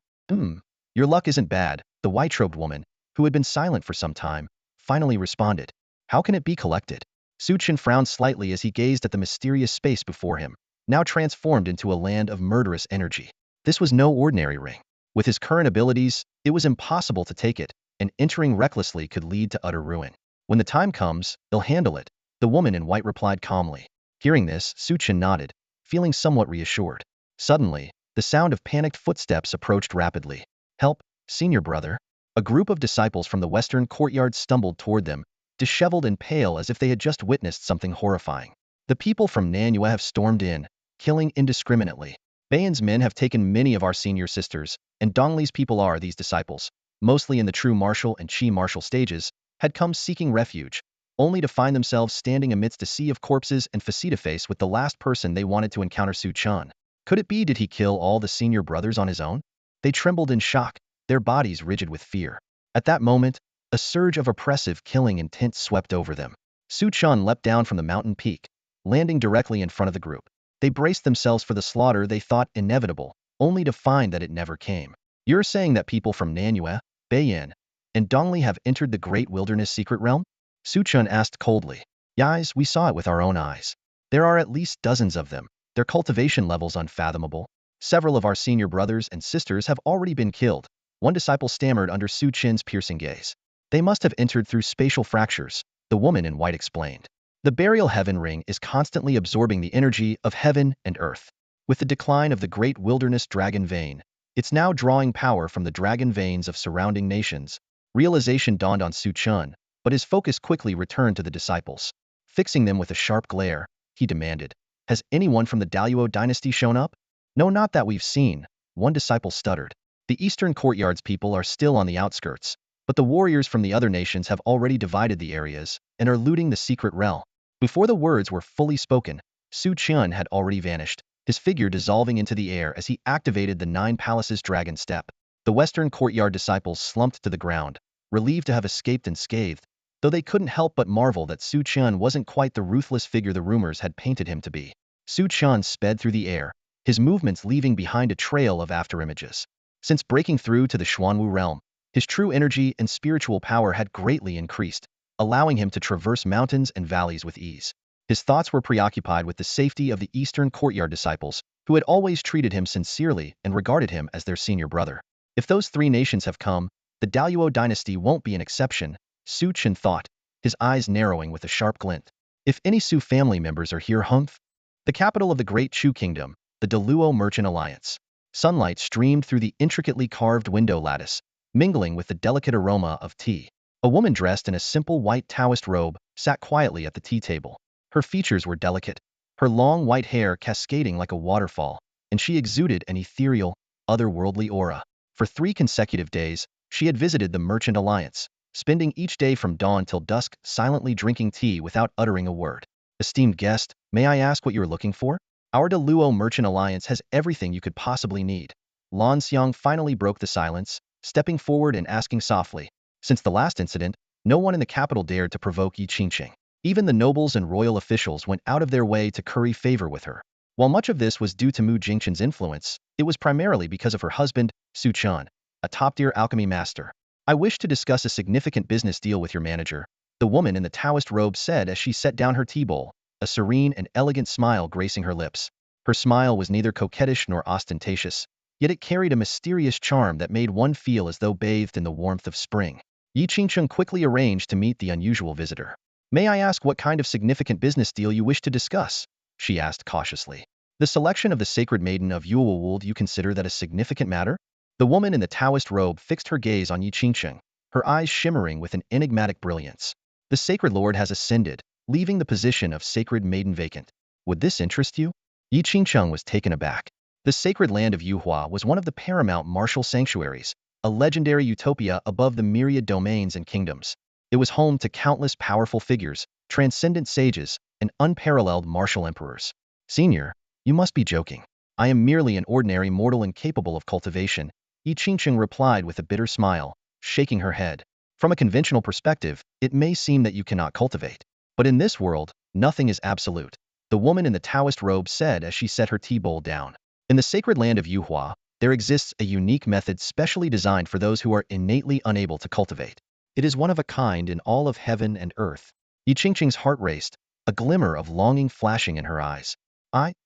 Your luck isn't bad, the white-robed woman, who had been silent for some time, finally responded. How can it be collected? Su Chen frowned slightly as he gazed at the mysterious space before him, now transformed into a land of murderous energy. This was no ordinary ring. With his current abilities, it was impossible to take it, and entering recklessly could lead to utter ruin. When the time comes, they'll handle it, the woman in white replied calmly. Hearing this, Su Chen nodded, feeling somewhat reassured. Suddenly, the sound of panicked footsteps approached rapidly. Help, senior brother. A group of disciples from the western courtyard stumbled toward them, disheveled and pale as if they had just witnessed something horrifying. The people from Nanyue have stormed in, killing indiscriminately. Bayan's men have taken many of our senior sisters, and Dongli's people are these disciples, mostly in the true martial and chi martial stages, had come seeking refuge, only to find themselves standing amidst a sea of corpses and face-to-face with the last person they wanted to encounter, Su Chen. Could it be did he kill all the senior brothers on his own? They trembled in shock, their bodies rigid with fear. At that moment, a surge of oppressive killing intent swept over them. Su Chen leapt down from the mountain peak, landing directly in front of the group. They braced themselves for the slaughter they thought inevitable, only to find that it never came. You're saying that people from Nanyue, Beiyan, and Dongli have entered the great wilderness secret realm? Su Chen asked coldly. Yes, we saw it with our own eyes. There are at least dozens of them, their cultivation levels unfathomable. Several of our senior brothers and sisters have already been killed, one disciple stammered under Su Chen's piercing gaze. They must have entered through spatial fractures, the woman in white explained. The burial heaven ring is constantly absorbing the energy of heaven and earth. With the decline of the great wilderness dragon vein, it's now drawing power from the dragon veins of surrounding nations. Realization dawned on Su Chen, but his focus quickly returned to the disciples. Fixing them with a sharp glare, he demanded, Has anyone from the Daluo dynasty shown up? No, not that we've seen, one disciple stuttered. The eastern courtyard's people are still on the outskirts, but the warriors from the other nations have already divided the areas and are looting the secret realm. Before the words were fully spoken, Su Chen had already vanished, his figure dissolving into the air as he activated the Nine Palaces Dragon Step. The western courtyard disciples slumped to the ground, relieved to have escaped unscathed, though they couldn't help but marvel that Su Chen wasn't quite the ruthless figure the rumors had painted him to be. Su Chen sped through the air, his movements leaving behind a trail of afterimages. Since breaking through to the Xuanwu realm, his true energy and spiritual power had greatly increased, allowing him to traverse mountains and valleys with ease. His thoughts were preoccupied with the safety of the eastern courtyard disciples, who had always treated him sincerely and regarded him as their senior brother. If those three nations have come, the Daluo dynasty won't be an exception, Su Chen thought, his eyes narrowing with a sharp glint. If any Su family members are here, Humph? The capital of the Great Chu Kingdom, the Daluo Merchant Alliance. Sunlight streamed through the intricately carved window lattice, mingling with the delicate aroma of tea. A woman dressed in a simple white Taoist robe sat quietly at the tea table. Her features were delicate, her long white hair cascading like a waterfall, and she exuded an ethereal, otherworldly aura. For 3 consecutive days, she had visited the Merchant Alliance, spending each day from dawn till dusk silently drinking tea without uttering a word. Esteemed guest, may I ask what you are looking for? Our Daluo Merchant Alliance has everything you could possibly need. Lan Xiang finally broke the silence, stepping forward and asking softly. Since the last incident, no one in the capital dared to provoke Yi Qingqing. Even the nobles and royal officials went out of their way to curry favor with her. While much of this was due to Mu Jingchen's influence, it was primarily because of her husband, Su Chen, a top-tier alchemy master. I wish to discuss a significant business deal with your manager, the woman in the Taoist robe said as she set down her tea bowl, a serene and elegant smile gracing her lips. Her smile was neither coquettish nor ostentatious, yet it carried a mysterious charm that made one feel as though bathed in the warmth of spring. Yi Qingqing quickly arranged to meet the unusual visitor. May I ask what kind of significant business deal you wish to discuss? She asked cautiously. The selection of the sacred maiden of Yuewuld, you consider that a significant matter? The woman in the Taoist robe fixed her gaze on Yi Qingqing, her eyes shimmering with an enigmatic brilliance. The sacred lord has ascended, leaving the position of sacred maiden vacant. Would this interest you? Yi Qingqing was taken aback. The sacred land of Yuhua was one of the paramount martial sanctuaries, a legendary utopia above the myriad domains and kingdoms. It was home to countless powerful figures, transcendent sages, and unparalleled martial emperors. Senior, you must be joking. I am merely an ordinary mortal incapable of cultivation, Yi Qingqing replied with a bitter smile, shaking her head. From a conventional perspective, it may seem that you cannot cultivate. But in this world, nothing is absolute, the woman in the Taoist robe said as she set her tea bowl down. In the sacred land of Yuhua, there exists a unique method specially designed for those who are innately unable to cultivate. It is one of a kind in all of heaven and earth. Yi Qingqing's heart raced, a glimmer of longing flashing in her eyes.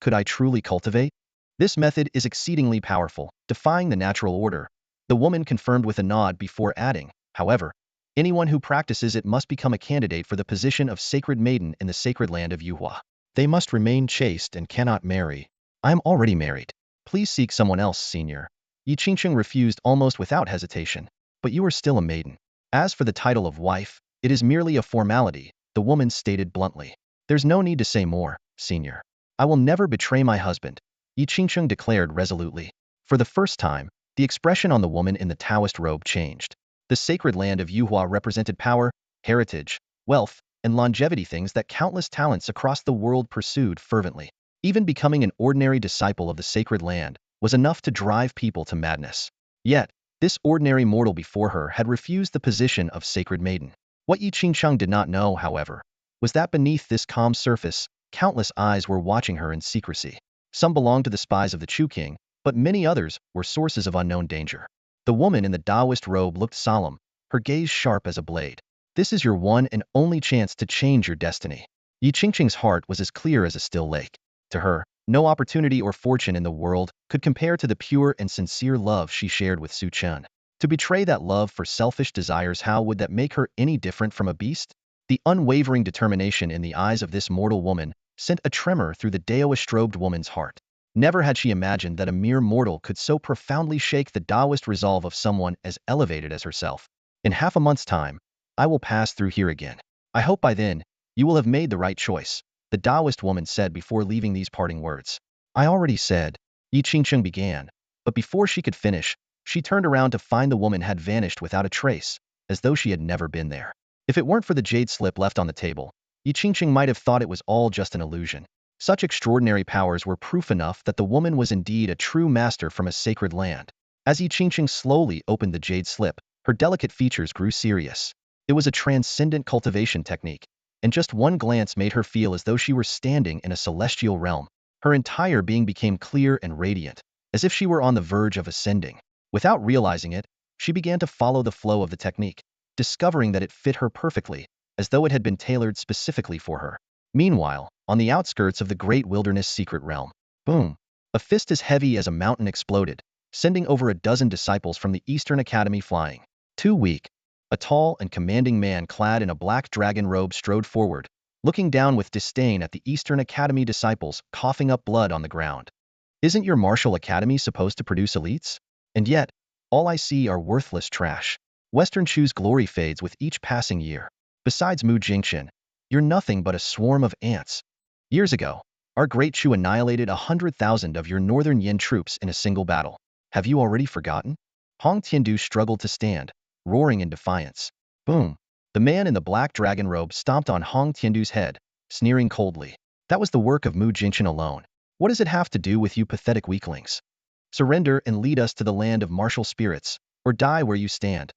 Could I truly cultivate? This method is exceedingly powerful, defying the natural order. The woman confirmed with a nod before adding, however, anyone who practices it must become a candidate for the position of sacred maiden in the sacred land of Yuhua. They must remain chaste and cannot marry. I am already married. Please seek someone else, senior. Yi Qingqing refused almost without hesitation. But you are still a maiden. As for the title of wife, it is merely a formality, the woman stated bluntly. There's no need to say more, senior. I will never betray my husband, Yi Qingqing declared resolutely. For the first time, the expression on the woman in the Taoist robe changed. The sacred land of Yuhua represented power, heritage, wealth, and longevity, things that countless talents across the world pursued fervently. Even becoming an ordinary disciple of the sacred land was enough to drive people to madness. Yet, this ordinary mortal before her had refused the position of sacred maiden. What Yi Qingqing did not know, however, was that beneath this calm surface, countless eyes were watching her in secrecy. Some belonged to the spies of the Chu King, but many others were sources of unknown danger. The woman in the Taoist robe looked solemn, her gaze sharp as a blade. This is your one and only chance to change your destiny. Yi Qingqing's heart was as clear as a still lake. To her, no opportunity or fortune in the world could compare to the pure and sincere love she shared with Su Chen. To betray that love for selfish desires, how would that make her any different from a beast? The unwavering determination in the eyes of this mortal woman sent a tremor through the Taoist-robed woman's heart. Never had she imagined that a mere mortal could so profoundly shake the Taoist resolve of someone as elevated as herself. In half a month's time, I will pass through here again. I hope by then, you will have made the right choice, the Taoist woman said before leaving these parting words. I already said, Yi Qingqing began, but before she could finish, she turned around to find the woman had vanished without a trace, as though she had never been there. If it weren't for the jade slip left on the table, Yi Qingqing might have thought it was all just an illusion. Such extraordinary powers were proof enough that the woman was indeed a true master from a sacred land. As Yi Qingqing slowly opened the jade slip, her delicate features grew serious. It was a transcendent cultivation technique, and just one glance made her feel as though she were standing in a celestial realm. Her entire being became clear and radiant, as if she were on the verge of ascending. Without realizing it, she began to follow the flow of the technique, discovering that it fit her perfectly, as though it had been tailored specifically for her. Meanwhile, on the outskirts of the great wilderness secret realm, boom! A fist as heavy as a mountain exploded, sending over a dozen disciples from the Eastern Academy flying. Too weak. A tall and commanding man clad in a black dragon robe strode forward, looking down with disdain at the Eastern Academy disciples coughing up blood on the ground. Isn't your martial academy supposed to produce elites? And yet, all I see are worthless trash. Western Chu's glory fades with each passing year. Besides Mu Jingchen, you're nothing but a swarm of ants. Years ago, our great Chu annihilated 100,000 of your northern Yin troops in a single battle. Have you already forgotten? Hong Tiandu struggled to stand, roaring in defiance. Boom! The man in the black dragon robe stomped on Hong Tiandu's head, sneering coldly. That was the work of Mu Jingchen alone. What does it have to do with you pathetic weaklings? Surrender and lead us to the land of martial spirits, or die where you stand.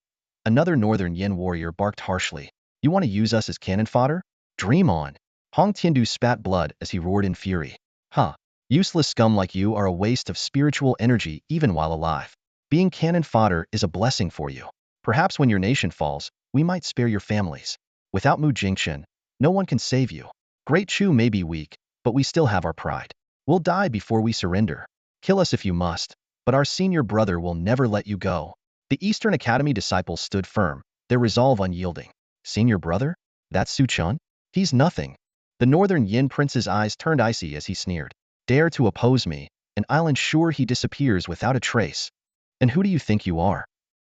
Another northern Yin warrior barked harshly. You want to use us as cannon fodder? Dream on. Hong Tiandu spat blood as he roared in fury. Huh. Useless scum like you are a waste of spiritual energy even while alive. Being cannon fodder is a blessing for you. Perhaps when your nation falls, we might spare your families. Without Mu Jingchen, no one can save you. Great Chu may be weak, but we still have our pride. We'll die before we surrender. Kill us if you must, but our senior brother will never let you go. The Eastern Academy disciples stood firm, their resolve unyielding. Senior brother? That's Su Chen? He's nothing. The Northern Yin prince's eyes turned icy as he sneered. Dare to oppose me, and I'll ensure he disappears without a trace. And who do you think you are?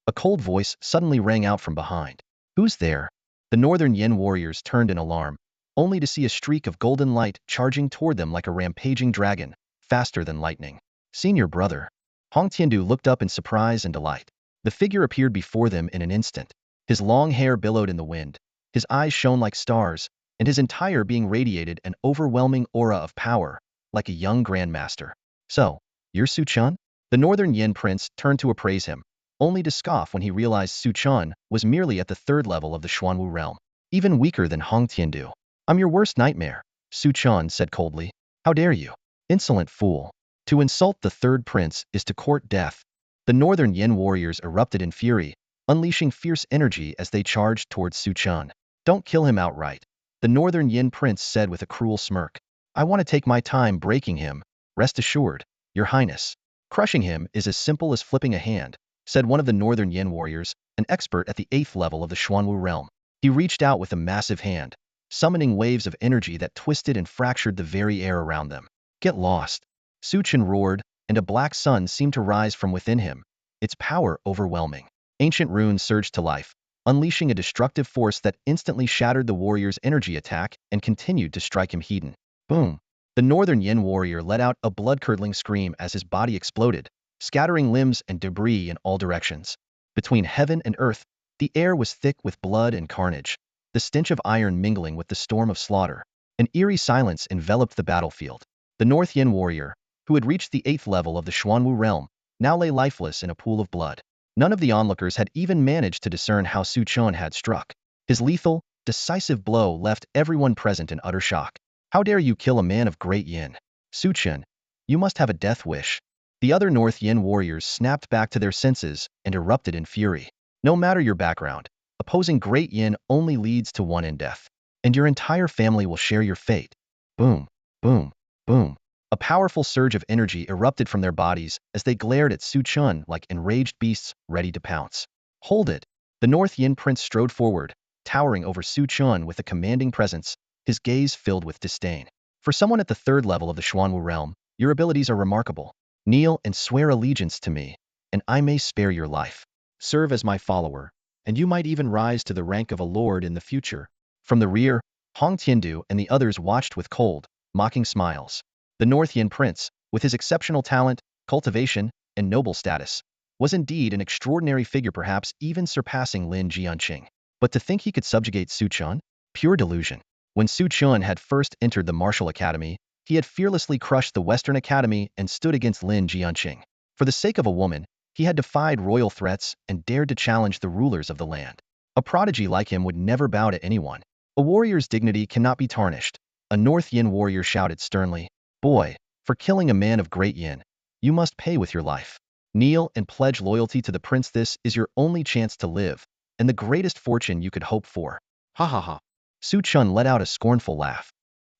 A cold voice suddenly rang out from behind. Who's there? The Northern Yin warriors turned in alarm, only to see a streak of golden light charging toward them like a rampaging dragon, faster than lightning. Senior brother. Hong Tiandu looked up in surprise and delight. The figure appeared before them in an instant. His long hair billowed in the wind. His eyes shone like stars, and his entire being radiated an overwhelming aura of power, like a young grandmaster. So, you're Su Chen? The Northern Yin prince turned to appraise him, only to scoff when he realized Su Chen was merely at the third level of the Xuanwu realm, even weaker than Hong Tiandu. I'm your worst nightmare, Su Chen said coldly. How dare you? Insolent fool. To insult the third prince is to court death. The Northern Yin warriors erupted in fury, unleashing fierce energy as they charged towards Su Chen. Don't kill him outright, the Northern Yin prince said with a cruel smirk. I want to take my time breaking him. Rest assured, your highness. Crushing him is as simple as flipping a hand, said one of the Northern Yin warriors, an expert at the 8th level of the Xuanwu realm. He reached out with a massive hand, summoning waves of energy that twisted and fractured the very air around them. Get lost. Su Chen roared, and a black sun seemed to rise from within him, its power overwhelming. Ancient runes surged to life, unleashing a destructive force that instantly shattered the warrior's energy attack and continued to strike him heeding. Boom! The Northern Yin warrior let out a blood-curdling scream as his body exploded, scattering limbs and debris in all directions. Between heaven and earth, the air was thick with blood and carnage, the stench of iron mingling with the storm of slaughter. An eerie silence enveloped the battlefield. The North Yin warrior, who had reached the 8th level of the Xuanwu realm, now lay lifeless in a pool of blood. None of the onlookers had even managed to discern how Su Chen had struck. His lethal, decisive blow left everyone present in utter shock. How dare you kill a man of great yin? Su Chen, you must have a death wish. The other North Yin warriors snapped back to their senses and erupted in fury. No matter your background, opposing great yin only leads to one in death. And your entire family will share your fate. Boom, boom, boom. A powerful surge of energy erupted from their bodies as they glared at Su Chen like enraged beasts ready to pounce. Hold it! The North Yin prince strode forward, towering over Su Chen with a commanding presence, his gaze filled with disdain. For someone at the third level of the Xuanwu realm, your abilities are remarkable. Kneel and swear allegiance to me, and I may spare your life. Serve as my follower, and you might even rise to the rank of a lord in the future. From the rear, Hong Tiandu and the others watched with cold, mocking smiles. The North Yin prince, with his exceptional talent, cultivation, and noble status, was indeed an extraordinary figure, perhaps even surpassing Lin Jianqing. But to think he could subjugate Su Chen? Pure delusion. When Su Chen had first entered the martial academy, he had fearlessly crushed the Western Academy and stood against Lin Jianqing. For the sake of a woman, he had defied royal threats and dared to challenge the rulers of the land. A prodigy like him would never bow to anyone. A warrior's dignity cannot be tarnished. A North Yin warrior shouted sternly, Boy, for killing a man of great yin, you must pay with your life. Kneel and pledge loyalty to the prince. This is your only chance to live, and the greatest fortune you could hope for. Ha ha ha. Su Chen let out a scornful laugh.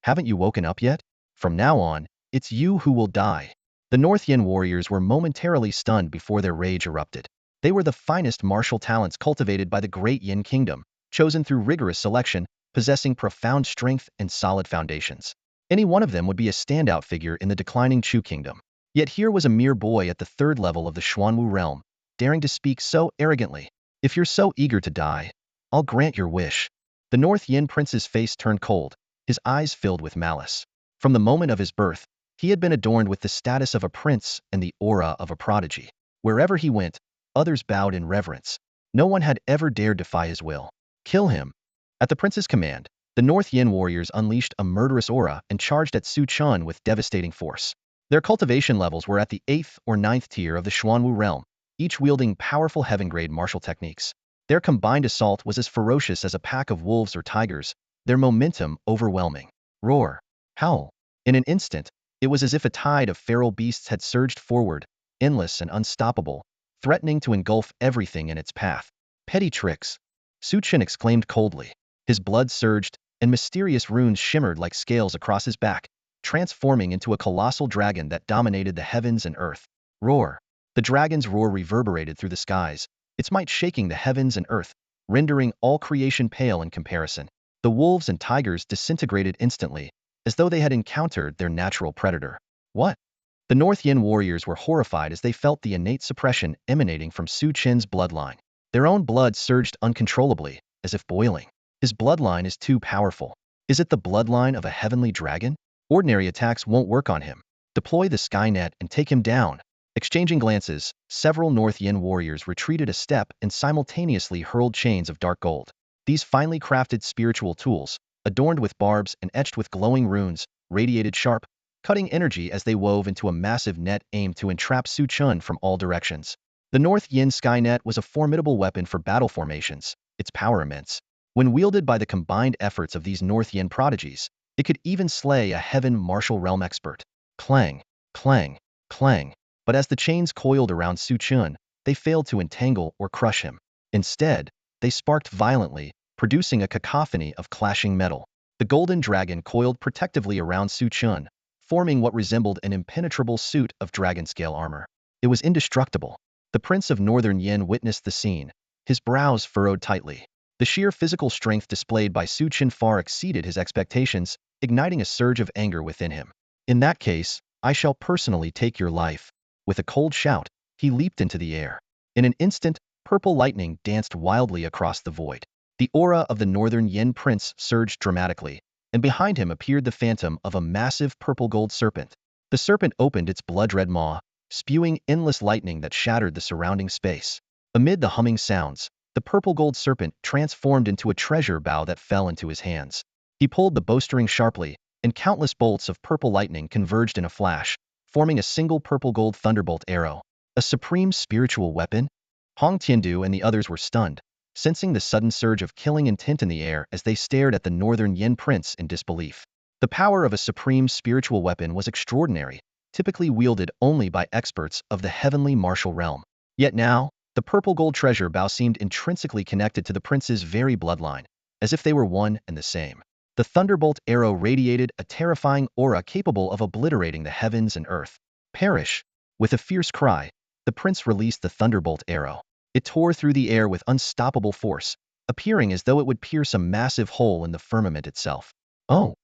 Haven't you woken up yet? From now on, it's you who will die. The North Yin warriors were momentarily stunned before their rage erupted. They were the finest martial talents cultivated by the great Yin kingdom, chosen through rigorous selection, possessing profound strength and solid foundations. Any one of them would be a standout figure in the declining Chu kingdom. Yet here was a mere boy at the third level of the Xuanwu realm, daring to speak so arrogantly. If you're so eager to die, I'll grant your wish. The North Yin prince's face turned cold, his eyes filled with malice. From the moment of his birth, he had been adorned with the status of a prince and the aura of a prodigy. Wherever he went, others bowed in reverence. No one had ever dared defy his will. Kill him. At the prince's command, the North Yin warriors unleashed a murderous aura and charged at Su Chen with devastating force. Their cultivation levels were at the 8th or 9th tier of the Xuanwu realm, each wielding powerful heaven-grade martial techniques. Their combined assault was as ferocious as a pack of wolves or tigers, their momentum overwhelming. Roar. Howl. In an instant, it was as if a tide of feral beasts had surged forward, endless and unstoppable, threatening to engulf everything in its path. Petty tricks. Su Chen exclaimed coldly. His blood surged, and mysterious runes shimmered like scales across his back, transforming into a colossal dragon that dominated the heavens and earth. Roar. The dragon's roar reverberated through the skies, its might shaking the heavens and earth, rendering all creation pale in comparison. The wolves and tigers disintegrated instantly, as though they had encountered their natural predator. What? The North Yin warriors were horrified as they felt the innate suppression emanating from Su Chen's bloodline. Their own blood surged uncontrollably, as if boiling. His bloodline is too powerful. Is it the bloodline of a heavenly dragon? Ordinary attacks won't work on him. Deploy the Skynet and take him down. Exchanging glances, several North Yin warriors retreated a step and simultaneously hurled chains of dark gold. These finely crafted spiritual tools, adorned with barbs and etched with glowing runes, radiated sharp, cutting energy as they wove into a massive net aimed to entrap Su Chen from all directions. The North Yin Skynet was a formidable weapon for battle formations, its power immense. When wielded by the combined efforts of these North Yin prodigies, it could even slay a heaven martial realm expert. Clang, clang, clang. But as the chains coiled around Su Chen, they failed to entangle or crush him. Instead, they sparked violently, producing a cacophony of clashing metal. The golden dragon coiled protectively around Su Chen, forming what resembled an impenetrable suit of dragon-scale armor. It was indestructible. The Prince of Northern Yin witnessed the scene, his brows furrowed tightly. The sheer physical strength displayed by Su Chen far exceeded his expectations, igniting a surge of anger within him. In that case, I shall personally take your life. With a cold shout, he leaped into the air. In an instant, purple lightning danced wildly across the void. The aura of the Northern Yin Prince surged dramatically, and behind him appeared the phantom of a massive purple-gold serpent. The serpent opened its blood-red maw, spewing endless lightning that shattered the surrounding space. Amid the humming sounds, the purple-gold serpent transformed into a treasure bow that fell into his hands. He pulled the bowstring sharply, and countless bolts of purple lightning converged in a flash, forming a single purple-gold thunderbolt arrow. A supreme spiritual weapon? Hong Tiandu and the others were stunned, sensing the sudden surge of killing intent in the air as they stared at the Northern Yin Prince in disbelief. The power of a supreme spiritual weapon was extraordinary, typically wielded only by experts of the heavenly martial realm. Yet now, the purple gold treasure bow seemed intrinsically connected to the prince's very bloodline, as if they were one and the same. The thunderbolt arrow radiated a terrifying aura capable of obliterating the heavens and earth. Perish! With a fierce cry, the prince released the thunderbolt arrow. It tore through the air with unstoppable force, appearing as though it would pierce a massive hole in the firmament itself. Oh!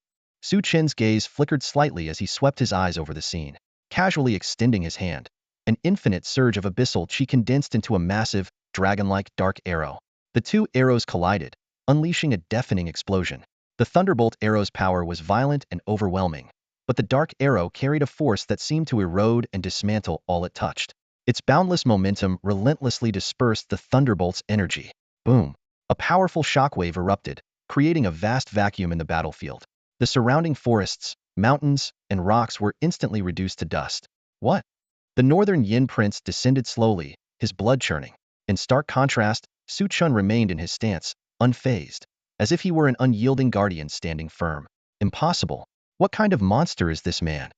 Su Chen's gaze flickered slightly as he swept his eyes over the scene. Casually extending his hand, an infinite surge of abyssal chi condensed into a massive, dragon-like dark arrow. The two arrows collided, unleashing a deafening explosion. The thunderbolt arrow's power was violent and overwhelming, but the dark arrow carried a force that seemed to erode and dismantle all it touched. Its boundless momentum relentlessly dispersed the thunderbolt's energy. Boom! A powerful shockwave erupted, creating a vast vacuum in the battlefield. The surrounding forests, mountains, and rocks were instantly reduced to dust. What? The Northern Yin Prince descended slowly, his blood churning. In stark contrast, Su Chen remained in his stance, unfazed, as if he were an unyielding guardian standing firm. Impossible. What kind of monster is this man?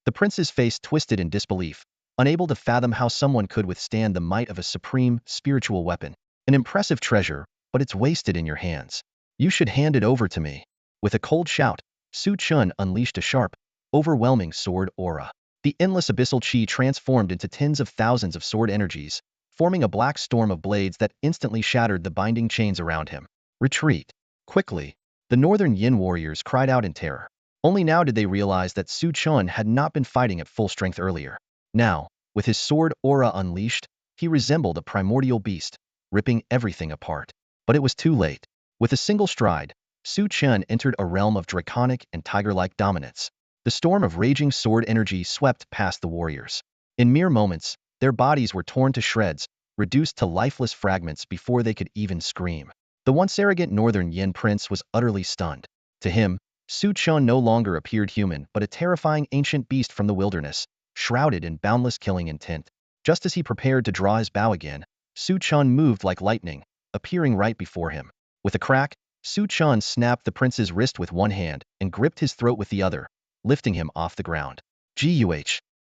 The prince's face twisted in disbelief, unable to fathom how someone could withstand the might of a supreme, spiritual weapon. An impressive treasure, but it's wasted in your hands. You should hand it over to me. With a cold shout, Su Chen unleashed a sharp, overwhelming sword aura. The endless abyssal chi transformed into tens of thousands of sword energies, forming a black storm of blades that instantly shattered the binding chains around him. Retreat. Quickly. The Northern Yin warriors cried out in terror. Only now did they realize that Su Chen had not been fighting at full strength earlier. Now, with his sword aura unleashed, he resembled a primordial beast, ripping everything apart. But it was too late. With a single stride, Su Chen entered a realm of draconic and tiger-like dominance. The storm of raging sword energy swept past the warriors. In mere moments, their bodies were torn to shreds, reduced to lifeless fragments before they could even scream. The once arrogant Northern Yin Prince was utterly stunned. To him, Su Chen no longer appeared human but a terrifying ancient beast from the wilderness, shrouded in boundless killing intent. Just as he prepared to draw his bow again, Su Chen moved like lightning, appearing right before him. With a crack, Su Chen snapped the prince's wrist with one hand and gripped his throat with the other, lifting him off the ground. Guh!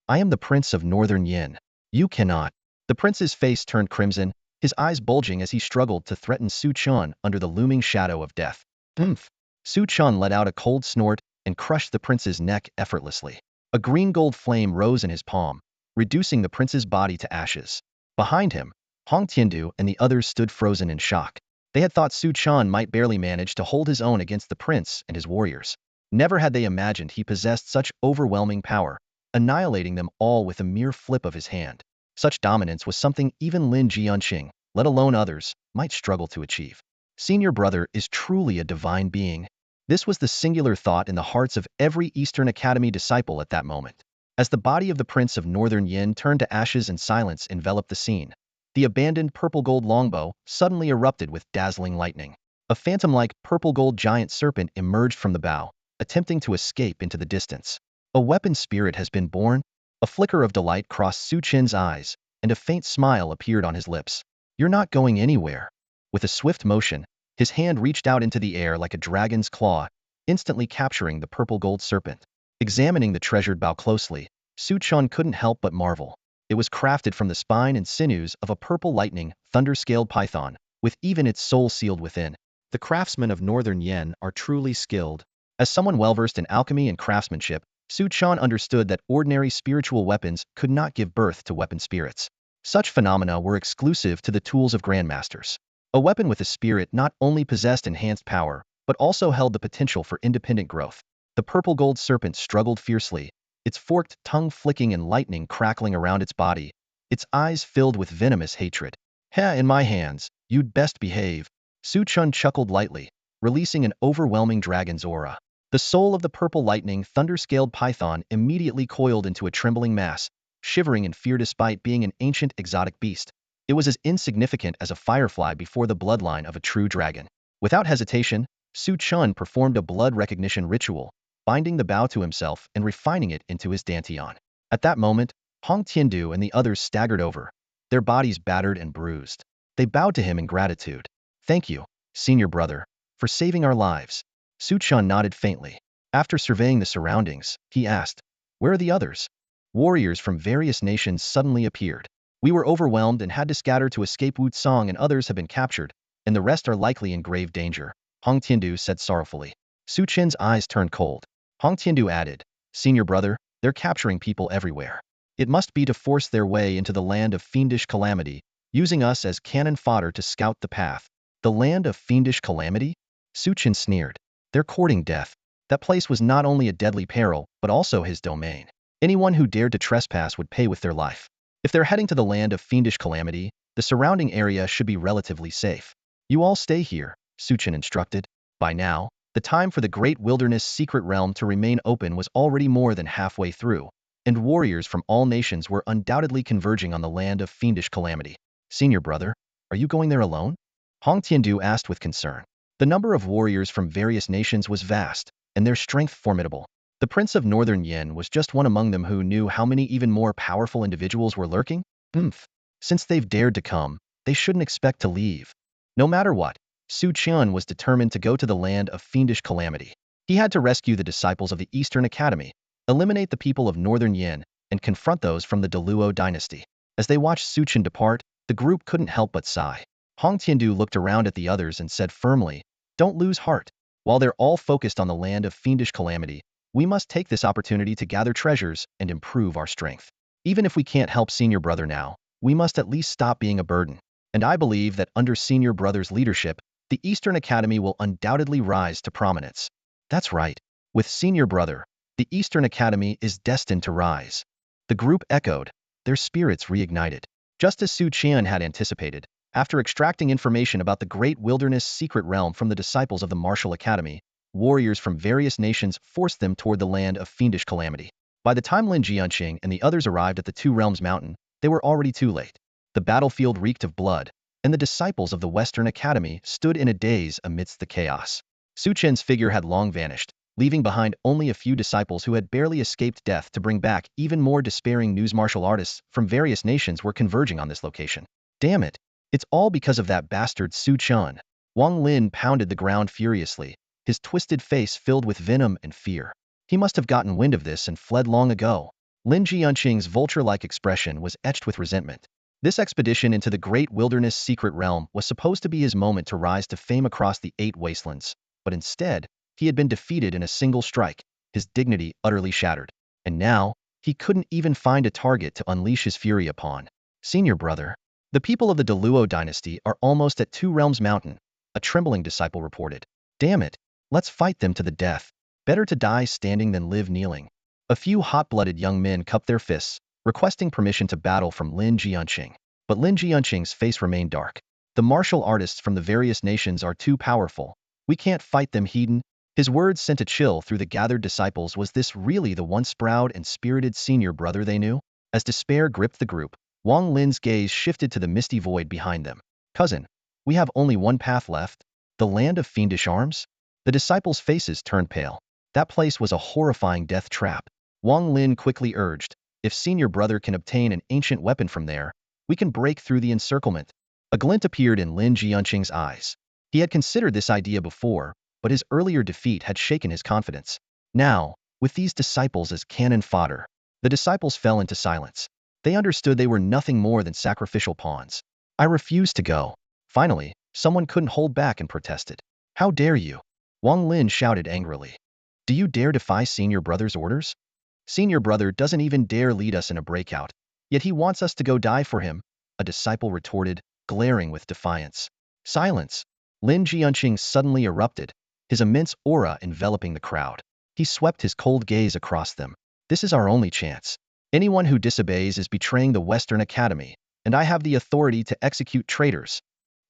I am the Prince of Northern Yin. You cannot. The prince's face turned crimson, his eyes bulging as he struggled to threaten Su Chen under the looming shadow of death. Oomph! Su Chen let out a cold snort and crushed the prince's neck effortlessly. A green-gold flame rose in his palm, reducing the prince's body to ashes. Behind him, Hong Tiandu and the others stood frozen in shock. They had thought Su Chen might barely manage to hold his own against the prince and his warriors. Never had they imagined he possessed such overwhelming power, annihilating them all with a mere flip of his hand. Such dominance was something even Lin Jianqing, let alone others, might struggle to achieve. Senior brother is truly a divine being. This was the singular thought in the hearts of every Eastern Academy disciple at that moment. As the body of the Prince of Northern Yin turned to ashes and silence enveloped the scene, the abandoned purple-gold longbow suddenly erupted with dazzling lightning. A phantom-like purple-gold giant serpent emerged from the bow, attempting to escape into the distance. A weapon spirit has been born? A flicker of delight crossed Su Chen's eyes, and a faint smile appeared on his lips. You're not going anywhere. With a swift motion, his hand reached out into the air like a dragon's claw, instantly capturing the purple-gold serpent. Examining the treasured bow closely, Su Chen couldn't help but marvel. It was crafted from the spine and sinews of a purple lightning, thunder-scaled python, with even its soul sealed within. The craftsmen of Northern Yen are truly skilled. As someone well-versed in alchemy and craftsmanship, Su Chen understood that ordinary spiritual weapons could not give birth to weapon spirits. Such phenomena were exclusive to the tools of grandmasters. A weapon with a spirit not only possessed enhanced power, but also held the potential for independent growth. The purple-gold serpent struggled fiercely, its forked tongue flicking and lightning crackling around its body, its eyes filled with venomous hatred. "Heh, in my hands, you'd best behave." Su Chen chuckled lightly, releasing an overwhelming dragon's aura. The soul of the purple lightning thunder-scaled python immediately coiled into a trembling mass, shivering in fear despite being an ancient exotic beast. It was as insignificant as a firefly before the bloodline of a true dragon. Without hesitation, Su Chen performed a blood recognition ritual, binding the bow to himself and refining it into his dantian. At that moment, Hong Tiandu and the others staggered over, their bodies battered and bruised. They bowed to him in gratitude. "Thank you, senior brother, for saving our lives." Su Chen nodded faintly. After surveying the surroundings, he asked, "Where are the others?" Warriors from various nations suddenly appeared. "We were overwhelmed and had to scatter to escape. Wu Song and others have been captured, and the rest are likely in grave danger," Hong Tiandu said sorrowfully. Su Chen's eyes turned cold. Hong Tiandu added, "Senior brother, they're capturing people everywhere. It must be to force their way into the land of fiendish calamity, using us as cannon fodder to scout the path." The land of fiendish calamity? Su Chen sneered. "They're courting death. That place was not only a deadly peril, but also his domain. Anyone who dared to trespass would pay with their life. If they're heading to the land of fiendish calamity, the surrounding area should be relatively safe. You all stay here," Su Chen instructed. By now, the time for the great wilderness secret realm to remain open was already more than halfway through, and warriors from all nations were undoubtedly converging on the land of fiendish calamity. "Senior brother, are you going there alone?" Hong Tiandu asked with concern. The number of warriors from various nations was vast, and their strength formidable. The Prince of Northern Yen was just one among them who knew how many even more powerful individuals were lurking. Since they've dared to come, they shouldn't expect to leave. No matter what, Su Chen was determined to go to the land of fiendish calamity. He had to rescue the disciples of the Eastern Academy, eliminate the people of Northern Yen, and confront those from the Luo dynasty. As they watched Su Chen depart, the group couldn't help but sigh. Hong Tiandu looked around at the others and said firmly, "Don't lose heart. While they're all focused on the land of fiendish calamity, we must take this opportunity to gather treasures and improve our strength. Even if we can't help senior brother now, we must at least stop being a burden. And I believe that under senior brother's leadership, the Eastern Academy will undoubtedly rise to prominence." That's right. With senior brother, the Eastern Academy is destined to rise. The group echoed, their spirits reignited. Just as Su Chen had anticipated, after extracting information about the great wilderness secret realm from the disciples of the Martial Academy, warriors from various nations forced them toward the land of fiendish calamity. By the time Lin Jianqing and the others arrived at the Two Realms Mountain, they were already too late. The battlefield reeked of blood, and the disciples of the Western Academy stood in a daze amidst the chaos. Su Chen's figure had long vanished, leaving behind only a few disciples who had barely escaped death to bring back even more despairing news. Martial artists from various nations were converging on this location. "Damn it! It's all because of that bastard Su Chen." Wang Lin pounded the ground furiously, his twisted face filled with venom and fear. He must have gotten wind of this and fled long ago. Lin Jianqing's vulture-like expression was etched with resentment. This expedition into the great wilderness secret realm was supposed to be his moment to rise to fame across the 8 wastelands, but instead, he had been defeated in a single strike, his dignity utterly shattered. And now, he couldn't even find a target to unleash his fury upon. "Senior brother, the people of the Luo dynasty are almost at Two Realms Mountain," a trembling disciple reported. "Damn it, let's fight them to the death. Better to die standing than live kneeling." A few hot-blooded young men cupped their fists, requesting permission to battle from Lin Jianqing. But Lin Jianqing's face remained dark. "The martial artists from the various nations are too powerful. We can't fight them, heathen." His words sent a chill through the gathered disciples. Was this really the once proud and spirited senior brother they knew? As despair gripped the group, Wang Lin's gaze shifted to the misty void behind them. "Cousin, we have only one path left. The land of fiendish arms? The disciples' faces turned pale. That place was a horrifying death trap. Wang Lin quickly urged, if senior brother can obtain an ancient weapon from there, we can break through the encirclement. A glint appeared in Lin Jianqing's eyes. He had considered this idea before, but his earlier defeat had shaken his confidence. Now, with these disciples as cannon fodder, the disciples fell into silence. They understood they were nothing more than sacrificial pawns. I refuse to go. Finally, someone couldn't hold back and protested. How dare you? Wang Lin shouted angrily. Do you dare defy senior brother's orders? Senior brother doesn't even dare lead us in a breakout, yet he wants us to go die for him, a disciple retorted, glaring with defiance. Silence. Lin Jianqing suddenly erupted, his immense aura enveloping the crowd. He swept his cold gaze across them. This is our only chance. Anyone who disobeys is betraying the Western Academy, and I have the authority to execute traitors.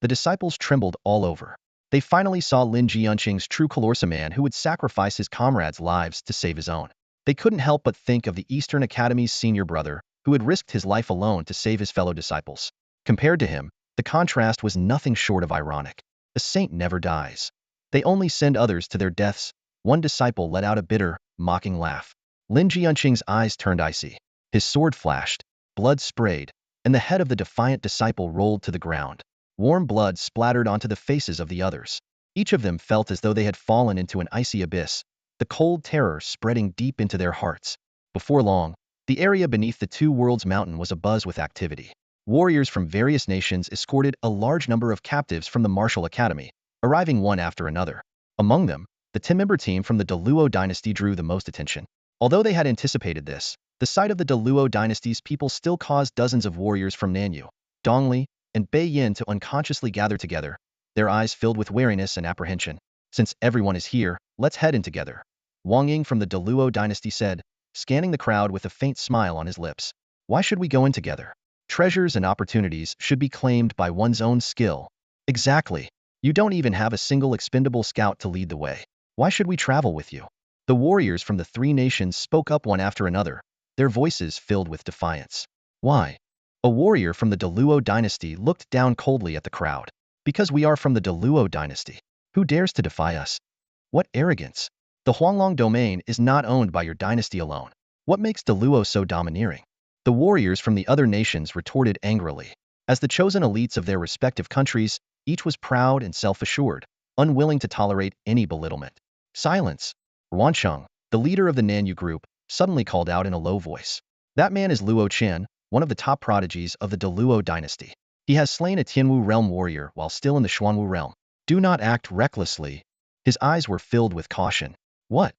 The disciples trembled all over. They finally saw Lin Jianqing's true colors, a man who would sacrifice his comrades' lives to save his own. They couldn't help but think of the Eastern Academy's senior brother, who had risked his life alone to save his fellow disciples. Compared to him, the contrast was nothing short of ironic. A saint never dies. They only send others to their deaths. One disciple let out a bitter, mocking laugh. Lin Jianqing's eyes turned icy. His sword flashed, blood sprayed, and the head of the defiant disciple rolled to the ground. Warm blood splattered onto the faces of the others. Each of them felt as though they had fallen into an icy abyss, the cold terror spreading deep into their hearts. Before long, the area beneath the Two Worlds mountain was abuzz with activity. Warriors from various nations escorted a large number of captives from the martial academy, arriving one after another. Among them, the 10-member team from the Deluo dynasty drew the most attention. Although they had anticipated this, the sight of the Deluo dynasty's people still caused dozens of warriors from Nanyu, Dongli, and Beiyin to unconsciously gather together, their eyes filled with wariness and apprehension. Since everyone is here, let's head in together. Wang Ying from the Deluo dynasty said, scanning the crowd with a faint smile on his lips. Why should we go in together? Treasures and opportunities should be claimed by one's own skill. Exactly. You don't even have a single expendable scout to lead the way. Why should we travel with you? The warriors from the three nations spoke up one after another, their voices filled with defiance. Why? A warrior from the Deluo dynasty looked down coldly at the crowd. Because we are from the Deluo dynasty. Who dares to defy us? What arrogance! The Huanglong domain is not owned by your dynasty alone. What makes Deluo so domineering? The warriors from the other nations retorted angrily. As the chosen elites of their respective countries, each was proud and self-assured, unwilling to tolerate any belittlement. Silence. Ruancheng, the leader of the Nanyu group, suddenly called out in a low voice. That man is Su Chen, one of the top prodigies of the Deluo dynasty. He has slain a Tianwu realm warrior while still in the Xuanwu realm. Do not act recklessly. His eyes were filled with caution. What?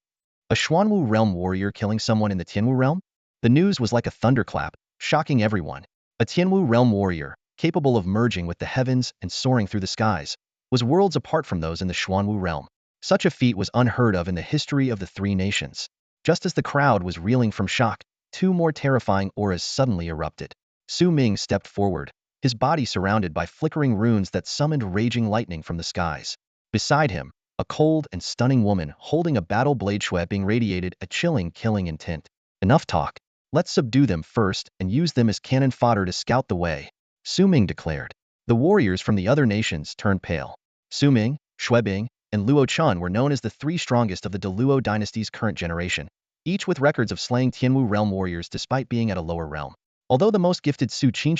A Xuanwu realm warrior killing someone in the Tianwu realm? The news was like a thunderclap, shocking everyone. A Tianwu realm warrior, capable of merging with the heavens and soaring through the skies, was worlds apart from those in the Xuanwu realm. Such a feat was unheard of in the history of the three nations. Just as the crowd was reeling from shock, two more terrifying auras suddenly erupted. Su Ming stepped forward, his body surrounded by flickering runes that summoned raging lightning from the skies. Beside him, a cold and stunning woman holding a battle blade sweeping radiated a chilling, killing intent. Enough talk. Let's subdue them first and use them as cannon fodder to scout the way, Su Ming declared. The warriors from the other nations turned pale. Su Ming, Xuebing, and Luo Chun were known as the three strongest of the Deluo dynasty's current generation, each with records of slaying Tianwu realm warriors despite being at a lower realm. Although the most gifted Su Chen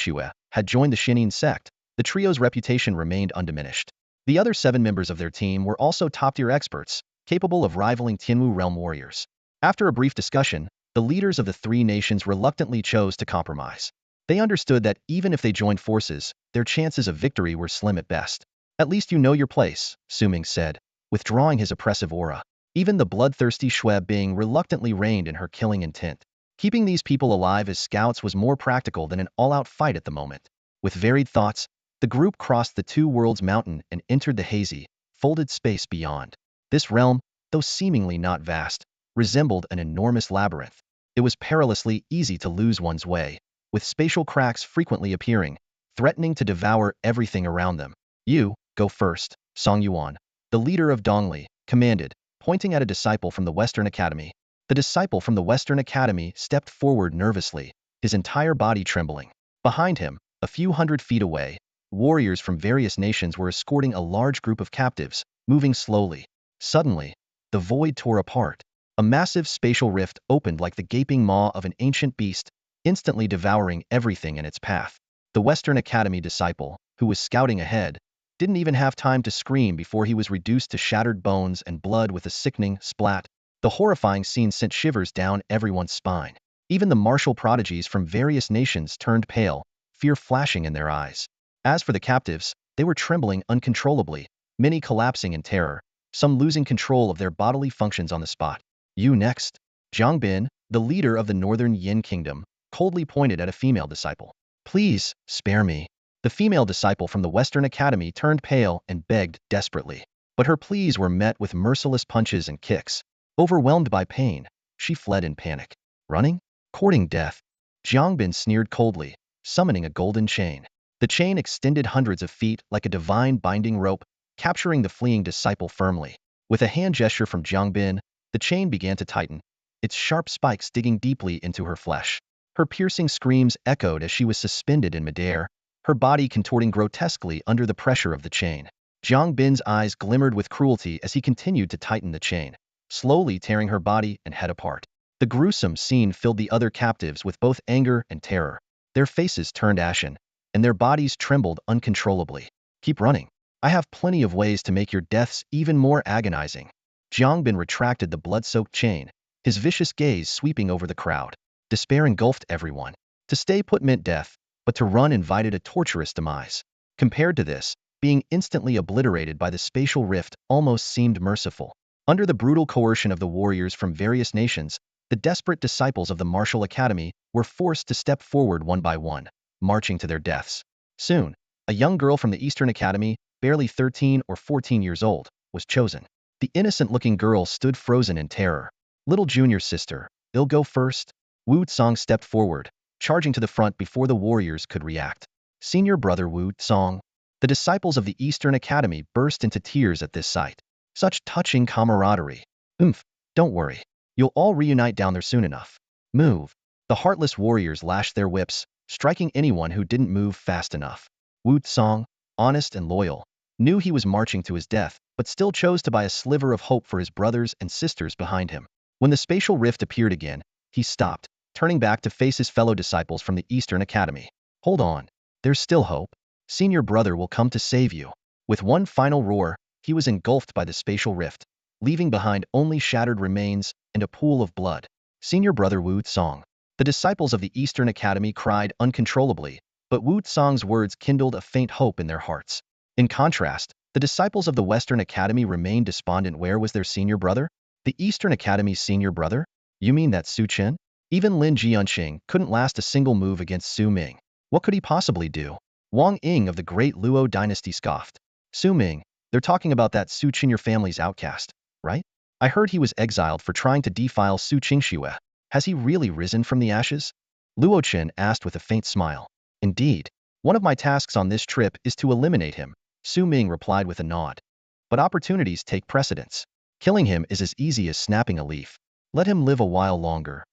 had joined the Xinin sect, the trio's reputation remained undiminished. The other 7 members of their team were also top-tier experts, capable of rivaling Tianwu realm warriors. After a brief discussion, the leaders of the three nations reluctantly chose to compromise. They understood that even if they joined forces, their chances of victory were slim at best. At least you know your place, Su Ming said, withdrawing his oppressive aura. Even the bloodthirsty Xuebing reluctantly reined in her killing intent. Keeping these people alive as scouts was more practical than an all-out fight at the moment. With varied thoughts, the group crossed the Two Worlds mountain and entered the hazy, folded space beyond. This realm, though seemingly not vast, resembled an enormous labyrinth. It was perilously easy to lose one's way, with spatial cracks frequently appearing, threatening to devour everything around them. You, go first, Song Yuan, the leader of Dongli, commanded, pointing at a disciple from the Western Academy. The disciple from the Western Academy stepped forward nervously, his entire body trembling. Behind him, a few hundred feet away, Warriors from various nations were escorting a large group of captives, moving slowly. Suddenly, the void tore apart. A massive spatial rift opened like the gaping maw of an ancient beast, instantly devouring everything in its path. The Western Academy disciple, who was scouting ahead, didn't even have time to scream before he was reduced to shattered bones and blood with a sickening splat. The horrifying scene sent shivers down everyone's spine. Even the martial prodigies from various nations turned pale, fear flashing in their eyes. As for the captives, they were trembling uncontrollably, many collapsing in terror, some losing control of their bodily functions on the spot. You next. Jiang Bin, the leader of the northern Yin kingdom, coldly pointed at a female disciple. Please, spare me. The female disciple from the Western Academy turned pale and begged desperately. But her pleas were met with merciless punches and kicks. Overwhelmed by pain, she fled in panic. Running? Courting death. Jiang Bin sneered coldly, summoning a golden chain. The chain extended hundreds of feet like a divine binding rope, capturing the fleeing disciple firmly. With a hand gesture from Jiang Bin, the chain began to tighten, its sharp spikes digging deeply into her flesh. Her piercing screams echoed as she was suspended in midair, her body contorting grotesquely under the pressure of the chain. Jiang Bin's eyes glimmered with cruelty as he continued to tighten the chain, slowly tearing her body and head apart. The gruesome scene filled the other captives with both anger and terror. Their faces turned ashen, and their bodies trembled uncontrollably. Keep running. I have plenty of ways to make your deaths even more agonizing. Jiang Bin retracted the blood-soaked chain, his vicious gaze sweeping over the crowd. Despair engulfed everyone. To stay put meant death, but to run invited a torturous demise. Compared to this, being instantly obliterated by the spatial rift almost seemed merciful. Under the brutal coercion of the warriors from various nations, the desperate disciples of the martial academy were forced to step forward one by one, marching to their deaths. Soon, a young girl from the Eastern Academy, barely 13 or 14 years old, was chosen. The innocent-looking girl stood frozen in terror. Little junior sister, I'll go first. Wu Tsong stepped forward, charging to the front before the warriors could react. Senior brother Wu Tsong. The disciples of the Eastern Academy burst into tears at this sight. Such touching camaraderie. Don't worry. You'll all reunite down there soon enough. Move. The heartless warriors lashed their whips, striking anyone who didn't move fast enough. Wu Tsong, honest and loyal, knew he was marching to his death, but still chose to buy a sliver of hope for his brothers and sisters behind him. When the spatial rift appeared again, he stopped, turning back to face his fellow disciples from the Eastern Academy. Hold on. There's still hope. Senior brother will come to save you. With one final roar, he was engulfed by the spatial rift, leaving behind only shattered remains and a pool of blood. Senior brother Wu Tsong. The disciples of the Eastern Academy cried uncontrollably, but Wu Tsong's words kindled a faint hope in their hearts. In contrast, the disciples of the Western Academy remained despondent. Where was their senior brother? The Eastern Academy's senior brother? You mean that Su Chen? Even Lin Jianqing couldn't last a single move against Su Ming. What could he possibly do? Wang Ying of the great Luo dynasty scoffed. Su Ming, they're talking about that Su Chen, your family's outcast, right? I heard he was exiled for trying to defile Su Qingxue. Has he really risen from the ashes? Luo Chen asked with a faint smile. Indeed. One of my tasks on this trip is to eliminate him, Su Ming replied with a nod. But opportunities take precedence. Killing him is as easy as snapping a leaf. Let him live a while longer.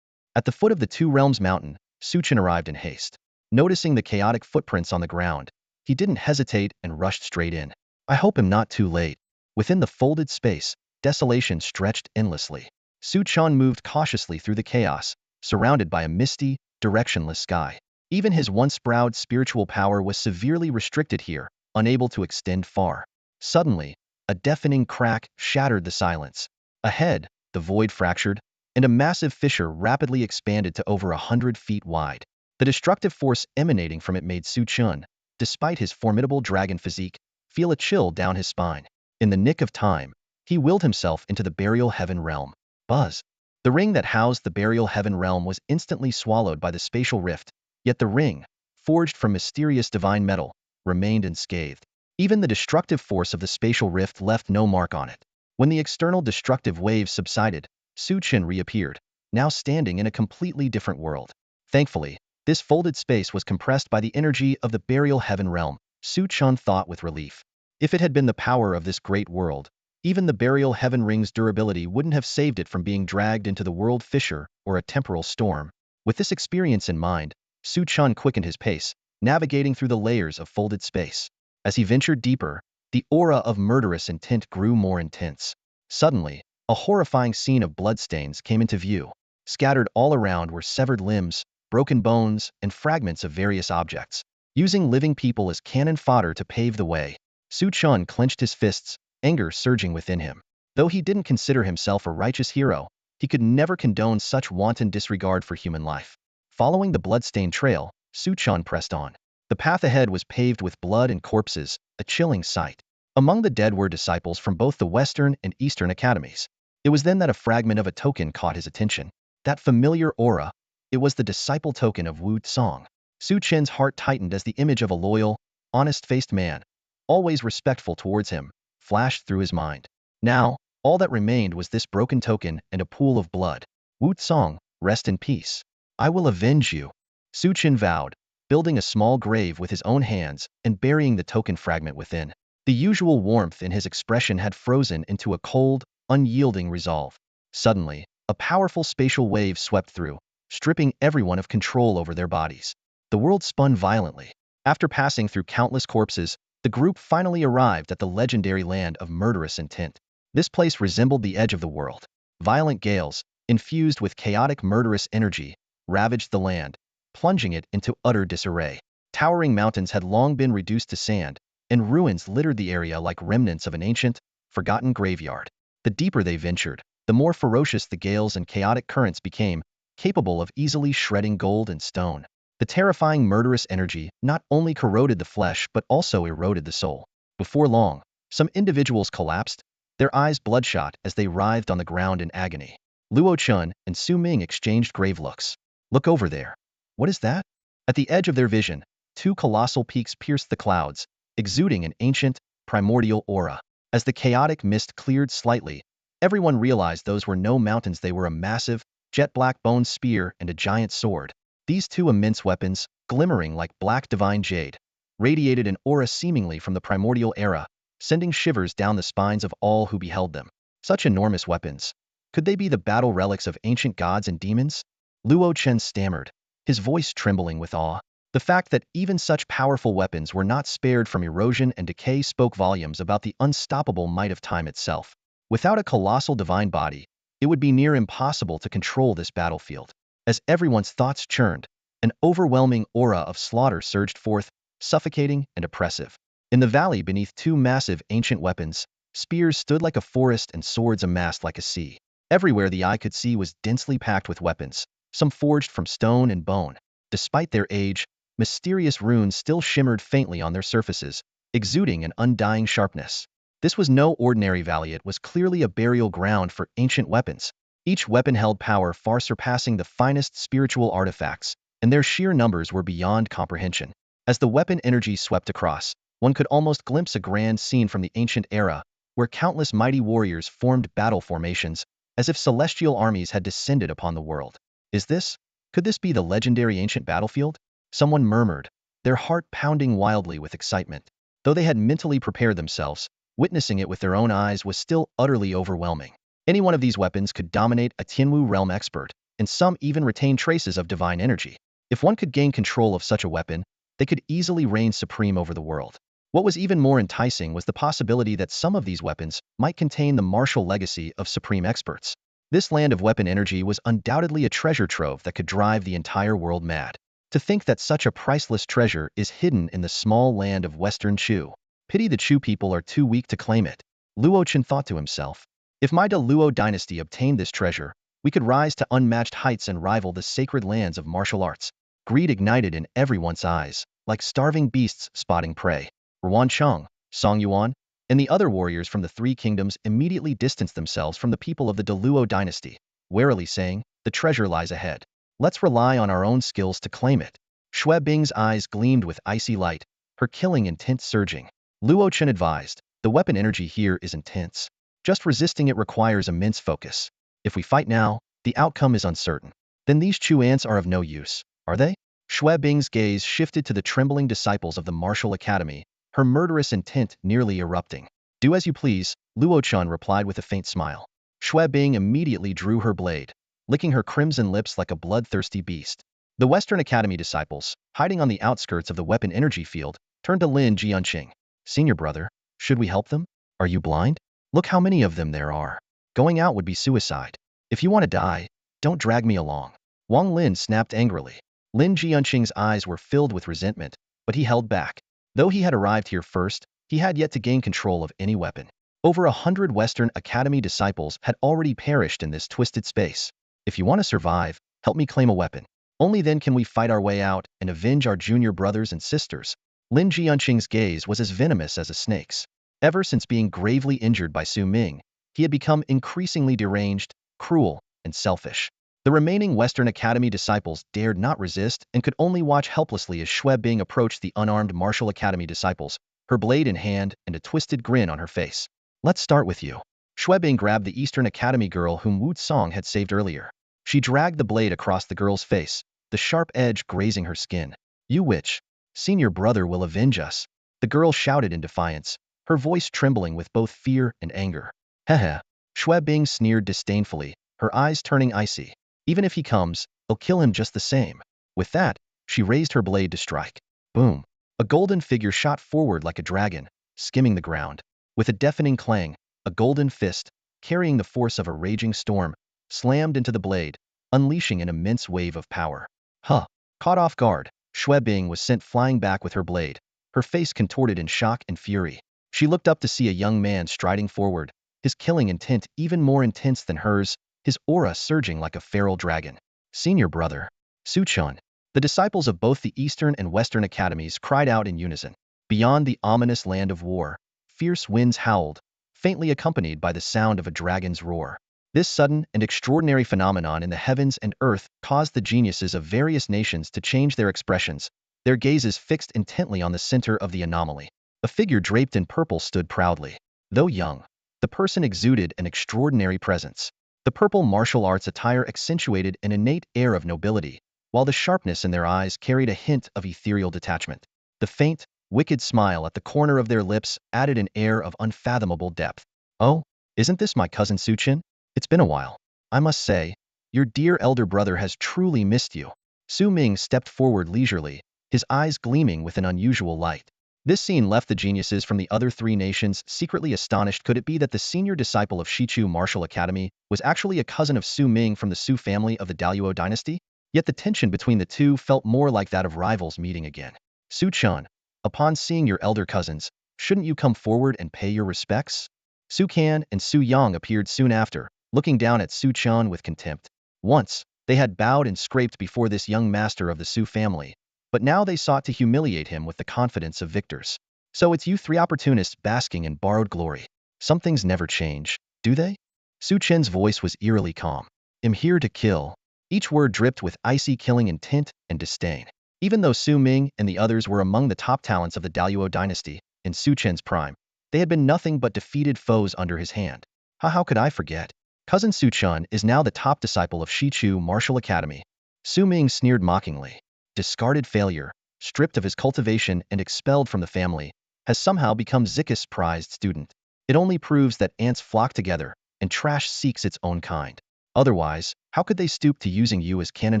At the foot of the Two Realms mountain, Su Chen arrived in haste. Noticing the chaotic footprints on the ground, he didn't hesitate and rushed straight in. I hope I'm not too late. Within the folded space, desolation stretched endlessly. Su Chen moved cautiously through the chaos, surrounded by a misty, directionless sky. Even his once proud spiritual power was severely restricted here, unable to extend far. Suddenly, a deafening crack shattered the silence. Ahead, the void fractured, and a massive fissure rapidly expanded to over 100 feet wide. The destructive force emanating from it made Su Chen, despite his formidable dragon physique, feel a chill down his spine. In the nick of time, he willed himself into the burial heaven realm. Buzz. The ring that housed the burial heaven realm was instantly swallowed by the spatial rift, yet the ring, forged from mysterious divine metal, remained unscathed. Even the destructive force of the spatial rift left no mark on it. When the external destructive waves subsided, Su Chen reappeared, now standing in a completely different world. Thankfully, this folded space was compressed by the energy of the burial heaven realm, Su Chen thought with relief. If it had been the power of this great world, even the burial heaven ring's durability wouldn't have saved it from being dragged into the world fissure or a temporal storm. With this experience in mind, Su Chen quickened his pace, navigating through the layers of folded space. As he ventured deeper, the aura of murderous intent grew more intense. Suddenly, a horrifying scene of bloodstains came into view. Scattered all around were severed limbs, broken bones, and fragments of various objects. Using living people as cannon fodder to pave the way, Su Chen clenched his fists, anger surging within him. Though he didn't consider himself a righteous hero, he could never condone such wanton disregard for human life. Following the bloodstained trail, Su Chen pressed on. The path ahead was paved with blood and corpses, a chilling sight. Among the dead were disciples from both the Western and Eastern academies. It was then that a fragment of a token caught his attention. That familiar aura, it was the disciple token of Wu Song. Su Chen's heart tightened as the image of a loyal, honest-faced man, always respectful towards him, flashed through his mind. Now, all that remained was this broken token and a pool of blood. Wu Song, rest in peace. I will avenge you. Su Chen vowed, building a small grave with his own hands and burying the token fragment within. The usual warmth in his expression had frozen into a cold, unyielding resolve. Suddenly, a powerful spatial wave swept through, stripping everyone of control over their bodies. The world spun violently. After passing through countless corpses, the group finally arrived at the legendary land of murderous intent. This place resembled the edge of the world. Violent gales, infused with chaotic murderous energy, ravaged the land, plunging it into utter disarray. Towering mountains had long been reduced to sand, and ruins littered the area like remnants of an ancient, forgotten graveyard. The deeper they ventured, the more ferocious the gales and chaotic currents became, capable of easily shredding gold and stone. The terrifying murderous energy not only corroded the flesh but also eroded the soul. Before long, some individuals collapsed, their eyes bloodshot as they writhed on the ground in agony. Luo Chun and Su Ming exchanged grave looks. Look over there. What is that? At the edge of their vision, two colossal peaks pierced the clouds, exuding an ancient, primordial aura. As the chaotic mist cleared slightly, everyone realized those were no mountains. They were a massive, jet-black bone spear and a giant sword. These two immense weapons, glimmering like black divine jade, radiated an aura seemingly from the primordial era, sending shivers down the spines of all who beheld them. Such enormous weapons. Could they be the battle relics of ancient gods and demons? Luo Chen stammered, his voice trembling with awe. The fact that even such powerful weapons were not spared from erosion and decay spoke volumes about the unstoppable might of time itself. Without a colossal divine body, it would be near impossible to control this battlefield. As everyone's thoughts churned, an overwhelming aura of slaughter surged forth, suffocating and oppressive. In the valley beneath two massive ancient weapons, spears stood like a forest and swords amassed like a sea. Everywhere the eye could see was densely packed with weapons, some forged from stone and bone. Despite their age, mysterious runes still shimmered faintly on their surfaces, exuding an undying sharpness. This was no ordinary valley. It was clearly a burial ground for ancient weapons. Each weapon held power far surpassing the finest spiritual artifacts, and their sheer numbers were beyond comprehension. As the weapon energy swept across, one could almost glimpse a grand scene from the ancient era, where countless mighty warriors formed battle formations, as if celestial armies had descended upon the world. Could this be the legendary ancient battlefield? Someone murmured, their heart pounding wildly with excitement. Though they had mentally prepared themselves, witnessing it with their own eyes was still utterly overwhelming. Any one of these weapons could dominate a Tianwu realm expert, and some even retain traces of divine energy. If one could gain control of such a weapon, they could easily reign supreme over the world. What was even more enticing was the possibility that some of these weapons might contain the martial legacy of supreme experts. This land of weapon energy was undoubtedly a treasure trove that could drive the entire world mad. To think that such a priceless treasure is hidden in the small land of Western Chu. Pity the Chu people are too weak to claim it. Luo Chen thought to himself. If my De Luo dynasty obtained this treasure, we could rise to unmatched heights and rival the sacred lands of martial arts. Greed ignited in everyone's eyes, like starving beasts spotting prey. Ruan Cheng, Song Yuan, and the other warriors from the three kingdoms immediately distanced themselves from the people of the De Luo dynasty, warily saying, the treasure lies ahead. Let's rely on our own skills to claim it. Xue Bing's eyes gleamed with icy light, her killing intent surging. Luo Chen advised, the weapon energy here is intense. Just resisting it requires immense focus. If we fight now, the outcome is uncertain. Then these Chu ants are of no use, are they? Xue Bing's gaze shifted to the trembling disciples of the martial academy, her murderous intent nearly erupting. Do as you please, Luo Chen replied with a faint smile. Xue Bing immediately drew her blade, licking her crimson lips like a bloodthirsty beast. The Western Academy disciples, hiding on the outskirts of the weapon energy field, turned to Lin Jianqing. Senior brother, should we help them? Are you blind? Look how many of them there are. Going out would be suicide. If you want to die, don't drag me along. Wang Lin snapped angrily. Lin Jianqing's eyes were filled with resentment, but he held back. Though he had arrived here first, he had yet to gain control of any weapon. Over 100 Western Academy disciples had already perished in this twisted space. If you want to survive, help me claim a weapon. Only then can we fight our way out and avenge our junior brothers and sisters. Lin Jianqing's gaze was as venomous as a snake's. Ever since being gravely injured by Su Ming, he had become increasingly deranged, cruel, and selfish. The remaining Western Academy disciples dared not resist and could only watch helplessly as Shui Bing approached the unarmed Martial Academy disciples, her blade in hand and a twisted grin on her face. Let's start with you. Shui Bing grabbed the Eastern Academy girl whom Wu Song had saved earlier. She dragged the blade across the girl's face, the sharp edge grazing her skin. You witch! Senior brother will avenge us. The girl shouted in defiance, her voice trembling with both fear and anger. Heh. Shui Bing sneered disdainfully, her eyes turning icy. Even if he comes, they'll kill him just the same. With that, she raised her blade to strike. Boom! A golden figure shot forward like a dragon, skimming the ground. With a deafening clang, a golden fist, carrying the force of a raging storm, slammed into the blade, unleashing an immense wave of power. Huh! Caught off guard, Shui Bing was sent flying back with her blade, her face contorted in shock and fury. She looked up to see a young man striding forward, his killing intent even more intense than hers, his aura surging like a feral dragon. Senior brother, Su Chen. The disciples of both the Eastern and Western academies cried out in unison. Beyond the ominous land of war, fierce winds howled, faintly accompanied by the sound of a dragon's roar. This sudden and extraordinary phenomenon in the heavens and earth caused the geniuses of various nations to change their expressions, their gazes fixed intently on the center of the anomaly. A figure draped in purple stood proudly. Though young, the person exuded an extraordinary presence. The purple martial arts attire accentuated an innate air of nobility, while the sharpness in their eyes carried a hint of ethereal detachment. The faint, wicked smile at the corner of their lips added an air of unfathomable depth. Oh, isn't this my cousin Su Chen? It's been a while. I must say, your dear elder brother has truly missed you. Su Ming stepped forward leisurely, his eyes gleaming with an unusual light. This scene left the geniuses from the other three nations secretly astonished. Could it be that the senior disciple of Shichu Martial Academy was actually a cousin of Su Ming from the Su family of the Daluo dynasty? Yet the tension between the two felt more like that of rivals meeting again. Su Chen, upon seeing your elder cousins, shouldn't you come forward and pay your respects? Su Can and Su Yang appeared soon after, looking down at Su Chen with contempt. Once, they had bowed and scraped before this young master of the Su family, but now they sought to humiliate him with the confidence of victors. So it's you three opportunists basking in borrowed glory. Some things never change, do they? Su Chen's voice was eerily calm. I'm here to kill. Each word dripped with icy killing intent and disdain. Even though Su Ming and the others were among the top talents of the Daluo dynasty, in Su Chen's prime, they had been nothing but defeated foes under his hand. How could I forget? Cousin Su Chen is now the top disciple of Shichu Martial Academy. Su Ming sneered mockingly. Discarded failure, stripped of his cultivation and expelled from the family, has somehow become Zika's prized student. It only proves that ants flock together, and trash seeks its own kind. Otherwise, how could they stoop to using you as cannon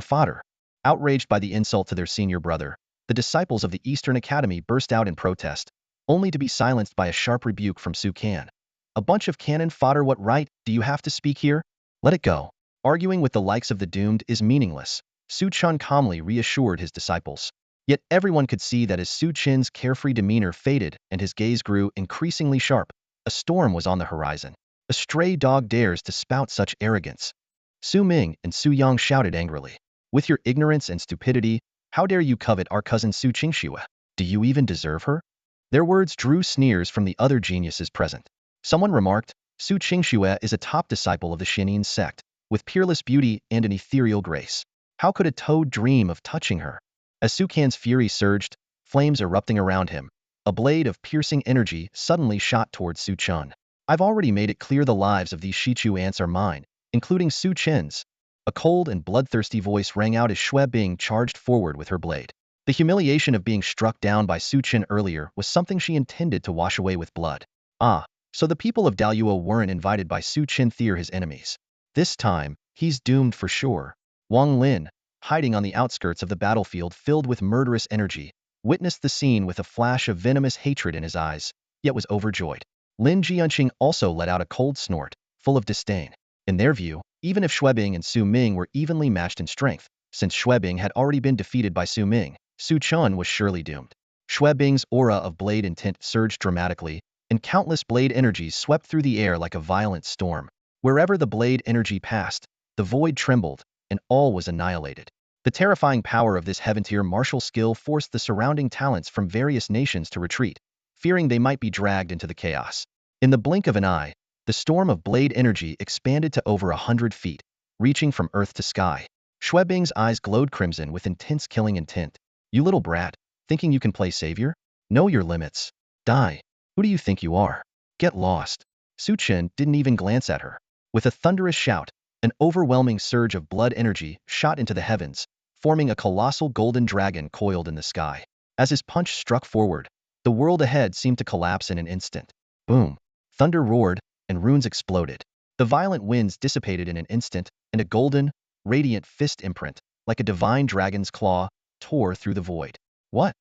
fodder? Outraged by the insult to their senior brother, the disciples of the Eastern Academy burst out in protest, only to be silenced by a sharp rebuke from Su Can. A bunch of cannon fodder. What right do you have to speak here? Let it go. Arguing with the likes of the doomed is meaningless, Su Chen calmly reassured his disciples. Yet everyone could see that as Su Chen's carefree demeanor faded and his gaze grew increasingly sharp, a storm was on the horizon. A stray dog dares to spout such arrogance. Su Ming and Su Yang shouted angrily. With your ignorance and stupidity, how dare you covet our cousin Su Qingxue? Do you even deserve her? Their words drew sneers from the other geniuses present. Someone remarked, Su Qingxue is a top disciple of the Xianyin sect, with peerless beauty and an ethereal grace. How could a toad dream of touching her? As Su Can's fury surged, flames erupting around him, a blade of piercing energy suddenly shot towards Su Chen. I've already made it clear the lives of these Shichu ants are mine, including Su Chen's. A cold and bloodthirsty voice rang out as Shui Bing charged forward with her blade. The humiliation of being struck down by Su Chen earlier was something she intended to wash away with blood. Ah, so the people of Daluo weren't invited by Su Chen. They're his enemies. This time, he's doomed for sure. Wang Lin, hiding on the outskirts of the battlefield filled with murderous energy, witnessed the scene with a flash of venomous hatred in his eyes, yet was overjoyed. Lin Jianqing also let out a cold snort, full of disdain. In their view, even if Xuebing and Su Ming were evenly matched in strength, since Xuebing had already been defeated by Su Ming, Su Chen was surely doomed. Xuebing's aura of blade intent surged dramatically, and countless blade energies swept through the air like a violent storm. Wherever the blade energy passed, the void trembled, and all was annihilated. The terrifying power of this heaven-tier martial skill forced the surrounding talents from various nations to retreat, fearing they might be dragged into the chaos. In the blink of an eye, the storm of blade energy expanded to over 100 feet, reaching from earth to sky. Xuebing's eyes glowed crimson with intense killing intent. You little brat, thinking you can play savior? Know your limits. Die. Who do you think you are? Get lost. Su Chen didn't even glance at her. With a thunderous shout, an overwhelming surge of blood energy shot into the heavens, forming a colossal golden dragon coiled in the sky. As his punch struck forward, the world ahead seemed to collapse in an instant. Boom! Thunder roared, and runes exploded. The violent winds dissipated in an instant, and a golden, radiant fist imprint, like a divine dragon's claw, tore through the void. What?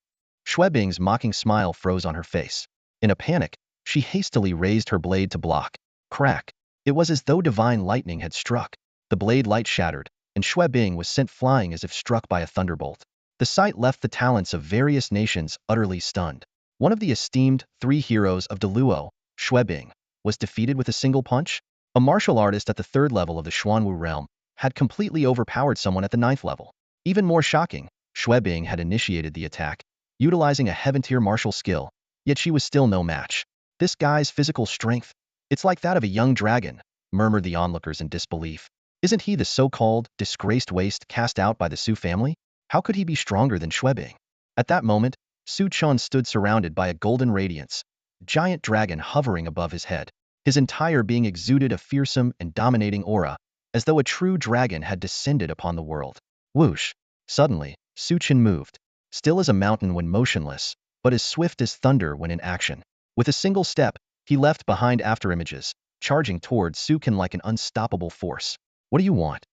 Xuebing's mocking smile froze on her face. In a panic, she hastily raised her blade to block. Crack! It was as though divine lightning had struck. The blade light shattered, and Xuebing was sent flying as if struck by a thunderbolt. The sight left the talents of various nations utterly stunned. One of the esteemed 3 heroes of Deluo, Xuebing, was defeated with a single punch? A martial artist at the 3rd level of the Xuanwu realm had completely overpowered someone at the 9th level. Even more shocking, Xuebing had initiated the attack, utilizing a heaven-tier martial skill, yet she was still no match. This guy's physical strength, it's like that of a young dragon, murmured the onlookers in disbelief. Isn't he the so-called disgraced waste cast out by the Su family? How could he be stronger than Xuebing? At that moment, Su Chen stood surrounded by a golden radiance, a giant dragon hovering above his head. His entire being exuded a fearsome and dominating aura, as though a true dragon had descended upon the world. Whoosh! Suddenly, Su Chen moved, still as a mountain when motionless, but as swift as thunder when in action. With a single step, he left behind afterimages, charging towards Su Chen like an unstoppable force. What do you want?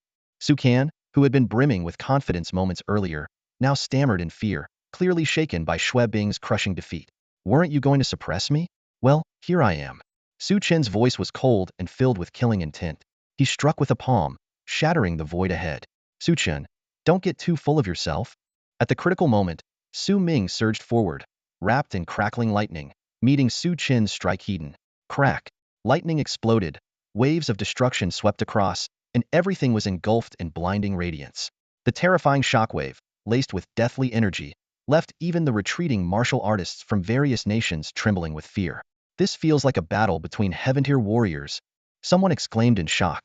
Su Chen, who had been brimming with confidence moments earlier, now stammered in fear, clearly shaken by Xuebing's crushing defeat. Weren't you going to suppress me? Well, here I am. Su Chen's voice was cold and filled with killing intent. He struck with a palm, shattering the void ahead. Su Chen, don't get too full of yourself. At the critical moment, Su Ming surged forward, wrapped in crackling lightning, meeting Su Chen's strike heaten. Crack! Lightning exploded, waves of destruction swept across, and everything was engulfed in blinding radiance. The terrifying shockwave, laced with deathly energy, left even the retreating martial artists from various nations trembling with fear. This feels like a battle between heaven-tier warriors, someone exclaimed in shock.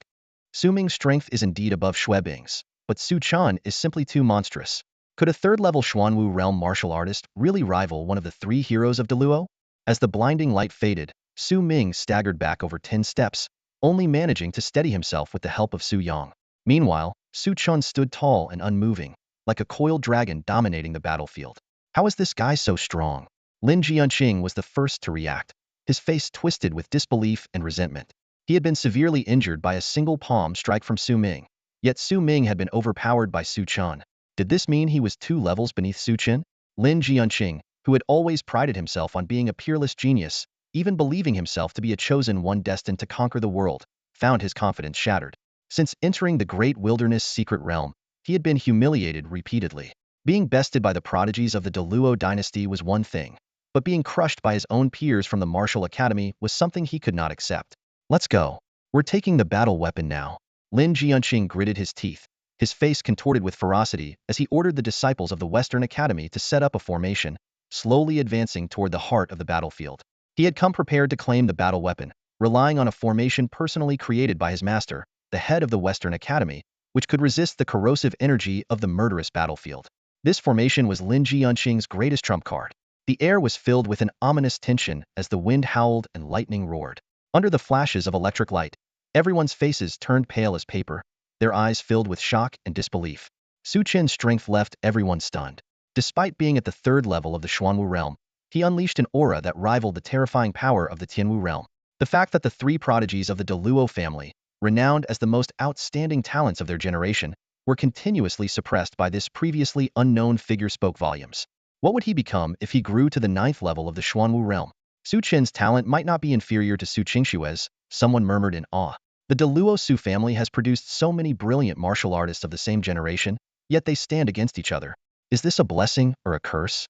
Su Ming's strength is indeed above Xuebing's, but Su Chen is simply too monstrous. Could a 3rd-level Xuanwu realm martial artist really rival one of the 3 heroes of Deluo? As the blinding light faded, Su Ming staggered back over 10 steps, only managing to steady himself with the help of Su Yang. Meanwhile, Su Chen stood tall and unmoving, like a coiled dragon dominating the battlefield. How is this guy so strong? Lin Jianqing was the first to react, his face twisted with disbelief and resentment. He had been severely injured by a single palm strike from Su Ming, yet Su Ming had been overpowered by Su Chen. Did this mean he was 2 levels beneath Su Chen? Lin Jianqing, who had always prided himself on being a peerless genius, even believing himself to be a chosen one destined to conquer the world, found his confidence shattered. Since entering the great wilderness secret realm, he had been humiliated repeatedly. Being bested by the prodigies of the Deluo dynasty was one thing, but being crushed by his own peers from the martial academy was something he could not accept. Let's go. We're taking the battle weapon now. Lin Jianqing gritted his teeth, his face contorted with ferocity as he ordered the disciples of the Western Academy to set up a formation, slowly advancing toward the heart of the battlefield. He had come prepared to claim the battle weapon, relying on a formation personally created by his master, the head of the Western Academy, which could resist the corrosive energy of the murderous battlefield. This formation was Lin Jianqing's greatest trump card. The air was filled with an ominous tension as the wind howled and lightning roared. Under the flashes of electric light, everyone's faces turned pale as paper, their eyes filled with shock and disbelief. Su Chen's strength left everyone stunned. Despite being at the 3rd level of the Xuanwu realm, he unleashed an aura that rivaled the terrifying power of the Tianwu realm. The fact that the 3 prodigies of the Deluo family, renowned as the most outstanding talents of their generation, were continuously suppressed by this previously unknown figure spoke volumes. What would he become if he grew to the 9th level of the Xuanwu realm? Su Chen's talent might not be inferior to Su Qingshue's, someone murmured in awe. The Deluo Su family has produced so many brilliant martial artists of the same generation, yet they stand against each other. Is this a blessing or a curse?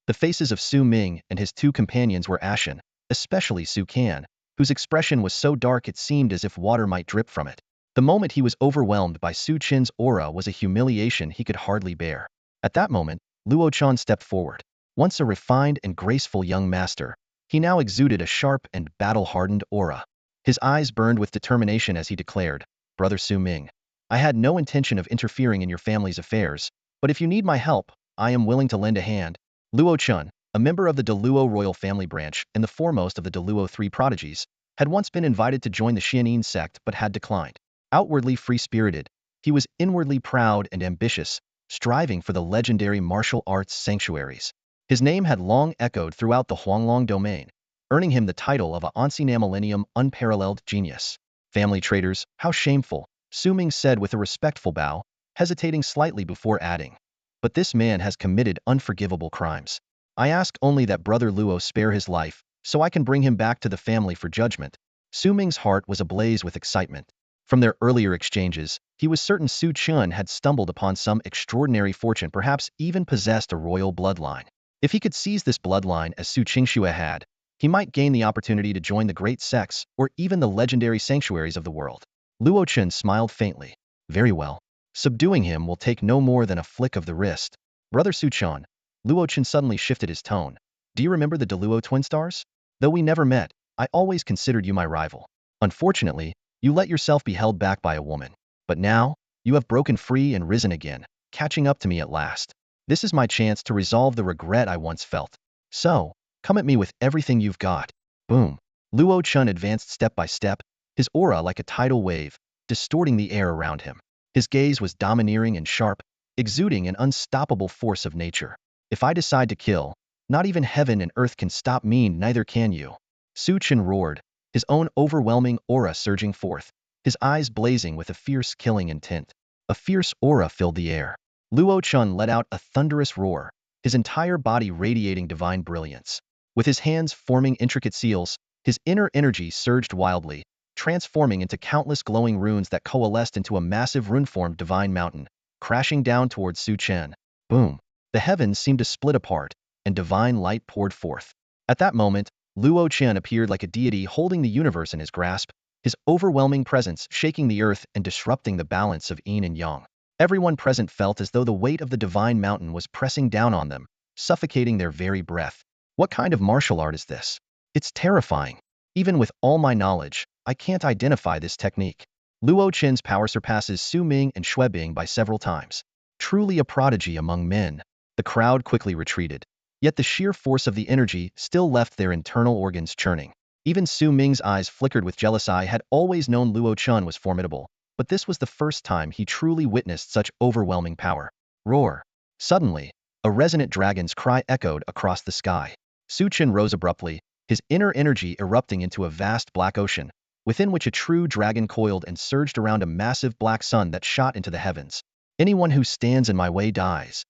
The faces of Su Ming and his two companions were ashen, especially Su Can, whose expression was so dark it seemed as if water might drip from it. The moment he was overwhelmed by Su Chen's aura was a humiliation he could hardly bear. At that moment, Luo Chan stepped forward. Once a refined and graceful young master, he now exuded a sharp and battle-hardened aura. His eyes burned with determination as he declared, "Brother Su Ming, I had no intention of interfering in your family's affairs, but if you need my help, I am willing to lend a hand." Luo Chun, a member of the Deluo royal family branch and the foremost of the Deluo three prodigies, had once been invited to join the Xianin sect but had declined. Outwardly free-spirited, he was inwardly proud and ambitious, striving for the legendary martial arts sanctuaries. His name had long echoed throughout the Huanglong domain, earning him the title of a Ancient Millennium unparalleled genius. Family traitors, how shameful, Su Ming said with a respectful bow, hesitating slightly before adding. But this man has committed unforgivable crimes. I ask only that Brother Luo spare his life, so I can bring him back to the family for judgment. Su Ming's heart was ablaze with excitement. From their earlier exchanges, he was certain Su Chen had stumbled upon some extraordinary fortune, perhaps even possessed a royal bloodline. If he could seize this bloodline as Su Qingshui had, he might gain the opportunity to join the great sects or even the legendary sanctuaries of the world. Luo Chen smiled faintly. Very well. Subduing him will take no more than a flick of the wrist. Brother Su Chen, Luo Chen suddenly shifted his tone. Do you remember the Deluo twin stars? Though we never met, I always considered you my rival. Unfortunately, you let yourself be held back by a woman. But now, you have broken free and risen again, catching up to me at last. This is my chance to resolve the regret I once felt. So, come at me with everything you've got. Boom. Luo Chun advanced step by step, his aura like a tidal wave, distorting the air around him. His gaze was domineering and sharp, exuding an unstoppable force of nature. If I decide to kill, not even heaven and earth can stop me, neither can you. Su Chen roared, his own overwhelming aura surging forth, his eyes blazing with a fierce killing intent. A fierce aura filled the air. Luo Chun let out a thunderous roar, his entire body radiating divine brilliance. With his hands forming intricate seals, his inner energy surged wildly, transforming into countless glowing runes that coalesced into a massive rune-formed divine mountain, crashing down towards Su Chen. Boom! The heavens seemed to split apart, and divine light poured forth. At that moment, Luo Chen appeared like a deity holding the universe in his grasp, his overwhelming presence shaking the earth and disrupting the balance of yin and yang. Everyone present felt as though the weight of the divine mountain was pressing down on them, suffocating their very breath. What kind of martial art is this? It's terrifying. Even with all my knowledge, I can't identify this technique. Luo Chen's power surpasses Su Ming and Xue Bing by several times. Truly a prodigy among men. The crowd quickly retreated. Yet the sheer force of the energy still left their internal organs churning. Even Su Ming's eyes flickered with jealous. I had always known Luo Chen was formidable, but this was the first time he truly witnessed such overwhelming power. Roar! Suddenly, a resonant dragon's cry echoed across the sky. Su Chen rose abruptly, his inner energy erupting into a vast black ocean, within which a true dragon coiled and surged around a massive black sun that shot into the heavens. Anyone who stands in my way dies.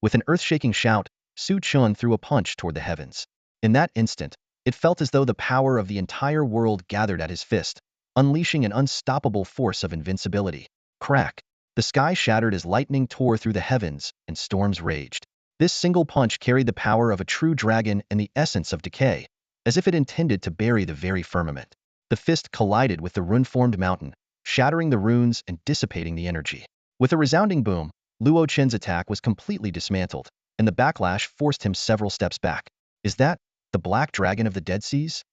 With an earth-shaking shout, Su Chen threw a punch toward the heavens. In that instant, it felt as though the power of the entire world gathered at his fist, unleashing an unstoppable force of invincibility. Crack! The sky shattered as lightning tore through the heavens, and storms raged. This single punch carried the power of a true dragon and the essence of decay, as if it intended to bury the very firmament. The fist collided with the rune-formed mountain, shattering the runes and dissipating the energy. With a resounding boom, Luo Chen's attack was completely dismantled, and the backlash forced him several steps back. Is that the Black Dragon of the Dead Seas?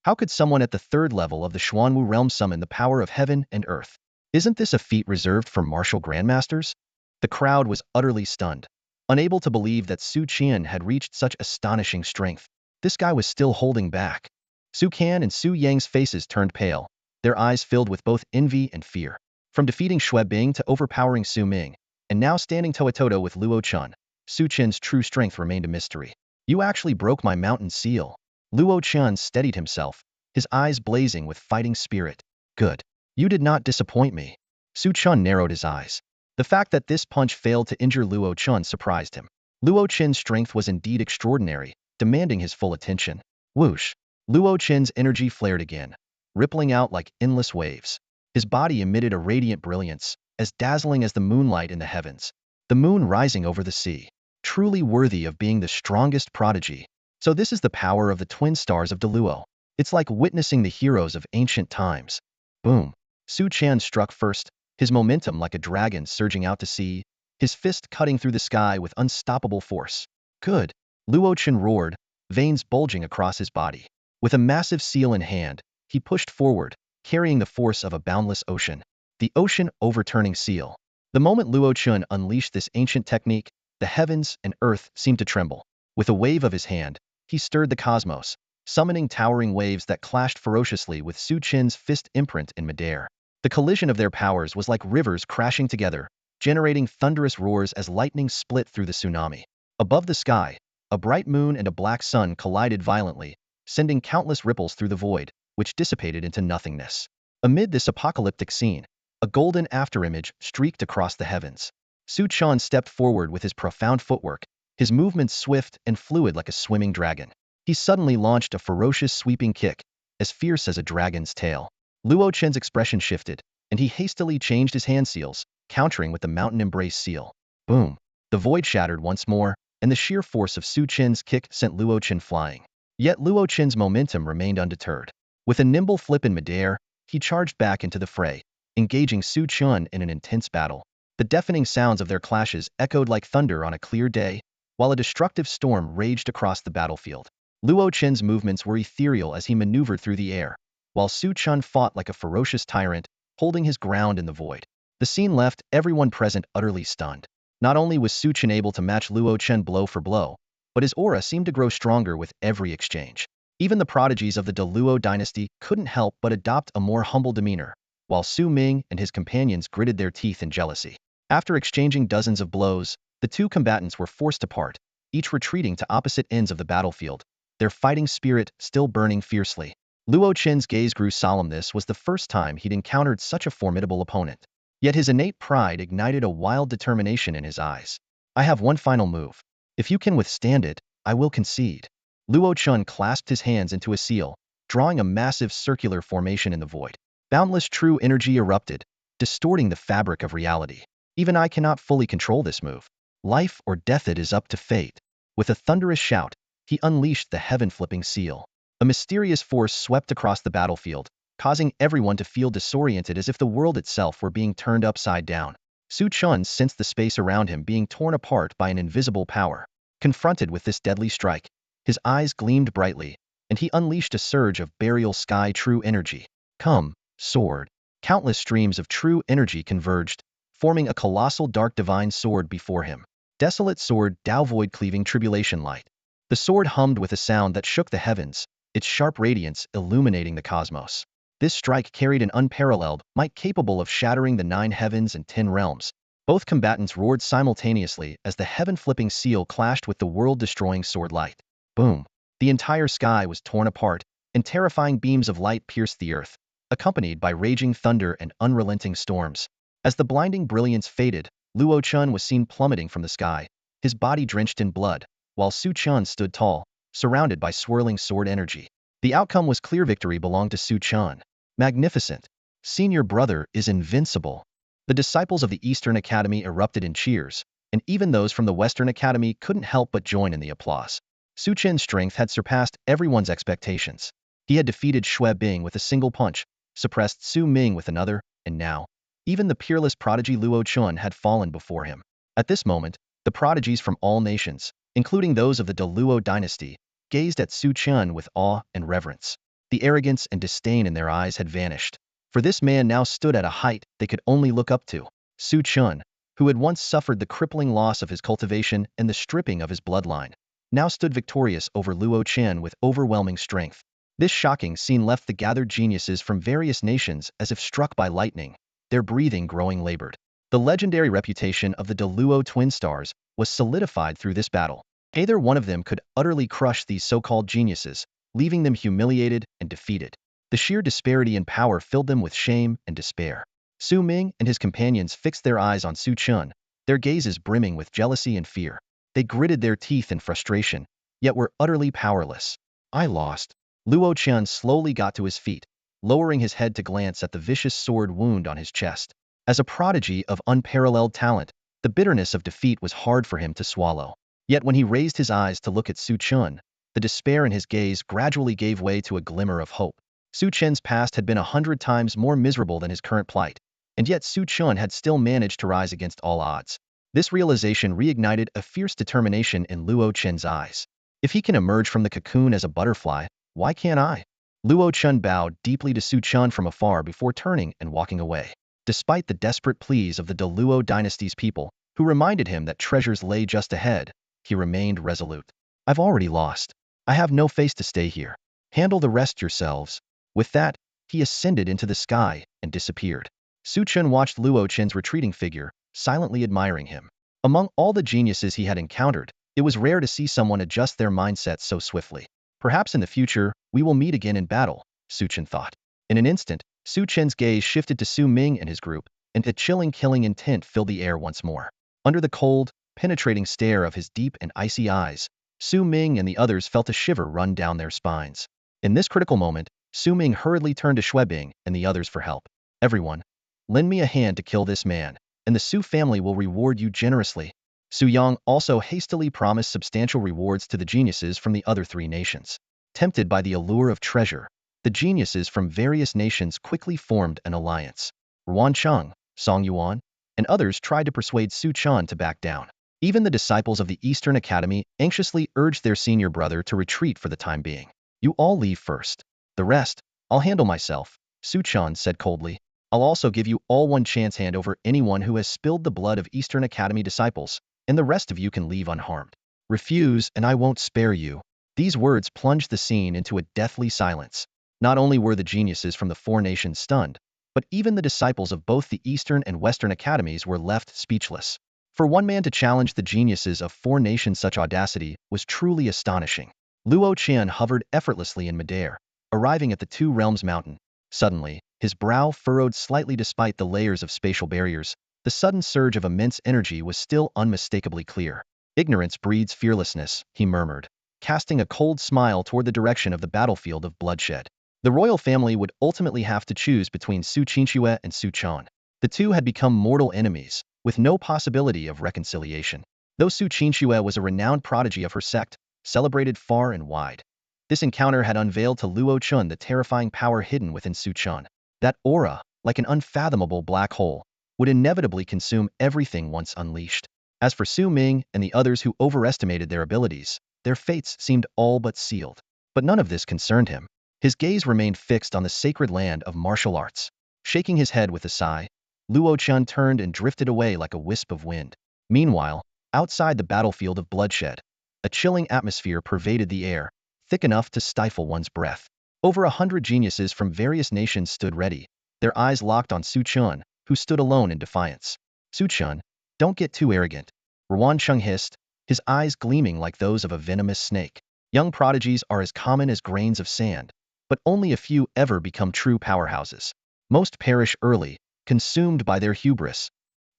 How could someone at the 3rd level of the Xuanwu realm summon the power of heaven and earth? Isn't this a feat reserved for martial grandmasters? The crowd was utterly stunned, unable to believe that Su Chen had reached such astonishing strength. This guy was still holding back. Su Can and Su Yang's faces turned pale, their eyes filled with both envy and fear. From defeating Xue Bing to overpowering Su Ming, and now standing toe-to-toe with Luo Chen, Su Chen's true strength remained a mystery. You actually broke my mountain seal. Luo Chen steadied himself, his eyes blazing with fighting spirit. Good. You did not disappoint me. Su Chen narrowed his eyes. The fact that this punch failed to injure Luo Chen surprised him. Luo Chen's strength was indeed extraordinary, demanding his full attention. Whoosh! Luo Chen's energy flared again, rippling out like endless waves. His body emitted a radiant brilliance, as dazzling as the moonlight in the heavens. The moon rising over the sea. Truly worthy of being the strongest prodigy. So this is the power of the twin stars of Deluo. It's like witnessing the heroes of ancient times. Boom! Su Chen struck first, his momentum like a dragon surging out to sea, his fist cutting through the sky with unstoppable force. Good! Luo Chen roared, veins bulging across his body. With a massive seal in hand, he pushed forward, carrying the force of a boundless ocean. The ocean overturning seal. The moment Luo Chen unleashed this ancient technique, the heavens and earth seemed to tremble. With a wave of his hand, he stirred the cosmos, summoning towering waves that clashed ferociously with Su Chen's fist imprint in midair. The collision of their powers was like rivers crashing together, generating thunderous roars as lightning split through the tsunami. Above the sky, a bright moon and a black sun collided violently, sending countless ripples through the void, which dissipated into nothingness. Amid this apocalyptic scene, a golden afterimage streaked across the heavens. Su Chen stepped forward with his profound footwork, his movements swift and fluid like a swimming dragon. He suddenly launched a ferocious sweeping kick, as fierce as a dragon's tail. Luo Chen's expression shifted, and he hastily changed his hand seals, countering with the mountain embrace seal. Boom! The void shattered once more, and the sheer force of Su Chen's kick sent Luo Chen flying. Yet Luo Chen's momentum remained undeterred. With a nimble flip in midair, he charged back into the fray, engaging Su Chen in an intense battle. The deafening sounds of their clashes echoed like thunder on a clear day, while a destructive storm raged across the battlefield. Luo Chen's movements were ethereal as he maneuvered through the air, while Su Chen fought like a ferocious tyrant, holding his ground in the void. The scene left everyone present utterly stunned. Not only was Su Chen able to match Luo Chen blow for blow, but his aura seemed to grow stronger with every exchange. Even the prodigies of the Deluo dynasty couldn't help but adopt a more humble demeanor, while Su Ming and his companions gritted their teeth in jealousy. After exchanging dozens of blows, the two combatants were forced apart, each retreating to opposite ends of the battlefield, their fighting spirit still burning fiercely. Luo Chen's gaze grew solemn. This was the first time he'd encountered such a formidable opponent. Yet his innate pride ignited a wild determination in his eyes. I have one final move. If you can withstand it, I will concede. Luo Chen clasped his hands into a seal, drawing a massive circular formation in the void. Boundless true energy erupted, distorting the fabric of reality. Even I cannot fully control this move. Life or death, it is up to fate. With a thunderous shout, he unleashed the heaven-flipping seal. A mysterious force swept across the battlefield, causing everyone to feel disoriented as if the world itself were being turned upside down. Su Chen sensed the space around him being torn apart by an invisible power. Confronted with this deadly strike, his eyes gleamed brightly, and he unleashed a surge of burial sky true energy. Come, sword. Countless streams of true energy converged, forming a colossal dark divine sword before him. Desolate sword, Tao void cleaving tribulation light. The sword hummed with a sound that shook the heavens, its sharp radiance illuminating the cosmos. This strike carried an unparalleled might capable of shattering the 9 heavens and 10 realms. Both combatants roared simultaneously as the heaven-flipping seal clashed with the world-destroying sword light. Boom! The entire sky was torn apart, and terrifying beams of light pierced the earth, accompanied by raging thunder and unrelenting storms. As the blinding brilliance faded, Luo Chen was seen plummeting from the sky, his body drenched in blood, while Su Chen stood tall, surrounded by swirling sword energy. The outcome was clear. Victory belonged to Su Chen. Magnificent. Senior brother is invincible. The disciples of the Eastern Academy erupted in cheers, and even those from the Western Academy couldn't help but join in the applause. Su Chen's strength had surpassed everyone's expectations. He had defeated Xue Bing with a single punch, suppressed Su Ming with another, and now, even the peerless prodigy Luo Chen had fallen before him. At this moment, the prodigies from all nations, including those of the Deluo dynasty, gazed at Su Chen with awe and reverence. The arrogance and disdain in their eyes had vanished, for this man now stood at a height they could only look up to. Su Chen, who had once suffered the crippling loss of his cultivation and the stripping of his bloodline, now stood victorious over Luo Chen with overwhelming strength. This shocking scene left the gathered geniuses from various nations as if struck by lightning, their breathing growing labored. The legendary reputation of the Deluo twin stars was solidified through this battle. Either one of them could utterly crush these so-called geniuses, leaving them humiliated and defeated. The sheer disparity in power filled them with shame and despair. Su Ming and his companions fixed their eyes on Su Chen, their gazes brimming with jealousy and fear. They gritted their teeth in frustration, yet were utterly powerless. I lost. Luo Chen slowly got to his feet, lowering his head to glance at the vicious sword wound on his chest. As a prodigy of unparalleled talent, the bitterness of defeat was hard for him to swallow. Yet when he raised his eyes to look at Su Chen, the despair in his gaze gradually gave way to a glimmer of hope. Su Chen's past had been 100 times more miserable than his current plight, and yet Su Chen had still managed to rise against all odds. This realization reignited a fierce determination in Luo Chen's eyes. If he can emerge from the cocoon as a butterfly, why can't I? Luo Chen bowed deeply to Su Chen from afar before turning and walking away. Despite the desperate pleas of the Luo dynasty's people, who reminded him that treasures lay just ahead, he remained resolute. I've already lost. I have no face to stay here. Handle the rest yourselves. With that, he ascended into the sky and disappeared. Su Chen watched Luo Chen's retreating figure, silently admiring him. Among all the geniuses he had encountered, it was rare to see someone adjust their mindset so swiftly. Perhaps in the future, we will meet again in battle, Su Chen thought. In an instant, Su Chen's gaze shifted to Su Ming and his group, and a chilling killing intent filled the air once more. Under the cold, penetrating stare of his deep and icy eyes, Su Ming and the others felt a shiver run down their spines. In this critical moment, Su Ming hurriedly turned to Xuebing and the others for help. Everyone, lend me a hand to kill this man, and the Su family will reward you generously. Su Yang also hastily promised substantial rewards to the geniuses from the other 3 nations. Tempted by the allure of treasure, the geniuses from various nations quickly formed an alliance. Ruan Cheng, Song Yuan, and others tried to persuade Su Chen to back down. Even the disciples of the Eastern Academy anxiously urged their senior brother to retreat for the time being. You all leave first. The rest, I'll handle myself, Su Chen said coldly. I'll also give you all one chance hand over anyone who has spilled the blood of Eastern Academy disciples, and the rest of you can leave unharmed. Refuse and I won't spare you. These words plunged the scene into a deathly silence. Not only were the geniuses from the 4 nations stunned, but even the disciples of both the Eastern and Western academies were left speechless. For one man to challenge the geniuses of 4 nations, such audacity was truly astonishing. Luo Chen hovered effortlessly in midair, arriving at the Two Realms mountain. Suddenly, his brow furrowed slightly despite the layers of spatial barriers. The sudden surge of immense energy was still unmistakably clear. Ignorance breeds fearlessness, he murmured, casting a cold smile toward the direction of the battlefield of bloodshed. The royal family would ultimately have to choose between Su Chen and Su Chen. The two had become mortal enemies, with no possibility of reconciliation. Though Su Chen was a renowned prodigy of her sect, celebrated far and wide, this encounter had unveiled to Luo Chen the terrifying power hidden within Su Chen. That aura, like an unfathomable black hole, would inevitably consume everything once unleashed. As for Su Ming and the others who overestimated their abilities, their fates seemed all but sealed. But none of this concerned him. His gaze remained fixed on the sacred land of martial arts. Shaking his head with a sigh, Luo Chen turned and drifted away like a wisp of wind. Meanwhile, outside the battlefield of bloodshed, a chilling atmosphere pervaded the air, thick enough to stifle one's breath. Over 100 geniuses from various nations stood ready, their eyes locked on Su Chen, who stood alone in defiance. Su Chen, don't get too arrogant, Ruan Cheng hissed, his eyes gleaming like those of a venomous snake. Young prodigies are as common as grains of sand, but only a few ever become true powerhouses. Most perish early, consumed by their hubris.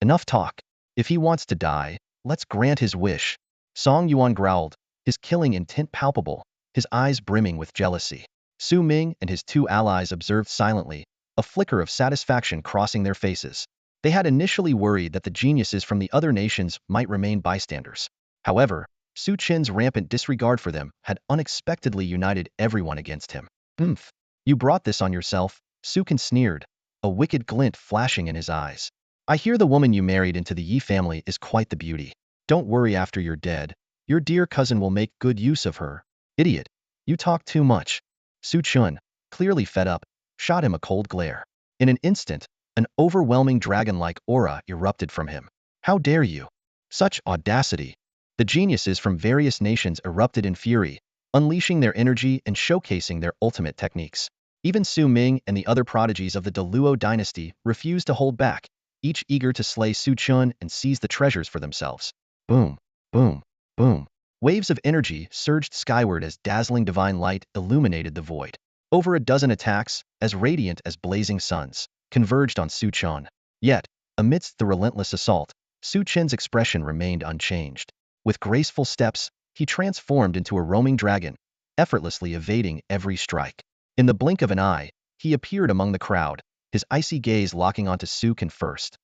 Enough talk. If he wants to die, let's grant his wish. Song Yuan growled, his killing intent palpable, his eyes brimming with jealousy. Su Ming and his 2 allies observed silently, a flicker of satisfaction crossing their faces. They had initially worried that the geniuses from the other nations might remain bystanders. However, Su Chen's rampant disregard for them had unexpectedly united everyone against him. Oomph! You brought this on yourself, Su Chen sneered, a wicked glint flashing in his eyes. I hear the woman you married into the Yi family is quite the beauty. Don't worry, after you're dead, your dear cousin will make good use of her. Idiot! You talk too much. Su Chen, clearly fed up, shot him a cold glare. In an instant, an overwhelming dragon-like aura erupted from him. How dare you? Such audacity! The geniuses from various nations erupted in fury, unleashing their energy and showcasing their ultimate techniques. Even Su Ming and the other prodigies of the Luo dynasty refused to hold back, each eager to slay Su Chen and seize the treasures for themselves. Boom, boom, boom. Waves of energy surged skyward as dazzling divine light illuminated the void. Over a dozen attacks, as radiant as blazing suns, converged on Su Chen. Yet, amidst the relentless assault, Su Chen's expression remained unchanged. With graceful steps, he transformed into a roaming dragon, effortlessly evading every strike. In the blink of an eye, he appeared among the crowd, his icy gaze locking onto Su Chen first.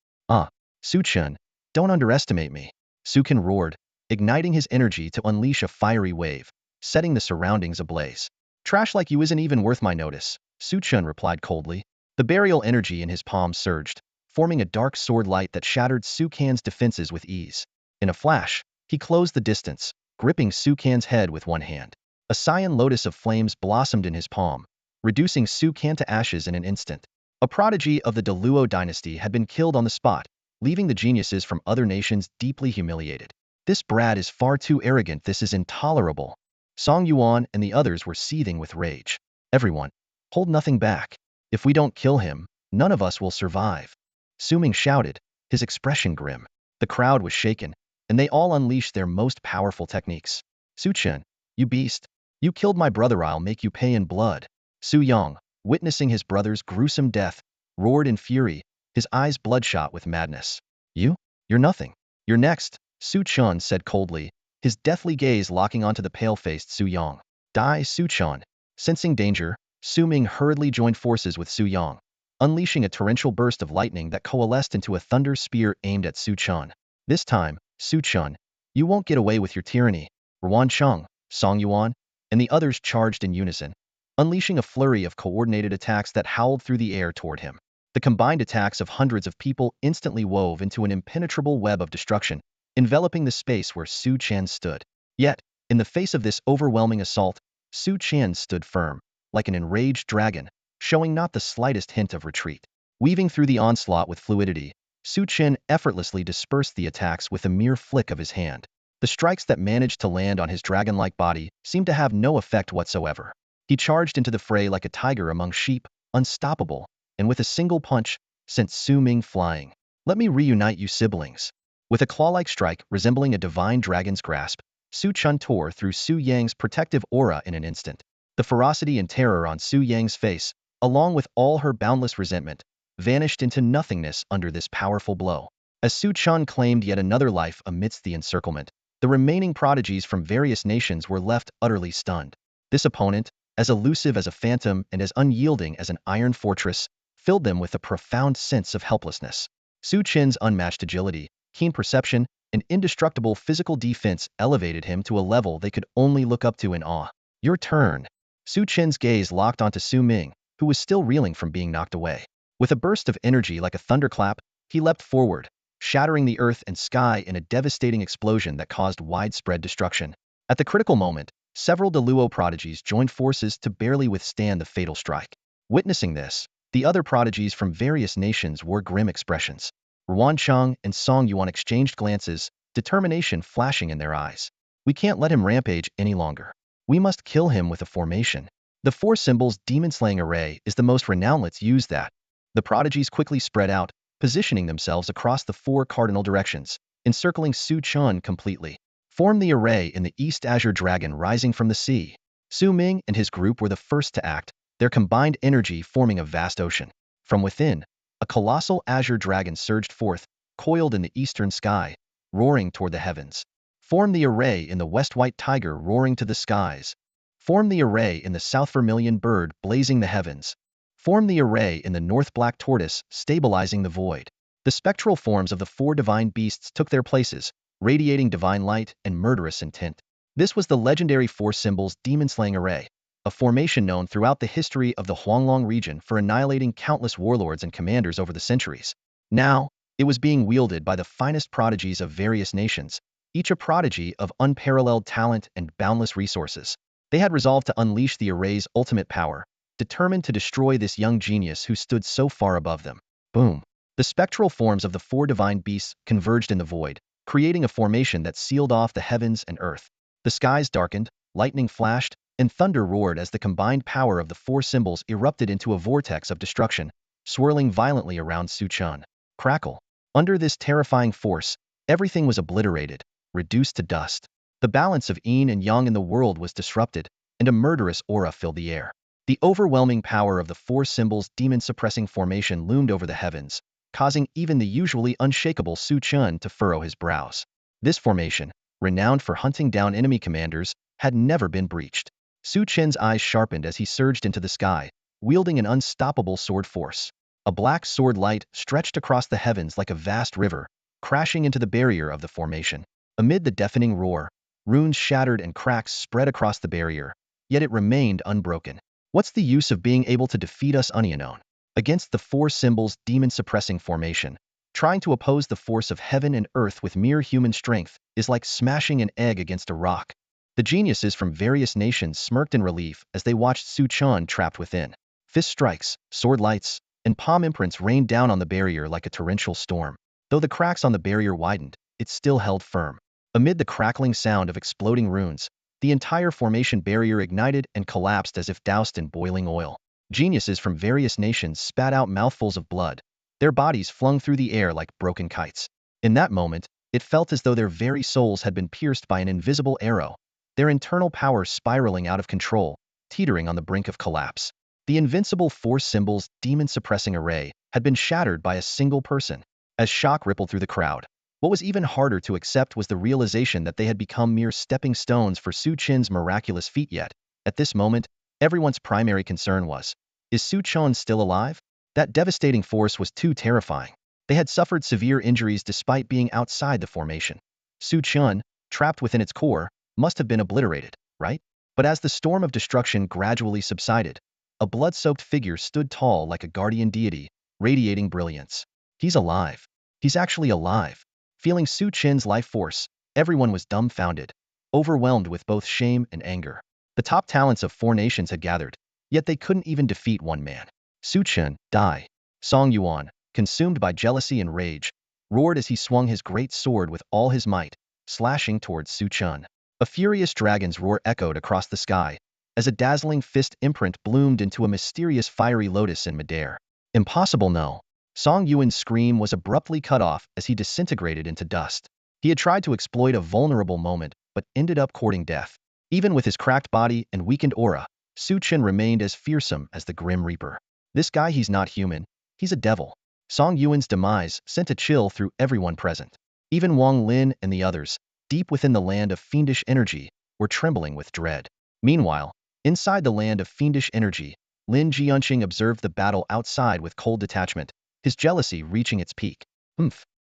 Su Chen, don't underestimate me, Su Chen roared, igniting his energy to unleash a fiery wave, setting the surroundings ablaze. Trash like you isn't even worth my notice, Su Chen replied coldly. The burial energy in his palm surged, forming a dark sword light that shattered Su Can's defenses with ease. In a flash, he closed the distance, gripping Su Can's head with one hand. A cyan lotus of flames blossomed in his palm, reducing Su Can to ashes in an instant. A prodigy of the Luo dynasty had been killed on the spot, leaving the geniuses from other nations deeply humiliated. This brat is far too arrogant, this is intolerable. Song Yuan and the others were seething with rage. Everyone, hold nothing back. If we don't kill him, none of us will survive. Su Ming shouted, his expression grim. The crowd was shaken, and they all unleashed their most powerful techniques. Su Chen, you beast. You killed my brother, I'll make you pay in blood. Su Yang, witnessing his brother's gruesome death, roared in fury, his eyes bloodshot with madness. You're nothing. You're next, Su Chen said coldly, his deathly gaze locking onto the pale-faced Su Yang. Die, Su Chen. Sensing danger, Su Ming hurriedly joined forces with Su Yang, unleashing a torrential burst of lightning that coalesced into a thunder spear aimed at Su Chen. This time, Su Chen, you won't get away with your tyranny. Ruan Cheng, Song Yuan, and the others charged in unison, unleashing a flurry of coordinated attacks that howled through the air toward him. The combined attacks of hundreds of people instantly wove into an impenetrable web of destruction, enveloping the space where Su Chen stood. Yet, in the face of this overwhelming assault, Su Chen stood firm, like an enraged dragon, showing not the slightest hint of retreat. Weaving through the onslaught with fluidity, Su Chen effortlessly dispersed the attacks with a mere flick of his hand. The strikes that managed to land on his dragon-like body seemed to have no effect whatsoever. He charged into the fray like a tiger among sheep, unstoppable, and with a single punch, sent Su Ming flying. Let me reunite you siblings. With a claw-like strike resembling a divine dragon's grasp, Su Chen tore through Su Yang's protective aura in an instant. The ferocity and terror on Su Yang's face, along with all her boundless resentment, vanished into nothingness under this powerful blow. As Su Chen claimed yet another life amidst the encirclement, the remaining prodigies from various nations were left utterly stunned. This opponent, as elusive as a phantom and as unyielding as an iron fortress, filled them with a profound sense of helplessness. Su Chen's unmatched agility, keen perception, and indestructible physical defense elevated him to a level they could only look up to in awe. Your turn. Su Chen's gaze locked onto Su Ming, who was still reeling from being knocked away. With a burst of energy like a thunderclap, he leapt forward, shattering the earth and sky in a devastating explosion that caused widespread destruction. At the critical moment, several Luo prodigies joined forces to barely withstand the fatal strike. Witnessing this, the other prodigies from various nations wore grim expressions. Ruan Cheng and Song Yuan exchanged glances, determination flashing in their eyes. We can't let him rampage any longer. We must kill him with a formation. The four symbols demon-slaying array is the most renowned. Let's use that. The prodigies quickly spread out, positioning themselves across the four cardinal directions, encircling Su Chen completely. Form the array in the east, azure dragon rising from the sea. Su Ming and his group were the first to act, their combined energy forming a vast ocean. From within, a colossal azure dragon surged forth, coiled in the eastern sky, roaring toward the heavens. Form the array in the west, white tiger roaring to the skies. Form the array in the south, vermilion bird blazing the heavens. Form the array in the north, black tortoise stabilizing the void. The spectral forms of the four divine beasts took their places, radiating divine light and murderous intent. This was the legendary four symbols demon-slaying array, a formation known throughout the history of the Huanglong region for annihilating countless warlords and commanders over the centuries. Now, it was being wielded by the finest prodigies of various nations, each a prodigy of unparalleled talent and boundless resources. They had resolved to unleash the array's ultimate power, determined to destroy this young genius who stood so far above them. Boom! The spectral forms of the four divine beasts converged in the void, creating a formation that sealed off the heavens and earth. The skies darkened, lightning flashed, and thunder roared as the combined power of the four symbols erupted into a vortex of destruction, swirling violently around Su Chen. Crackle! Under this terrifying force, everything was obliterated, reduced to dust. The balance of yin and yang in the world was disrupted, and a murderous aura filled the air. The overwhelming power of the four symbols demon-suppressing formation loomed over the heavens, causing even the usually unshakable Su Chen to furrow his brows. This formation, renowned for hunting down enemy commanders, had never been breached. Su Chen's eyes sharpened as he surged into the sky, wielding an unstoppable sword force. A black sword light stretched across the heavens like a vast river, crashing into the barrier of the formation. Amid the deafening roar, runes shattered and cracks spread across the barrier, yet it remained unbroken. What's the use of being able to defeat us unknown? Against the four symbols demon-suppressing formation, trying to oppose the force of heaven and earth with mere human strength is like smashing an egg against a rock. The geniuses from various nations smirked in relief as they watched Su Chen trapped within. Fist strikes, sword lights, and palm imprints rained down on the barrier like a torrential storm. Though the cracks on the barrier widened, it still held firm. Amid the crackling sound of exploding runes, the entire formation barrier ignited and collapsed as if doused in boiling oil. Geniuses from various nations spat out mouthfuls of blood, their bodies flung through the air like broken kites. In that moment, it felt as though their very souls had been pierced by an invisible arrow, their internal power spiraling out of control, teetering on the brink of collapse. The invincible four symbols demon-suppressing array had been shattered by a single person. As shock rippled through the crowd, what was even harder to accept was the realization that they had become mere stepping stones for Su Chen's miraculous feat. Yet, at this moment, everyone's primary concern was, is Su Chen still alive? That devastating force was too terrifying. They had suffered severe injuries despite being outside the formation. Su Chen, trapped within its core, must have been obliterated, right? But as the storm of destruction gradually subsided, a blood-soaked figure stood tall like a guardian deity, radiating brilliance. He's alive. He's actually alive. Feeling Su Chen's life force, everyone was dumbfounded, overwhelmed with both shame and anger. The top talents of four nations had gathered, yet they couldn't even defeat one man. Su Chen, die. Song Yuan, consumed by jealousy and rage, roared as he swung his great sword with all his might, slashing towards Su Chen. A furious dragon's roar echoed across the sky, as a dazzling fist imprint bloomed into a mysterious fiery lotus in midair. Impossible, no. Song Yuan's scream was abruptly cut off as he disintegrated into dust. He had tried to exploit a vulnerable moment, but ended up courting death. Even with his cracked body and weakened aura, Su Chen remained as fearsome as the Grim Reaper. This guy, he's not human, he's a devil. Song Yuan's demise sent a chill through everyone present. Even Wang Lin and the others, deep within the land of fiendish energy, were trembling with dread. Meanwhile, inside the land of fiendish energy, Lin Jianqing observed the battle outside with cold detachment, his jealousy reaching its peak.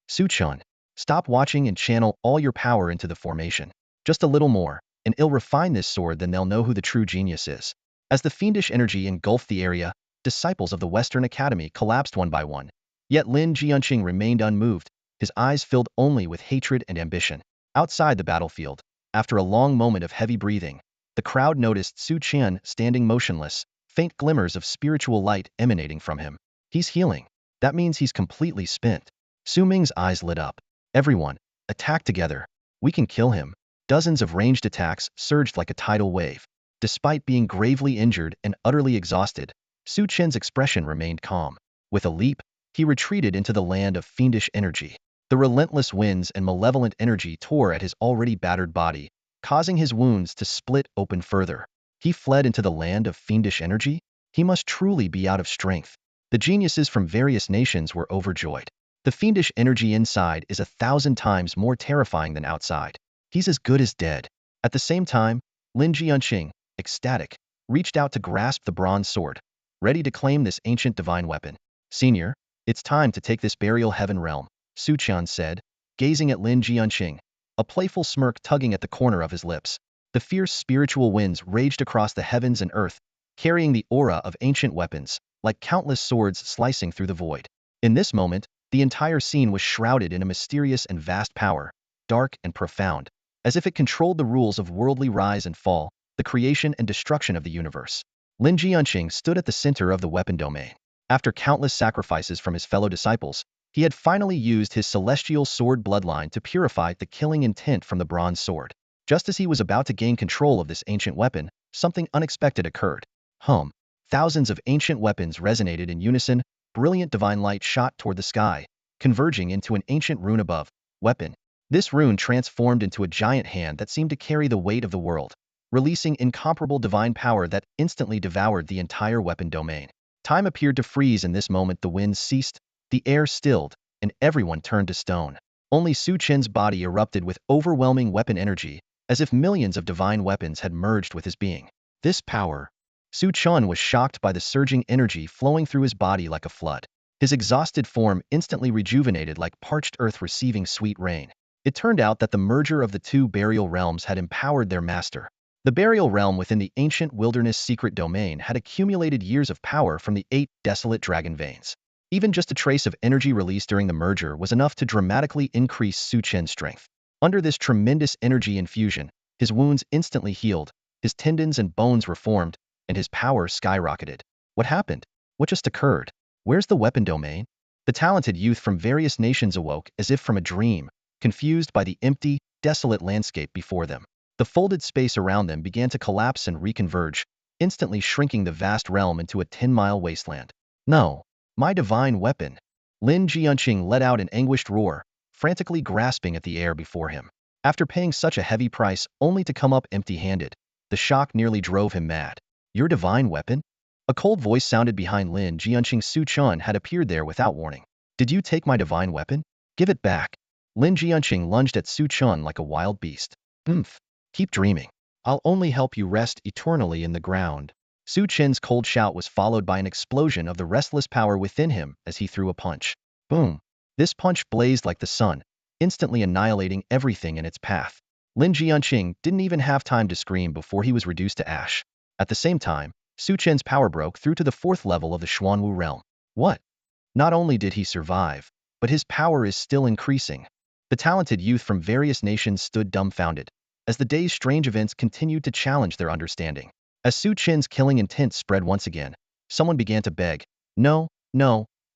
Su Chen, stop watching and channel all your power into the formation. Just a little more, and it'll refine this sword, then they'll know who the true genius is. As the fiendish energy engulfed the area, disciples of the Western Academy collapsed one by one. Yet Lin Jianqing remained unmoved, his eyes filled only with hatred and ambition. Outside the battlefield, after a long moment of heavy breathing, the crowd noticed Su Chen standing motionless, faint glimmers of spiritual light emanating from him. He's healing. That means he's completely spent. Su Ming's eyes lit up. Everyone, attack together. We can kill him. Dozens of ranged attacks surged like a tidal wave. Despite being gravely injured and utterly exhausted, Su Chen's expression remained calm. With a leap, he retreated into the land of fiendish energy. The relentless winds and malevolent energy tore at his already battered body, causing his wounds to split open further. He fled into the land of fiendish energy? He must truly be out of strength. The geniuses from various nations were overjoyed. The fiendish energy inside is 1,000 times more terrifying than outside. He's as good as dead. At the same time, Lin Jianqing, ecstatic, reached out to grasp the bronze sword, ready to claim this ancient divine weapon. Senior, it's time to take this burial heaven realm, Su Chen said, gazing at Lin Jianqing, a playful smirk tugging at the corner of his lips. The fierce spiritual winds raged across the heavens and earth, carrying the aura of ancient weapons, like countless swords slicing through the void. In this moment, the entire scene was shrouded in a mysterious and vast power, dark and profound, as if it controlled the rules of worldly rise and fall, the creation and destruction of the universe. Lin Jianqing stood at the center of the weapon domain. After countless sacrifices from his fellow disciples, he had finally used his celestial sword bloodline to purify the killing intent from the bronze sword. Just as he was about to gain control of this ancient weapon, something unexpected occurred. Thousands of ancient weapons resonated in unison, brilliant divine light shot toward the sky, converging into an ancient rune above. Weapon. This rune transformed into a giant hand that seemed to carry the weight of the world. releasing incomparable divine power that instantly devoured the entire weapon domain. Time appeared to freeze in this moment. The wind ceased, the air stilled, and everyone turned to stone. Only Su Chen's body erupted with overwhelming weapon energy, as if millions of divine weapons had merged with his being. This power. Su Chen was shocked by the surging energy flowing through his body like a flood. His exhausted form instantly rejuvenated like parched earth receiving sweet rain. It turned out that the merger of the two burial realms had empowered their master. The burial realm within the ancient wilderness secret domain had accumulated years of power from the 8 desolate dragon veins. Even just a trace of energy released during the merger was enough to dramatically increase Su Chen's strength. Under this tremendous energy infusion, his wounds instantly healed, his tendons and bones reformed, and his power skyrocketed. What happened? What just occurred? Where's the weapon domain? The talented youth from various nations awoke as if from a dream, confused by the empty, desolate landscape before them. The folded space around them began to collapse and reconverge, instantly shrinking the vast realm into a 10-mile wasteland. No! My divine weapon! Lin Jianqing let out an anguished roar, frantically grasping at the air before him. After paying such a heavy price only to come up empty-handed, the shock nearly drove him mad. Your divine weapon? A cold voice sounded behind Lin Jianqing. Su Chen had appeared there without warning. Did you take my divine weapon? Give it back. Lin Jianqing lunged at Su Chen like a wild beast. Keep dreaming. I'll only help you rest eternally in the ground. Su Chen's cold shout was followed by an explosion of the restless power within him as he threw a punch. Boom! This punch blazed like the sun, instantly annihilating everything in its path. Lin Jianqing didn't even have time to scream before he was reduced to ash. At the same time, Su Chen's power broke through to the 4th level of the Xuanwu realm. What? Not only did he survive, but his power is still increasing. The talented youth from various nations stood dumbfounded, as the day's strange events continued to challenge their understanding. As Su Chen's killing intent spread once again, someone began to beg, No,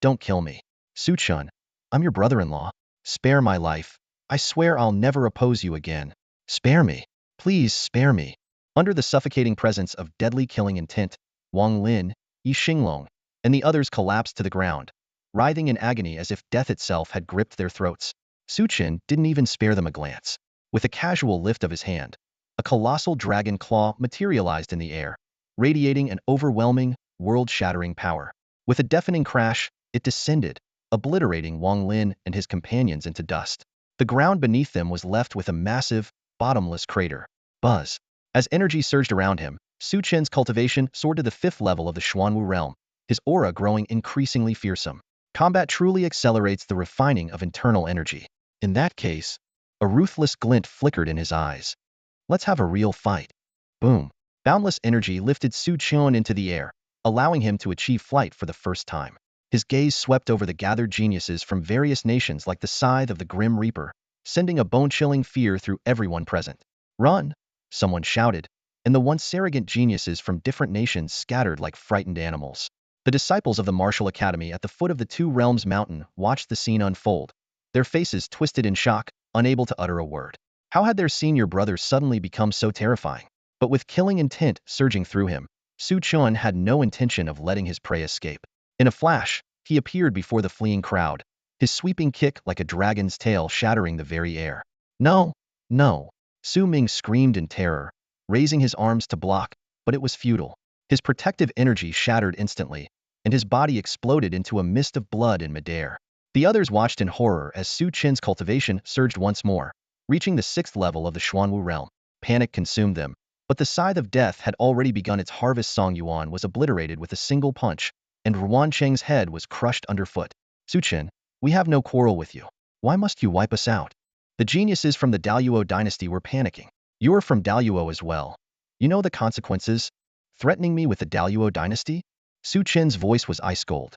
don't kill me. Su Chen, I'm your brother-in-law. Spare my life. I swear I'll never oppose you again. Spare me. Please spare me. Under the suffocating presence of deadly killing intent, Wang Lin, Yi Xinglong, and the others collapsed to the ground, writhing in agony as if death itself had gripped their throats. Su Chen didn't even spare them a glance. With a casual lift of his hand, a colossal dragon claw materialized in the air, radiating an overwhelming, world-shattering power. With a deafening crash, it descended, obliterating Wang Lin and his companions into dust. The ground beneath them was left with a massive, bottomless crater. Buzz! As energy surged around him, Su Chen's cultivation soared to the 5th level of the Xuanwu realm, his aura growing increasingly fearsome. Combat truly accelerates the refining of internal energy. In that case, a ruthless glint flickered in his eyes. Let's have a real fight. Boom. Boundless energy lifted Su Chen into the air, allowing him to achieve flight for the first time. His gaze swept over the gathered geniuses from various nations like the scythe of the Grim Reaper, sending a bone-chilling fear through everyone present. Run! Someone shouted, and the once arrogant geniuses from different nations scattered like frightened animals. The disciples of the martial academy at the foot of the Two Realms mountain watched the scene unfold, their faces twisted in shock, unable to utter a word. How had their senior brother suddenly become so terrifying? But with killing intent surging through him, Su Chen had no intention of letting his prey escape. In a flash, he appeared before the fleeing crowd, his sweeping kick like a dragon's tail shattering the very air. No! Su Ming screamed in terror, raising his arms to block, but it was futile. His protective energy shattered instantly, and his body exploded into a mist of blood in midair. The others watched in horror as Su Chen's cultivation surged once more, reaching the 6th level of the Xuanwu realm. Panic consumed them, but the scythe of death had already begun its harvest. Song Yuan was obliterated with a single punch, and Ruan Cheng's head was crushed underfoot. Su Chen, we have no quarrel with you. Why must you wipe us out? The geniuses from the Daluo dynasty were panicking. You are from Daluo as well. You know the consequences? Threatening me with the Daluo dynasty? Su Chen's voice was ice cold.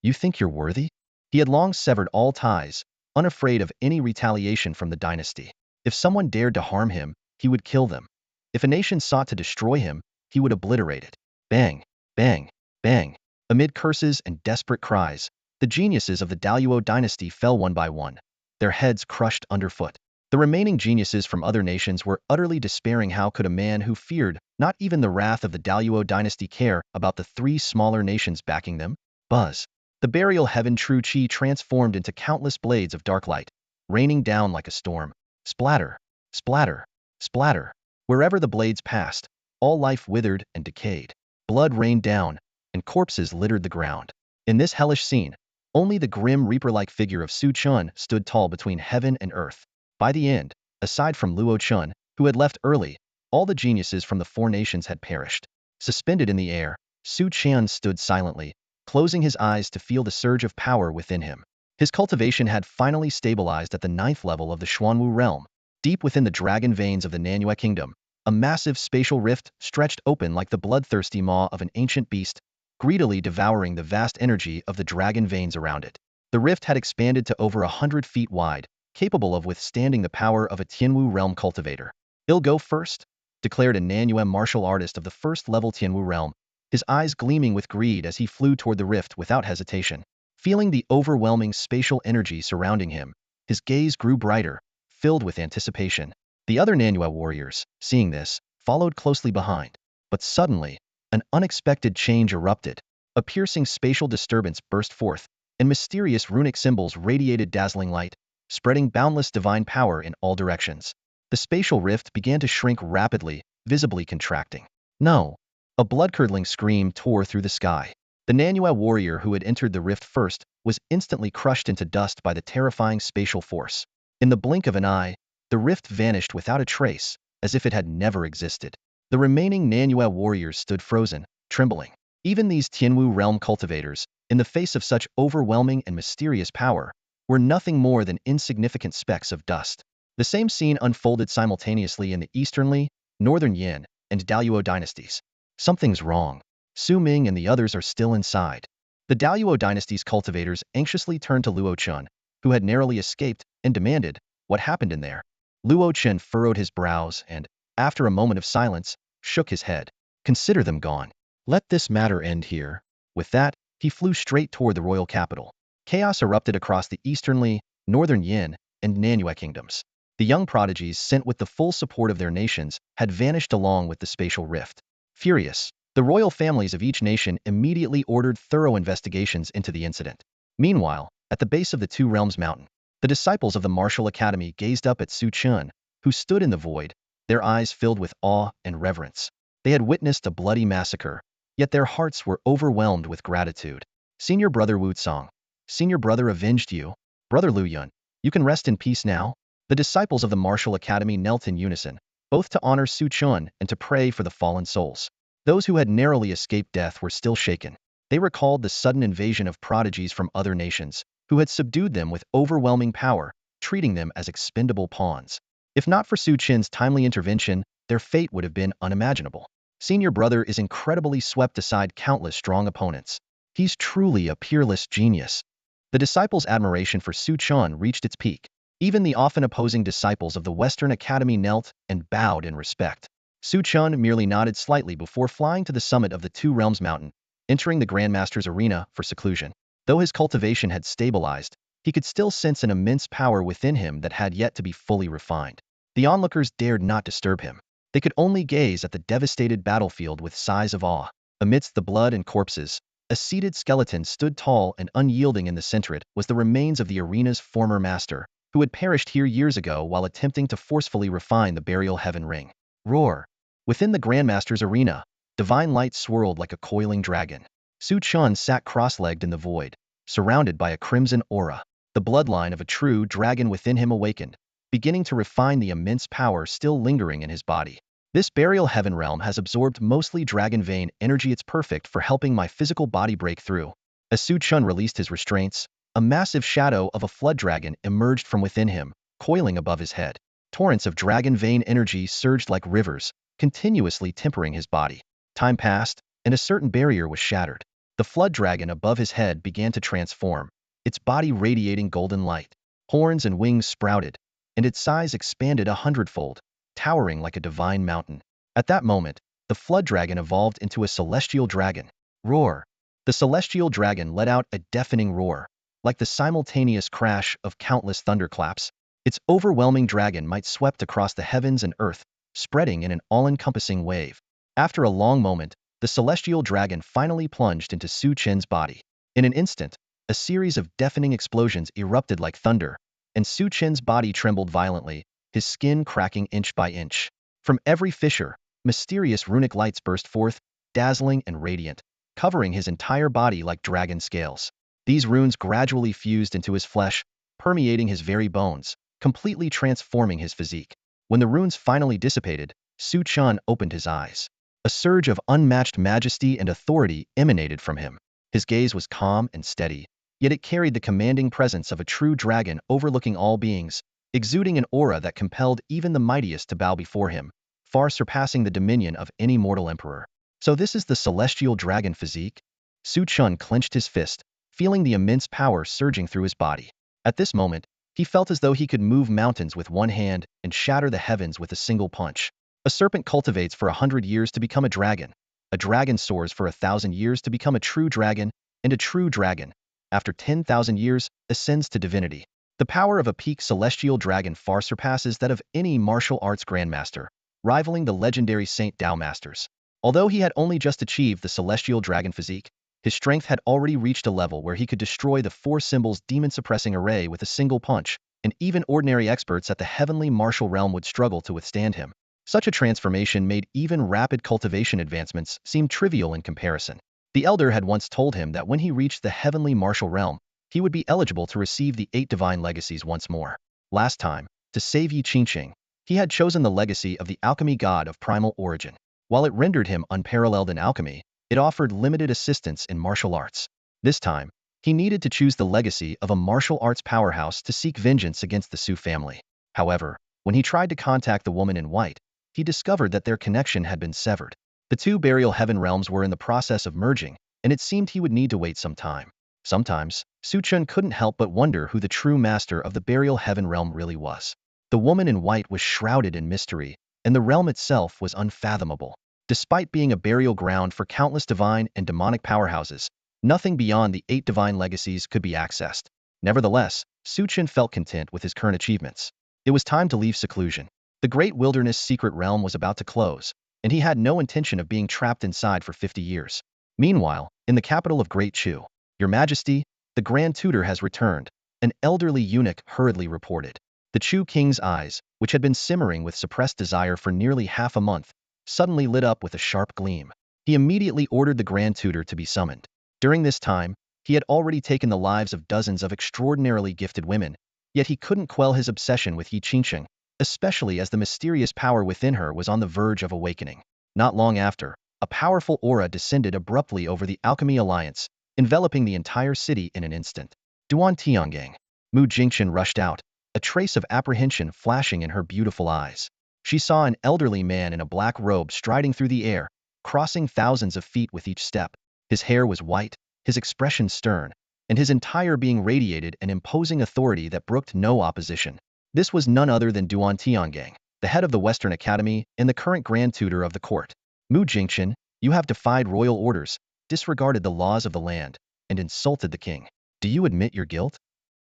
You think you're worthy? He had long severed all ties, unafraid of any retaliation from the dynasty. If someone dared to harm him, he would kill them. If a nation sought to destroy him, he would obliterate it. Bang, bang, bang. Amid curses and desperate cries, the geniuses of the Daluo dynasty fell one by one, their heads crushed underfoot. The remaining geniuses from other nations were utterly despairing. How could a man who feared not even the wrath of the Daluo dynasty care about the 3 smaller nations backing them? Buzz! The burial heaven True Qi transformed into countless blades of dark light, raining down like a storm. Splatter! Splatter! Splatter! Wherever the blades passed, all life withered and decayed. Blood rained down, and corpses littered the ground. In this hellish scene, only the grim reaper-like figure of Su Chen stood tall between heaven and earth. By the end, aside from Luo Chun, who had left early, all the geniuses from the four nations had perished. Suspended in the air, Su Chen stood silently, closing his eyes to feel the surge of power within him. His cultivation had finally stabilized at the 9th level of the Xuanwu realm. Deep within the dragon veins of the Nanyue kingdom, a massive spatial rift stretched open like the bloodthirsty maw of an ancient beast, greedily devouring the vast energy of the dragon veins around it. The rift had expanded to over 100 feet wide, capable of withstanding the power of a Tianwu realm cultivator. "I'll go first," declared a Nanyue martial artist of the 1st level Tianwu realm, his eyes gleaming with greed as he flew toward the rift without hesitation. Feeling the overwhelming spatial energy surrounding him, his gaze grew brighter, filled with anticipation. The other Nanyue warriors, seeing this, followed closely behind. But suddenly, an unexpected change erupted. A piercing spatial disturbance burst forth, and mysterious runic symbols radiated dazzling light, spreading boundless divine power in all directions. The spatial rift began to shrink rapidly, visibly contracting. "No!" A blood-curdling scream tore through the sky. The Nanyue warrior who had entered the rift first was instantly crushed into dust by the terrifying spatial force. In the blink of an eye, the rift vanished without a trace, as if it had never existed. The remaining Nanyue warriors stood frozen, trembling. Even these Tianwu realm cultivators, in the face of such overwhelming and mysterious power, were nothing more than insignificant specks of dust. The same scene unfolded simultaneously in the Easternly, Northern Yin, and Daluo dynasties. "Something's wrong. Su Ming and the others are still inside." The Daluo dynasty's cultivators anxiously turned to Luo Chun, who had narrowly escaped, and demanded, "What happened in there?" Luo Chen furrowed his brows and, after a moment of silence, shook his head. "Consider them gone. Let this matter end here." With that, he flew straight toward the royal capital. Chaos erupted across the Easternly, Northern Yin, and Nanyue kingdoms. The young prodigies, sent with the full support of their nations, had vanished along with the spatial rift. Furious, the royal families of each nation immediately ordered thorough investigations into the incident. Meanwhile, at the base of the Two Realms mountain, the disciples of the martial academy gazed up at Su Chen, who stood in the void, their eyes filled with awe and reverence. They had witnessed a bloody massacre, yet their hearts were overwhelmed with gratitude. "Senior brother Wu Tsong, senior brother avenged you. Brother Lu Yun, you can rest in peace now." The disciples of the martial academy knelt in unison, both to honor Su Chen and to pray for the fallen souls. Those who had narrowly escaped death were still shaken. They recalled the sudden invasion of prodigies from other nations, who had subdued them with overwhelming power, treating them as expendable pawns. If not for Su Chen's timely intervention, their fate would have been unimaginable. "Senior brother is incredibly swept aside countless strong opponents. He's truly a peerless genius." The disciples' admiration for Su Chen reached its peak. Even the often opposing disciples of the Western Academy knelt and bowed in respect. Su Chen merely nodded slightly before flying to the summit of the Two Realms mountain, entering the Grandmaster's arena for seclusion. Though his cultivation had stabilized, he could still sense an immense power within him that had yet to be fully refined. The onlookers dared not disturb him. They could only gaze at the devastated battlefield with sighs of awe. Amidst the blood and corpses, a seated skeleton stood tall and unyielding in the center. It was the remains of the arena's former master, who had perished here years ago while attempting to forcefully refine the burial heaven ring. Roar! Within the Grandmaster's arena, divine light swirled like a coiling dragon. Su Chen sat cross-legged in the void, surrounded by a crimson aura. The bloodline of a true dragon within him awakened, beginning to refine the immense power still lingering in his body. "This burial heaven realm has absorbed mostly dragon vein energy. It's perfect for helping my physical body break through." As Su Chen released his restraints, a massive shadow of a flood dragon emerged from within him, coiling above his head. Torrents of dragon vein energy surged like rivers, continuously tempering his body. Time passed, and a certain barrier was shattered. The flood dragon above his head began to transform, its body radiating golden light. Horns and wings sprouted, and its size expanded 100-fold, towering like a divine mountain. At that moment, the flood dragon evolved into a celestial dragon. Roar! The celestial dragon let out a deafening roar, like the simultaneous crash of countless thunderclaps. Its overwhelming dragon might swept across the heavens and earth, spreading in an all-encompassing wave. After a long moment, the celestial dragon finally plunged into Su Chen's body. In an instant, a series of deafening explosions erupted like thunder, and Su Chen's body trembled violently, his skin cracking inch by inch. From every fissure, mysterious runic lights burst forth, dazzling and radiant, covering his entire body like dragon scales. These runes gradually fused into his flesh, permeating his very bones, completely transforming his physique. When the runes finally dissipated, Su Chen opened his eyes. A surge of unmatched majesty and authority emanated from him. His gaze was calm and steady, yet it carried the commanding presence of a true dragon overlooking all beings, exuding an aura that compelled even the mightiest to bow before him, far surpassing the dominion of any mortal emperor. So this is the celestial dragon physique? Su Chen clenched his fist, feeling the immense power surging through his body. At this moment, he felt as though he could move mountains with one hand and shatter the heavens with a single punch. A serpent cultivates for 100 years to become a dragon soars for 1,000 years to become a true dragon, and a true dragon, after 10,000 years, ascends to divinity. The power of a peak celestial dragon far surpasses that of any martial arts grandmaster, rivaling the legendary Saint Dao masters. Although he had only just achieved the celestial dragon physique, his strength had already reached a level where he could destroy the four symbols demon-suppressing array with a single punch, and even ordinary experts at the heavenly martial realm would struggle to withstand him. Such a transformation made even rapid cultivation advancements seem trivial in comparison. The Elder had once told him that when he reached the heavenly martial realm, he would be eligible to receive the 8 divine legacies once more. Last time, to save Yi Qingqing, he had chosen the legacy of the alchemy god of primal origin. While it rendered him unparalleled in alchemy, it offered limited assistance in martial arts. This time, he needed to choose the legacy of a martial arts powerhouse to seek vengeance against the Su family. However, when he tried to contact the woman in white, he discovered that their connection had been severed. The two burial heaven realms were in the process of merging, and it seemed he would need to wait some time. Sometimes, Su Chen couldn't help but wonder who the true master of the burial heaven realm really was. The woman in white was shrouded in mystery, and the realm itself was unfathomable. Despite being a burial ground for countless divine and demonic powerhouses, nothing beyond the 8 divine legacies could be accessed. Nevertheless, Su Chen felt content with his current achievements. It was time to leave seclusion. The great wilderness secret realm was about to close, and he had no intention of being trapped inside for 50 years. Meanwhile, in the capital of Great Chu, Your Majesty, the Grand Tutor has returned, an elderly eunuch hurriedly reported. The Chu King's eyes, which had been simmering with suppressed desire for nearly half a month, suddenly lit up with a sharp gleam. He immediately ordered the Grand Tutor to be summoned. During this time, he had already taken the lives of dozens of extraordinarily gifted women, yet he couldn't quell his obsession with Yi Qingqing, especially as the mysterious power within her was on the verge of awakening. Not long after, a powerful aura descended abruptly over the Alchemy Alliance, enveloping the entire city in an instant. Duan Tiangang. Mu Jingchen rushed out, a trace of apprehension flashing in her beautiful eyes. She saw an elderly man in a black robe striding through the air, crossing thousands of feet with each step. His hair was white, his expression stern, and his entire being radiated an imposing authority that brooked no opposition. This was none other than Duan Tiangang, the head of the Western Academy and the current Grand Tutor of the court. Mu Jingchen, you have defied royal orders, disregarded the laws of the land, and insulted the king. Do you admit your guilt?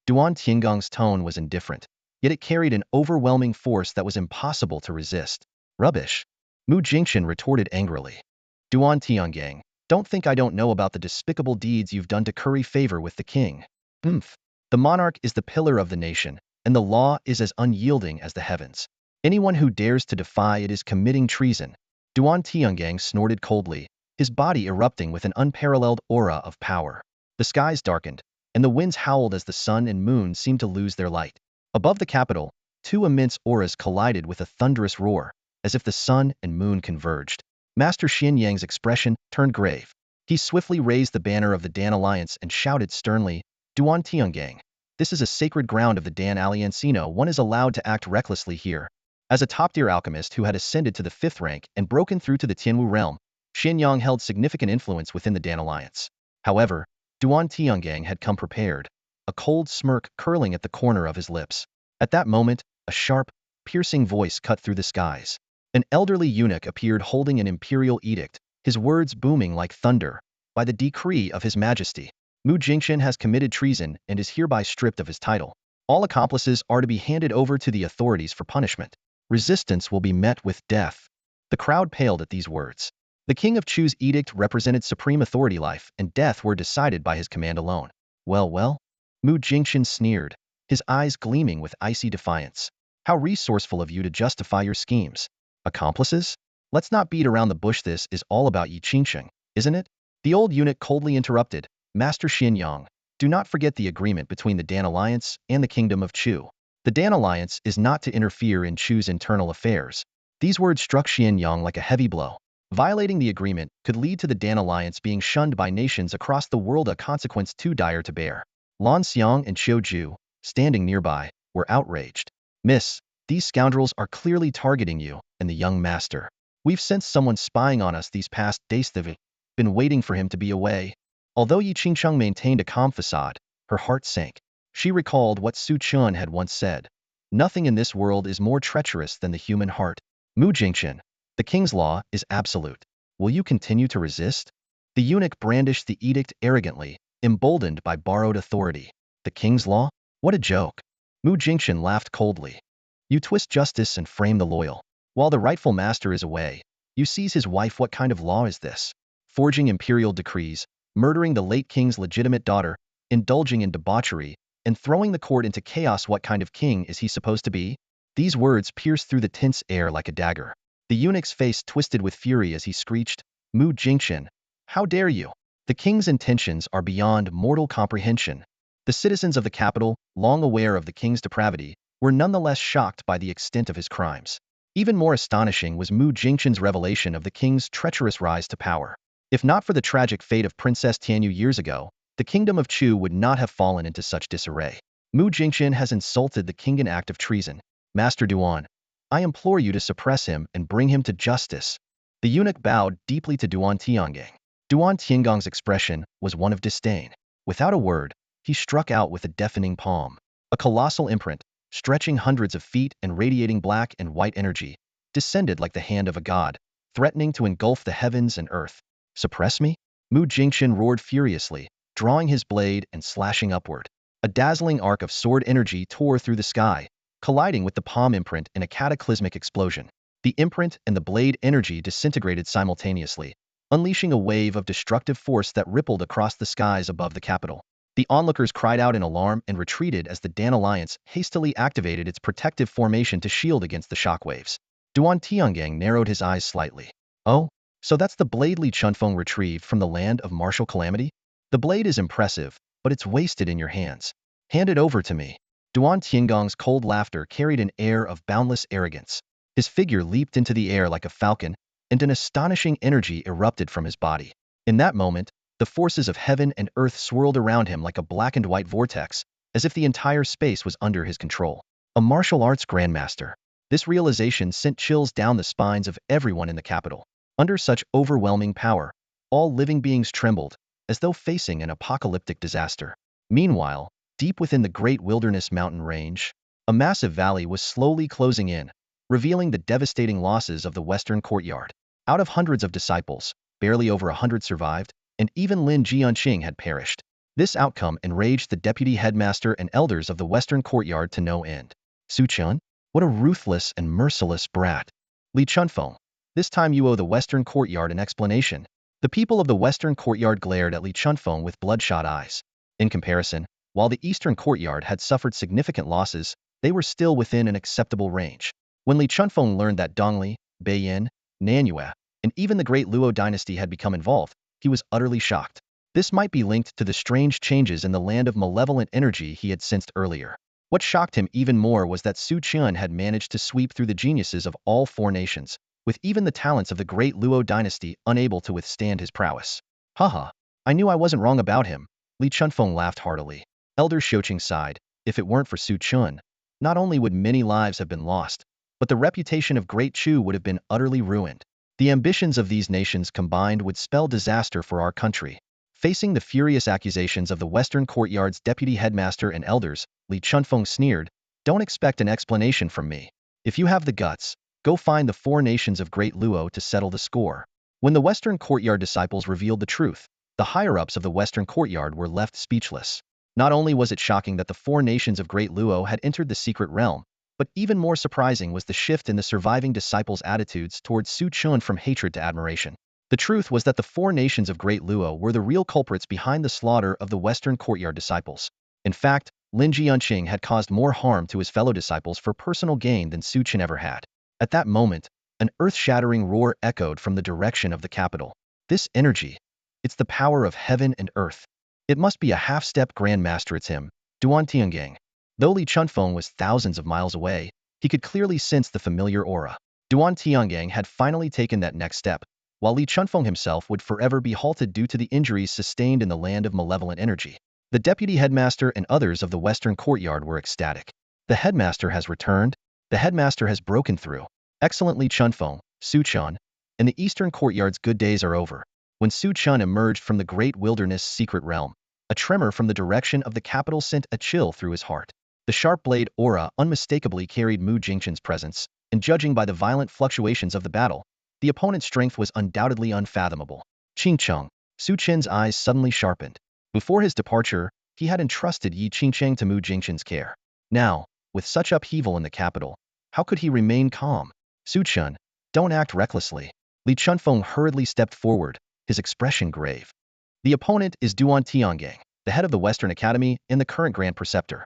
Duan Tiangong's tone was indifferent, yet it carried an overwhelming force that was impossible to resist. Rubbish. Mu Jingchen retorted angrily. Duan Tiangang, don't think I don't know about the despicable deeds you've done to curry favor with the king. The monarch is the pillar of the nation, and the law is as unyielding as the heavens. Anyone who dares to defy it is committing treason. Duan Tiangang snorted coldly, his body erupting with an unparalleled aura of power. The skies darkened, and the winds howled as the sun and moon seemed to lose their light. Above the capital, 2 immense auras collided with a thunderous roar, as if the sun and moon converged. Master Xin Yang's expression turned grave. He swiftly raised the banner of the Dan Alliance and shouted sternly, Duan Tiangang, this is a sacred ground of the Dan Alliancino. One is allowed to act recklessly here. As a top-tier alchemist who had ascended to the 5th rank and broken through to the Tianwu realm, Xin Yang held significant influence within the Dan Alliance. However, Duan Tiangang had come prepared, a cold smirk curling at the corner of his lips. At that moment, a sharp, piercing voice cut through the skies. An elderly eunuch appeared holding an imperial edict, his words booming like thunder. By the decree of His Majesty, Mu Jingchen has committed treason and is hereby stripped of his title. All accomplices are to be handed over to the authorities for punishment. Resistance will be met with death. The crowd paled at these words. The King of Chu's edict represented supreme authority. Life and death were decided by his command alone. Well, Mu Jingchen sneered, his eyes gleaming with icy defiance. How resourceful of you to justify your schemes. Accomplices? Let's not beat around the bush, this is all about Yi Qingsheng, isn't it? The old eunuch coldly interrupted, Master Xianyang, do not forget the agreement between the Dan Alliance and the Kingdom of Chu. The Dan Alliance is not to interfere in Chu's internal affairs. These words struck Xianyang like a heavy blow. Violating the agreement could lead to the Dan Alliance being shunned by nations across the world, a consequence too dire to bear. Lan Xiang and Qiu Ju, standing nearby, were outraged. Miss, these scoundrels are clearly targeting you and the young master. We've sensed someone spying on us these past days. They've been waiting for him to be away. Although Yi Qingsheng maintained a calm facade, her heart sank. She recalled what Su Chen had once said. Nothing in this world is more treacherous than the human heart. Mu Jingchen, the king's law is absolute. Will you continue to resist? The eunuch brandished the edict arrogantly, emboldened by borrowed authority. The king's law? What a joke. Mu Jingchen laughed coldly. You twist justice and frame the loyal. While the rightful master is away, you seize his wife. What kind of law is this? Forging imperial decrees, murdering the late king's legitimate daughter, indulging in debauchery, and throwing the court into chaos. What kind of king is he supposed to be? These words pierced through the tense air like a dagger. The eunuch's face twisted with fury as he screeched, Mu Jingchen, how dare you? The king's intentions are beyond mortal comprehension. The citizens of the capital, long aware of the king's depravity, were nonetheless shocked by the extent of his crimes. Even more astonishing was Mu Jingchen's revelation of the king's treacherous rise to power. If not for the tragic fate of Princess Tianyu years ago, the kingdom of Chu would not have fallen into such disarray. Mu Jingchen has insulted the king, an act of treason. Master Duan, I implore you to suppress him and bring him to justice. The eunuch bowed deeply to Duan Tiangang. Duan Tiangong's expression was one of disdain. Without a word, he struck out with a deafening palm. A colossal imprint, stretching hundreds of feet and radiating black and white energy, descended like the hand of a god, threatening to engulf the heavens and earth. Suppress me? Mu Jingchen roared furiously, drawing his blade and slashing upward. A dazzling arc of sword energy tore through the sky, colliding with the palm imprint in a cataclysmic explosion. The imprint and the blade energy disintegrated simultaneously, unleashing a wave of destructive force that rippled across the skies above the capital. The onlookers cried out in alarm and retreated as the Dan Alliance hastily activated its protective formation to shield against the shockwaves. Duan Tiangang narrowed his eyes slightly. Oh, so that's the blade Li Chunfeng retrieved from the land of martial calamity? The blade is impressive, but it's wasted in your hands. Hand it over to me. Duan Tiangong's cold laughter carried an air of boundless arrogance. His figure leaped into the air like a falcon, and an astonishing energy erupted from his body. In that moment, the forces of heaven and earth swirled around him like a black and white vortex, as if the entire space was under his control. A martial arts grandmaster. This realization sent chills down the spines of everyone in the capital. Under such overwhelming power, all living beings trembled, as though facing an apocalyptic disaster. Meanwhile, deep within the great wilderness mountain range, a massive valley was slowly closing in, revealing the devastating losses of the western courtyard. Out of hundreds of disciples, barely over 100 survived, and even Lin Jianqing had perished. This outcome enraged the deputy headmaster and elders of the western courtyard to no end. Su Chen? What a ruthless and merciless brat. Li Chunfeng, this time you owe the western courtyard an explanation. The people of the western courtyard glared at Li Chunfeng with bloodshot eyes. In comparison, while the eastern courtyard had suffered significant losses, they were still within an acceptable range. When Li Chunfeng learned that Dongli, Beiyin, Nanyue, and even the great Luo dynasty had become involved, he was utterly shocked. This might be linked to the strange changes in the land of malevolent energy he had sensed earlier. What shocked him even more was that Su Chen had managed to sweep through the geniuses of all four nations, with even the talents of the great Luo dynasty unable to withstand his prowess. Haha, I knew I wasn't wrong about him. Li Chunfeng laughed heartily. Elder Shoqing sighed. If it weren't for Su Chen, not only would many lives have been lost, but the reputation of Great Chu would have been utterly ruined. The ambitions of these nations combined would spell disaster for our country. Facing the furious accusations of the Western Courtyard's deputy headmaster and elders, Li Chunfeng sneered, "Don't expect an explanation from me. If you have the guts, go find the four nations of Great Luo to settle the score." When the Western Courtyard disciples revealed the truth, the higher-ups of the Western Courtyard were left speechless. Not only was it shocking that the four nations of Great Luo had entered the secret realm, but even more surprising was the shift in the surviving disciples' attitudes towards Su Chen from hatred to admiration. The truth was that the four nations of Great Luo were the real culprits behind the slaughter of the Western Courtyard disciples. In fact, Lin Jianqing had caused more harm to his fellow disciples for personal gain than Su Chen ever had. At that moment, An earth-shattering roar echoed from the direction of the capital. This energy, it's the power of heaven and earth. It must be a half-step grandmaster. It's him, Duan Tianggang. Though Li Chunfeng was thousands of miles away, he could clearly sense the familiar aura. Duan Tianggang had finally taken that next step, while Li Chunfeng himself would forever be halted due to the injuries sustained in the land of malevolent energy. The deputy headmaster and others of the western courtyard were ecstatic. The headmaster has returned. The headmaster has broken through. Excellent Li Chunfeng, Su Chen. In the eastern courtyard's good days are over. When Su Chen emerged from the great wilderness secret realm, a tremor from the direction of the capital sent a chill through his heart. The sharp blade aura unmistakably carried Mu Jingchen's presence, and judging by the violent fluctuations of the battle, the opponent's strength was undoubtedly unfathomable. Qingcheng. Su Chen's eyes suddenly sharpened. Before his departure, he had entrusted Yi Qingcheng to Mu Jingchen's care. Now, with such upheaval in the capital, how could he remain calm? Su Chen, don't act recklessly. Li Chunfeng hurriedly stepped forward, his expression grave. The opponent is Duan Tianggang, the head of the Western Academy and the current Grand Preceptor.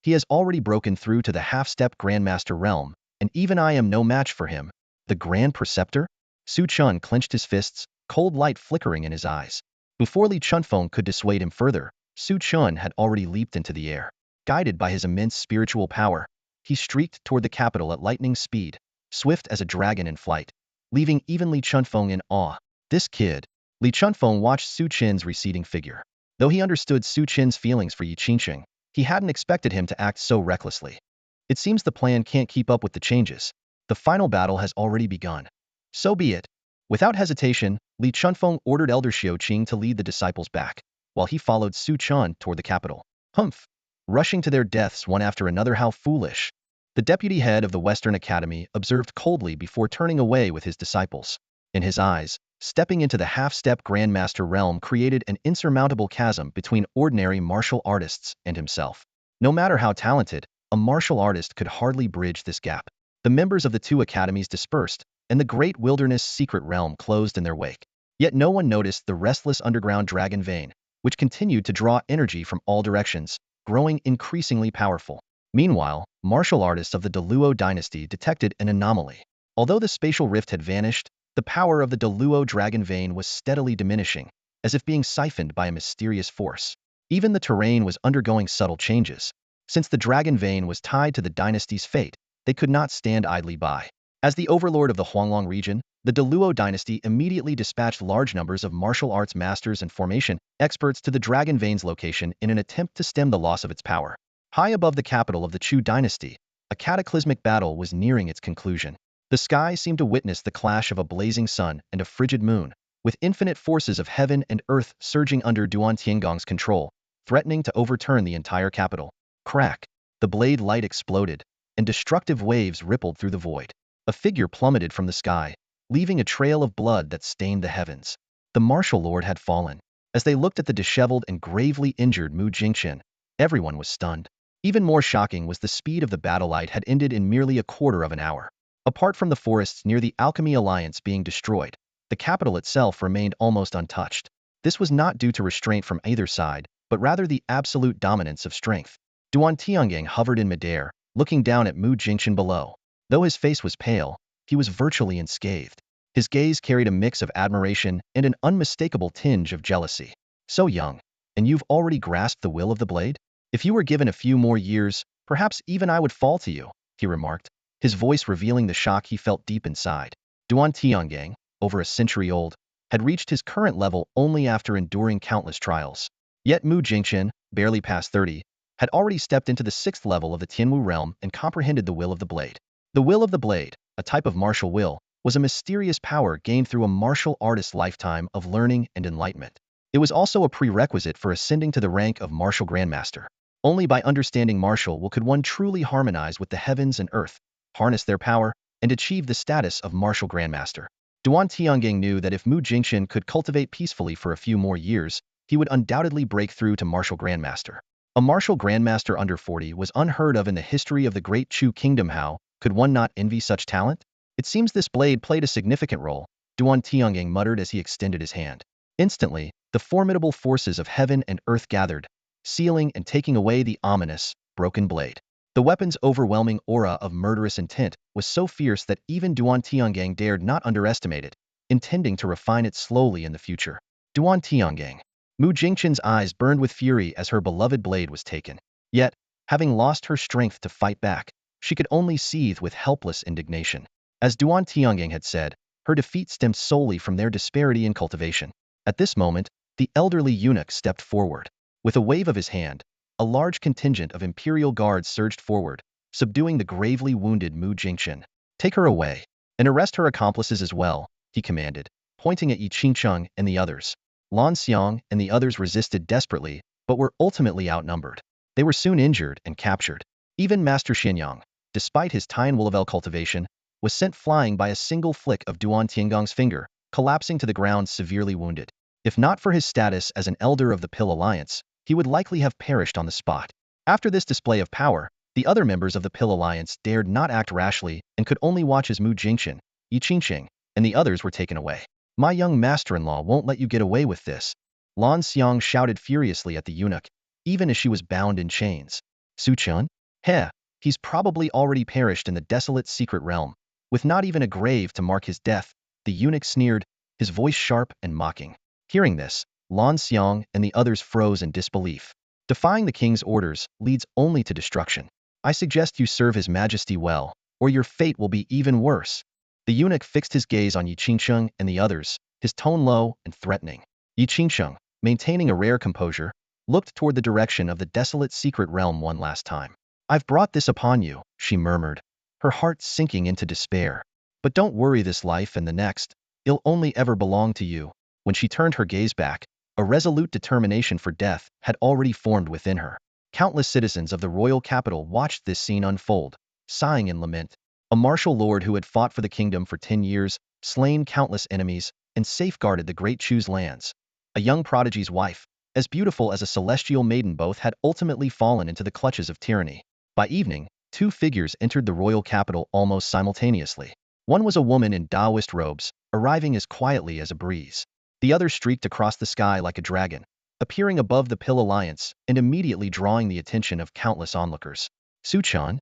He has already broken through to the half-step Grandmaster realm, and even I am no match for him. The Grand Preceptor? Su Chen clenched his fists, cold light flickering in his eyes. Before Li Chunfeng could dissuade him further, Su Chen had already leaped into the air. Guided by his immense spiritual power, he streaked toward the capital at lightning speed, swift as a dragon in flight, leaving even Li Chunfeng in awe. This kid. Li Chunfeng watched Su Chen's receding figure. Though he understood Su Chen's feelings for Yi Qingcheng, he hadn't expected him to act so recklessly. It seems the plan can't keep up with the changes. The final battle has already begun. So be it. Without hesitation, Li Chunfeng ordered Elder Xiaoqing to lead the disciples back, while he followed Su Chen toward the capital. Humph! Rushing to their deaths one after another, how foolish. The deputy head of the Western Academy observed coldly before turning away with his disciples. In his eyes, stepping into the half-step Grandmaster realm created an insurmountable chasm between ordinary martial artists and himself. No matter how talented, a martial artist could hardly bridge this gap. The members of the two academies dispersed, and the great wilderness secret realm closed in their wake. Yet no one noticed the restless underground dragon vein, which continued to draw energy from all directions, growing increasingly powerful. Meanwhile, martial artists of the Deluo dynasty detected an anomaly. Although the spatial rift had vanished, the power of the Deluo dragon vein was steadily diminishing, as if being siphoned by a mysterious force. Even the terrain was undergoing subtle changes. Since the dragon vein was tied to the dynasty's fate, they could not stand idly by. As the overlord of the Huanglong region, the Deluo dynasty immediately dispatched large numbers of martial arts masters and formation experts to the dragon vein's location in an attempt to stem the loss of its power. High above the capital of the Chu dynasty, a cataclysmic battle was nearing its conclusion. The sky seemed to witness the clash of a blazing sun and a frigid moon, with infinite forces of heaven and earth surging under Duan Tianggang's control, threatening to overturn the entire capital. Crack! The blade light exploded, and destructive waves rippled through the void. A figure plummeted from the sky, leaving a trail of blood that stained the heavens. The martial lord had fallen. As they looked at the disheveled and gravely injured Mu Jingchen, everyone was stunned. Even more shocking was the speed of the battle. Light had ended in merely a quarter of an hour. Apart from the forests near the Alchemy Alliance being destroyed, the capital itself remained almost untouched. This was not due to restraint from either side, but rather the absolute dominance of strength. Duan Tianggang hovered in midair, looking down at Mu Jingchen below. Though his face was pale, he was virtually unscathed. His gaze carried a mix of admiration and an unmistakable tinge of jealousy. So young, and you've already grasped the will of the blade? If you were given a few more years, perhaps even I would fall to you, he remarked, his voice revealing the shock he felt deep inside. Duan Tianggang, over a century old, had reached his current level only after enduring countless trials. Yet Mu Jingchen, barely past 30, had already stepped into the 6th level of the Tianwu realm and comprehended the will of the blade. The will of the blade, a type of martial will, was a mysterious power gained through a martial artist's lifetime of learning and enlightenment. It was also a prerequisite for ascending to the rank of martial grandmaster. Only by understanding martial will could one truly harmonize with the heavens and earth, harness their power, and achieve the status of martial grandmaster. Duan Tianggang knew that if Mu Jingchen could cultivate peacefully for a few more years, he would undoubtedly break through to martial grandmaster. A martial grandmaster under 40 was unheard of in the history of the great Chu kingdom. How could one not envy such talent? It seems this blade played a significant role, Duan Tianggang muttered as he extended his hand. Instantly, the formidable forces of heaven and earth gathered, sealing and taking away the ominous, broken blade. The weapon's overwhelming aura of murderous intent was so fierce that even Duan Tiangang dared not underestimate it, intending to refine it slowly in the future. Duan Tiangang. Mu Jingchen's eyes burned with fury as her beloved blade was taken. Yet, having lost her strength to fight back, she could only seethe with helpless indignation. As Duan Tiangang had said, her defeat stemmed solely from their disparity in cultivation. At this moment, the elderly eunuch stepped forward. With a wave of his hand, a large contingent of imperial guards surged forward, subduing the gravely wounded Mu Jingchen. Take her away, and arrest her accomplices as well, he commanded, pointing at Yi Qingcheng and the others. Lan Xiang and the others resisted desperately, but were ultimately outnumbered. They were soon injured and captured. Even Master Xianyang, despite his Tian cultivation, was sent flying by a single flick of Duan Tiangong's finger, collapsing to the ground severely wounded. If not for his status as an elder of the Pill Alliance, he would likely have perished on the spot. After this display of power, the other members of the Pill Alliance dared not act rashly and could only watch as Mu Jingchen, Yi Qingcheng, and the others were taken away. My young master-in-law won't let you get away with this. Lan Xiang shouted furiously at the eunuch, even as she was bound in chains. Su Chen? Heh, he's probably already perished in the desolate secret realm. With not even a grave to mark his death, the eunuch sneered, his voice sharp and mocking. Hearing this, Lan Xiang and the others froze in disbelief. Defying the king's orders leads only to destruction. I suggest you serve his majesty well, or your fate will be even worse. The eunuch fixed his gaze on Yi Qingcheng and the others, his tone low and threatening. Yi Qingcheng, maintaining a rare composure, looked toward the direction of the desolate secret realm one last time. I've brought this upon you, she murmured, her heart sinking into despair. But don't worry, this life and the next, it'll only ever belong to you. When she turned her gaze back, a resolute determination for death had already formed within her. Countless citizens of the royal capital watched this scene unfold, sighing in lament. A martial lord who had fought for the kingdom for 10 years, slain countless enemies, and safeguarded the great Chu's lands. A young prodigy's wife, as beautiful as a celestial maiden, both had ultimately fallen into the clutches of tyranny. By evening, two figures entered the royal capital almost simultaneously. One was a woman in Taoist robes, arriving as quietly as a breeze. The other streaked across the sky like a dragon, appearing above the Pill Alliance and immediately drawing the attention of countless onlookers. Su Chen?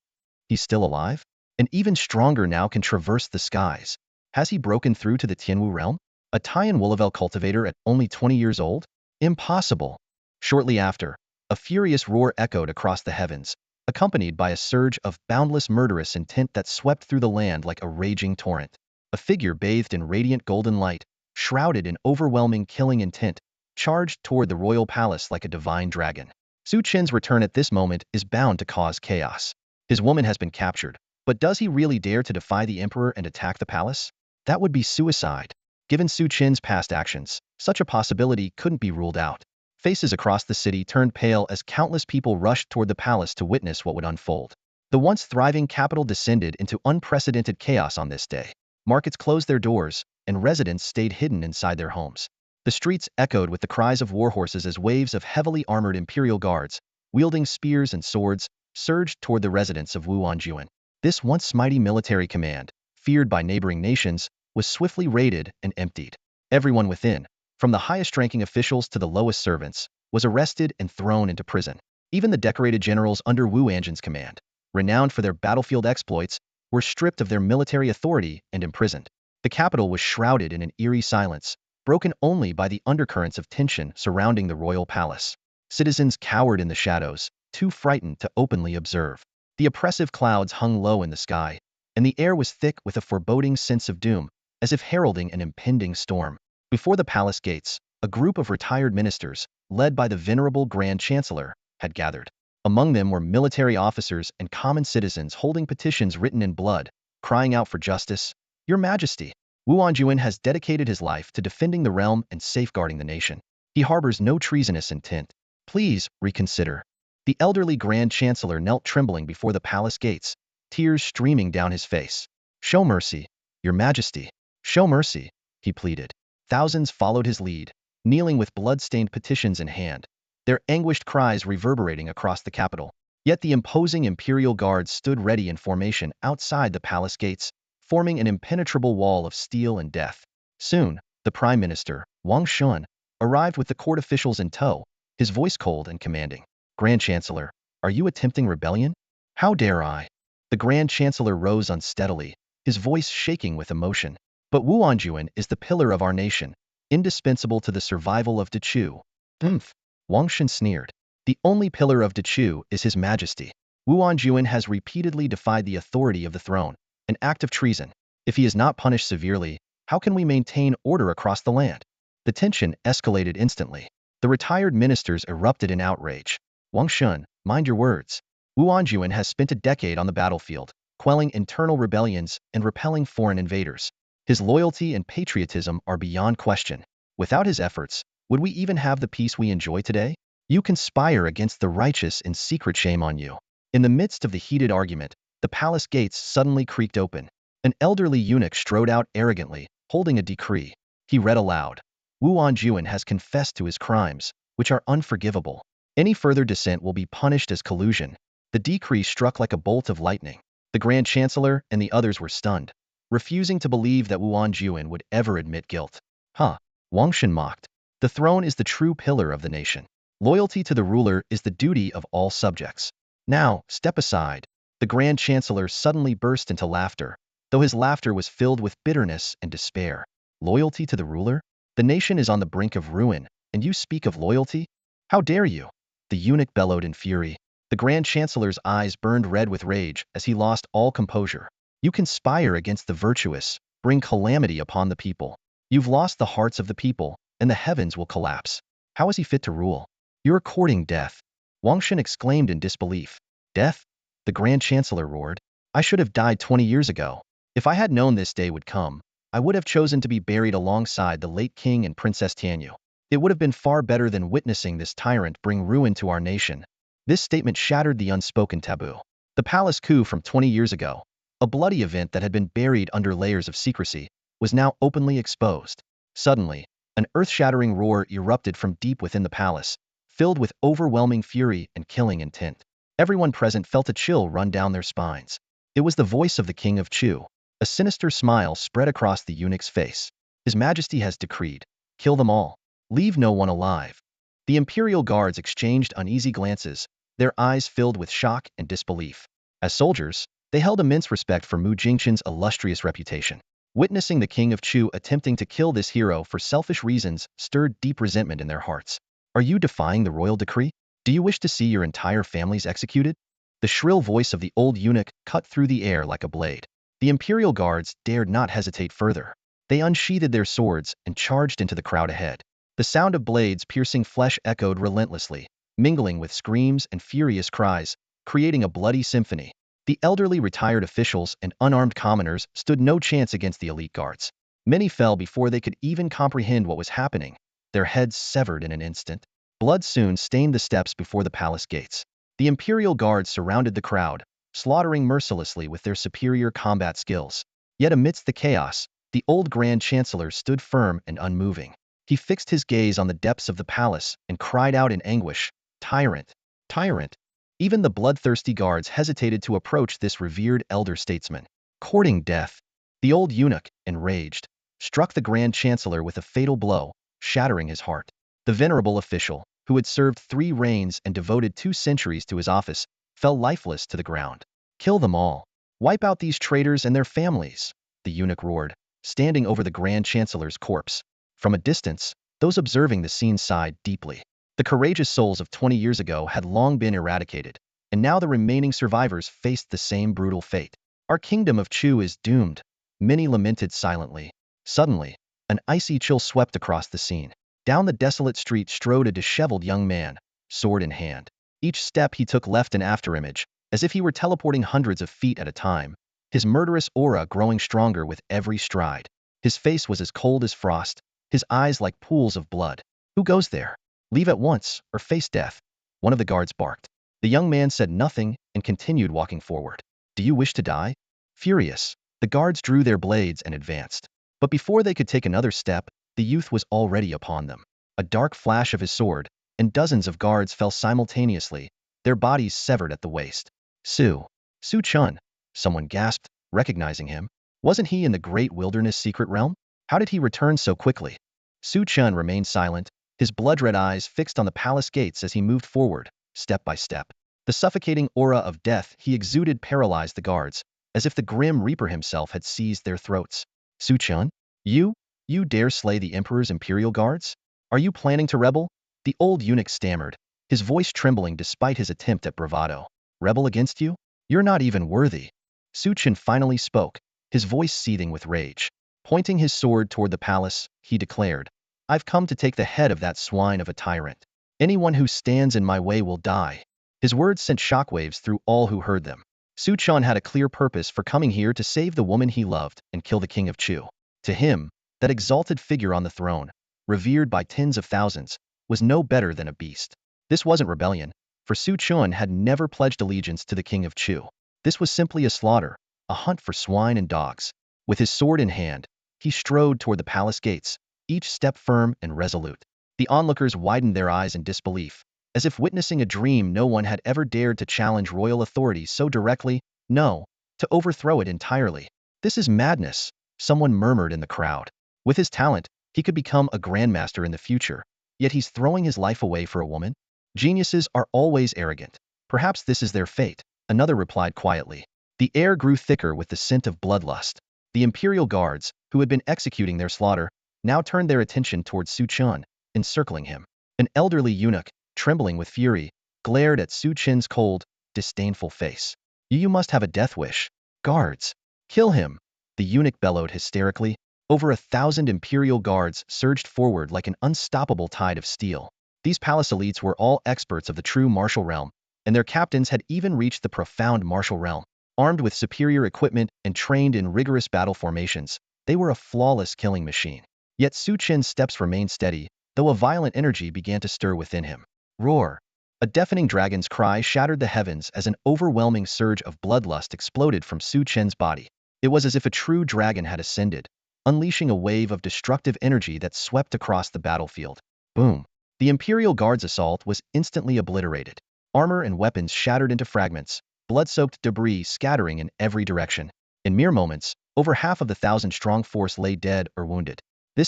He's still alive? And even stronger now, can traverse the skies. Has he broken through to the Tianwu realm? A Tian cultivator at only 20 years old? Impossible. Shortly after, a furious roar echoed across the heavens, accompanied by a surge of boundless murderous intent that swept through the land like a raging torrent. A figure bathed in radiant golden light, shrouded in overwhelming killing intent, charged toward the royal palace like a divine dragon. Su Chen's return at this moment is bound to cause chaos. His woman has been captured, but does he really dare to defy the emperor and attack the palace? That would be suicide. Given Su Chen's past actions, such a possibility couldn't be ruled out. Faces across the city turned pale as countless people rushed toward the palace to witness what would unfold. The once thriving capital descended into unprecedented chaos on this day. Markets closed their doors, and residents stayed hidden inside their homes. The streets echoed with the cries of war horses as waves of heavily armored imperial guards, wielding spears and swords, surged toward the residents of Wuanjuan. This once mighty military command, feared by neighboring nations, was swiftly raided and emptied. Everyone within, from the highest-ranking officials to the lowest servants, was arrested and thrown into prison. Even the decorated generals under Wu Anjin's command, renowned for their battlefield exploits, were stripped of their military authority and imprisoned. The capital was shrouded in an eerie silence, broken only by the undercurrents of tension surrounding the royal palace. Citizens cowered in the shadows, too frightened to openly observe. The oppressive clouds hung low in the sky, and the air was thick with a foreboding sense of doom, as if heralding an impending storm. Before the palace gates, a group of retired ministers, led by the venerable Grand Chancellor, had gathered. Among them were military officers and common citizens holding petitions written in blood, crying out for justice. Your Majesty, Wu Anjuan has dedicated his life to defending the realm and safeguarding the nation. He harbors no treasonous intent. Please reconsider. The elderly Grand Chancellor knelt trembling before the palace gates, tears streaming down his face. Show mercy, Your Majesty. Show mercy, he pleaded. Thousands followed his lead, kneeling with blood-stained petitions in hand, their anguished cries reverberating across the capital. Yet the imposing imperial guards stood ready in formation outside the palace gates, forming an impenetrable wall of steel and death. Soon, the Prime Minister, Wang Shun, arrived with the court officials in tow, his voice cold and commanding. Grand Chancellor, are you attempting rebellion? How dare I? The Grand Chancellor rose unsteadily, his voice shaking with emotion. But Wu Anjuan is the pillar of our nation, indispensable to the survival of Dechu. Umph. Wang Shen sneered. The only pillar of Dechu is His Majesty. Wu Anjuan has repeatedly defied the authority of the throne, an act of treason. If he is not punished severely, how can we maintain order across the land? The tension escalated instantly. The retired ministers erupted in outrage. Wang Shen, mind your words. Wu Anjuan has spent a decade on the battlefield, quelling internal rebellions and repelling foreign invaders. His loyalty and patriotism are beyond question. Without his efforts, would we even have the peace we enjoy today? You conspire against the righteous in secret, shame on you. In the midst of the heated argument, the palace gates suddenly creaked open. An elderly eunuch strode out arrogantly, holding a decree. He read aloud. Wu Anjuan has confessed to his crimes, which are unforgivable. Any further dissent will be punished as collusion. The decree struck like a bolt of lightning. The Grand Chancellor and the others were stunned, refusing to believe that Wu Anjuan would ever admit guilt. Huh, Wang Shen mocked. The throne is the true pillar of the nation. Loyalty to the ruler is the duty of all subjects. Now, step aside. The Grand Chancellor suddenly burst into laughter, though his laughter was filled with bitterness and despair. Loyalty to the ruler? The nation is on the brink of ruin, and you speak of loyalty? How dare you? The eunuch bellowed in fury. The Grand Chancellor's eyes burned red with rage as he lost all composure. You conspire against the virtuous, bring calamity upon the people. You've lost the hearts of the people, and the heavens will collapse. How is he fit to rule? You're courting death. Wang Shen exclaimed in disbelief. Death? The Grand Chancellor roared. I should have died 20 years ago. If I had known this day would come, I would have chosen to be buried alongside the late King and Princess Tianyu. It would have been far better than witnessing this tyrant bring ruin to our nation. This statement shattered the unspoken taboo. The palace coup from 20 years ago, a bloody event that had been buried under layers of secrecy, was now openly exposed. Suddenly, an earth-shattering roar erupted from deep within the palace, filled with overwhelming fury and killing intent. Everyone present felt a chill run down their spines. It was the voice of the King of Chu. A sinister smile spread across the eunuch's face. His Majesty has decreed, kill them all. Leave no one alive. The imperial guards exchanged uneasy glances, their eyes filled with shock and disbelief. As soldiers, they held immense respect for Mu Jingqian's illustrious reputation. Witnessing the King of Chu attempting to kill this hero for selfish reasons stirred deep resentment in their hearts. Are you defying the royal decree? Do you wish to see your entire families executed? The shrill voice of the old eunuch cut through the air like a blade. The imperial guards dared not hesitate further. They unsheathed their swords and charged into the crowd ahead. The sound of blades piercing flesh echoed relentlessly, mingling with screams and furious cries, creating a bloody symphony. The elderly retired officials and unarmed commoners stood no chance against the elite guards. Many fell before they could even comprehend what was happening, their heads severed in an instant. Blood soon stained the steps before the palace gates. The imperial guards surrounded the crowd, slaughtering mercilessly with their superior combat skills. Yet amidst the chaos, the old Grand Chancellor stood firm and unmoving. He fixed his gaze on the depths of the palace and cried out in anguish, "Tyrant! Tyrant!" Even the bloodthirsty guards hesitated to approach this revered elder statesman. Courting death, the old eunuch, enraged, struck the Grand Chancellor with a fatal blow, shattering his heart. The venerable official, who had served 3 reigns and devoted 2 centuries to his office, fell lifeless to the ground. Kill them all. Wipe out these traitors and their families, the eunuch roared, standing over the Grand Chancellor's corpse. From a distance, those observing the scene sighed deeply. The courageous souls of 20 years ago had long been eradicated, and now the remaining survivors faced the same brutal fate. Our kingdom of Chu is doomed, many lamented silently. Suddenly, an icy chill swept across the scene. Down the desolate street strode a disheveled young man, sword in hand. Each step he took left an afterimage, as if he were teleporting hundreds of feet at a time, his murderous aura growing stronger with every stride. His face was as cold as frost, his eyes like pools of blood. Who goes there? Leave at once, or face death, one of the guards barked. The young man said nothing and continued walking forward. Do you wish to die? Furious, the guards drew their blades and advanced. But before they could take another step, the youth was already upon them. A dark flash of his sword, and dozens of guards fell simultaneously, their bodies severed at the waist. Su Chen, someone gasped, recognizing him. Wasn't he in the great wilderness secret realm? How did he return so quickly? Su Chen remained silent, his blood-red eyes fixed on the palace gates as he moved forward, step by step. The suffocating aura of death he exuded paralyzed the guards, as if the grim Reaper himself had seized their throats. Su Chen? You? You dare slay the Emperor's imperial guards? Are you planning to rebel? The old eunuch stammered, his voice trembling despite his attempt at bravado. Rebel against you? You're not even worthy. Su Chen finally spoke, his voice seething with rage. Pointing his sword toward the palace, he declared, I've come to take the head of that swine of a tyrant. Anyone who stands in my way will die. His words sent shockwaves through all who heard them. Su Chen had a clear purpose for coming here to save the woman he loved and kill the king of Chu. To him, that exalted figure on the throne, revered by tens of thousands, was no better than a beast. This wasn't rebellion, for Su Chen had never pledged allegiance to the king of Chu. This was simply a slaughter, a hunt for swine and dogs. With his sword in hand, he strode toward the palace gates, each step firm and resolute. The onlookers widened their eyes in disbelief, as if witnessing a dream. No one had ever dared to challenge royal authority so directly, no, to overthrow it entirely. This is madness, someone murmured in the crowd. With his talent, he could become a grandmaster in the future, yet he's throwing his life away for a woman? Geniuses are always arrogant. Perhaps this is their fate, another replied quietly. The air grew thicker with the scent of bloodlust. The imperial guards, who had been executing their slaughter, now turned their attention towards Su Chen, encircling him. An elderly eunuch, trembling with fury, glared at Su Chen's cold, disdainful face. You must have a death wish. Guards! Kill him! The eunuch bellowed hysterically. Over 1,000 imperial guards surged forward like an unstoppable tide of steel. These palace elites were all experts of the true martial realm, and their captains had even reached the profound martial realm. Armed with superior equipment and trained in rigorous battle formations, they were a flawless killing machine. Yet Su Chen's steps remained steady, though a violent energy began to stir within him. Roar! A deafening dragon's cry shattered the heavens as an overwhelming surge of bloodlust exploded from Su Chen's body. It was as if a true dragon had ascended, unleashing a wave of destructive energy that swept across the battlefield. Boom! The Imperial Guard's assault was instantly obliterated. Armor and weapons shattered into fragments, blood-soaked debris scattering in every direction. In mere moments, over half of the 1,000-strong force lay dead or wounded.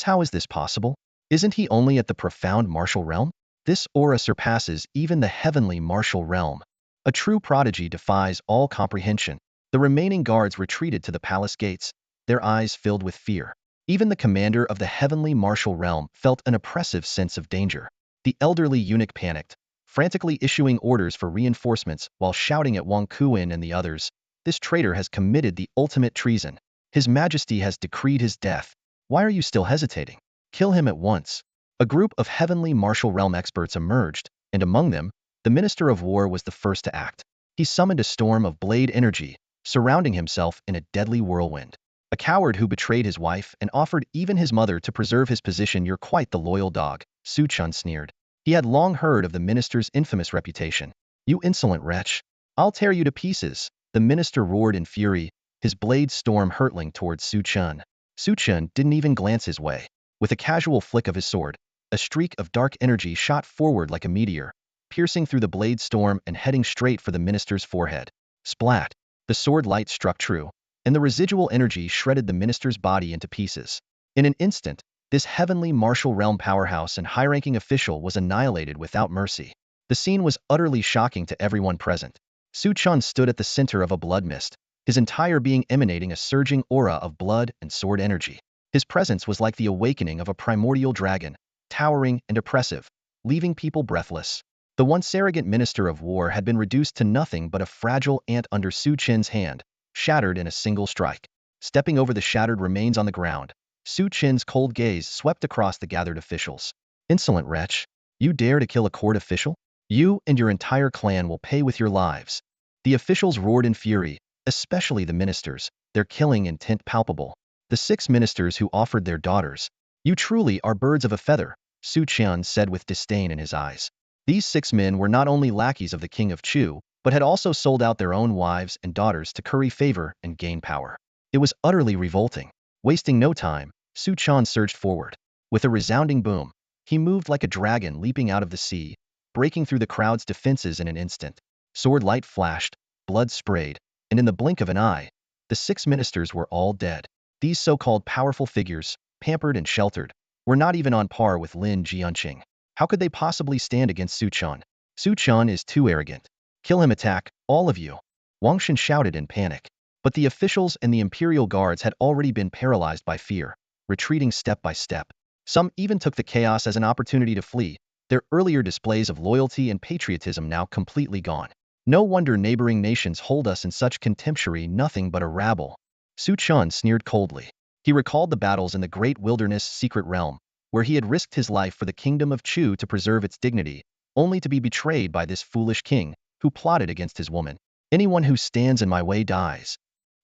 How is this possible? Isn't he only at the profound martial realm? This aura surpasses even the heavenly martial realm. A true prodigy defies all comprehension. The remaining guards retreated to the palace gates, their eyes filled with fear. Even the commander of the heavenly martial realm felt an oppressive sense of danger. The elderly eunuch panicked, frantically issuing orders for reinforcements while shouting at Wang Kuin and the others, this traitor has committed the ultimate treason. His Majesty has decreed his death. Why are you still hesitating? Kill him at once. A group of heavenly martial realm experts emerged, and among them, the Minister of War was the first to act. He summoned a storm of blade energy, surrounding himself in a deadly whirlwind. A coward who betrayed his wife and offered even his mother to preserve his position. You're quite the loyal dog, Su Chen sneered. He had long heard of the minister's infamous reputation. You insolent wretch! I'll tear you to pieces, the minister roared in fury, his blade storm hurtling towards Su Chen. Su Chen didn't even glance his way. With a casual flick of his sword, a streak of dark energy shot forward like a meteor, piercing through the blade storm and heading straight for the minister's forehead. Splat! The sword light struck true, and the residual energy shredded the minister's body into pieces. In an instant, this heavenly martial realm powerhouse and high-ranking official was annihilated without mercy. The scene was utterly shocking to everyone present. Su Chen stood at the center of a blood mist, his entire being emanating a surging aura of blood and sword energy. His presence was like the awakening of a primordial dragon, towering and oppressive, leaving people breathless. The once arrogant Minister of War had been reduced to nothing but a fragile ant under Su Chen's hand, shattered in a single strike. Stepping over the shattered remains on the ground, Su Chen's cold gaze swept across the gathered officials. Insolent wretch! You dare to kill a court official? You and your entire clan will pay with your lives. The officials roared in fury, especially the ministers, their killing intent palpable. The 6 ministers who offered their daughters. You truly are birds of a feather, Su Chen said with disdain in his eyes. These 6 men were not only lackeys of the king of Chu, but had also sold out their own wives and daughters to curry favor and gain power. It was utterly revolting. Wasting no time, Su Chen surged forward. With a resounding boom, he moved like a dragon leaping out of the sea, breaking through the crowd's defenses in an instant. Sword light flashed, blood sprayed, and in the blink of an eye, the 6 ministers were all dead. These so-called powerful figures, pampered and sheltered, were not even on par with Lin Jianqing. How could they possibly stand against Su Chen? Su Chen is too arrogant. Kill him, attack, all of you. Wang Shen shouted in panic. But the officials and the imperial guards had already been paralyzed by fear, retreating step by step. Some even took the chaos as an opportunity to flee, their earlier displays of loyalty and patriotism now completely gone. No wonder neighboring nations hold us in such contemptuary nothing but a rabble. Su Chen sneered coldly. He recalled the battles in the great wilderness secret realm, where he had risked his life for the kingdom of Chu to preserve its dignity, only to be betrayed by this foolish king, who plotted against his woman. Anyone who stands in my way dies.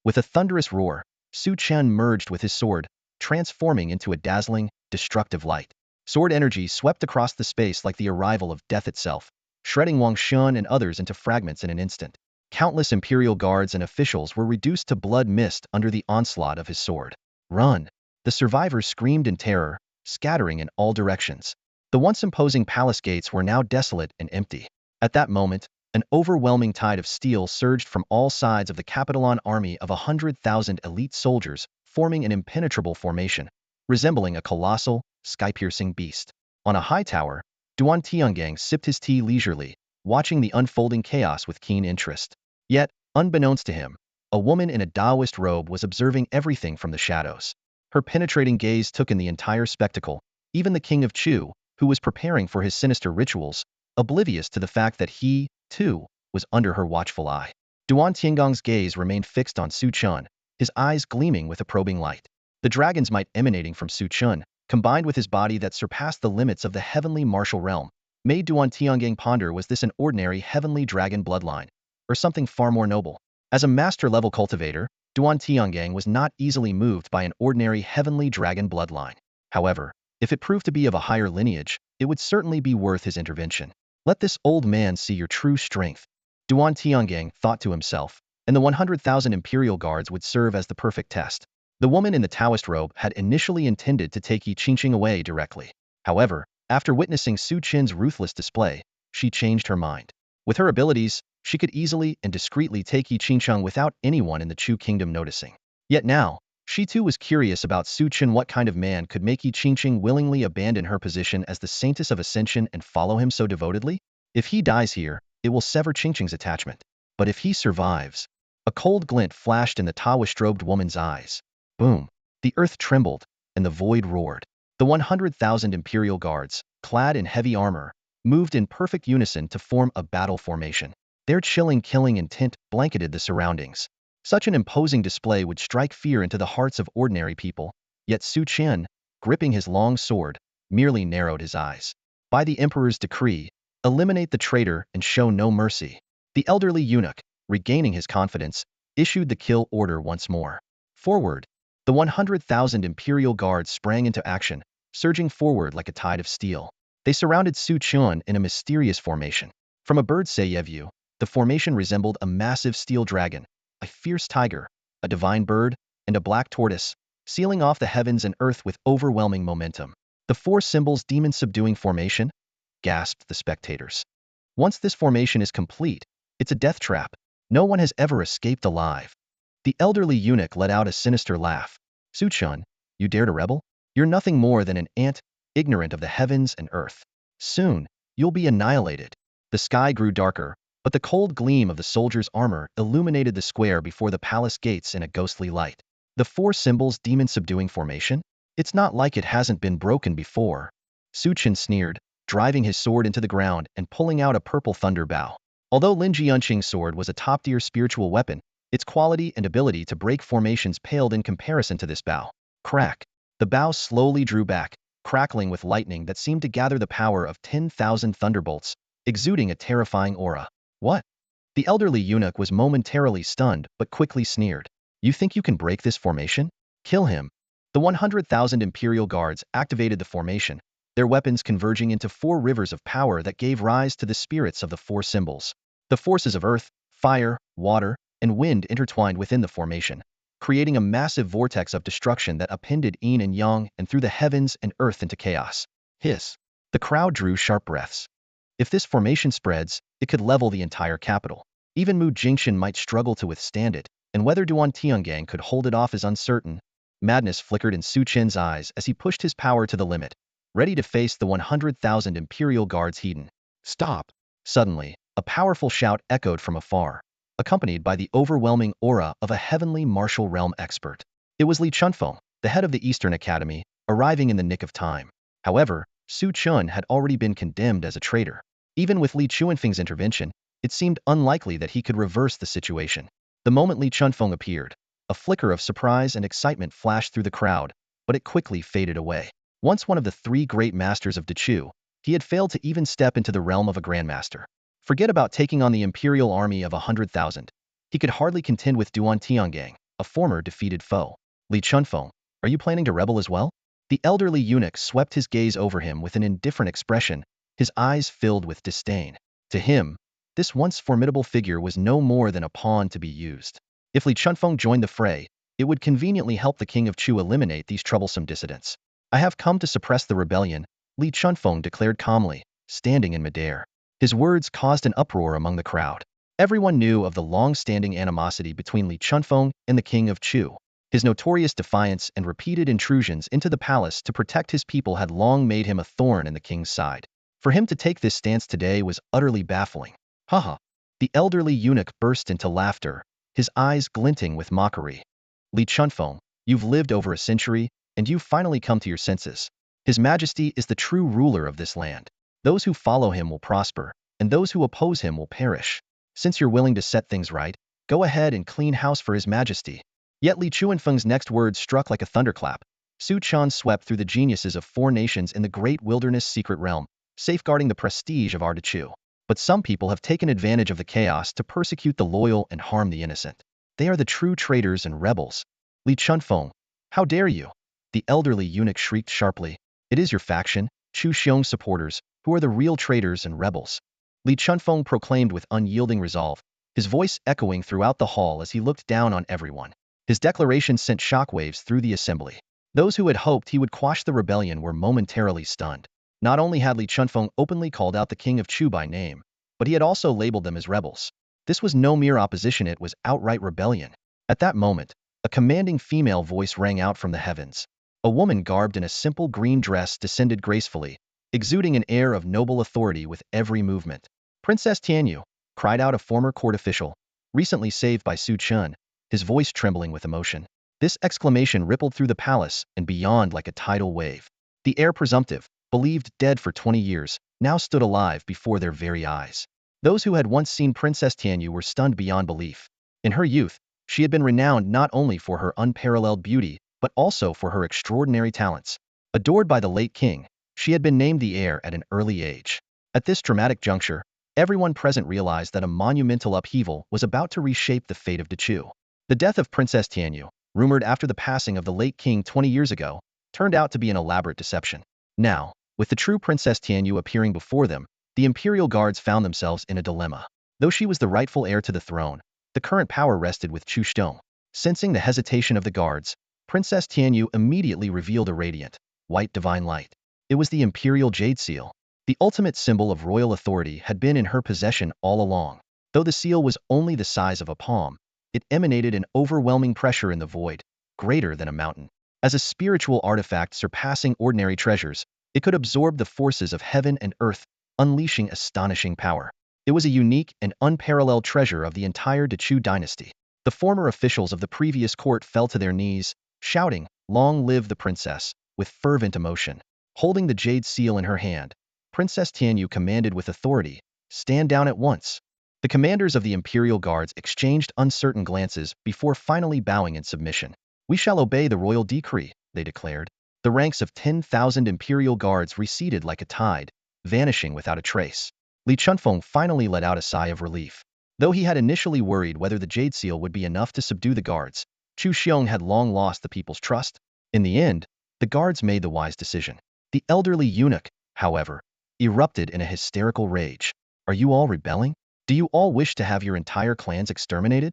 With a thunderous roar, Su Chen merged with his sword, transforming into a dazzling, destructive light. Sword energy swept across the space like the arrival of death itself, shredding Wang Shen and others into fragments in an instant. Countless imperial guards and officials were reduced to blood mist under the onslaught of his sword. Run! The survivors screamed in terror, scattering in all directions. The once imposing palace gates were now desolate and empty. At that moment, an overwhelming tide of steel surged from all sides of the Capitolan army of 100,000 elite soldiers, forming an impenetrable formation, resembling a colossal, sky-piercing beast. On a high tower, Duan Tiangang sipped his tea leisurely, watching the unfolding chaos with keen interest. Yet, unbeknownst to him, a woman in a Taoist robe was observing everything from the shadows. Her penetrating gaze took in the entire spectacle, even the king of Chu, who was preparing for his sinister rituals, oblivious to the fact that he, too, was under her watchful eye. Duan Tiangong's gaze remained fixed on Su Chen, his eyes gleaming with a probing light. The dragon's might emanating from Su Chen, combined with his body that surpassed the limits of the heavenly martial realm, made Duan Tiangang ponder, was this an ordinary heavenly dragon bloodline, or something far more noble? As a master-level cultivator, Duan Tiangang was not easily moved by an ordinary heavenly dragon bloodline. However, if it proved to be of a higher lineage, it would certainly be worth his intervention. Let this old man see your true strength, Duan Tiangang thought to himself, and the 100,000 imperial guards would serve as the perfect test. The woman in the Taoist robe had initially intended to take Yi Qingqing away directly. However, after witnessing Su Chen's ruthless display, she changed her mind. With her abilities, she could easily and discreetly take Yi Qingqing without anyone in the Chu kingdom noticing. Yet now, she too was curious about Su Chen. What kind of man could make Yi Qingqing willingly abandon her position as the saintess of ascension and follow him so devotedly? If he dies here, it will sever Qingqing's attachment. But if he survives... A cold glint flashed in the Taoist-robed woman's eyes. Boom! The earth trembled, and the void roared. The 100,000 imperial guards, clad in heavy armor, moved in perfect unison to form a battle formation. Their chilling killing intent blanketed the surroundings. Such an imposing display would strike fear into the hearts of ordinary people, yet Su Chen, gripping his long sword, merely narrowed his eyes. By the emperor's decree, eliminate the traitor and show no mercy. The elderly eunuch, regaining his confidence, issued the kill order once more. Forward! The 100,000 imperial guards sprang into action, surging forward like a tide of steel. They surrounded Su Chen in a mysterious formation. From a bird's eye view, the formation resembled a massive steel dragon, a fierce tiger, a divine bird, and a black tortoise, sealing off the heavens and earth with overwhelming momentum. The four symbols demon-subduing formation? Gasped the spectators. Once this formation is complete, it's a death trap. No one has ever escaped alive. The elderly eunuch let out a sinister laugh. Su Chen, you dare to rebel? You're nothing more than an ant, ignorant of the heavens and earth. Soon, you'll be annihilated. The sky grew darker, but the cold gleam of the soldier's armor illuminated the square before the palace gates in a ghostly light. The four symbols demon-subduing formation? It's not like it hasn't been broken before. Su Chen sneered, driving his sword into the ground and pulling out a purple thunder bow. Although Lin Jianqing's sword was a top-tier spiritual weapon, its quality and ability to break formations paled in comparison to this bow. Crack! The bow slowly drew back, crackling with lightning that seemed to gather the power of 10,000 thunderbolts, exuding a terrifying aura. What? The elderly eunuch was momentarily stunned but quickly sneered. You think you can break this formation? Kill him. The 100,000 imperial guards activated the formation, their weapons converging into four rivers of power that gave rise to the spirits of the four symbols. The forces of earth, fire, water, and wind intertwined within the formation, creating a massive vortex of destruction that upended yin and yang and threw the heavens and earth into chaos. Hiss! The crowd drew sharp breaths. If this formation spreads, it could level the entire capital. Even Mu Jingxin might struggle to withstand it, and whether Duan Tiangang could hold it off is uncertain. Madness flickered in Su Chen's eyes as he pushed his power to the limit, ready to face the 100,000 imperial guards. Stop! Suddenly, A powerful shout echoed from afar, accompanied by the overwhelming aura of a heavenly martial realm expert. It was Li Chunfeng, the head of the Eastern Academy, arriving in the nick of time. However, Su Chen had already been condemned as a traitor. Even with Li Chunfeng's intervention, it seemed unlikely that he could reverse the situation. The moment Li Chunfeng appeared, a flicker of surprise and excitement flashed through the crowd, but it quickly faded away. Once one of the three great masters of Dechu, he had failed to even step into the realm of a grandmaster. Forget about taking on the imperial army of 100,000. He could hardly contend with Duan Tiangang, a former defeated foe. Li Chunfeng, are you planning to rebel as well? The elderly eunuch swept his gaze over him with an indifferent expression, his eyes filled with disdain. To him, this once formidable figure was no more than a pawn to be used. If Li Chunfeng joined the fray, it would conveniently help the king of Chu eliminate these troublesome dissidents. I have come to suppress the rebellion, Li Chunfeng declared calmly, standing in midair. His words caused an uproar among the crowd. Everyone knew of the long-standing animosity between Li Chunfeng and the king of Chu. His notorious defiance and repeated intrusions into the palace to protect his people had long made him a thorn in the king's side. For him to take this stance today was utterly baffling. Haha. The elderly eunuch burst into laughter, his eyes glinting with mockery. Li Chunfeng, you've lived over a century, and you've finally come to your senses. His Majesty is the true ruler of this land. Those who follow him will prosper, and those who oppose him will perish. Since you're willing to set things right, go ahead and clean house for His Majesty. Yet Li Chunfeng's next words struck like a thunderclap. Su Chen swept through the geniuses of 4 nations in the great wilderness secret realm, safeguarding the prestige of Artichu. But some people have taken advantage of the chaos to persecute the loyal and harm the innocent. They are the true traitors and rebels. Li Chunfeng, how dare you? The elderly eunuch shrieked sharply. It is your faction, Chu Xiong supporters, who are the real traitors and rebels. Li Chunfeng proclaimed with unyielding resolve, his voice echoing throughout the hall as he looked down on everyone. His declaration sent shockwaves through the assembly. Those who had hoped he would quash the rebellion were momentarily stunned. Not only had Li Chunfeng openly called out the king of Chu by name, but he had also labeled them as rebels. This was no mere opposition, it was outright rebellion. At that moment, a commanding female voice rang out from the heavens. A woman garbed in a simple green dress descended gracefully, exuding an air of noble authority with every movement. Princess Tianyu, cried out a former court official, recently saved by Su Chen, his voice trembling with emotion. This exclamation rippled through the palace and beyond like a tidal wave. The heir presumptive, believed dead for 20 years, now stood alive before their very eyes. Those who had once seen Princess Tianyu were stunned beyond belief. In her youth, she had been renowned not only for her unparalleled beauty, but also for her extraordinary talents. Adored by the late king, she had been named the heir at an early age. At this dramatic juncture, everyone present realized that a monumental upheaval was about to reshape the fate of Dechu. The death of Princess Tianyu, rumored after the passing of the late king 20 years ago, turned out to be an elaborate deception. Now, with the true Princess Tianyu appearing before them, the imperial guards found themselves in a dilemma. Though she was the rightful heir to the throne, the current power rested with Chu Xiong. Sensing the hesitation of the guards, Princess Tianyu immediately revealed a radiant, white divine light. It was the imperial jade seal. The ultimate symbol of royal authority had been in her possession all along. Though the seal was only the size of a palm, it emanated an overwhelming pressure in the void, greater than a mountain. As a spiritual artifact surpassing ordinary treasures, it could absorb the forces of heaven and earth, unleashing astonishing power. It was a unique and unparalleled treasure of the entire Dechu dynasty. The former officials of the previous court fell to their knees, shouting, "Long live the princess," with fervent emotion. Holding the jade seal in her hand, Princess Tianyu commanded with authority, "Stand down at once." The commanders of the imperial guards exchanged uncertain glances before finally bowing in submission. "We shall obey the royal decree," they declared. The ranks of 10,000 imperial guards receded like a tide, vanishing without a trace. Li Chunfeng finally let out a sigh of relief. Though he had initially worried whether the jade seal would be enough to subdue the guards, Chu Xiong had long lost the people's trust. In the end, the guards made the wise decision. The elderly eunuch, however, erupted in a hysterical rage. "Are you all rebelling? Do you all wish to have your entire clans exterminated?"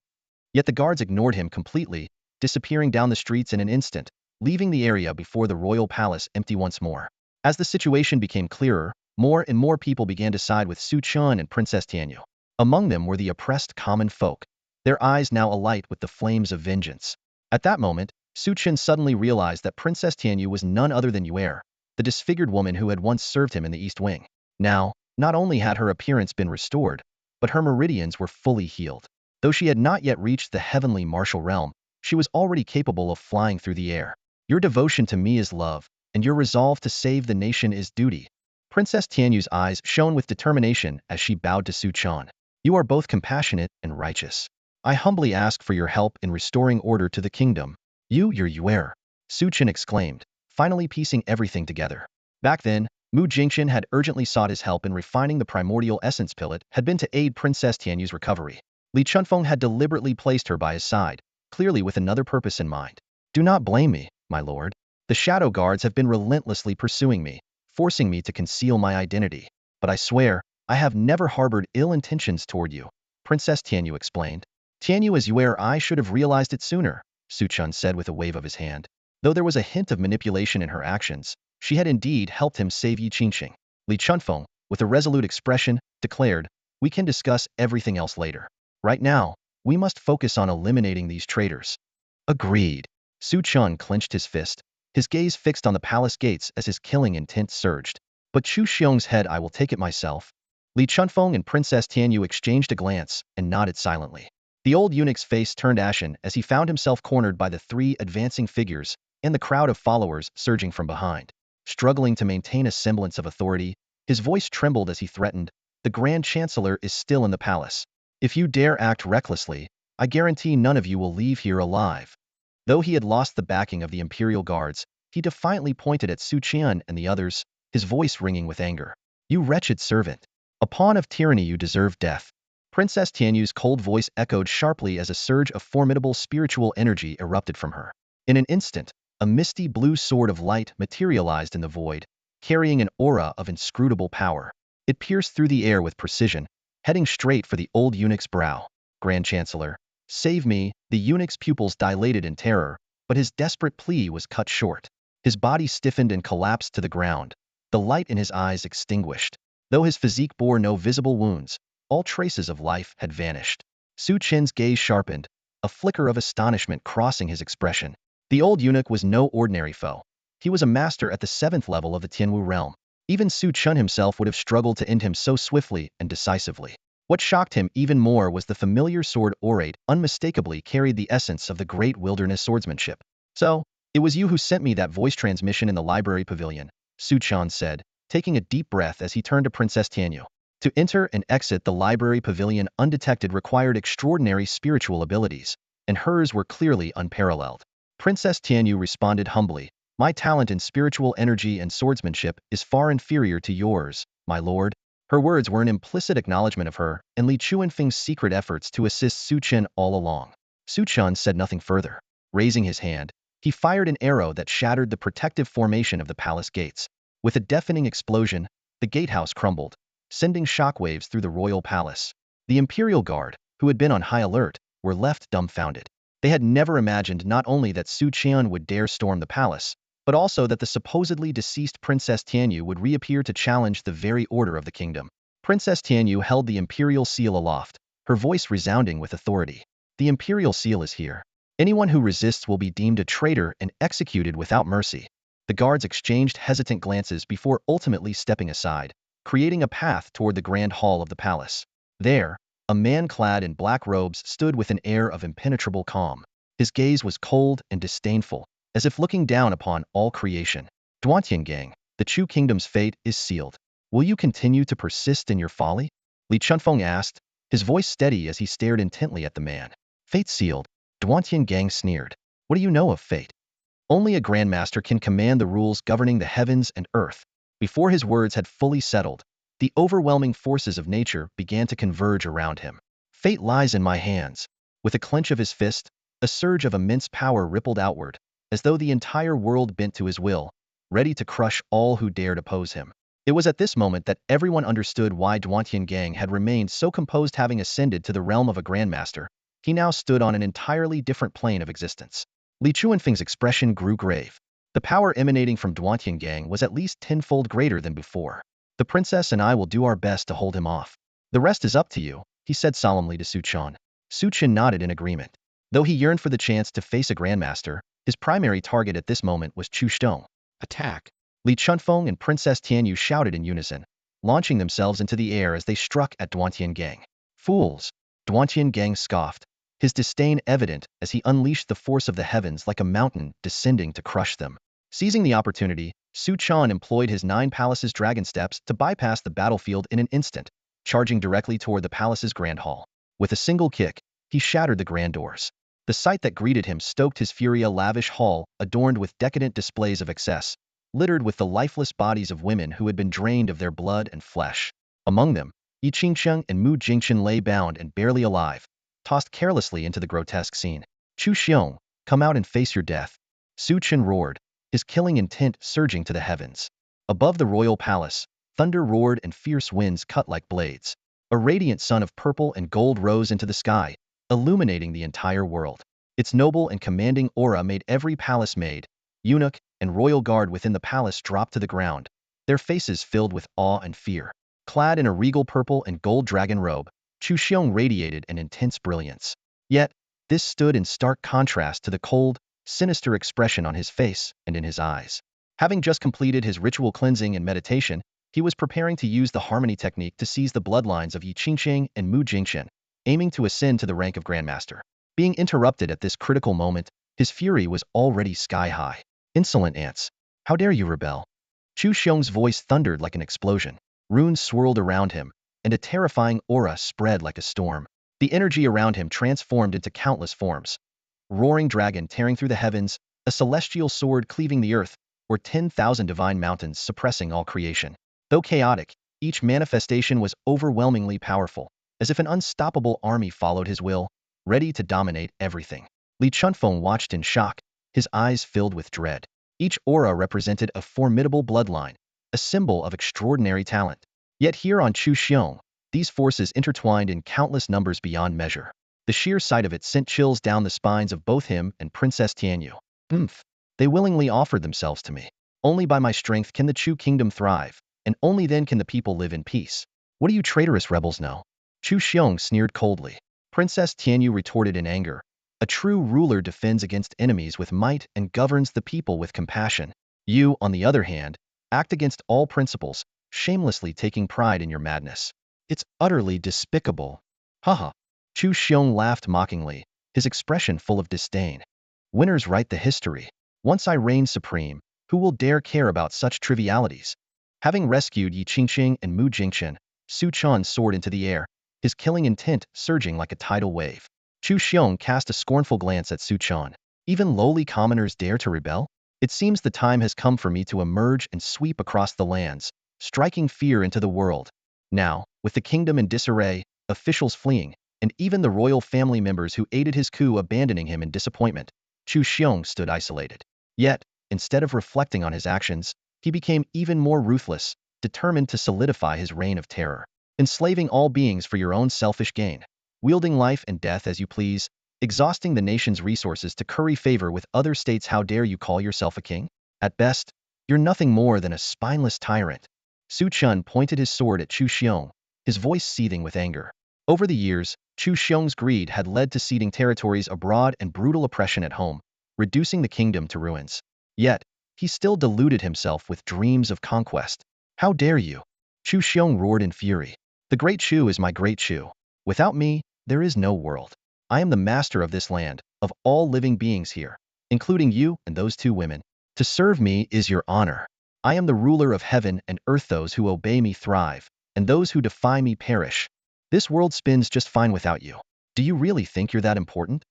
Yet the guards ignored him completely, disappearing down the streets in an instant, leaving the area before the royal palace empty once more. As the situation became clearer, more and more people began to side with Su Chen and Princess Tianyu. Among them were the oppressed common folk, their eyes now alight with the flames of vengeance. At that moment, Su Chen suddenly realized that Princess Tianyu was none other than Yue, the disfigured woman who had once served him in the East Wing. Now, not only had her appearance been restored, but her meridians were fully healed. Though she had not yet reached the heavenly martial realm, she was already capable of flying through the air. Your devotion to me is love, and your resolve to save the nation is duty. Princess Tianyu's eyes shone with determination as she bowed to Su Chen. You are both compassionate and righteous. I humbly ask for your help in restoring order to the kingdom. Your Yuer, Su Chen exclaimed, finally piecing everything together. Back then, Mu Jingchen had urgently sought his help in refining the primordial essence pillet had been to aid Princess Tianyu's recovery. Li Chunfeng had deliberately placed her by his side, clearly with another purpose in mind. Do not blame me, my lord. The shadow guards have been relentlessly pursuing me, forcing me to conceal my identity. But I swear, I have never harbored ill intentions toward you, Princess Tianyu explained. Tianyu is where I should have realized it sooner, Su Chen said with a wave of his hand. Though there was a hint of manipulation in her actions, she had indeed helped him save Yi Qingxing. Li Chunfeng, with a resolute expression, declared, we can discuss everything else later. Right now, we must focus on eliminating these traitors. Agreed. Su Chen clenched his fist, his gaze fixed on the palace gates as his killing intent surged. But Chu Xiong's head, I will take it myself. Li Chunfeng and Princess Tianyu exchanged a glance and nodded silently. The old eunuch's face turned ashen as he found himself cornered by the three advancing figures and the crowd of followers surging from behind. Struggling to maintain a semblance of authority, his voice trembled as he threatened, the Grand Chancellor is still in the palace. If you dare act recklessly, I guarantee none of you will leave here alive. Though he had lost the backing of the Imperial Guards, he defiantly pointed at Su Chen and the others, his voice ringing with anger. You wretched servant. A pawn of tyranny, you deserve death. Princess Tianyu's cold voice echoed sharply as a surge of formidable spiritual energy erupted from her. In an instant, a misty blue sword of light materialized in the void, carrying an aura of inscrutable power. It pierced through the air with precision, heading straight for the old eunuch's brow. Grand Chancellor, save me. The eunuch's pupils dilated in terror, but his desperate plea was cut short. His body stiffened and collapsed to the ground, the light in his eyes extinguished. Though his physique bore no visible wounds, all traces of life had vanished. Su Chen's gaze sharpened, a flicker of astonishment crossing his expression. The old eunuch was no ordinary foe. He was a master at the 7th level of the Tianwu realm. Even Su Chen himself would have struggled to end him so swiftly and decisively. What shocked him even more was the familiar sword orate unmistakably carried the essence of the great wilderness swordsmanship. So, it was you who sent me that voice transmission in the library pavilion, Su Chen said, taking a deep breath as he turned to Princess Tianyu. To enter and exit the library pavilion undetected required extraordinary spiritual abilities, and hers were clearly unparalleled. Princess Tianyu responded humbly, my talent in spiritual energy and swordsmanship is far inferior to yours, my lord. Her words were an implicit acknowledgement of her and Li Chuanfeng's secret efforts to assist Su Chen all along. Su Chen said nothing further. Raising his hand, he fired an arrow that shattered the protective formation of the palace gates. With a deafening explosion, the gatehouse crumbled, sending shockwaves through the royal palace. The Imperial Guard, who had been on high alert, were left dumbfounded. They had never imagined not only that Su Chen would dare storm the palace, but also that the supposedly deceased Princess Tianyu would reappear to challenge the very order of the kingdom. Princess Tianyu held the imperial seal aloft, her voice resounding with authority. The imperial seal is here. Anyone who resists will be deemed a traitor and executed without mercy. The guards exchanged hesitant glances before ultimately stepping aside, creating a path toward the grand hall of the palace. There, a man clad in black robes stood with an air of impenetrable calm. His gaze was cold and disdainful, as if looking down upon all creation. Duantiangang, the Chu kingdom's fate is sealed. Will you continue to persist in your folly? Li Chunfeng asked, his voice steady as he stared intently at the man. Fate sealed, Duantiangang sneered. What do you know of fate? Only a grandmaster can command the rules governing the heavens and earth. Before his words had fully settled, the overwhelming forces of nature began to converge around him. Fate lies in my hands. With a clench of his fist, a surge of immense power rippled outward, as though the entire world bent to his will, ready to crush all who dared oppose him. It was at this moment that everyone understood why Duantiangang had remained so composed. Having ascended to the realm of a grandmaster, he now stood on an entirely different plane of existence. Li Chuanfeng's expression grew grave. The power emanating from Duantiangang was at least tenfold greater than before. The princess and I will do our best to hold him off. The rest is up to you, he said solemnly to Su Chen. Su Chen nodded in agreement. Though he yearned for the chance to face a grandmaster, his primary target at this moment was Chu Xiong. Attack! Li Chunfeng and Princess Tianyu shouted in unison, launching themselves into the air as they struck at Duantiangang. Fools! Duantian Gang scoffed, his disdain evident as he unleashed the force of the heavens like a mountain descending to crush them. Seizing the opportunity, Su Chen employed his 9 palaces dragon steps to bypass the battlefield in an instant, charging directly toward the palace's grand hall. With a single kick, he shattered the grand doors. The sight that greeted him stoked his fury. A lavish hall, adorned with decadent displays of excess, littered with the lifeless bodies of women who had been drained of their blood and flesh. Among them, Yi Qingsheng and Mu Jingchen lay bound and barely alive, tossed carelessly into the grotesque scene. Chu Xiong, come out and face your death. Su Chen roared, his killing intent surging to the heavens. Above the royal palace, thunder roared and fierce winds cut like blades. A radiant sun of purple and gold rose into the sky, illuminating the entire world. Its noble and commanding aura made every palace maid, eunuch, and royal guard within the palace drop to the ground, their faces filled with awe and fear. Clad in a regal purple and gold dragon robe, Chu Xiong radiated an intense brilliance. Yet, this stood in stark contrast to the cold, sinister expression on his face and in his eyes. Having just completed his ritual cleansing and meditation, he was preparing to use the harmony technique to seize the bloodlines of Yi Qingsheng and Mu Jingchen, aiming to ascend to the rank of Grandmaster. Being interrupted at this critical moment, his fury was already sky-high. Insolent ants! How dare you rebel? Chu Xiong's voice thundered like an explosion. Runes swirled around him, and a terrifying aura spread like a storm. The energy around him transformed into countless forms. Roaring dragon tearing through the heavens, a celestial sword cleaving the earth, or 10,000 divine mountains suppressing all creation. Though chaotic, each manifestation was overwhelmingly powerful, as if an unstoppable army followed his will, ready to dominate everything. Li Chunfeng watched in shock, his eyes filled with dread. Each aura represented a formidable bloodline, a symbol of extraordinary talent. Yet here on Chu Xiong, these forces intertwined in countless numbers beyond measure. The sheer sight of it sent chills down the spines of both him and Princess Tianyu. They willingly offered themselves to me. Only by my strength can the Chu kingdom thrive, and only then can the people live in peace. What do you traitorous rebels know? Chu Xiong sneered coldly. Princess Tianyu retorted in anger. A true ruler defends against enemies with might and governs the people with compassion. You, on the other hand, act against all principles, shamelessly taking pride in your madness. It's utterly despicable. Haha. Chu Xiong laughed mockingly, his expression full of disdain. Winners write the history. Once I reign supreme, who will dare care about such trivialities? Having rescued Yi Qingsheng and Mu Jingchen, Su Chen soared into the air, his killing intent surging like a tidal wave. Chu Xiong cast a scornful glance at Su Chen. Even lowly commoners dare to rebel? It seems the time has come for me to emerge and sweep across the lands, striking fear into the world. Now, with the kingdom in disarray, officials fleeing, and even the royal family members who aided his coup abandoning him in disappointment, Chu Xiong stood isolated. Yet, instead of reflecting on his actions, he became even more ruthless, determined to solidify his reign of terror. Enslaving all beings for your own selfish gain, wielding life and death as you please, exhausting the nation's resources to curry favor with other states. How dare you call yourself a king? At best, you're nothing more than a spineless tyrant. Su Chen pointed his sword at Chu Xiong, his voice seething with anger. Over the years, Chu Xiong's greed had led to ceding territories abroad and brutal oppression at home, reducing the kingdom to ruins. Yet, he still deluded himself with dreams of conquest. How dare you? Chu Xiong roared in fury. The Great Chu is my Great Chu. Without me, there is no world. I am the master of this land, of all living beings here, including you and those 2 women. To serve me is your honor. I am the ruler of heaven and earth. Those who obey me thrive, and those who defy me perish. This world spins just fine without you. Do you really think you're that important?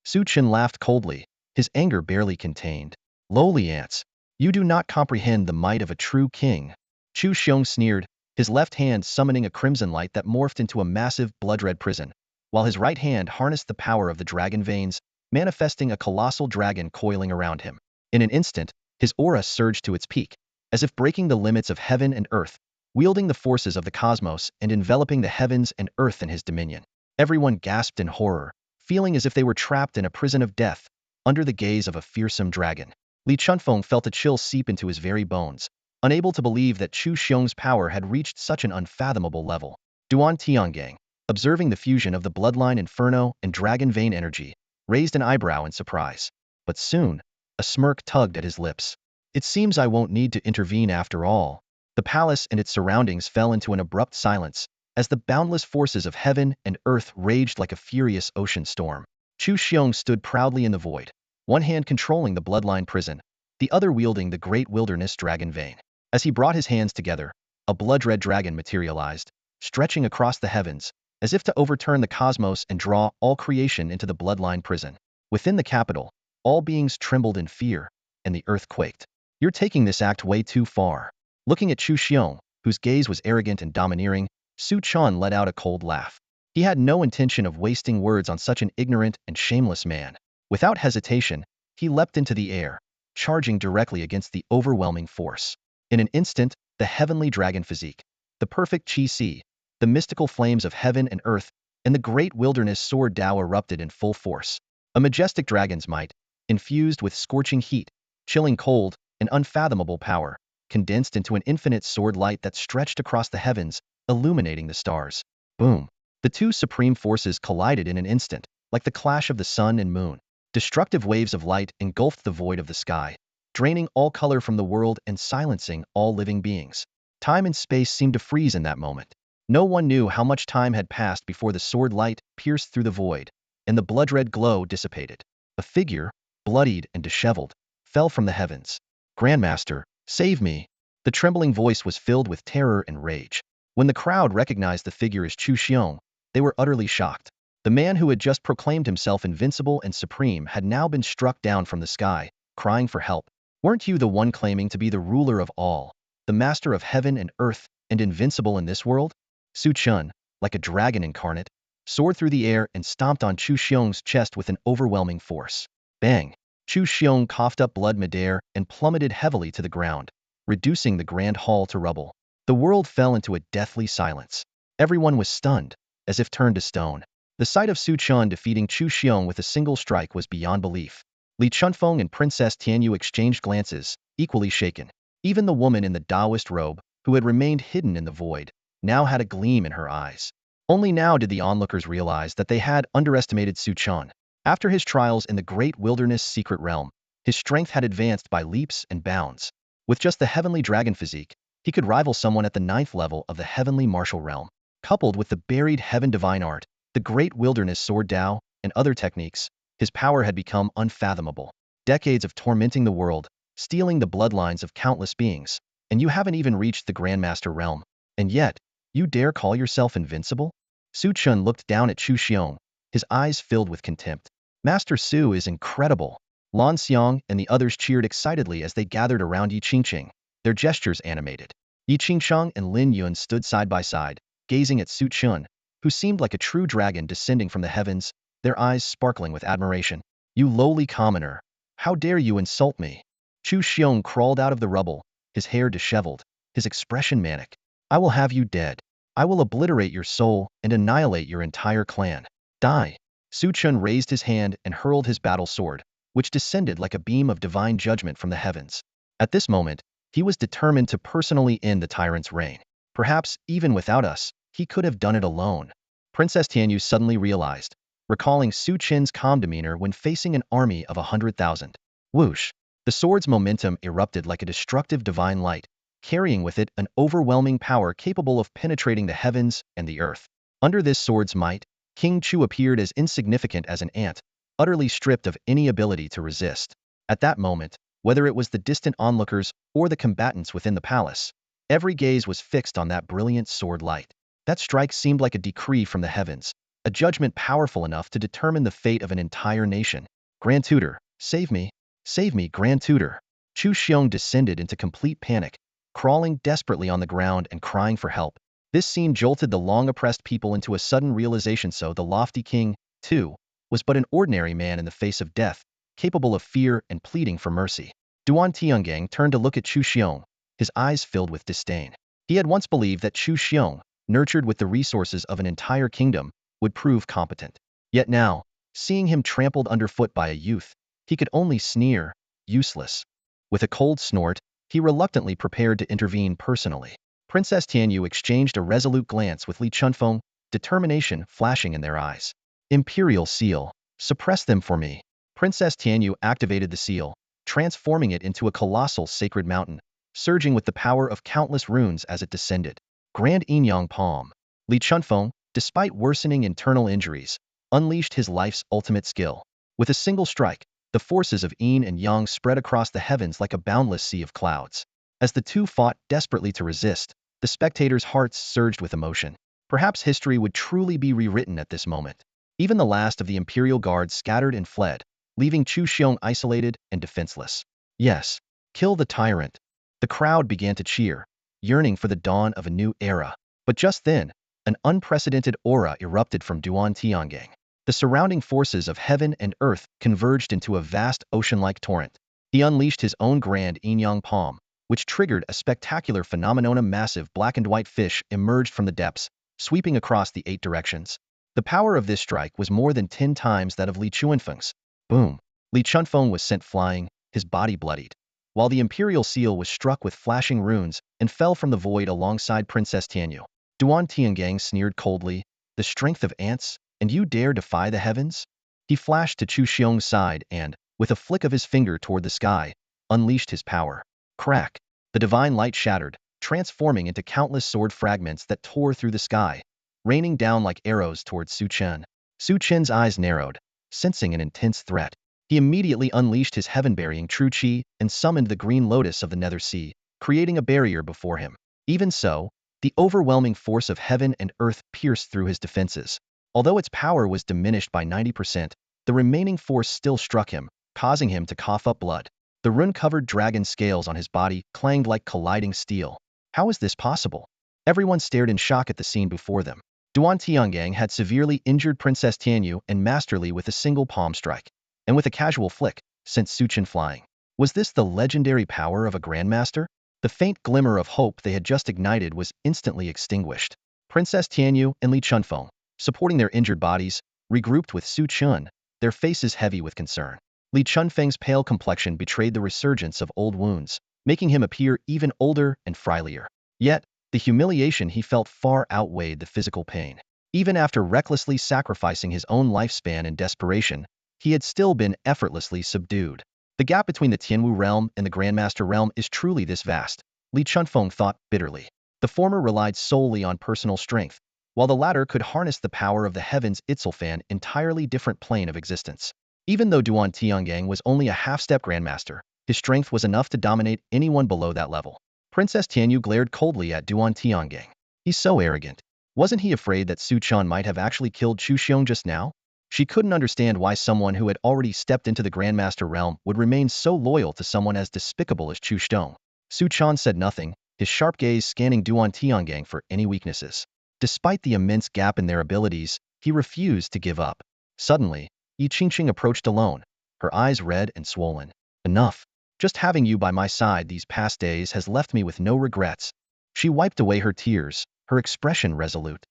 Su Chen laughed coldly, his anger barely contained. Lowly ants, you do not comprehend the might of a true king. Chu Xiong sneered, his left hand summoning a crimson light that morphed into a massive blood-red prison, while his right hand harnessed the power of the dragon veins, manifesting a colossal dragon coiling around him. In an instant, his aura surged to its peak, as if breaking the limits of heaven and earth, wielding the forces of the cosmos and enveloping the heavens and earth in his dominion. Everyone gasped in horror, feeling as if they were trapped in a prison of death, under the gaze of a fearsome dragon. Li Chunfeng felt a chill seep into his very bones, unable to believe that Chu Xiong's power had reached such an unfathomable level. Duan Tiangang, observing the fusion of the bloodline inferno and dragon vein energy, raised an eyebrow in surprise. But soon, a smirk tugged at his lips. It seems I won't need to intervene after all. The palace and its surroundings fell into an abrupt silence, as the boundless forces of heaven and earth raged like a furious ocean storm. Chu Xiong stood proudly in the void, one hand controlling the bloodline prison, the other wielding the great wilderness dragon vein. As he brought his hands together, a blood-red dragon materialized, stretching across the heavens, as if to overturn the cosmos and draw all creation into the bloodline prison. Within the capital, all beings trembled in fear, and the earth quaked. You're taking this act way too far. Looking at Chu Xiong, whose gaze was arrogant and domineering, Su Chen let out a cold laugh. He had no intention of wasting words on such an ignorant and shameless man. Without hesitation, he leapt into the air, charging directly against the overwhelming force. In an instant, the heavenly dragon physique, the perfect qi, the mystical flames of heaven and earth, and the great wilderness sword Tao erupted in full force. A majestic dragon's might, infused with scorching heat, chilling cold, and unfathomable power, condensed into an infinite sword light that stretched across the heavens, illuminating the stars. Boom! The two supreme forces collided in an instant, like the clash of the sun and moon. Destructive waves of light engulfed the void of the sky, draining all color from the world and silencing all living beings. Time and space seemed to freeze in that moment. No one knew how much time had passed before the sword light pierced through the void, and the blood-red glow dissipated. A figure, bloodied and disheveled, fell from the heavens. "Grandmaster, save me!" The trembling voice was filled with terror and rage. When the crowd recognized the figure as Chu Xiong, they were utterly shocked. The man who had just proclaimed himself invincible and supreme had now been struck down from the sky, crying for help. "Weren't you the one claiming to be the ruler of all, the master of heaven and earth, and invincible in this world?" Su Chen, like a dragon incarnate, soared through the air and stomped on Chu Xiong's chest with an overwhelming force. Bang! Chu Xiong coughed up blood midair and plummeted heavily to the ground, reducing the grand hall to rubble. The world fell into a deathly silence. Everyone was stunned, as if turned to stone. The sight of Su Chen defeating Chu Xiong with a single strike was beyond belief. Li Chunfeng and Princess Tianyu exchanged glances, equally shaken. Even the woman in the Taoist robe, who had remained hidden in the void, now had a gleam in her eyes. Only now did the onlookers realize that they had underestimated Su Chen. After his trials in the great wilderness secret realm, his strength had advanced by leaps and bounds. With just the heavenly dragon physique, he could rival someone at the 9th level of the heavenly martial realm. Coupled with the buried heaven divine art, the great wilderness sword Tao, and other techniques, his power had become unfathomable. Decades of tormenting the world, stealing the bloodlines of countless beings, and you haven't even reached the Grandmaster realm. And yet, you dare call yourself invincible? Su Chen looked down at Chu Xiong, his eyes filled with contempt. "Master Su is incredible." Lan Xiang and the others cheered excitedly as they gathered around Yi Qingqing, their gestures animated. Yi Qingsheng and Lin Yun stood side by side, gazing at Su Chen, who seemed like a true dragon descending from the heavens, their eyes sparkling with admiration. "You lowly commoner, how dare you insult me?" Chu Xiong crawled out of the rubble, his hair disheveled, his expression manic. "I will have you dead. I will obliterate your soul and annihilate your entire clan. Die!" Su Chen raised his hand and hurled his battle sword, which descended like a beam of divine judgment from the heavens. At this moment, he was determined to personally end the tyrant's reign. Perhaps, even without us, he could have done it alone. Princess Tianyu suddenly realized, recalling Su Chen's calm demeanor when facing an army of 100,000. Whoosh! The sword's momentum erupted like a destructive divine light, carrying with it an overwhelming power capable of penetrating the heavens and the earth. Under this sword's might, King Chu appeared as insignificant as an ant, utterly stripped of any ability to resist. At that moment, whether it was the distant onlookers or the combatants within the palace, every gaze was fixed on that brilliant sword light. That strike seemed like a decree from the heavens, a judgment powerful enough to determine the fate of an entire nation. "Grand Tutor, save me! Save me, Grand Tutor!" Chu Xiong descended into complete panic, crawling desperately on the ground and crying for help. This scene jolted the long-oppressed people into a sudden realization so the lofty king, too, was but an ordinary man in the face of death, capable of fear and pleading for mercy. Duan Tiangang turned to look at Chu Xiong, his eyes filled with disdain. He had once believed that Chu Xiong, nurtured with the resources of an entire kingdom, would prove competent. Yet now, seeing him trampled underfoot by a youth, he could only sneer, useless. With a cold snort, he reluctantly prepared to intervene personally. Princess Tianyu exchanged a resolute glance with Li Chunfeng, determination flashing in their eyes. "Imperial seal, suppress them for me." Princess Tianyu activated the seal, transforming it into a colossal sacred mountain, surging with the power of countless runes as it descended. Grand Inyang Palm. Li Chunfeng, despite worsening internal injuries, unleashed his life's ultimate skill. With a single strike, the forces of yin and yang spread across the heavens like a boundless sea of clouds. As the two fought desperately to resist, the spectators' hearts surged with emotion. Perhaps history would truly be rewritten at this moment. Even the last of the imperial guards scattered and fled, leaving Chu Xiong isolated and defenseless. Yes, kill the tyrant. The crowd began to cheer, yearning for the dawn of a new era. But just then, an unprecedented aura erupted from Duan Tiangang. The surrounding forces of heaven and earth converged into a vast ocean-like torrent. He unleashed his own grand yin-yang palm, which triggered a spectacular phenomenon. A massive black and white fish emerged from the depths, sweeping across the 8 directions. The power of this strike was more than 10 times that of Li Chunfeng's. Boom! Li Chunfeng was sent flying, his body bloodied, while the imperial seal was struck with flashing runes and fell from the void alongside Princess Tianyu. Duan Tiangang sneered coldly, "The strength of ants, and you dare defy the heavens?" He flashed to Chu Xiong's side and, with a flick of his finger toward the sky, unleashed his power. Crack! The divine light shattered, transforming into countless sword fragments that tore through the sky, raining down like arrows towards Su Chen. Su Chen's eyes narrowed, sensing an intense threat. He immediately unleashed his heaven-burying true qi and summoned the green lotus of the nether sea, creating a barrier before him. Even so, the overwhelming force of heaven and earth pierced through his defenses. Although its power was diminished by 90%, the remaining force still struck him, causing him to cough up blood. The rune-covered dragon scales on his body clanged like colliding steel. How is this possible? Everyone stared in shock at the scene before them. Duan Tiangang had severely injured Princess Tianyu and masterly with a single palm strike, and with a casual flick, sent Su Chen flying. Was this the legendary power of a grandmaster? The faint glimmer of hope they had just ignited was instantly extinguished. Princess Tianyu and Li Chunfeng, supporting their injured bodies, regrouped with Su Chen, their faces heavy with concern. Li Chunfeng's pale complexion betrayed the resurgence of old wounds, making him appear even older and frilier. Yet, the humiliation he felt far outweighed the physical pain. Even after recklessly sacrificing his own lifespan in desperation, he had still been effortlessly subdued. The gap between the Tianwu realm and the Grandmaster realm is truly this vast, Li Chunfeng thought bitterly. The former relied solely on personal strength, while the latter could harness the power of the heavens itself, an entirely different plane of existence. Even though Duan Tiangang was only a half-step Grandmaster, his strength was enough to dominate anyone below that level. Princess Tianyu glared coldly at Duan Tiangang. He's so arrogant. Wasn't he afraid that Su Chen might have actually killed Chu Xiong just now? She couldn't understand why someone who had already stepped into the Grandmaster realm would remain so loyal to someone as despicable as Chu Xiong. Su Chen said nothing, his sharp gaze scanning Duan Tiangang for any weaknesses. Despite the immense gap in their abilities, he refused to give up. Suddenly, Yi Qingqing approached alone, her eyes red and swollen. Enough. Just having you by my side these past days has left me with no regrets. She wiped away her tears, her expression resolute.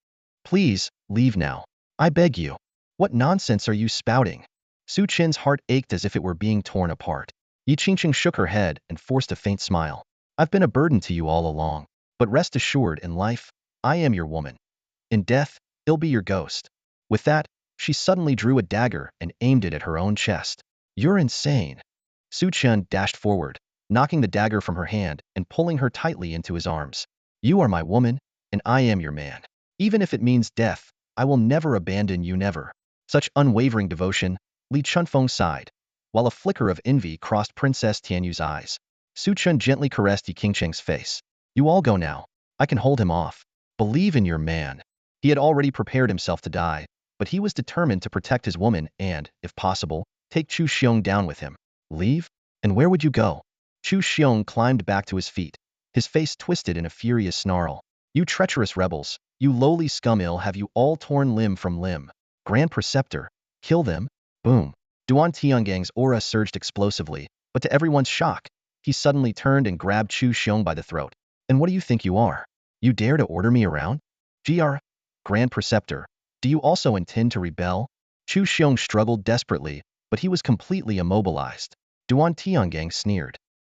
Please, leave now. I beg you. What nonsense are you spouting? Su Chen's heart ached as if it were being torn apart. Yi Qingqing shook her head and forced a faint smile. I've been a burden to you all along, but rest assured, in life, I am your woman. In death, I'll be your ghost. With that, she suddenly drew a dagger and aimed it at her own chest. You're insane. Su Chen dashed forward, knocking the dagger from her hand and pulling her tightly into his arms. You are my woman, and I am your man. Even if it means death, I will never abandon you, never. Such unwavering devotion, Li Chunfeng sighed, while a flicker of envy crossed Princess Tianyu's eyes. Su Chen gently caressed Yi Qingqing's face. You all go now. I can hold him off. Believe in your man. He had already prepared himself to die, but he was determined to protect his woman and, if possible, take Chu Xiong down with him. Leave? And where would you go? Chu Xiong climbed back to his feet, his face twisted in a furious snarl. You treacherous rebels, you lowly scum, ill have you all torn limb from limb. Grand Preceptor, kill them? Boom. Duan Tiangang's aura surged explosively, but to everyone's shock, he suddenly turned and grabbed Chu Xiong by the throat. And what do you think you are? You dare to order me around? Gr. Grand Preceptor, do you also intend to rebel? Chu Xiong struggled desperately, but he was completely immobilized. Duan Tiangang sneered.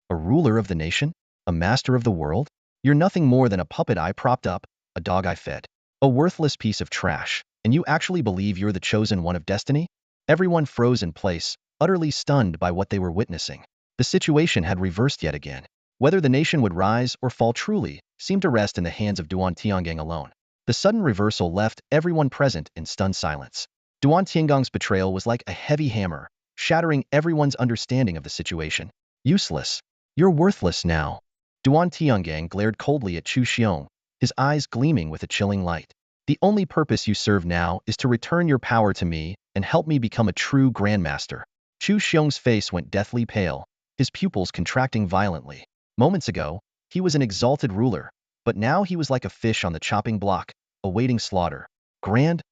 A ruler of the nation? A master of the world? You're nothing more than a puppet I propped up, a dog I fed. A worthless piece of trash, and you actually believe you're the chosen one of destiny? Everyone froze in place, utterly stunned by what they were witnessing. The situation had reversed yet again. Whether the nation would rise or fall truly seemed to rest in the hands of Duan Tiangang alone. The sudden reversal left everyone present in stunned silence. Duan Tiangong's betrayal was like a heavy hammer, shattering everyone's understanding of the situation. Useless. You're worthless now. Duan Tiangang glared coldly at Chu Xiong, his eyes gleaming with a chilling light. The only purpose you serve now is to return your power to me and help me become a true grandmaster. Chu Xiong's face went deathly pale, his pupils contracting violently. Moments ago, he was an exalted ruler, but now he was like a fish on the chopping block, awaiting slaughter. Grand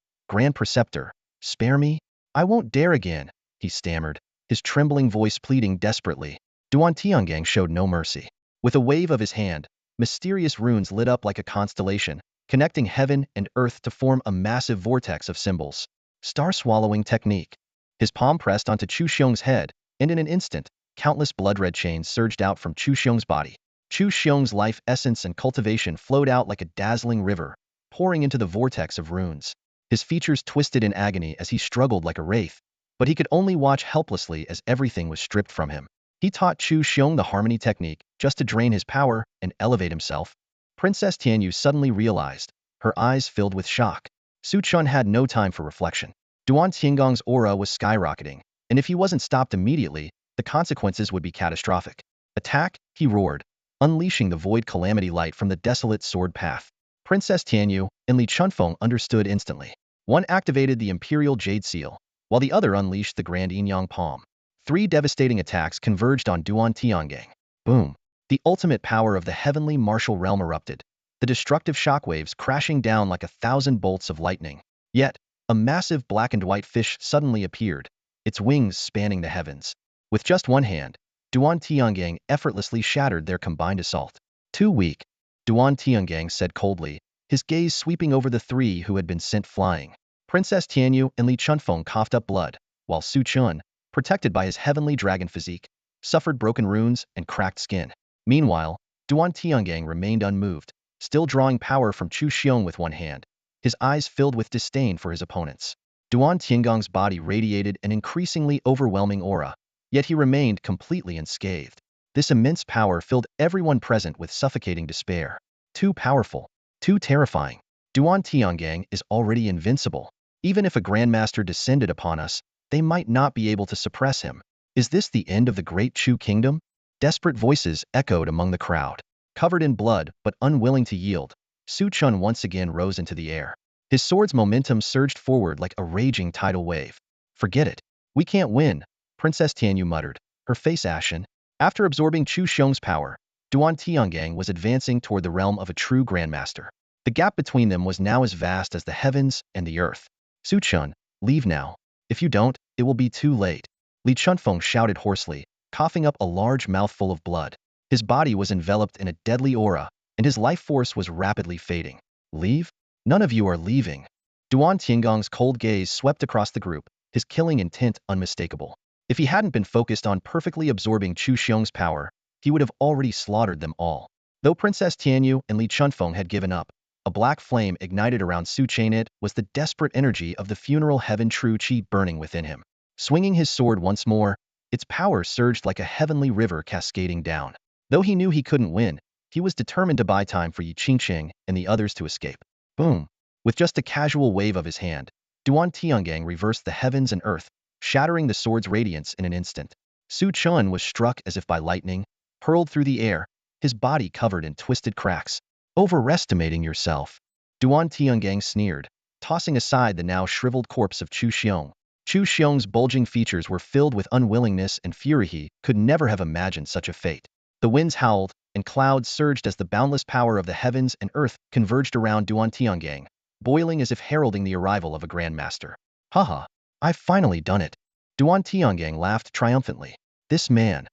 Preceptor, spare me? I won't dare again, he stammered, his trembling voice pleading desperately. Duan Tiangang showed no mercy. With a wave of his hand, mysterious runes lit up like a constellation, connecting heaven and earth to form a massive vortex of symbols. Star-swallowing technique. His palm pressed onto Chu Xiong's head, and in an instant, countless blood-red chains surged out from Chu Xiong's body. Chu Xiong's life essence and cultivation flowed out like a dazzling river, pouring into the vortex of runes. His features twisted in agony as he struggled like a wraith, but he could only watch helplessly as everything was stripped from him. He taught Chu Xiong the harmony technique just to drain his power and elevate himself. Princess Tianyu suddenly realized, her eyes filled with shock. Su Chen had no time for reflection. Duan Tiangong's aura was skyrocketing, and if he wasn't stopped immediately, the consequences would be catastrophic. Attack, he roared, unleashing the void calamity light from the desolate sword path. Princess Tianyu and Li Chunfeng understood instantly. One activated the Imperial Jade Seal, while the other unleashed the Grand Yin-Yang Palm. 3 devastating attacks converged on Duan Tiangang. Boom! The ultimate power of the heavenly martial realm erupted, the destructive shockwaves crashing down like 1,000 bolts of lightning. Yet, a massive black and white fish suddenly appeared, its wings spanning the heavens. With just one hand, Duan Tiangang effortlessly shattered their combined assault. Too weak, Duan Tiangang said coldly, his gaze sweeping over the 3 who had been sent flying. Princess Tianyu and Li Chunfeng coughed up blood, while Su Chen, protected by his heavenly dragon physique, suffered broken runes and cracked skin. Meanwhile, Duan Tiangang remained unmoved, still drawing power from Chu Xiong with one hand, his eyes filled with disdain for his opponents. Duan Tiangong's body radiated an increasingly overwhelming aura, yet he remained completely unscathed. This immense power filled everyone present with suffocating despair. Too powerful, too terrifying. Duan Tiangang is already invincible. Even if a grandmaster descended upon us, they might not be able to suppress him. Is this the end of the great Chu kingdom? Desperate voices echoed among the crowd. Covered in blood but unwilling to yield, Su Chen once again rose into the air. His sword's momentum surged forward like a raging tidal wave. Forget it. We can't win, Princess Tianyu muttered, her face ashen. After absorbing Chu Xiong's power, Duan Tiangang was advancing toward the realm of a true grandmaster. The gap between them was now as vast as the heavens and the earth. Su Chen, leave now. If you don't, it will be too late. Li Chunfeng shouted hoarsely, coughing up a large mouthful of blood. His body was enveloped in a deadly aura, and his life force was rapidly fading. Leave? None of you are leaving. Duan Tiangong's cold gaze swept across the group, his killing intent unmistakable. If he hadn't been focused on perfectly absorbing Chu Xiong's power, he would have already slaughtered them all. Though Princess Tianyu and Li Chunfeng had given up, a black flame ignited around Su Chen. It was the desperate energy of the funeral heaven true chi burning within him. Swinging his sword once more, its power surged like a heavenly river cascading down. Though he knew he couldn't win, he was determined to buy time for Yi Qingqing and the others to escape. Boom! With just a casual wave of his hand, Duan Tiangang reversed the heavens and earth, shattering the sword's radiance in an instant. Su Chen was struck as if by lightning, hurled through the air, his body covered in twisted cracks. Overestimating yourself, Duan Tiangang sneered, tossing aside the now shriveled corpse of Chu Xiong. Chu Xiong's bulging features were filled with unwillingness and fury. He could never have imagined such a fate. The winds howled, and clouds surged as the boundless power of the heavens and earth converged around Duan Tiangang, boiling as if heralding the arrival of a grandmaster. Haha, I've finally done it. Duan Tiangang laughed triumphantly. This man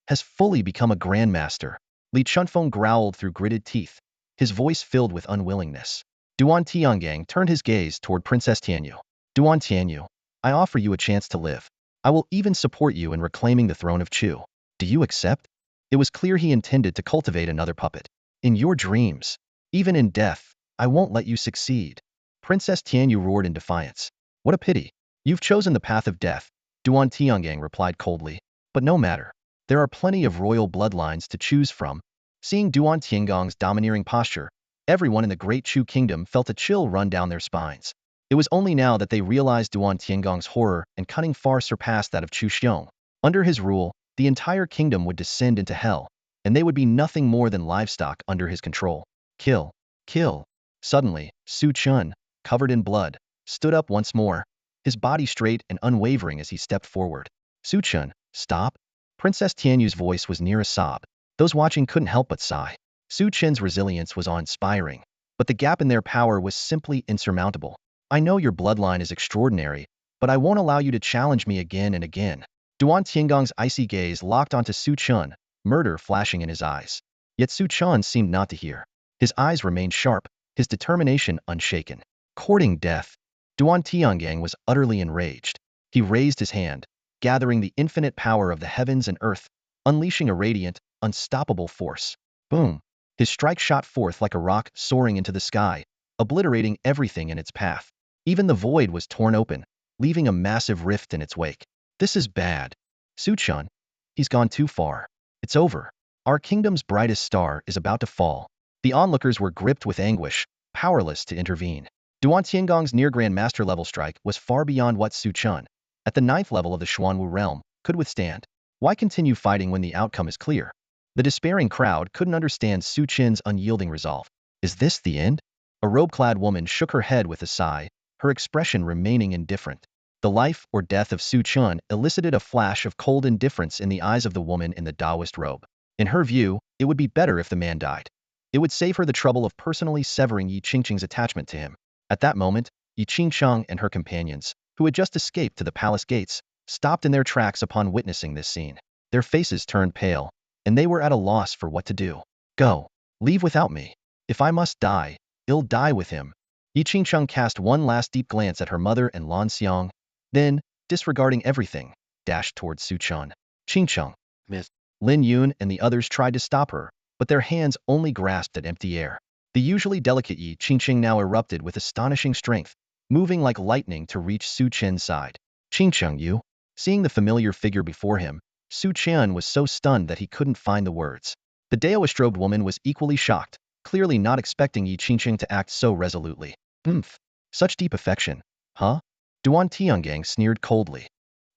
has fully become a grandmaster. Li Chunfeng growled through gritted teeth, his voice filled with unwillingness. Duan Tiangang turned his gaze toward Princess Tianyu. Duan Tianyu, I offer you a chance to live. I will even support you in reclaiming the throne of Chu. Do you accept? It was clear he intended to cultivate another puppet. In your dreams, even in death, I won't let you succeed. Princess Tianyu roared in defiance. What a pity. You've chosen the path of death, Duan Tiangang replied coldly. But no matter. There are plenty of royal bloodlines to choose from. Seeing Duan Tiangong's domineering posture, Everyone in the Great Chu Kingdom felt a chill run down their spines. It was only now that they realized Duan Tiangong's horror and cunning far surpassed that of Chu Xiong. Under his rule, the entire kingdom would descend into hell, and they would be nothing more than livestock under his control. Kill. Kill. Suddenly, Su Chen, covered in blood, stood up once more, his body straight and unwavering as he stepped forward. Su Chen, stop. Princess Tianyu's voice was near a sob. Those watching couldn't help but sigh. Su Chen's resilience was awe-inspiring, but the gap in their power was simply insurmountable. I know your bloodline is extraordinary, but I won't allow you to challenge me again and again. Duan Tiangong's icy gaze locked onto Su Chen, murder flashing in his eyes. Yet Su Chen seemed not to hear. His eyes remained sharp, his determination unshaken. Courting death. Duan Tiangang was utterly enraged. He raised his hand, gathering the infinite power of the heavens and earth, unleashing a radiant, unstoppable force. Boom! His strike shot forth like a rock soaring into the sky, obliterating everything in its path. Even the void was torn open, leaving a massive rift in its wake. This is bad. Su Chen, he's gone too far. It's over. Our kingdom's brightest star is about to fall. The onlookers were gripped with anguish, powerless to intervene. Duan Tiangong's near Grand Master level strike was far beyond what Su Chen, at the 9th level of the Xuanwu realm, could withstand. Why continue fighting when the outcome is clear? The despairing crowd couldn't understand Su Chen's unyielding resolve. Is this the end? A robe-clad woman shook her head with a sigh, her expression remaining indifferent. The life or death of Su Chen elicited a flash of cold indifference in the eyes of the woman in the Taoist robe. In her view, it would be better if the man died. It would save her the trouble of personally severing Yi Qingqing's attachment to him. At that moment, Yi Qingqing and her companions, who had just escaped to the palace gates, stopped in their tracks upon witnessing this scene. Their faces turned pale, and they were at a loss for what to do. Go. Leave without me. If I must die, I'll die with him. Yi Qingqing cast one last deep glance at her mother and Lan Xiang, then, disregarding everything, dashed towards Su Chen. Qingqing. Miss. Lin Yun and the others tried to stop her, but their hands only grasped at empty air. The usually delicate Yi Qingqing now erupted with astonishing strength, moving like lightning to reach Su Chen's side. Qingqing, you? Seeing the familiar figure before him, Su Chen was so stunned that he couldn't find the words. The Daoist-robed woman was equally shocked, clearly not expecting Yi Qingqing to act so resolutely. Such deep affection. Huh? Duan Tiangang sneered coldly.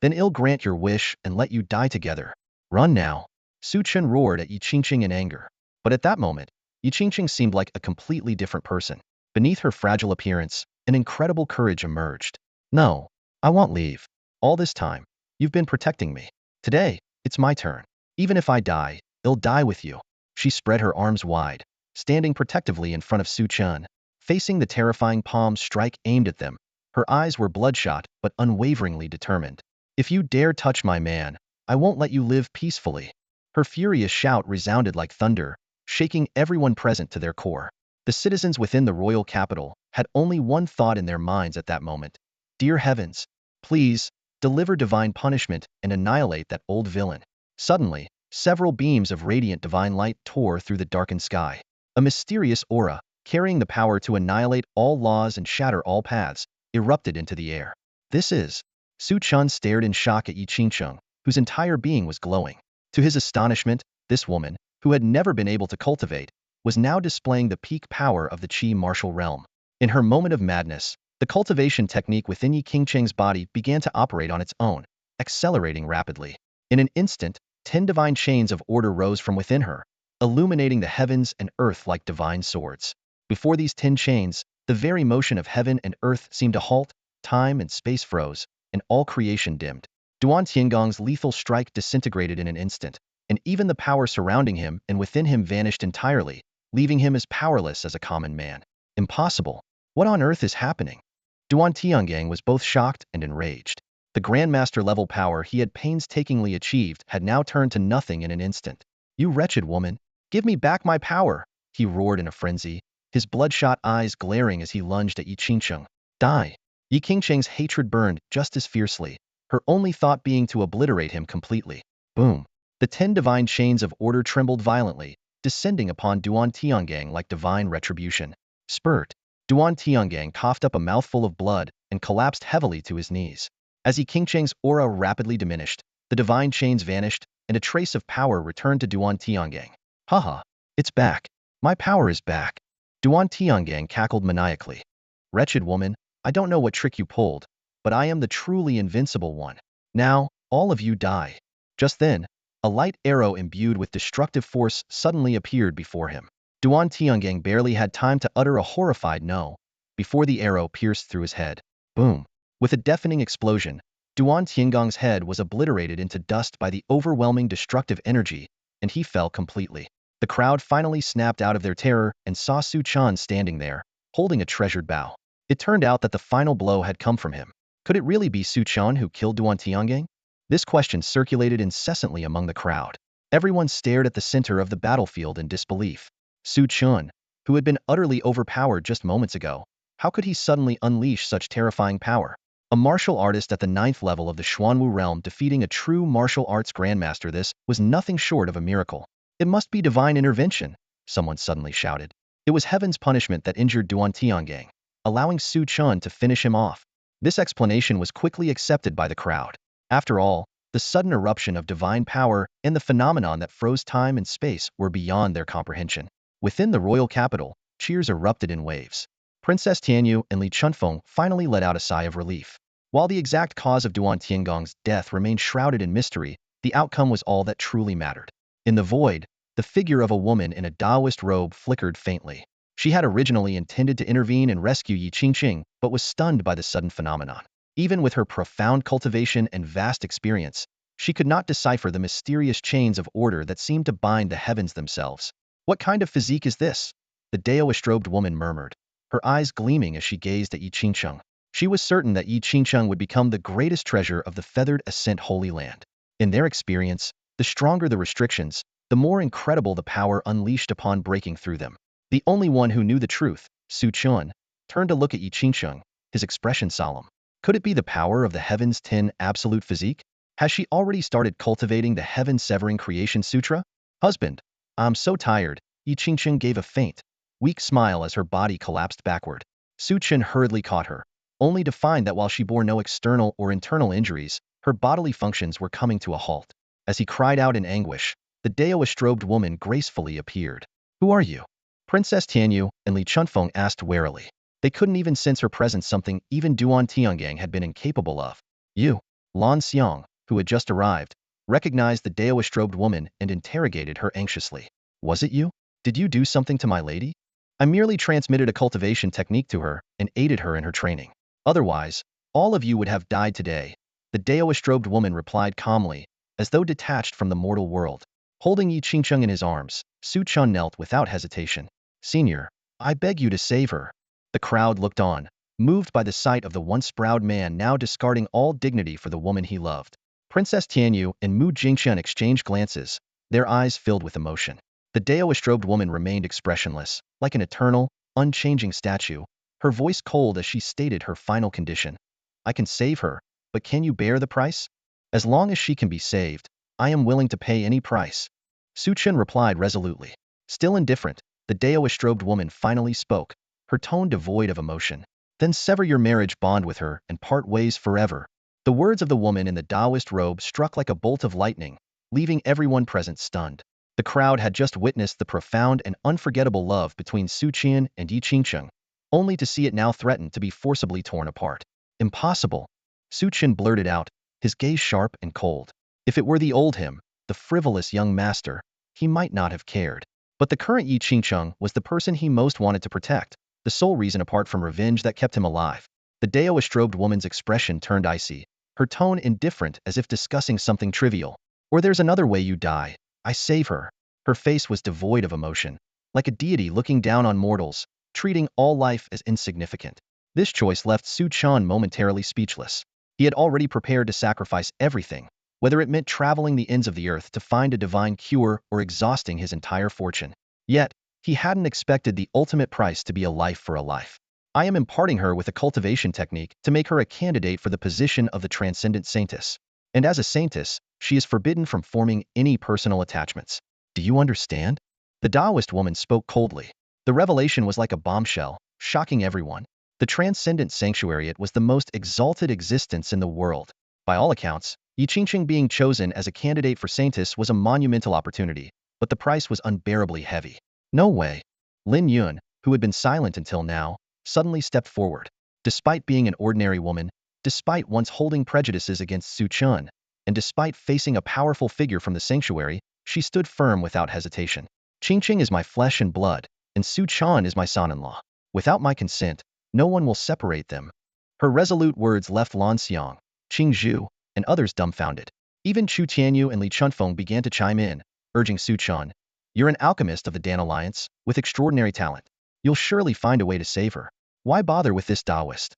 Then I'll grant your wish and let you die together. Run now. Su Chen roared at Yi Qingqing in anger. But at that moment, Yi Qingqing seemed like a completely different person. Beneath her fragile appearance, an incredible courage emerged. No, I won't leave. All this time, you've been protecting me. Today, it's my turn. Even if I die, I'll die with you. She spread her arms wide, standing protectively in front of Su Chen, facing the terrifying palm strike aimed at them. Her eyes were bloodshot but unwaveringly determined. If you dare touch my man, I won't let you live peacefully. Her furious shout resounded like thunder, shaking everyone present to their core. The citizens within the royal capital had only one thought in their minds at that moment. Dear heavens, please, deliver divine punishment and annihilate that old villain. Suddenly, several beams of radiant divine light tore through the darkened sky. A mysterious aura, carrying the power to annihilate all laws and shatter all paths, erupted into the air. This is... Su Chen stared in shock at Yi Qingqing, whose entire being was glowing. To his astonishment, this woman, who had never been able to cultivate, was now displaying the peak power of the Qi martial realm. In her moment of madness, the cultivation technique within Yi Qingqing's body began to operate on its own, accelerating rapidly. In an instant, 10 divine chains of order rose from within her, illuminating the heavens and earth like divine swords. Before these 10 chains, the very motion of heaven and earth seemed to halt, time and space froze, and all creation dimmed. Duan Tiangong's lethal strike disintegrated in an instant, and even the power surrounding him and within him vanished entirely, leaving him as powerless as a common man. Impossible. What on earth is happening? Duan Tiangang was both shocked and enraged. The Grandmaster level power he had painstakingly achieved had now turned to nothing in an instant. You wretched woman, give me back my power, he roared in a frenzy, his bloodshot eyes glaring as he lunged at Yi Qingqing. Die. Yi Qingqing's hatred burned just as fiercely, her only thought being to obliterate him completely. Boom. The 10 divine chains of order trembled violently, descending upon Duan Tiangang like divine retribution. Spurt. Duan Tiangang coughed up a mouthful of blood and collapsed heavily to his knees. As Yi Qingqing's aura rapidly diminished, the divine chains vanished, and a trace of power returned to Duan Tiangang. Haha, it's back. My power is back. Duan Tiangang cackled maniacally. Wretched woman, I don't know what trick you pulled, but I am the truly invincible one. Now, all of you die. Just then, a light arrow imbued with destructive force suddenly appeared before him. Duan Tiangang barely had time to utter a horrified no before the arrow pierced through his head. Boom! With a deafening explosion, Duan Tiangong's head was obliterated into dust by the overwhelming destructive energy, and he fell completely. The crowd finally snapped out of their terror and saw Su Chen standing there, holding a treasured bow. It turned out that the final blow had come from him. Could it really be Su Chen who killed Duan Tiangang? This question circulated incessantly among the crowd. Everyone stared at the center of the battlefield in disbelief. Su Chen, who had been utterly overpowered just moments ago, how could he suddenly unleash such terrifying power? A martial artist at the 9th level of the Xuanwu realm defeating a true martial arts grandmaster, this was nothing short of a miracle. It must be divine intervention, someone suddenly shouted. It was heaven's punishment that injured Duan Tiangang, allowing Su Chen to finish him off. This explanation was quickly accepted by the crowd. After all, the sudden eruption of divine power and the phenomenon that froze time and space were beyond their comprehension. Within the royal capital, cheers erupted in waves. Princess Tianyu and Li Chunfeng finally let out a sigh of relief. While the exact cause of Duan Tiangong's death remained shrouded in mystery, the outcome was all that truly mattered. In the void, the figure of a woman in a Taoist robe flickered faintly. She had originally intended to intervene and rescue Yi Qingqing, but was stunned by the sudden phenomenon. Even with her profound cultivation and vast experience, she could not decipher the mysterious chains of order that seemed to bind the heavens themselves. What kind of physique is this? The Taoist-robed woman murmured, her eyes gleaming as she gazed at Yi Qingqing. She was certain that Yi Qingqing would become the greatest treasure of the Feathered Ascent Holy Land. In their experience, the stronger the restrictions, the more incredible the power unleashed upon breaking through them. The only one who knew the truth, Su Chen, turned to look at Yi Qingqing, his expression solemn. Could it be the power of the Heaven's 10 Absolute Physique? Has she already started cultivating the Heaven-Severing Creation Sutra? Husband, I'm so tired. Yi Qingqing gave a faint, weak smile as her body collapsed backward. Su Chen hurriedly caught her, only to find that while she bore no external or internal injuries, her bodily functions were coming to a halt. As he cried out in anguish, the Taoist-robed woman gracefully appeared. Who are you? Princess Tianyu and Li Chunfeng asked warily. They couldn't even sense her presence, something even Duan Tiangang had been incapable of. You, Lan Xiang, who had just arrived, recognized the Taoist-robed woman and interrogated her anxiously. Was it you? Did you do something to my lady? I merely transmitted a cultivation technique to her and aided her in her training. Otherwise, all of you would have died today, the Taoist-robed woman replied calmly, as though detached from the mortal world. Holding Yi Qingqing in his arms, Su Chen knelt without hesitation. Senior, I beg you to save her. The crowd looked on, moved by the sight of the once proud man now discarding all dignity for the woman he loved. Princess Tianyu and Mu Jingqian exchanged glances, their eyes filled with emotion. The Taoist-robed woman remained expressionless, like an eternal, unchanging statue, her voice cold as she stated her final condition. I can save her, but can you bear the price? As long as she can be saved, I am willing to pay any price. Su Chen replied resolutely. Still indifferent, the Taoist-robed woman finally spoke, her tone devoid of emotion. Then sever your marriage bond with her and part ways forever. The words of the woman in the Taoist robe struck like a bolt of lightning, leaving everyone present stunned. The crowd had just witnessed the profound and unforgettable love between Su Chen and Yi Qingqing, only to see it now threatened to be forcibly torn apart. Impossible! Su Chen blurted out, his gaze sharp and cold. If it were the old him, the frivolous young master, he might not have cared. But the current Yi Qingqing was the person he most wanted to protect, the sole reason apart from revenge that kept him alive. The Taoist-robed woman's expression turned icy, her tone indifferent as if discussing something trivial. Or there's another way you die. I save her. Her face was devoid of emotion, like a deity looking down on mortals, treating all life as insignificant. This choice left Su Chen momentarily speechless. He had already prepared to sacrifice everything, whether it meant traveling the ends of the earth to find a divine cure or exhausting his entire fortune. Yet, he hadn't expected the ultimate price to be a life for a life. I am imparting her with a cultivation technique to make her a candidate for the position of the transcendent saintess. And as a saintess, she is forbidden from forming any personal attachments. Do you understand? The Taoist woman spoke coldly. The revelation was like a bombshell, shocking everyone. The transcendent sanctuariate was the most exalted existence in the world. By all accounts, Yi Qingqing being chosen as a candidate for saintess was a monumental opportunity, but the price was unbearably heavy. No way. Lin Yun, who had been silent until now, suddenly stepped forward. Despite being an ordinary woman, despite once holding prejudices against Su Chen, and despite facing a powerful figure from the sanctuary, she stood firm without hesitation. Qingqing is my flesh and blood, and Su Chen is my son-in-law. Without my consent, no one will separate them. Her resolute words left Lan Xiang, Qing Zhu, and others dumbfounded. Even Chu Tianyu and Li Chunfeng began to chime in, urging Su Chen, "You're an alchemist of the Dan Alliance, with extraordinary talent. You'll surely find a way to save her. Why bother with this Taoist?"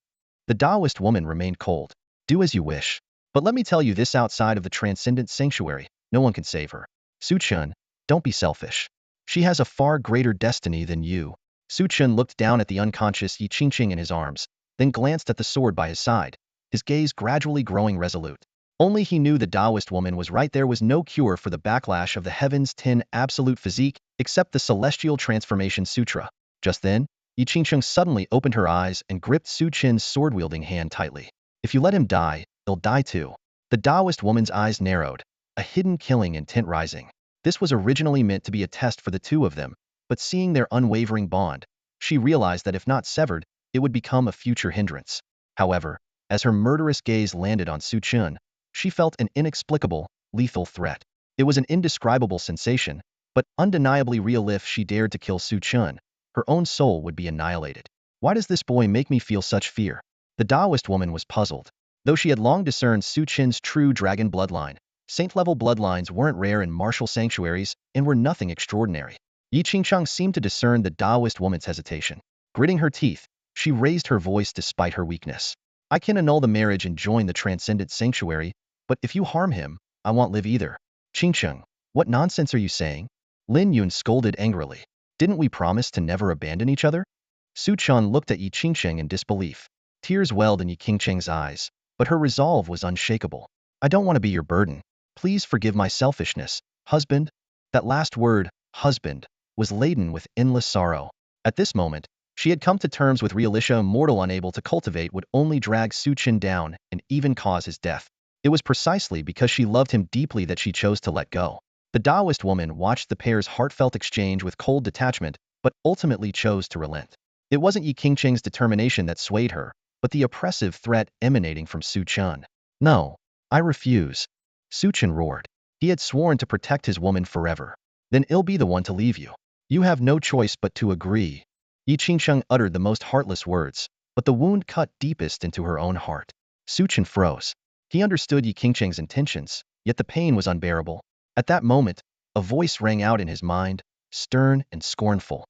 The Taoist woman remained cold. "Do as you wish. But let me tell you this, outside of the transcendent sanctuary, no one can save her. Su Chen, don't be selfish. She has a far greater destiny than you." Su Chen looked down at the unconscious Yi Qingqing in his arms, then glanced at the sword by his side, his gaze gradually growing resolute. Only he knew the Taoist woman was right. There was no cure for the backlash of the Heaven's 10 absolute physique except the Celestial Transformation Sutra. Just then, Yi Qingqing suddenly opened her eyes and gripped Su Chen's sword-wielding hand tightly. "If you let him die, he'll die too." The Taoist woman's eyes narrowed, a hidden killing intent rising. This was originally meant to be a test for the two of them, but seeing their unwavering bond, she realized that if not severed, it would become a future hindrance. However, as her murderous gaze landed on Su Chen, she felt an inexplicable, lethal threat. It was an indescribable sensation, but undeniably real. If she dared to kill Su Chen, her own soul would be annihilated. Why does this boy make me feel such fear? The Taoist woman was puzzled. Though she had long discerned Su Chen's true dragon bloodline, saint-level bloodlines weren't rare in martial sanctuaries and were nothing extraordinary. Yi Qingqing seemed to discern the Taoist woman's hesitation. Gritting her teeth, she raised her voice despite her weakness. "I can annul the marriage and join the transcendent sanctuary, but if you harm him, I won't live either." "Qingqing, what nonsense are you saying?" Lin Yun scolded angrily. "Didn't we promise to never abandon each other?" Su Chen looked at Yi Qingqing in disbelief. Tears welled in Yi Qingqing's eyes, but her resolve was unshakable. "I don't want to be your burden. Please forgive my selfishness, husband." That last word, husband, was laden with endless sorrow. At this moment, she had come to terms with realism. A mortal unable to cultivate would only drag Su Chen down and even cause his death. It was precisely because she loved him deeply that she chose to let go. The Taoist woman watched the pair's heartfelt exchange with cold detachment, but ultimately chose to relent. It wasn't Yi Qingqing's determination that swayed her, but the oppressive threat emanating from Su Chen. "No, I refuse." Su Chen roared. He had sworn to protect his woman forever. "Then I'll be the one to leave you. You have no choice but to agree." Yi Qingqing uttered the most heartless words, but the wound cut deepest into her own heart. Su Chen froze. He understood Yi Qingqing's intentions, yet the pain was unbearable. At that moment, a voice rang out in his mind, stern and scornful.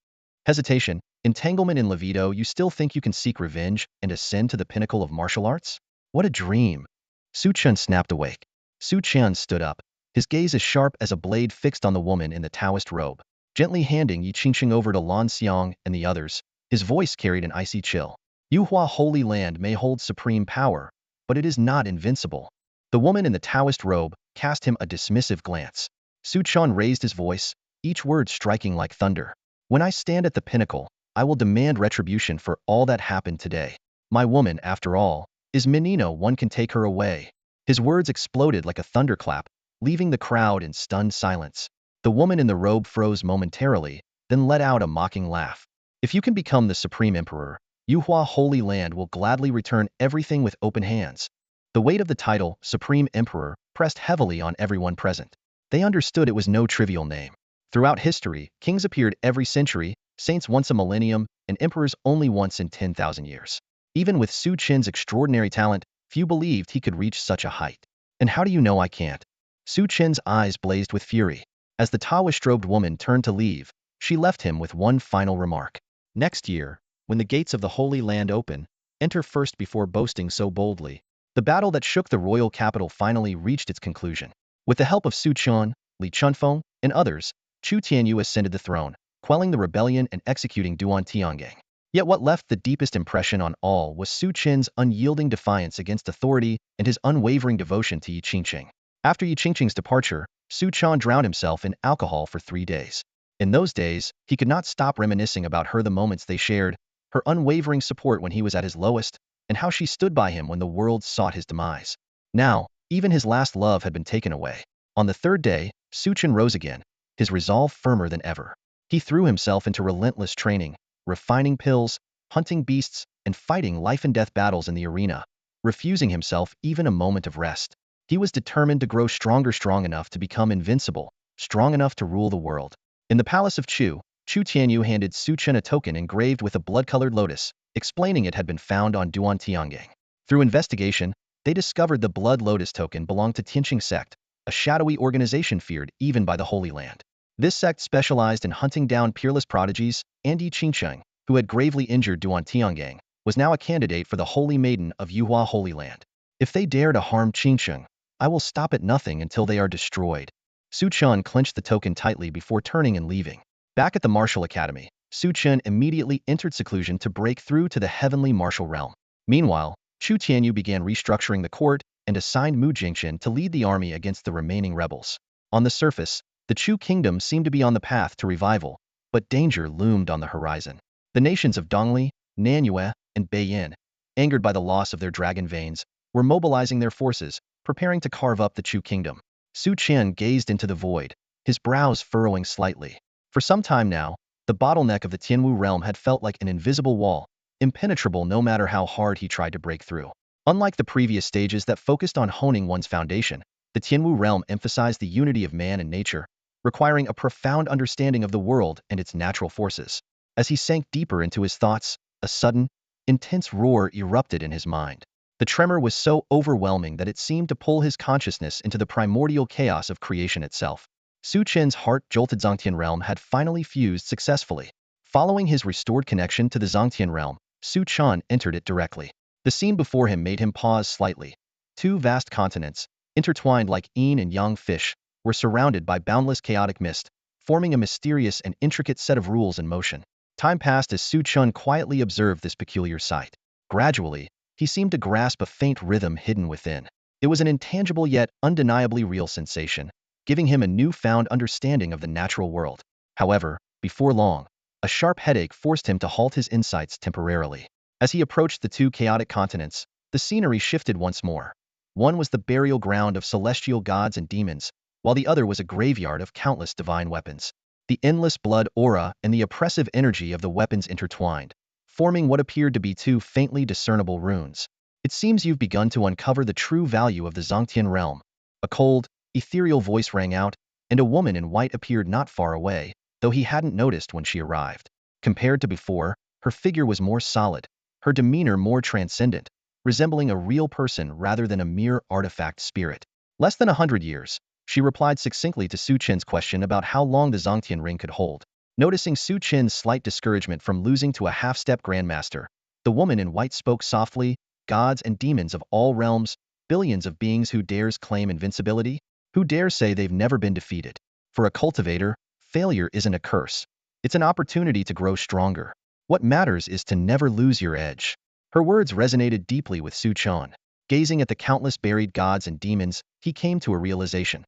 "Hesitation, entanglement in libido. You still think you can seek revenge and ascend to the pinnacle of martial arts? What a dream." Su Chen snapped awake. Su Chen stood up, his gaze as sharp as a blade fixed on the woman in the Taoist robe. Gently handing Yi Qingqing over to Lan Xiang and the others, his voice carried an icy chill. "Yuhua Holy Land may hold supreme power, but it is not invincible." The woman in the Taoist robe cast him a dismissive glance. Su Chen raised his voice, each word striking like thunder. "When I stand at the pinnacle, I will demand retribution for all that happened today. My woman, after all, is Menino. One can take her away." His words exploded like a thunderclap, leaving the crowd in stunned silence. The woman in the robe froze momentarily, then let out a mocking laugh. "If you can become the Supreme Emperor, Yuhua Holy Land will gladly return everything with open hands." The weight of the title, Supreme Emperor, pressed heavily on everyone present. They understood it was no trivial name. Throughout history, kings appeared every century, saints once a millennium, and emperors only once in 10,000 years. Even with Su Chen's extraordinary talent, few believed he could reach such a height. "And how do you know I can't?" Su Chen's eyes blazed with fury. As the Taoist-robed woman turned to leave, she left him with one final remark. "Next year, when the gates of the Holy Land open, enter first before boasting so boldly." The battle that shook the royal capital finally reached its conclusion. With the help of Su Chen, Li Chunfeng, and others, Chu Tianyu ascended the throne, quelling the rebellion and executing Duan Tiangang. Yet what left the deepest impression on all was Su Chen's unyielding defiance against authority and his unwavering devotion to Yi Qingqing. After Yi Qingqing's departure, Su Chen drowned himself in alcohol for 3 days. In those days, he could not stop reminiscing about her, the moments they shared, her unwavering support when he was at his lowest, and how she stood by him when the world sought his demise. Now, even his last love had been taken away. On the 3rd day, Su Chen rose again, his resolve firmer than ever. He threw himself into relentless training, refining pills, hunting beasts, and fighting life-and-death battles in the arena, refusing himself even a moment of rest. He was determined to grow stronger, strong enough to become invincible, strong enough to rule the world. In the palace of Chu Tianyu handed Su Chen a token engraved with a blood-colored lotus, explaining it had been found on Duan Tiangang. Through investigation, they discovered the blood lotus token belonged to Tianqing sect, a shadowy organization feared even by the Holy Land. This sect specialized in hunting down peerless prodigies, and Yi Qingsheng, who had gravely injured Duan Tiangang, was now a candidate for the Holy Maiden of Yuhua Holy Land. If they dare to harm Qingsheng, I will stop at nothing until they are destroyed. Su Chen clenched the token tightly before turning and leaving. Back at the Martial Academy, Su Chen immediately entered seclusion to break through to the heavenly martial realm. Meanwhile, Chu Tianyu began restructuring the court and assigned Mu Jingchen to lead the army against the remaining rebels. On the surface, the Chu kingdom seemed to be on the path to revival, but danger loomed on the horizon. The nations of Dongli, Nanyue, and Beiyin, angered by the loss of their dragon veins, were mobilizing their forces, preparing to carve up the Chu kingdom. Su Chen gazed into the void, his brows furrowing slightly. For some time now, the bottleneck of the Tianwu realm had felt like an invisible wall, impenetrable no matter how hard he tried to break through. Unlike the previous stages that focused on honing one's foundation, the Tianwu realm emphasized the unity of man and nature, requiring a profound understanding of the world and its natural forces. As he sank deeper into his thoughts, a sudden, intense roar erupted in his mind. The tremor was so overwhelming that it seemed to pull his consciousness into the primordial chaos of creation itself. Su Chen's heart-jolted Zongtian realm had finally fused successfully. Following his restored connection to the Zongtian realm, Su Chen entered it directly. The scene before him made him pause slightly. Two vast continents, intertwined like yin and yang fish, were surrounded by boundless chaotic mist, forming a mysterious and intricate set of rules in motion. Time passed as Su Chen quietly observed this peculiar sight. Gradually, he seemed to grasp a faint rhythm hidden within. It was an intangible yet undeniably real sensation, giving him a newfound understanding of the natural world. However, before long, a sharp headache forced him to halt his insights temporarily. As he approached the two chaotic continents, the scenery shifted once more. One was the burial ground of celestial gods and demons, while the other was a graveyard of countless divine weapons. The endless blood aura and the oppressive energy of the weapons intertwined, forming what appeared to be two faintly discernible runes. It seems you've begun to uncover the true value of the Zongtian realm. A cold, ethereal voice rang out, and a woman in white appeared not far away, though he hadn't noticed when she arrived. Compared to before, her figure was more solid, her demeanor more transcendent, resembling a real person rather than a mere artifact spirit. Less than 100 years, she replied succinctly to Su Chen's question about how long the Zongtian ring could hold. Noticing Su Chen's slight discouragement from losing to a half-step grandmaster, the woman in white spoke softly, "Gods and demons of all realms, billions of beings who dares claim invincibility? Who dare say they've never been defeated? For a cultivator, failure isn't a curse. It's an opportunity to grow stronger. What matters is to never lose your edge." Her words resonated deeply with Su Chen. Gazing at the countless buried gods and demons, he came to a realization.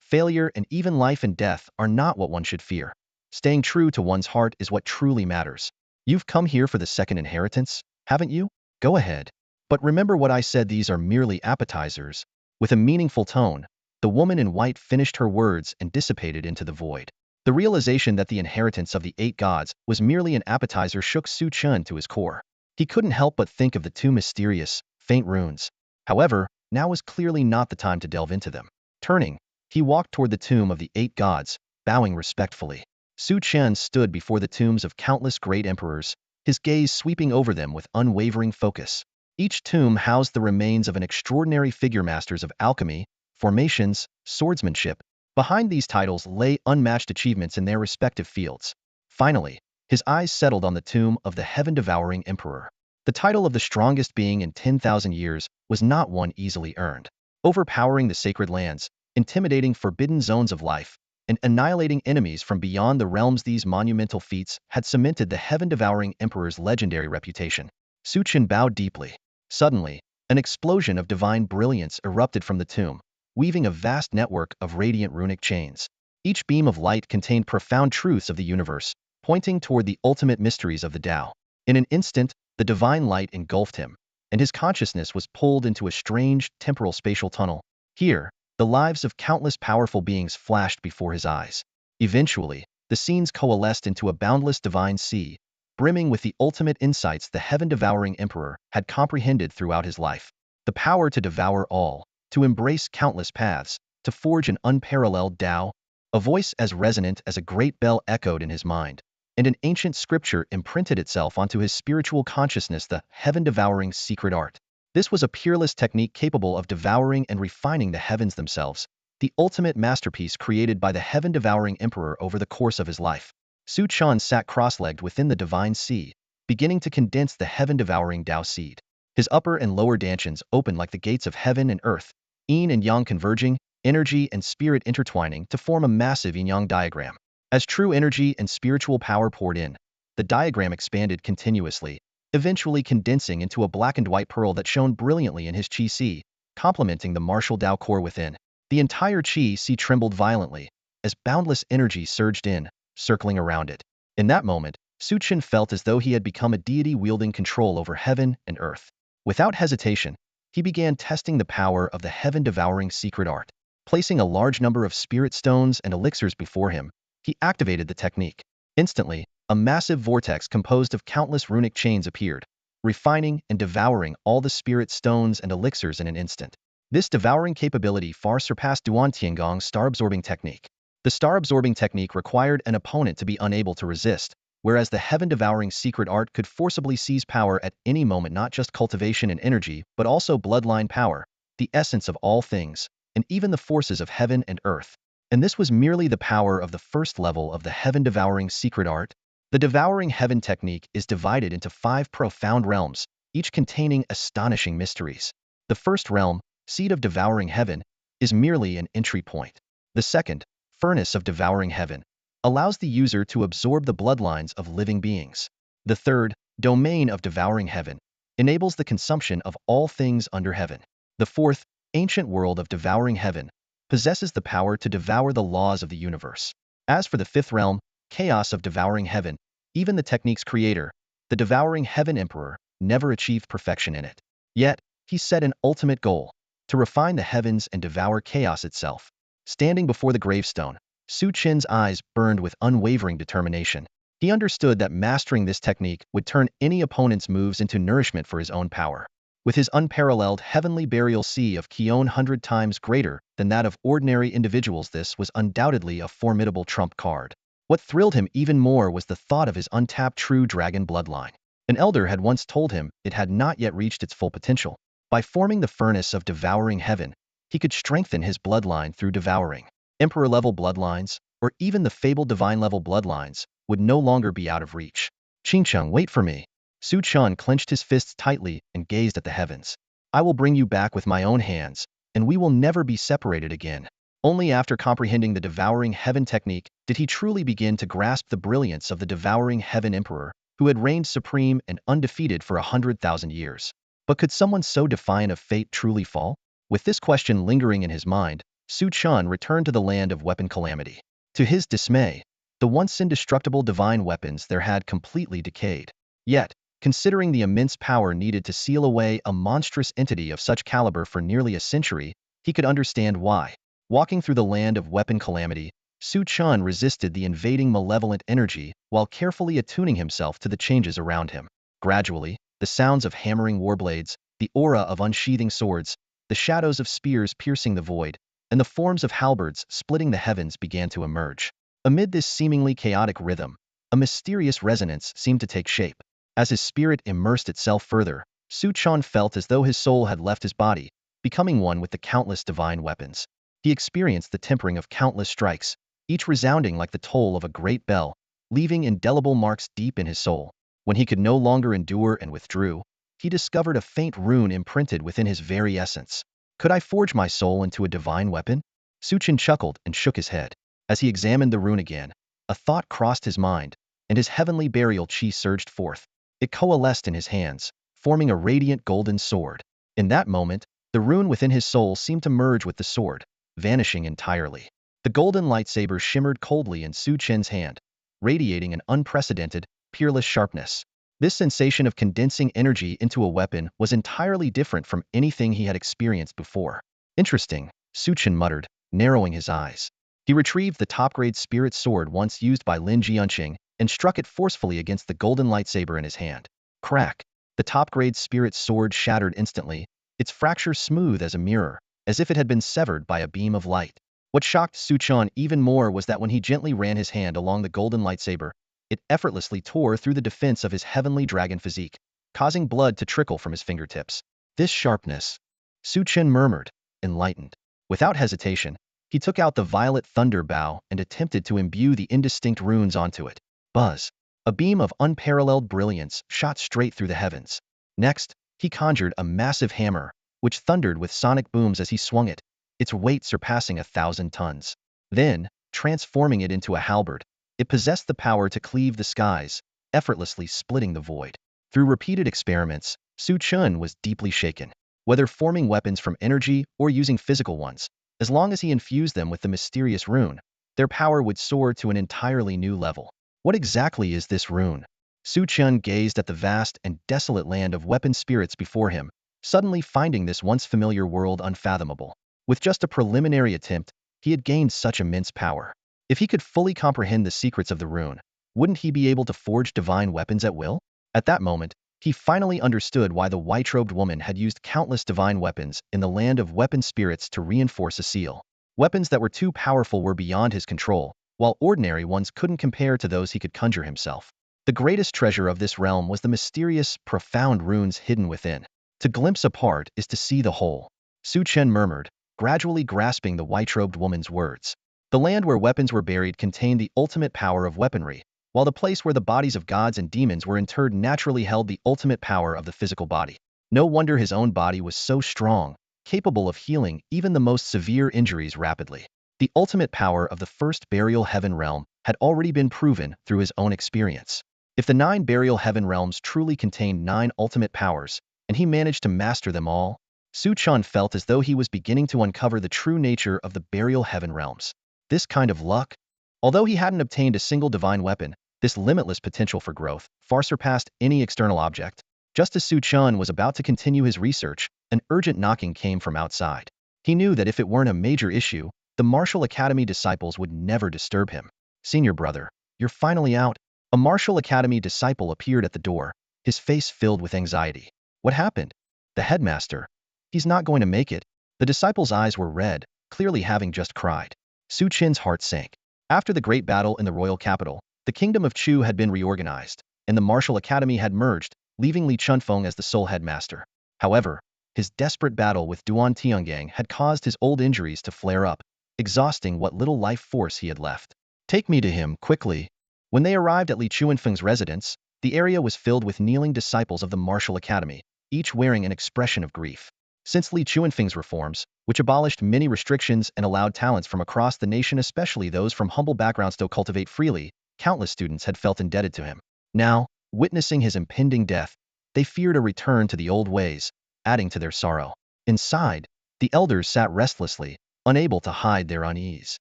Failure and even life and death are not what one should fear. Staying true to one's heart is what truly matters. You've come here for the second inheritance, haven't you? Go ahead. But remember what I said, these are merely appetizers. With a meaningful tone, the woman in white finished her words and dissipated into the void. The realization that the inheritance of the 8 gods was merely an appetizer shook Su Chen to his core. He couldn't help but think of the two mysterious, faint runes. However, now was clearly not the time to delve into them. Turning, he walked toward the tomb of the 8 gods, bowing respectfully. Su Chen stood before the tombs of countless great emperors, his gaze sweeping over them with unwavering focus. Each tomb housed the remains of an extraordinary figure, masters of alchemy, formations, swordsmanship. Behind these titles lay unmatched achievements in their respective fields. Finally, his eyes settled on the tomb of the heaven-devouring emperor. The title of the strongest being in 10,000 years was not one easily earned. Overpowering the sacred lands, intimidating forbidden zones of life, and annihilating enemies from beyond the realms, these monumental feats had cemented the heaven-devouring emperor's legendary reputation. Su Chen bowed deeply. Suddenly, an explosion of divine brilliance erupted from the tomb, weaving a vast network of radiant runic chains. Each beam of light contained profound truths of the universe, pointing toward the ultimate mysteries of the Tao. In an instant, the divine light engulfed him, and his consciousness was pulled into a strange, temporal spatial tunnel. Here, the lives of countless powerful beings flashed before his eyes. Eventually, the scenes coalesced into a boundless divine sea, brimming with the ultimate insights the heaven-devouring emperor had comprehended throughout his life. The power to devour all, to embrace countless paths, to forge an unparalleled Tao. A voice as resonant as a great bell echoed in his mind, and an ancient scripture imprinted itself onto his spiritual consciousness: the heaven-devouring secret art. This was a peerless technique capable of devouring and refining the heavens themselves, the ultimate masterpiece created by the heaven-devouring emperor over the course of his life. Su Chen sat cross-legged within the divine sea, beginning to condense the heaven-devouring Tao seed. His upper and lower dantians opened like the gates of heaven and earth, yin and yang converging, energy and spirit intertwining to form a massive yin-yang diagram. As true energy and spiritual power poured in, the diagram expanded continuously, eventually condensing into a black and white pearl that shone brilliantly in his qi sea, complementing the martial Tao core within. The entire qi sea trembled violently, as boundless energy surged in, circling around it. In that moment, Su Chen felt as though he had become a deity wielding control over heaven and earth. Without hesitation, he began testing the power of the heaven-devouring secret art. Placing a large number of spirit stones and elixirs before him, he activated the technique. Instantly, a massive vortex composed of countless runic chains appeared, refining and devouring all the spirit stones and elixirs in an instant. This devouring capability far surpassed Duan Tiangong's star-absorbing technique. The star-absorbing technique required an opponent to be unable to resist, whereas the heaven-devouring secret art could forcibly seize power at any moment, not just cultivation and energy, but also bloodline power, the essence of all things, and even the forces of heaven and earth. And this was merely the power of the first level of the heaven-devouring secret art. The devouring heaven technique is divided into 5 profound realms, each containing astonishing mysteries. The first realm, Seed of Devouring Heaven, is merely an entry point. The second, Furnace of Devouring Heaven, allows the user to absorb the bloodlines of living beings. The third, Domain of Devouring Heaven, enables the consumption of all things under heaven. The fourth, Ancient World of Devouring Heaven, possesses the power to devour the laws of the universe. As for the fifth realm, Chaos of Devouring Heaven, even the technique's creator, the Devouring Heaven Emperor, never achieved perfection in it. Yet, he set an ultimate goal: to refine the heavens and devour chaos itself. Standing before the gravestone, Su Chen's eyes burned with unwavering determination. He understood that mastering this technique would turn any opponent's moves into nourishment for his own power. With his unparalleled heavenly burial sea of Qi 100 times greater than that of ordinary individuals, this was undoubtedly a formidable trump card. What thrilled him even more was the thought of his untapped true dragon bloodline. An elder had once told him it had not yet reached its full potential. By forming the Furnace of Devouring Heaven, he could strengthen his bloodline through devouring. Emperor-level bloodlines, or even the fabled divine-level bloodlines, would no longer be out of reach. Qingcheng, wait for me. Su Chen clenched his fists tightly and gazed at the heavens. I will bring you back with my own hands, and we will never be separated again. Only after comprehending the Devouring Heaven technique did he truly begin to grasp the brilliance of the Devouring Heaven Emperor, who had reigned supreme and undefeated for 100,000 years. But could someone so defiant of fate truly fall? With this question lingering in his mind, Su Chen returned to the land of weapon calamity. To his dismay, the once indestructible divine weapons there had completely decayed. Yet, considering the immense power needed to seal away a monstrous entity of such caliber for nearly a century, he could understand why. Walking through the land of weapon calamity, Su Chen resisted the invading malevolent energy while carefully attuning himself to the changes around him. Gradually, the sounds of hammering warblades, the aura of unsheathing swords, the shadows of spears piercing the void, and the forms of halberds splitting the heavens began to emerge. Amid this seemingly chaotic rhythm, a mysterious resonance seemed to take shape. As his spirit immersed itself further, Su Chen felt as though his soul had left his body, becoming one with the countless divine weapons. He experienced the tempering of countless strikes, each resounding like the toll of a great bell, leaving indelible marks deep in his soul. When he could no longer endure and withdrew, he discovered a faint rune imprinted within his very essence. Could I forge my soul into a divine weapon? Su Chen chuckled and shook his head. As he examined the rune again, a thought crossed his mind, and his heavenly burial qi surged forth. It coalesced in his hands, forming a radiant golden sword. In that moment, the rune within his soul seemed to merge with the sword, vanishing entirely. The golden lightsaber shimmered coldly in Su Chen's hand, radiating an unprecedented, peerless sharpness. This sensation of condensing energy into a weapon was entirely different from anything he had experienced before. Interesting, Su Chen muttered, narrowing his eyes. He retrieved the top-grade spirit sword once used by Lin Jianqing and struck it forcefully against the golden lightsaber in his hand. Crack! The top-grade spirit sword shattered instantly, its fracture smooth as a mirror, as if it had been severed by a beam of light. What shocked Su Chen even more was that when he gently ran his hand along the golden lightsaber, it effortlessly tore through the defense of his heavenly dragon physique, causing blood to trickle from his fingertips. This sharpness, Su Chen murmured, enlightened. Without hesitation, he took out the violet thunder bow and attempted to imbue the indistinct runes onto it. Buzz! A beam of unparalleled brilliance shot straight through the heavens. Next, he conjured a massive hammer, which thundered with sonic booms as he swung it, its weight surpassing 1,000 tons. Then, transforming it into a halberd, it possessed the power to cleave the skies, effortlessly splitting the void. Through repeated experiments, Su Chen was deeply shaken. Whether forming weapons from energy or using physical ones, as long as he infused them with the mysterious rune, their power would soar to an entirely new level. What exactly is this rune? Su Chen gazed at the vast and desolate land of weapon spirits before him, suddenly finding this once familiar world unfathomable. With just a preliminary attempt, he had gained such immense power. If he could fully comprehend the secrets of the rune, wouldn't he be able to forge divine weapons at will? At that moment, he finally understood why the white-robed woman had used countless divine weapons in the land of weapon spirits to reinforce a seal. Weapons that were too powerful were beyond his control, while ordinary ones couldn't compare to those he could conjure himself. The greatest treasure of this realm was the mysterious, profound runes hidden within. To glimpse a part is to see the whole, Su Chen murmured, gradually grasping the white-robed woman's words. The land where weapons were buried contained the ultimate power of weaponry, while the place where the bodies of gods and demons were interred naturally held the ultimate power of the physical body. No wonder his own body was so strong, capable of healing even the most severe injuries rapidly. The ultimate power of the first burial heaven realm had already been proven through his own experience. If the 9 burial heaven realms truly contained 9 ultimate powers, and he managed to master them all, Su Chen felt as though he was beginning to uncover the true nature of the burial heaven realms. This kind of luck? Although he hadn't obtained a single divine weapon, this limitless potential for growth far surpassed any external object. Just as Su Chen was about to continue his research, an urgent knocking came from outside. He knew that if it weren't a major issue, the Martial Academy disciples would never disturb him. "Senior brother, you're finally out." A Martial Academy disciple appeared at the door, his face filled with anxiety. "What happened?" "The headmaster. He's not going to make it." The disciple's eyes were red, clearly having just cried. Su Chen's heart sank. After the great battle in the royal capital, the kingdom of Chu had been reorganized, and the Martial Academy had merged, leaving Li Chunfeng as the sole headmaster. However, his desperate battle with Duan Tiangang had caused his old injuries to flare up, exhausting what little life force he had left. "Take me to him, quickly." When they arrived at Li Chunfeng's residence, the area was filled with kneeling disciples of the Martial Academy, each wearing an expression of grief. Since Li Chunfeng's reforms, which abolished many restrictions and allowed talents from across the nation, especially those from humble backgrounds, to cultivate freely, countless students had felt indebted to him. Now, witnessing his impending death, they feared a return to the old ways, adding to their sorrow. Inside, the elders sat restlessly, unable to hide their unease.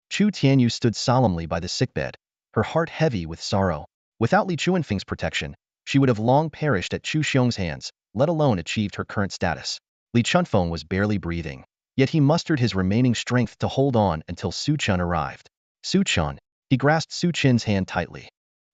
Chu Tianyu stood solemnly by the sickbed, her heart heavy with sorrow. Without Li Chunfeng's protection, she would have long perished at Chu Xiong's hands, let alone achieved her current status. Li Chunfeng was barely breathing, yet he mustered his remaining strength to hold on until Su Chen arrived. "Su Chen," he grasped Su Chen's hand tightly.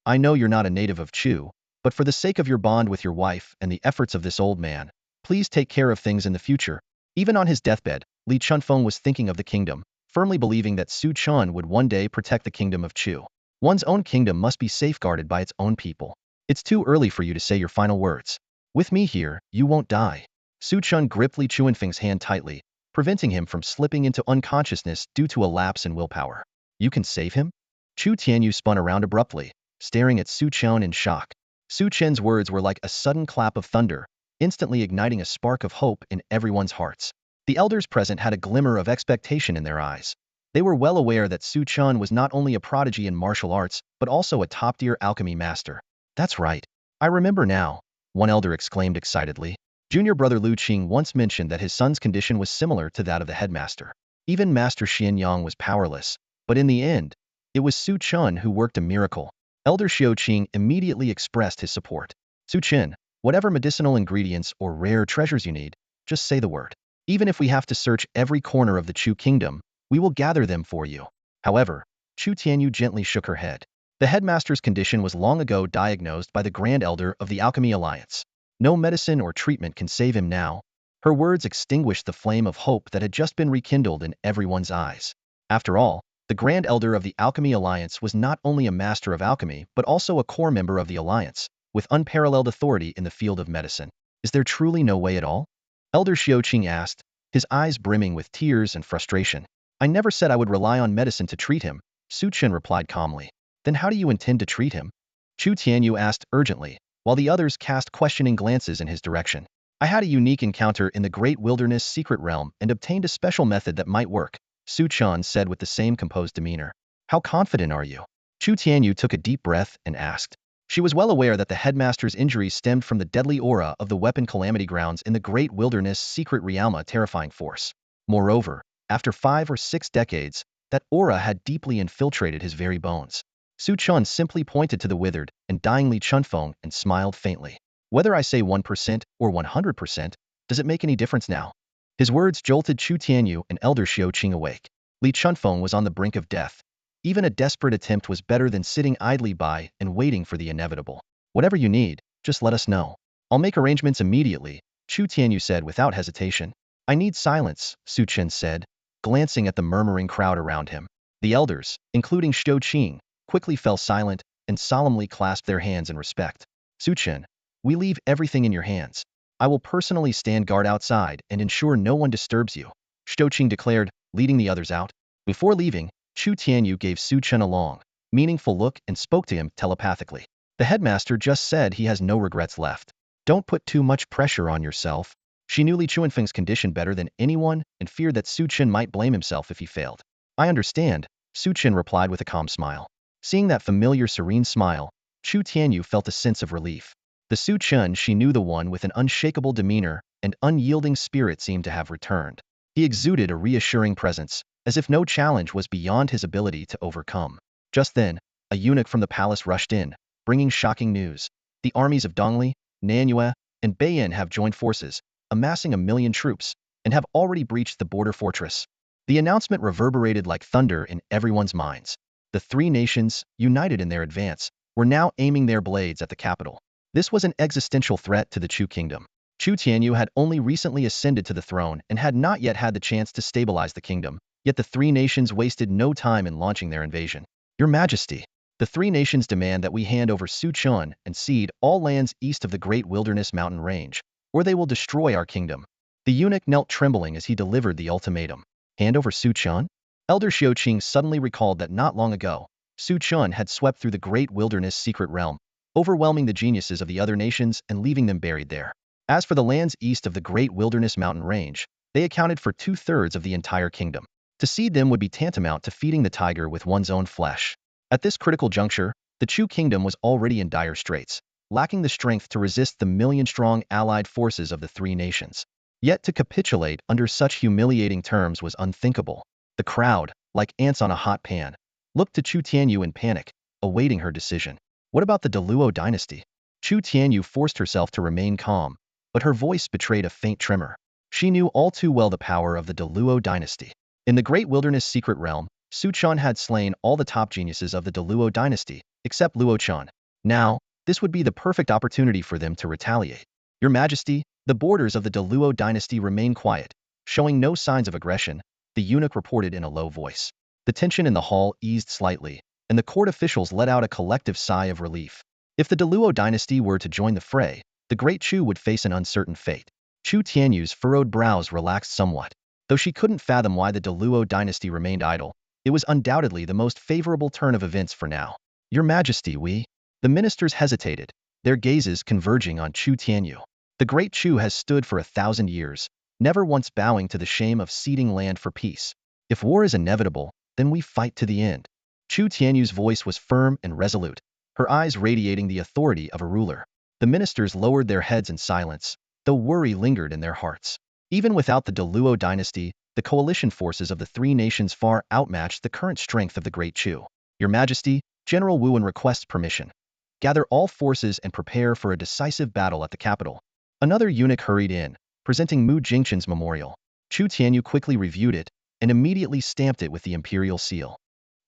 "I know you're not a native of Chu, but for the sake of your bond with your wife and the efforts of this old man, please take care of things in the future." Even on his deathbed, Li Chunfeng was thinking of the kingdom, firmly believing that Su Chen would one day protect the kingdom of Chu. One's own kingdom must be safeguarded by its own people. "It's too early for you to say your final words. With me here, you won't die." Su Chen gripped Li Chunfeng's hand tightly, preventing him from slipping into unconsciousness due to a lapse in willpower. "You can save him?" Chu Tianyu spun around abruptly, staring at Su Chen in shock. Su Chen's words were like a sudden clap of thunder, instantly igniting a spark of hope in everyone's hearts. The elders present had a glimmer of expectation in their eyes. They were well aware that Su Chen was not only a prodigy in martial arts, but also a top-tier alchemy master. "That's right. I remember now," one elder exclaimed excitedly. Junior brother Lu Qing once mentioned that his son's condition was similar to that of the headmaster. Even Master Xian Yang was powerless, but in the end, it was Su Chen who worked a miracle. Elder Xiao Qing immediately expressed his support. "Su Chen, whatever medicinal ingredients or rare treasures you need, just say the word. Even if we have to search every corner of the Chu kingdom, we will gather them for you." However, Chu Tianyu gently shook her head. The headmaster's condition was long ago diagnosed by the Grand Elder of the Alchemy Alliance. No medicine or treatment can save him now. Her words extinguished the flame of hope that had just been rekindled in everyone's eyes. After all, the Grand Elder of the Alchemy Alliance was not only a master of alchemy but also a core member of the Alliance, with unparalleled authority in the field of medicine. Is there truly no way at all? Elder Xiaoqing asked, his eyes brimming with tears and frustration. I never said I would rely on medicine to treat him, Su Chen replied calmly. Then how do you intend to treat him? Chu Tianyu asked urgently, while the others cast questioning glances in his direction. I had a unique encounter in the Great Wilderness Secret Realm and obtained a special method that might work, Su Chen said with the same composed demeanor. How confident are you? Chu Tianyu took a deep breath and asked. She was well aware that the headmaster's injuries stemmed from the deadly aura of the weapon calamity grounds in the Great Wilderness Secret Realm, a terrifying force. Moreover, after 5 or 6 decades, that aura had deeply infiltrated his very bones. Su Chen simply pointed to the withered and dying Li Chunfeng and smiled faintly. Whether I say 1% or 100%, does it make any difference now? His words jolted Chu Tianyu and Elder Xiaoqing awake. Li Chunfeng was on the brink of death. Even a desperate attempt was better than sitting idly by and waiting for the inevitable. Whatever you need, just let us know. I'll make arrangements immediately, Chu Tianyu said without hesitation. I need silence, Su Chen said, glancing at the murmuring crowd around him. The elders, including Xiaoqing, quickly fell silent and solemnly clasped their hands in respect. Su Chen, we leave everything in your hands. I will personally stand guard outside and ensure no one disturbs you, Xiaoqing declared, leading the others out. Before leaving, Chu Tianyu gave Su Chen a long, meaningful look and spoke to him telepathically. The headmaster just said he has no regrets left. Don't put too much pressure on yourself. She knew Li Chunfeng's condition better than anyone and feared that Su Chen might blame himself if he failed. I understand, Su Chen replied with a calm smile. Seeing that familiar serene smile, Chu Tianyu felt a sense of relief. The Su Chen she knew, the one with an unshakable demeanor and unyielding spirit, seemed to have returned. He exuded a reassuring presence, as if no challenge was beyond his ability to overcome. Just then, a eunuch from the palace rushed in, bringing shocking news. The armies of Dongli, Nanyue, and Beiyin have joined forces, amassing 1,000,000 troops, and have already breached the border fortress. The announcement reverberated like thunder in everyone's minds. The 3 nations, united in their advance, were now aiming their blades at the capital. This was an existential threat to the Chu kingdom. Chu Tianyu had only recently ascended to the throne and had not yet had the chance to stabilize the kingdom, yet the 3 nations wasted no time in launching their invasion. Your Majesty, the 3 nations demand that we hand over Su Chen and cede all lands east of the Great Wilderness Mountain Range, or they will destroy our kingdom. The eunuch knelt trembling as he delivered the ultimatum. Hand over Su Chen? Elder Xiaoqing suddenly recalled that not long ago, Su Chen had swept through the Great Wilderness Secret Realm, overwhelming the geniuses of the other nations and leaving them buried there. As for the lands east of the Great Wilderness Mountain Range, they accounted for 2/3 of the entire kingdom. To cede them would be tantamount to feeding the tiger with one's own flesh. At this critical juncture, the Chu kingdom was already in dire straits, lacking the strength to resist the 1,000,000-strong allied forces of the 3 nations. Yet to capitulate under such humiliating terms was unthinkable. The crowd, like ants on a hot pan, looked to Chu Tianyu in panic, awaiting her decision. What about the Deluo dynasty? Chu Tianyu forced herself to remain calm, but her voice betrayed a faint tremor. She knew all too well the power of the Deluo dynasty. In the Great Wilderness Secret Realm, Su Chen had slain all the top geniuses of the Deluo dynasty, except Luo Chen. Now, this would be the perfect opportunity for them to retaliate. Your Majesty, the borders of the Deluo dynasty remain quiet, showing no signs of aggression, the eunuch reported in a low voice. The tension in the hall eased slightly, and the court officials let out a collective sigh of relief. If the Deluo dynasty were to join the fray, the Great Chu would face an uncertain fate. Chu Tianyu's furrowed brows relaxed somewhat. Though she couldn't fathom why the Deluo dynasty remained idle, it was undoubtedly the most favorable turn of events for now. Your Majesty, we... The ministers hesitated, their gazes converging on Chu Tianyu. The Great Chu has stood for 1,000 years, never once bowing to the shame of ceding land for peace. If war is inevitable, then we fight to the end. Chu Tianyu's voice was firm and resolute, her eyes radiating the authority of a ruler. The ministers lowered their heads in silence, though worry lingered in their hearts. Even without the Deluo dynasty, the coalition forces of the 3 nations far outmatched the current strength of the Great Chu. Your Majesty, General Wuan requests permission. Gather all forces and prepare for a decisive battle at the capital. Another eunuch hurried in, presenting Mu Jingchen's memorial. Chu Tianyu quickly reviewed it and immediately stamped it with the imperial seal.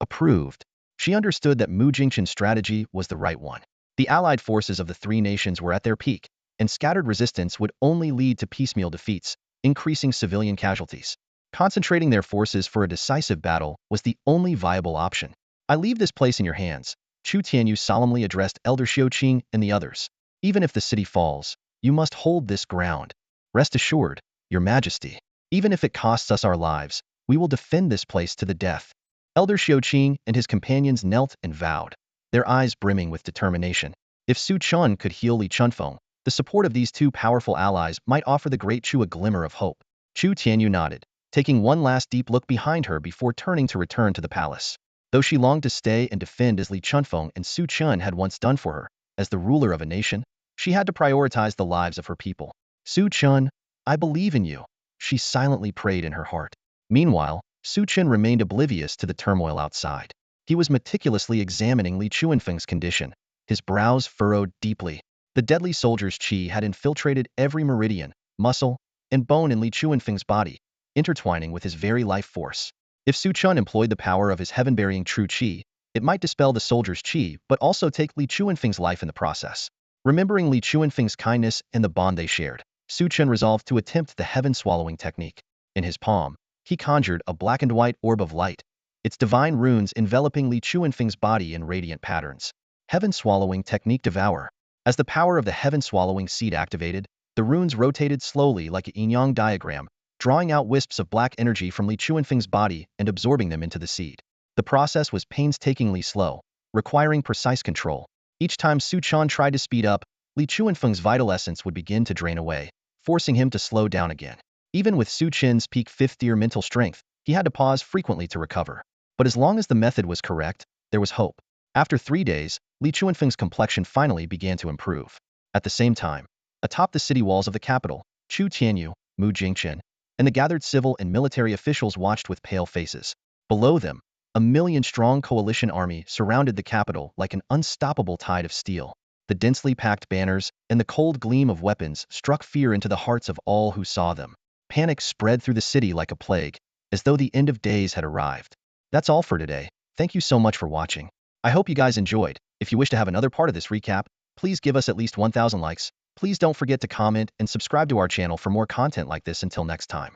Approved. She understood that Mu Jingchen's strategy was the right one. The allied forces of the three nations were at their peak, and scattered resistance would only lead to piecemeal defeats, increasing civilian casualties. Concentrating their forces for a decisive battle was the only viable option. I leave this place in your hands, Chu Tianyu solemnly addressed Elder Xiuqing and the others. Even if the city falls, you must hold this ground. Rest assured, Your Majesty. Even if it costs us our lives, we will defend this place to the death. Elder Xiuqing and his companions knelt and vowed, their eyes brimming with determination. If Su Chen could heal Li Chunfeng, the support of these two powerful allies might offer the great Chu a glimmer of hope. Chu Tianyu nodded, taking one last deep look behind her before turning to return to the palace. Though she longed to stay and defend as Li Chunfeng and Su Chen had once done for her, as the ruler of a nation, she had to prioritize the lives of her people. Su Chen, I believe in you, she silently prayed in her heart. Meanwhile, Su Chen remained oblivious to the turmoil outside. He was meticulously examining Li Chunfeng's condition, his brows furrowed deeply. The deadly soldier's qi had infiltrated every meridian, muscle, and bone in Li Chunfeng's body, intertwining with his very life force. If Su Chen employed the power of his heaven-bearing true qi, it might dispel the soldier's qi but also take Li Chunfeng's life in the process. Remembering Li Chunfeng's kindness and the bond they shared, Su Chen resolved to attempt the heaven-swallowing technique. In his palm, he conjured a black and white orb of light, its divine runes enveloping Li Chunfeng's body in radiant patterns. Heaven-swallowing technique devour. As the power of the heaven-swallowing seed activated, the runes rotated slowly like a yin-yang diagram, drawing out wisps of black energy from Li Chunfeng's body and absorbing them into the seed. The process was painstakingly slow, requiring precise control. Each time Su Chen tried to speed up, Li Chunfeng's vital essence would begin to drain away, forcing him to slow down again. Even with Su Chen's peak fifth-tier mental strength, he had to pause frequently to recover. But as long as the method was correct, there was hope. After 3 days, Li Chunfeng's complexion finally began to improve. At the same time, atop the city walls of the capital, Chu Tianyu, Mu Jingchen, and the gathered civil and military officials watched with pale faces. Below them, a million-strong coalition army surrounded the capital like an unstoppable tide of steel. The densely packed banners and the cold gleam of weapons struck fear into the hearts of all who saw them. Panic spread through the city like a plague, as though the end of days had arrived. That's all for today. Thank you so much for watching. I hope you guys enjoyed. If you wish to have another part of this recap, please give us at least 1,000 likes. Please don't forget to comment and subscribe to our channel for more content like this. Until next time.